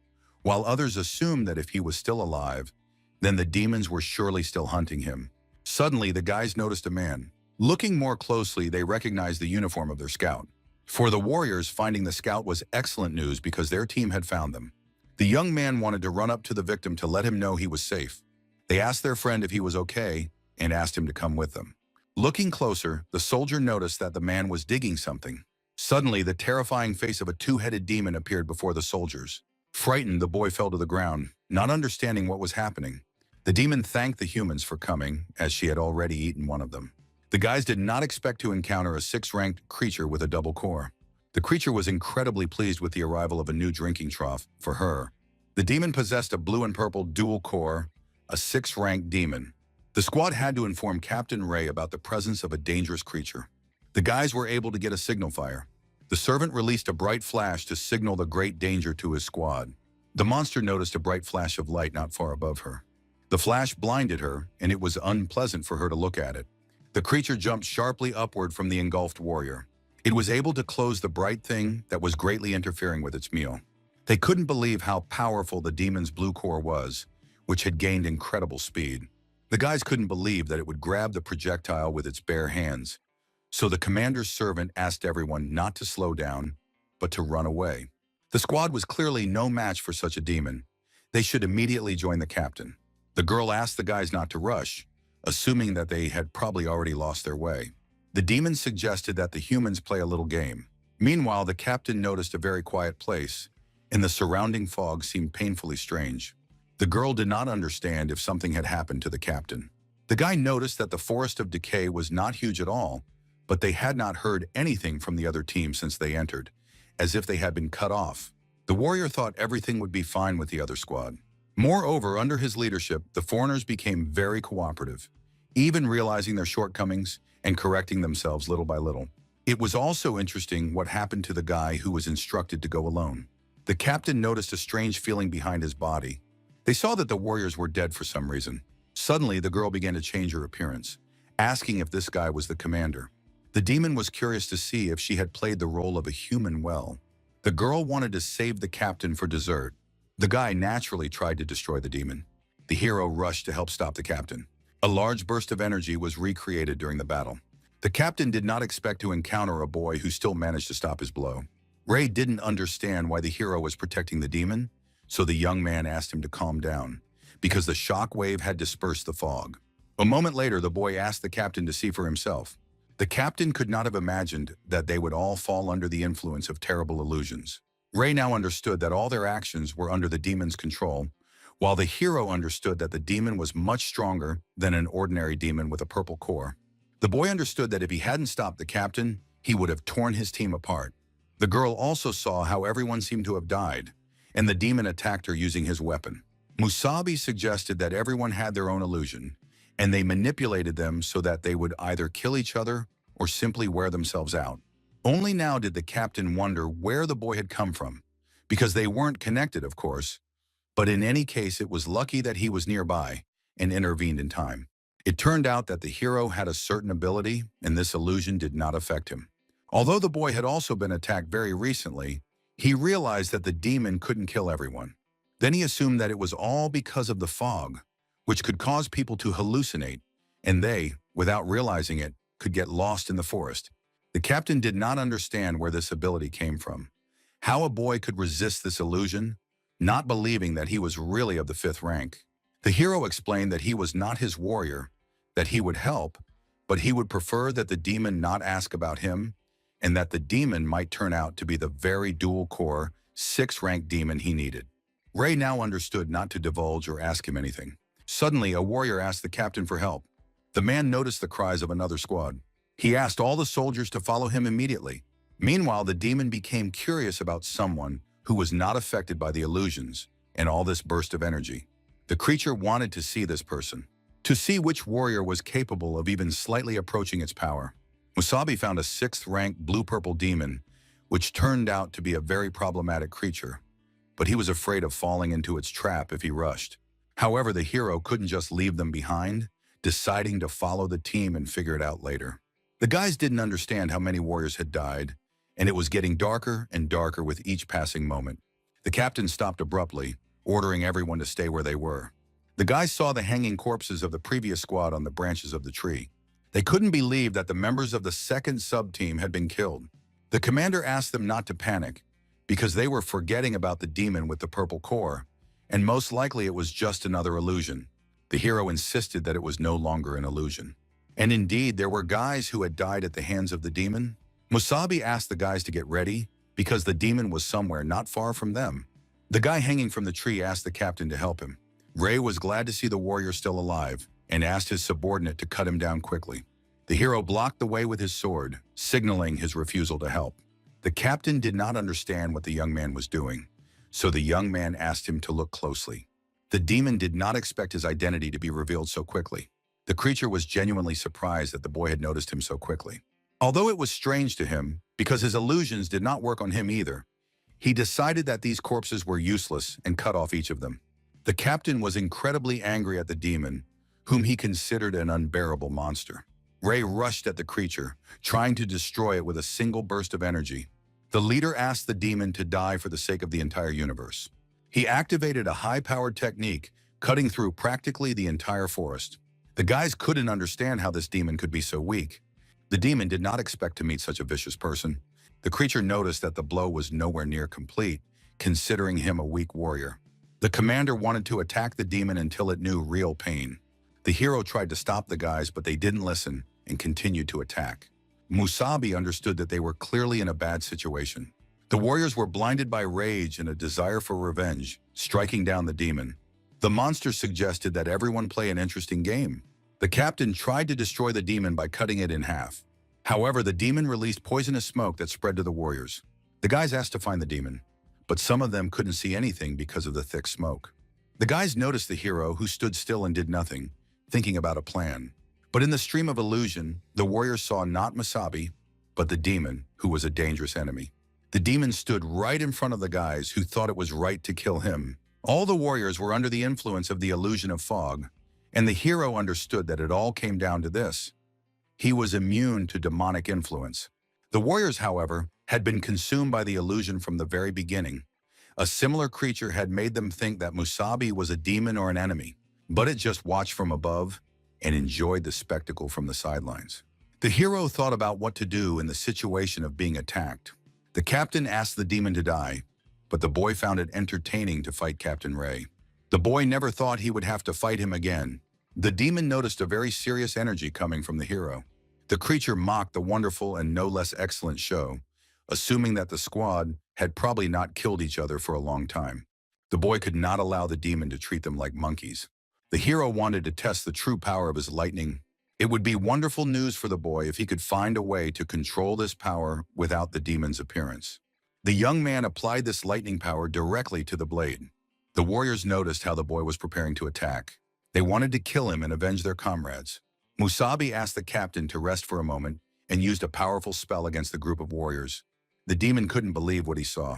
while others assumed that if he was still alive, then the demons were surely still hunting him. Suddenly, the guys noticed a man. Looking more closely, they recognized the uniform of their scout. For the warriors, finding the scout was excellent news because their team had found them. The young man wanted to run up to the victim to let him know he was safe. They asked their friend if he was okay and asked him to come with them. Looking closer, the soldier noticed that the man was digging something. Suddenly, the terrifying face of a two-headed demon appeared before the soldiers. Frightened, the boy fell to the ground, not understanding what was happening. The demon thanked the humans for coming, as she had already eaten one of them. The guys did not expect to encounter a 6-ranked creature with a double core. The creature was incredibly pleased with the arrival of a new drinking trough for her. The demon possessed a blue and purple dual core, a 6-ranked demon. The squad had to inform Captain Ray about the presence of a dangerous creature. The guys were able to get a signal fire. The servant released a bright flash to signal the great danger to his squad. The monster noticed a bright flash of light not far above her. The flash blinded her, and it was unpleasant for her to look at it. The creature jumped sharply upward from the engulfed warrior. It was able to close the bright thing that was greatly interfering with its meal. They couldn't believe how powerful the demon's blue core was, which had gained incredible speed. The guys couldn't believe that it would grab the projectile with its bare hands. So the commander's servant asked everyone not to slow down, but to run away. The squad was clearly no match for such a demon. They should immediately join the captain. The girl asked the guys not to rush, assuming that they had probably already lost their way. The demon suggested that the humans play a little game. Meanwhile, the captain noticed a very quiet place, and the surrounding fog seemed painfully strange. The girl did not understand if something had happened to the captain. The guy noticed that the forest of decay was not huge at all, but they had not heard anything from the other team since they entered, as if they had been cut off. The warrior thought everything would be fine with the other squad. Moreover, under his leadership, the foreigners became very cooperative, even realizing their shortcomings and correcting themselves little by little. It was also interesting what happened to the guy who was instructed to go alone. The captain noticed a strange feeling behind his body. They saw that the warriors were dead for some reason. Suddenly, the girl began to change her appearance, asking if this guy was the commander. The demon was curious to see if she had played the role of a human well. The girl wanted to save the captain for dessert. The guy naturally tried to destroy the demon. The hero rushed to help stop the captain. A large burst of energy was recreated during the battle. The captain did not expect to encounter a boy who still managed to stop his blow. Ray didn't understand why the hero was protecting the demon, so the young man asked him to calm down, because the shock wave had dispersed the fog. A moment later, the boy asked the captain to see for himself. The captain could not have imagined that they would all fall under the influence of terrible illusions. Ray now understood that all their actions were under the demon's control, while the hero understood that the demon was much stronger than an ordinary demon with a purple core. The boy understood that if he hadn't stopped the captain, he would have torn his team apart. The girl also saw how everyone seemed to have died, and the demon attacked her using his weapon. Musabi suggested that everyone had their own illusion, and they manipulated them so that they would either kill each other or simply wear themselves out. Only now did the captain wonder where the boy had come from, because they weren't connected, of course, but in any case it was lucky that he was nearby and intervened in time. It turned out that the hero had a certain ability, and this illusion did not affect him. Although the boy had also been attacked very recently, he realized that the demon couldn't kill everyone. Then he assumed that it was all because of the fog, which could cause people to hallucinate, and they, without realizing it, could get lost in the forest. The captain did not understand where this ability came from, how a boy could resist this illusion, not believing that he was really of the 5th rank. The hero explained that he was not his warrior, that he would help, but he would prefer that the demon not ask about him, and that the demon might turn out to be the very dual-core, 6th-rank demon he needed. Ray now understood not to divulge or ask him anything. Suddenly, a warrior asked the captain for help. The man noticed the cries of another squad. He asked all the soldiers to follow him immediately. Meanwhile, the demon became curious about someone who was not affected by the illusions and all this burst of energy. The creature wanted to see this person, to see which warrior was capable of even slightly approaching its power. Musabi found a 6th-rank blue-purple demon, which turned out to be a very problematic creature, but he was afraid of falling into its trap if he rushed. However, the hero couldn't just leave them behind, deciding to follow the team and figure it out later. The guys didn't understand how many warriors had died, and it was getting darker and darker with each passing moment. The captain stopped abruptly, ordering everyone to stay where they were. The guys saw the hanging corpses of the previous squad on the branches of the tree. They couldn't believe that the members of the 2nd sub-team had been killed. The commander asked them not to panic, because they were forgetting about the demon with the purple core, and most likely it was just another illusion. The hero insisted that it was no longer an illusion. And indeed, there were guys who had died at the hands of the demon. Musabi asked the guys to get ready, because the demon was somewhere not far from them. The guy hanging from the tree asked the captain to help him. Ray was glad to see the warrior still alive, and asked his subordinate to cut him down quickly. The hero blocked the way with his sword, signaling his refusal to help. The captain did not understand what the young man was doing, so the young man asked him to look closely. The demon did not expect his identity to be revealed so quickly. The creature was genuinely surprised that the boy had noticed him so quickly. Although it was strange to him, because his illusions did not work on him either, he decided that these corpses were useless and cut off each of them. The captain was incredibly angry at the demon, whom he considered an unbearable monster. Ray rushed at the creature, trying to destroy it with a single burst of energy. The leader asked the demon to die for the sake of the entire universe. He activated a high-powered technique, cutting through practically the entire forest. The guys couldn't understand how this demon could be so weak. The demon did not expect to meet such a vicious person. The creature noticed that the blow was nowhere near complete, considering him a weak warrior. The commander wanted to attack the demon until it knew real pain. The hero tried to stop the guys, but they didn't listen and continued to attack. Musabi understood that they were clearly in a bad situation. The warriors were blinded by rage and a desire for revenge, striking down the demon. The monster suggested that everyone play an interesting game. The captain tried to destroy the demon by cutting it in half. However, the demon released poisonous smoke that spread to the warriors. The guys asked to find the demon, but some of them couldn't see anything because of the thick smoke. The guys noticed the hero, who stood still and did nothing, thinking about a plan. But in the stream of illusion, the warriors saw not Musabi, but the demon, who was a dangerous enemy. The demon stood right in front of the guys, who thought it was right to kill him. All the warriors were under the influence of the illusion of fog, and the hero understood that it all came down to this. He was immune to demonic influence. The warriors, however, had been consumed by the illusion from the very beginning. A similar creature had made them think that Musabi was a demon or an enemy, but it just watched from above and enjoyed the spectacle from the sidelines. The hero thought about what to do in the situation of being attacked. The captain asked the demon to die, but the boy found it entertaining to fight Captain Ray. The boy never thought he would have to fight him again. The demon noticed a very serious energy coming from the hero. The creature mocked the wonderful and no less excellent show, assuming that the squad had probably not killed each other for a long time. The boy could not allow the demon to treat them like monkeys. The hero wanted to test the true power of his lightning. It would be wonderful news for the boy if he could find a way to control this power without the demon's appearance. The young man applied this lightning power directly to the blade. The warriors noticed how the boy was preparing to attack. They wanted to kill him and avenge their comrades. Musabi asked the captain to rest for a moment and used a powerful spell against the group of warriors. The demon couldn't believe what he saw.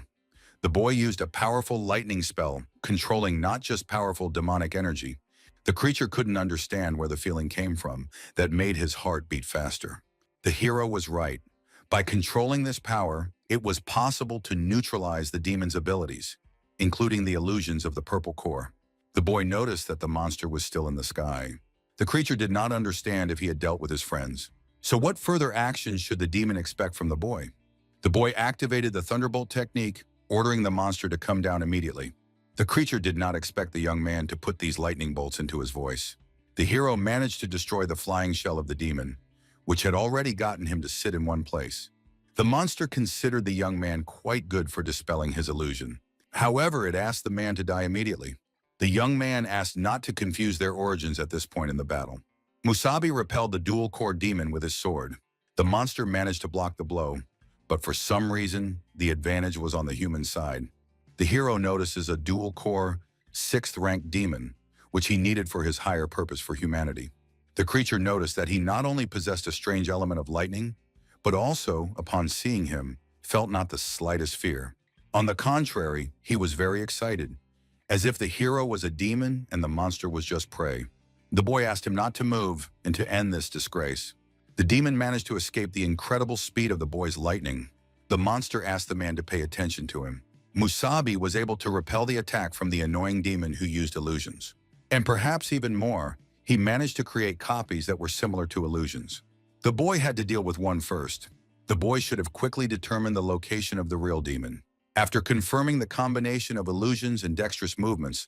The boy used a powerful lightning spell, controlling not just powerful demonic energy. The creature couldn't understand where the feeling came from that made his heart beat faster. The hero was right. By controlling this power, it was possible to neutralize the demon's abilities, including the illusions of the purple core. The boy noticed that the monster was still in the sky. The creature did not understand if he had dealt with his friends. So what further actions should the demon expect from the boy? The boy activated the thunderbolt technique, ordering the monster to come down immediately. The creature did not expect the young man to put these lightning bolts into his voice. The hero managed to destroy the flying shell of the demon, which had already gotten him to sit in one place. The monster considered the young man quite good for dispelling his illusion. However, it asked the man to die immediately. The young man asked not to confuse their origins at this point in the battle. Musabi repelled the dual-core demon with his sword. The monster managed to block the blow, but for some reason, the advantage was on the human side. The hero notices a dual-core, 6th-ranked demon, which he needed for his higher purpose for humanity. The creature noticed that he not only possessed a strange element of lightning, but also, upon seeing him, felt not the slightest fear. On the contrary, he was very excited, as if the hero was a demon and the monster was just prey. The boy asked him not to move and to end this disgrace. The demon managed to escape the incredible speed of the boy's lightning. The monster asked the man to pay attention to him. Musabi was able to repel the attack from the annoying demon who used illusions. And perhaps even more, he managed to create copies that were similar to illusions. The boy had to deal with one first. The boy should have quickly determined the location of the real demon. After confirming the combination of illusions and dexterous movements,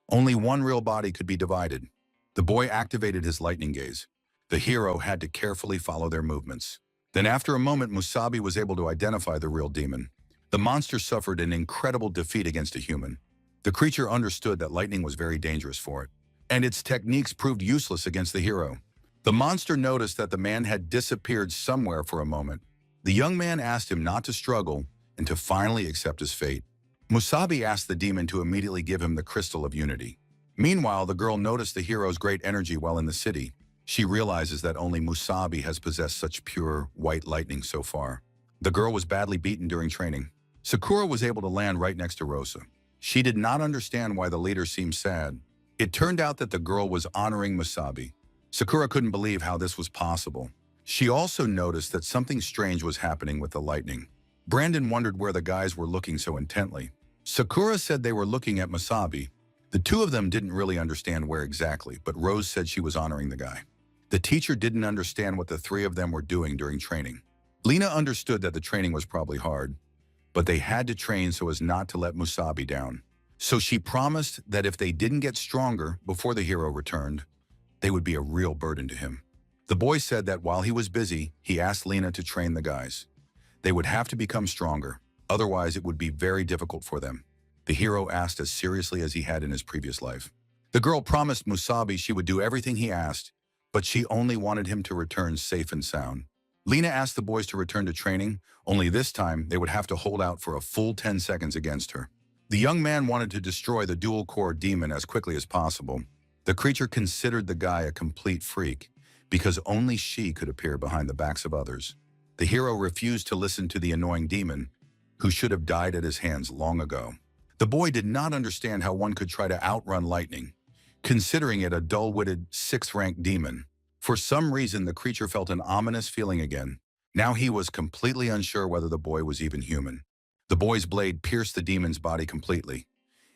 only one real body could be divided. The boy activated his lightning gaze. The hero had to carefully follow their movements. Then after a moment, Musabi was able to identify the real demon. The monster suffered an incredible defeat against a human. The creature understood that lightning was very dangerous for it, and its techniques proved useless against the hero. The monster noticed that the man had disappeared somewhere for a moment. The young man asked him not to struggle and to finally accept his fate. Musabi asked the demon to immediately give him the crystal of unity. Meanwhile, the girl noticed the hero's great energy while in the city. She realizes that only Musabi has possessed such pure, white lightning so far. The girl was badly beaten during training. Sakura was able to land right next to Rosa. She did not understand why the leader seemed sad. It turned out that the girl was honoring Musabi. Sakura couldn't believe how this was possible. She also noticed that something strange was happening with the lightning. Brandon wondered where the guys were looking so intently. Sakura said they were looking at Musabi. The two of them didn't really understand where exactly, but Rose said she was honoring the guy. The teacher didn't understand what the three of them were doing during training. Lena understood that the training was probably hard, but they had to train so as not to let Musabi down. So she promised that if they didn't get stronger before the hero returned, they would be a real burden to him. The boy said that while he was busy, he asked Lena to train the guys. They would have to become stronger, otherwise it would be very difficult for them. The hero asked as seriously as he had in his previous life. The girl promised Musabi she would do everything he asked, but she only wanted him to return safe and sound. Lena asked the boys to return to training, only this time they would have to hold out for a full 10 seconds against her. The young man wanted to destroy the dual-core demon as quickly as possible. The creature considered the guy a complete freak, because only she could appear behind the backs of others. The hero refused to listen to the annoying demon, who should have died at his hands long ago. The boy did not understand how one could try to outrun lightning, considering it a dull-witted, 6th-ranked demon. For some reason, the creature felt an ominous feeling again. Now he was completely unsure whether the boy was even human. The boy's blade pierced the demon's body completely,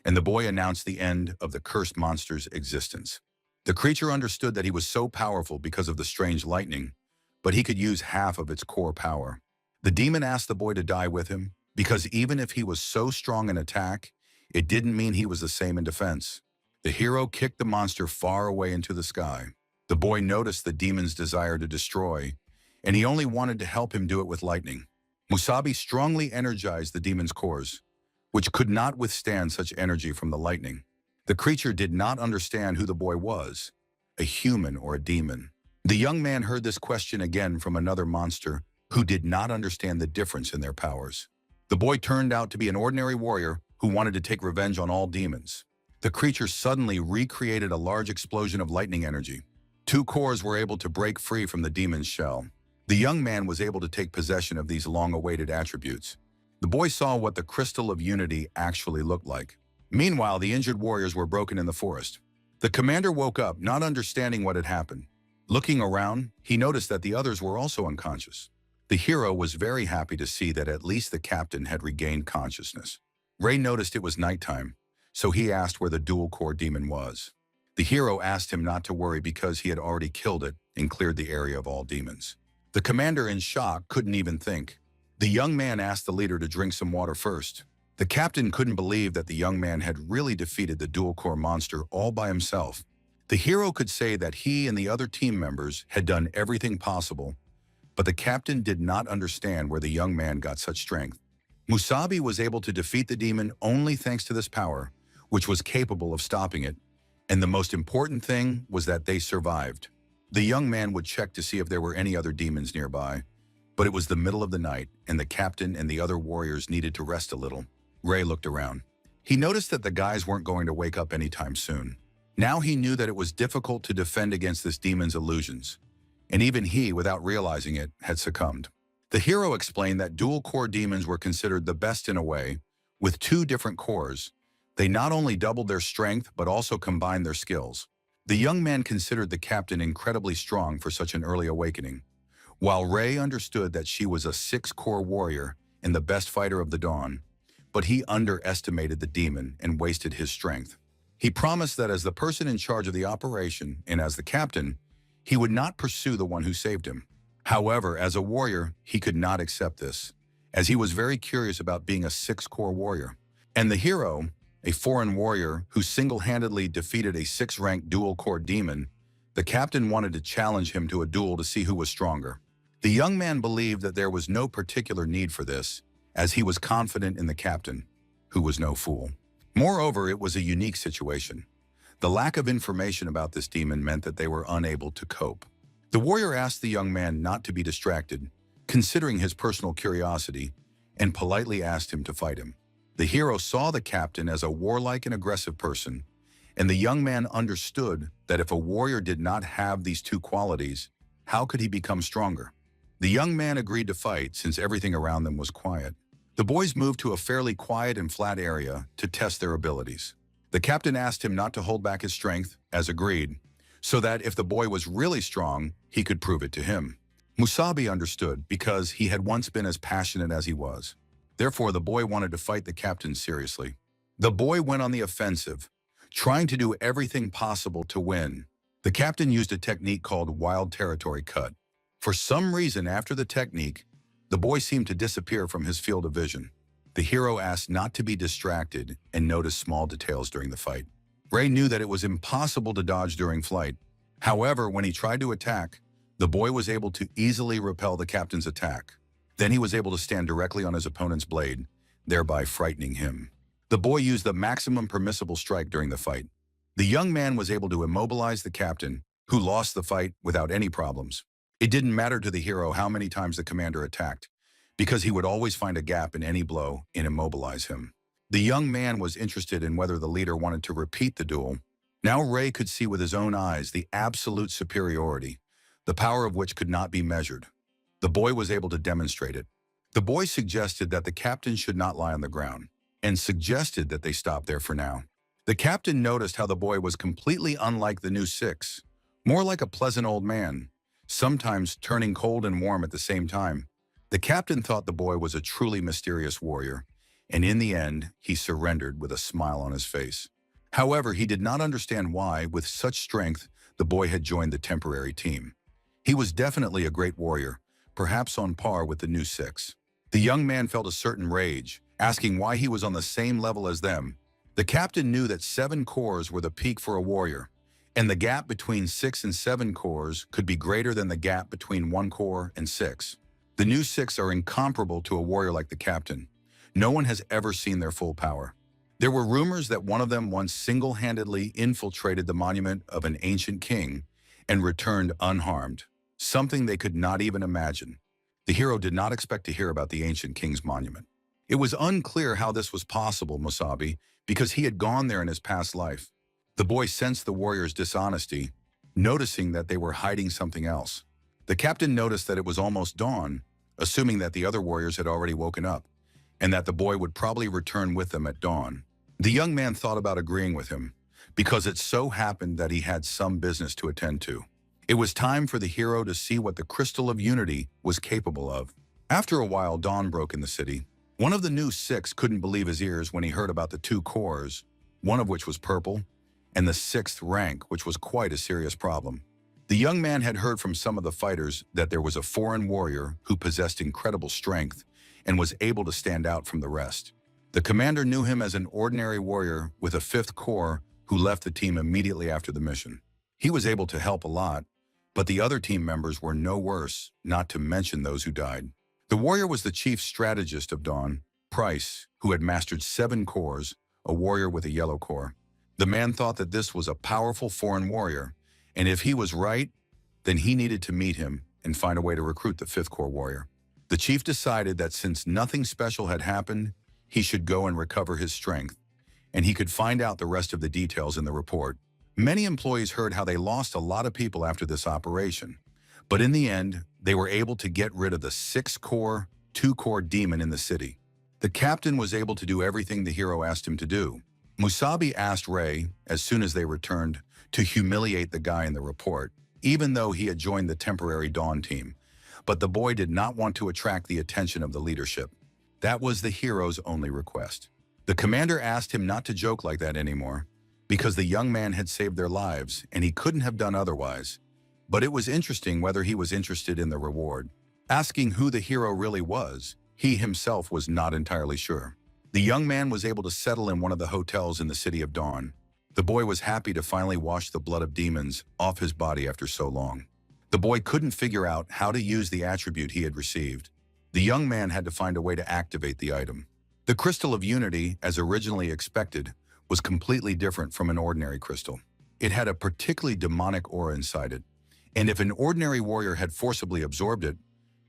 and the boy announced the end of the cursed monster's existence. The creature understood that he was so powerful because of the strange lightning, but he could use half of its core power. The demon asked the boy to die with him, because even if he was so strong in attack, it didn't mean he was the same in defense. The hero kicked the monster far away into the sky. The boy noticed the demon's desire to destroy, and he only wanted to help him do it with lightning. Musabi strongly energized the demon's cores, which could not withstand such energy from the lightning. The creature did not understand who the boy was, a human or a demon. The young man heard this question again from another monster who did not understand the difference in their powers. The boy turned out to be an ordinary warrior who wanted to take revenge on all demons. The creature suddenly recreated a large explosion of lightning energy. Two cores were able to break free from the demon's shell. The young man was able to take possession of these long-awaited attributes. The boy saw what the crystal of unity actually looked like. Meanwhile, the injured warriors were broken in the forest. The commander woke up, not understanding what had happened. Looking around, he noticed that the others were also unconscious. The hero was very happy to see that at least the captain had regained consciousness. Ray noticed it was nighttime, so he asked where the dual-core demon was. The hero asked him not to worry because he had already killed it and cleared the area of all demons. The commander, in shock, couldn't even think. The young man asked the leader to drink some water first. The captain couldn't believe that the young man had really defeated the dual-core monster all by himself. The hero could say that he and the other team members had done everything possible, but the captain did not understand where the young man got such strength. Musabi was able to defeat the demon only thanks to this power, which was capable of stopping it, and the most important thing was that they survived. The young man would check to see if there were any other demons nearby, but it was the middle of the night, and the captain and the other warriors needed to rest a little. Ray looked around. He noticed that the guys weren't going to wake up anytime soon. Now he knew that it was difficult to defend against this demon's illusions, and even he, without realizing it, had succumbed. The hero explained that dual-core demons were considered the best in a way. With two different cores, they not only doubled their strength but also combined their skills. The young man considered the captain incredibly strong for such an early awakening, while Ray understood that she was a 6-core warrior and the best fighter of the dawn, but he underestimated the demon and wasted his strength. He promised that as the person in charge of the operation and as the captain, he would not pursue the one who saved him. However, as a warrior, he could not accept this, as he was very curious about being a 6-core warrior. And the hero, a foreign warrior who single-handedly defeated a 6-ranked dual-core demon, the captain wanted to challenge him to a duel to see who was stronger. The young man believed that there was no particular need for this, as he was confident in the captain, who was no fool. Moreover, it was a unique situation. The lack of information about this demon meant that they were unable to cope. The warrior asked the young man not to be distracted, considering his personal curiosity, and politely asked him to fight him. The hero saw the captain as a warlike and aggressive person, and the young man understood that if a warrior did not have these two qualities, how could he become stronger? The young man agreed to fight since everything around them was quiet. The boys moved to a fairly quiet and flat area to test their abilities. The captain asked him not to hold back his strength, as agreed, so that if the boy was really strong, he could prove it to him. Musabi understood because he had once been as passionate as he was. Therefore, the boy wanted to fight the captain seriously. The boy went on the offensive, trying to do everything possible to win. The captain used a technique called wild territory cut. For some reason, after the technique, the boy seemed to disappear from his field of vision. The hero asked not to be distracted and noticed small details during the fight. Ray knew that it was impossible to dodge during flight. However, when he tried to attack, the boy was able to easily repel the captain's attack. Then he was able to stand directly on his opponent's blade, thereby frightening him. The boy used the maximum permissible strike during the fight. The young man was able to immobilize the captain, who lost the fight without any problems. It didn't matter to the hero how many times the commander attacked, because he would always find a gap in any blow and immobilize him. The young man was interested in whether the leader wanted to repeat the duel. Now Ray could see with his own eyes the absolute superiority, the power of which could not be measured. The boy was able to demonstrate it. The boy suggested that the captain should not lie on the ground, and suggested that they stop there for now. The captain noticed how the boy was completely unlike the new 6, more like a pleasant old man, sometimes turning cold and warm at the same time. The captain thought the boy was a truly mysterious warrior, and in the end, he surrendered with a smile on his face. However, he did not understand why, with such strength, the boy had joined the temporary team. He was definitely a great warrior, perhaps on par with the new 6. The young man felt a certain rage, asking why he was on the same level as them. The captain knew that 7 cores were the peak for a warrior, and the gap between 6 and 7 cores could be greater than the gap between 1 core and 6. The new 6 are incomparable to a warrior like the captain. No one has ever seen their full power. There were rumors that one of them once single-handedly infiltrated the monument of an ancient king and returned unharmed, something they could not even imagine. The hero did not expect to hear about the ancient king's monument. It was unclear how this was possible, Musabi, because he had gone there in his past life. The boy sensed the warrior's dishonesty, noticing that they were hiding something else. The captain noticed that it was almost dawn, assuming that the other warriors had already woken up, and that the boy would probably return with them at dawn. The young man thought about agreeing with him, because it so happened that he had some business to attend to. It was time for the hero to see what the Crystal of Unity was capable of. After a while, dawn broke in the city. One of the new 6 couldn't believe his ears when he heard about the 2 cores, one of which was purple, and the 6th rank, which was quite a serious problem. The young man had heard from some of the fighters that there was a foreign warrior who possessed incredible strength and was able to stand out from the rest. The commander knew him as an ordinary warrior with a 5th core who left the team immediately after the mission. He was able to help a lot, but the other team members were no worse, not to mention those who died. The warrior was the chief strategist of Dawn, Price, who had mastered 7 cores, a warrior with a yellow core. The man thought that this was a powerful foreign warrior, and if he was right, then he needed to meet him and find a way to recruit the 5th core warrior. The chief decided that since nothing special had happened, he should go and recover his strength, and he could find out the rest of the details in the report. Many employees heard how they lost a lot of people after this operation, but in the end, they were able to get rid of the 6-core, 2-core demon in the city. The captain was able to do everything the hero asked him to do. Musabi asked Ray, as soon as they returned, to humiliate the guy in the report, even though he had joined the temporary Dawn team. But the boy did not want to attract the attention of the leadership. That was the hero's only request. The commander asked him not to joke like that anymore, because the young man had saved their lives and he couldn't have done otherwise. But it was interesting whether he was interested in the reward. Asking who the hero really was, he himself was not entirely sure. The young man was able to settle in one of the hotels in the city of Dawn. The boy was happy to finally wash the blood of demons off his body after so long. The boy couldn't figure out how to use the attribute he had received. The young man had to find a way to activate the item. The Crystal of Unity, as originally expected, was completely different from an ordinary crystal. It had a particularly demonic aura inside it, and if an ordinary warrior had forcibly absorbed it,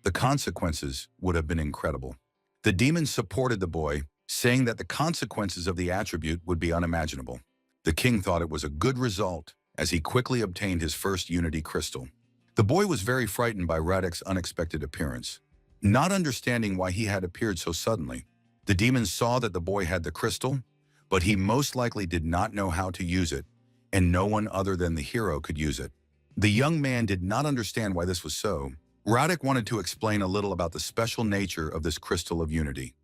the consequences would have been incredible. The demons supported the boy, saying that the consequences of the attribute would be unimaginable. The king thought it was a good result, as he quickly obtained his first Unity crystal. The boy was very frightened by Radek's unexpected appearance. Not understanding why he had appeared so suddenly, the demons saw that the boy had the crystal, but he most likely did not know how to use it, and no one other than the hero could use it. The young man did not understand why this was so. Radek wanted to explain a little about the special nature of this Crystal of Unity.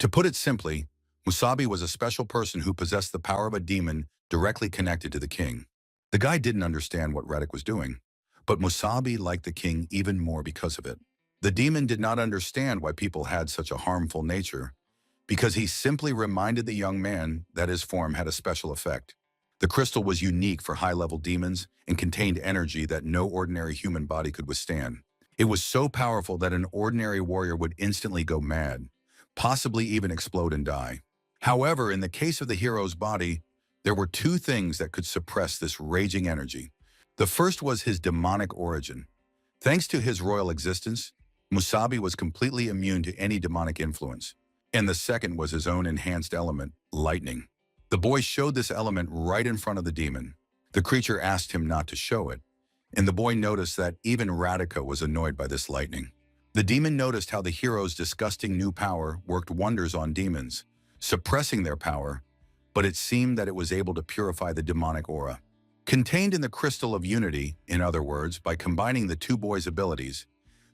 To put it simply, Musabi was a special person who possessed the power of a demon directly connected to the king. The guy didn't understand what Radek was doing, but Musabi liked the king even more because of it. The demon did not understand why people had such a harmful nature, because he simply reminded the young man that his form had a special effect. The crystal was unique for high-level demons and contained energy that no ordinary human body could withstand. It was so powerful that an ordinary warrior would instantly go mad, possibly even explode and die. However, in the case of the hero's body, there were 2 things that could suppress this raging energy. The first was his demonic origin. Thanks to his royal existence, Musabi was completely immune to any demonic influence. And the second was his own enhanced element, lightning. The boy showed this element right in front of the demon. The creature asked him not to show it, and the boy noticed that even Radika was annoyed by this lightning. The demon noticed how the hero's disgusting new power worked wonders on demons, suppressing their power, but it seemed that it was able to purify the demonic aura. Contained in the Crystal of Unity, in other words, by combining the 2 boys' abilities,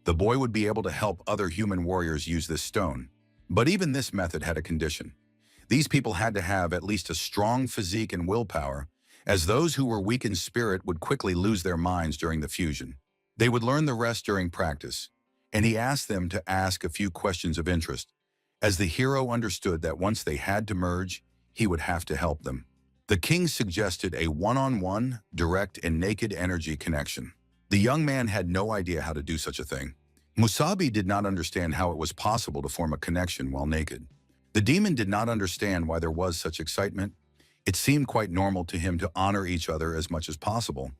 the boy would be able to help other human warriors use this stone. But even this method had a condition. These people had to have at least a strong physique and willpower, as those who were weak in spirit would quickly lose their minds during the fusion. They would learn the rest during practice, and he asked them to ask a few questions of interest, as the hero understood that once they had to merge, he would have to help them. The king suggested a one-on-one, direct and naked energy connection. The young man had no idea how to do such a thing. Musabi did not understand how it was possible to form a connection while naked. The demon did not understand why there was such excitement. It seemed quite normal to him to honor each other as much as possible,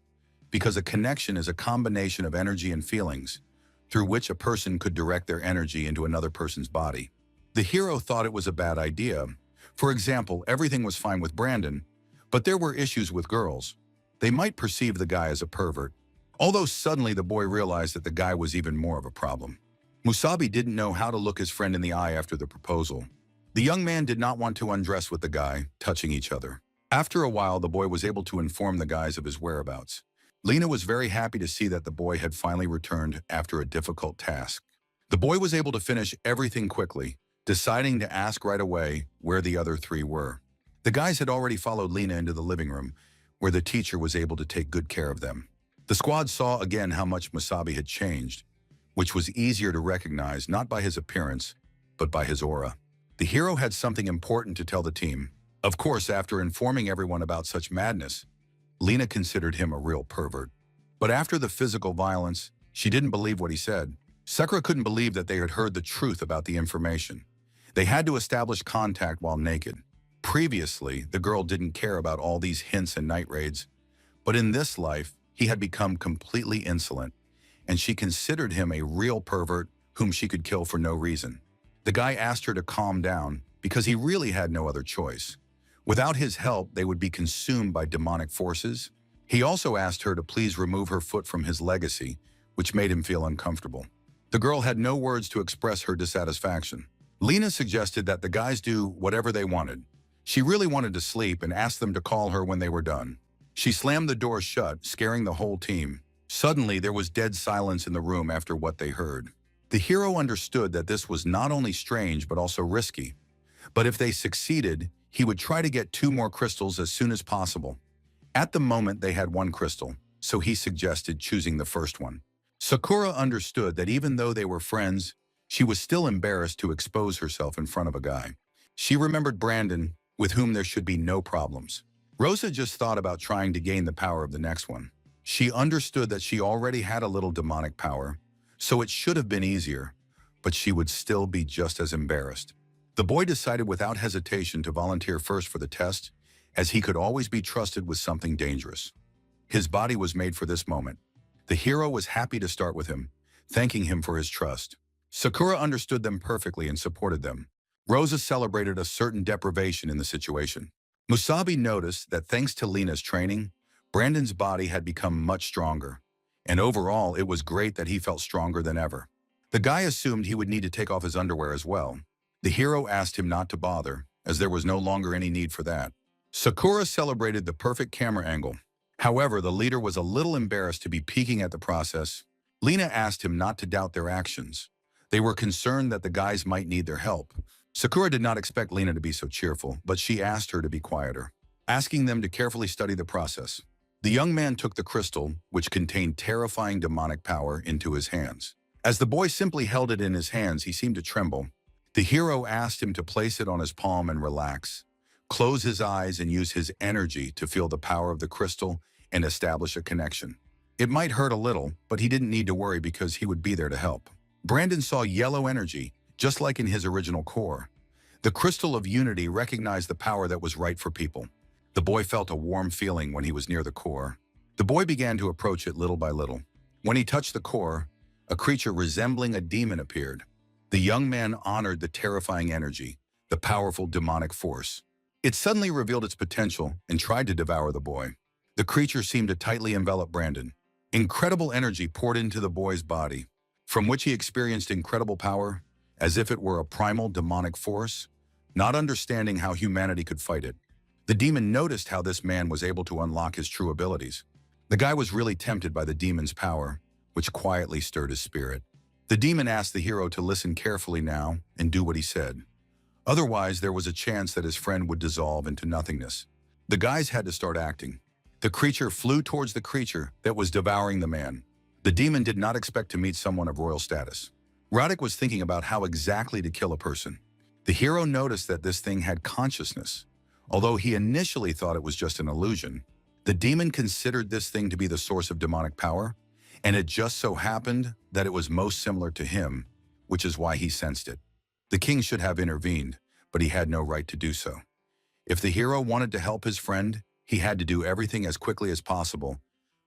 because a connection is a combination of energy and feelings, through which a person could direct their energy into another person's body. The hero thought it was a bad idea. For example, everything was fine with Brandon, but there were issues with girls. They might perceive the guy as a pervert, although suddenly the boy realized that the guy was even more of a problem. Musabi didn't know how to look his friend in the eye after the proposal. The young man did not want to undress with the guy, touching each other. After a while, the boy was able to inform the guys of his whereabouts. Lena was very happy to see that the boy had finally returned after a difficult task. The boy was able to finish everything quickly, deciding to ask right away where the other three were. The guys had already followed Lena into the living room, where the teacher was able to take good care of them. The squad saw again how much Musabi had changed, which was easier to recognize not by his appearance, but by his aura. The hero had something important to tell the team. Of course, after informing everyone about such madness, Lena considered him a real pervert. But after the physical violence, she didn't believe what he said. Sakura couldn't believe that they had heard the truth about the information. They had to establish contact while naked. Previously, the girl didn't care about all these hints and night raids, but in this life, he had become completely insolent, and she considered him a real pervert whom she could kill for no reason. The guy asked her to calm down because he really had no other choice. Without his help, they would be consumed by demonic forces. He also asked her to please remove her foot from his legacy, which made him feel uncomfortable. The girl had no words to express her dissatisfaction. Lena suggested that the guys do whatever they wanted. She really wanted to sleep and asked them to call her when they were done. She slammed the door shut, scaring the whole team. Suddenly, there was dead silence in the room after what they heard. The hero understood that this was not only strange but also risky. But if they succeeded, he would try to get 2 more crystals as soon as possible. At the moment, they had 1 crystal, so he suggested choosing the first one. Sakura understood that even though they were friends, she was still embarrassed to expose herself in front of a guy. She remembered Brandon, with whom there should be no problems. Rosa just thought about trying to gain the power of the next one. She understood that she already had a little demonic power, so it should have been easier, but she would still be just as embarrassed. The boy decided without hesitation to volunteer first for the test, as he could always be trusted with something dangerous. His body was made for this moment. The hero was happy to start with him, thanking him for his trust. Sakura understood them perfectly and supported them. Rosa celebrated a certain deprivation in the situation. Musabi noticed that thanks to Lena's training, Brandon's body had become much stronger, and overall it was great that he felt stronger than ever. The guy assumed he would need to take off his underwear as well. The hero asked him not to bother, as there was no longer any need for that. Sakura celebrated the perfect camera angle. However, the leader was a little embarrassed to be peeking at the process. Lena asked him not to doubt their actions. They were concerned that the guys might need their help. Sakura did not expect Lena to be so cheerful, but she asked her to be quieter, asking them to carefully study the process. The young man took the crystal, which contained terrifying demonic power, into his hands. As the boy simply held it in his hands, he seemed to tremble. The hero asked him to place it on his palm and relax, close his eyes and use his energy to feel the power of the crystal and establish a connection. It might hurt a little, but he didn't need to worry because he would be there to help. Brandon saw yellow energy, just like in his original core. The crystal of unity recognized the power that was right for people. The boy felt a warm feeling when he was near the core. The boy began to approach it little by little. When he touched the core, a creature resembling a demon appeared. The young man honored the terrifying energy, the powerful demonic force. It suddenly revealed its potential and tried to devour the boy. The creature seemed to tightly envelop Brandon. Incredible energy poured into the boy's body, from which he experienced incredible power, as if it were a primal demonic force, not understanding how humanity could fight it. The demon noticed how this man was able to unlock his true abilities. The guy was really tempted by the demon's power, which quietly stirred his spirit. The demon asked the hero to listen carefully now and do what he said. Otherwise, there was a chance that his friend would dissolve into nothingness. The guys had to start acting. The creature flew towards the creature that was devouring the man. The demon did not expect to meet someone of royal status. Radek was thinking about how exactly to kill a person. The hero noticed that this thing had consciousness. Although he initially thought it was just an illusion, the demon considered this thing to be the source of demonic power, and it just so happened that it was most similar to him, which is why he sensed it. The king should have intervened, but he had no right to do so. If the hero wanted to help his friend, he had to do everything as quickly as possible.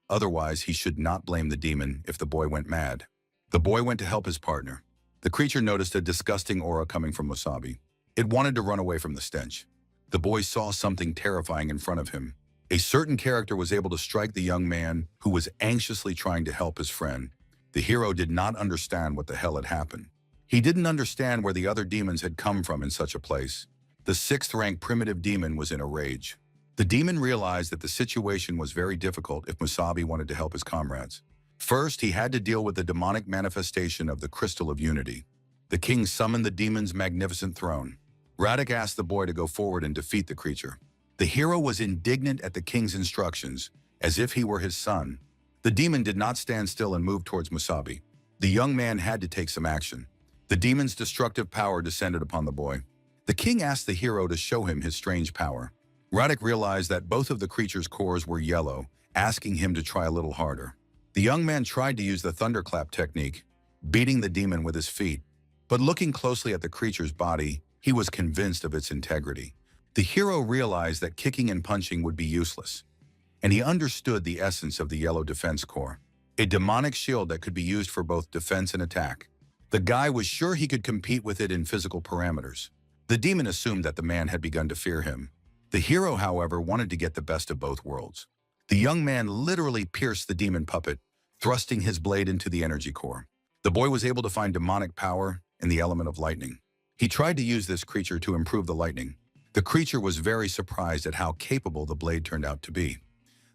Otherwise, he should not blame the demon if the boy went mad. The boy went to help his partner. The creature noticed a disgusting aura coming from Wasabi. It wanted to run away from the stench. The boy saw something terrifying in front of him. A certain character was able to strike the young man who was anxiously trying to help his friend. The hero did not understand what the hell had happened. He didn't understand where the other demons had come from in such a place. The sixth-rank primitive demon was in a rage. The demon realized that the situation was very difficult if Musabi wanted to help his comrades. First, he had to deal with the demonic manifestation of the Crystal of Unity. The king summoned the demon's magnificent throne. Radek asked the boy to go forward and defeat the creature. The hero was indignant at the king's instructions, as if he were his son. The demon did not stand still and moved towards Musabi. The young man had to take some action. The demon's destructive power descended upon the boy. The king asked the hero to show him his strange power. Radek realized that both of the creature's cores were yellow, asking him to try a little harder. The young man tried to use the thunderclap technique, beating the demon with his feet. But looking closely at the creature's body, he was convinced of its integrity. The hero realized that kicking and punching would be useless, and he understood the essence of the yellow defense core, a demonic shield that could be used for both defense and attack. The guy was sure he could compete with it in physical parameters. The demon assumed that the man had begun to fear him. The hero, however, wanted to get the best of both worlds. The young man literally pierced the demon puppet, thrusting his blade into the energy core. The boy was able to find demonic power in the element of lightning. He tried to use this creature to improve the lightning. The creature was very surprised at how capable the blade turned out to be.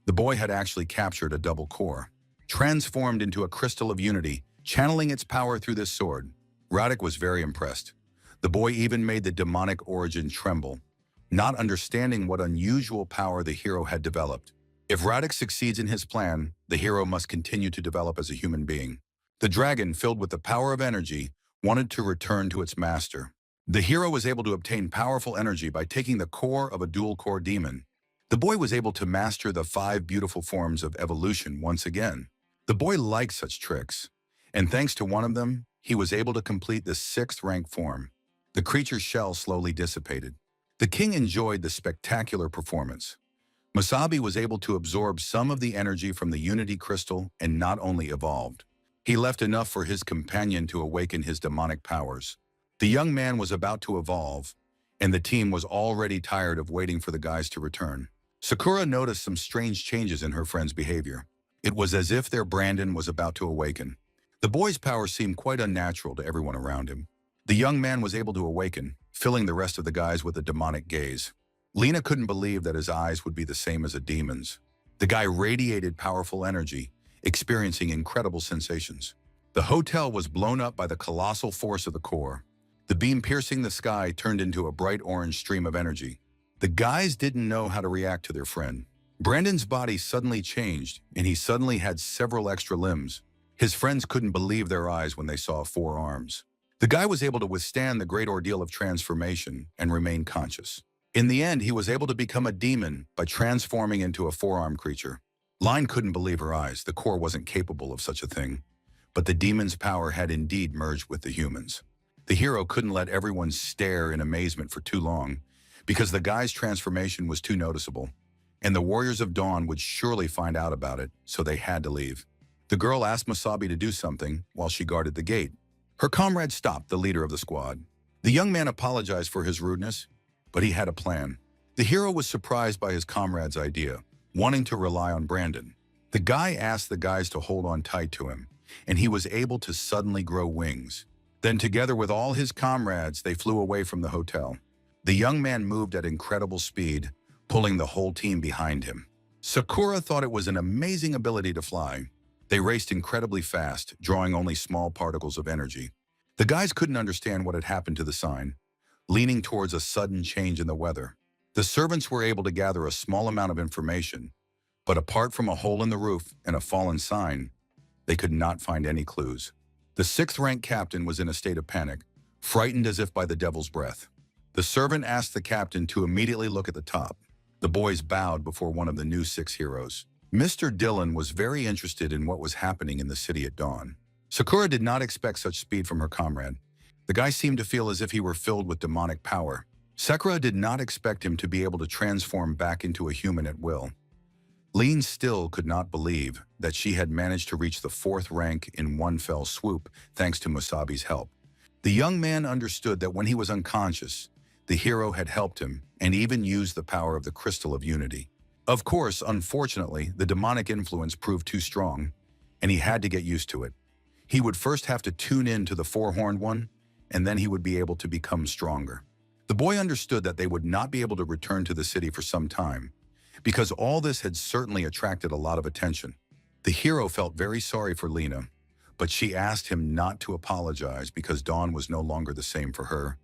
The boy had actually captured a double core, transformed into a crystal of unity, channeling its power through this sword. Radek was very impressed. The boy even made the demonic origin tremble, not understanding what unusual power the hero had developed. If Radek succeeds in his plan, the hero must continue to develop as a human being. The dragon, filled with the power of energy, wanted to return to its master. The hero was able to obtain powerful energy by taking the core of a dual-core demon. The boy was able to master the 5 beautiful forms of evolution once again. The boy liked such tricks, and thanks to one of them, he was able to complete the 6th-rank form. The creature's shell slowly dissipated. The king enjoyed the spectacular performance. Musabi was able to absorb some of the energy from the Unity Crystal and not only evolved. He left enough for his companion to awaken his demonic powers. The young man was about to evolve, and the team was already tired of waiting for the guys to return. Sakura noticed some strange changes in her friend's behavior. It was as if their Brandon was about to awaken. The boy's power seemed quite unnatural to everyone around him. The young man was able to awaken, filling the rest of the guys with a demonic gaze. Lena couldn't believe that his eyes would be the same as a demon's. The guy radiated powerful energy, experiencing incredible sensations. The hotel was blown up by the colossal force of the core. The beam piercing the sky turned into a bright orange stream of energy. The guys didn't know how to react to their friend. Brandon's body suddenly changed, and he suddenly had several extra limbs. His friends couldn't believe their eyes when they saw 4 arms. The guy was able to withstand the great ordeal of transformation and remain conscious. In the end, he was able to become a demon by transforming into a 4-armed creature. Line couldn't believe her eyes. The core wasn't capable of such a thing. But the demon's power had indeed merged with the humans. The hero couldn't let everyone stare in amazement for too long, because the guy's transformation was too noticeable, and the Warriors of Dawn would surely find out about it, so they had to leave. The girl asked Musabi to do something while she guarded the gate. Her comrade stopped the leader of the squad. The young man apologized for his rudeness, but he had a plan. The hero was surprised by his comrade's idea, wanting to rely on Brandon. The guy asked the guys to hold on tight to him, and he was able to suddenly grow wings. Then together with all his comrades, they flew away from the hotel. The young man moved at incredible speed, pulling the whole team behind him. Sakura thought it was an amazing ability to fly. They raced incredibly fast, drawing only small particles of energy. The guys couldn't understand what had happened to the sign, leaning towards a sudden change in the weather. The servants were able to gather a small amount of information, but apart from a hole in the roof and a fallen sign, they could not find any clues. The sixth-rank captain was in a state of panic, frightened as if by the devil's breath. The servant asked the captain to immediately look at the top. The boys bowed before one of the new six heroes. Mr. Dillon was very interested in what was happening in the city at dawn. Sakura did not expect such speed from her comrade. The guy seemed to feel as if he were filled with demonic power. Sakura did not expect him to be able to transform back into a human at will. Lean still could not believe that she had managed to reach the fourth rank in one fell swoop, thanks to Musabi's help. The young man understood that when he was unconscious, the hero had helped him and even used the power of the Crystal of Unity. Of course, unfortunately, the demonic influence proved too strong, and he had to get used to it. He would first have to tune in to the four-horned one, and then he would be able to become stronger. The boy understood that they would not be able to return to the city for some time, because all this had certainly attracted a lot of attention. The hero felt very sorry for Lena, but she asked him not to apologize because Dawn was no longer the same for her,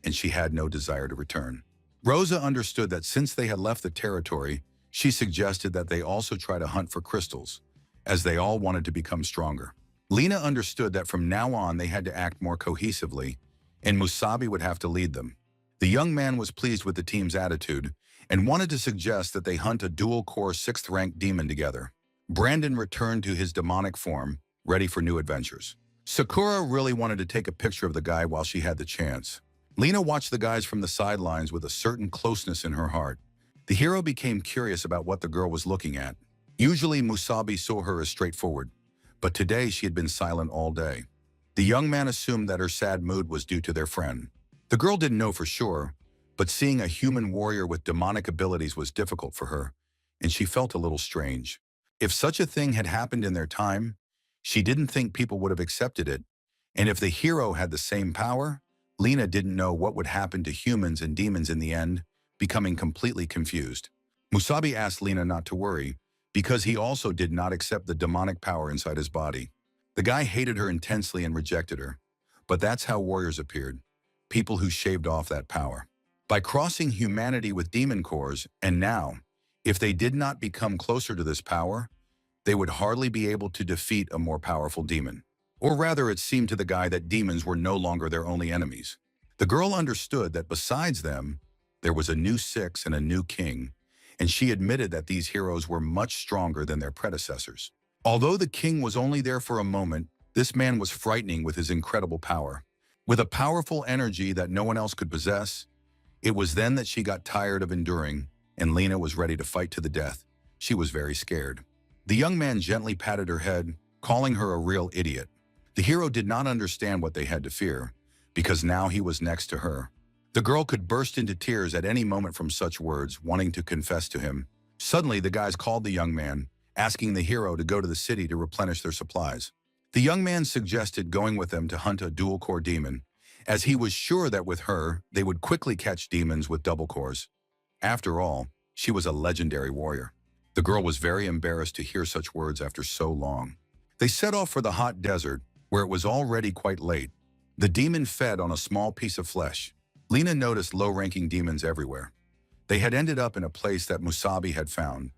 and she had no desire to return. Rosa understood that since they had left the territory, she suggested that they also try to hunt for crystals, as they all wanted to become stronger. Lena understood that from now on they had to act more cohesively, and Musabi would have to lead them. The young man was pleased with the team's attitude and wanted to suggest that they hunt a dual-core 6th-rank demon together. Brandon returned to his demonic form, ready for new adventures. Sakura really wanted to take a picture of the guy while she had the chance. Lena watched the guys from the sidelines with a certain closeness in her heart. The hero became curious about what the girl was looking at. Usually Musabi saw her as straightforward, but today she had been silent all day. The young man assumed that her sad mood was due to their friend. The girl didn't know for sure, but seeing a human warrior with demonic abilities was difficult for her, and she felt a little strange. If such a thing had happened in their time, she didn't think people would have accepted it, and if the hero had the same power, Lena didn't know what would happen to humans and demons in the end, becoming completely confused. Musabi asked Lena not to worry, because he also did not accept the demonic power inside his body. The guy hated her intensely and rejected her, but that's how warriors appeared, people who shaved off that power. By crossing humanity with demon cores, and now, if they did not become closer to this power, they would hardly be able to defeat a more powerful demon. Or rather, it seemed to the guy that demons were no longer their only enemies. The girl understood that besides them, there was a new six and a new king, and she admitted that these heroes were much stronger than their predecessors. Although the king was only there for a moment, this man was frightening with his incredible power. With a powerful energy that no one else could possess, it was then that she got tired of enduring, and Lena was ready to fight to the death. She was very scared. The young man gently patted her head, calling her a real idiot. The hero did not understand what they had to fear, because now he was next to her. The girl could burst into tears at any moment from such words, wanting to confess to him. Suddenly, the guys called the young man, asking the hero to go to the city to replenish their supplies. The young man suggested going with them to hunt a dual-core demon, as he was sure that with her, they would quickly catch demons with double cores. After all, she was a legendary warrior. The girl was very embarrassed to hear such words after so long. They set off for the hot desert, where it was already quite late. The demon fed on a small piece of flesh. Lena noticed low-ranking demons everywhere. They had ended up in a place that Musabi had found,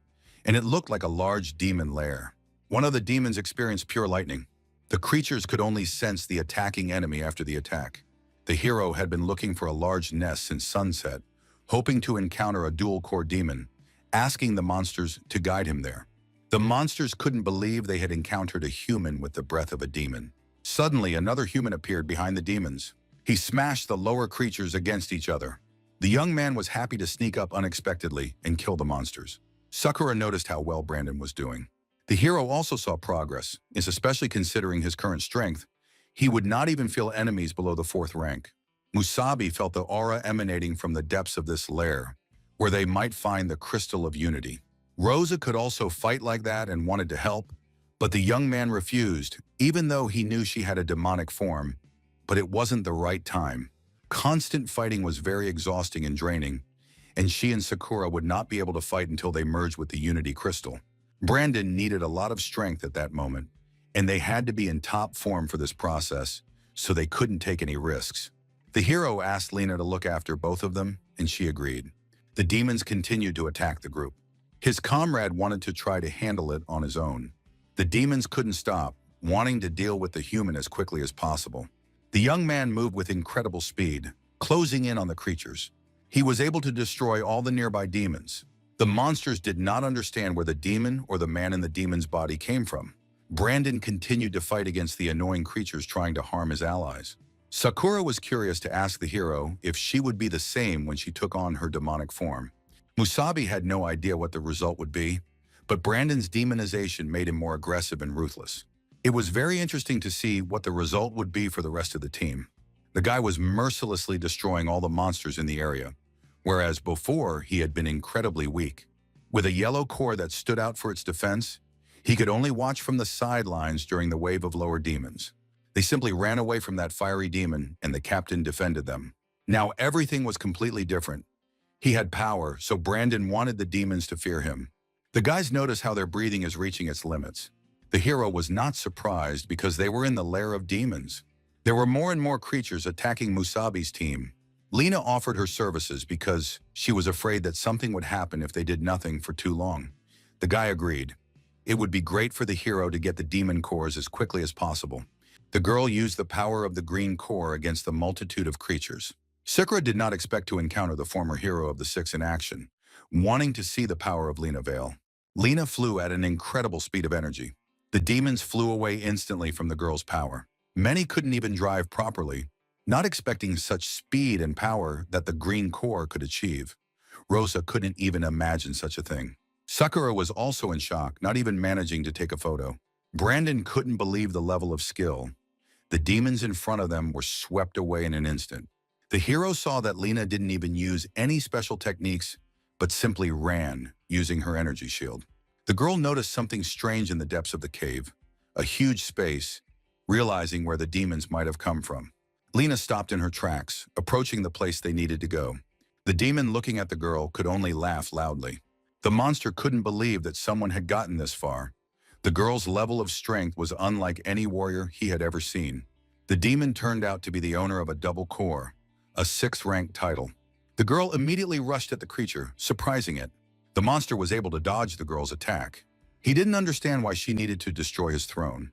and it looked like a large demon lair. One of the demons experienced pure lightning. The creatures could only sense the attacking enemy after the attack. The hero had been looking for a large nest since sunset, hoping to encounter a dual-core demon, asking the monsters to guide him there. The monsters couldn't believe they had encountered a human with the breath of a demon. Suddenly, another human appeared behind the demons. He smashed the lower creatures against each other. The young man was happy to sneak up unexpectedly and kill the monsters. Sakura noticed how well Brandon was doing. The hero also saw progress, especially considering his current strength. He would not even feel enemies below the 4th rank. Musabi felt the aura emanating from the depths of this lair, where they might find the Crystal of Unity. Rosa could also fight like that and wanted to help, but the young man refused, even though he knew she had a demonic form. But it wasn't the right time. Constant fighting was very exhausting and draining, and she and Sakura would not be able to fight until they merged with the Unity Crystal. Brandon needed a lot of strength at that moment, and they had to be in top form for this process, so they couldn't take any risks. The hero asked Lena to look after both of them, and she agreed. The demons continued to attack the group. His comrade wanted to try to handle it on his own. The demons couldn't stop, wanting to deal with the human as quickly as possible. The young man moved with incredible speed, closing in on the creatures. He was able to destroy all the nearby demons. The monsters did not understand where the demon or the man in the demon's body came from. Brandon continued to fight against the annoying creatures trying to harm his allies. Sakura was curious to ask the hero if she would be the same when she took on her demonic form. Musabi had no idea what the result would be, but Brandon's demonization made him more aggressive and ruthless. It was very interesting to see what the result would be for the rest of the team. The guy was mercilessly destroying all the monsters in the area, whereas before he had been incredibly weak. With a yellow core that stood out for its defense, he could only watch from the sidelines during the wave of lower demons. They simply ran away from that fiery demon, and the captain defended them. Now everything was completely different. He had power, so Brandon wanted the demons to fear him. The guys noticed how their breathing is reaching its limits. The hero was not surprised because they were in the lair of demons. There were more and more creatures attacking Musabi's team. Lena offered her services because she was afraid that something would happen if they did nothing for too long. The guy agreed. It would be great for the hero to get the demon cores as quickly as possible. The girl used the power of the green core against the multitude of creatures. Sakura did not expect to encounter the former hero of the Six in action, wanting to see the power of Lena Vale. Lena flew at an incredible speed of energy. The demons flew away instantly from the girl's power. Many couldn't even drive properly, not expecting such speed and power that the green core could achieve. Rosa couldn't even imagine such a thing. Sakura was also in shock, not even managing to take a photo. Brandon couldn't believe the level of skill. The demons in front of them were swept away in an instant. The hero saw that Lena didn't even use any special techniques, but simply ran, using her energy shield. The girl noticed something strange in the depths of the cave, a huge space, realizing where the demons might have come from. Lena stopped in her tracks, approaching the place they needed to go. The demon looking at the girl could only laugh loudly. The monster couldn't believe that someone had gotten this far. The girl's level of strength was unlike any warrior he had ever seen. The demon turned out to be the owner of a double core, a 6th-ranked title. The girl immediately rushed at the creature, surprising it. The monster was able to dodge the girl's attack. He didn't understand why she needed to destroy his throne,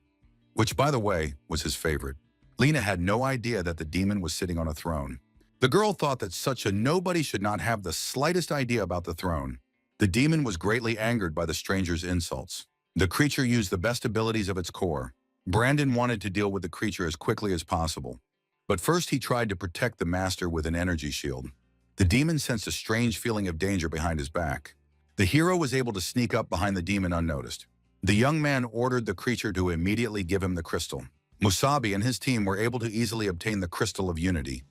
which, by the way, was his favorite. Lena had no idea that the demon was sitting on a throne. The girl thought that such a nobody should not have the slightest idea about the throne. The demon was greatly angered by the stranger's insults. The creature used the best abilities of its core. Brandon wanted to deal with the creature as quickly as possible. But first he tried to protect the master with an energy shield. The demon sensed a strange feeling of danger behind his back. The hero was able to sneak up behind the demon unnoticed. The young man ordered the creature to immediately give him the crystal. Musabi and his team were able to easily obtain the crystal of unity,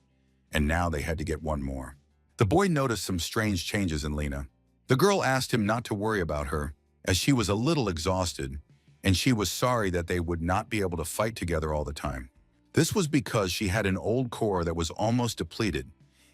and now they had to get one more. The boy noticed some strange changes in Lena. The girl asked him not to worry about her, as she was a little exhausted, and she was sorry that they would not be able to fight together all the time. This was because she had an old core that was almost depleted,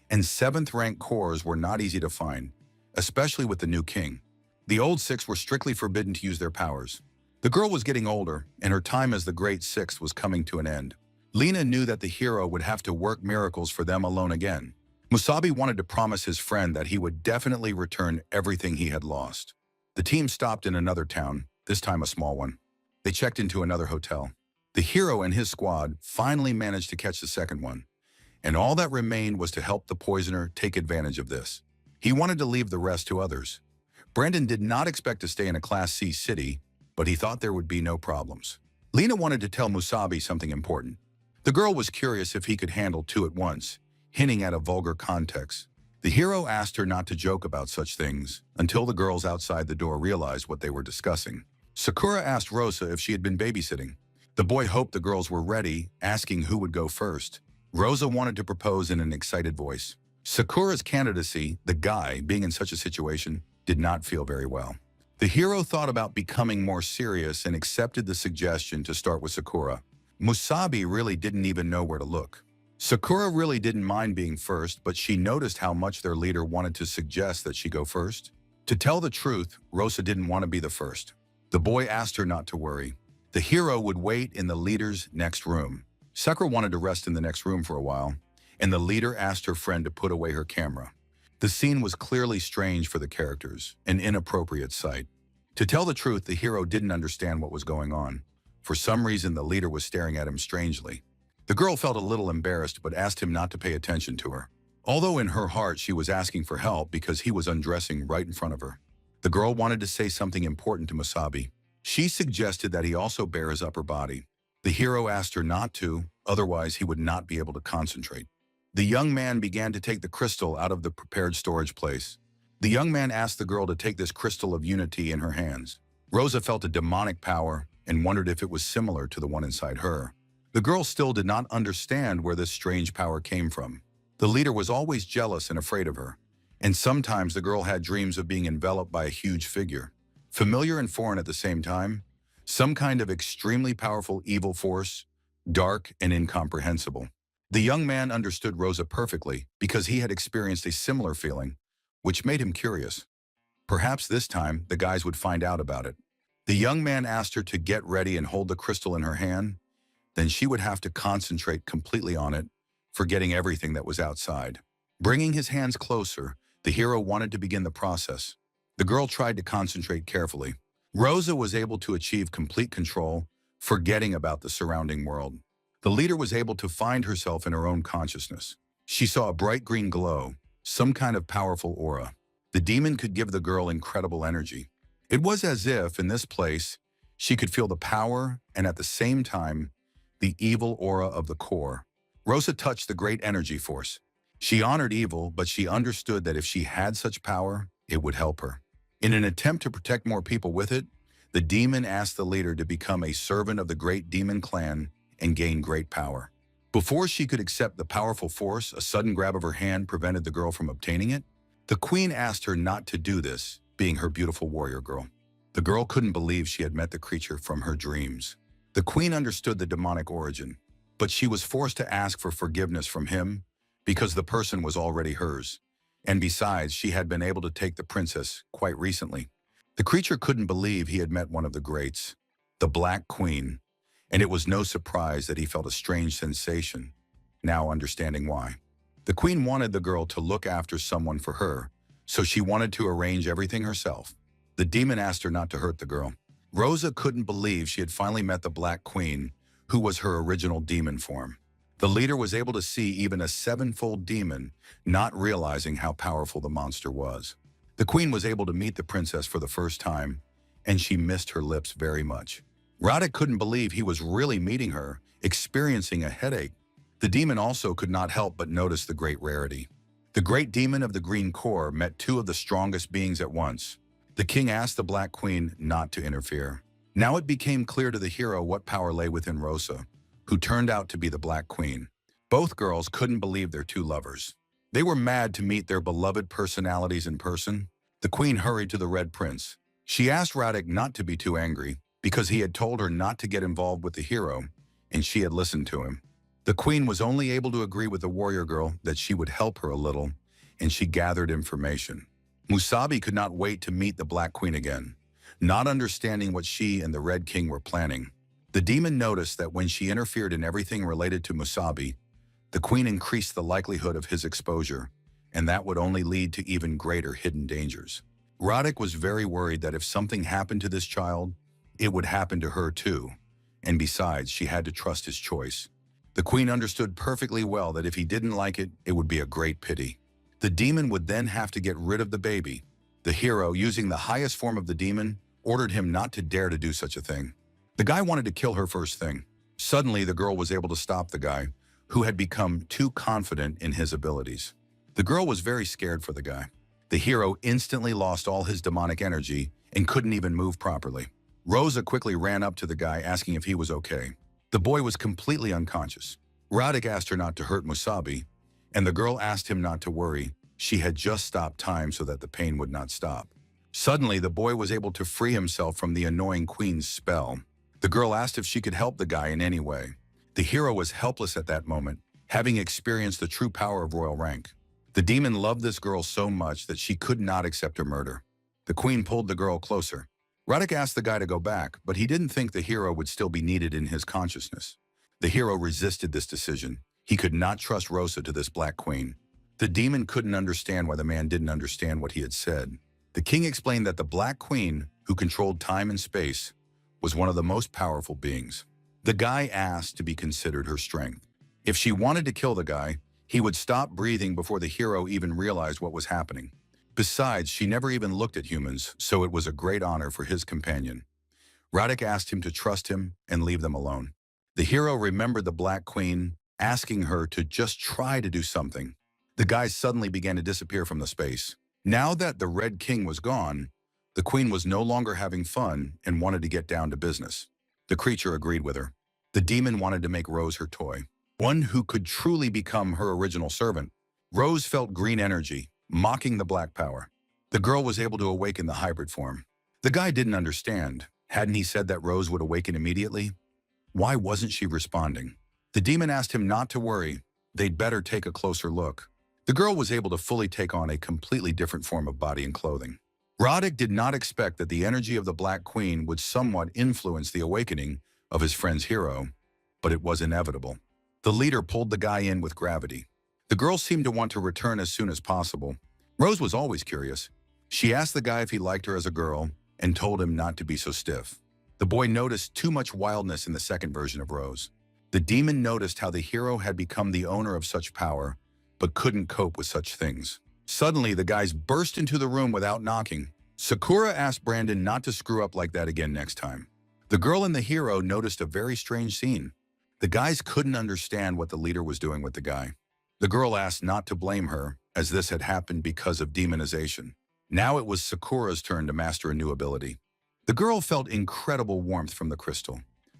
and 7th-ranked cores were not easy to find, especially with the new king. The old 6 were strictly forbidden to use their powers. The girl was getting older, and her time as the Great 6 was coming to an end. Lena knew that the hero would have to work miracles for them alone again. Musabi wanted to promise his friend that he would definitely return everything he had lost. The team stopped in another town, this time a small one. They checked into another hotel. The hero and his squad finally managed to catch the second one, and all that remained was to help the poisoner take advantage of this. He wanted to leave the rest to others. Brandon did not expect to stay in a Class C city, but he thought there would be no problems. Lena wanted to tell Musabi something important. The girl was curious if he could handle 2 at once, hinting at a vulgar context. The hero asked her not to joke about such things until the girls outside the door realized what they were discussing. Sakura asked Rosa if she had been babysitting. The boy hoped the girls were ready, asking who would go first. Rosa wanted to propose in an excited voice. Sakura's candidacy, the guy being in such a situation, did not feel very well. The hero thought about becoming more serious and accepted the suggestion to start with Sakura. Musabi really didn't even know where to look. Sakura really didn't mind being first, but she noticed how much their leader wanted to suggest that she go first. To tell the truth, Rosa didn't want to be the first. The boy asked her not to worry. The hero would wait in the leader's next room. Sakura wanted to rest in the next room for a while, and the leader asked her friend to put away her camera. The scene was clearly strange for the characters, an inappropriate sight. To tell the truth, the hero didn't understand what was going on. For some reason, the leader was staring at him strangely. The girl felt a little embarrassed but asked him not to pay attention to her. Although in her heart she was asking for help because he was undressing right in front of her. The girl wanted to say something important to Musabi. She suggested that he also bare his upper body. The hero asked her not to, otherwise he would not be able to concentrate. The young man began to take the crystal out of the prepared storage place. The young man asked the girl to take this crystal of unity in her hands. Rosa felt a demonic power and wondered if it was similar to the one inside her. The girl still did not understand where this strange power came from. The leader was always jealous and afraid of her, and sometimes the girl had dreams of being enveloped by a huge figure, familiar and foreign at the same time, some kind of extremely powerful evil force, dark and incomprehensible. The young man understood Rosa perfectly because he had experienced a similar feeling, which made him curious. Perhaps this time the guys would find out about it. The young man asked her to get ready and hold the crystal in her hand. Then she would have to concentrate completely on it, forgetting everything that was outside. Bringing his hands closer, the hero wanted to begin the process. The girl tried to concentrate carefully. Rosa was able to achieve complete control, forgetting about the surrounding world. The leader was able to find herself in her own consciousness. She saw a bright green glow, some kind of powerful aura. The demon could give the girl incredible energy. It was as if, in this place, she could feel the power and at the same time, the evil aura of the core. Rosa touched the great energy force. She honored evil, but she understood that if she had such power, it would help her. In an attempt to protect more people with it, the demon asked the leader to become a servant of the great demon clan and gain great power. Before she could accept the powerful force, a sudden grab of her hand prevented the girl from obtaining it. The queen asked her not to do this, being her beautiful warrior girl. The girl couldn't believe she had met the creature from her dreams. The queen understood the demonic origin, but she was forced to ask for forgiveness from him because the person was already hers. And besides, she had been able to take the princess quite recently. The creature couldn't believe he had met one of the greats, the Black Queen, and it was no surprise that he felt a strange sensation, now understanding why. The queen wanted the girl to look after someone for her, so she wanted to arrange everything herself. The demon asked her not to hurt the girl. Rosa couldn't believe she had finally met the Black Queen, who was her original demon form. The leader was able to see even a sevenfold demon, not realizing how powerful the monster was. The queen was able to meet the princess for the first time, and she missed her lips very much. Radha couldn't believe he was really meeting her, experiencing a headache. The demon also could not help but notice the great rarity. The great demon of the green core met two of the strongest beings at once. The king asked the Black Queen not to interfere. Now it became clear to the hero what power lay within Rosa, who turned out to be the Black Queen. Both girls couldn't believe their two lovers. They were mad to meet their beloved personalities in person. The queen hurried to the Red Prince. She asked Radek not to be too angry, because he had told her not to get involved with the hero, and she had listened to him. The queen was only able to agree with the warrior girl that she would help her a little, and she gathered information. Musabi could not wait to meet the Black Queen again, not understanding what she and the Red King were planning. The demon noticed that when she interfered in everything related to Musabi, the queen increased the likelihood of his exposure, and that would only lead to even greater hidden dangers. Radek was very worried that if something happened to this child, it would happen to her too, and besides, she had to trust his choice. The queen understood perfectly well that if he didn't like it, it would be a great pity. The demon would then have to get rid of the baby. The hero, using the highest form of the demon, ordered him not to dare to do such a thing. The guy wanted to kill her first thing. Suddenly, the girl was able to stop the guy, who had become too confident in his abilities. The girl was very scared for the guy. The hero instantly lost all his demonic energy and couldn't even move properly. Rosa quickly ran up to the guy asking if he was okay. The boy was completely unconscious. Radek asked her not to hurt Musabi, and the girl asked him not to worry. She had just stopped time so that the pain would not stop. Suddenly, the boy was able to free himself from the annoying queen's spell. The girl asked if she could help the guy in any way. The hero was helpless at that moment, having experienced the true power of royal rank. The demon loved this girl so much that she could not accept her murder. The queen pulled the girl closer. Radek asked the guy to go back, but he didn't think the hero would still be needed in his consciousness. The hero resisted this decision. He could not trust Rosa to this Black Queen. The demon couldn't understand why the man didn't understand what he had said. The king explained that the Black Queen, who controlled time and space, was one of the most powerful beings. The guy asked to be considered her strength. If she wanted to kill the guy, he would stop breathing before the hero even realized what was happening. Besides, she never even looked at humans, so it was a great honor for his companion. Radek asked him to trust him and leave them alone. The hero remembered the Black Queen, asking her to just try to do something. The guys suddenly began to disappear from the space. Now that the Red King was gone, the Queen was no longer having fun and wanted to get down to business. The creature agreed with her. The demon wanted to make Rose her toy, one who could truly become her original servant. Rose felt green energy, mocking the black power. The girl was able to awaken the hybrid form. The guy didn't understand. Hadn't he said that Rose would awaken immediately? Why wasn't she responding? The demon asked him not to worry. They'd better take a closer look. The girl was able to fully take on a completely different form of body and clothing. Radek did not expect that the energy of the Black Queen would somewhat influence the awakening of his friend's hero, but it was inevitable. The leader pulled the guy in with gravity. The girl seemed to want to return as soon as possible. Rose was always curious. She asked the guy if he liked her as a girl and told him not to be so stiff. The boy noticed too much wildness in the second version of Rose. The demon noticed how the hero had become the owner of such power, but couldn't cope with such things. Suddenly, the guys burst into the room without knocking. Sakura asked Brandon not to screw up like that again next time. The girl and the hero noticed a very strange scene. The guys couldn't understand what the leader was doing with the guy. The girl asked not to blame her, as this had happened because of demonization. Now it was Sakura's turn to master a new ability. The girl felt incredible warmth from the crystal.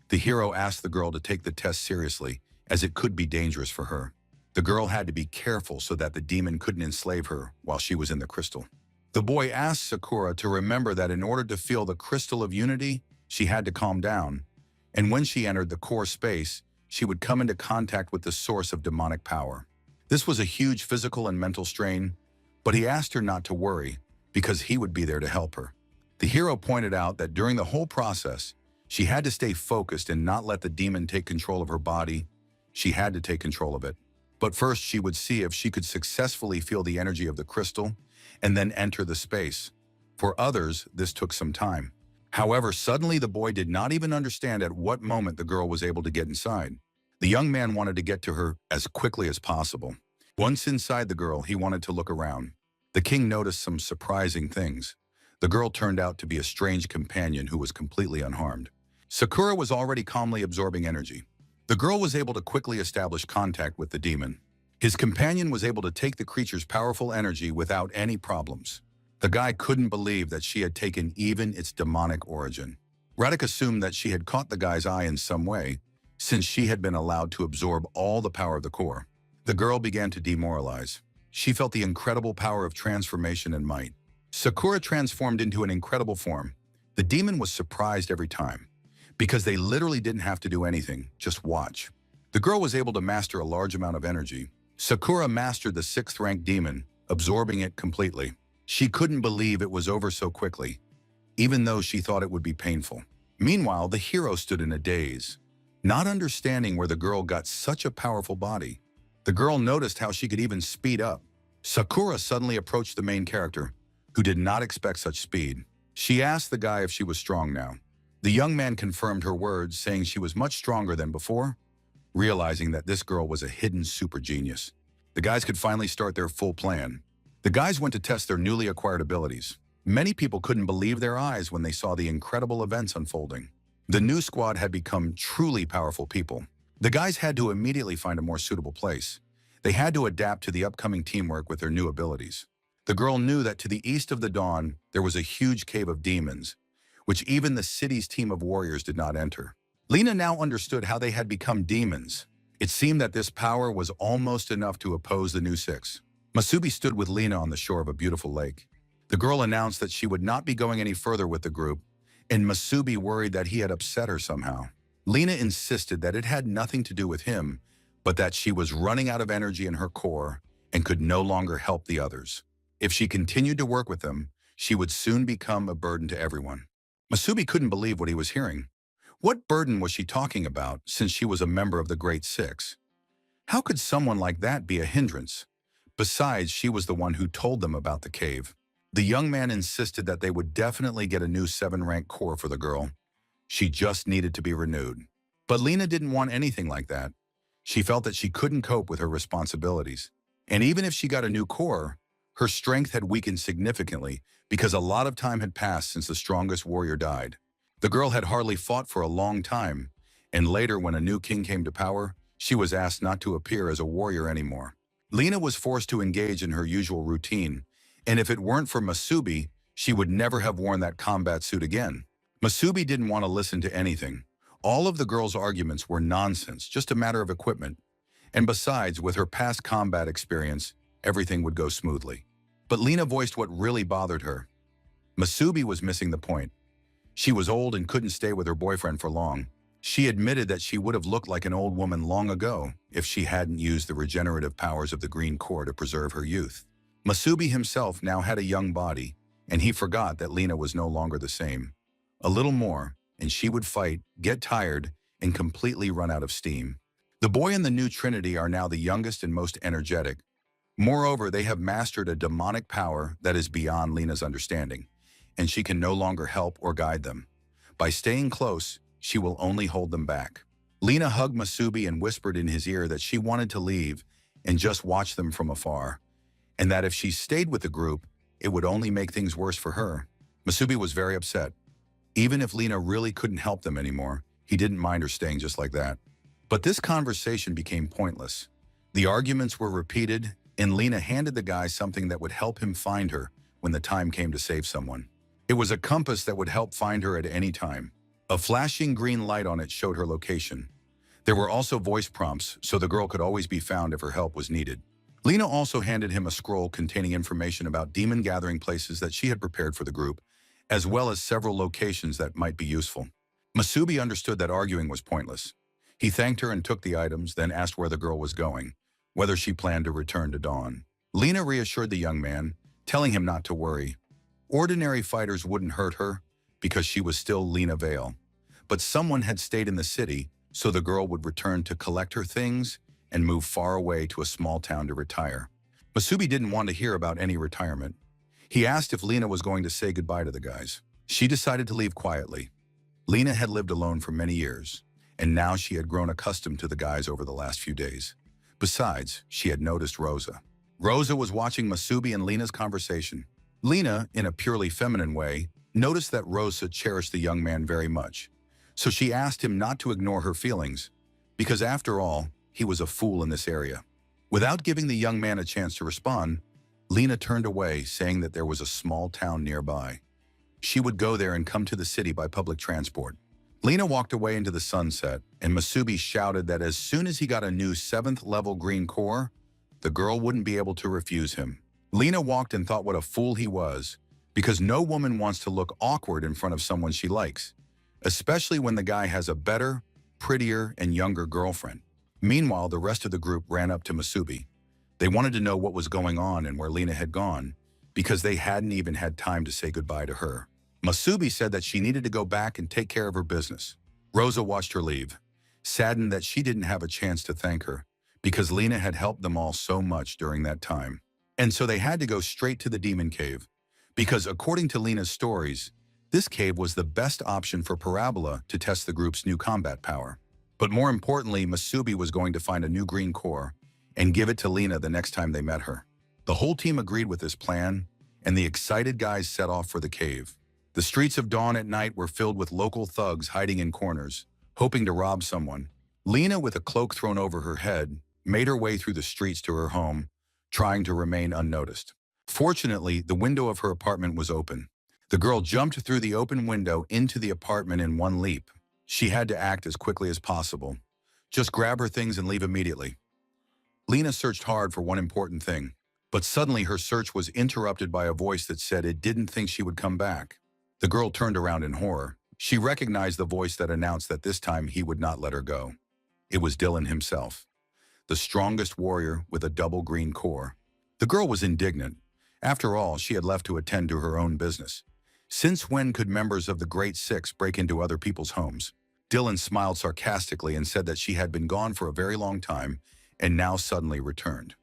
The hero asked the girl to take the test seriously, as it could be dangerous for her. The girl had to be careful so that the demon couldn't enslave her while she was in the crystal. The boy asked Sakura to remember that in order to feel the crystal of unity, she had to calm down. And when she entered the core space, she would come into contact with the source of demonic power. This was a huge physical and mental strain, but he asked her not to worry because he would be there to help her. The hero pointed out that during the whole process, she had to stay focused and not let the demon take control of her body. She had to take control of it. But first, she would see if she could successfully feel the energy of the crystal and then enter the space. For others, this took some time. However, suddenly the boy did not even understand at what moment the girl was able to get inside. The young man wanted to get to her as quickly as possible. Once inside the girl, he wanted to look around. The king noticed some surprising things. The girl turned out to be a strange companion who was completely unharmed. Sakura was already calmly absorbing energy. The girl was able to quickly establish contact with the demon. His companion was able to take the creature's powerful energy without any problems. The guy couldn't believe that she had taken even its demonic origin. Radek assumed that she had caught the guy's eye in some way, since she had been allowed to absorb all the power of the core. The girl began to demoralize. She felt the incredible power of transformation and might. Sakura transformed into an incredible form. The demon was surprised every time, because they literally didn't have to do anything, just watch. The girl was able to master a large amount of energy. Sakura mastered the 6th-ranked demon, absorbing it completely. She couldn't believe it was over so quickly, even though she thought it would be painful. Meanwhile, the hero stood in a daze, not understanding where the girl got such a powerful body. The girl noticed how she could even speed up. Sakura suddenly approached the main character, who did not expect such speed. She asked the guy if she was strong now. The young man confirmed her words, saying she was much stronger than before, realizing that this girl was a hidden super genius. The guys could finally start their full plan. The guys went to test their newly acquired abilities. Many people couldn't believe their eyes when they saw the incredible events unfolding. The new squad had become truly powerful people. The guys had to immediately find a more suitable place. They had to adapt to the upcoming teamwork with their new abilities. The girl knew that to the east of the dawn, there was a huge cave of demons, which even the city's team of warriors did not enter. Lena now understood how they had become demons. It seemed that this power was almost enough to oppose the new 6. Masubi stood with Lena on the shore of a beautiful lake. The girl announced that she would not be going any further with the group, and Masubi worried that he had upset her somehow. Lena insisted that it had nothing to do with him, but that she was running out of energy in her core and could no longer help the others. If she continued to work with them, she would soon become a burden to everyone. Masubi couldn't believe what he was hearing. What burden was she talking about, since she was a member of the Great 6? How could someone like that be a hindrance? Besides, she was the one who told them about the cave. The young man insisted that they would definitely get a new 7-rank core for the girl. She just needed to be renewed. But Lena didn't want anything like that. She felt that she couldn't cope with her responsibilities. And even if she got a new core, her strength had weakened significantly because a lot of time had passed since the strongest warrior died. The girl had hardly fought for a long time, and later when a new king came to power, she was asked not to appear as a warrior anymore. Lena was forced to engage in her usual routine, and if it weren't for Masubi, she would never have worn that combat suit again. Masubi didn't want to listen to anything. All of the girl's arguments were nonsense, just a matter of equipment. And besides, with her past combat experience, everything would go smoothly. But Lena voiced what really bothered her. Masubi was missing the point. She was old and couldn't stay with her boyfriend for long. She admitted that she would have looked like an old woman long ago if she hadn't used the regenerative powers of the green core to preserve her youth. Masubi himself now had a young body, and he forgot that Lena was no longer the same. A little more, and she would fight, get tired, and completely run out of steam. The boy and the new Trinity are now the youngest and most energetic. Moreover, they have mastered a demonic power that is beyond Lena's understanding, and she can no longer help or guide them. By staying close, she will only hold them back. Lena hugged Masubi and whispered in his ear that she wanted to leave and just watch them from afar, and that if she stayed with the group, it would only make things worse for her. Masubi was very upset. Even if Lena really couldn't help them anymore, he didn't mind her staying just like that. But this conversation became pointless. The arguments were repeated, and Lena handed the guy something that would help him find her when the time came to save someone. It was a compass that would help find her at any time. A flashing green light on it showed her location. There were also voice prompts, so the girl could always be found if her help was needed. Lena also handed him a scroll containing information about demon gathering places that she had prepared for the group, as well as several locations that might be useful. Masubi understood that arguing was pointless. He thanked her and took the items, then asked where the girl was going, whether she planned to return to Dawn. Lena reassured the young man, telling him not to worry. Ordinary fighters wouldn't hurt her because she was still Lena Vale. But someone had stayed in the city, so the girl would return to collect her things and move far away to a small town to retire. Masubi didn't want to hear about any retirement. He asked if Lena was going to say goodbye to the guys. She decided to leave quietly. Lena had lived alone for many years, and now she had grown accustomed to the guys over the last few days. Besides, she had noticed Rosa. Rosa was watching Masubi and Lena's conversation. Lena, in a purely feminine way, noticed that Rosa cherished the young man very much. So she asked him not to ignore her feelings, because after all, he was a fool in this area. Without giving the young man a chance to respond, Lena turned away, saying that there was a small town nearby. She would go there and come to the city by public transport. Lena walked away into the sunset, and Masubi shouted that as soon as he got a new 7th level green core, the girl wouldn't be able to refuse him. Lena walked and thought what a fool he was, because no woman wants to look awkward in front of someone she likes, especially when the guy has a better, prettier, and younger girlfriend. Meanwhile, the rest of the group ran up to Masubi. They wanted to know what was going on and where Lena had gone, because they hadn't even had time to say goodbye to her. Masubi said that she needed to go back and take care of her business. Rosa watched her leave, saddened that she didn't have a chance to thank her, because Lena had helped them all so much during that time. And so they had to go straight to the demon cave, because according to Lena's stories, this cave was the best option for Parabola to test the group's new combat power. But more importantly, Masubi was going to find a new green core and give it to Lena the next time they met her. The whole team agreed with this plan, and the excited guys set off for the cave. The streets of Dawn at night were filled with local thugs hiding in corners, hoping to rob someone. Lena, with a cloak thrown over her head, made her way through the streets to her home, trying to remain unnoticed. Fortunately, the window of her apartment was open. The girl jumped through the open window into the apartment in one leap. She had to act as quickly as possible. Just grab her things and leave immediately. Lena searched hard for one important thing, but suddenly her search was interrupted by a voice that said it didn't think she would come back. The girl turned around in horror. She recognized the voice that announced that this time he would not let her go. It was Dylan himself, the strongest warrior with a double green core. The girl was indignant. After all, she had left to attend to her own business. Since when could members of the Great Six break into other people's homes? Dylan smiled sarcastically and said that she had been gone for a very long time and now suddenly returned.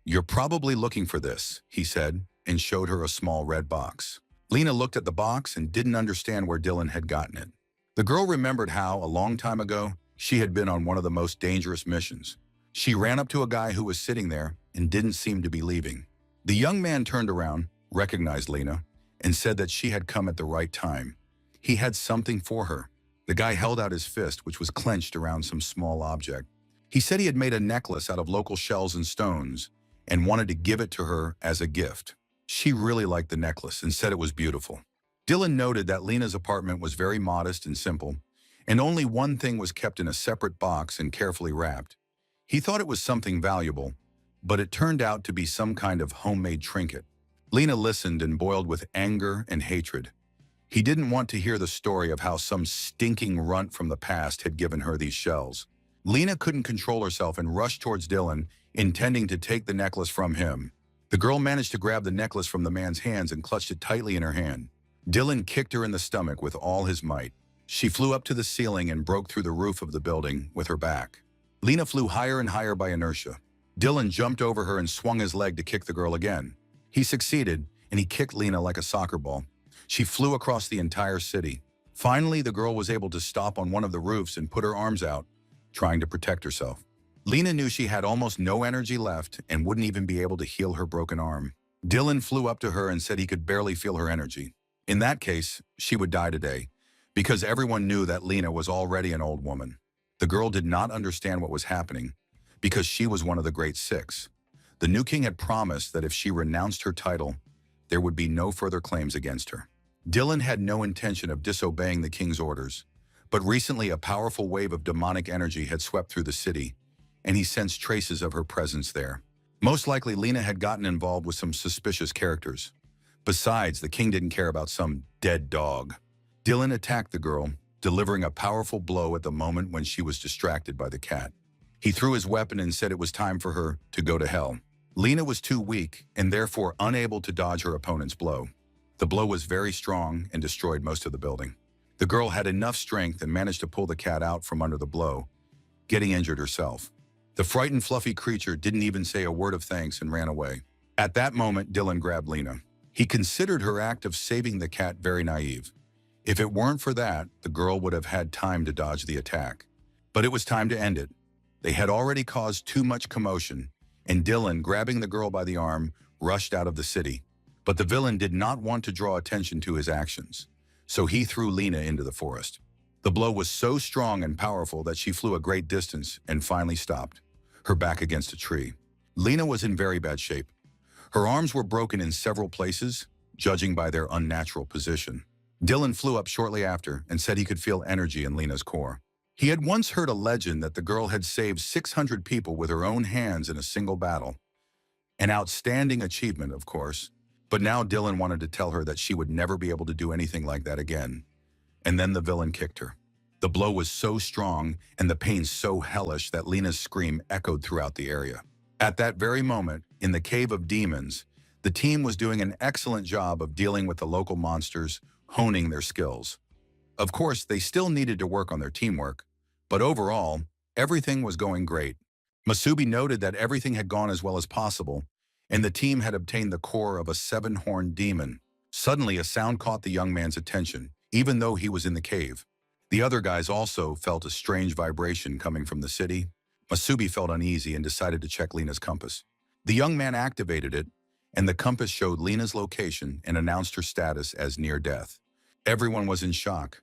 "You're probably looking for this," he said, and showed her a small red box. Lena looked at the box and didn't understand where Dylan had gotten it. The girl remembered how, a long time ago, she had been on one of the most dangerous missions. She ran up to a guy who was sitting there and didn't seem to be leaving. The young man turned around, recognized Lena, and said that she had come at the right time. He had something for her. The guy held out his fist, which was clenched around some small object. He said he had made a necklace out of local shells and stones and wanted to give it to her as a gift. She really liked the necklace and said it was beautiful. Dylan noted that Lena's apartment was very modest and simple, and only one thing was kept in a separate box and carefully wrapped. He thought it was something valuable, but it turned out to be some kind of homemade trinket. Lena listened and boiled with anger and hatred. He didn't want to hear the story of how some stinking runt from the past had given her these shells. Lena couldn't control herself and rushed towards Dylan, intending to take the necklace from him. The girl managed to grab the necklace from the man's hands and clutched it tightly in her hand. Dylan kicked her in the stomach with all his might. She flew up to the ceiling and broke through the roof of the building with her back. Lena flew higher and higher by inertia. Dylan jumped over her and swung his leg to kick the girl again. He succeeded, and he kicked Lena like a soccer ball. She flew across the entire city. Finally, the girl was able to stop on one of the roofs and put her arms out, trying to protect herself. Lena knew she had almost no energy left and wouldn't even be able to heal her broken arm. Dylan flew up to her and said he could barely feel her energy. In that case, she would die today, because everyone knew that Lena was already an old woman. The girl did not understand what was happening, because she was one of the Great Six. The new king had promised that if she renounced her title, there would be no further claims against her. Dylan had no intention of disobeying the king's orders, but recently a powerful wave of demonic energy had swept through the city, and he sensed traces of her presence there. Most likely, Lena had gotten involved with some suspicious characters. Besides, the king didn't care about some dead dog. Dylan attacked the girl, delivering a powerful blow at the moment when she was distracted by the cat. He threw his weapon and said it was time for her to go to hell. Lena was too weak and therefore unable to dodge her opponent's blow. The blow was very strong and destroyed most of the building. The girl had enough strength and managed to pull the cat out from under the blow, getting injured herself. The frightened, fluffy creature didn't even say a word of thanks and ran away. At that moment, Dylan grabbed Lena. He considered her act of saving the cat very naive. If it weren't for that, the girl would have had time to dodge the attack. But it was time to end it. They had already caused too much commotion, and Dylan, grabbing the girl by the arm, rushed out of the city. But the villain did not want to draw attention to his actions, so he threw Lena into the forest. The blow was so strong and powerful that she flew a great distance and finally stopped, her back against a tree. Lena was in very bad shape. Her arms were broken in several places, judging by their unnatural position. Dylan flew up shortly after and said he could feel energy in Lena's core. He had once heard a legend that the girl had saved 600 people with her own hands in a single battle. An outstanding achievement, of course, but now Dylan wanted to tell her that she would never be able to do anything like that again. And then the villain kicked her. The blow was so strong and the pain so hellish that Lena's scream echoed throughout the area. At that very moment, in the Cave of Demons, the team was doing an excellent job of dealing with the local monsters, honing their skills. Of course, they still needed to work on their teamwork, but overall, everything was going great. Masubi noted that everything had gone as well as possible, and the team had obtained the core of a 7-horned demon. Suddenly, a sound caught the young man's attention, even though he was in the cave. The other guys also felt a strange vibration coming from the city. Masubi felt uneasy and decided to check Lena's compass. The young man activated it, and the compass showed Lena's location and announced her status as near death. Everyone was in shock.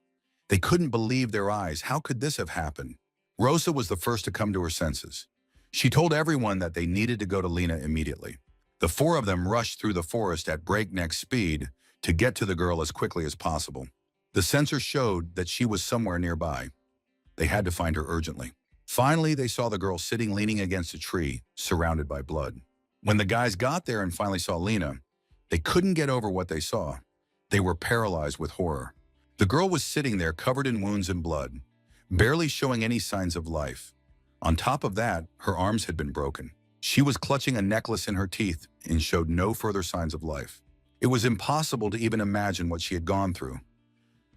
They couldn't believe their eyes. How could this have happened? Rosa was the first to come to her senses. She told everyone that they needed to go to Lena immediately. The 4 of them rushed through the forest at breakneck speed to get to the girl as quickly as possible. The sensor showed that she was somewhere nearby. They had to find her urgently. Finally, they saw the girl sitting leaning against a tree, surrounded by blood. When the guys got there and finally saw Lena, they couldn't get over what they saw. They were paralyzed with horror. The girl was sitting there covered in wounds and blood, barely showing any signs of life. On top of that, her arms had been broken. She was clutching a necklace in her teeth and showed no further signs of life. It was impossible to even imagine what she had gone through.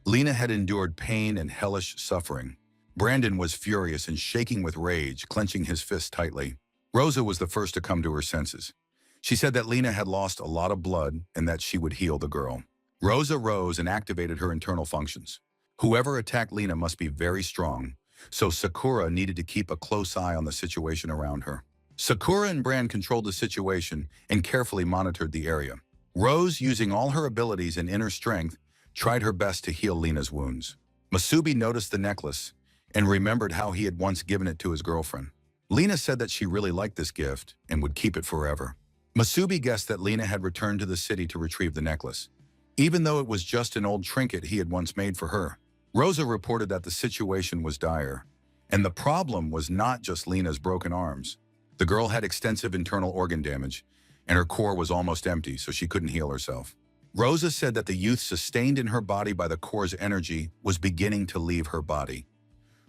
Lena had endured pain and hellish suffering. Brandon was furious and shaking with rage, clenching his fists tightly. Rosa was the first to come to her senses. She said that Lena had lost a lot of blood and that she would heal the girl. Rosa rose and activated her internal functions. Whoever attacked Lena must be very strong, so Sakura needed to keep a close eye on the situation around her. Sakura and Brand controlled the situation and carefully monitored the area. Rose, using all her abilities and inner strength, tried her best to heal Lena's wounds. Masubi noticed the necklace and remembered how he had once given it to his girlfriend. Lena said that she really liked this gift and would keep it forever. Masubi guessed that Lena had returned to the city to retrieve the necklace, even though it was just an old trinket he had once made for her. Rosa reported that the situation was dire, and the problem was not just Lena's broken arms. The girl had extensive internal organ damage, and her core was almost empty, so she couldn't heal herself. Rosa said that the youth sustained in her body by the core's energy was beginning to leave her body.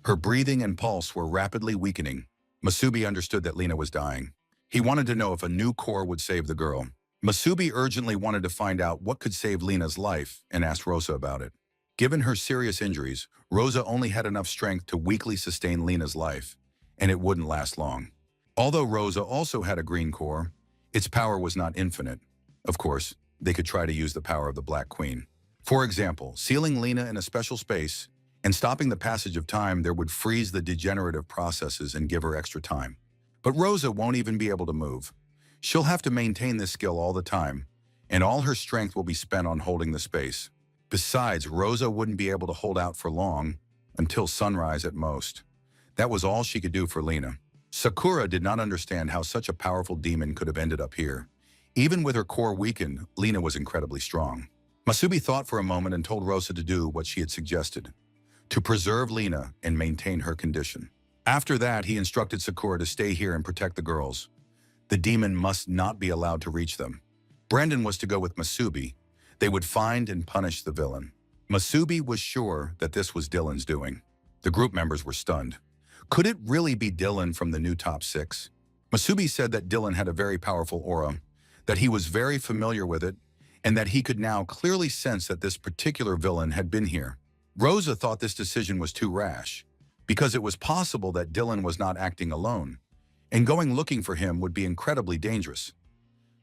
Her breathing and pulse were rapidly weakening. Masubi understood that Lena was dying. He wanted to know if a new core would save the girl. Masubi urgently wanted to find out what could save Lena's life and asked Rosa about it. Given her serious injuries, Rosa only had enough strength to weakly sustain Lena's life, and it wouldn't last long. Although Rosa also had a green core, its power was not infinite. Of course, they could try to use the power of the Black Queen. For example, sealing Lena in a special space and stopping the passage of time there would freeze the degenerative processes and give her extra time. But Rosa won't even be able to move. She'll have to maintain this skill all the time, and all her strength will be spent on holding the space. Besides, Rosa wouldn't be able to hold out for long, until sunrise at most. That was all she could do for Lena. Sakura did not understand how such a powerful demon could have ended up here. Even with her core weakened, Lena was incredibly strong. Masubi thought for a moment and told Rosa to do what she had suggested, to preserve Lena and maintain her condition. After that, he instructed Sakura to stay here and protect the girls. The demon must not be allowed to reach them. Brandon was to go with Masubi. They would find and punish the villain. Masubi was sure that this was Dylan's doing. The group members were stunned. Could it really be Dylan from the new top 6? Masubi said that Dylan had a very powerful aura, that he was very familiar with it, and that he could now clearly sense that this particular villain had been here. Rosa thought this decision was too rash, because it was possible that Dylan was not acting alone, and going looking for him would be incredibly dangerous.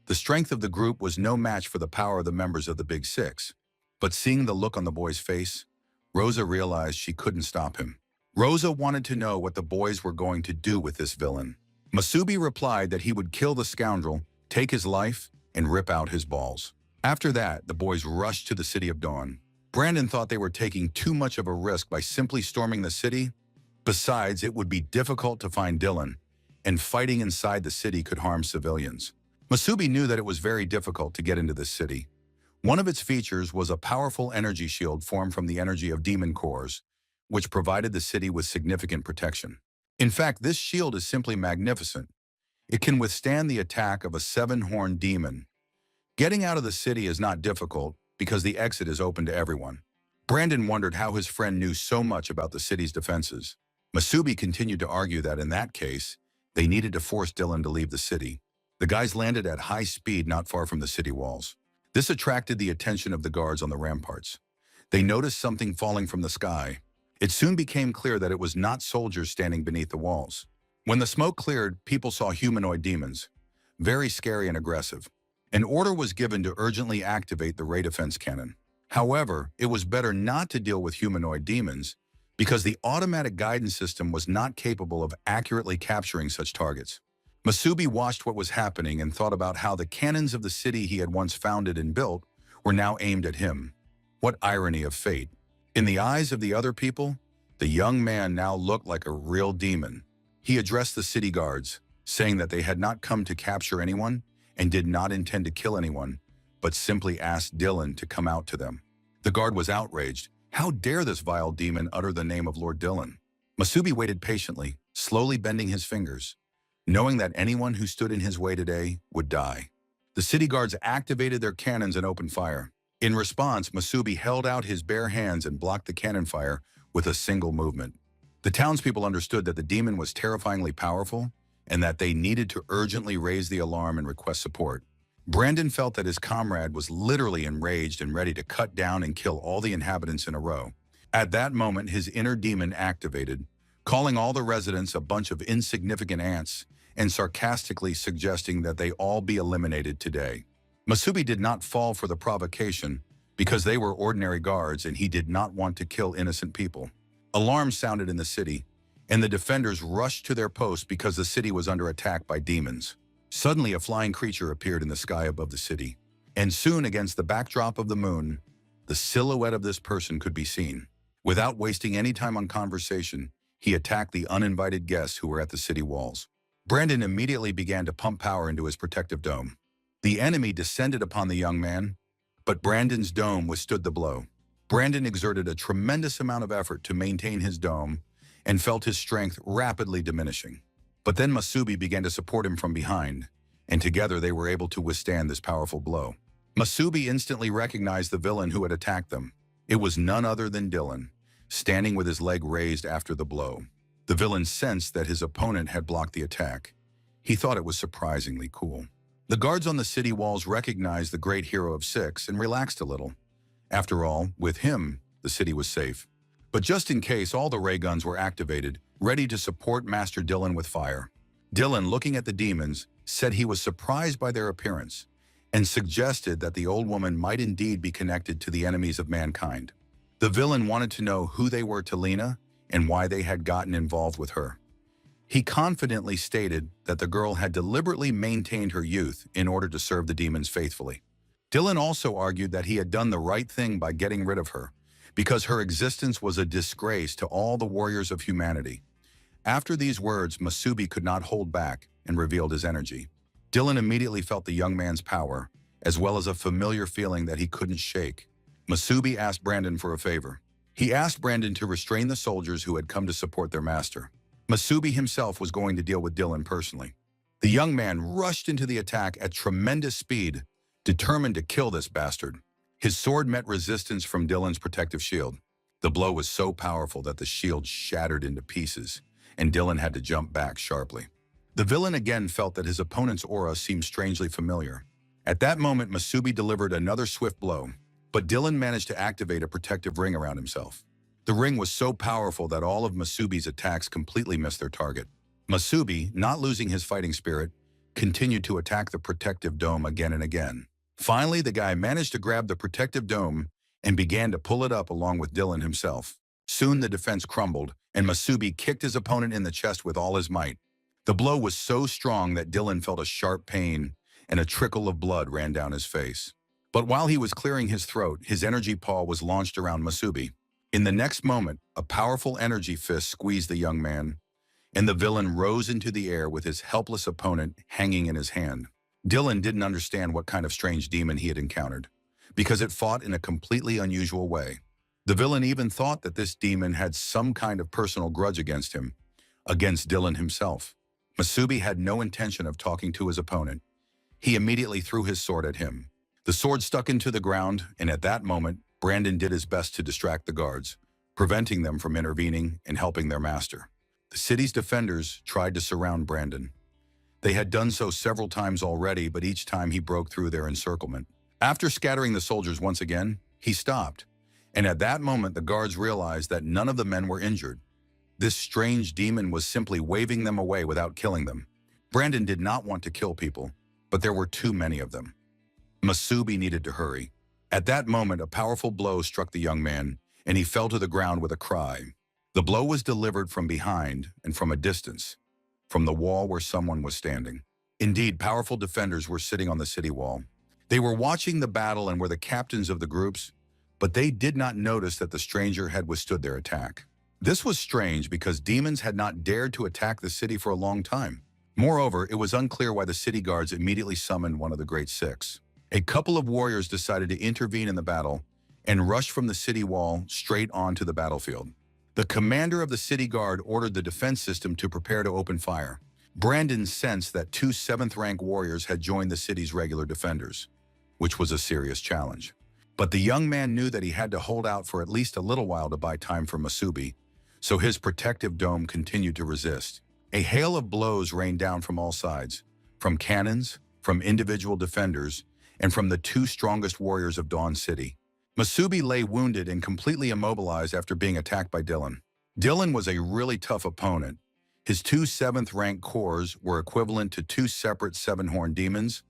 The strength of the group was no match for the power of the members of the Big Six, but seeing the look on the boy's face, Rosa realized she couldn't stop him. Rosa wanted to know what the boys were going to do with this villain. Masubi replied that he would kill the scoundrel, take his life, and rip out his balls. After that, the boys rushed to the City of Dawn. Brandon thought they were taking too much of a risk by simply storming the city. Besides, it would be difficult to find Dylan, and fighting inside the city could harm civilians. Masubi knew that it was very difficult to get into this city. One of its features was a powerful energy shield formed from the energy of demon cores, which provided the city with significant protection. In fact, this shield is simply magnificent. It can withstand the attack of a 7-horned demon. Getting out of the city is not difficult because the exit is open to everyone. Brandon wondered how his friend knew so much about the city's defenses. Masubi continued to argue that in that case, they needed to force Dylan to leave the city. The guys landed at high speed not far from the city walls. This attracted the attention of the guards on the ramparts. They noticed something falling from the sky. It soon became clear that it was not soldiers standing beneath the walls. When the smoke cleared, people saw humanoid demons, very scary and aggressive. An order was given to urgently activate the ray defense cannon. However, it was better not to deal with humanoid demons because the automatic guidance system was not capable of accurately capturing such targets. Masubi watched what was happening and thought about how the cannons of the city he had once founded and built were now aimed at him. What irony of fate. In the eyes of the other people, the young man now looked like a real demon. He addressed the city guards, saying that they had not come to capture anyone and did not intend to kill anyone, but simply asked Dylan to come out to them. The guard was outraged. How dare this vile demon utter the name of Lord Dylan? Masubi waited patiently, slowly bending his fingers, knowing that anyone who stood in his way today would die. The city guards activated their cannons and opened fire. In response, Masubi held out his bare hands and blocked the cannon fire with a single movement. The townspeople understood that the demon was terrifyingly powerful and that they needed to urgently raise the alarm and request support. Brandon felt that his comrade was literally enraged and ready to cut down and kill all the inhabitants in a row. At that moment, his inner demon activated, calling all the residents a bunch of insignificant ants and sarcastically suggesting that they all be eliminated today. Masubi did not fall for the provocation because they were ordinary guards and he did not want to kill innocent people. Alarms sounded in the city, and the defenders rushed to their posts because the city was under attack by demons. Suddenly, a flying creature appeared in the sky above the city, and soon, against the backdrop of the moon, the silhouette of this person could be seen. Without wasting any time on conversation, he attacked the uninvited guests who were at the city walls. Brandon immediately began to pump power into his protective dome. The enemy descended upon the young man, but Brandon's dome withstood the blow. Brandon exerted a tremendous amount of effort to maintain his dome and felt his strength rapidly diminishing. But then Masubi began to support him from behind, and together they were able to withstand this powerful blow. Masubi instantly recognized the villain who had attacked them. It was none other than Dylan, standing with his leg raised after the blow. The villain sensed that his opponent had blocked the attack. He thought it was surprisingly cool. The guards on the city walls recognized the great hero of six and relaxed a little. After all, with him, the city was safe. But just in case, all the ray guns were activated, ready to support Master Dylan with fire. Dylan, looking at the demons, said he was surprised by their appearance and suggested that the old woman might indeed be connected to the enemies of mankind. The villain wanted to know who they were to Lena and why they had gotten involved with her. He confidently stated that the girl had deliberately maintained her youth in order to serve the demons faithfully. Dylan also argued that he had done the right thing by getting rid of her, because her existence was a disgrace to all the warriors of humanity. After these words, Masubi could not hold back and revealed his energy. Dylan immediately felt the young man's power, as well as a familiar feeling that he couldn't shake. Masubi asked Brandon for a favor. He asked Brandon to restrain the soldiers who had come to support their master. Masubi himself was going to deal with Dylan personally. The young man rushed into the attack at tremendous speed, determined to kill this bastard. His sword met resistance from Dylan's protective shield. The blow was so powerful that the shield shattered into pieces, and Dylan had to jump back sharply. The villain again felt that his opponent's aura seemed strangely familiar. At that moment, Masubi delivered another swift blow, but Dylan managed to activate a protective ring around himself. The ring was so powerful that all of Masubi's attacks completely missed their target. Masubi, not losing his fighting spirit, continued to attack the protective dome again and again. Finally, the guy managed to grab the protective dome and began to pull it up along with Dylan himself. Soon the defense crumbled, and Masubi kicked his opponent in the chest with all his might. The blow was so strong that Dylan felt a sharp pain, and a trickle of blood ran down his face. But while he was clearing his throat, his energy paw was launched around Masubi. In the next moment, a powerful energy fist squeezed the young man, and the villain rose into the air with his helpless opponent hanging in his hand. Dylan didn't understand what kind of strange demon he had encountered, because it fought in a completely unusual way. The villain even thought that this demon had some kind of personal grudge against him, against Dylan himself. Masubi had no intention of talking to his opponent. He immediately threw his sword at him. The sword stuck into the ground, and at that moment, Brandon did his best to distract the guards, preventing them from intervening and helping their master. The city's defenders tried to surround Brandon. They had done so several times already, but each time he broke through their encirclement. After scattering the soldiers once again, he stopped, and at that moment the guards realized that none of the men were injured. This strange demon was simply waving them away without killing them. Brandon did not want to kill people, but there were too many of them. Masubi needed to hurry. At that moment, a powerful blow struck the young man, and he fell to the ground with a cry. The blow was delivered from behind and from a distance, from the wall where someone was standing. Indeed, powerful defenders were sitting on the city wall. They were watching the battle and were the captains of the groups, but they did not notice that the stranger had withstood their attack. This was strange because demons had not dared to attack the city for a long time. Moreover, it was unclear why the city guards immediately summoned one of the Great Six. A couple of warriors decided to intervene in the battle and rush from the city wall straight onto the battlefield. The commander of the city guard ordered the defense system to prepare to open fire. Brandon sensed that two 7th-rank warriors had joined the city's regular defenders, which was a serious challenge. But the young man knew that he had to hold out for at least a little while to buy time for Masubi, so his protective dome continued to resist. A hail of blows rained down from all sides, from cannons, from individual defenders, and from the two strongest warriors of Dawn City. Masubi lay wounded and completely immobilized after being attacked by Dylan. Dylan was a really tough opponent. His two 7th-rank cores were equivalent to two separate 7-horned demons,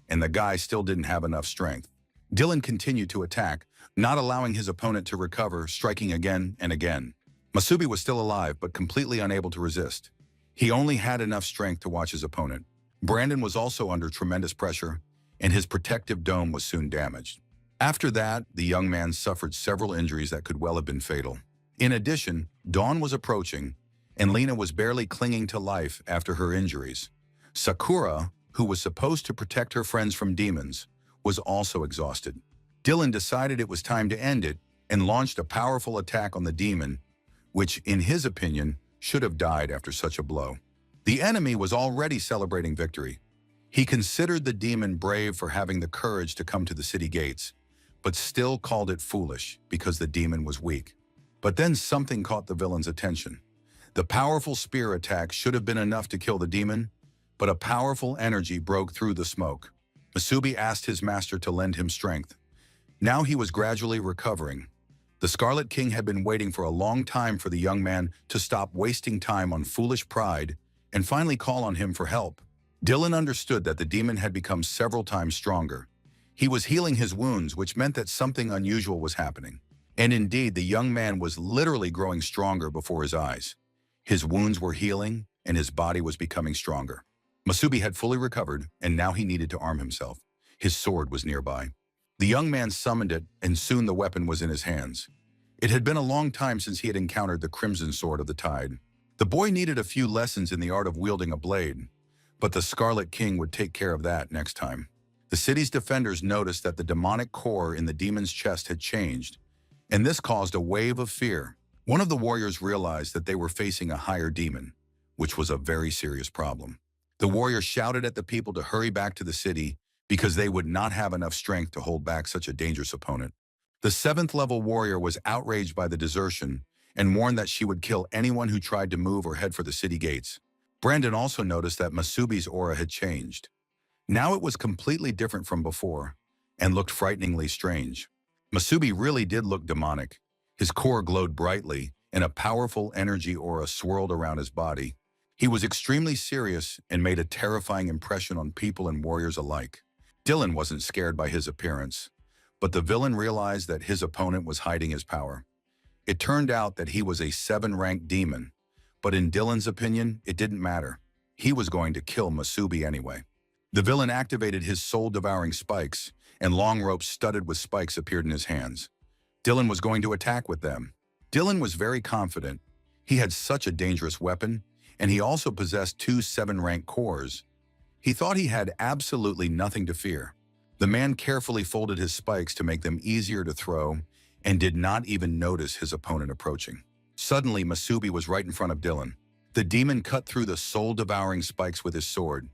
and the guy still didn't have enough strength. Dylan continued to attack, not allowing his opponent to recover, striking again and again. Masubi was still alive, but completely unable to resist. He only had enough strength to watch his opponent. Brandon was also under tremendous pressure, and his protective dome was soon damaged. After that, the young man suffered several injuries that could well have been fatal. In addition, dawn was approaching, and Lena was barely clinging to life after her injuries. Sakura, who was supposed to protect her friends from demons, was also exhausted. Dylan decided it was time to end it and launched a powerful attack on the demon, which, in his opinion, should have died after such a blow. The enemy was already celebrating victory. He considered the demon brave for having the courage to come to the city gates, but still called it foolish because the demon was weak. But then something caught the villain's attention. The powerful spear attack should have been enough to kill the demon, but a powerful energy broke through the smoke. Masubi asked his master to lend him strength. Now he was gradually recovering. The Scarlet King had been waiting for a long time for the young man to stop wasting time on foolish pride and finally call on him for help. Dylan understood that the demon had become several times stronger. He was healing his wounds, which meant that something unusual was happening. And indeed, the young man was literally growing stronger before his eyes. His wounds were healing, and his body was becoming stronger. Masubi had fully recovered, and now he needed to arm himself. His sword was nearby. The young man summoned it, and soon the weapon was in his hands. It had been a long time since he had encountered the Crimson Sword of the Tide. The boy needed a few lessons in the art of wielding a blade, but the Scarlet King would take care of that next time. The city's defenders noticed that the demonic core in the demon's chest had changed, and this caused a wave of fear. One of the warriors realized that they were facing a higher demon, which was a very serious problem. The warrior shouted at the people to hurry back to the city because they would not have enough strength to hold back such a dangerous opponent. The 7th-level warrior was outraged by the desertion and warned that she would kill anyone who tried to move or head for the city gates. Brandon also noticed that Masubi's aura had changed. Now it was completely different from before and looked frighteningly strange. Masubi really did look demonic. His core glowed brightly, and a powerful energy aura swirled around his body. He was extremely serious and made a terrifying impression on people and warriors alike. Dylan wasn't scared by his appearance, but the villain realized that his opponent was hiding his power. It turned out that he was a 7-rank demon, but in Dylan's opinion, it didn't matter. He was going to kill Masubi anyway. The villain activated his soul-devouring spikes, and long ropes studded with spikes appeared in his hands. Dylan was going to attack with them. Dylan was very confident. He had such a dangerous weapon, and he also possessed 2 7-rank cores. He thought he had absolutely nothing to fear. The man carefully folded his spikes to make them easier to throw and did not even notice his opponent approaching. Suddenly, Masubi was right in front of Dylan. The demon cut through the soul-devouring spikes with his sword,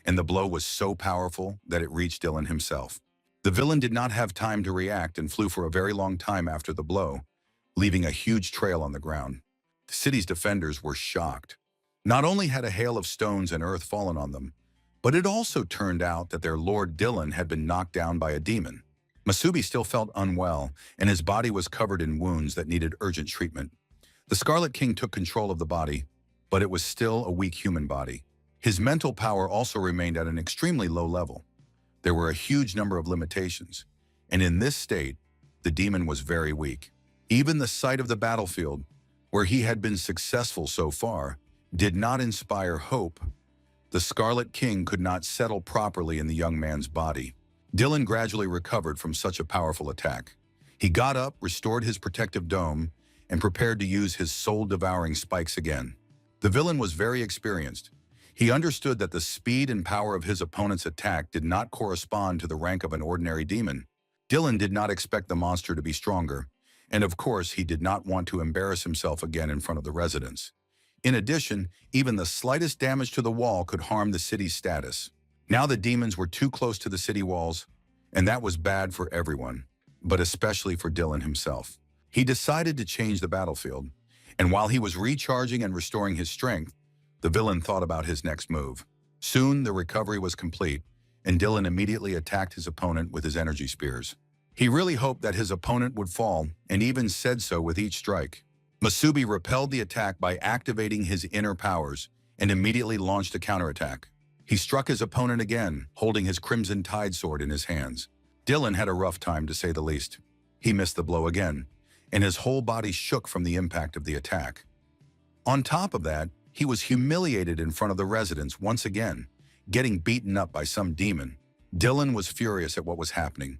and the blow was so powerful that it reached Dylan himself. The villain did not have time to react and flew for a very long time after the blow, leaving a huge trail on the ground. The city's defenders were shocked. Not only had a hail of stones and earth fallen on them, but it also turned out that their lord Dylan had been knocked down by a demon. Masubi still felt unwell, and his body was covered in wounds that needed urgent treatment. The Scarlet King took control of the body, but it was still a weak human body. His mental power also remained at an extremely low level. There were a huge number of limitations, and in this state, the demon was very weak. Even the sight of the battlefield, where he had been successful so far, did not inspire hope. The Scarlet King could not settle properly in the young man's body. Dylan gradually recovered from such a powerful attack. He got up, restored his protective dome, and prepared to use his soul-devouring spikes again. The villain was very experienced. He understood that the speed and power of his opponent's attack did not correspond to the rank of an ordinary demon. Dylan did not expect the monster to be stronger, and of course he did not want to embarrass himself again in front of the residents. In addition, even the slightest damage to the wall could harm the city's status. Now the demons were too close to the city walls, and that was bad for everyone, but especially for Dylan himself. He decided to change the battlefield, and while he was recharging and restoring his strength, the villain thought about his next move. Soon, the recovery was complete, and Dylan immediately attacked his opponent with his energy spears. He really hoped that his opponent would fall, and even said so with each strike. Masubi repelled the attack by activating his inner powers and immediately launched a counterattack. He struck his opponent again, holding his Crimson Tide sword in his hands. Dylan had a rough time, to say the least. He missed the blow again, and his whole body shook from the impact of the attack. On top of that, he was humiliated in front of the residents once again, getting beaten up by some demon. Dylan was furious at what was happening,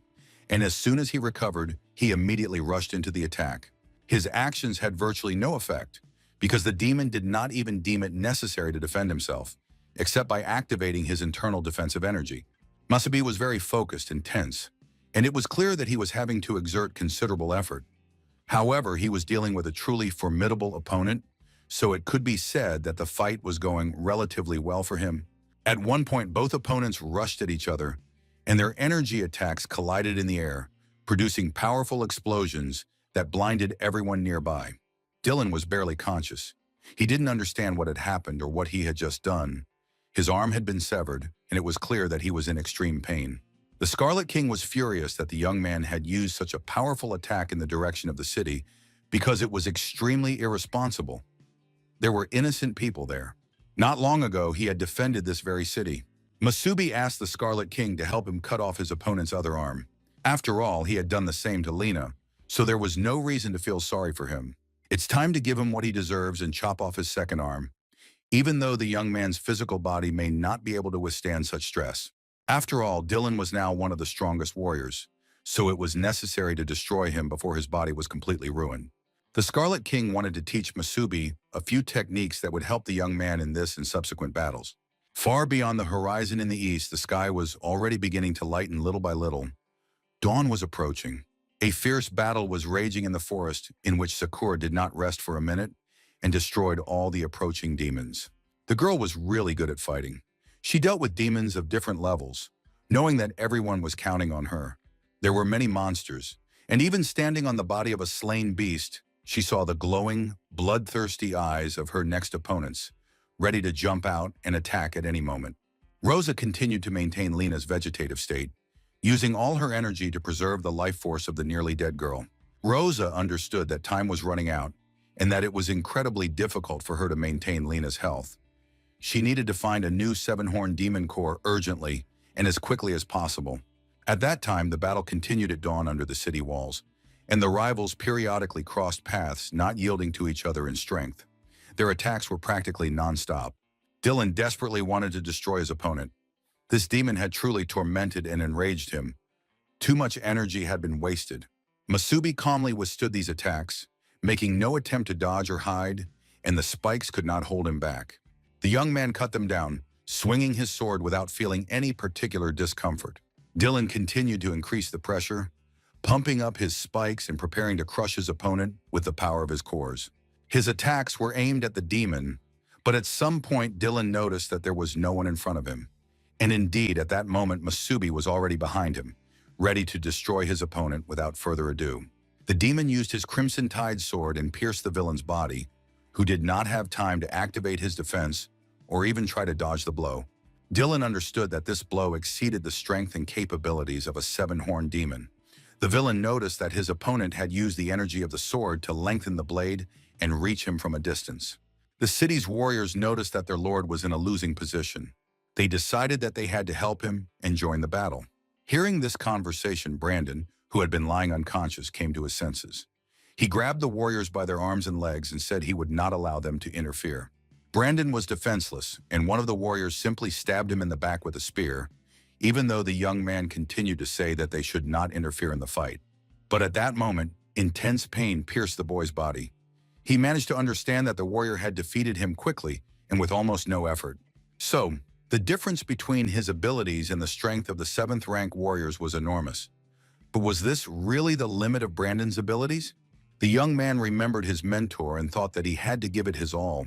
and as soon as he recovered, he immediately rushed into the attack. His actions had virtually no effect, because the demon did not even deem it necessary to defend himself, except by activating his internal defensive energy. Musabi was very focused and tense, and it was clear that he was having to exert considerable effort. However, he was dealing with a truly formidable opponent, so it could be said that the fight was going relatively well for him. At one point, both opponents rushed at each other, and their energy attacks collided in the air, producing powerful explosions that blinded everyone nearby. Dylan was barely conscious. He didn't understand what had happened or what he had just done. His arm had been severed, and it was clear that he was in extreme pain. The Scarlet King was furious that the young man had used such a powerful attack in the direction of the city because it was extremely irresponsible. There were innocent people there. Not long ago, he had defended this very city. Musabi asked the Scarlet King to help him cut off his opponent's other arm. After all, he had done the same to Lena, so there was no reason to feel sorry for him. It's time to give him what he deserves and chop off his second arm, even though the young man's physical body may not be able to withstand such stress. After all, Dylan was now one of the strongest warriors, so it was necessary to destroy him before his body was completely ruined. The Scarlet King wanted to teach Musabi a few techniques that would help the young man in this and subsequent battles. Far beyond the horizon in the east, the sky was already beginning to lighten little by little. Dawn was approaching. A fierce battle was raging in the forest, in which Sakura did not rest for a minute and destroyed all the approaching demons. The girl was really good at fighting. She dealt with demons of different levels, knowing that everyone was counting on her. There were many monsters, and even standing on the body of a slain beast, she saw the glowing, bloodthirsty eyes of her next opponents, ready to jump out and attack at any moment. Rosa continued to maintain Lena's vegetative state, using all her energy to preserve the life force of the nearly dead girl. Rosa understood that time was running out and that it was incredibly difficult for her to maintain Lena's health. She needed to find a new seven-horned demon core urgently and as quickly as possible. At that time, the battle continued at dawn under the city walls, and the rivals periodically crossed paths, not yielding to each other in strength. Their attacks were practically non-stop. Dylan desperately wanted to destroy his opponent. This demon had truly tormented and enraged him. Too much energy had been wasted. Musabi calmly withstood these attacks, making no attempt to dodge or hide, and the spikes could not hold him back. The young man cut them down, swinging his sword without feeling any particular discomfort. Dylan continued to increase the pressure, pumping up his spikes and preparing to crush his opponent with the power of his cores. His attacks were aimed at the demon, but at some point Dylan noticed that there was no one in front of him. And indeed, at that moment, Musabi was already behind him, ready to destroy his opponent without further ado. The demon used his Crimson Tide sword and pierced the villain's body, who did not have time to activate his defense or even try to dodge the blow. Dylan understood that this blow exceeded the strength and capabilities of a seven-horned demon. The villain noticed that his opponent had used the energy of the sword to lengthen the blade and reach him from a distance. The city's warriors noticed that their lord was in a losing position. They decided that they had to help him and join the battle. Hearing this conversation, Brandon, who had been lying unconscious, came to his senses. He grabbed the warriors by their arms and legs and said he would not allow them to interfere. Brandon was defenseless, and one of the warriors simply stabbed him in the back with a spear, even though the young man continued to say that they should not interfere in the fight. But at that moment, intense pain pierced the boy's body. He managed to understand that the warrior had defeated him quickly and with almost no effort. So, the difference between his abilities and the strength of the 7th-rank warriors was enormous. But was this really the limit of Brandon's abilities? The young man remembered his mentor and thought that he had to give it his all.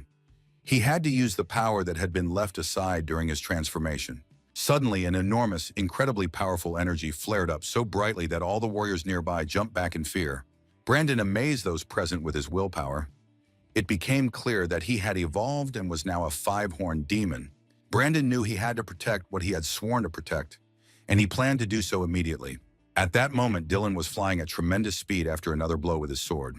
He had to use the power that had been left aside during his transformation. Suddenly, an enormous, incredibly powerful energy flared up so brightly that all the warriors nearby jumped back in fear. Brandon amazed those present with his willpower. It became clear that he had evolved and was now a 5-horned demon. Brandon knew he had to protect what he had sworn to protect, and he planned to do so immediately. At that moment, Dylan was flying at tremendous speed after another blow with his sword,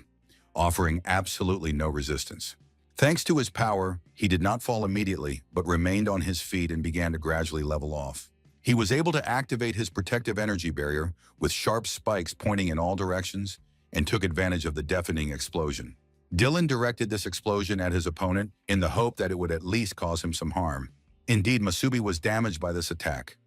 offering absolutely no resistance. Thanks to his power, he did not fall immediately, but remained on his feet and began to gradually level off. He was able to activate his protective energy barrier with sharp spikes pointing in all directions and took advantage of the deafening explosion. Dylan directed this explosion at his opponent in the hope that it would at least cause him some harm. Indeed, Masubi was damaged by this attack.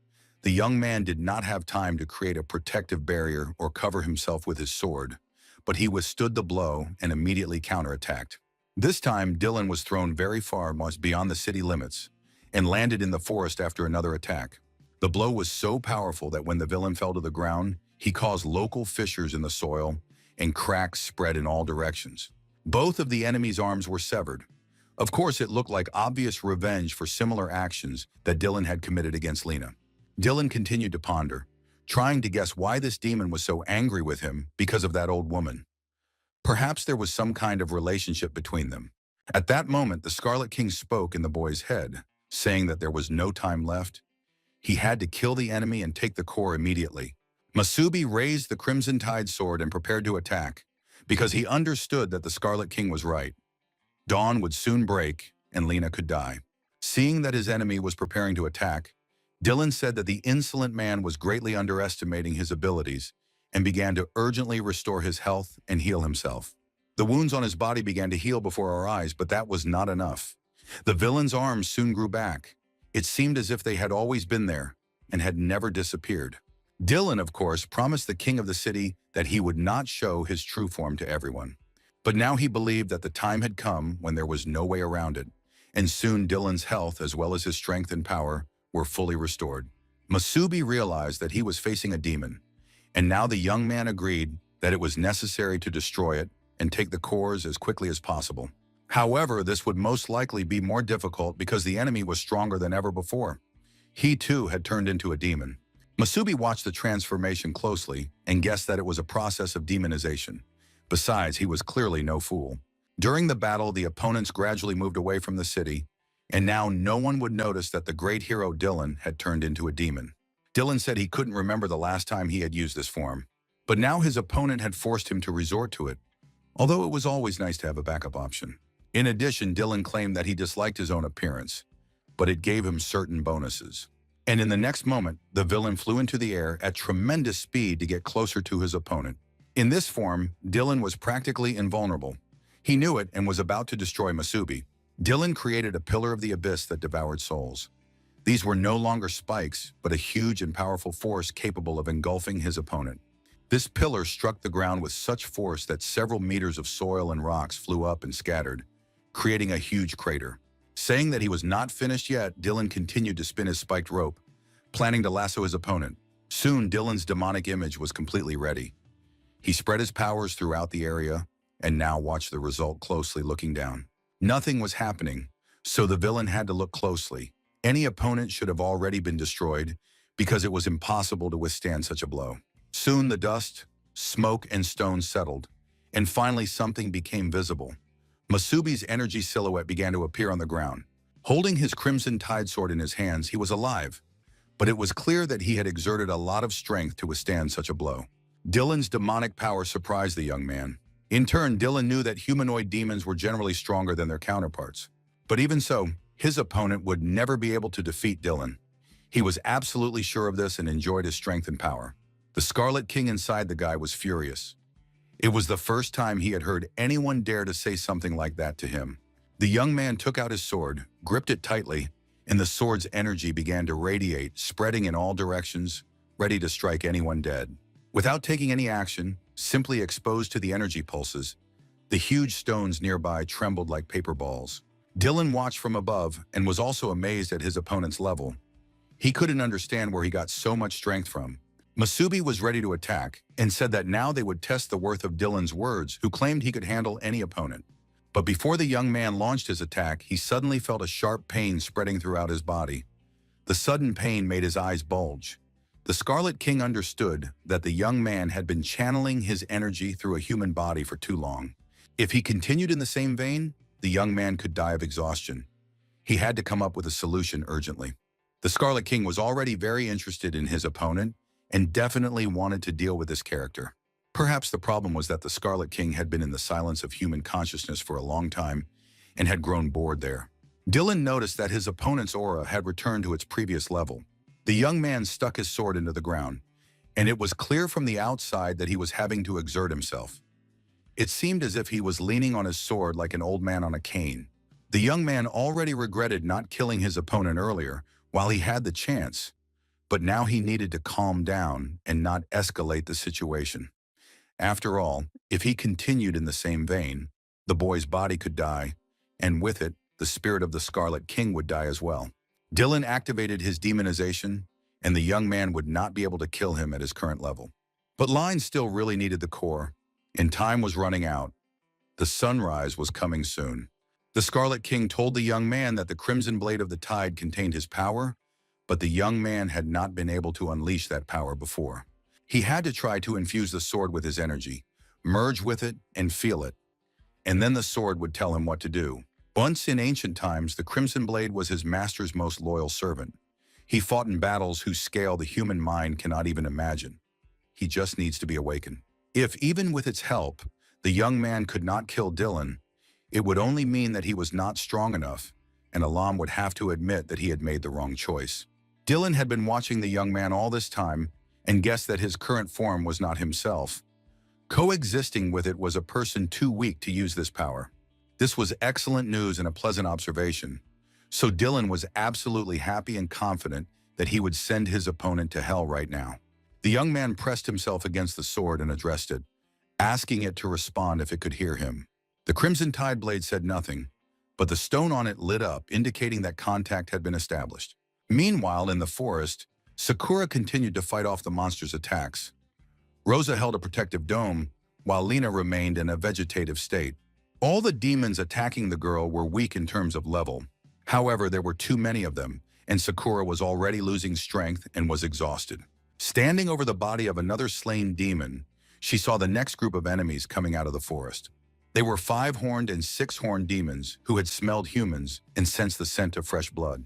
The young man did not have time to create a protective barrier or cover himself with his sword, but he withstood the blow and immediately counterattacked. This time, Dylan was thrown very far beyond the city limits and landed in the forest after another attack. The blow was so powerful that when the villain fell to the ground, he caused local fissures in the soil and cracks spread in all directions. Both of the enemy's arms were severed. Of course, it looked like obvious revenge for similar actions that Dylan had committed against Lena. Dylan continued to ponder, trying to guess why this demon was so angry with him because of that old woman. Perhaps there was some kind of relationship between them. At that moment, the Scarlet King spoke in the boy's head, saying that there was no time left. He had to kill the enemy and take the core immediately. Masubi raised the Crimson Tide sword and prepared to attack, because he understood that the Scarlet King was right. Dawn would soon break, and Lena could die. Seeing that his enemy was preparing to attack, Dylan said that the insolent man was greatly underestimating his abilities and began to urgently restore his health and heal himself. The wounds on his body began to heal before our eyes, but that was not enough. The villain's arms soon grew back. It seemed as if they had always been there and had never disappeared. Dylan, of course, promised the king of the city that he would not show his true form to everyone. But now he believed that the time had come when there was no way around it, and soon Dylan's health as well as his strength and power were fully restored. Masubi realized that he was facing a demon, and now the young man agreed that it was necessary to destroy it and take the cores as quickly as possible. However, this would most likely be more difficult because the enemy was stronger than ever before. He too had turned into a demon. Masubi watched the transformation closely and guessed that it was a process of demonization. Besides, he was clearly no fool. During the battle, the opponents gradually moved away from the city, and now no one would notice that the great hero Dylan had turned into a demon. Dylan said he couldn't remember the last time he had used this form, but now his opponent had forced him to resort to it, although it was always nice to have a backup option. In addition, Dylan claimed that he disliked his own appearance, but it gave him certain bonuses. And in the next moment, the villain flew into the air at tremendous speed to get closer to his opponent. In this form, Dylan was practically invulnerable. He knew it and was about to destroy Masubi. Dylan created a pillar of the abyss that devoured souls. These were no longer spikes, but a huge and powerful force capable of engulfing his opponent. This pillar struck the ground with such force that several meters of soil and rocks flew up and scattered, creating a huge crater. Saying that he was not finished yet, Dylan continued to spin his spiked rope, planning to lasso his opponent. Soon, Dylan's demonic image was completely ready. He spread his powers throughout the area, and now watched the result closely looking down. Nothing was happening, so the villain had to look closely. Any opponent should have already been destroyed, because it was impossible to withstand such a blow. Soon the dust, smoke, and stones settled, and finally something became visible. Masubi's energy silhouette began to appear on the ground. Holding his Crimson Tide sword in his hands, he was alive, but it was clear that he had exerted a lot of strength to withstand such a blow. Dylan's demonic power surprised the young man. In turn, Dylan knew that humanoid demons were generally stronger than their counterparts. But even so, his opponent would never be able to defeat Dylan. He was absolutely sure of this and enjoyed his strength and power. The Scarlet King inside the guy was furious. It was the first time he had heard anyone dare to say something like that to him. The young man took out his sword, gripped it tightly, and the sword's energy began to radiate, spreading in all directions, ready to strike anyone dead. Without taking any action, simply exposed to the energy pulses, the huge stones nearby trembled like paper balls. Dylan watched from above and was also amazed at his opponent's level. He couldn't understand where he got so much strength from. Masubi was ready to attack and said that now they would test the worth of Dylan's words, who claimed he could handle any opponent. But before the young man launched his attack, he suddenly felt a sharp pain spreading throughout his body. The sudden pain made his eyes bulge. The Scarlet King understood that the young man had been channeling his energy through a human body for too long. If he continued in the same vein, the young man could die of exhaustion. He had to come up with a solution urgently. The Scarlet King was already very interested in his opponent and definitely wanted to deal with this character. Perhaps the problem was that the Scarlet King had been in the silence of human consciousness for a long time and had grown bored there. Dylan noticed that his opponent's aura had returned to its previous level. The young man stuck his sword into the ground, and it was clear from the outside that he was having to exert himself. It seemed as if he was leaning on his sword like an old man on a cane. The young man already regretted not killing his opponent earlier while he had the chance, but now he needed to calm down and not escalate the situation. After all, if he continued in the same vein, the boy's body could die, and with it, the spirit of the Scarlet King would die as well. Dylan activated his demonization, and the young man would not be able to kill him at his current level. But Line still really needed the core, and time was running out. The sunrise was coming soon. The Scarlet King told the young man that the Crimson Blade of the Tide contained his power, but the young man had not been able to unleash that power before. He had to try to infuse the sword with his energy, merge with it, and feel it. And then the sword would tell him what to do. Once in ancient times, the Crimson Blade was his master's most loyal servant. He fought in battles whose scale the human mind cannot even imagine. He just needs to be awakened. If, even with its help, the young man could not kill Dylan, it would only mean that he was not strong enough, and Alam would have to admit that he had made the wrong choice. Dylan had been watching the young man all this time and guessed that his current form was not himself. Coexisting with it was a person too weak to use this power. This was excellent news and a pleasant observation. So Dylan was absolutely happy and confident that he would send his opponent to hell right now. The young man pressed himself against the sword and addressed it, asking it to respond if it could hear him. The Crimson Tide blade said nothing, but the stone on it lit up, indicating that contact had been established. Meanwhile, in the forest, Sakura continued to fight off the monster's attacks. Rosa held a protective dome, while Lena remained in a vegetative state. All the demons attacking the girl were weak in terms of level. However, there were too many of them, and Sakura was already losing strength and was exhausted. Standing over the body of another slain demon, she saw the next group of enemies coming out of the forest. They were 5-horned and 6-horned demons who had smelled humans and sensed the scent of fresh blood.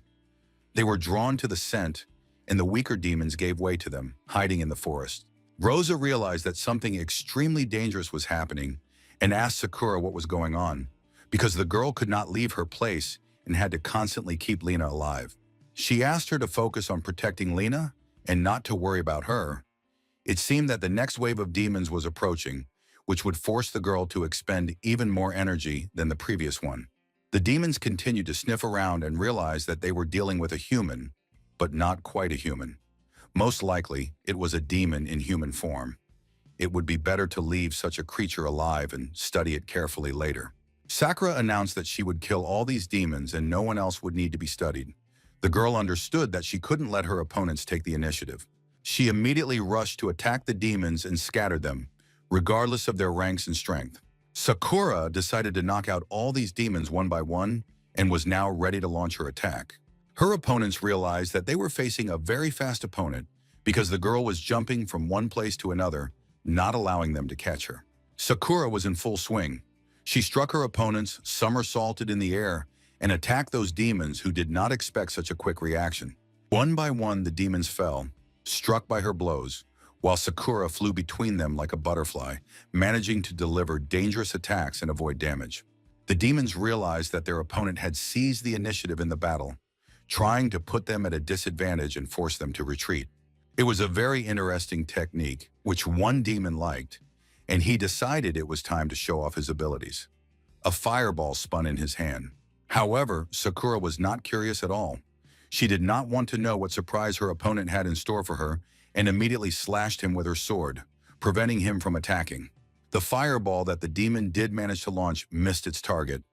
They were drawn to the scent, and the weaker demons gave way to them, hiding in the forest. Rosa realized that something extremely dangerous was happening and asked Sakura what was going on, because the girl could not leave her place and had to constantly keep Lena alive. She asked her to focus on protecting Lena and not to worry about her. It seemed that the next wave of demons was approaching, which would force the girl to expend even more energy than the previous one. The demons continued to sniff around and realized that they were dealing with a human, but not quite a human. Most likely, it was a demon in human form. It would be better to leave such a creature alive and study it carefully later. Sakura announced that she would kill all these demons and no one else would need to be studied. The girl understood that she couldn't let her opponents take the initiative. She immediately rushed to attack the demons and scattered them, regardless of their ranks and strength. Sakura decided to knock out all these demons one by one and was now ready to launch her attack. Her opponents realized that they were facing a very fast opponent because the girl was jumping from one place to another, not allowing them to catch her. Sakura was in full swing. She struck her opponents, somersaulted in the air, and attacked those demons who did not expect such a quick reaction. One by one, the demons fell, struck by her blows, while Sakura flew between them like a butterfly, managing to deliver dangerous attacks and avoid damage. The demons realized that their opponent had seized the initiative in the battle, trying to put them at a disadvantage and force them to retreat. It was a very interesting technique, which one demon liked, and he decided it was time to show off his abilities. A fireball spun in his hand. However, Sakura was not curious at all. She did not want to know what surprise her opponent had in store for her, and immediately slashed him with her sword, preventing him from attacking. The fireball that the demon did manage to launch missed its target,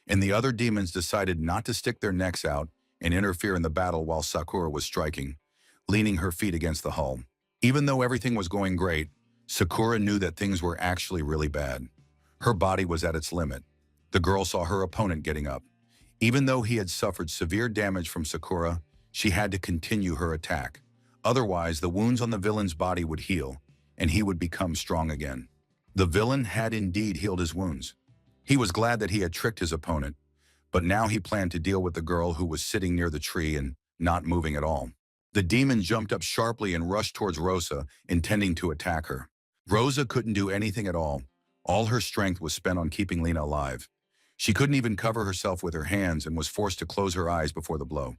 and the other demons decided not to stick their necks out and interfere in the battle while Sakura was striking, leaning her feet against the hull. Even though everything was going great, Sakura knew that things were actually really bad. Her body was at its limit. The girl saw her opponent getting up. Even though he had suffered severe damage from Sakura, she had to continue her attack. Otherwise, the wounds on the villain's body would heal, and he would become strong again. The villain had indeed healed his wounds. He was glad that he had tricked his opponent, but now he planned to deal with the girl who was sitting near the tree and not moving at all. The demon jumped up sharply and rushed towards Rosa, intending to attack her. Rosa couldn't do anything at all. All her strength was spent on keeping Lena alive. She couldn't even cover herself with her hands and was forced to close her eyes before the blow.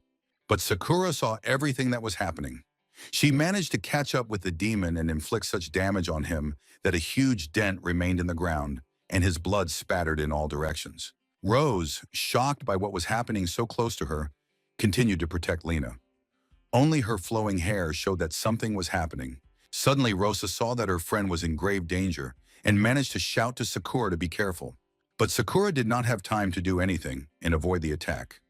But Sakura saw everything that was happening. She managed to catch up with the demon and inflict such damage on him that a huge dent remained in the ground, and his blood spattered in all directions. Rose, shocked by what was happening so close to her, continued to protect Lena. Only her flowing hair showed that something was happening. Suddenly, Rosa saw that her friend was in grave danger and managed to shout to Sakura to be careful. But Sakura did not have time to do anything and avoid the attack.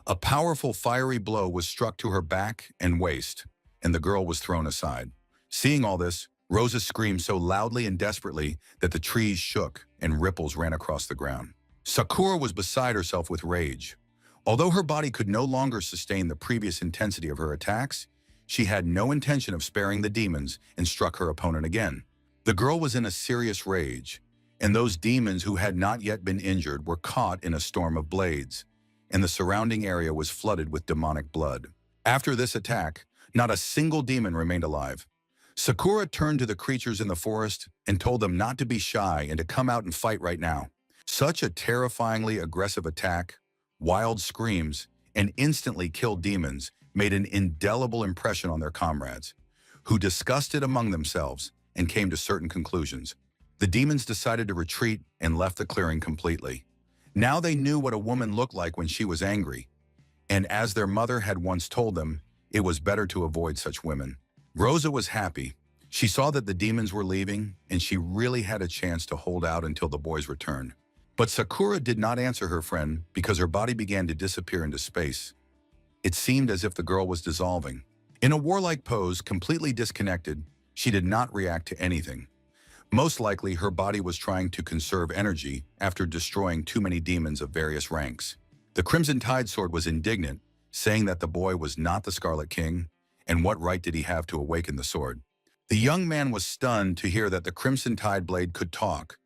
A powerful fiery blow was struck to her back and waist, and the girl was thrown aside. Seeing all this, Rosa screamed so loudly and desperately that the trees shook and ripples ran across the ground. Sakura was beside herself with rage. Although her body could no longer sustain the previous intensity of her attacks, she had no intention of sparing the demons and struck her opponent again. The girl was in a serious rage, and those demons who had not yet been injured were caught in a storm of blades, and the surrounding area was flooded with demonic blood. After this attack, not a single demon remained alive. Sakura turned to the creatures in the forest and told them not to be shy and to come out and fight right now. Such a terrifyingly aggressive attack, wild screams, and instantly killed demons made an indelible impression on their comrades, who discussed it among themselves and came to certain conclusions. The demons decided to retreat and left the clearing completely. Now they knew what a woman looked like when she was angry, and as their mother had once told them, it was better to avoid such women. Rosa was happy. She saw that the demons were leaving, and she really had a chance to hold out until the boys returned. But Sakura did not answer her friend because her body began to disappear into space. It seemed as if the girl was dissolving. In a warlike pose, completely disconnected, she did not react to anything. Most likely, her body was trying to conserve energy after destroying too many demons of various ranks. The Crimson Tide Sword was indignant, saying that the boy was not the Scarlet King, and what right did he have to awaken the sword? The young man was stunned to hear that the Crimson Tide Blade could talk,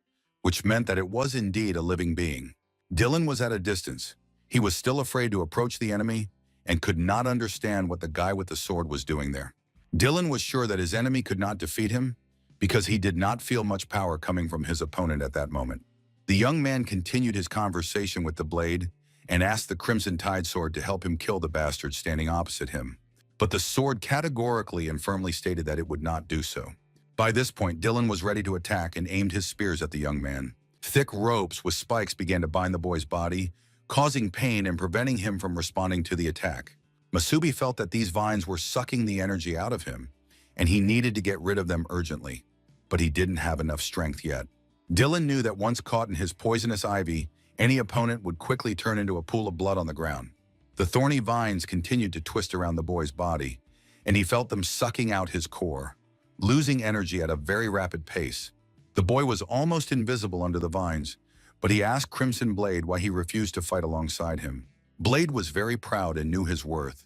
which meant that it was indeed a living being. Dylan was at a distance. He was still afraid to approach the enemy and could not understand what the guy with the sword was doing there. Dylan was sure that his enemy could not defeat him because he did not feel much power coming from his opponent at that moment. The young man continued his conversation with the blade and asked the Crimson Tide Sword to help him kill the bastard standing opposite him. But the sword categorically and firmly stated that it would not do so. By this point, Dylan was ready to attack and aimed his spears at the young man. Thick ropes with spikes began to bind the boy's body, causing pain and preventing him from responding to the attack. Masubi felt that these vines were sucking the energy out of him, and he needed to get rid of them urgently, but he didn't have enough strength yet. Dylan knew that once caught in his poisonous ivy, any opponent would quickly turn into a pool of blood on the ground. The thorny vines continued to twist around the boy's body, and he felt them sucking out his core, losing energy at a very rapid pace. The boy was almost invisible under the vines, but he asked Crimson Blade why he refused to fight alongside him. Blade was very proud and knew his worth.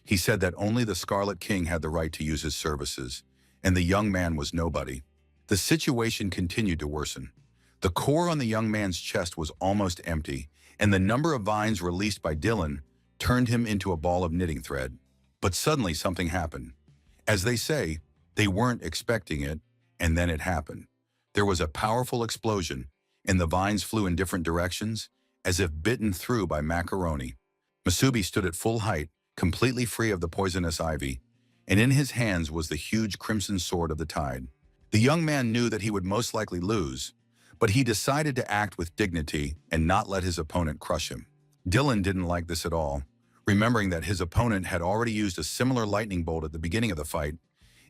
He said that only the Scarlet King had the right to use his services, and the young man was nobody. The situation continued to worsen. The core on the young man's chest was almost empty, and the number of vines released by Dylan turned him into a ball of knitting thread. But suddenly something happened. As they say, they weren't expecting it, and then it happened. There was a powerful explosion, and the vines flew in different directions, as if bitten through by macaroni. Masubi stood at full height, completely free of the poisonous ivy, and in his hands was the huge crimson sword of the tide. The young man knew that he would most likely lose, but he decided to act with dignity and not let his opponent crush him. Dylan didn't like this at all. Remembering that his opponent had already used a similar lightning bolt at the beginning of the fight,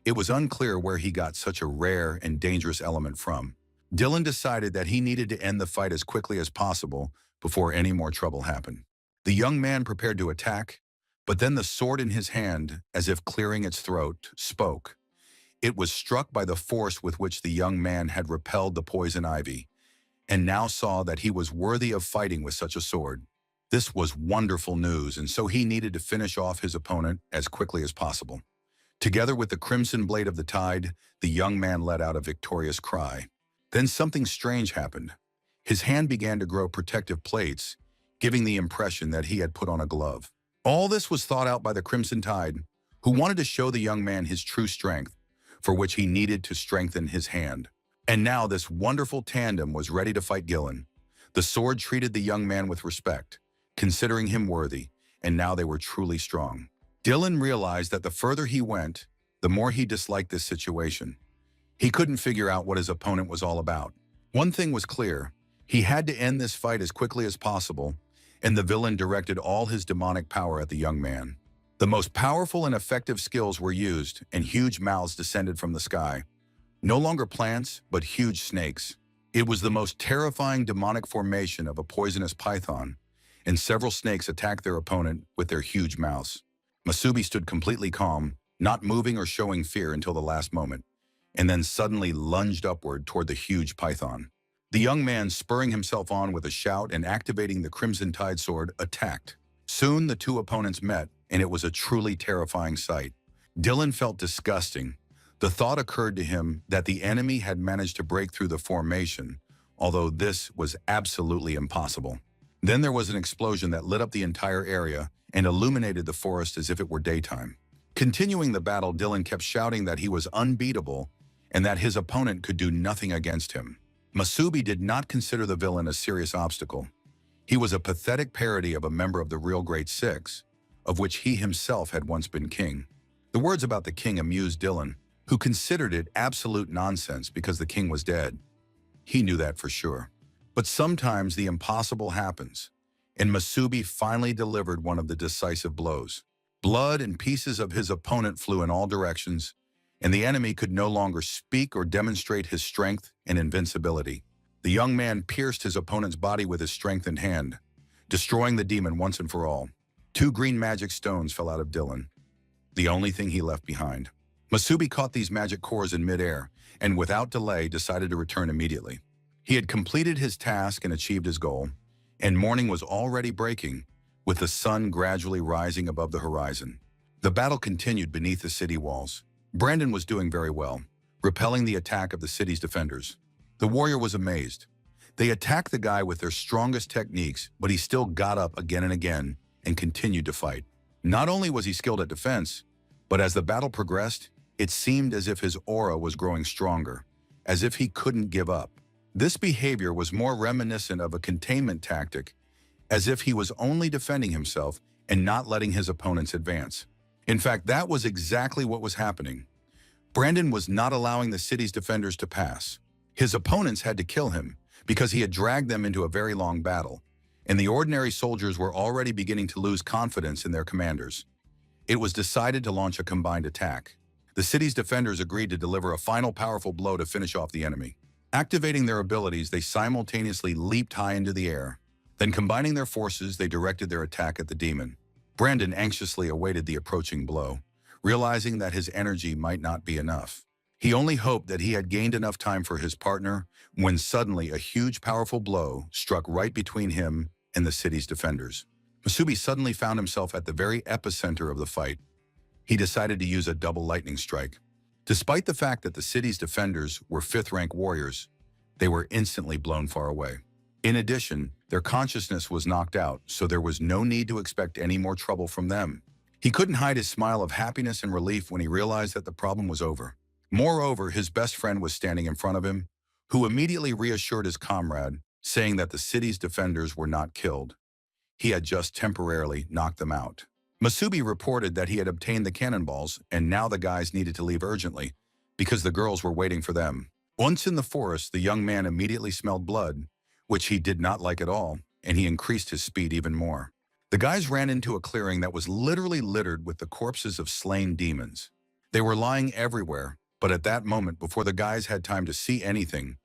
it was unclear where he got such a rare and dangerous element from. Dylan decided that he needed to end the fight as quickly as possible before any more trouble happened. The young man prepared to attack, but then the sword in his hand, as if clearing its throat, spoke. It was struck by the force with which the young man had repelled the poison ivy, and now saw that he was worthy of fighting with such a sword. This was wonderful news, and so he needed to finish off his opponent as quickly as possible. Together with the crimson blade of the tide, the young man let out a victorious cry. Then something strange happened. His hand began to grow protective plates, giving the impression that he had put on a glove. All this was thought out by the Crimson Tide, who wanted to show the young man his true strength, for which he needed to strengthen his hand. And now this wonderful tandem was ready to fight Gillen. The sword treated the young man with respect, considering him worthy, and now they were truly strong. Dylan realized that the further he went, the more he disliked this situation. He couldn't figure out what his opponent was all about. One thing was clear: he had to end this fight as quickly as possible, and the villain directed all his demonic power at the young man. The most powerful and effective skills were used, and huge mouths descended from the sky. No longer plants, but huge snakes. It was the most terrifying demonic formation of a poisonous python, and several snakes attacked their opponent with their huge mouths. Masubi stood completely calm, not moving or showing fear until the last moment, and then suddenly lunged upward toward the huge python. The young man, spurring himself on with a shout and activating the Crimson Tide Sword, attacked. Soon the two opponents met, and it was a truly terrifying sight. Dylan felt disgusting. The thought occurred to him that the enemy had managed to break through the formation, although this was absolutely impossible. Then there was an explosion that lit up the entire area and illuminated the forest as if it were daytime. Continuing the battle, Dylan kept shouting that he was unbeatable and that his opponent could do nothing against him. Masubi did not consider the villain a serious obstacle. He was a pathetic parody of a member of the real Great Six, of which he himself had once been king. The words about the king amused Dylan, who considered it absolute nonsense because the king was dead. He knew that for sure. But sometimes the impossible happens, and Masubi finally delivered one of the decisive blows. Blood and pieces of his opponent flew in all directions, and the enemy could no longer speak or demonstrate his strength and invincibility. The young man pierced his opponent's body with his strengthened hand, destroying the demon once and for all. 2 green magic stones fell out of Dylan, the only thing he left behind. Masubi caught these magic cores in midair, and without delay decided to return immediately. He had completed his task and achieved his goal, and morning was already breaking, with the sun gradually rising above the horizon. The battle continued beneath the city walls. Brandon was doing very well, repelling the attack of the city's defenders. The warrior was amazed. They attacked the guy with their strongest techniques, but he still got up again and again and continued to fight. Not only was he skilled at defense, but as the battle progressed, it seemed as if his aura was growing stronger, as if he couldn't give up. This behavior was more reminiscent of a containment tactic, as if he was only defending himself and not letting his opponents advance. In fact, that was exactly what was happening. Brandon was not allowing the city's defenders to pass. His opponents had to kill him because he had dragged them into a very long battle, and the ordinary soldiers were already beginning to lose confidence in their commanders. It was decided to launch a combined attack. The city's defenders agreed to deliver a final powerful blow to finish off the enemy. Activating their abilities, they simultaneously leaped high into the air. Then, combining their forces, they directed their attack at the demon. Brandon anxiously awaited the approaching blow, realizing that his energy might not be enough. He only hoped that he had gained enough time for his partner when suddenly a huge, powerful blow struck right between him and the city's defenders. Masubi suddenly found himself at the very epicenter of the fight. He decided to use a double lightning strike. Despite the fact that the city's defenders were 5th-rank warriors, they were instantly blown far away. In addition, their consciousness was knocked out, so there was no need to expect any more trouble from them. He couldn't hide his smile of happiness and relief when he realized that the problem was over. Moreover, his best friend was standing in front of him, who immediately reassured his comrade, saying that the city's defenders were not killed. He had just temporarily knocked them out. Masubi reported that he had obtained the cannonballs, and now the guys needed to leave urgently, because the girls were waiting for them. Once in the forest, the young man immediately smelled blood, which he did not like at all, and he increased his speed even more. The guys ran into a clearing that was literally littered with the corpses of slain demons. They were lying everywhere, but at that moment, before the guys had time to see anything,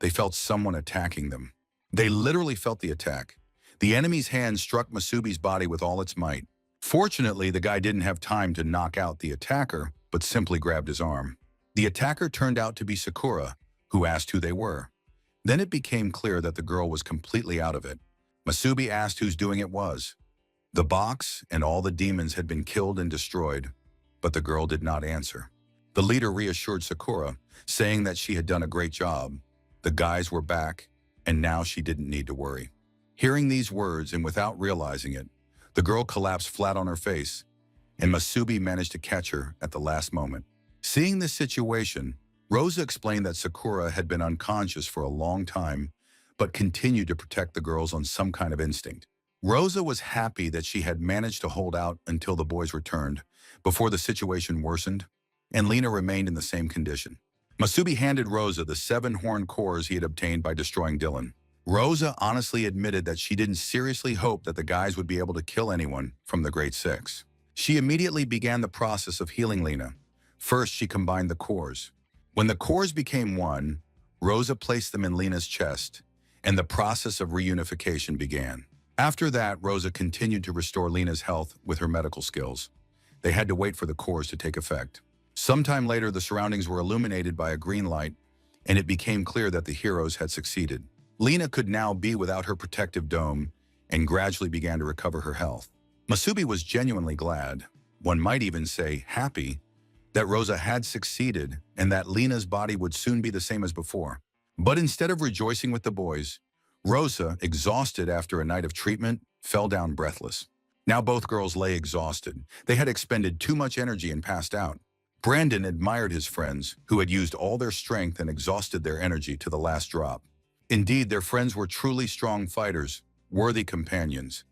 they felt someone attacking them. They literally felt the attack. The enemy's hand struck Masubi's body with all its might. Fortunately, the guy didn't have time to knock out the attacker, but simply grabbed his arm. The attacker turned out to be Sakura, who asked who they were. Then it became clear that the girl was completely out of it. Masubi asked whose doing it was. The box and all the demons had been killed and destroyed, but the girl did not answer. The leader reassured Sakura, saying that she had done a great job. The guys were back, and now she didn't need to worry. Hearing these words, and without realizing it, the girl collapsed flat on her face, and Masubi managed to catch her at the last moment. Seeing this situation, Rosa explained that Sakura had been unconscious for a long time, but continued to protect the girls on some kind of instinct. Rosa was happy that she had managed to hold out until the boys returned, before the situation worsened, and Lena remained in the same condition. Masubi handed Rosa the 7 horn cores he had obtained by destroying Dylan. Rosa honestly admitted that she didn't seriously hope that the guys would be able to kill anyone from the Great Six. She immediately began the process of healing Lena. First, she combined the cores. When the cores became one, Rosa placed them in Lena's chest, and the process of reunification began. After that, Rosa continued to restore Lena's health with her medical skills. They had to wait for the cores to take effect. Sometime later, the surroundings were illuminated by a green light, and it became clear that the heroes had succeeded. Lena could now be without her protective dome and gradually began to recover her health. Masubi was genuinely glad, one might even say happy, that Rosa had succeeded and that Lena's body would soon be the same as before. But instead of rejoicing with the boys, Rosa, exhausted after a night of treatment, fell down breathless. Now both girls lay exhausted. They had expended too much energy and passed out. Brandon admired his friends, who had used all their strength and exhausted their energy to the last drop. Indeed, their friends were truly strong fighters, worthy companions.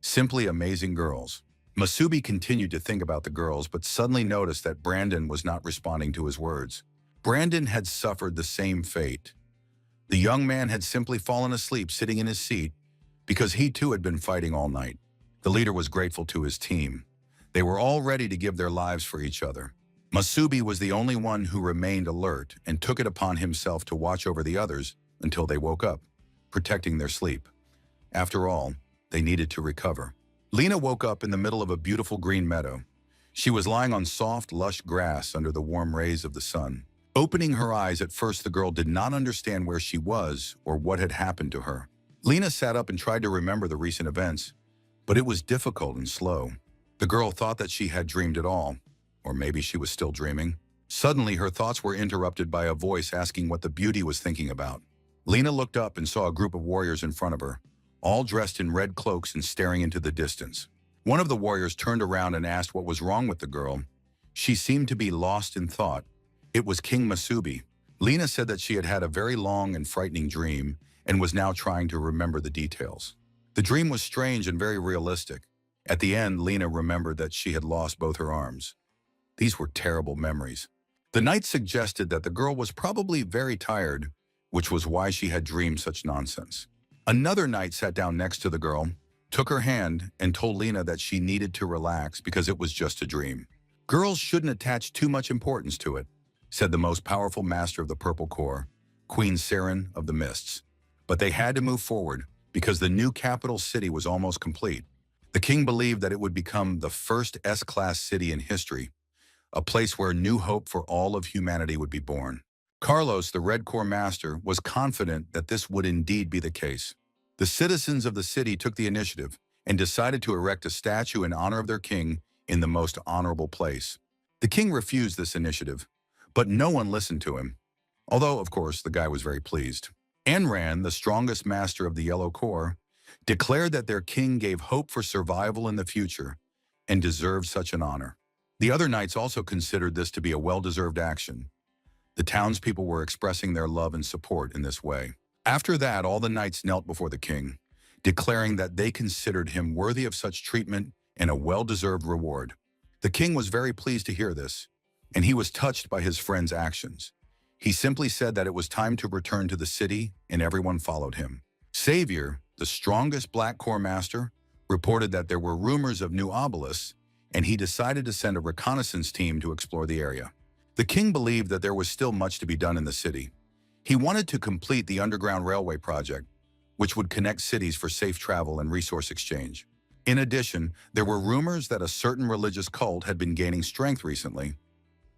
Simply amazing girls. Masubi continued to think about the girls, but suddenly noticed that Brandon was not responding to his words. Brandon had suffered the same fate. The young man had simply fallen asleep sitting in his seat because he too had been fighting all night. The leader was grateful to his team. They were all ready to give their lives for each other. Masubi was the only one who remained alert and took it upon himself to watch over the others until they woke up, protecting their sleep. After all, they needed to recover. Lena woke up in the middle of a beautiful green meadow. She was lying on soft, lush grass under the warm rays of the sun. Opening her eyes, at first the girl did not understand where she was or what had happened to her. Lena sat up and tried to remember the recent events, but it was difficult and slow. The girl thought that she had dreamed it all, or maybe she was still dreaming. Suddenly, her thoughts were interrupted by a voice asking what the beauty was thinking about. Lena looked up and saw a group of warriors in front of her, all dressed in red cloaks and staring into the distance. One of the warriors turned around and asked what was wrong with the girl. She seemed to be lost in thought. It was King Masubi. Lena said that she had had a very long and frightening dream and was now trying to remember the details. The dream was strange and very realistic. At the end, Lena remembered that she had lost both her arms. These were terrible memories. The knight suggested that the girl was probably very tired, which was why she had dreamed such nonsense. Another knight sat down next to the girl, took her hand, and told Lena that she needed to relax because it was just a dream. Girls shouldn't attach too much importance to it, said the most powerful master of the Purple Corps, Queen Saren of the Mists. But they had to move forward because the new capital city was almost complete. The king believed that it would become the first S-class city in history, a place where new hope for all of humanity would be born. Carlos, the Red Corps master, was confident that this would indeed be the case. The citizens of the city took the initiative and decided to erect a statue in honor of their king in the most honorable place. The king refused this initiative, but no one listened to him, although, of course, the guy was very pleased. Anran, the strongest master of the Yellow Corps, declared that their king gave hope for survival in the future and deserved such an honor. The other knights also considered this to be a well-deserved action. The townspeople were expressing their love and support in this way. After that, all the knights knelt before the king, declaring that they considered him worthy of such treatment and a well-deserved reward. The king was very pleased to hear this, and he was touched by his friend's actions. He simply said that it was time to return to the city, and everyone followed him. Xavier, the strongest Black Corps master, reported that there were rumors of new obelisks, and he decided to send a reconnaissance team to explore the area. The king believed that there was still much to be done in the city. He wanted to complete the underground railway project, which would connect cities for safe travel and resource exchange. In addition, there were rumors that a certain religious cult had been gaining strength recently.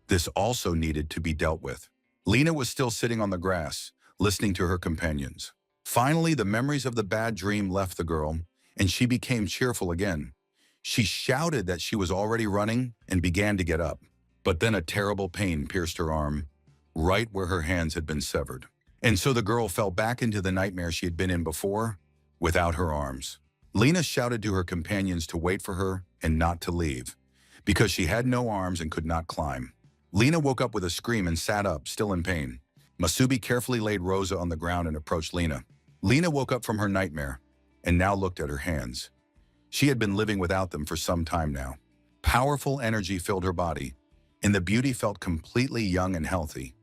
This also needed to be dealt with. Lena was still sitting on the grass, listening to her companions. Finally, the memories of the bad dream left the girl, and she became cheerful again. She shouted that she was already running and began to get up. But then a terrible pain pierced her arm, right where her hands had been severed. And so the girl fell back into the nightmare she had been in before, without her arms. Lena shouted to her companions to wait for her and not to leave, because she had no arms and could not climb. Lena woke up with a scream and sat up, still in pain. Masubi carefully laid Rosa on the ground and approached Lena. Lena woke up from her nightmare. and now looked at her hands. She had been living without them for some time now. Powerful energy filled her body, and the beauty felt completely young and healthy.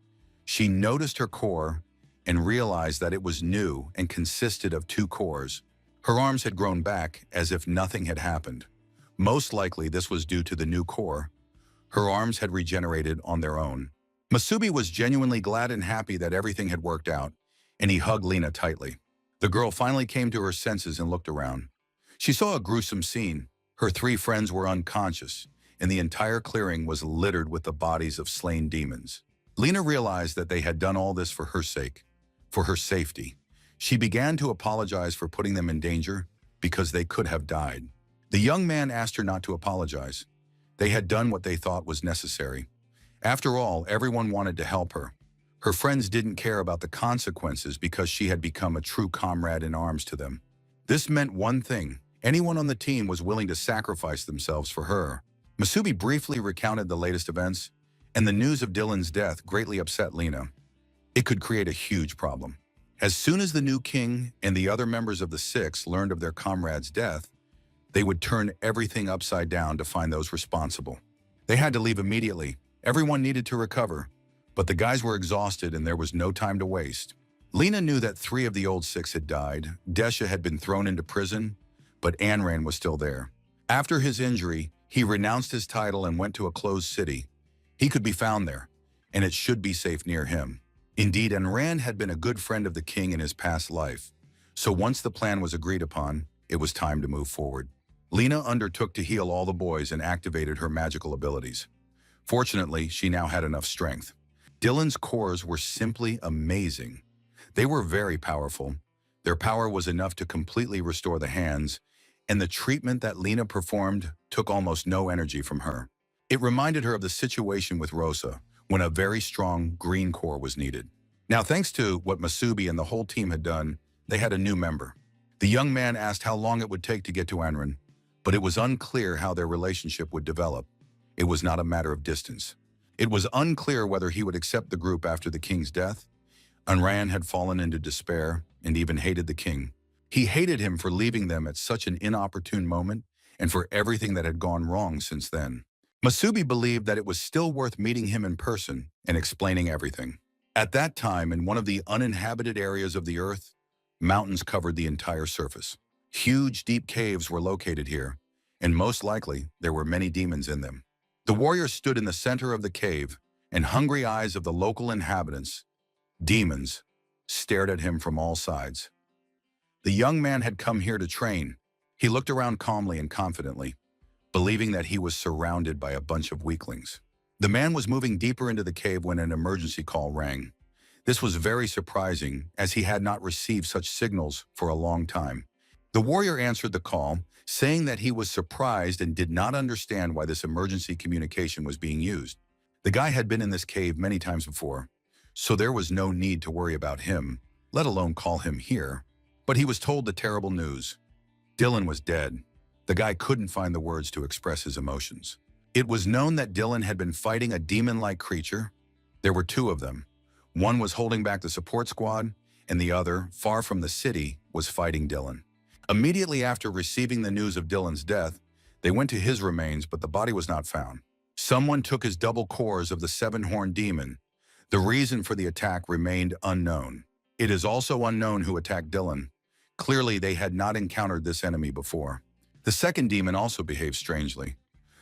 She noticed her core and realized that it was new and consisted of two cores. Her arms had grown back as if nothing had happened. Most likely this was due to the new core. Her arms had regenerated on their own. Masubi was genuinely glad and happy that everything had worked out, and he hugged Lena tightly. The girl finally came to her senses and looked around. She saw a gruesome scene. Her three friends were unconscious, and the entire clearing was littered with the bodies of slain demons. Lena realized that they had done all this for her sake, for her safety. She began to apologize for putting them in danger because they could have died. The young man asked her not to apologize. They had done what they thought was necessary. After all, everyone wanted to help her. Her friends didn't care about the consequences because she had become a true comrade in arms to them. This meant one thing. Anyone on the team was willing to sacrifice themselves for her. Masubi briefly recounted the latest events, and the news of Dylan's death greatly upset Lena. It could create a huge problem. As soon as the new king and the other members of the Six learned of their comrade's death, they would turn everything upside down to find those responsible. They had to leave immediately. Everyone needed to recover, but the guys were exhausted and there was no time to waste. Lena knew that 3 of the old 6 had died. Desha had been thrown into prison, but Anran was still there. After his injury, he renounced his title and went to a closed city. He could be found there, and it should be safe near him. Indeed, Anran had been a good friend of the king in his past life, so once the plan was agreed upon, it was time to move forward. Lena undertook to heal all the boys and activated her magical abilities. Fortunately, she now had enough strength. Dylan's cores were simply amazing. They were very powerful. Their power was enough to completely restore the hands, and the treatment that Lena performed took almost no energy from her. It reminded her of the situation with Rosa, when a very strong green core was needed. Now, thanks to what Masubi and the whole team had done, they had a new member. The young man asked how long it would take to get to Anran, but it was unclear how their relationship would develop. It was not a matter of distance. It was unclear whether he would accept the group after the king's death. Anran had fallen into despair and even hated the king. He hated him for leaving them at such an inopportune moment and for everything that had gone wrong since then. Masubi believed that it was still worth meeting him in person and explaining everything. At that time, in one of the uninhabited areas of the earth, mountains covered the entire surface. Huge, deep caves were located here, and most likely, there were many demons in them. The warrior stood in the center of the cave, and hungry eyes of the local inhabitants, demons, stared at him from all sides. The young man had come here to train. He looked around calmly and confidently, believing that he was surrounded by a bunch of weaklings. The man was moving deeper into the cave when an emergency call rang. This was very surprising, as he had not received such signals for a long time. The warrior answered the call, saying that he was surprised and did not understand why this emergency communication was being used. The guy had been in this cave many times before, so there was no need to worry about him, let alone call him here. But he was told the terrible news. Dylan was dead. The guy couldn't find the words to express his emotions. It was known that Dylan had been fighting a demon-like creature. There were 2 of them. One was holding back the support squad, and the other, far from the city, was fighting Dylan. Immediately after receiving the news of Dylan's death, they went to his remains, but the body was not found. Someone took his double cores of the 7-horned demon. The reason for the attack remained unknown. It is also unknown who attacked Dylan. Clearly, they had not encountered this enemy before. The second demon also behaved strangely.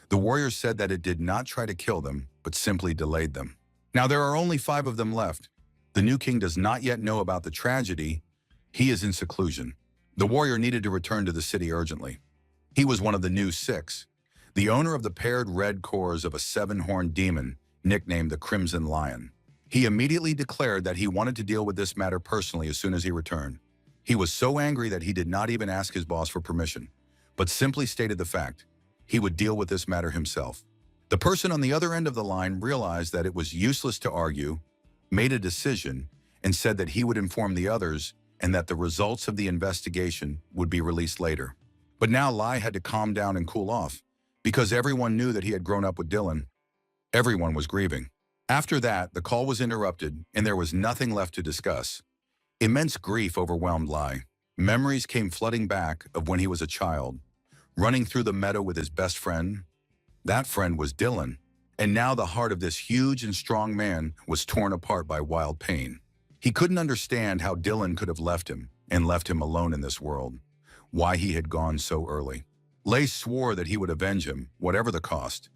The warriors said that it did not try to kill them, but simply delayed them. Now there are only 5 of them left. The new king does not yet know about the tragedy. He is in seclusion. The warrior needed to return to the city urgently. He was one of the new 6, the owner of the paired red cores of a 7-horned demon, nicknamed the Crimson Lion. He immediately declared that he wanted to deal with this matter personally as soon as he returned. He was so angry that he did not even ask his boss for permission, but simply stated the fact. He would deal with this matter himself. The person on the other end of the line realized that it was useless to argue, made a decision, and said that he would inform the others and that the results of the investigation would be released later. But now Lai had to calm down and cool off, because everyone knew that he had grown up with Dylan. Everyone was grieving. After that, the call was interrupted, and there was nothing left to discuss. Immense grief overwhelmed Lai. Memories came flooding back of when he was a child, running through the meadow with his best friend. That friend was Dylan, and now the heart of this huge and strong man was torn apart by wild pain. He couldn't understand how Dylan could have left him and left him alone in this world, why he had gone so early. Lay swore that he would avenge him, whatever the cost,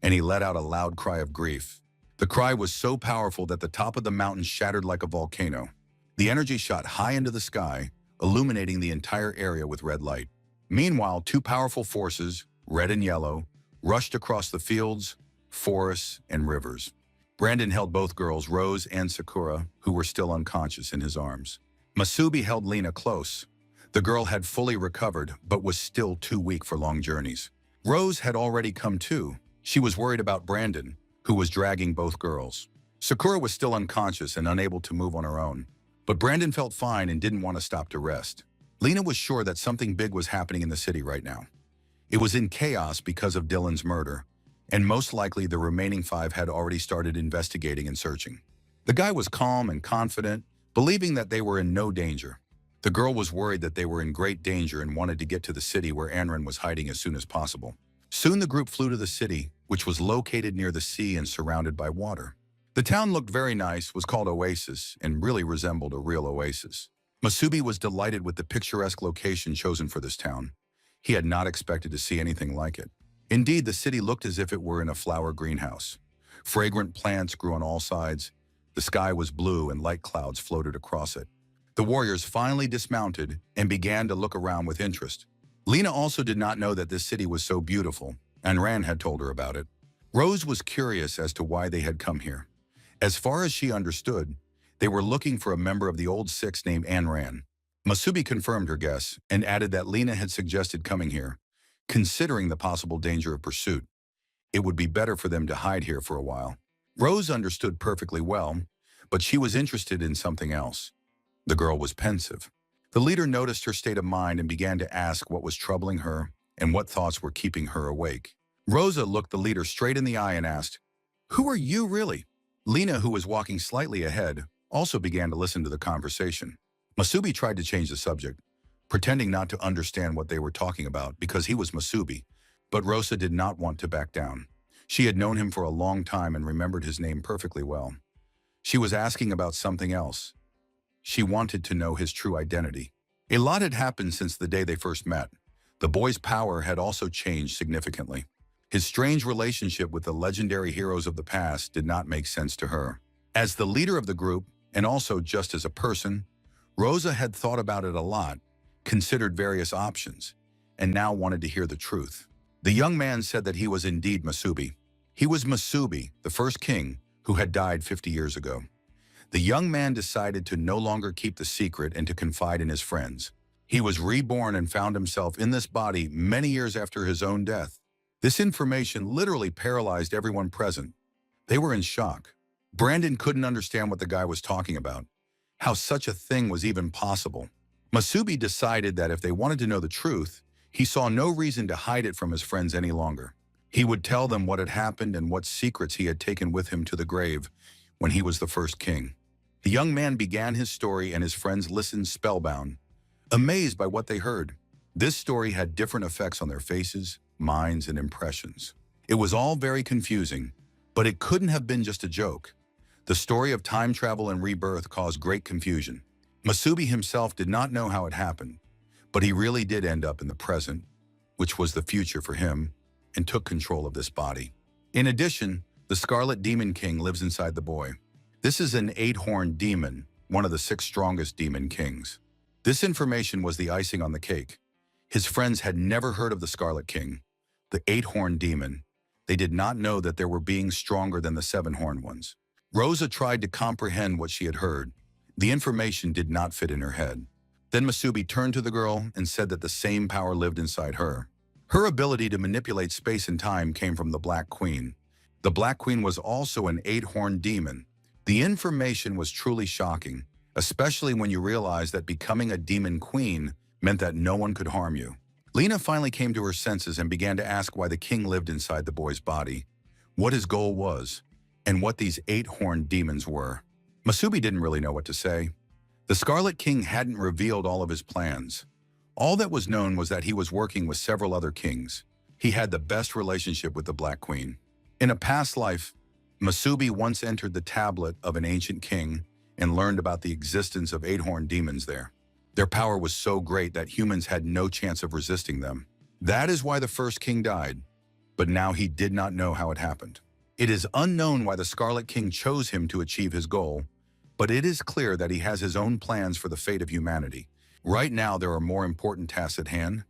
and he let out a loud cry of grief. The cry was so powerful that the top of the mountain shattered like a volcano. The energy shot high into the sky, illuminating the entire area with red light. Meanwhile, two powerful forces, red and yellow, rushed across the fields, forests, and rivers. Brandon held both girls, Rose and Sakura, who were still unconscious, in his arms. Masubi held Lena close. The girl had fully recovered, but was still too weak for long journeys. Rose had already come to. She was worried about Brandon, who was dragging both girls. Sakura was still unconscious and unable to move on her own, but Brandon felt fine and didn't want to stop to rest. Lena was sure that something big was happening in the city right now. It was in chaos because of Dylan's murder, and most likely the remaining 5 had already started investigating and searching. The guy was calm and confident, believing that they were in no danger. The girl was worried that they were in great danger and wanted to get to the city where Anran was hiding as soon as possible. Soon the group flew to the city, which was located near the sea and surrounded by water. The town looked very nice, was called Oasis, and really resembled a real oasis. Masubi was delighted with the picturesque location chosen for this town. He had not expected to see anything like it. Indeed, the city looked as if it were in a flower greenhouse. Fragrant plants grew on all sides. The sky was blue and light clouds floated across it. The warriors finally dismounted and began to look around with interest. Lena also did not know that this city was so beautiful, and Ran had told her about it. Rose was curious as to why they had come here. As far as she understood, they were looking for a member of the Old Six named Anran. Masubi confirmed her guess and added that Lena had suggested coming here, considering the possible danger of pursuit. It would be better for them to hide here for a while. Rose understood perfectly well, but she was interested in something else. The girl was pensive. The leader noticed her state of mind and began to ask what was troubling her and what thoughts were keeping her awake. Rosa looked the leader straight in the eye and asked, "Who are you really?" Lena, who was walking slightly ahead, also began to listen to the conversation. Masubi tried to change the subject, pretending not to understand what they were talking about because he was Masubi, but Rosa did not want to back down. She had known him for a long time and remembered his name perfectly well. She was asking about something else. She wanted to know his true identity. A lot had happened since the day they first met. The boy's power had also changed significantly. His strange relationship with the legendary heroes of the past did not make sense to her. As the leader of the group, and also just as a person, Rosa had thought about it a lot, considered various options, and now wanted to hear the truth. The young man said that he was indeed Masubi. He was Masubi, the first king, who had died 50 years ago. The young man decided to no longer keep the secret and to confide in his friends. He was reborn and found himself in this body many years after his own death. This information literally paralyzed everyone present. They were in shock. Brandon couldn't understand what the guy was talking about, how such a thing was even possible. Masubi decided that if they wanted to know the truth, he saw no reason to hide it from his friends any longer. He would tell them what had happened and what secrets he had taken with him to the grave when he was the first king. The young man began his story and his friends listened spellbound, amazed by what they heard. This story had different effects on their faces, minds, and impressions. It was all very confusing, but it couldn't have been just a joke. The story of time travel and rebirth caused great confusion. Masubi himself did not know how it happened, but he really did end up in the present, which was the future for him, and took control of this body. In addition, the Scarlet Demon King lives inside the boy. This is an 8-horned demon, one of the 6 strongest demon kings. This information was the icing on the cake. His friends had never heard of the Scarlet King, the 8-horned demon. They did not know that there were beings stronger than the 7-horned ones. Rosa tried to comprehend what she had heard. The information did not fit in her head. Then Masubi turned to the girl and said that the same power lived inside her. Her ability to manipulate space and time came from the Black Queen. The Black Queen was also an 8-horned demon. The information was truly shocking, especially when you realize that becoming a demon queen meant that no one could harm you. Lena finally came to her senses and began to ask why the king lived inside the boy's body, what his goal was, and what these 8-horned demons were. Masubi didn't really know what to say. The Scarlet King hadn't revealed all of his plans. All that was known was that he was working with several other kings. He had the best relationship with the Black Queen. In a past life, Masubi once entered the tablet of an ancient king and learned about the existence of eight-horned demons there. Their power was so great that humans had no chance of resisting them. That is why the first king died, but now he did not know how it happened. It is unknown why the Scarlet King chose him to achieve his goal, but it is clear that he has his own plans for the fate of humanity. Right now, there are more important tasks at hand.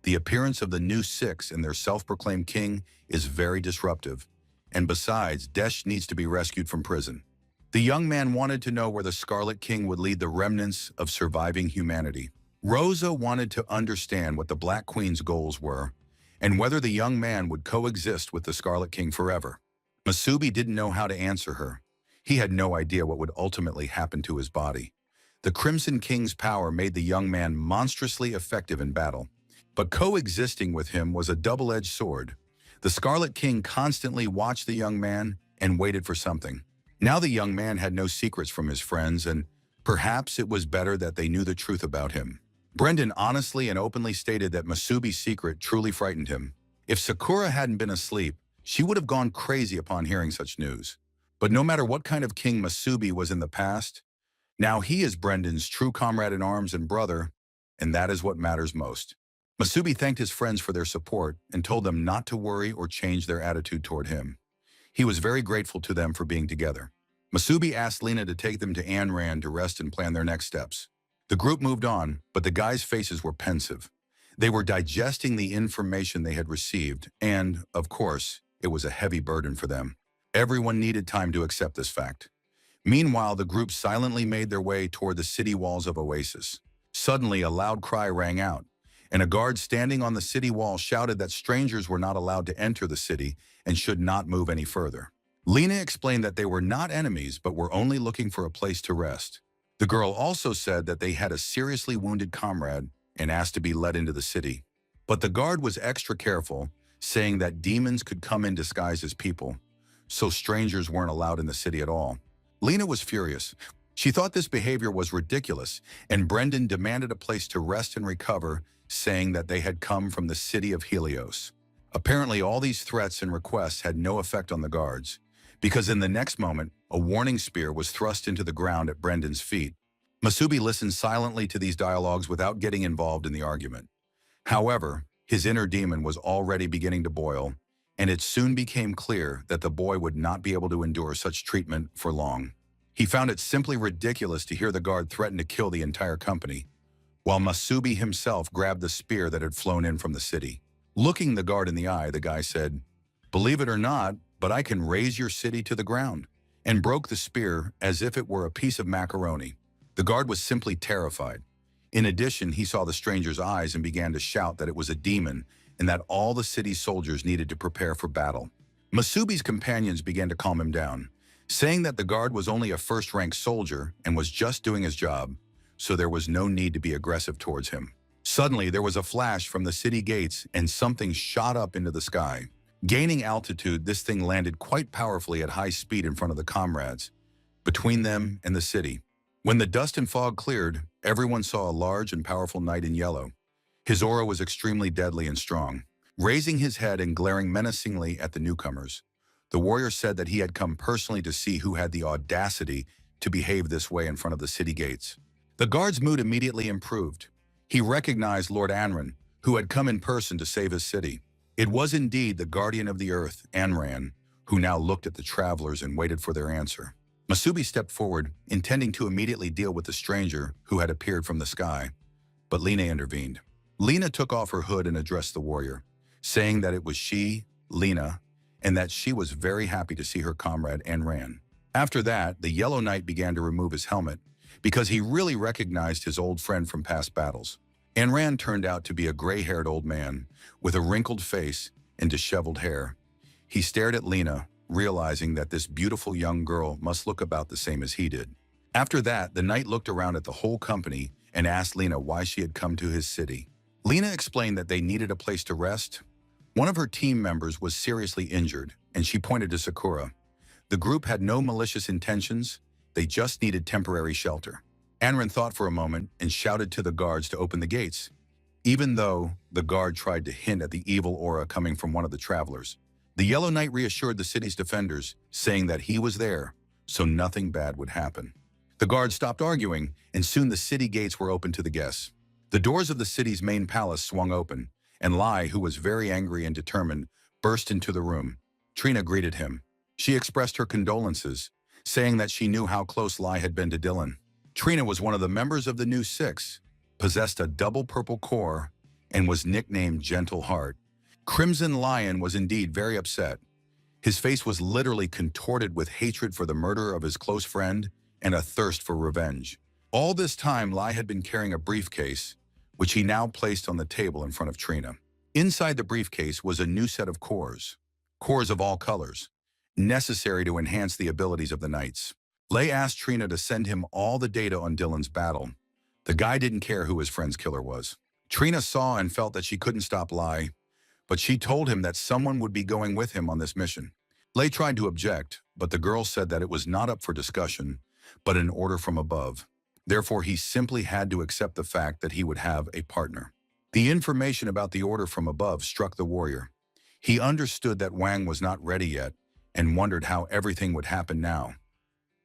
The appearance of the new Six and their self-proclaimed king is very disruptive. And besides, Desh needs to be rescued from prison. The young man wanted to know where the Scarlet King would lead the remnants of surviving humanity. Rosa wanted to understand what the Black Queen's goals were and whether the young man would coexist with the Scarlet King forever. Masubi didn't know how to answer her. He had no idea what would ultimately happen to his body. The Crimson King's power made the young man monstrously effective in battle, but coexisting with him was a double-edged sword. The Scarlet King constantly watched the young man and waited for something. Now the young man had no secrets from his friends, and perhaps it was better that they knew the truth about him. Brendan honestly and openly stated that Masubi's secret truly frightened him. If Sakura hadn't been asleep, she would have gone crazy upon hearing such news. But no matter what kind of king Masubi was in the past, now he is Brendan's true comrade-in-arms and brother, and that is what matters most. Masubi thanked his friends for their support and told them not to worry or change their attitude toward him. He was very grateful to them for being together. Masubi asked Lena to take them to Ayn Rand to rest and plan their next steps. The group moved on, but the guys' faces were pensive. They were digesting the information they had received, and, of course, it was a heavy burden for them. Everyone needed time to accept this fact. Meanwhile, the group silently made their way toward the city walls of Oasis. Suddenly, a loud cry rang out, and a guard standing on the city wall shouted that strangers were not allowed to enter the city and should not move any further. Lena explained that they were not enemies but were only looking for a place to rest. The girl also said that they had a seriously wounded comrade and asked to be let into the city. But the guard was extra careful, saying that demons could come in disguise as people, so strangers weren't allowed in the city at all. Lena was furious. She thought this behavior was ridiculous, and Brendan demanded a place to rest and recover, saying that they had come from the city of Helios. Apparently, all these threats and requests had no effect on the guards, because in the next moment, a warning spear was thrust into the ground at Brendan's feet. Masubi listened silently to these dialogues without getting involved in the argument. However, his inner demon was already beginning to boil, and it soon became clear that the boy would not be able to endure such treatment for long. He found it simply ridiculous to hear the guard threaten to kill the entire company, while Masubi himself grabbed the spear that had flown in from the city. Looking the guard in the eye, the guy said, "Believe it or not, but I can raze your city to the ground," and broke the spear as if it were a piece of macaroni. The guard was simply terrified. In addition, he saw the stranger's eyes and began to shout that it was a demon and that all the city's soldiers needed to prepare for battle. Masubi's companions began to calm him down, saying that the guard was only a first-rank soldier and was just doing his job, so there was no need to be aggressive towards him. Suddenly, there was a flash from the city gates and something shot up into the sky. Gaining altitude, this thing landed quite powerfully at high speed in front of the comrades, between them and the city. When the dust and fog cleared, everyone saw a large and powerful knight in yellow. His aura was extremely deadly and strong. Raising his head and glaring menacingly at the newcomers, the warrior said that he had come personally to see who had the audacity to behave this way in front of the city gates. The guard's mood immediately improved. He recognized Lord Anran, who had come in person to save his city. It was indeed the guardian of the earth, Anran, who now looked at the travelers and waited for their answer. Masubi stepped forward, intending to immediately deal with the stranger who had appeared from the sky, but Lena intervened. Lena took off her hood and addressed the warrior, saying that it was she, Lena, and that she was very happy to see her comrade Anran. After that, the Yellow Knight began to remove his helmet, because he really recognized his old friend from past battles. Anran turned out to be a gray-haired old man, with a wrinkled face and disheveled hair. He stared at Lena, realizing that this beautiful young girl must look about the same as he did. After that, the knight looked around at the whole company and asked Lena why she had come to his city. Lena explained that they needed a place to rest. One of her team members was seriously injured, and she pointed to Sakura. The group had no malicious intentions, they just needed temporary shelter. Anran thought for a moment and shouted to the guards to open the gates, even though the guard tried to hint at the evil aura coming from one of the travelers. The Yellow Knight reassured the city's defenders, saying that he was there, so nothing bad would happen. The guards stopped arguing, and soon the city gates were open to the guests. The doors of the city's main palace swung open, and Lai, who was very angry and determined, burst into the room. Trina greeted him. She expressed her condolences, saying that she knew how close Lai had been to Dylan. Trina was one of the members of the New Six, possessed a double purple core, and was nicknamed Gentle Heart. Crimson Lion was indeed very upset. His face was literally contorted with hatred for the murder of his close friend and a thirst for revenge. All this time, Lai had been carrying a briefcase, which he now placed on the table in front of Trina. Inside the briefcase was a new set of cores of all colors, necessary to enhance the abilities of the knights. Lai asked Trina to send him all the data on Dylan's battle. The guy didn't care who his friend's killer was. Trina saw and felt that she couldn't stop Lai, but she told him that someone would be going with him on this mission. Lai tried to object, but the girl said that it was not up for discussion, but an order from above. Therefore, he simply had to accept the fact that he would have a partner. The information about the order from above struck the warrior. He understood that Wang was not ready yet and wondered how everything would happen now.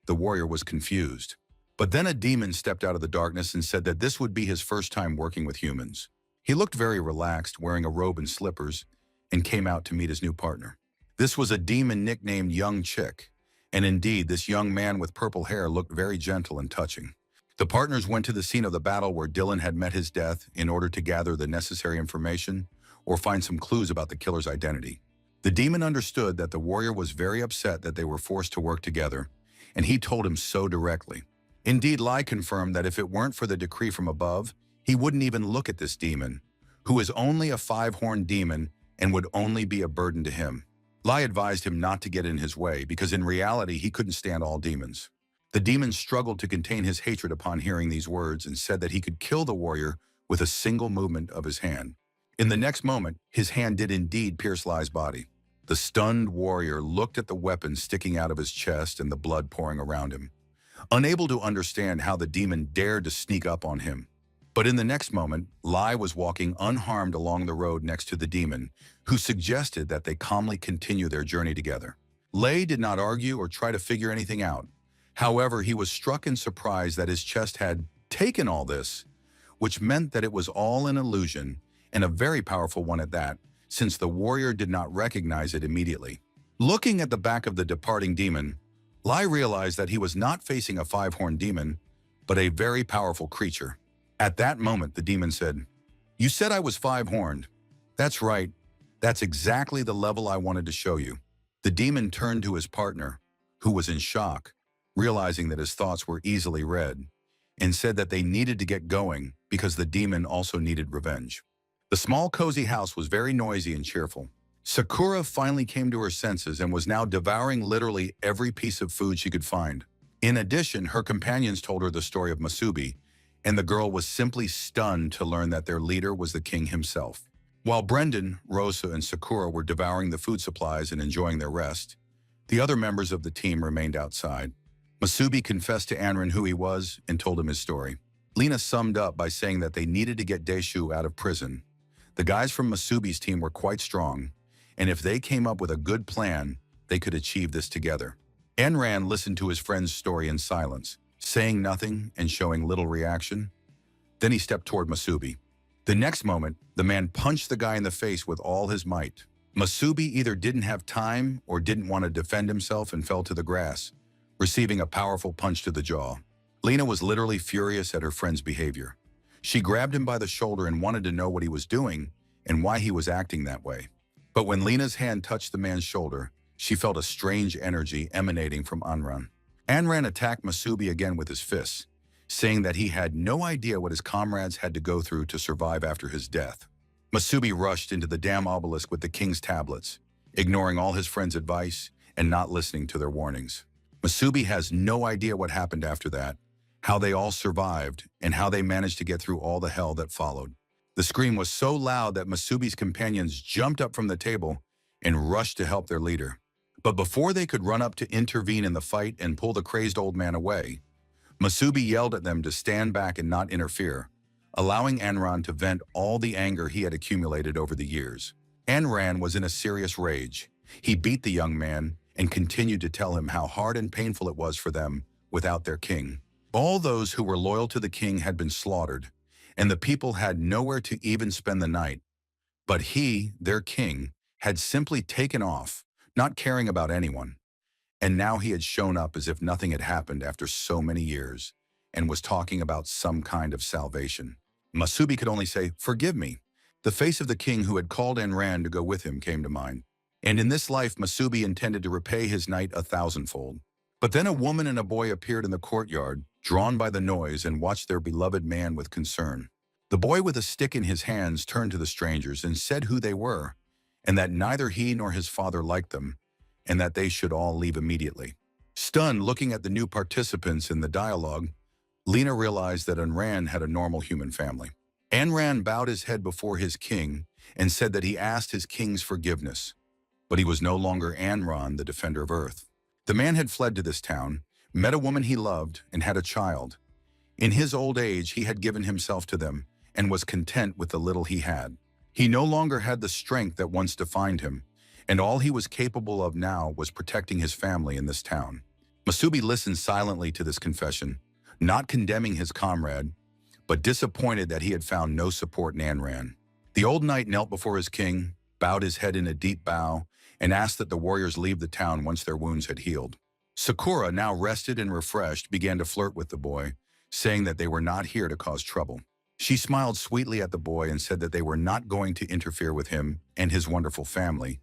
The warrior was confused. But then a demon stepped out of the darkness and said that this would be his first time working with humans. He looked very relaxed, wearing a robe and slippers, and came out to meet his new partner. This was a demon nicknamed Young Chick, and indeed, this young man with purple hair looked very gentle and touching. The partners went to the scene of the battle where Dylan had met his death in order to gather the necessary information or find some clues about the killer's identity. The demon understood that the warrior was very upset that they were forced to work together, and he told him so directly. Indeed, Lai confirmed that if it weren't for the decree from above, he wouldn't even look at this demon, who is only a five-horned demon and would only be a burden to him. Lai advised him not to get in his way because in reality he couldn't stand all demons. The demon struggled to contain his hatred upon hearing these words and said that he could kill the warrior with a single movement of his hand. In the next moment, his hand did indeed pierce Lai's body. The stunned warrior looked at the weapon sticking out of his chest and the blood pouring around him, unable to understand how the demon dared to sneak up on him. But in the next moment, Lai was walking unharmed along the road next to the demon, who suggested that they calmly continue their journey together. Lai did not argue or try to figure anything out. However, he was struck in surprise that his chest had taken all this, which meant that it was all an illusion, and a very powerful one at that, since the warrior did not recognize it immediately. Looking at the back of the departing demon, Lai realized that he was not facing a five-horned demon, but a very powerful creature. At that moment, the demon said, "You said I was five-horned. That's right. That's exactly the level I wanted to show you." The demon turned to his partner, who was in shock, realizing that his thoughts were easily read, and said that they needed to get going because the demon also needed revenge. The small cozy house was very noisy and cheerful. Sakura finally came to her senses and was now devouring literally every piece of food she could find. In addition, her companions told her the story of Masubi, and the girl was simply stunned to learn that their leader was the king himself. While Brendan, Rosa, and Sakura were devouring the food supplies and enjoying their rest, the other members of the team remained outside. Masubi confessed to Anran who he was and told him his story. Lena summed up by saying that they needed to get Daishu out of prison. The guys from Masubi's team were quite strong, and if they came up with a good plan, they could achieve this together. Anran listened to his friend's story in silence, saying nothing and showing little reaction. Then he stepped toward Masubi. The next moment, the man punched the guy in the face with all his might. Masubi either didn't have time or didn't want to defend himself and fell to the grass, receiving a powerful punch to the jaw. Lena was literally furious at her friend's behavior. She grabbed him by the shoulder and wanted to know what he was doing and why he was acting that way. But when Lena's hand touched the man's shoulder, she felt a strange energy emanating from Anran. Anran attacked Masubi again with his fists, saying that he had no idea what his comrades had to go through to survive after his death. Masubi rushed into the damn obelisk with the king's tablets, ignoring all his friends' advice and not listening to their warnings. Masubi has no idea what happened after that, how they all survived, and how they managed to get through all the hell that followed. The scream was so loud that Masubi's companions jumped up from the table and rushed to help their leader. But before they could run up to intervene in the fight and pull the crazed old man away, Masubi yelled at them to stand back and not interfere, allowing Anran to vent all the anger he had accumulated over the years. Anran was in a serious rage. He beat the young man and continued to tell him how hard and painful it was for them without their king. All those who were loyal to the king had been slaughtered, and the people had nowhere to even spend the night. But he, their king, had simply taken off, not caring about anyone. And now he had shown up as if nothing had happened after so many years, and was talking about some kind of salvation. Masubi could only say, "Forgive me." The face of the king who had called Anran to go with him came to mind. And in this life, Masubi intended to repay his knight 1,000-fold. But then a woman and a boy appeared in the courtyard, drawn by the noise, and watched their beloved man with concern. The boy with a stick in his hands turned to the strangers and said who they were, and that neither he nor his father liked them, and that they should all leave immediately. Stunned, looking at the new participants in the dialogue, Lena realized that Anran had a normal human family. Anran bowed his head before his king and said that he asked his king's forgiveness, but he was no longer Anran, the defender of Earth. The man had fled to this town, met a woman he loved, and had a child. In his old age, he had given himself to them and was content with the little he had. He no longer had the strength that once defined him, and all he was capable of now was protecting his family in this town. Masubi listened silently to this confession, not condemning his comrade, but disappointed that he had found no support in Anran. The old knight knelt before his king, bowed his head in a deep bow, and asked that the warriors leave the town once their wounds had healed. Sakura, now rested and refreshed, began to flirt with the boy, saying that they were not here to cause trouble. She smiled sweetly at the boy and said that they were not going to interfere with him and his wonderful family,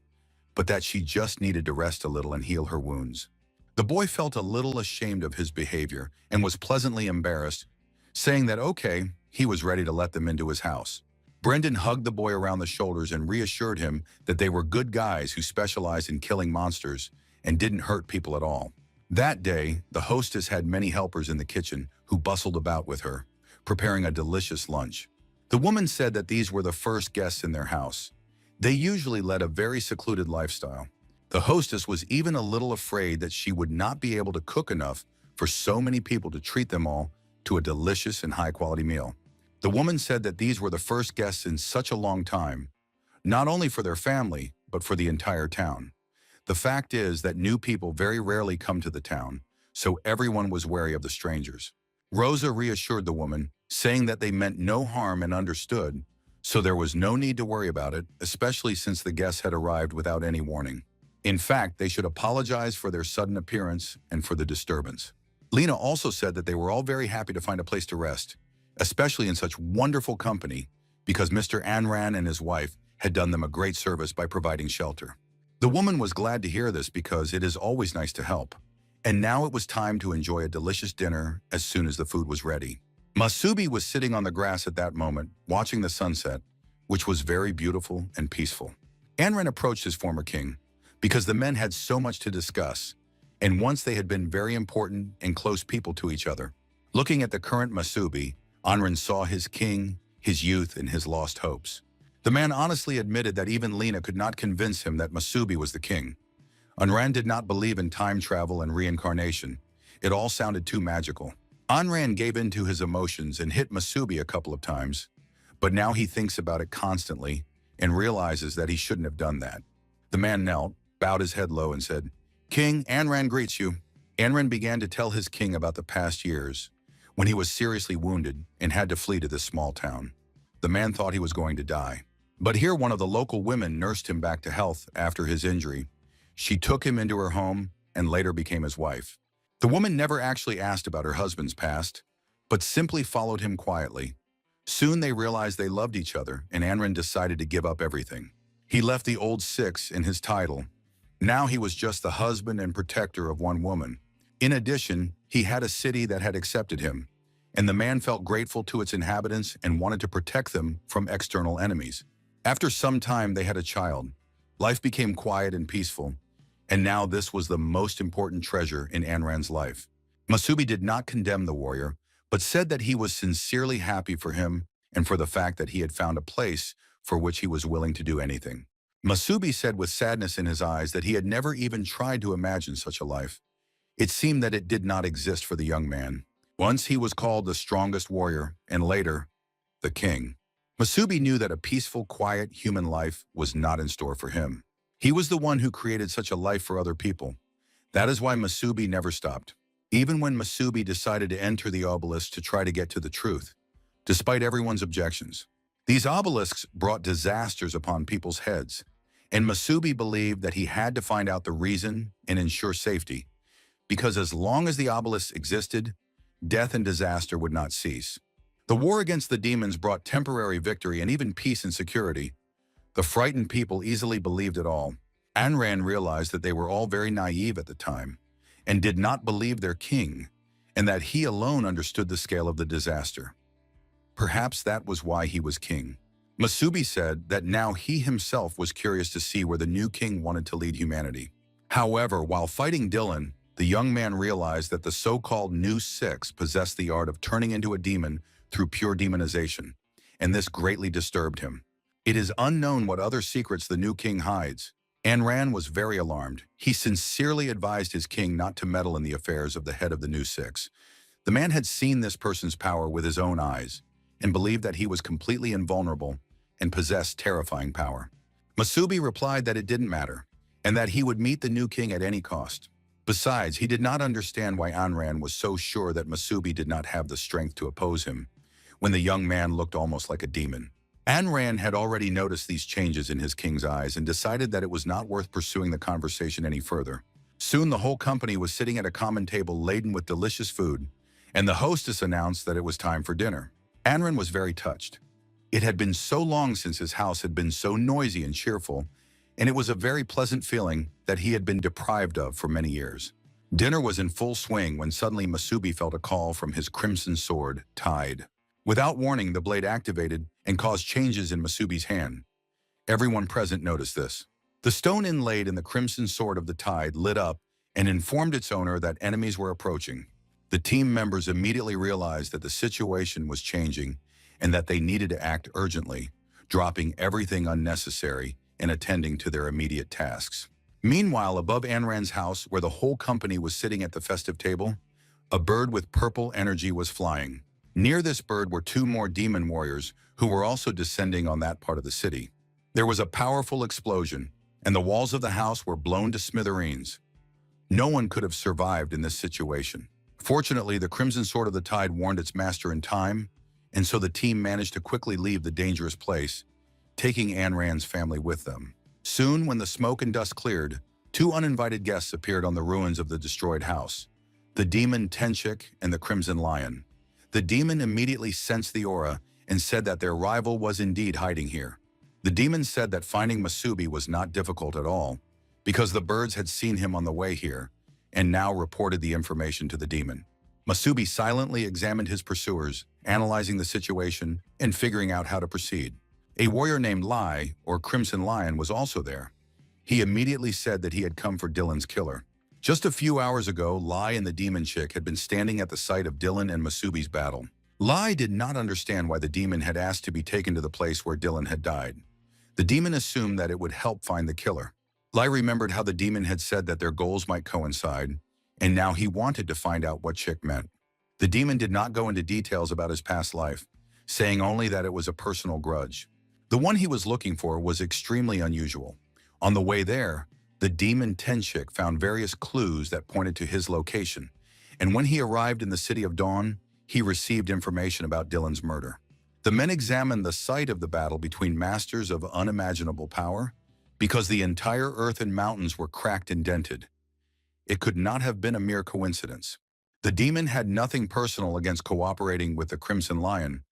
but that she just needed to rest a little and heal her wounds. The boy felt a little ashamed of his behavior and was pleasantly embarrassed, saying that okay, he was ready to let them into his house. Brendan hugged the boy around the shoulders and reassured him that they were good guys who specialized in killing monsters and didn't hurt people at all. That day, the hostess had many helpers in the kitchen who bustled about with her, preparing a delicious lunch. The woman said that these were the first guests in their house. They usually led a very secluded lifestyle. The hostess was even a little afraid that she would not be able to cook enough for so many people to treat them all to a delicious and high-quality meal. The woman said that these were the first guests in such a long time, not only for their family, but for the entire town. The fact is that new people very rarely come to the town, so everyone was wary of the strangers. Rosa reassured the woman, saying that they meant no harm and understood, so there was no need to worry about it, especially since the guests had arrived without any warning. In fact, they should apologize for their sudden appearance and for the disturbance. Lena also said that they were all very happy to find a place to rest, especially in such wonderful company, because Mr. Anran and his wife had done them a great service by providing shelter. The woman was glad to hear this because it is always nice to help. And now it was time to enjoy a delicious dinner as soon as the food was ready. Masubi was sitting on the grass at that moment, watching the sunset, which was very beautiful and peaceful. Anran approached his former king, because the men had so much to discuss, and once they had been very important and close people to each other. Looking at the current Masubi, Anran saw his king, his youth, and his lost hopes. The man honestly admitted that even Lena could not convince him that Masubi was the king. Anran did not believe in time travel and reincarnation. It all sounded too magical. Anran gave in to his emotions and hit Masubi a couple of times, but now he thinks about it constantly and realizes that he shouldn't have done that. The man knelt, bowed his head low, and said, "King, Anran greets you." Anran began to tell his king about the past years, when he was seriously wounded and had to flee to this small town. The man thought he was going to die. But here one of the local women nursed him back to health after his injury. She took him into her home and later became his wife. The woman never actually asked about her husband's past, but simply followed him quietly. Soon they realized they loved each other, and Anran decided to give up everything. He left the old six in his title. Now he was just the husband and protector of one woman. In addition, he had a city that had accepted him, and the man felt grateful to its inhabitants and wanted to protect them from external enemies. After some time, they had a child. Life became quiet and peaceful, and now this was the most important treasure in Anran's life. Masubi did not condemn the warrior, but said that he was sincerely happy for him and for the fact that he had found a place for which he was willing to do anything. Masubi said with sadness in his eyes that he had never even tried to imagine such a life. It seemed that it did not exist for the young man, Once he was called the strongest warrior, and later, the king. Masubi knew that a peaceful, quiet human life was not in store for him. He was the one who created such a life for other people. That is why Masubi never stopped. Even when Masubi decided to enter the obelisk to try to get to the truth, despite everyone's objections. These obelisks brought disasters upon people's heads, and Masubi believed that he had to find out the reason and ensure safety, because as long as the obelisks existed, death and disaster would not cease. The war against the demons brought temporary victory and even peace and security. The frightened people easily believed it all. Anran realized that they were all very naive at the time and did not believe their king, and that he alone understood the scale of the disaster. Perhaps that was why he was king. Masubi said that now he himself was curious to see where the new king wanted to lead humanity. However, while fighting Dylan, the young man realized that the so-called New Six possessed the art of turning into a demon through pure demonization, and this greatly disturbed him. It is unknown what other secrets the new king hides. Anran was very alarmed. He sincerely advised his king not to meddle in the affairs of the head of the New Six. The man had seen this person's power with his own eyes and believed that he was completely invulnerable and possessed terrifying power. Masubi replied that it didn't matter and that he would meet the new king at any cost. Besides, he did not understand why Anran was so sure that Masubi did not have the strength to oppose him when the young man looked almost like a demon. Anran had already noticed these changes in his king's eyes and decided that it was not worth pursuing the conversation any further. Soon the whole company was sitting at a common table laden with delicious food, and the hostess announced that it was time for dinner. Anran was very touched. It had been so long since his house had been so noisy and cheerful, and it was a very pleasant feeling that he had been deprived of for many years. Dinner was in full swing when suddenly Masubi felt a call from his crimson sword, Tide. Without warning, the blade activated and caused changes in Masubi's hand. Everyone present noticed this. The stone inlaid in the crimson sword of the Tide lit up and informed its owner that enemies were approaching. The team members immediately realized that the situation was changing and that they needed to act urgently, dropping everything unnecessary and attending to their immediate tasks. Meanwhile, above Anran's house, where the whole company was sitting at the festive table, a bird with purple energy was flying. Near this bird were two more demon warriors who were also descending on that part of the city. There was a powerful explosion, and the walls of the house were blown to smithereens. No one could have survived in this situation. Fortunately, the Crimson Sword of the Tide warned its master in time, and so the team managed to quickly leave the dangerous place, taking Anran's family with them. Soon, when the smoke and dust cleared, two uninvited guests appeared on the ruins of the destroyed house, the demon Tenchik and the Crimson Lion. The demon immediately sensed the aura and said that their rival was indeed hiding here. The demon said that finding Masubi was not difficult at all, because the birds had seen him on the way here, and now reported the information to the demon. Masubi silently examined his pursuers, analyzing the situation and figuring out how to proceed. A warrior named Lai, or Crimson Lion, was also there. He immediately said that he had come for Dylan's killer. Just a few hours ago, Lai and the demon chick had been standing at the site of Dylan and Masubi's battle. Lai did not understand why the demon had asked to be taken to the place where Dylan had died. The demon assumed that it would help find the killer. Lai remembered how the demon had said that their goals might coincide, and now he wanted to find out what chick meant. The demon did not go into details about his past life, saying only that it was a personal grudge. The one he was looking for was extremely unusual. On the way there, the demon Tenchik found various clues that pointed to his location, and when he arrived in the City of Dawn, he received information about Dylan's murder. The men examined the site of the battle between masters of unimaginable power, because the entire earth and mountains were cracked and dented. It could not have been a mere coincidence. The demon had nothing personal against cooperating with the Crimson Lion,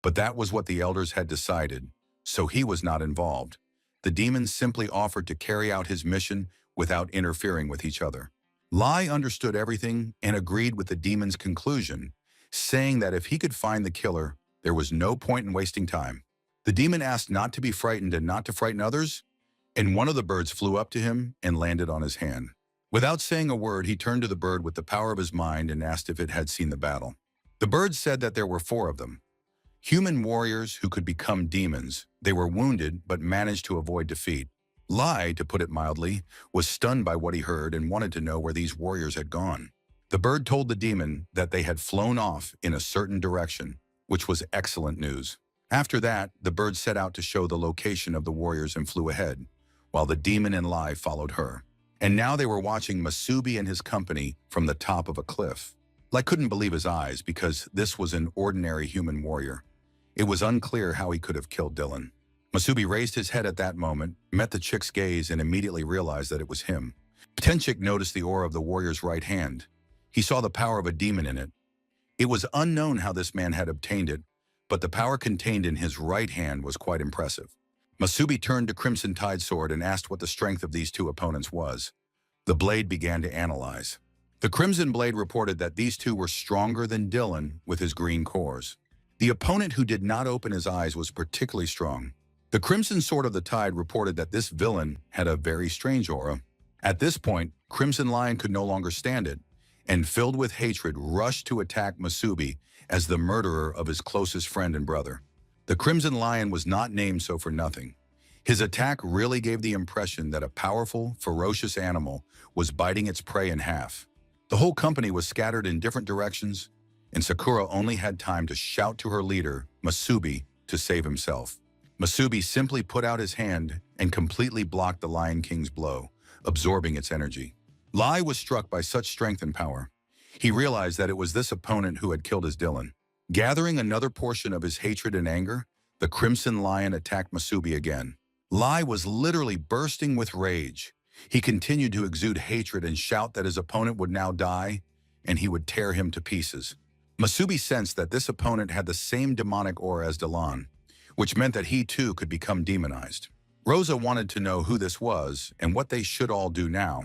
but that was what the elders had decided, so he was not involved. The demon simply offered to carry out his mission without interfering with each other. Lai understood everything and agreed with the demon's conclusion, saying that if he could find the killer, there was no point in wasting time. The demon asked not to be frightened and not to frighten others, and one of the birds flew up to him and landed on his hand. Without saying a word, he turned to the bird with the power of his mind and asked if it had seen the battle. The bird said that there were 4 of them. Human warriors who could become demons. They were wounded but managed to avoid defeat. Lai, to put it mildly, was stunned by what he heard and wanted to know where these warriors had gone. The bird told the demon that they had flown off in a certain direction, which was excellent news. After that, the bird set out to show the location of the warriors and flew ahead, while the demon and Lai followed her. And now they were watching Masubi and his company from the top of a cliff. Lai couldn't believe his eyes because this was an ordinary human warrior. It was unclear how he could have killed Dylan. Masubi raised his head at that moment, met the chick's gaze, and immediately realized that it was him. Tenchik noticed the aura of the warrior's right hand. He saw the power of a demon in it. It was unknown how this man had obtained it, but the power contained in his right hand was quite impressive. Masubi turned to Crimson Tide Sword and asked what the strength of these two opponents was. The blade began to analyze. The Crimson Blade reported that these two were stronger than Dylan with his green cores. The opponent who did not open his eyes was particularly strong. The Crimson Sword of the Tide reported that this villain had a very strange aura. At this point, Crimson Lion could no longer stand it, and filled with hatred rushed to attack Masubi as the murderer of his closest friend and brother. The Crimson Lion was not named so for nothing. His attack really gave the impression that a powerful, ferocious animal was biting its prey in half. The whole company was scattered in different directions, and Sakura only had time to shout to her leader, Masubi, to save himself. Masubi simply put out his hand and completely blocked the Lion King's blow, absorbing its energy. Lai was struck by such strength and power. He realized that it was this opponent who had killed his Dylan. Gathering another portion of his hatred and anger, the Crimson Lion attacked Masubi again. Lai was literally bursting with rage. He continued to exude hatred and shout that his opponent would now die, and he would tear him to pieces. Masubi sensed that this opponent had the same demonic aura as Dylan, which meant that he too could become demonized. Rosa wanted to know who this was and what they should all do now.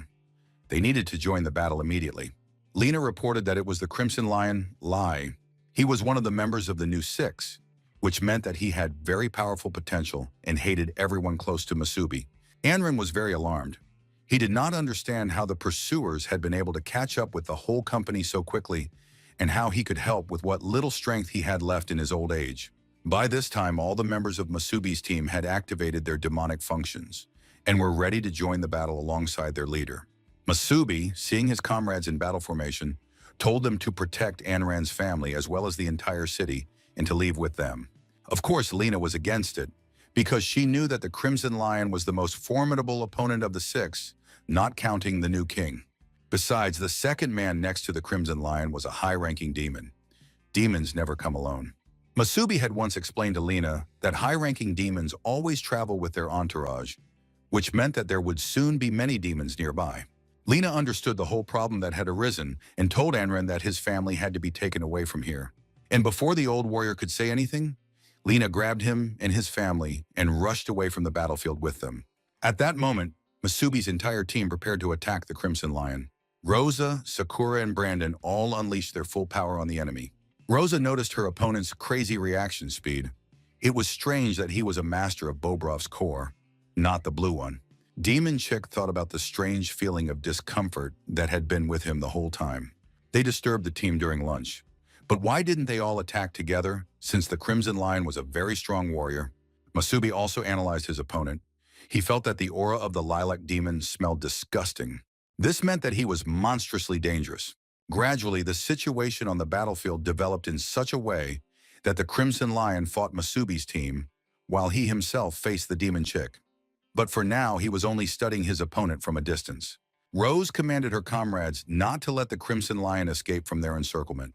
They needed to join the battle immediately. Lena reported that it was the Crimson Lion, Lai. He was one of the members of the New Six, which meant that he had very powerful potential and hated everyone close to Masubi. Anrin was very alarmed. He did not understand how the pursuers had been able to catch up with the whole company so quickly and how he could help with what little strength he had left in his old age. By this time, all the members of Masubi's team had activated their demonic functions and were ready to join the battle alongside their leader. Masubi, seeing his comrades in battle formation, told them to protect Anran's family as well as the entire city and to leave with them. Of course, Lena was against it because she knew that the Crimson Lion was the most formidable opponent of the six, not counting the new king. Besides, the second man next to the Crimson Lion was a high-ranking demon. Demons never come alone. Masubi had once explained to Lena that high-ranking demons always travel with their entourage, which meant that there would soon be many demons nearby. Lena understood the whole problem that had arisen and told Anran that his family had to be taken away from here. And before the old warrior could say anything, Lena grabbed him and his family and rushed away from the battlefield with them. At that moment, Masubi's entire team prepared to attack the Crimson Lion. Rosa, Sakura, and Brandon all unleashed their full power on the enemy. Rosa noticed her opponent's crazy reaction speed. It was strange that he was a master of Bobrov's core, not the blue one. Demon Chick thought about the strange feeling of discomfort that had been with him the whole time. They disturbed the team during lunch. But why didn't they all attack together, since the Crimson Lion was a very strong warrior? Masubi also analyzed his opponent. He felt that the aura of the lilac demon smelled disgusting. This meant that he was monstrously dangerous. Gradually, the situation on the battlefield developed in such a way that the Crimson Lion fought Masubi's team, while he himself faced the Demon Chick. But for now, he was only studying his opponent from a distance. Rose commanded her comrades not to let the Crimson Lion escape from their encirclement.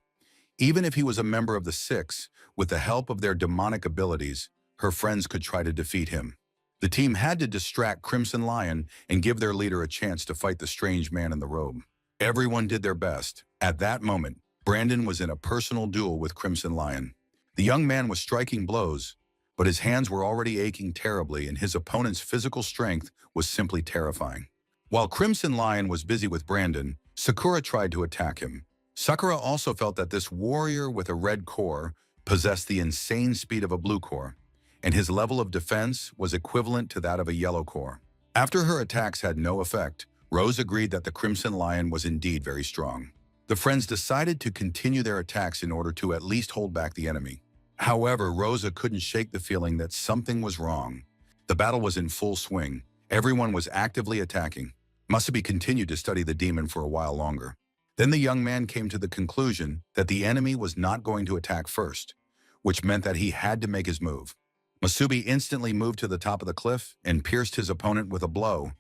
Even if he was a member of the Six, with the help of their demonic abilities, her friends could try to defeat him. The team had to distract Crimson Lion and give their leader a chance to fight the strange man in the robe. Everyone did their best. At that moment, Brandon was in a personal duel with Crimson Lion. The young man was striking blows, but his hands were already aching terribly and his opponent's physical strength was simply terrifying. While Crimson Lion was busy with Brandon, Sakura tried to attack him. Sakura also felt that this warrior with a red core possessed the insane speed of a blue core, and his level of defense was equivalent to that of a yellow core. After her attacks had no effect, Rose agreed that the Crimson Lion was indeed very strong. The friends decided to continue their attacks in order to at least hold back the enemy. However, Rosa couldn't shake the feeling that something was wrong. The battle was in full swing. Everyone was actively attacking. Masubi continued to study the demon for a while longer. Then the young man came to the conclusion that the enemy was not going to attack first, which meant that he had to make his move. Masubi instantly moved to the top of the cliff and pierced his opponent with a blow,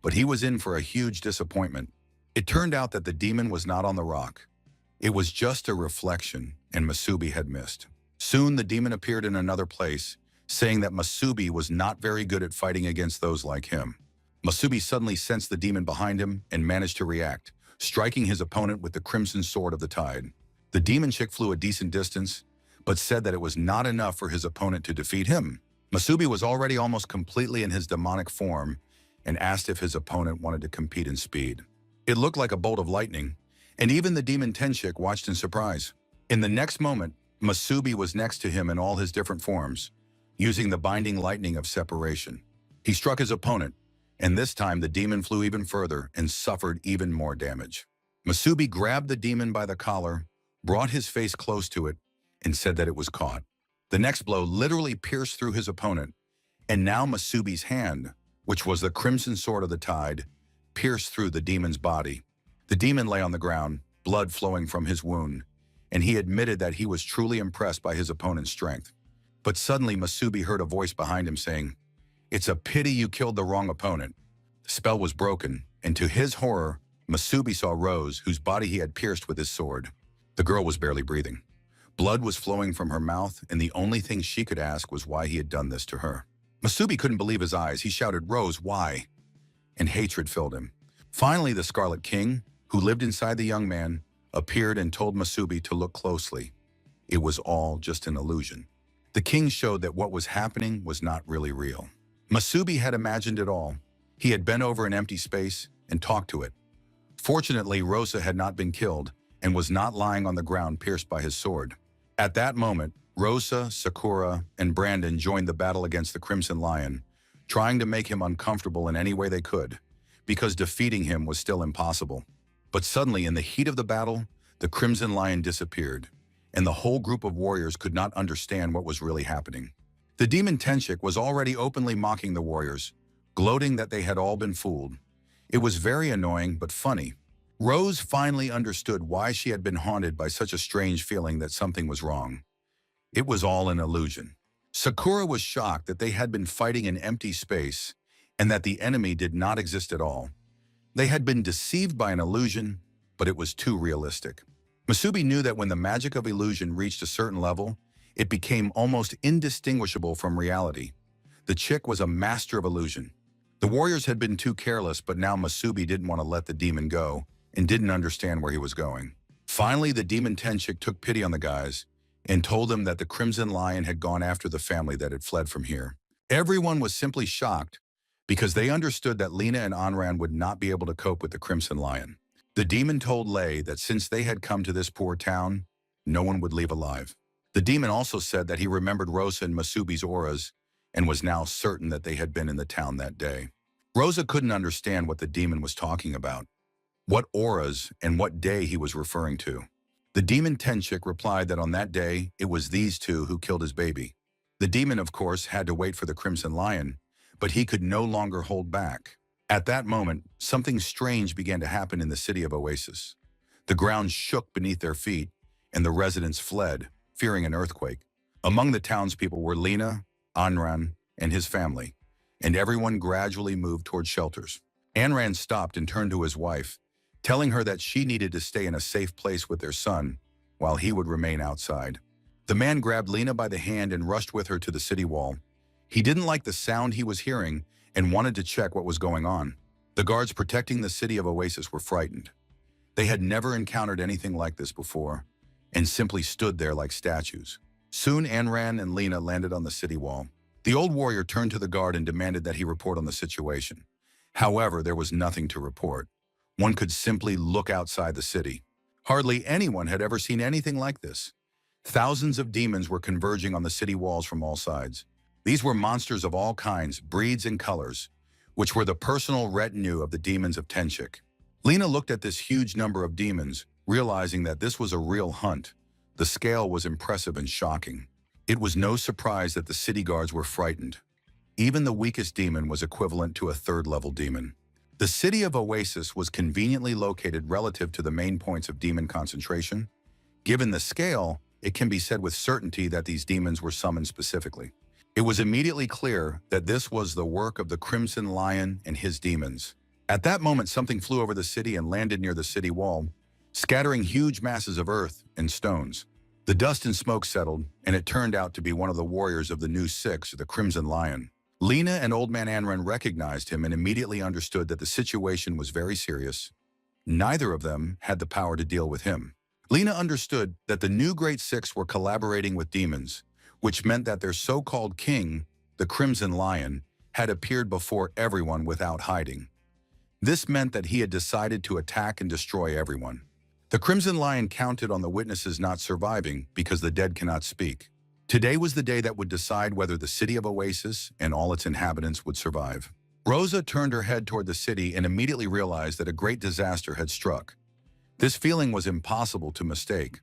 but he was in for a huge disappointment. It turned out that the demon was not on the rock. It was just a reflection, and Masubi had missed. Soon the demon appeared in another place, saying that Masubi was not very good at fighting against those like him. Masubi suddenly sensed the demon behind him and managed to react, striking his opponent with the crimson sword of the tide. The demon chick flew a decent distance, but said that it was not enough for his opponent to defeat him. Masubi was already almost completely in his demonic form and asked if his opponent wanted to compete in speed. It looked like a bolt of lightning, and even the demon Tenchik watched in surprise. In the next moment, Masubi was next to him in all his different forms, using the binding lightning of separation. He struck his opponent, and this time the demon flew even further and suffered even more damage. Masubi grabbed the demon by the collar, brought his face close to it, and said that it was caught. The next blow literally pierced through his opponent, and now Masubi's hand, which was the crimson sword of the tide, pierced through the demon's body. The demon lay on the ground, blood flowing from his wound, and he admitted that he was truly impressed by his opponent's strength. But suddenly Masubi heard a voice behind him saying, "It's a pity you killed the wrong opponent." The spell was broken, and to his horror, Masubi saw Rose, whose body he had pierced with his sword. The girl was barely breathing. Blood was flowing from her mouth, and the only thing she could ask was why he had done this to her. Masubi couldn't believe his eyes. He shouted, "Rose, why?" And hatred filled him. Finally, the Scarlet King, who lived inside the young man, appeared and told Masubi to look closely. It was all just an illusion. The king showed that what was happening was not really real. Masubi had imagined it all. He had bent over an empty space and talked to it. Fortunately, Rosa had not been killed and was not lying on the ground pierced by his sword. At that moment, Rosa, Sakura, and Brandon joined the battle against the Crimson Lion, trying to make him uncomfortable in any way they could, because defeating him was still impossible. But suddenly, in the heat of the battle, the Crimson Lion disappeared, and the whole group of warriors could not understand what was really happening. The demon Tenchik was already openly mocking the warriors, gloating that they had all been fooled. It was very annoying but funny. Rose finally understood why she had been haunted by such a strange feeling that something was wrong. It was all an illusion. Sakura was shocked that they had been fighting in empty space and that the enemy did not exist at all. They had been deceived by an illusion, but it was too realistic. Masubi knew that when the magic of illusion reached a certain level, it became almost indistinguishable from reality. The chick was a master of illusion. The warriors had been too careless, but now Masubi didn't want to let the demon go and didn't understand where he was going. Finally, the demon Tenchik took pity on the guys and told them that the Crimson Lion had gone after the family that had fled from here. Everyone was simply shocked because they understood that Lena and Anran would not be able to cope with the Crimson Lion. The demon told Lei that since they had come to this poor town, no one would leave alive. The demon also said that he remembered Rosa and Masubi's auras and was now certain that they had been in the town that day. Rosa couldn't understand what the demon was talking about, what auras and what day he was referring to. The demon Tenchik replied that on that day, it was these two who killed his baby. The demon, of course, had to wait for the Crimson Lion, but he could no longer hold back. At that moment, something strange began to happen in the city of Oasis. The ground shook beneath their feet, and the residents fled, fearing an earthquake. Among the townspeople were Lena, Anran, and his family, and everyone gradually moved toward shelters. Anran stopped and turned to his wife, telling her that she needed to stay in a safe place with their son, while he would remain outside. The man grabbed Lena by the hand and rushed with her to the city wall. He didn't like the sound he was hearing and wanted to check what was going on. The guards protecting the city of Oasis were frightened. They had never encountered anything like this before, and simply stood there like statues. Soon Anran and Lena landed on the city wall. The old warrior turned to the guard and demanded that he report on the situation. However, there was nothing to report. One could simply look outside the city. Hardly anyone had ever seen anything like this. Thousands of demons were converging on the city walls from all sides. These were monsters of all kinds, breeds, and colors, which were the personal retinue of the demons of Tenchik. Lena looked at this huge number of demons, realizing that this was a real hunt. The scale was impressive and shocking. It was no surprise that the city guards were frightened. Even the weakest demon was equivalent to a third-level demon. The city of Oasis was conveniently located relative to the main points of demon concentration. Given the scale, it can be said with certainty that these demons were summoned specifically. It was immediately clear that this was the work of the Crimson Lion and his demons. At that moment, something flew over the city and landed near the city wall, scattering huge masses of earth and stones. The dust and smoke settled, and it turned out to be one of the warriors of the New Six, the Crimson Lion. Lena and Old Man Anran recognized him and immediately understood that the situation was very serious. Neither of them had the power to deal with him. Lena understood that the new Great Six were collaborating with demons, which meant that their so-called king, the Crimson Lion, had appeared before everyone without hiding. This meant that he had decided to attack and destroy everyone. The Crimson Lion counted on the witnesses not surviving because the dead cannot speak. Today was the day that would decide whether the city of Oasis and all its inhabitants would survive. Rosa turned her head toward the city and immediately realized that a great disaster had struck. This feeling was impossible to mistake.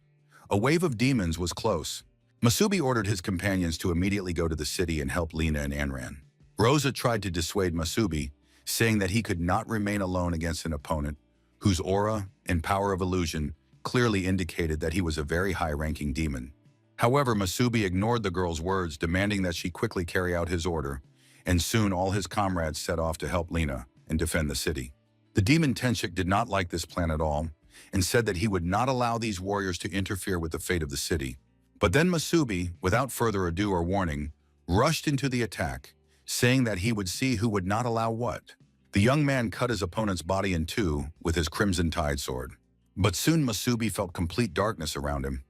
A wave of demons was close. Masubi ordered his companions to immediately go to the city and help Lena and Anran. Rosa tried to dissuade Masubi, saying that he could not remain alone against an opponent whose aura and power of illusion clearly indicated that he was a very high-ranking demon. However, Masubi ignored the girl's words, demanding that she quickly carry out his order, and soon all his comrades set off to help Lena and defend the city. The demon Tenchik did not like this plan at all and said that he would not allow these warriors to interfere with the fate of the city. But then Masubi, without further ado or warning, rushed into the attack, saying that he would see who would not allow what. The young man cut his opponent's body in two with his Crimson Tide sword. But soon Masubi felt complete darkness around him.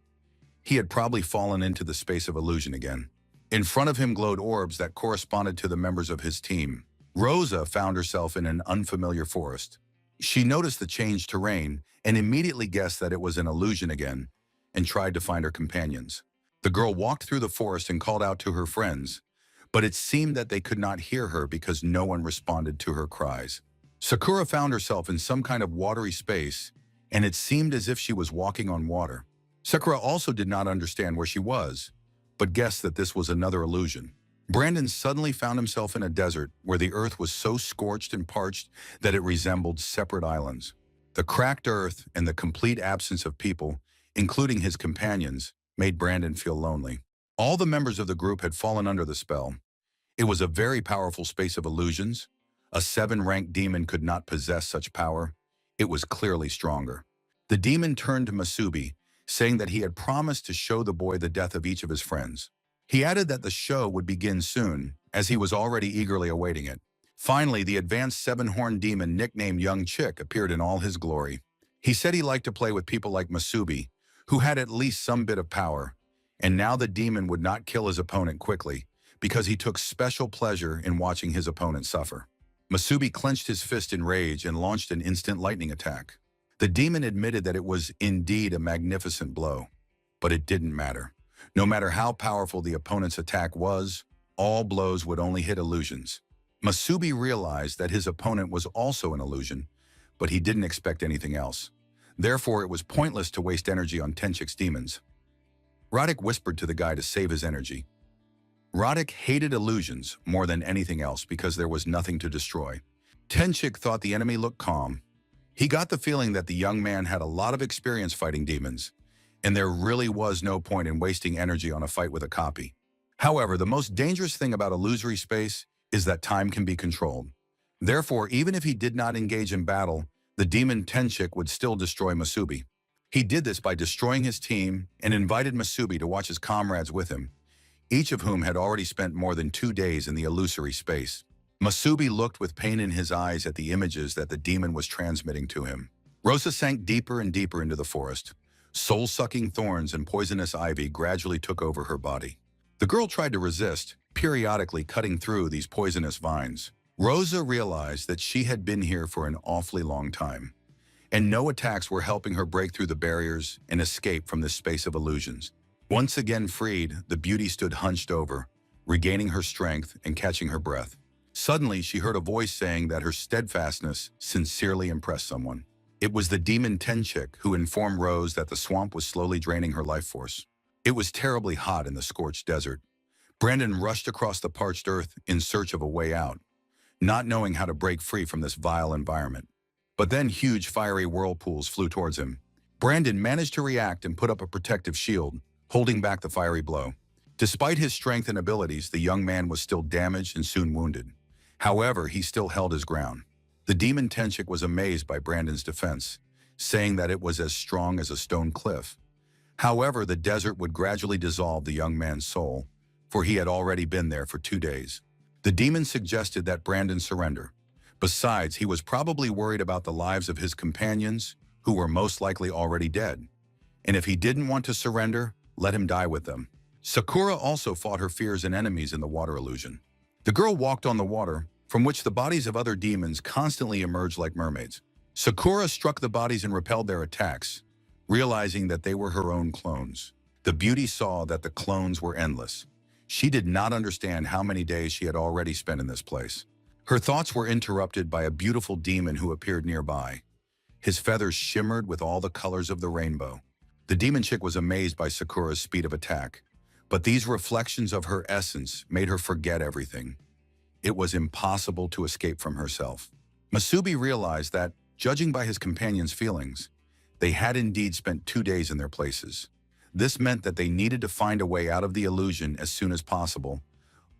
He had probably fallen into the space of illusion again. In front of him glowed orbs that corresponded to the members of his team. Rosa found herself in an unfamiliar forest. She noticed the changed terrain and immediately guessed that it was an illusion again and tried to find her companions. The girl walked through the forest and called out to her friends, but it seemed that they could not hear her because no one responded to her cries. Sakura found herself in some kind of watery space, and it seemed as if she was walking on water. Sakura also did not understand where she was, but guessed that this was another illusion. Brandon suddenly found himself in a desert where the earth was so scorched and parched that it resembled separate islands. The cracked earth and the complete absence of people, including his companions, made Brandon feel lonely. All the members of the group had fallen under the spell. It was a very powerful space of illusions. A 7-ranked demon could not possess such power. It was clearly stronger. The demon turned to Masubi, saying that he had promised to show the boy the death of each of his friends. He added that the show would begin soon, as he was already eagerly awaiting it. Finally, the advanced 7-horned demon nicknamed Young Chick appeared in all his glory. He said he liked to play with people like Masubi, who had at least some bit of power, and now the demon would not kill his opponent quickly, because he took special pleasure in watching his opponent suffer. Masubi clenched his fist in rage and launched an instant lightning attack. The demon admitted that it was indeed a magnificent blow, but it didn't matter. No matter how powerful the opponent's attack was, all blows would only hit illusions. Masubi realized that his opponent was also an illusion, but he didn't expect anything else. Therefore, it was pointless to waste energy on Tenchik's demons. Roddick whispered to the guy to save his energy. Roddick hated illusions more than anything else because there was nothing to destroy. Tenchik thought the enemy looked calm. He got the feeling that the young man had a lot of experience fighting demons, and there really was no point in wasting energy on a fight with a copy. However, the most dangerous thing about illusory space is that time can be controlled. Therefore, even if he did not engage in battle, the demon Tenchik would still destroy Masubi. He did this by destroying his team and invited Masubi to watch his comrades with him, each of whom had already spent more than 2 days in the illusory space. Masubi looked with pain in his eyes at the images that the demon was transmitting to him. Rosa sank deeper and deeper into the forest. Soul-sucking thorns and poisonous ivy gradually took over her body. The girl tried to resist, periodically cutting through these poisonous vines. Rosa realized that she had been here for an awfully long time, and no attacks were helping her break through the barriers and escape from this space of illusions. Once again freed, the beauty stood hunched over, regaining her strength and catching her breath. Suddenly, she heard a voice saying that her steadfastness sincerely impressed someone. It was the demon Tenchik who informed Rose that the swamp was slowly draining her life force. It was terribly hot in the scorched desert. Brandon rushed across the parched earth in search of a way out. not knowing how to break free from this vile environment. But then huge fiery whirlpools flew towards him. Brandon managed to react and put up a protective shield, holding back the fiery blow. Despite his strength and abilities, the young man was still damaged and soon wounded. However, he still held his ground. The demon Tenchik was amazed by Brandon's defense, saying that it was as strong as a stone cliff. However, the desert would gradually dissolve the young man's soul, for he had already been there for 2 days. The demon suggested that Brandon surrender. Besides, he was probably worried about the lives of his companions, who were most likely already dead. And if he didn't want to surrender, let him die with them. Sakura also fought her fears and enemies in the water illusion. The girl walked on the water, from which the bodies of other demons constantly emerged like mermaids. Sakura struck the bodies and repelled their attacks, realizing that they were her own clones. The beauty saw that the clones were endless. She did not understand how many days she had already spent in this place. Her thoughts were interrupted by a beautiful demon who appeared nearby. His feathers shimmered with all the colors of the rainbow. The demon chick was amazed by Sakura's speed of attack, but these reflections of her essence made her forget everything. It was impossible to escape from herself. Masubi realized that, judging by his companion's feelings, they had indeed spent 2 days in their places. This meant that they needed to find a way out of the illusion as soon as possible,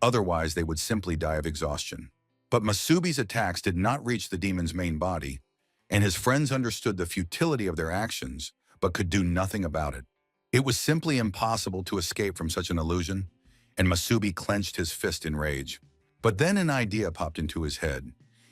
otherwise they would simply die of exhaustion. But Masubi's attacks did not reach the demon's main body, and his friends understood the futility of their actions, but could do nothing about it. It was simply impossible to escape from such an illusion, and Masubi clenched his fist in rage. But then an idea popped into his head.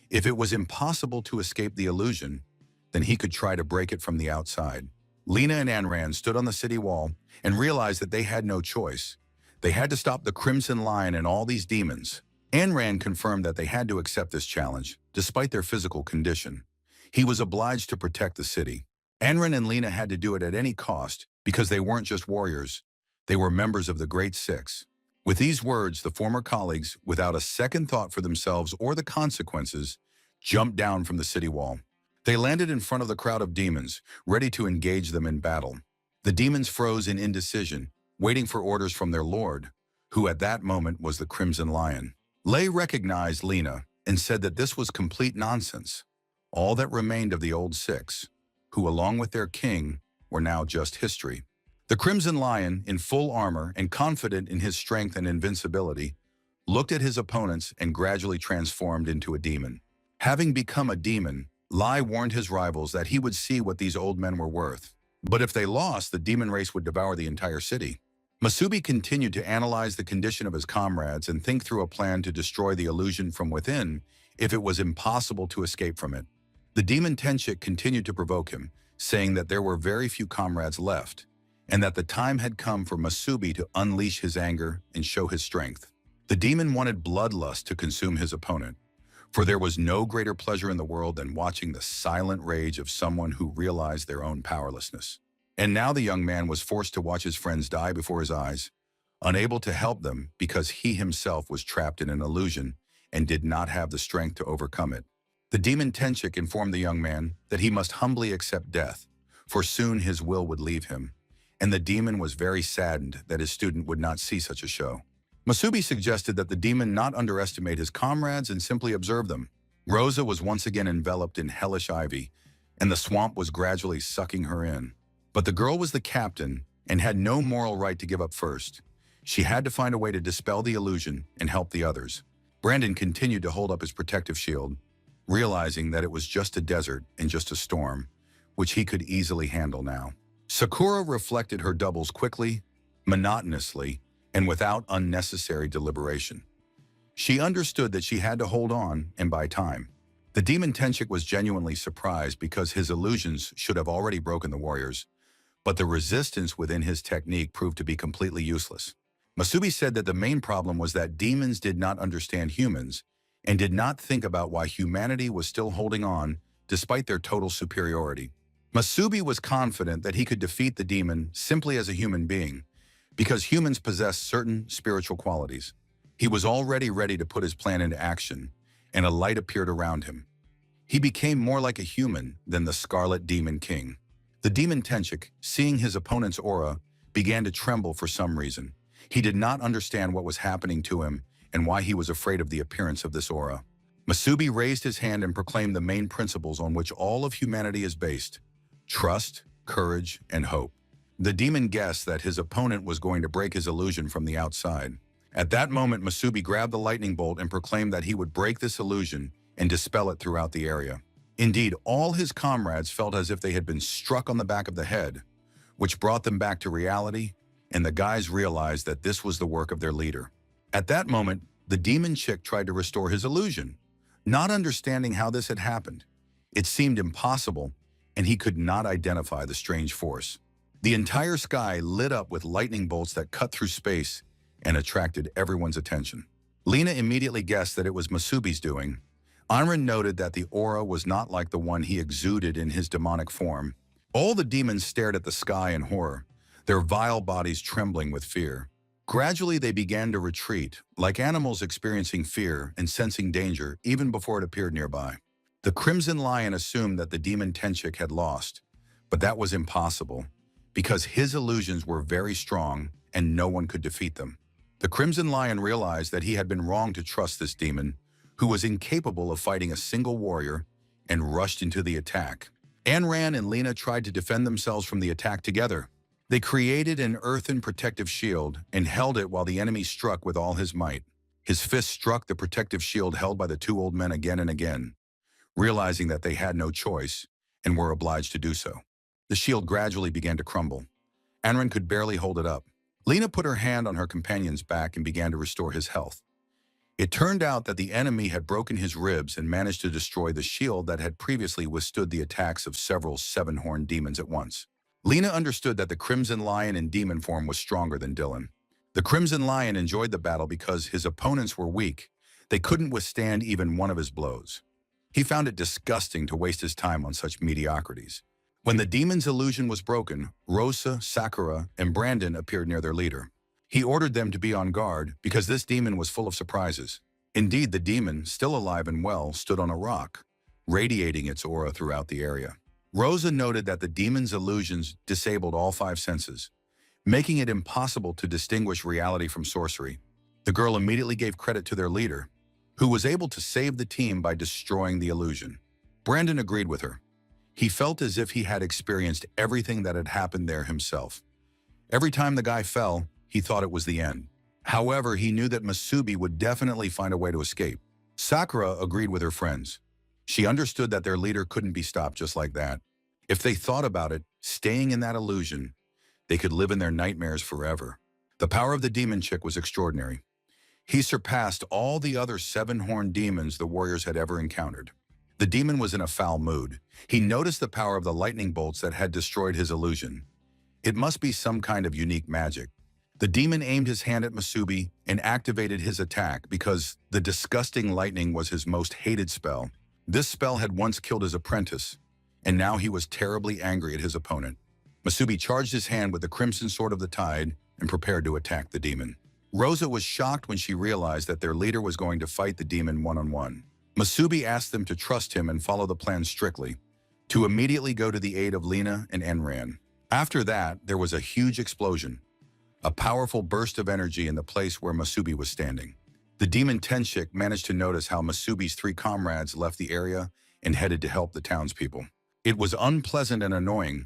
If it was impossible to escape the illusion, then he could try to break it from the outside. Lena and Anran stood on the city wall and realized that they had no choice. They had to stop the Crimson Lion and all these demons. Anran confirmed that they had to accept this challenge, despite their physical condition. He was obliged to protect the city. Anran and Lena had to do it at any cost, because they weren't just warriors, they were members of the Great Six. With these words, the former colleagues, without a second thought for themselves or the consequences, jumped down from the city wall. They landed in front of the crowd of demons, ready to engage them in battle. The demons froze in indecision, waiting for orders from their lord, who at that moment was the Crimson Lion. Lei recognized Lena and said that this was complete nonsense. All that remained of the old six, who along with their king, were now just history. The Crimson Lion, in full armor and confident in his strength and invincibility, looked at his opponents and gradually transformed into a demon. Having become a demon, Lai warned his rivals that he would see what these old men were worth. But if they lost, the demon race would devour the entire city. Masubi continued to analyze the condition of his comrades and think through a plan to destroy the illusion from within if it was impossible to escape from it. The demon Tenchik continued to provoke him, saying that there were very few comrades left, and that the time had come for Masubi to unleash his anger and show his strength. The demon wanted bloodlust to consume his opponent, for there was no greater pleasure in the world than watching the silent rage of someone who realized their own powerlessness. And now the young man was forced to watch his friends die before his eyes, unable to help them because he himself was trapped in an illusion and did not have the strength to overcome it. The demon Tenchik informed the young man that he must humbly accept death, for soon his will would leave him, and the demon was very saddened that his student would not see such a show. Masubi suggested that the demon not underestimate his comrades and simply observe them. Rosa was once again enveloped in hellish ivy, and the swamp was gradually sucking her in. But the girl was the captain and had no moral right to give up first. She had to find a way to dispel the illusion and help the others. Brandon continued to hold up his protective shield, realizing that it was just a desert and just a storm, which he could easily handle now. Sakura reflected her doubles quickly, monotonously, and without unnecessary deliberation. She understood that she had to hold on and buy time. The demon Tenchik was genuinely surprised because his illusions should have already broken the warriors, but the resistance within his technique proved to be completely useless. Masubi said that the main problem was that demons did not understand humans and did not think about why humanity was still holding on despite their total superiority. Masubi was confident that he could defeat the demon simply as a human being, because humans possess certain spiritual qualities. He was already ready to put his plan into action, and a light appeared around him. He became more like a human than the Scarlet Demon King. The demon Tenchik, seeing his opponent's aura, began to tremble for some reason. He did not understand what was happening to him and why he was afraid of the appearance of this aura. Masubi raised his hand and proclaimed the main principles on which all of humanity is based: trust, courage, and hope. The demon guessed that his opponent was going to break his illusion from the outside. At that moment, Masubi grabbed the lightning bolt and proclaimed that he would break this illusion and dispel it throughout the area. Indeed, all his comrades felt as if they had been struck on the back of the head, which brought them back to reality, and the guys realized that this was the work of their leader. At that moment, the demon chick tried to restore his illusion, not understanding how this had happened. It seemed impossible, and he could not identify the strange force. The entire sky lit up with lightning bolts that cut through space and attracted everyone's attention. Lena immediately guessed that it was Masubi's doing. Anran noted that the aura was not like the one he exuded in his demonic form. All the demons stared at the sky in horror, their vile bodies trembling with fear. Gradually, they began to retreat, like animals experiencing fear and sensing danger even before it appeared nearby. The Crimson Lion assumed that the demon Tenchik had lost, but that was impossible, because his illusions were very strong and no one could defeat them. The Crimson Lion realized that he had been wrong to trust this demon, who was incapable of fighting a single warrior, and rushed into the attack. Anran and Lena tried to defend themselves from the attack together. They created an earthen protective shield and held it while the enemy struck with all his might. His fist struck the protective shield held by the two old men again and again, realizing that they had no choice and were obliged to do so. The shield gradually began to crumble. Anran could barely hold it up. Lena put her hand on her companion's back and began to restore his health. It turned out that the enemy had broken his ribs and managed to destroy the shield that had previously withstood the attacks of several seven-horned demons at once. Lena understood that the Crimson Lion in demon form was stronger than Dylan. The Crimson Lion enjoyed the battle because his opponents were weak. They couldn't withstand even one of his blows. He found it disgusting to waste his time on such mediocrities. When the demon's illusion was broken, Rosa, Sakura, and Brandon appeared near their leader. He ordered them to be on guard because this demon was full of surprises. Indeed, the demon, still alive and well, stood on a rock, radiating its aura throughout the area. Rosa noted that the demon's illusions disabled all five senses, making it impossible to distinguish reality from sorcery. The girl immediately gave credit to their leader, who was able to save the team by destroying the illusion. Brandon agreed with her. He felt as if he had experienced everything that had happened there himself. Every time the guy fell, he thought it was the end. However, he knew that Masubi would definitely find a way to escape. Sakura agreed with her friends. She understood that their leader couldn't be stopped just like that. If they thought about it, staying in that illusion, they could live in their nightmares forever. The power of the demon chick was extraordinary. He surpassed all the other seven-horned demons the warriors had ever encountered. The demon was in a foul mood. He noticed the power of the lightning bolts that had destroyed his illusion. It must be some kind of unique magic. The demon aimed his hand at Masubi and activated his attack because the disgusting lightning was his most hated spell. This spell had once killed his apprentice, and now he was terribly angry at his opponent. Masubi charged his hand with the Crimson Sword of the Tide and prepared to attack the demon. Rosa was shocked when she realized that their leader was going to fight the demon one-on-one. Masubi asked them to trust him and follow the plan strictly, to immediately go to the aid of Lena and Enran. After that, there was a huge explosion, a powerful burst of energy in the place where Masubi was standing. The demon Tenchik managed to notice how Masubi's three comrades left the area and headed to help the townspeople. It was unpleasant and annoying,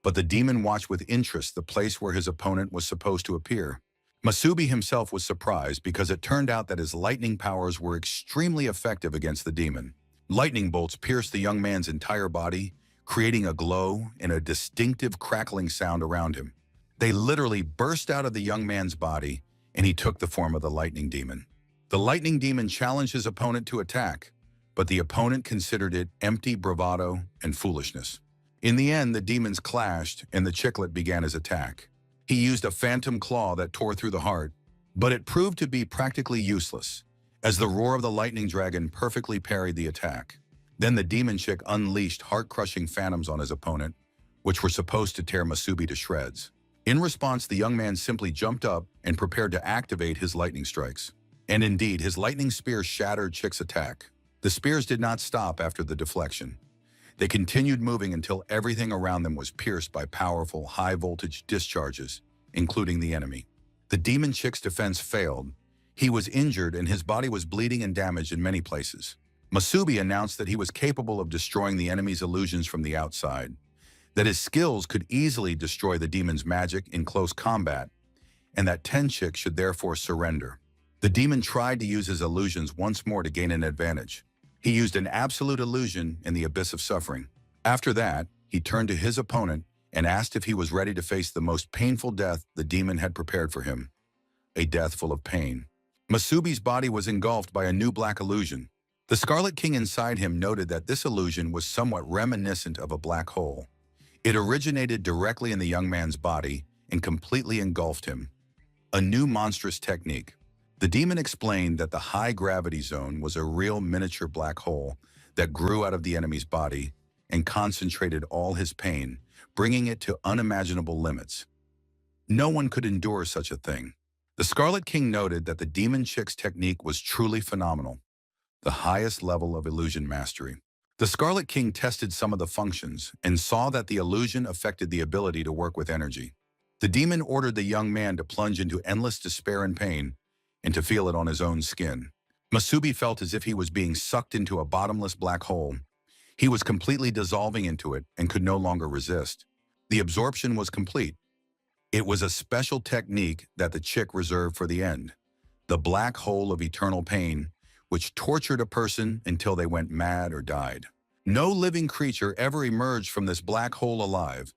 but the demon watched with interest the place where his opponent was supposed to appear. Masubi himself was surprised because it turned out that his lightning powers were extremely effective against the demon. Lightning bolts pierced the young man's entire body, creating a glow and a distinctive crackling sound around him. They literally burst out of the young man's body, and he took the form of the lightning demon. The lightning demon challenged his opponent to attack, but the opponent considered it empty bravado and foolishness. In the end, the demons clashed, and the chicklet began his attack. He used a phantom claw that tore through the heart, but it proved to be practically useless, as the roar of the lightning dragon perfectly parried the attack. Then the demon chick unleashed heart-crushing phantoms on his opponent, which were supposed to tear Masubi to shreds. In response, the young man simply jumped up and prepared to activate his lightning strikes. And indeed, his lightning spear shattered Chick's attack. The spears did not stop after the deflection. They continued moving until everything around them was pierced by powerful, high-voltage discharges, including the enemy. The demon chick's defense failed. He was injured and his body was bleeding and damaged in many places. Masubi announced that he was capable of destroying the enemy's illusions from the outside, that his skills could easily destroy the demon's magic in close combat, and that Tenchik should therefore surrender. The demon tried to use his illusions once more to gain an advantage. He used an absolute illusion in the abyss of suffering. After that, he turned to his opponent and asked if he was ready to face the most painful death the demon had prepared for him, a death full of pain. Masubi's body was engulfed by a new black illusion. The Scarlet King inside him noted that this illusion was somewhat reminiscent of a black hole. It originated directly in the young man's body and completely engulfed him. A new monstrous technique. The demon explained that the high gravity zone was a real miniature black hole that grew out of the enemy's body and concentrated all his pain, bringing it to unimaginable limits. No one could endure such a thing. The Scarlet King noted that the demon chick's technique was truly phenomenal, the highest level of illusion mastery. The Scarlet King tested some of the functions and saw that the illusion affected the ability to work with energy. The demon ordered the young man to plunge into endless despair and pain and to feel it on his own skin. Masubi felt as if he was being sucked into a bottomless black hole. He was completely dissolving into it and could no longer resist. The absorption was complete. It was a special technique that the chick reserved for the end, the black hole of eternal pain, which tortured a person until they went mad or died. No living creature ever emerged from this black hole alive,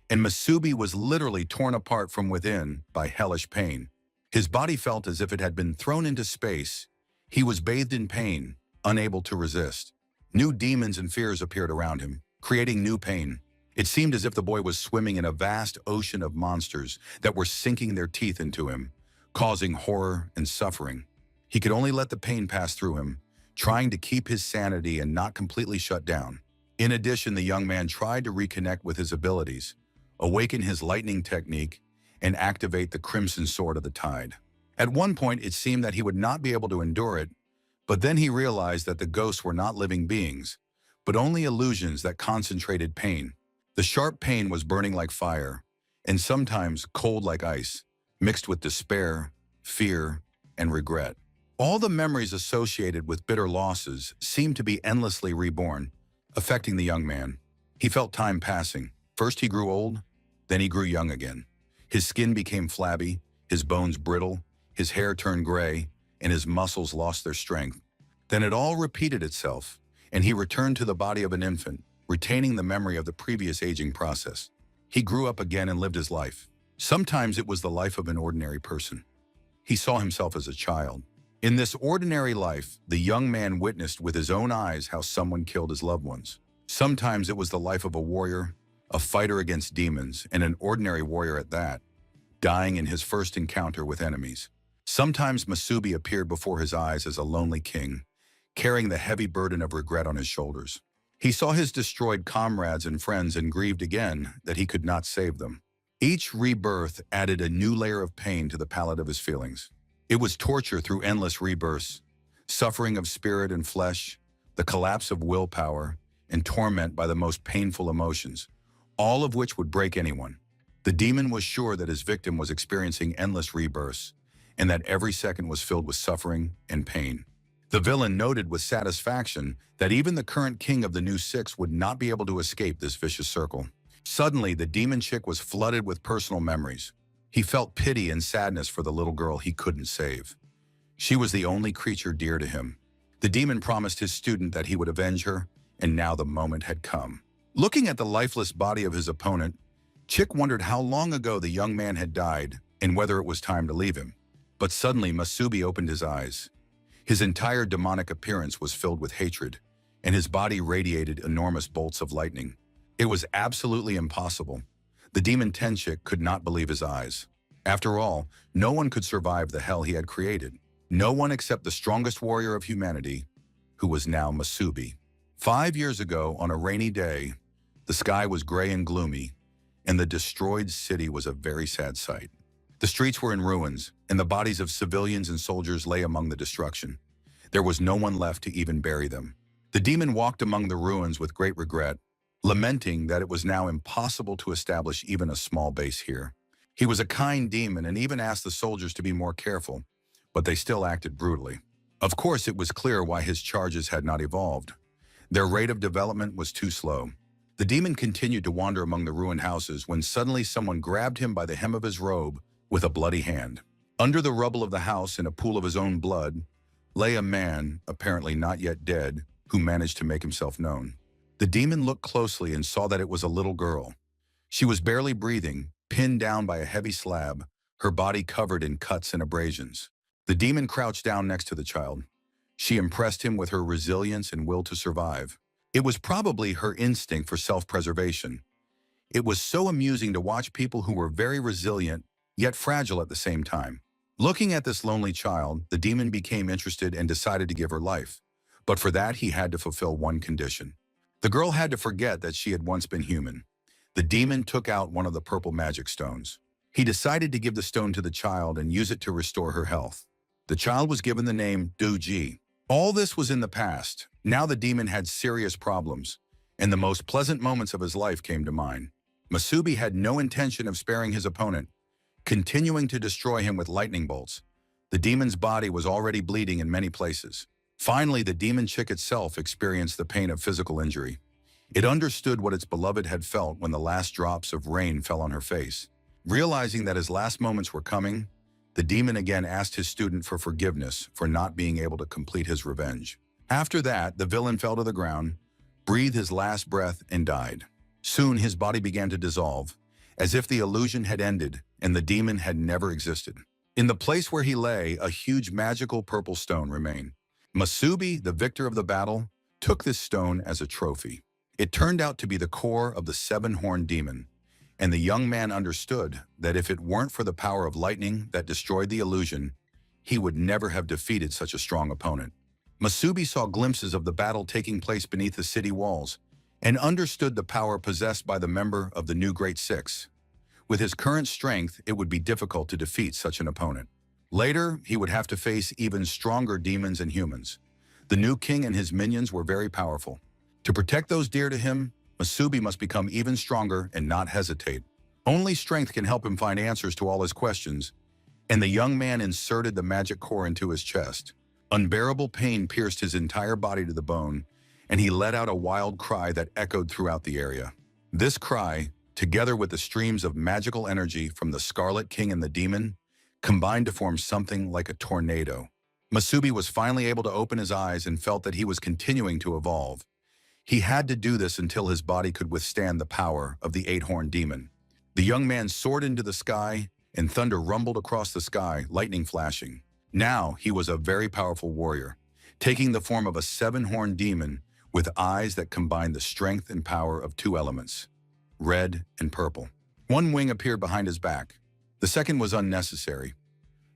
and Masubi was literally torn apart from within by hellish pain. His body felt as if it had been thrown into space. He was bathed in pain, unable to resist. New demons and fears appeared around him, creating new pain. It seemed as if the boy was swimming in a vast ocean of monsters that were sinking their teeth into him, causing horror and suffering. He could only let the pain pass through him, trying to keep his sanity and not completely shut down. In addition, the young man tried to reconnect with his abilities, awaken his lightning technique, and activate the Crimson Sword of the Tide. At one point, it seemed that he would not be able to endure it, but then he realized that the ghosts were not living beings, but only illusions that concentrated pain. The sharp pain was burning like fire, and sometimes cold like ice, mixed with despair, fear, and regret. All the memories associated with bitter losses seemed to be endlessly reborn, affecting the young man. He felt time passing. First he grew old, then he grew young again. His skin became flabby, his bones brittle, his hair turned gray, and his muscles lost their strength. Then it all repeated itself, and he returned to the body of an infant, retaining the memory of the previous aging process. He grew up again and lived his life. Sometimes it was the life of an ordinary person. He saw himself as a child. In this ordinary life, the young man witnessed with his own eyes how someone killed his loved ones. Sometimes it was the life of a warrior, a fighter against demons, and an ordinary warrior at that, dying in his first encounter with enemies. Sometimes Masubi appeared before his eyes as a lonely king, carrying the heavy burden of regret on his shoulders. He saw his destroyed comrades and friends and grieved again that he could not save them. Each rebirth added a new layer of pain to the palette of his feelings. It was torture through endless rebirths, suffering of spirit and flesh, the collapse of willpower, and torment by the most painful emotions, all of which would break anyone. The demon was sure that his victim was experiencing endless rebirths, and that every second was filled with suffering and pain. The villain noted with satisfaction that even the current king of the New Six would not be able to escape this vicious circle. Suddenly, the demon chick was flooded with personal memories. He felt pity and sadness for the little girl he couldn't save. She was the only creature dear to him. The demon promised his student that he would avenge her, and now the moment had come. Looking at the lifeless body of his opponent, Chick wondered how long ago the young man had died and whether it was time to leave him. But suddenly, Masubi opened his eyes. His entire demonic appearance was filled with hatred, and his body radiated enormous bolts of lightning. It was absolutely impossible. The demon Tenchik could not believe his eyes. After all, no one could survive the hell he had created. No one except the strongest warrior of humanity, who was now Masubi. 5 years ago, on a rainy day, the sky was gray and gloomy, and the destroyed city was a very sad sight. The streets were in ruins, and the bodies of civilians and soldiers lay among the destruction. There was no one left to even bury them. The demon walked among the ruins with great regret, lamenting that it was now impossible to establish even a small base here. He was a kind demon and even asked the soldiers to be more careful, but they still acted brutally. Of course, it was clear why his charges had not evolved. Their rate of development was too slow. The demon continued to wander among the ruined houses when suddenly someone grabbed him by the hem of his robe with a bloody hand. Under the rubble of the house, in a pool of his own blood, lay a man, apparently not yet dead, who managed to make himself known. The demon looked closely and saw that it was a little girl. She was barely breathing, pinned down by a heavy slab, her body covered in cuts and abrasions. The demon crouched down next to the child. She impressed him with her resilience and will to survive. It was probably her instinct for self-preservation. It was so amusing to watch people who were very resilient, yet fragile at the same time. Looking at this lonely child, the demon became interested and decided to give her life. But for that, he had to fulfill one condition. The girl had to forget that she had once been human. The demon took out one of the purple magic stones. He decided to give the stone to the child and use it to restore her health. The child was given the name Duji. All this was in the past. Now the demon had serious problems, and the most pleasant moments of his life came to mind. Masubi had no intention of sparing his opponent, continuing to destroy him with lightning bolts. The demon's body was already bleeding in many places. Finally, the demon chick itself experienced the pain of physical injury. It understood what its beloved had felt when the last drops of rain fell on her face. Realizing that his last moments were coming, the demon again asked his student for forgiveness for not being able to complete his revenge. After that, the villain fell to the ground, breathed his last breath, and died. Soon his body began to dissolve, as if the illusion had ended and the demon had never existed. In the place where he lay, a huge magical purple stone remained. Masubi, the victor of the battle, took this stone as a trophy. It turned out to be the core of the seven-horned demon, and the young man understood that if it weren't for the power of lightning that destroyed the illusion, he would never have defeated such a strong opponent. Masubi saw glimpses of the battle taking place beneath the city walls and understood the power possessed by the member of the new Great Six. With his current strength, it would be difficult to defeat such an opponent. Later, he would have to face even stronger demons and humans. The new king and his minions were very powerful. To protect those dear to him, Masubi must become even stronger and not hesitate. Only strength can help him find answers to all his questions, and the young man inserted the magic core into his chest. Unbearable pain pierced his entire body to the bone, and he let out a wild cry that echoed throughout the area. This cry, together with the streams of magical energy from the Scarlet King and the demon, combined to form something like a tornado. Masubi was finally able to open his eyes and felt that he was continuing to evolve. He had to do this until his body could withstand the power of the eight-horned demon. The young man soared into the sky, and thunder rumbled across the sky, lightning flashing. Now he was a very powerful warrior, taking the form of a seven-horned demon with eyes that combined the strength and power of two elements, red and purple. One wing appeared behind his back. The second was unnecessary.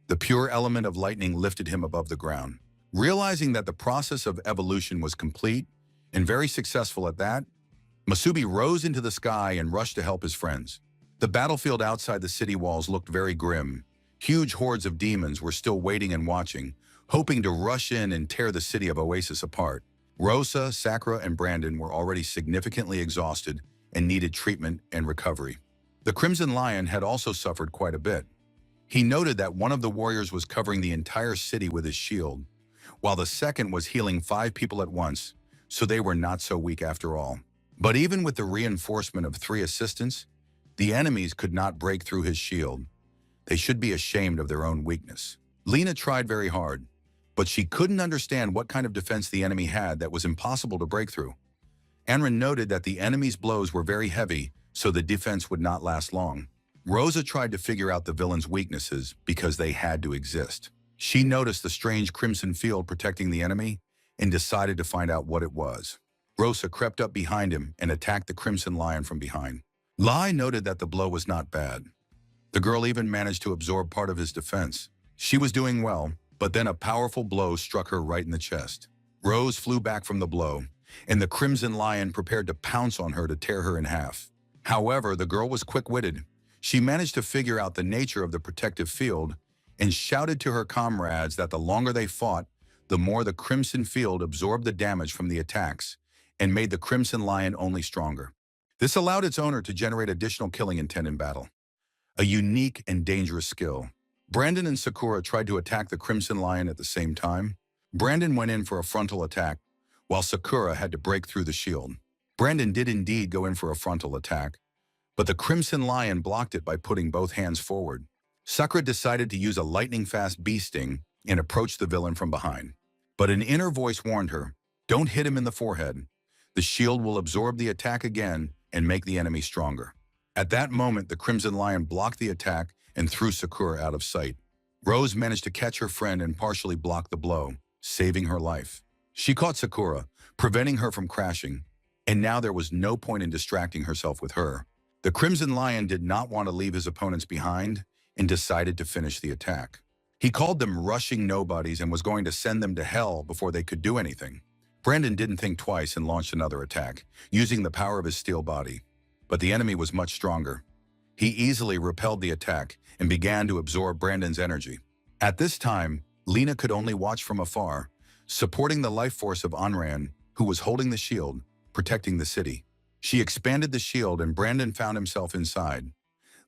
The pure element of lightning lifted him above the ground. Realizing that the process of evolution was complete, and very successful at that, Masubi rose into the sky and rushed to help his friends. The battlefield outside the city walls looked very grim. Huge hordes of demons were still waiting and watching, hoping to rush in and tear the city of Oasis apart. Rosa, Sakura, and Brandon were already significantly exhausted and needed treatment and recovery. The Crimson Lion had also suffered quite a bit. He noted that one of the warriors was covering the entire city with his shield, while the second was healing 5 people at once, so they were not so weak after all. But even with the reinforcement of 3 assistants, the enemies could not break through his shield. They should be ashamed of their own weakness. Lena tried very hard, but she couldn't understand what kind of defense the enemy had that was impossible to break through. Anran noted that the enemy's blows were very heavy, so the defense would not last long. Rosa tried to figure out the villain's weaknesses because they had to exist. She noticed the strange crimson field protecting the enemy and decided to find out what it was. Rosa crept up behind him and attacked the Crimson Lion from behind. Lai noted that the blow was not bad. The girl even managed to absorb part of his defense. She was doing well, but then a powerful blow struck her right in the chest. Rose flew back from the blow, and the Crimson Lion prepared to pounce on her to tear her in half. However, the girl was quick-witted. She managed to figure out the nature of the protective field and shouted to her comrades that the longer they fought, the more the Crimson Field absorbed the damage from the attacks and made the Crimson Lion only stronger. This allowed its owner to generate additional killing intent in battle, a unique and dangerous skill. Brandon and Sakura tried to attack the Crimson Lion at the same time, Brandon went in for a frontal attack, while Sakura had to break through the shield. Brandon did indeed go in for a frontal attack, but the Crimson Lion blocked it by putting both hands forward. Sakura decided to use a lightning-fast bee sting and approach the villain from behind. But an inner voice warned her, "Don't hit him in the forehead. The shield will absorb the attack again and make the enemy stronger." At that moment, the Crimson Lion blocked the attack and threw Sakura out of sight. Rose managed to catch her friend and partially block the blow, saving her life. She caught Sakura, preventing her from crashing, and now there was no point in distracting herself with her. The Crimson Lion did not want to leave his opponents behind and decided to finish the attack. He called them rushing nobodies and was going to send them to hell before they could do anything. Brandon didn't think twice and launched another attack, using the power of his steel body. But the enemy was much stronger. He easily repelled the attack and began to absorb Brandon's energy. At this time, Lena could only watch from afar, supporting the life force of Anran, who was holding the shield, protecting the city. She expanded the shield and Brandon found himself inside.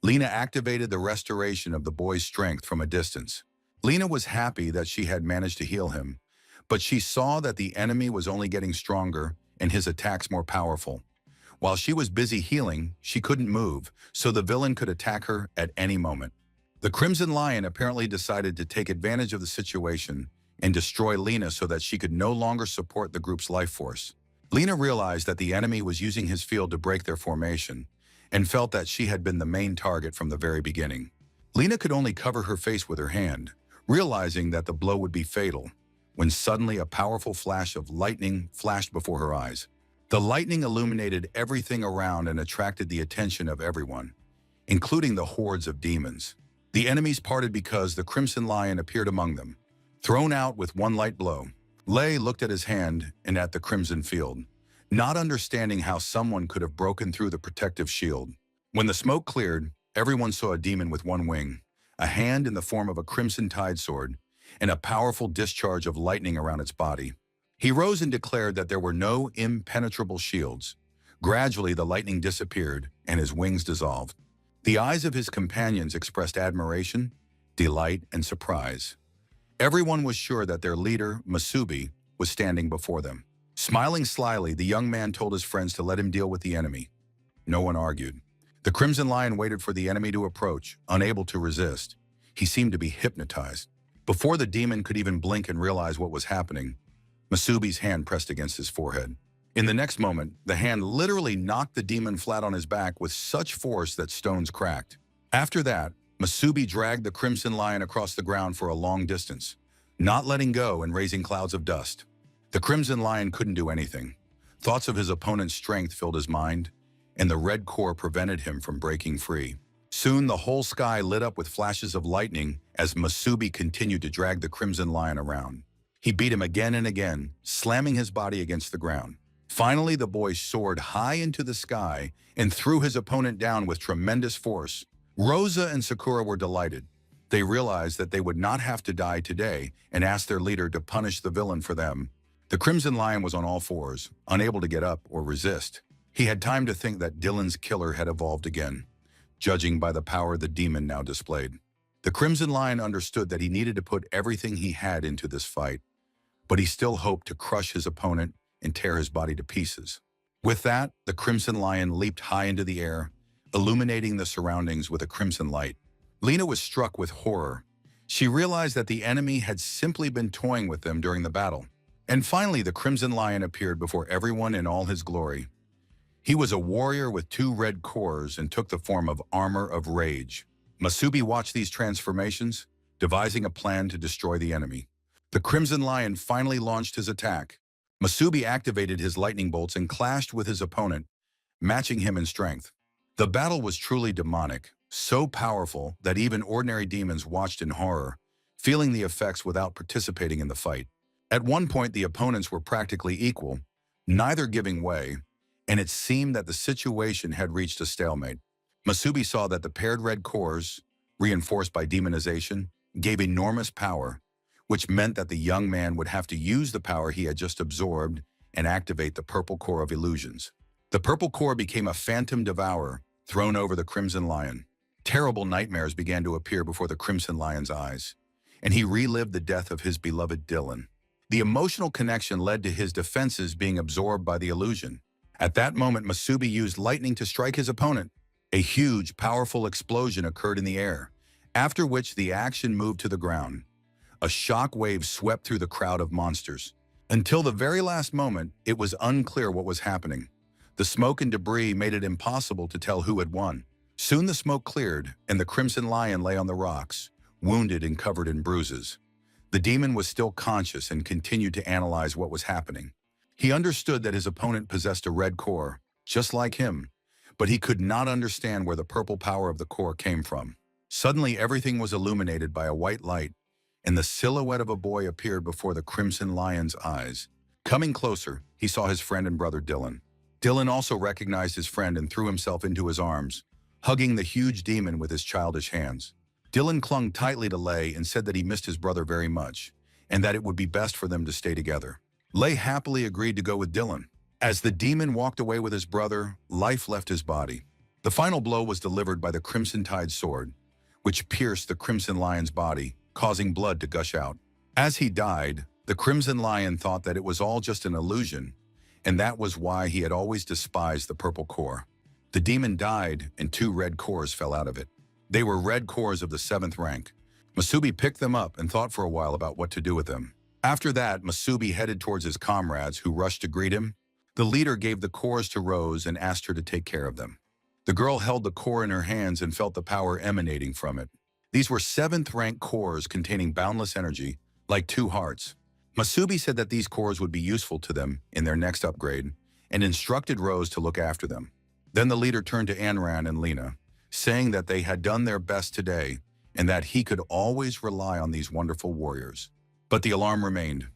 Lena activated the restoration of the boy's strength from a distance. Lena was happy that she had managed to heal him, but she saw that the enemy was only getting stronger and his attacks more powerful. While she was busy healing, she couldn't move, so the villain could attack her at any moment. The Crimson Lion apparently decided to take advantage of the situation and destroy Lena so that she could no longer support the group's life force. Lena realized that the enemy was using his field to break their formation and felt that she had been the main target from the very beginning. Lena could only cover her face with her hand, realizing that the blow would be fatal, when suddenly a powerful flash of lightning flashed before her eyes. The lightning illuminated everything around and attracted the attention of everyone, including the hordes of demons. The enemies parted because the Crimson Lion appeared among them, thrown out with one light blow. Lei looked at his hand and at the crimson field, not understanding how someone could have broken through the protective shield. When the smoke cleared, everyone saw a demon with one wing, a hand in the form of a crimson tide sword, and a powerful discharge of lightning around its body. He rose and declared that there were no impenetrable shields. Gradually, the lightning disappeared and his wings dissolved. The eyes of his companions expressed admiration, delight, and surprise. Everyone was sure that their leader, Masubi, was standing before them. Smiling slyly, the young man told his friends to let him deal with the enemy. No one argued. The Crimson Lion waited for the enemy to approach, unable to resist. He seemed to be hypnotized. Before the demon could even blink and realize what was happening, Masubi's hand pressed against his forehead. In the next moment, the hand literally knocked the demon flat on his back with such force that stones cracked. After that, Masubi dragged the Crimson Lion across the ground for a long distance, not letting go and raising clouds of dust. The Crimson Lion couldn't do anything. Thoughts of his opponent's strength filled his mind, and the red core prevented him from breaking free. Soon, the whole sky lit up with flashes of lightning as Masubi continued to drag the Crimson Lion around. He beat him again and again, slamming his body against the ground. Finally, the boy soared high into the sky and threw his opponent down with tremendous force. Rosa and Sakura were delighted. They realized that they would not have to die today and asked their leader to punish the villain for them. The Crimson Lion was on all fours, unable to get up or resist. He had time to think that Dylan's killer had evolved again, judging by the power the demon now displayed. The Crimson Lion understood that he needed to put everything he had into this fight, but he still hoped to crush his opponent and tear his body to pieces. With that, the Crimson Lion leaped high into the air, illuminating the surroundings with a crimson light. Lena was struck with horror. She realized that the enemy had simply been toying with them during the battle. And finally, the Crimson Lion appeared before everyone in all his glory. He was a warrior with 2 red cores and took the form of Armor of Rage. Masubi watched these transformations, devising a plan to destroy the enemy. The Crimson Lion finally launched his attack. Masubi activated his lightning bolts and clashed with his opponent, matching him in strength. The battle was truly demonic, so powerful that even ordinary demons watched in horror, feeling the effects without participating in the fight. At one point, the opponents were practically equal, neither giving way, and it seemed that the situation had reached a stalemate. Masubi saw that the paired red cores, reinforced by demonization, gave enormous power, which meant that the young man would have to use the power he had just absorbed and activate the purple core of illusions. The purple core became a phantom devourer, thrown over the Crimson Lion. Terrible nightmares began to appear before the Crimson Lion's eyes, and he relived the death of his beloved Dylan. The emotional connection led to his defenses being absorbed by the illusion. At that moment, Masubi used lightning to strike his opponent. A huge, powerful explosion occurred in the air, after which the action moved to the ground. A shock wave swept through the crowd of monsters. Until the very last moment, it was unclear what was happening. The smoke and debris made it impossible to tell who had won. Soon the smoke cleared, and the Crimson Lion lay on the rocks, wounded and covered in bruises. The demon was still conscious and continued to analyze what was happening. He understood that his opponent possessed a red core, just like him, but he could not understand where the purple power of the core came from. Suddenly, everything was illuminated by a white light, and the silhouette of a boy appeared before the Crimson Lion's eyes. Coming closer, he saw his friend and brother Dylan. Dylan also recognized his friend and threw himself into his arms, hugging the huge demon with his childish hands. Dylan clung tightly to Lei and said that he missed his brother very much, and that it would be best for them to stay together. Lei happily agreed to go with Dylan. As the demon walked away with his brother, life left his body. The final blow was delivered by the Crimson Tide sword, which pierced the Crimson Lion's body, causing blood to gush out. As he died, the Crimson Lion thought that it was all just an illusion, and that was why he had always despised the purple core. The demon died, and 2 red cores fell out of it. They were red cores of the 7th rank. Masubi picked them up and thought for a while about what to do with them. After that, Masubi headed towards his comrades, who rushed to greet him. The leader gave the cores to Rose and asked her to take care of them. The girl held the core in her hands and felt the power emanating from it. These were 7th rank cores containing boundless energy, like 2 hearts. Masubi said that these cores would be useful to them in their next upgrade, and instructed Rose to look after them. Then the leader turned to Anran and Lena, saying that they had done their best today and that he could always rely on these wonderful warriors. But the alarm remained.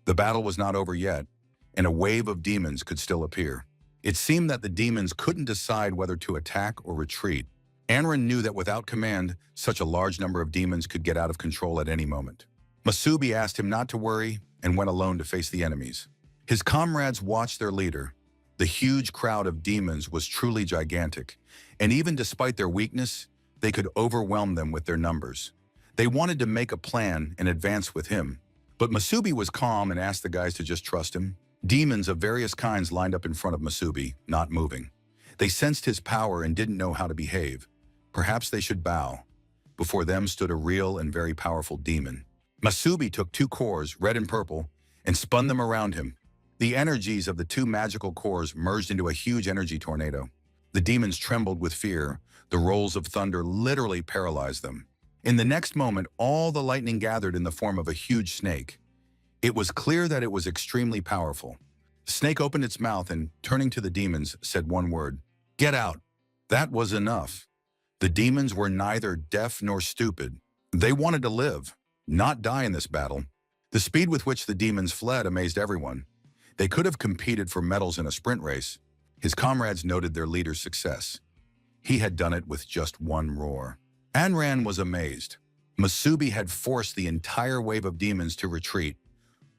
The battle was not over yet, and a wave of demons could still appear. It seemed that the demons couldn't decide whether to attack or retreat. Anran knew that without command, such a large number of demons could get out of control at any moment. Masubi asked him not to worry and went alone to face the enemies. His comrades watched their leader. The huge crowd of demons was truly gigantic, and even despite their weakness, they could overwhelm them with their numbers. They wanted to make a plan and advance with him, but Masubi was calm and asked the guys to just trust him. Demons of various kinds lined up in front of Masubi, not moving. They sensed his power and didn't know how to behave. Perhaps they should bow. Before them stood a real and very powerful demon. Masubi took 2 cores, red and purple, and spun them around him. The energies of the 2 magical cores merged into a huge energy tornado. The demons trembled with fear. The rolls of thunder literally paralyzed them. In the next moment, all the lightning gathered in the form of a huge snake. It was clear that it was extremely powerful. The snake opened its mouth and, turning to the demons, said one word: "Get out." That was enough. The demons were neither deaf nor stupid. They wanted to live, not die in this battle. The speed with which the demons fled amazed everyone. They could have competed for medals in a sprint race. His comrades noted their leader's success. He had done it with just 1 roar. Anran was amazed. Masubi had forced the entire wave of demons to retreat.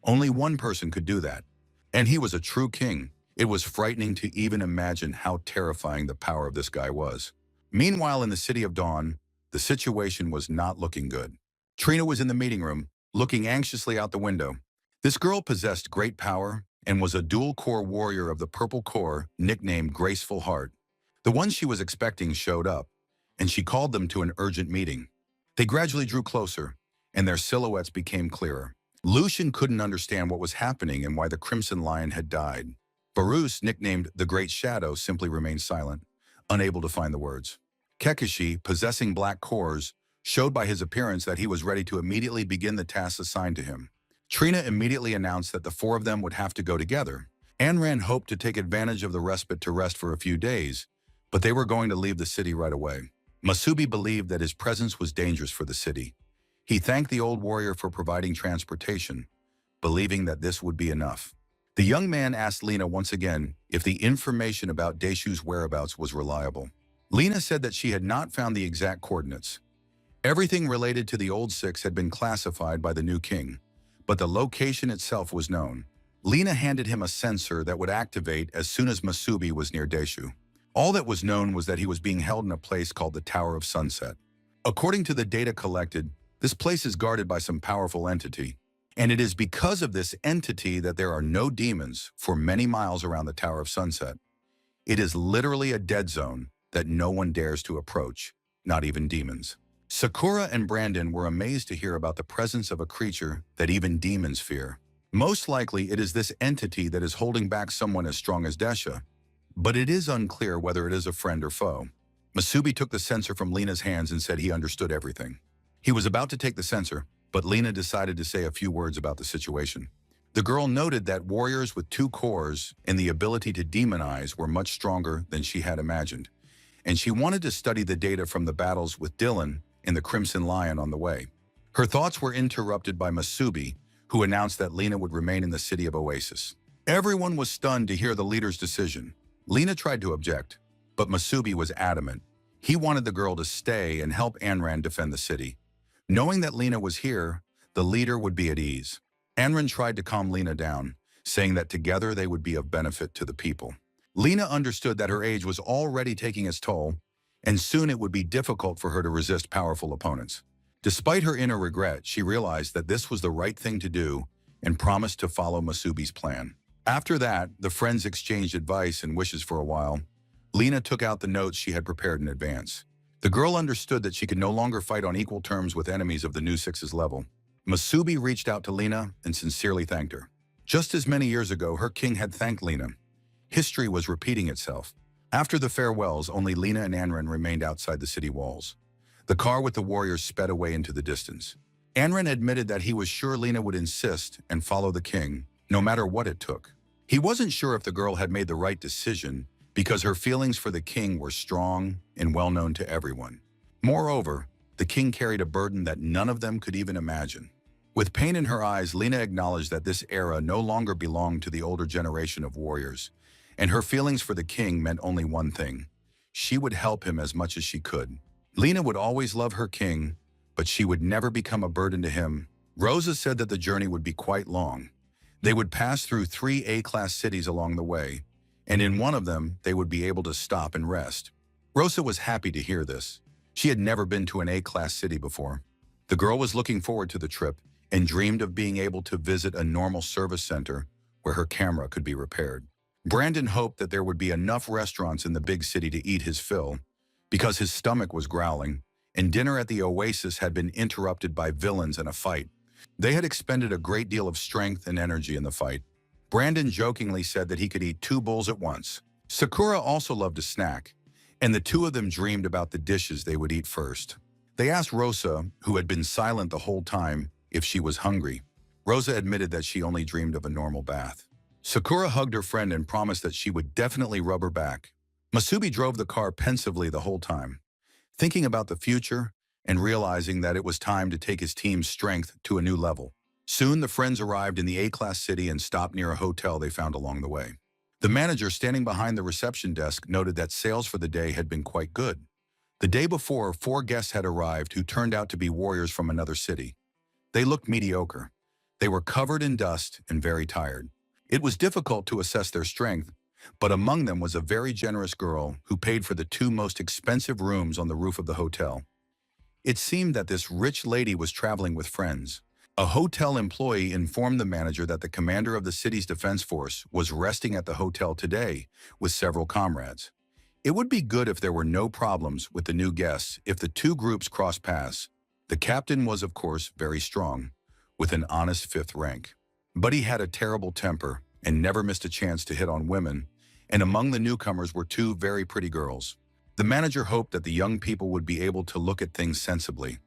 Only one person could do that, and he was a true king. It was frightening to even imagine how terrifying the power of this guy was. Meanwhile, in the City of Dawn, the situation was not looking good. Trina was in the meeting room, looking anxiously out the window. This girl possessed great power and was a dual-core warrior of the Purple Core, nicknamed Graceful Heart. The ones she was expecting showed up, and she called them to an urgent meeting. They gradually drew closer, and their silhouettes became clearer. Lucian couldn't understand what was happening and why the Crimson Lion had died. Barus, nicknamed the Great Shadow, simply remained silent, unable to find the words. Kekishi, possessing black cores, showed by his appearance that he was ready to immediately begin the tasks assigned to him. Trina immediately announced that the 4 of them would have to go together. Anran hoped to take advantage of the respite to rest for a few days, but they were going to leave the city right away. Masubi believed that his presence was dangerous for the city. He thanked the old warrior for providing transportation, believing that this would be enough. The young man asked Lena once again if the information about Daishu's whereabouts was reliable. Lena said that she had not found the exact coordinates. Everything related to the old 6 had been classified by the new king, but the location itself was known. Lena handed him a sensor that would activate as soon as Masubi was near Daishu. All that was known was that he was being held in a place called the Tower of Sunset. According to the data collected, this place is guarded by some powerful entity. And it is because of this entity that there are no demons for many miles around the Tower of Sunset. It is literally a dead zone that no one dares to approach, not even demons. Sakura and Brandon were amazed to hear about the presence of a creature that even demons fear. Most likely, it is this entity that is holding back someone as strong as Desha, but it is unclear whether it is a friend or foe. Masubi took the censer from Lena's hands and said he understood everything. He was about to take the censer, but Lena decided to say a few words about the situation. The girl noted that warriors with 2 cores and the ability to demonize were much stronger than she had imagined, and she wanted to study the data from the battles with Dylan and the Crimson Lion on the way. Her thoughts were interrupted by Masubi, who announced that Lena would remain in the city of Oasis. Everyone was stunned to hear the leader's decision. Lena tried to object, but Masubi was adamant. He wanted the girl to stay and help Anran defend the city. Knowing that Lena was here, the leader would be at ease. Anran tried to calm Lena down, saying that together they would be of benefit to the people. Lena understood that her age was already taking its toll, and soon it would be difficult for her to resist powerful opponents. Despite her inner regret, she realized that this was the right thing to do and promised to follow Masubi's plan. After that, the friends exchanged advice and wishes for a while. Lena took out the notes she had prepared in advance. The girl understood that she could no longer fight on equal terms with enemies of the new Six's level. Masubi reached out to Lena and sincerely thanked her. Just as many years ago, her king had thanked Lena. History was repeating itself. After the farewells, only Lena and Anran remained outside the city walls. The car with the warriors sped away into the distance. Anran admitted that he was sure Lena would insist and follow the king, no matter what it took. He wasn't sure if the girl had made the right decision because her feelings for the king were strong and well known to everyone. Moreover, the king carried a burden that none of them could even imagine. With pain in her eyes, Lena acknowledged that this era no longer belonged to the older generation of warriors, and her feelings for the king meant only one thing. She would help him as much as she could. Lena would always love her king, but she would never become a burden to him. Rosa said that the journey would be quite long. They would pass through 3 A-class cities along the way, and in one of them, they would be able to stop and rest. Rosa was happy to hear this. She had never been to an A-class city before. The girl was looking forward to the trip and dreamed of being able to visit a normal service center where her camera could be repaired. Brandon hoped that there would be enough restaurants in the big city to eat his fill, because his stomach was growling, and dinner at the Oasis had been interrupted by villains and a fight. They had expended a great deal of strength and energy in the fight. Brandon jokingly said that he could eat 2 bowls at once. Sakura also loved a snack, and the two of them dreamed about the dishes they would eat first. They asked Rosa, who had been silent the whole time, if she was hungry. Rosa admitted that she only dreamed of a normal bath. Sakura hugged her friend and promised that she would definitely rub her back. Masubi drove the car pensively the whole time, thinking about the future and realizing that it was time to take his team's strength to a new level. Soon, the friends arrived in the A-class city and stopped near a hotel they found along the way. The manager standing behind the reception desk noted that sales for the day had been quite good. The day before, 4 guests had arrived who turned out to be warriors from another city. They looked mediocre. They were covered in dust and very tired. It was difficult to assess their strength, but among them was a very generous girl who paid for the 2 most expensive rooms on the roof of the hotel. It seemed that this rich lady was traveling with friends. A hotel employee informed the manager that the commander of the city's defense force was resting at the hotel today with several comrades. It would be good if there were no problems with the new guests if the 2 groups crossed paths. The captain was, of course, very strong, with an honest 5th rank. But he had a terrible temper and never missed a chance to hit on women, and among the newcomers were 2 very pretty girls. The manager hoped that the young people would be able to look at things sensibly.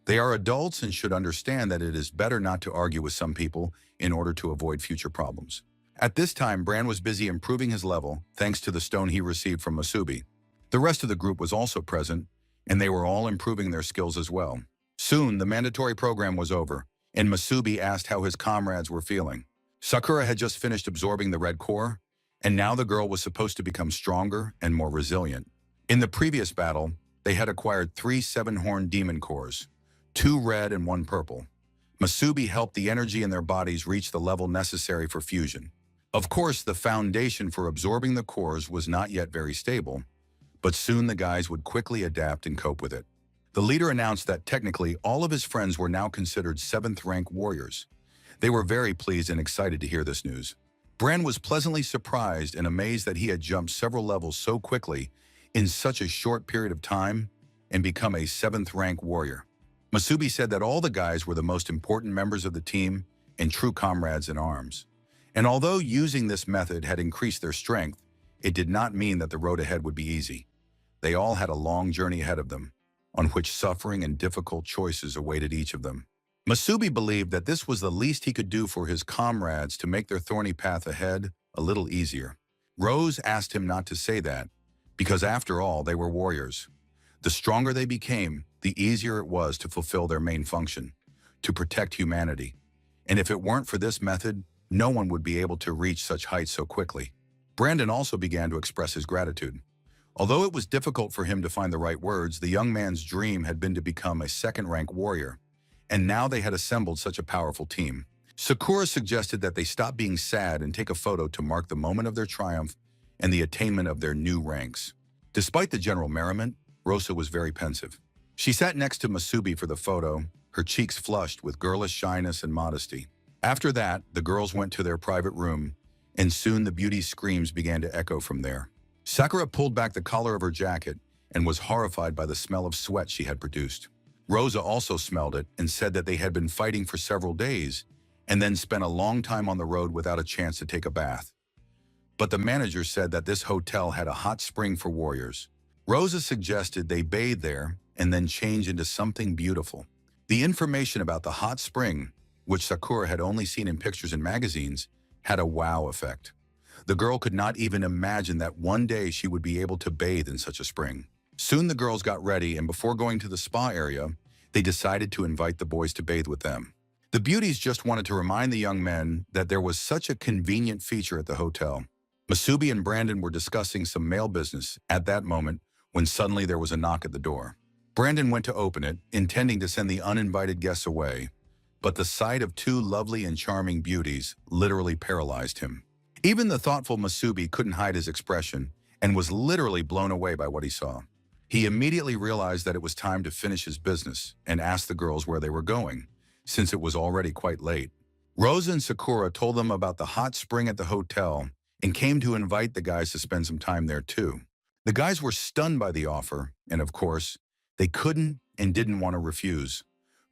They are adults and should understand that it is better not to argue with some people in order to avoid future problems. At this time, Bran was busy improving his level thanks to the stone he received from Masubi. The rest of the group was also present, and they were all improving their skills as well. Soon, the mandatory program was over, and Masubi asked how his comrades were feeling. Sakura had just finished absorbing the red core, and now the girl was supposed to become stronger and more resilient. In the previous battle, they had acquired 3 7-horned demon cores, 2 red and 1 purple. Masubi helped the energy in their bodies reach the level necessary for fusion. Of course, the foundation for absorbing the cores was not yet very stable, but soon the guys would quickly adapt and cope with it. The leader announced that technically all of his friends were now considered 7th-rank warriors. They were very pleased and excited to hear this news. Bran was pleasantly surprised and amazed that he had jumped several levels so quickly in such a short period of time and become a 7th rank warrior. Masubi said that all the guys were the most important members of the team and true comrades in arms. And although using this method had increased their strength, it did not mean that the road ahead would be easy. They all had a long journey ahead of them, on which suffering and difficult choices awaited each of them. Masubi believed that this was the least he could do for his comrades to make their thorny path ahead a little easier. Rose asked him not to say that, because after all, they were warriors. The stronger they became, the easier it was to fulfill their main function, to protect humanity. And if it weren't for this method, no one would be able to reach such heights so quickly. Brandon also began to express his gratitude. Although it was difficult for him to find the right words, the young man's dream had been to become a 2nd-rank warrior, and now they had assembled such a powerful team. Sakura suggested that they stop being sad and take a photo to mark the moment of their triumph and the attainment of their new ranks. Despite the general merriment, Rosa was very pensive. She sat next to Masubi for the photo, her cheeks flushed with girlish shyness and modesty. After that, the girls went to their private room, and soon the beauty's screams began to echo from there. Sakura pulled back the collar of her jacket and was horrified by the smell of sweat she had produced. Rosa also smelled it and said that they had been fighting for several days and then spent a long time on the road without a chance to take a bath. But the manager said that this hotel had a hot spring for warriors. Rosa suggested they bathe there and then change into something beautiful. The information about the hot spring, which Sakura had only seen in pictures and magazines, had a wow effect. The girl could not even imagine that one day she would be able to bathe in such a spring. Soon the girls got ready, and before going to the spa area, they decided to invite the boys to bathe with them. The beauties just wanted to remind the young men that there was such a convenient feature at the hotel. Masubi and Brandon were discussing some male business at that moment when suddenly there was a knock at the door. Brandon went to open it, intending to send the uninvited guests away, but the sight of 2 lovely and charming beauties literally paralyzed him. Even the thoughtful Masubi couldn't hide his expression and was literally blown away by what he saw. He immediately realized that it was time to finish his business and asked the girls where they were going, since it was already quite late. Rosa and Sakura told them about the hot spring at the hotel and came to invite the guys to spend some time there too. The guys were stunned by the offer, and of course, they couldn't and didn't want to refuse,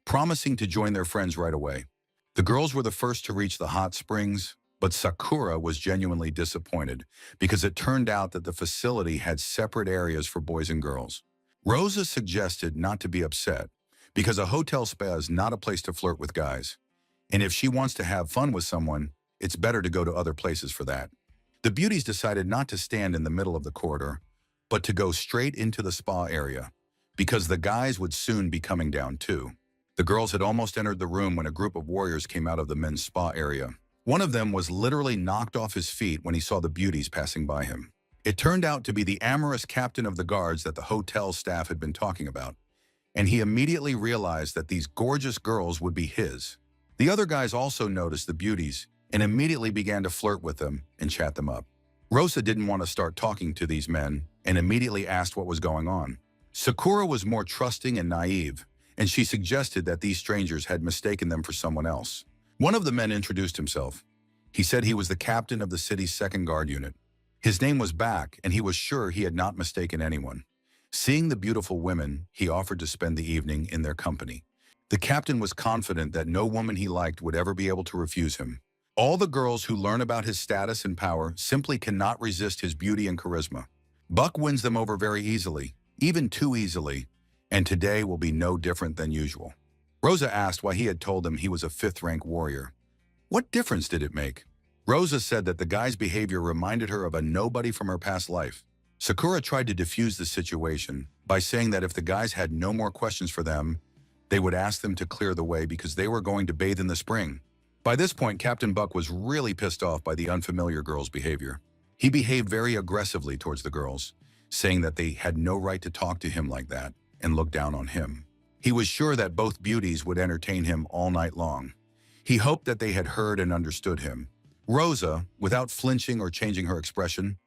promising to join their friends right away. The girls were the first to reach the hot springs, but Sakura was genuinely disappointed because it turned out that the facility had separate areas for boys and girls. Rosa suggested not to be upset because a hotel spa is not a place to flirt with guys. And if she wants to have fun with someone, it's better to go to other places for that. The beauties decided not to stand in the middle of the corridor, but to go straight into the spa area because the guys would soon be coming down too. The girls had almost entered the room when a group of warriors came out of the men's spa area. One of them was literally knocked off his feet when he saw the beauties passing by him. It turned out to be the amorous captain of the guards that the hotel staff had been talking about, and he immediately realized that these gorgeous girls would be his. The other guys also noticed the beauties and immediately began to flirt with them and chat them up. Rosa didn't want to start talking to these men and immediately asked what was going on. Sakura was more trusting and naive, and she suggested that these strangers had mistaken them for someone else. One of the men introduced himself. He said he was the captain of the city's 2nd Guard unit. His name was Back, and he was sure he had not mistaken anyone. Seeing the beautiful women, he offered to spend the evening in their company. The captain was confident that no woman he liked would ever be able to refuse him. All the girls who learn about his status and power simply cannot resist his beauty and charisma. Buck wins them over very easily, even too easily, and today will be no different than usual. Rosa asked why he had told them he was a 5th-rank warrior. What difference did it make? Rosa said that the guy's behavior reminded her of a nobody from her past life. Sakura tried to defuse the situation by saying that if the guys had no more questions for them, they would ask them to clear the way because they were going to bathe in the spring. By this point, Captain Buck was really pissed off by the unfamiliar girl's behavior. He behaved very aggressively towards the girls, saying that they had no right to talk to him like that and look down on him. He was sure that both beauties would entertain him all night long. He hoped that they had heard and understood him. Rosa, without flinching or changing her expression,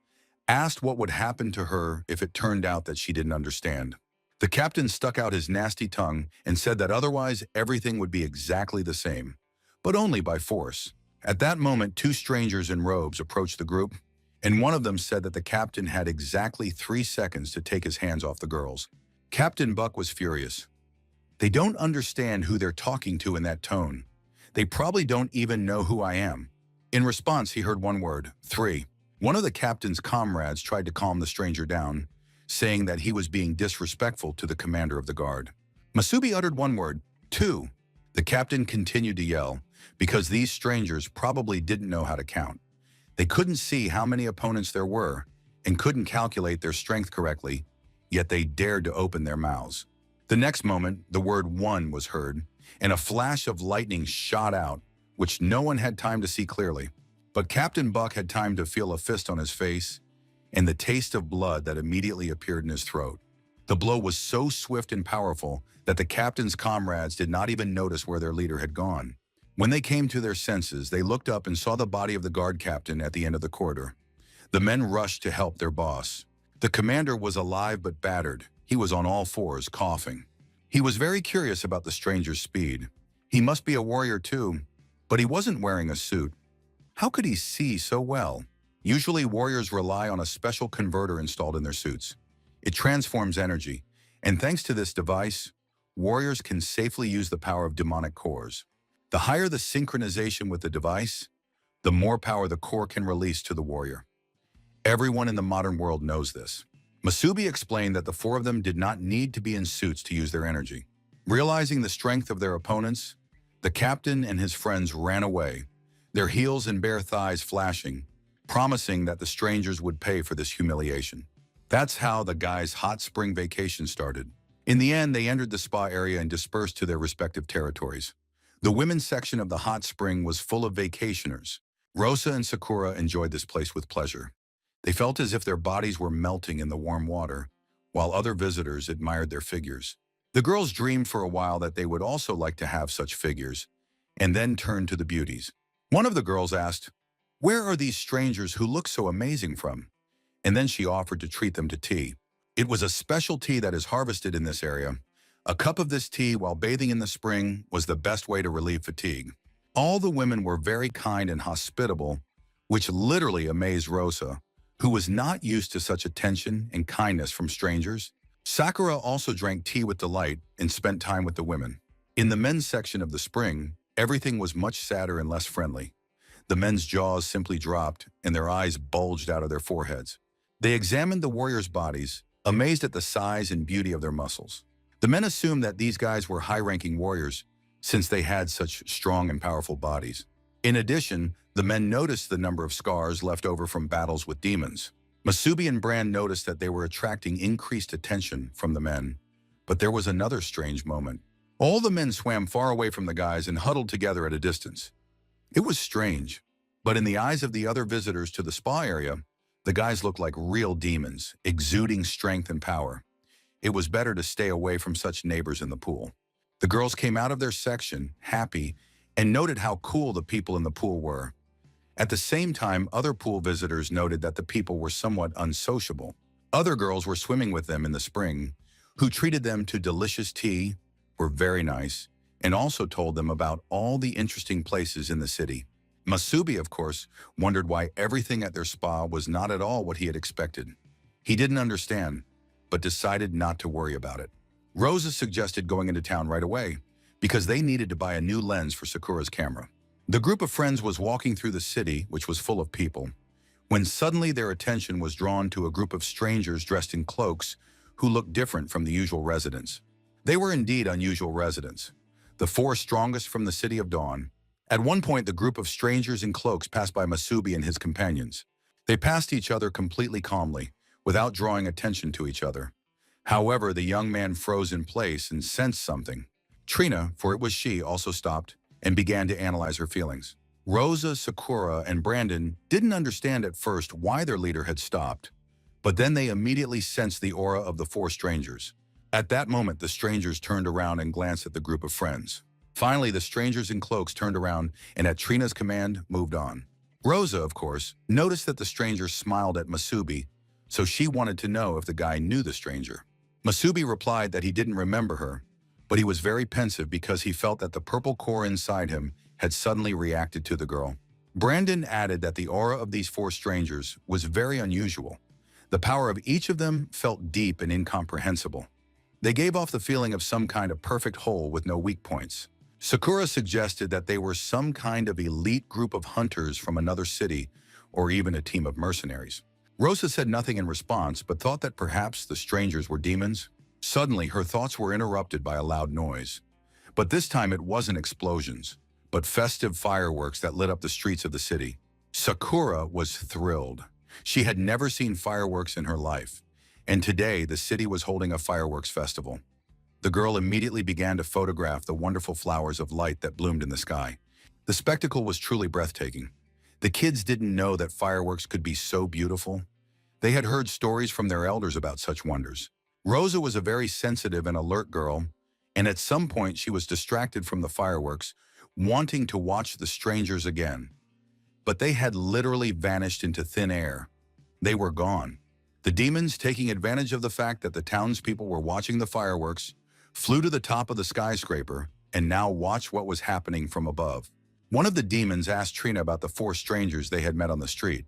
asked what would happen to her if it turned out that she didn't understand. The captain stuck out his nasty tongue and said that otherwise everything would be exactly the same. but only by force. At that moment, two strangers in robes approached the group, and one of them said that the captain had exactly 3 seconds to take his hands off the girls. Captain Buck was furious. They don't understand who they're talking to in that tone. They probably don't even know who I am. In response, he heard one word, 3. One of the captain's comrades tried to calm the stranger down, saying that he was being disrespectful to the commander of the guard. Masubi uttered one word, 2. The captain continued to yell, because these strangers probably didn't know how to count. They couldn't see how many opponents there were and couldn't calculate their strength correctly, yet they dared to open their mouths. The next moment, the word 1 was heard, and a flash of lightning shot out, which no one had time to see clearly. But Captain Buck had time to feel a fist on his face and the taste of blood that immediately appeared in his throat. The blow was so swift and powerful that the captain's comrades did not even notice where their leader had gone. When they came to their senses, they looked up and saw the body of the guard captain at the end of the corridor. The men rushed to help their boss. The commander was alive but battered. He was on all fours, coughing. He was very curious about the stranger's speed. He must be a warrior too, but he wasn't wearing a suit. How could he see so well? Usually warriors rely on a special converter installed in their suits. It transforms energy, and thanks to this device, warriors can safely use the power of demonic cores. The higher the synchronization with the device, the more power the core can release to the warrior. Everyone in the modern world knows this. Masubi explained that the 4 of them did not need to be in suits to use their energy. Realizing the strength of their opponents, the captain and his friends ran away, their heels and bare thighs flashing, promising that the strangers would pay for this humiliation. That's how the guys' hot spring vacation started. In the end, they entered the spa area and dispersed to their respective territories. The women's section of the hot spring was full of vacationers. Rosa and Sakura enjoyed this place with pleasure. They felt as if their bodies were melting in the warm water, while other visitors admired their figures. The girls dreamed for a while that they would also like to have such figures, and then turned to the beauties. One of the girls asked, "Where are these strangers who look so amazing from?" And then she offered to treat them to tea. It was a special tea that is harvested in this area. A cup of this tea while bathing in the spring was the best way to relieve fatigue. All the women were very kind and hospitable, which literally amazed Rosa, who was not used to such attention and kindness from strangers. Sakura also drank tea with delight and spent time with the women. In the men's section of the spring, everything was much sadder and less friendly. The men's jaws simply dropped and their eyes bulged out of their foreheads. They examined the warriors' bodies, amazed at the size and beauty of their muscles. The men assumed that these guys were high-ranking warriors since they had such strong and powerful bodies. In addition, the men noticed the number of scars left over from battles with demons. Masubi and Brand noticed that they were attracting increased attention from the men. But there was another strange moment. All the men swam far away from the guys and huddled together at a distance. It was strange, but in the eyes of the other visitors to the spa area, the guys looked like real demons, exuding strength and power. It was better to stay away from such neighbors in the pool. The girls came out of their section, happy, and noted how cool the people in the pool were. At the same time, other pool visitors noted that the people were somewhat unsociable. Other girls were swimming with them in the spring, who treated them to delicious tea, were very nice, and also told them about all the interesting places in the city. Masubi, of course, wondered why everything at their spa was not at all what he had expected. He didn't understand, but decided not to worry about it. Rosa suggested going into town right away, because they needed to buy a new lens for Sakura's camera. The group of friends was walking through the city, which was full of people, when suddenly their attention was drawn to a group of strangers dressed in cloaks who looked different from the usual residents. They were indeed unusual residents, the 4 strongest from the City of Dawn. At one point, the group of strangers in cloaks passed by Masubi and his companions. They passed each other completely calmly, without drawing attention to each other. However, the young man froze in place and sensed something. Trina, for it was she, also stopped and began to analyze her feelings. Rosa, Sakura, and Brandon didn't understand at first why their leader had stopped, but then they immediately sensed the aura of the 4 strangers. At that moment, the strangers turned around and glanced at the group of friends. Finally, the strangers in cloaks turned around and at Trina's command, moved on. Rosa, of course, noticed that the strangers smiled at Masubi, so she wanted to know if the guy knew the stranger. Masubi replied that he didn't remember her, but he was very pensive because he felt that the purple core inside him had suddenly reacted to the girl. Brandon added that the aura of these four strangers was very unusual. The power of each of them felt deep and incomprehensible. They gave off the feeling of some kind of perfect whole with no weak points. Sakura suggested that they were some kind of elite group of hunters from another city, or even a team of mercenaries. Rosa said nothing in response, but thought that perhaps the strangers were demons. Suddenly, her thoughts were interrupted by a loud noise. But this time it wasn't explosions, but festive fireworks that lit up the streets of the city. Sakura was thrilled. She had never seen fireworks in her life, and today the city was holding a fireworks festival. The girl immediately began to photograph the wonderful flowers of light that bloomed in the sky. The spectacle was truly breathtaking. The kids didn't know that fireworks could be so beautiful. They had heard stories from their elders about such wonders. Rosa was a very sensitive and alert girl, and at some point she was distracted from the fireworks, wanting to watch the strangers again. But they had literally vanished into thin air. They were gone. The demons, taking advantage of the fact that the townspeople were watching the fireworks, flew to the top of the skyscraper and now watched what was happening from above. One of the demons asked Trina about the four strangers they had met on the street.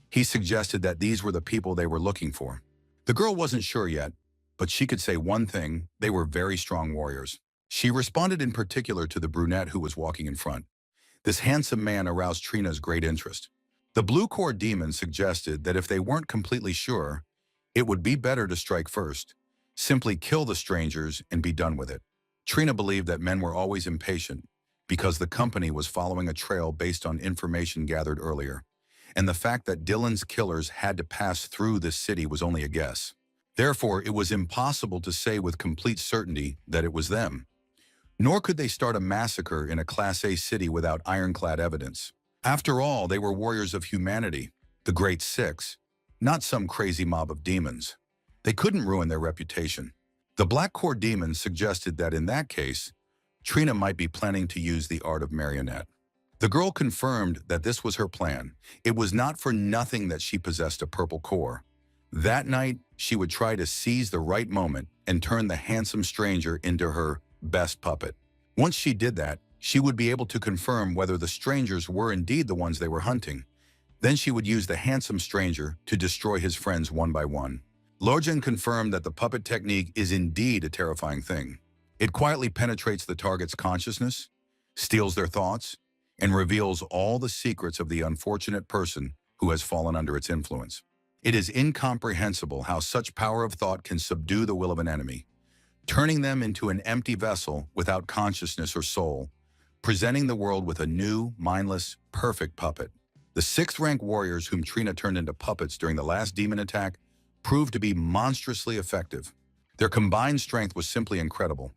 He suggested that these were the people they were looking for. The girl wasn't sure yet, but she could say one thing: they were very strong warriors. She responded in particular to the brunette who was walking in front. This handsome man aroused Trina's great interest. The blue core demon suggested that if they weren't completely sure, it would be better to strike first. Simply kill the strangers and be done with it. Trina believed that men were always impatient because the company was following a trail based on information gathered earlier, and the fact that Dylan's killers had to pass through this city was only a guess. Therefore, it was impossible to say with complete certainty that it was them. Nor could they start a massacre in a Class A city without ironclad evidence. After all, they were warriors of humanity, the Great Six, not some crazy mob of demons. They couldn't ruin their reputation. The Black Core demon suggested that in that case, Trina might be planning to use the art of marionette. The girl confirmed that this was her plan. It was not for nothing that she possessed a purple core. That night, she would try to seize the right moment and turn the handsome stranger into her best puppet. Once she did that, she would be able to confirm whether the strangers were indeed the ones they were hunting. Then she would use the handsome stranger to destroy his friends one by one. Lorjan confirmed that the puppet technique is indeed a terrifying thing. It quietly penetrates the target's consciousness, steals their thoughts, and reveals all the secrets of the unfortunate person who has fallen under its influence. It is incomprehensible how such power of thought can subdue the will of an enemy, turning them into an empty vessel without consciousness or soul, presenting the world with a new, mindless, perfect puppet. The sixth-rank warriors whom Trina turned into puppets during the last demon attack proved to be monstrously effective. Their combined strength was simply incredible.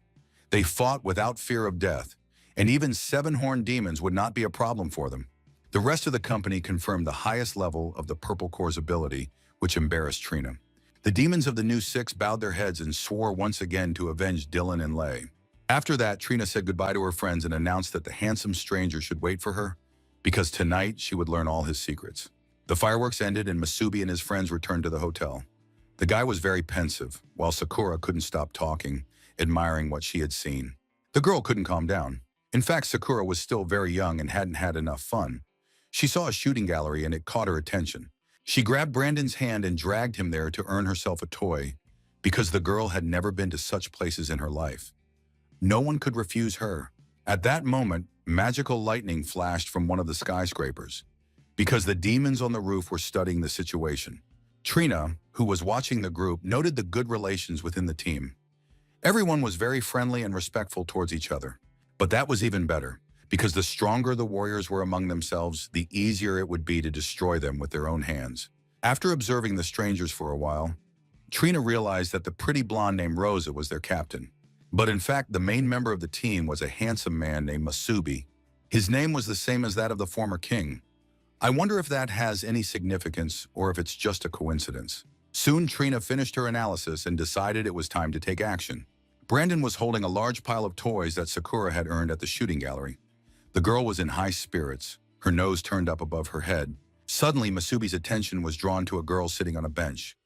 They fought without fear of death, and even seven-horned demons would not be a problem for them. The rest of the company confirmed the highest level of the Purple Core's ability, which embarrassed Trina. The demons of the new six bowed their heads and swore once again to avenge Dylan and Lei. After that, Trina said goodbye to her friends and announced that the handsome stranger should wait for her, because tonight she would learn all his secrets. The fireworks ended and Masubi and his friends returned to the hotel. The guy was very pensive, while Sakura couldn't stop talking, admiring what she had seen. The girl couldn't calm down. In fact, Sakura was still very young and hadn't had enough fun. She saw a shooting gallery and it caught her attention. She grabbed Brandon's hand and dragged him there to earn herself a toy, because the girl had never been to such places in her life. No one could refuse her. At that moment, magical lightning flashed from one of the skyscrapers, because the demons on the roof were studying the situation. Trina, who was watching the group, noted the good relations within the team. Everyone was very friendly and respectful towards each other. But that was even better, because the stronger the warriors were among themselves, the easier it would be to destroy them with their own hands. After observing the strangers for a while, Trina realized that the pretty blonde named Rosa was their captain. But in fact, the main member of the team was a handsome man named Masubi. His name was the same as that of the former king. I wonder if that has any significance or if it's just a coincidence. Soon, Trina finished her analysis and decided it was time to take action. Brandon was holding a large pile of toys that Sakura had earned at the shooting gallery. The girl was in high spirits, her nose turned up above her head. Suddenly, Masubi's attention was drawn to a girl sitting on a bench,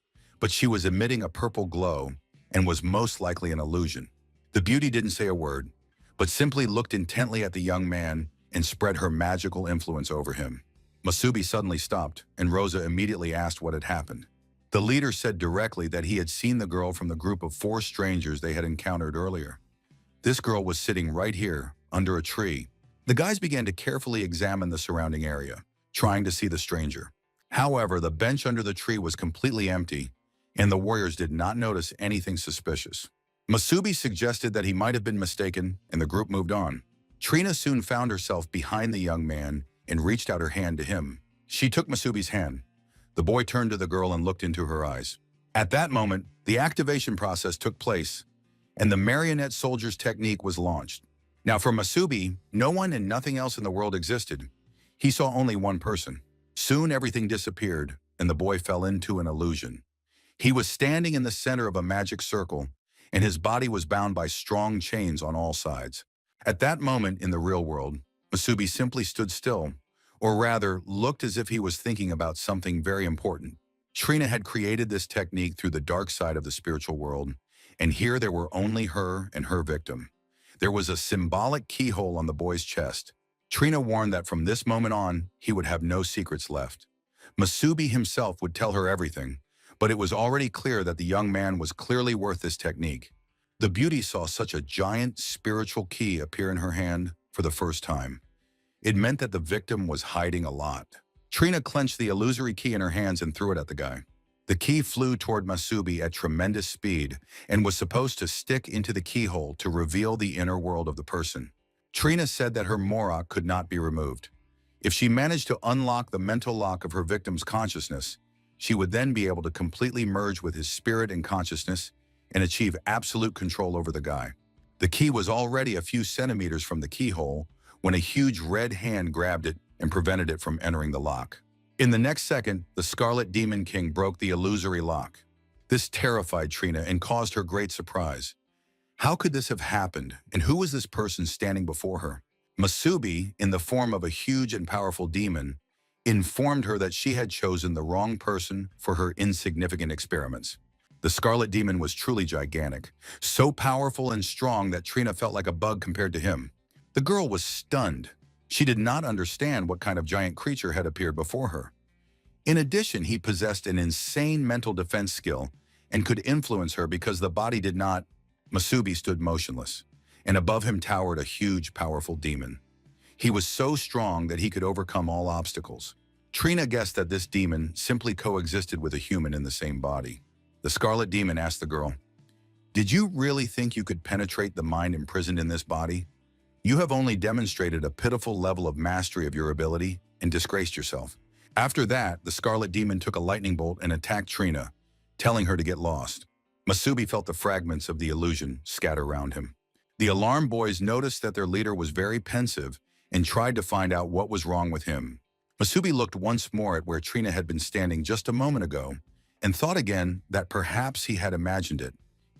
but she was emitting a purple glow and was most likely an illusion. The beauty didn't say a word, but simply looked intently at the young man and spread her magical influence over him. Masubi suddenly stopped, and Rosa immediately asked what had happened. The leader said directly that he had seen the girl from the group of 4 strangers they had encountered earlier. This girl was sitting right here, under a tree. The guys began to carefully examine the surrounding area, trying to see the stranger. However, the bench under the tree was completely empty, and the warriors did not notice anything suspicious. Masubi suggested that he might have been mistaken, and the group moved on. Trina soon found herself behind the young man and reached out her hand to him. She took Masubi's hand. The boy turned to the girl and looked into her eyes. At that moment, the activation process took place, and the marionette soldier's technique was launched. Now for Masubi, no one and nothing else in the world existed. He saw only one person. Soon everything disappeared, and the boy fell into an illusion. He was standing in the center of a magic circle, and his body was bound by strong chains on all sides. At that moment in the real world, Masubi simply stood still, or rather, looked as if he was thinking about something very important. Trina had created this technique through the dark side of the spiritual world, and here there were only her and her victim. There was a symbolic keyhole on the boy's chest. Trina warned that from this moment on, he would have no secrets left. Masubi himself would tell her everything, but it was already clear that the young man was clearly worth this technique. The beauty saw such a giant spiritual key appear in her hand for the first time. It meant that the victim was hiding a lot. Trina clenched the illusory key in her hands and threw it at the guy. The key flew toward Masubi at tremendous speed and was supposed to stick into the keyhole to reveal the inner world of the person. Trina said that her Morok could not be removed. If she managed to unlock the mental lock of her victim's consciousness, she would then be able to completely merge with his spirit and consciousness and achieve absolute control over the guy. The key was already a few centimeters from the keyhole when a huge red hand grabbed it and prevented it from entering the lock. In the next second, the Scarlet Demon King broke the illusory lock. This terrified Trina and caused her great surprise. How could this have happened, and who was this person standing before her? Masubi, in the form of a huge and powerful demon, informed her that she had chosen the wrong person for her insignificant experiments. The Scarlet Demon was truly gigantic, so powerful and strong that Trina felt like a bug compared to him. The girl was stunned. She did not understand what kind of giant creature had appeared before her. In addition, he possessed an insane mental defense skill and could influence her because the body did not. Masubi stood motionless, and above him towered a huge, powerful demon. He was so strong that he could overcome all obstacles. Trina guessed that this demon simply coexisted with a human in the same body. The Scarlet Demon asked the girl, "Did you really think you could penetrate the mind imprisoned in this body? You have only demonstrated a pitiful level of mastery of your ability and disgraced yourself." After that, the Scarlet Demon took a lightning bolt and attacked Trina, telling her to get lost. Masubi felt the fragments of the illusion scatter around him. The alarmed boys noticed that their leader was very pensive and tried to find out what was wrong with him. Masubi looked once more at where Trina had been standing just a moment ago and thought again that perhaps he had imagined it,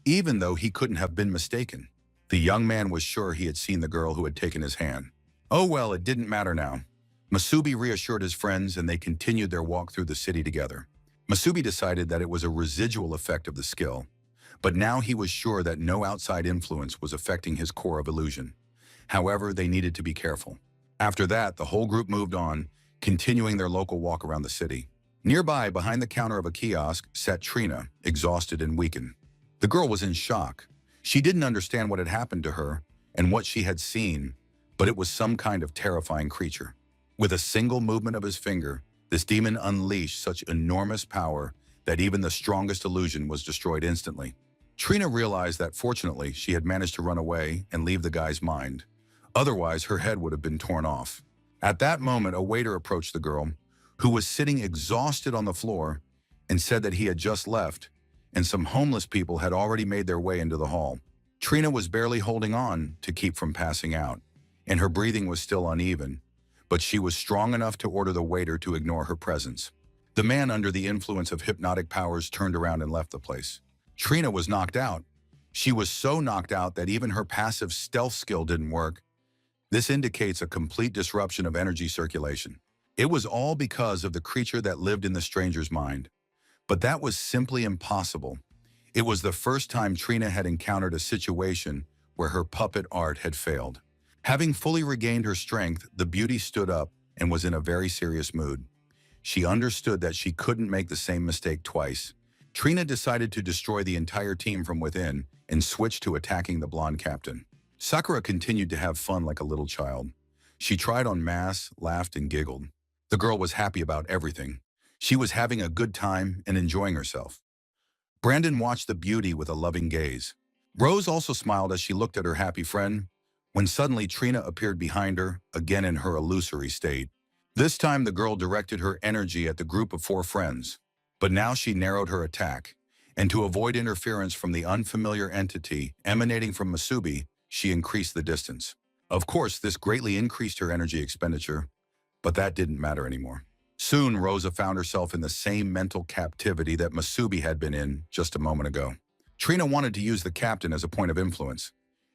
even though he couldn't have been mistaken. The young man was sure he had seen the girl who had taken his hand. Oh well, it didn't matter now. Masubi reassured his friends and they continued their walk through the city together. Masubi decided that it was a residual effect of the skill, but now he was sure that no outside influence was affecting his core of illusion. However, they needed to be careful. After that, the whole group moved on, continuing their local walk around the city. Nearby, behind the counter of a kiosk, sat Trina, exhausted and weakened. The girl was in shock. She didn't understand what had happened to her and what she had seen, but it was some kind of terrifying creature. With a single movement of his finger, this demon unleashed such enormous power that even the strongest illusion was destroyed instantly. Trina realized that fortunately she had managed to run away and leave the guy's mind. Otherwise, her head would have been torn off. At that moment, a waiter approached the girl, who was sitting exhausted on the floor, and said that he had just left, and some homeless people had already made their way into the hall. Trina was barely holding on to keep from passing out, and her breathing was still uneven, but she was strong enough to order the waiter to ignore her presence. The man under the influence of hypnotic powers turned around and left the place. Trina was knocked out. She was so knocked out that even her passive stealth skill didn't work. This indicates a complete disruption of energy circulation. It was all because of the creature that lived in the stranger's mind. But that was simply impossible. It was the first time Trina had encountered a situation where her puppet art had failed. Having fully regained her strength, the beauty stood up and was in a very serious mood. She understood that she couldn't make the same mistake twice. Trina decided to destroy the entire team from within and switch to attacking the blonde captain. Sakura continued to have fun like a little child. She tried on masks, laughed, and giggled. The girl was happy about everything. She was having a good time and enjoying herself. Brandon watched the beauty with a loving gaze. Rose also smiled as she looked at her happy friend, when suddenly Trina appeared behind her, again in her illusory state. This time the girl directed her energy at the group of four friends, but now she narrowed her attack, and to avoid interference from the unfamiliar entity emanating from Masubi, she increased the distance. Of course, this greatly increased her energy expenditure, but that didn't matter anymore. Soon, Rosa found herself in the same mental captivity that Masubi had been in just a moment ago. Trina wanted to use the captain as a point of influence.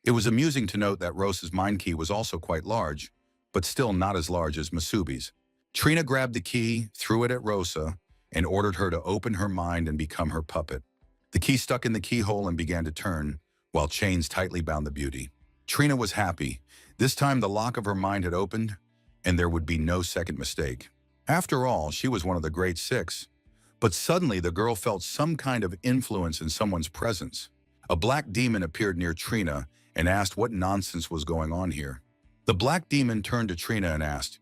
It was amusing to note that Rosa's mind key was also quite large, but still not as large as Masubi's. Trina grabbed the key, threw it at Rosa, and ordered her to open her mind and become her puppet. The key stuck in the keyhole and began to turn, while chains tightly bound the beauty. Trina was happy. This time the lock of her mind had opened, and there would be no second mistake. After all, she was one of the great six. But suddenly the girl felt some kind of influence in someone's presence. A black demon appeared near Trina and asked what nonsense was going on here. The black demon turned to Trina and asked,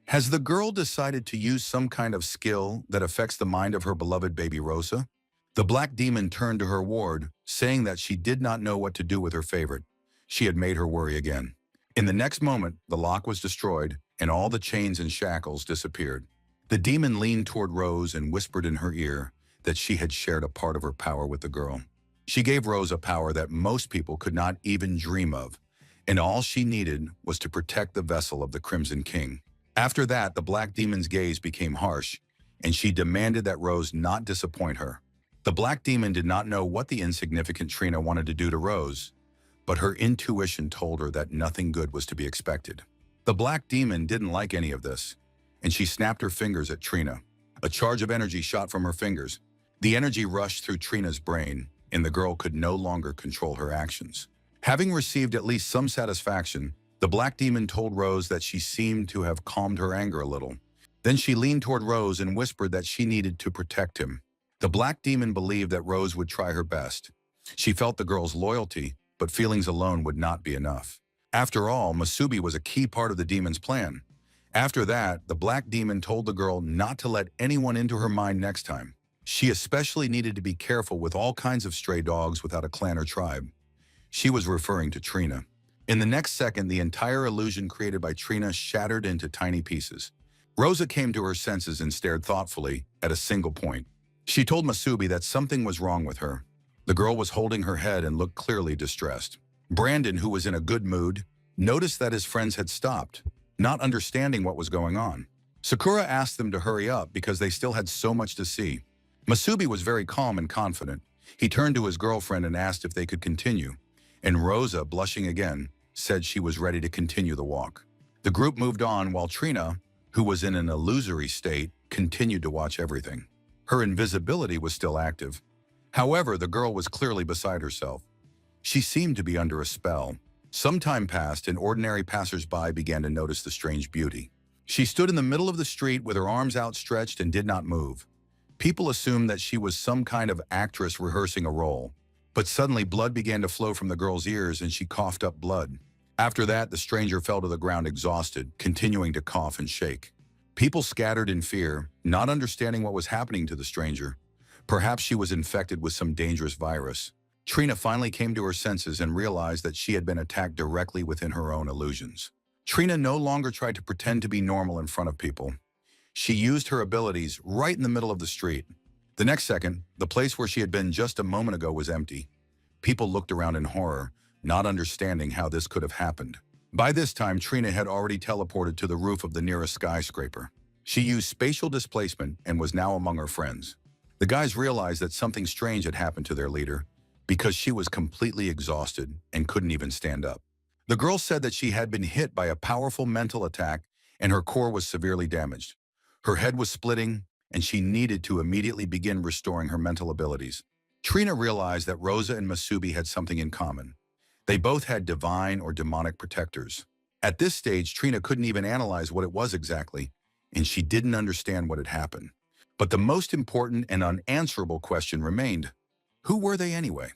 "Has the girl decided to use some kind of skill that affects the mind of her beloved baby Rosa?" The black demon turned to her ward, saying that she did not know what to do with her favorite. She had made her worry again. In the next moment, the lock was destroyed, and all the chains and shackles disappeared. The demon leaned toward Rose and whispered in her ear that she had shared a part of her power with the girl. She gave Rose a power that most people could not even dream of, and all she needed was to protect the vessel of the Crimson King. After that, the black demon's gaze became harsh, and she demanded that Rose not disappoint her. The black demon did not know what the insignificant Trina wanted to do to Rose, but her intuition told her that nothing good was to be expected. The black demon didn't like any of this, and she snapped her fingers at Trina. A charge of energy shot from her fingers. The energy rushed through Trina's brain, and the girl could no longer control her actions. Having received at least some satisfaction, the black demon told Rose that she seemed to have calmed her anger a little. Then she leaned toward Rose and whispered that she needed to protect him. The black demon believed that Rose would try her best. She felt the girl's loyalty, but feelings alone would not be enough. After all, Masubi was a key part of the demon's plan. After that, the black demon told the girl not to let anyone into her mind next time. She especially needed to be careful with all kinds of stray dogs without a clan or tribe. She was referring to Trina. In the next second, the entire illusion created by Trina shattered into tiny pieces. Rosa came to her senses and stared thoughtfully at a single point. She told Masubi that something was wrong with her. The girl was holding her head and looked clearly distressed. Brandon, who was in a good mood, noticed that his friends had stopped, not understanding what was going on. Sakura asked them to hurry up because they still had so much to see. Masubi was very calm and confident. He turned to his girlfriend and asked if they could continue, and Rosa, blushing again, said she was ready to continue the walk. The group moved on while Trina, who was in an illusory state, continued to watch everything. Her invisibility was still active. However, the girl was clearly beside herself. She seemed to be under a spell. Some time passed and ordinary passers-by began to notice the strange beauty. She stood in the middle of the street with her arms outstretched and did not move. People assumed that she was some kind of actress rehearsing a role, but suddenly blood began to flow from the girl's ears and she coughed up blood. After that, the stranger fell to the ground exhausted, continuing to cough and shake. People scattered in fear, not understanding what was happening to the stranger. Perhaps she was infected with some dangerous virus. Trina finally came to her senses and realized that she had been attacked directly within her own illusions. Trina no longer tried to pretend to be normal in front of people. She used her abilities right in the middle of the street. The next second, the place where she had been just a moment ago was empty. People looked around in horror, not understanding how this could have happened. By this time, Trina had already teleported to the roof of the nearest skyscraper. She used spatial displacement and was now among her friends. The guys realized that something strange had happened to their leader because she was completely exhausted and couldn't even stand up. The girl said that she had been hit by a powerful mental attack and her core was severely damaged. Her head was splitting, and she needed to immediately begin restoring her mental abilities. Trina realized that Rosa and Masubi had something in common. They both had divine or demonic protectors. At this stage, Trina couldn't even analyze what it was exactly, and she didn't understand what had happened. But the most important and unanswerable question remained: who were they anyway?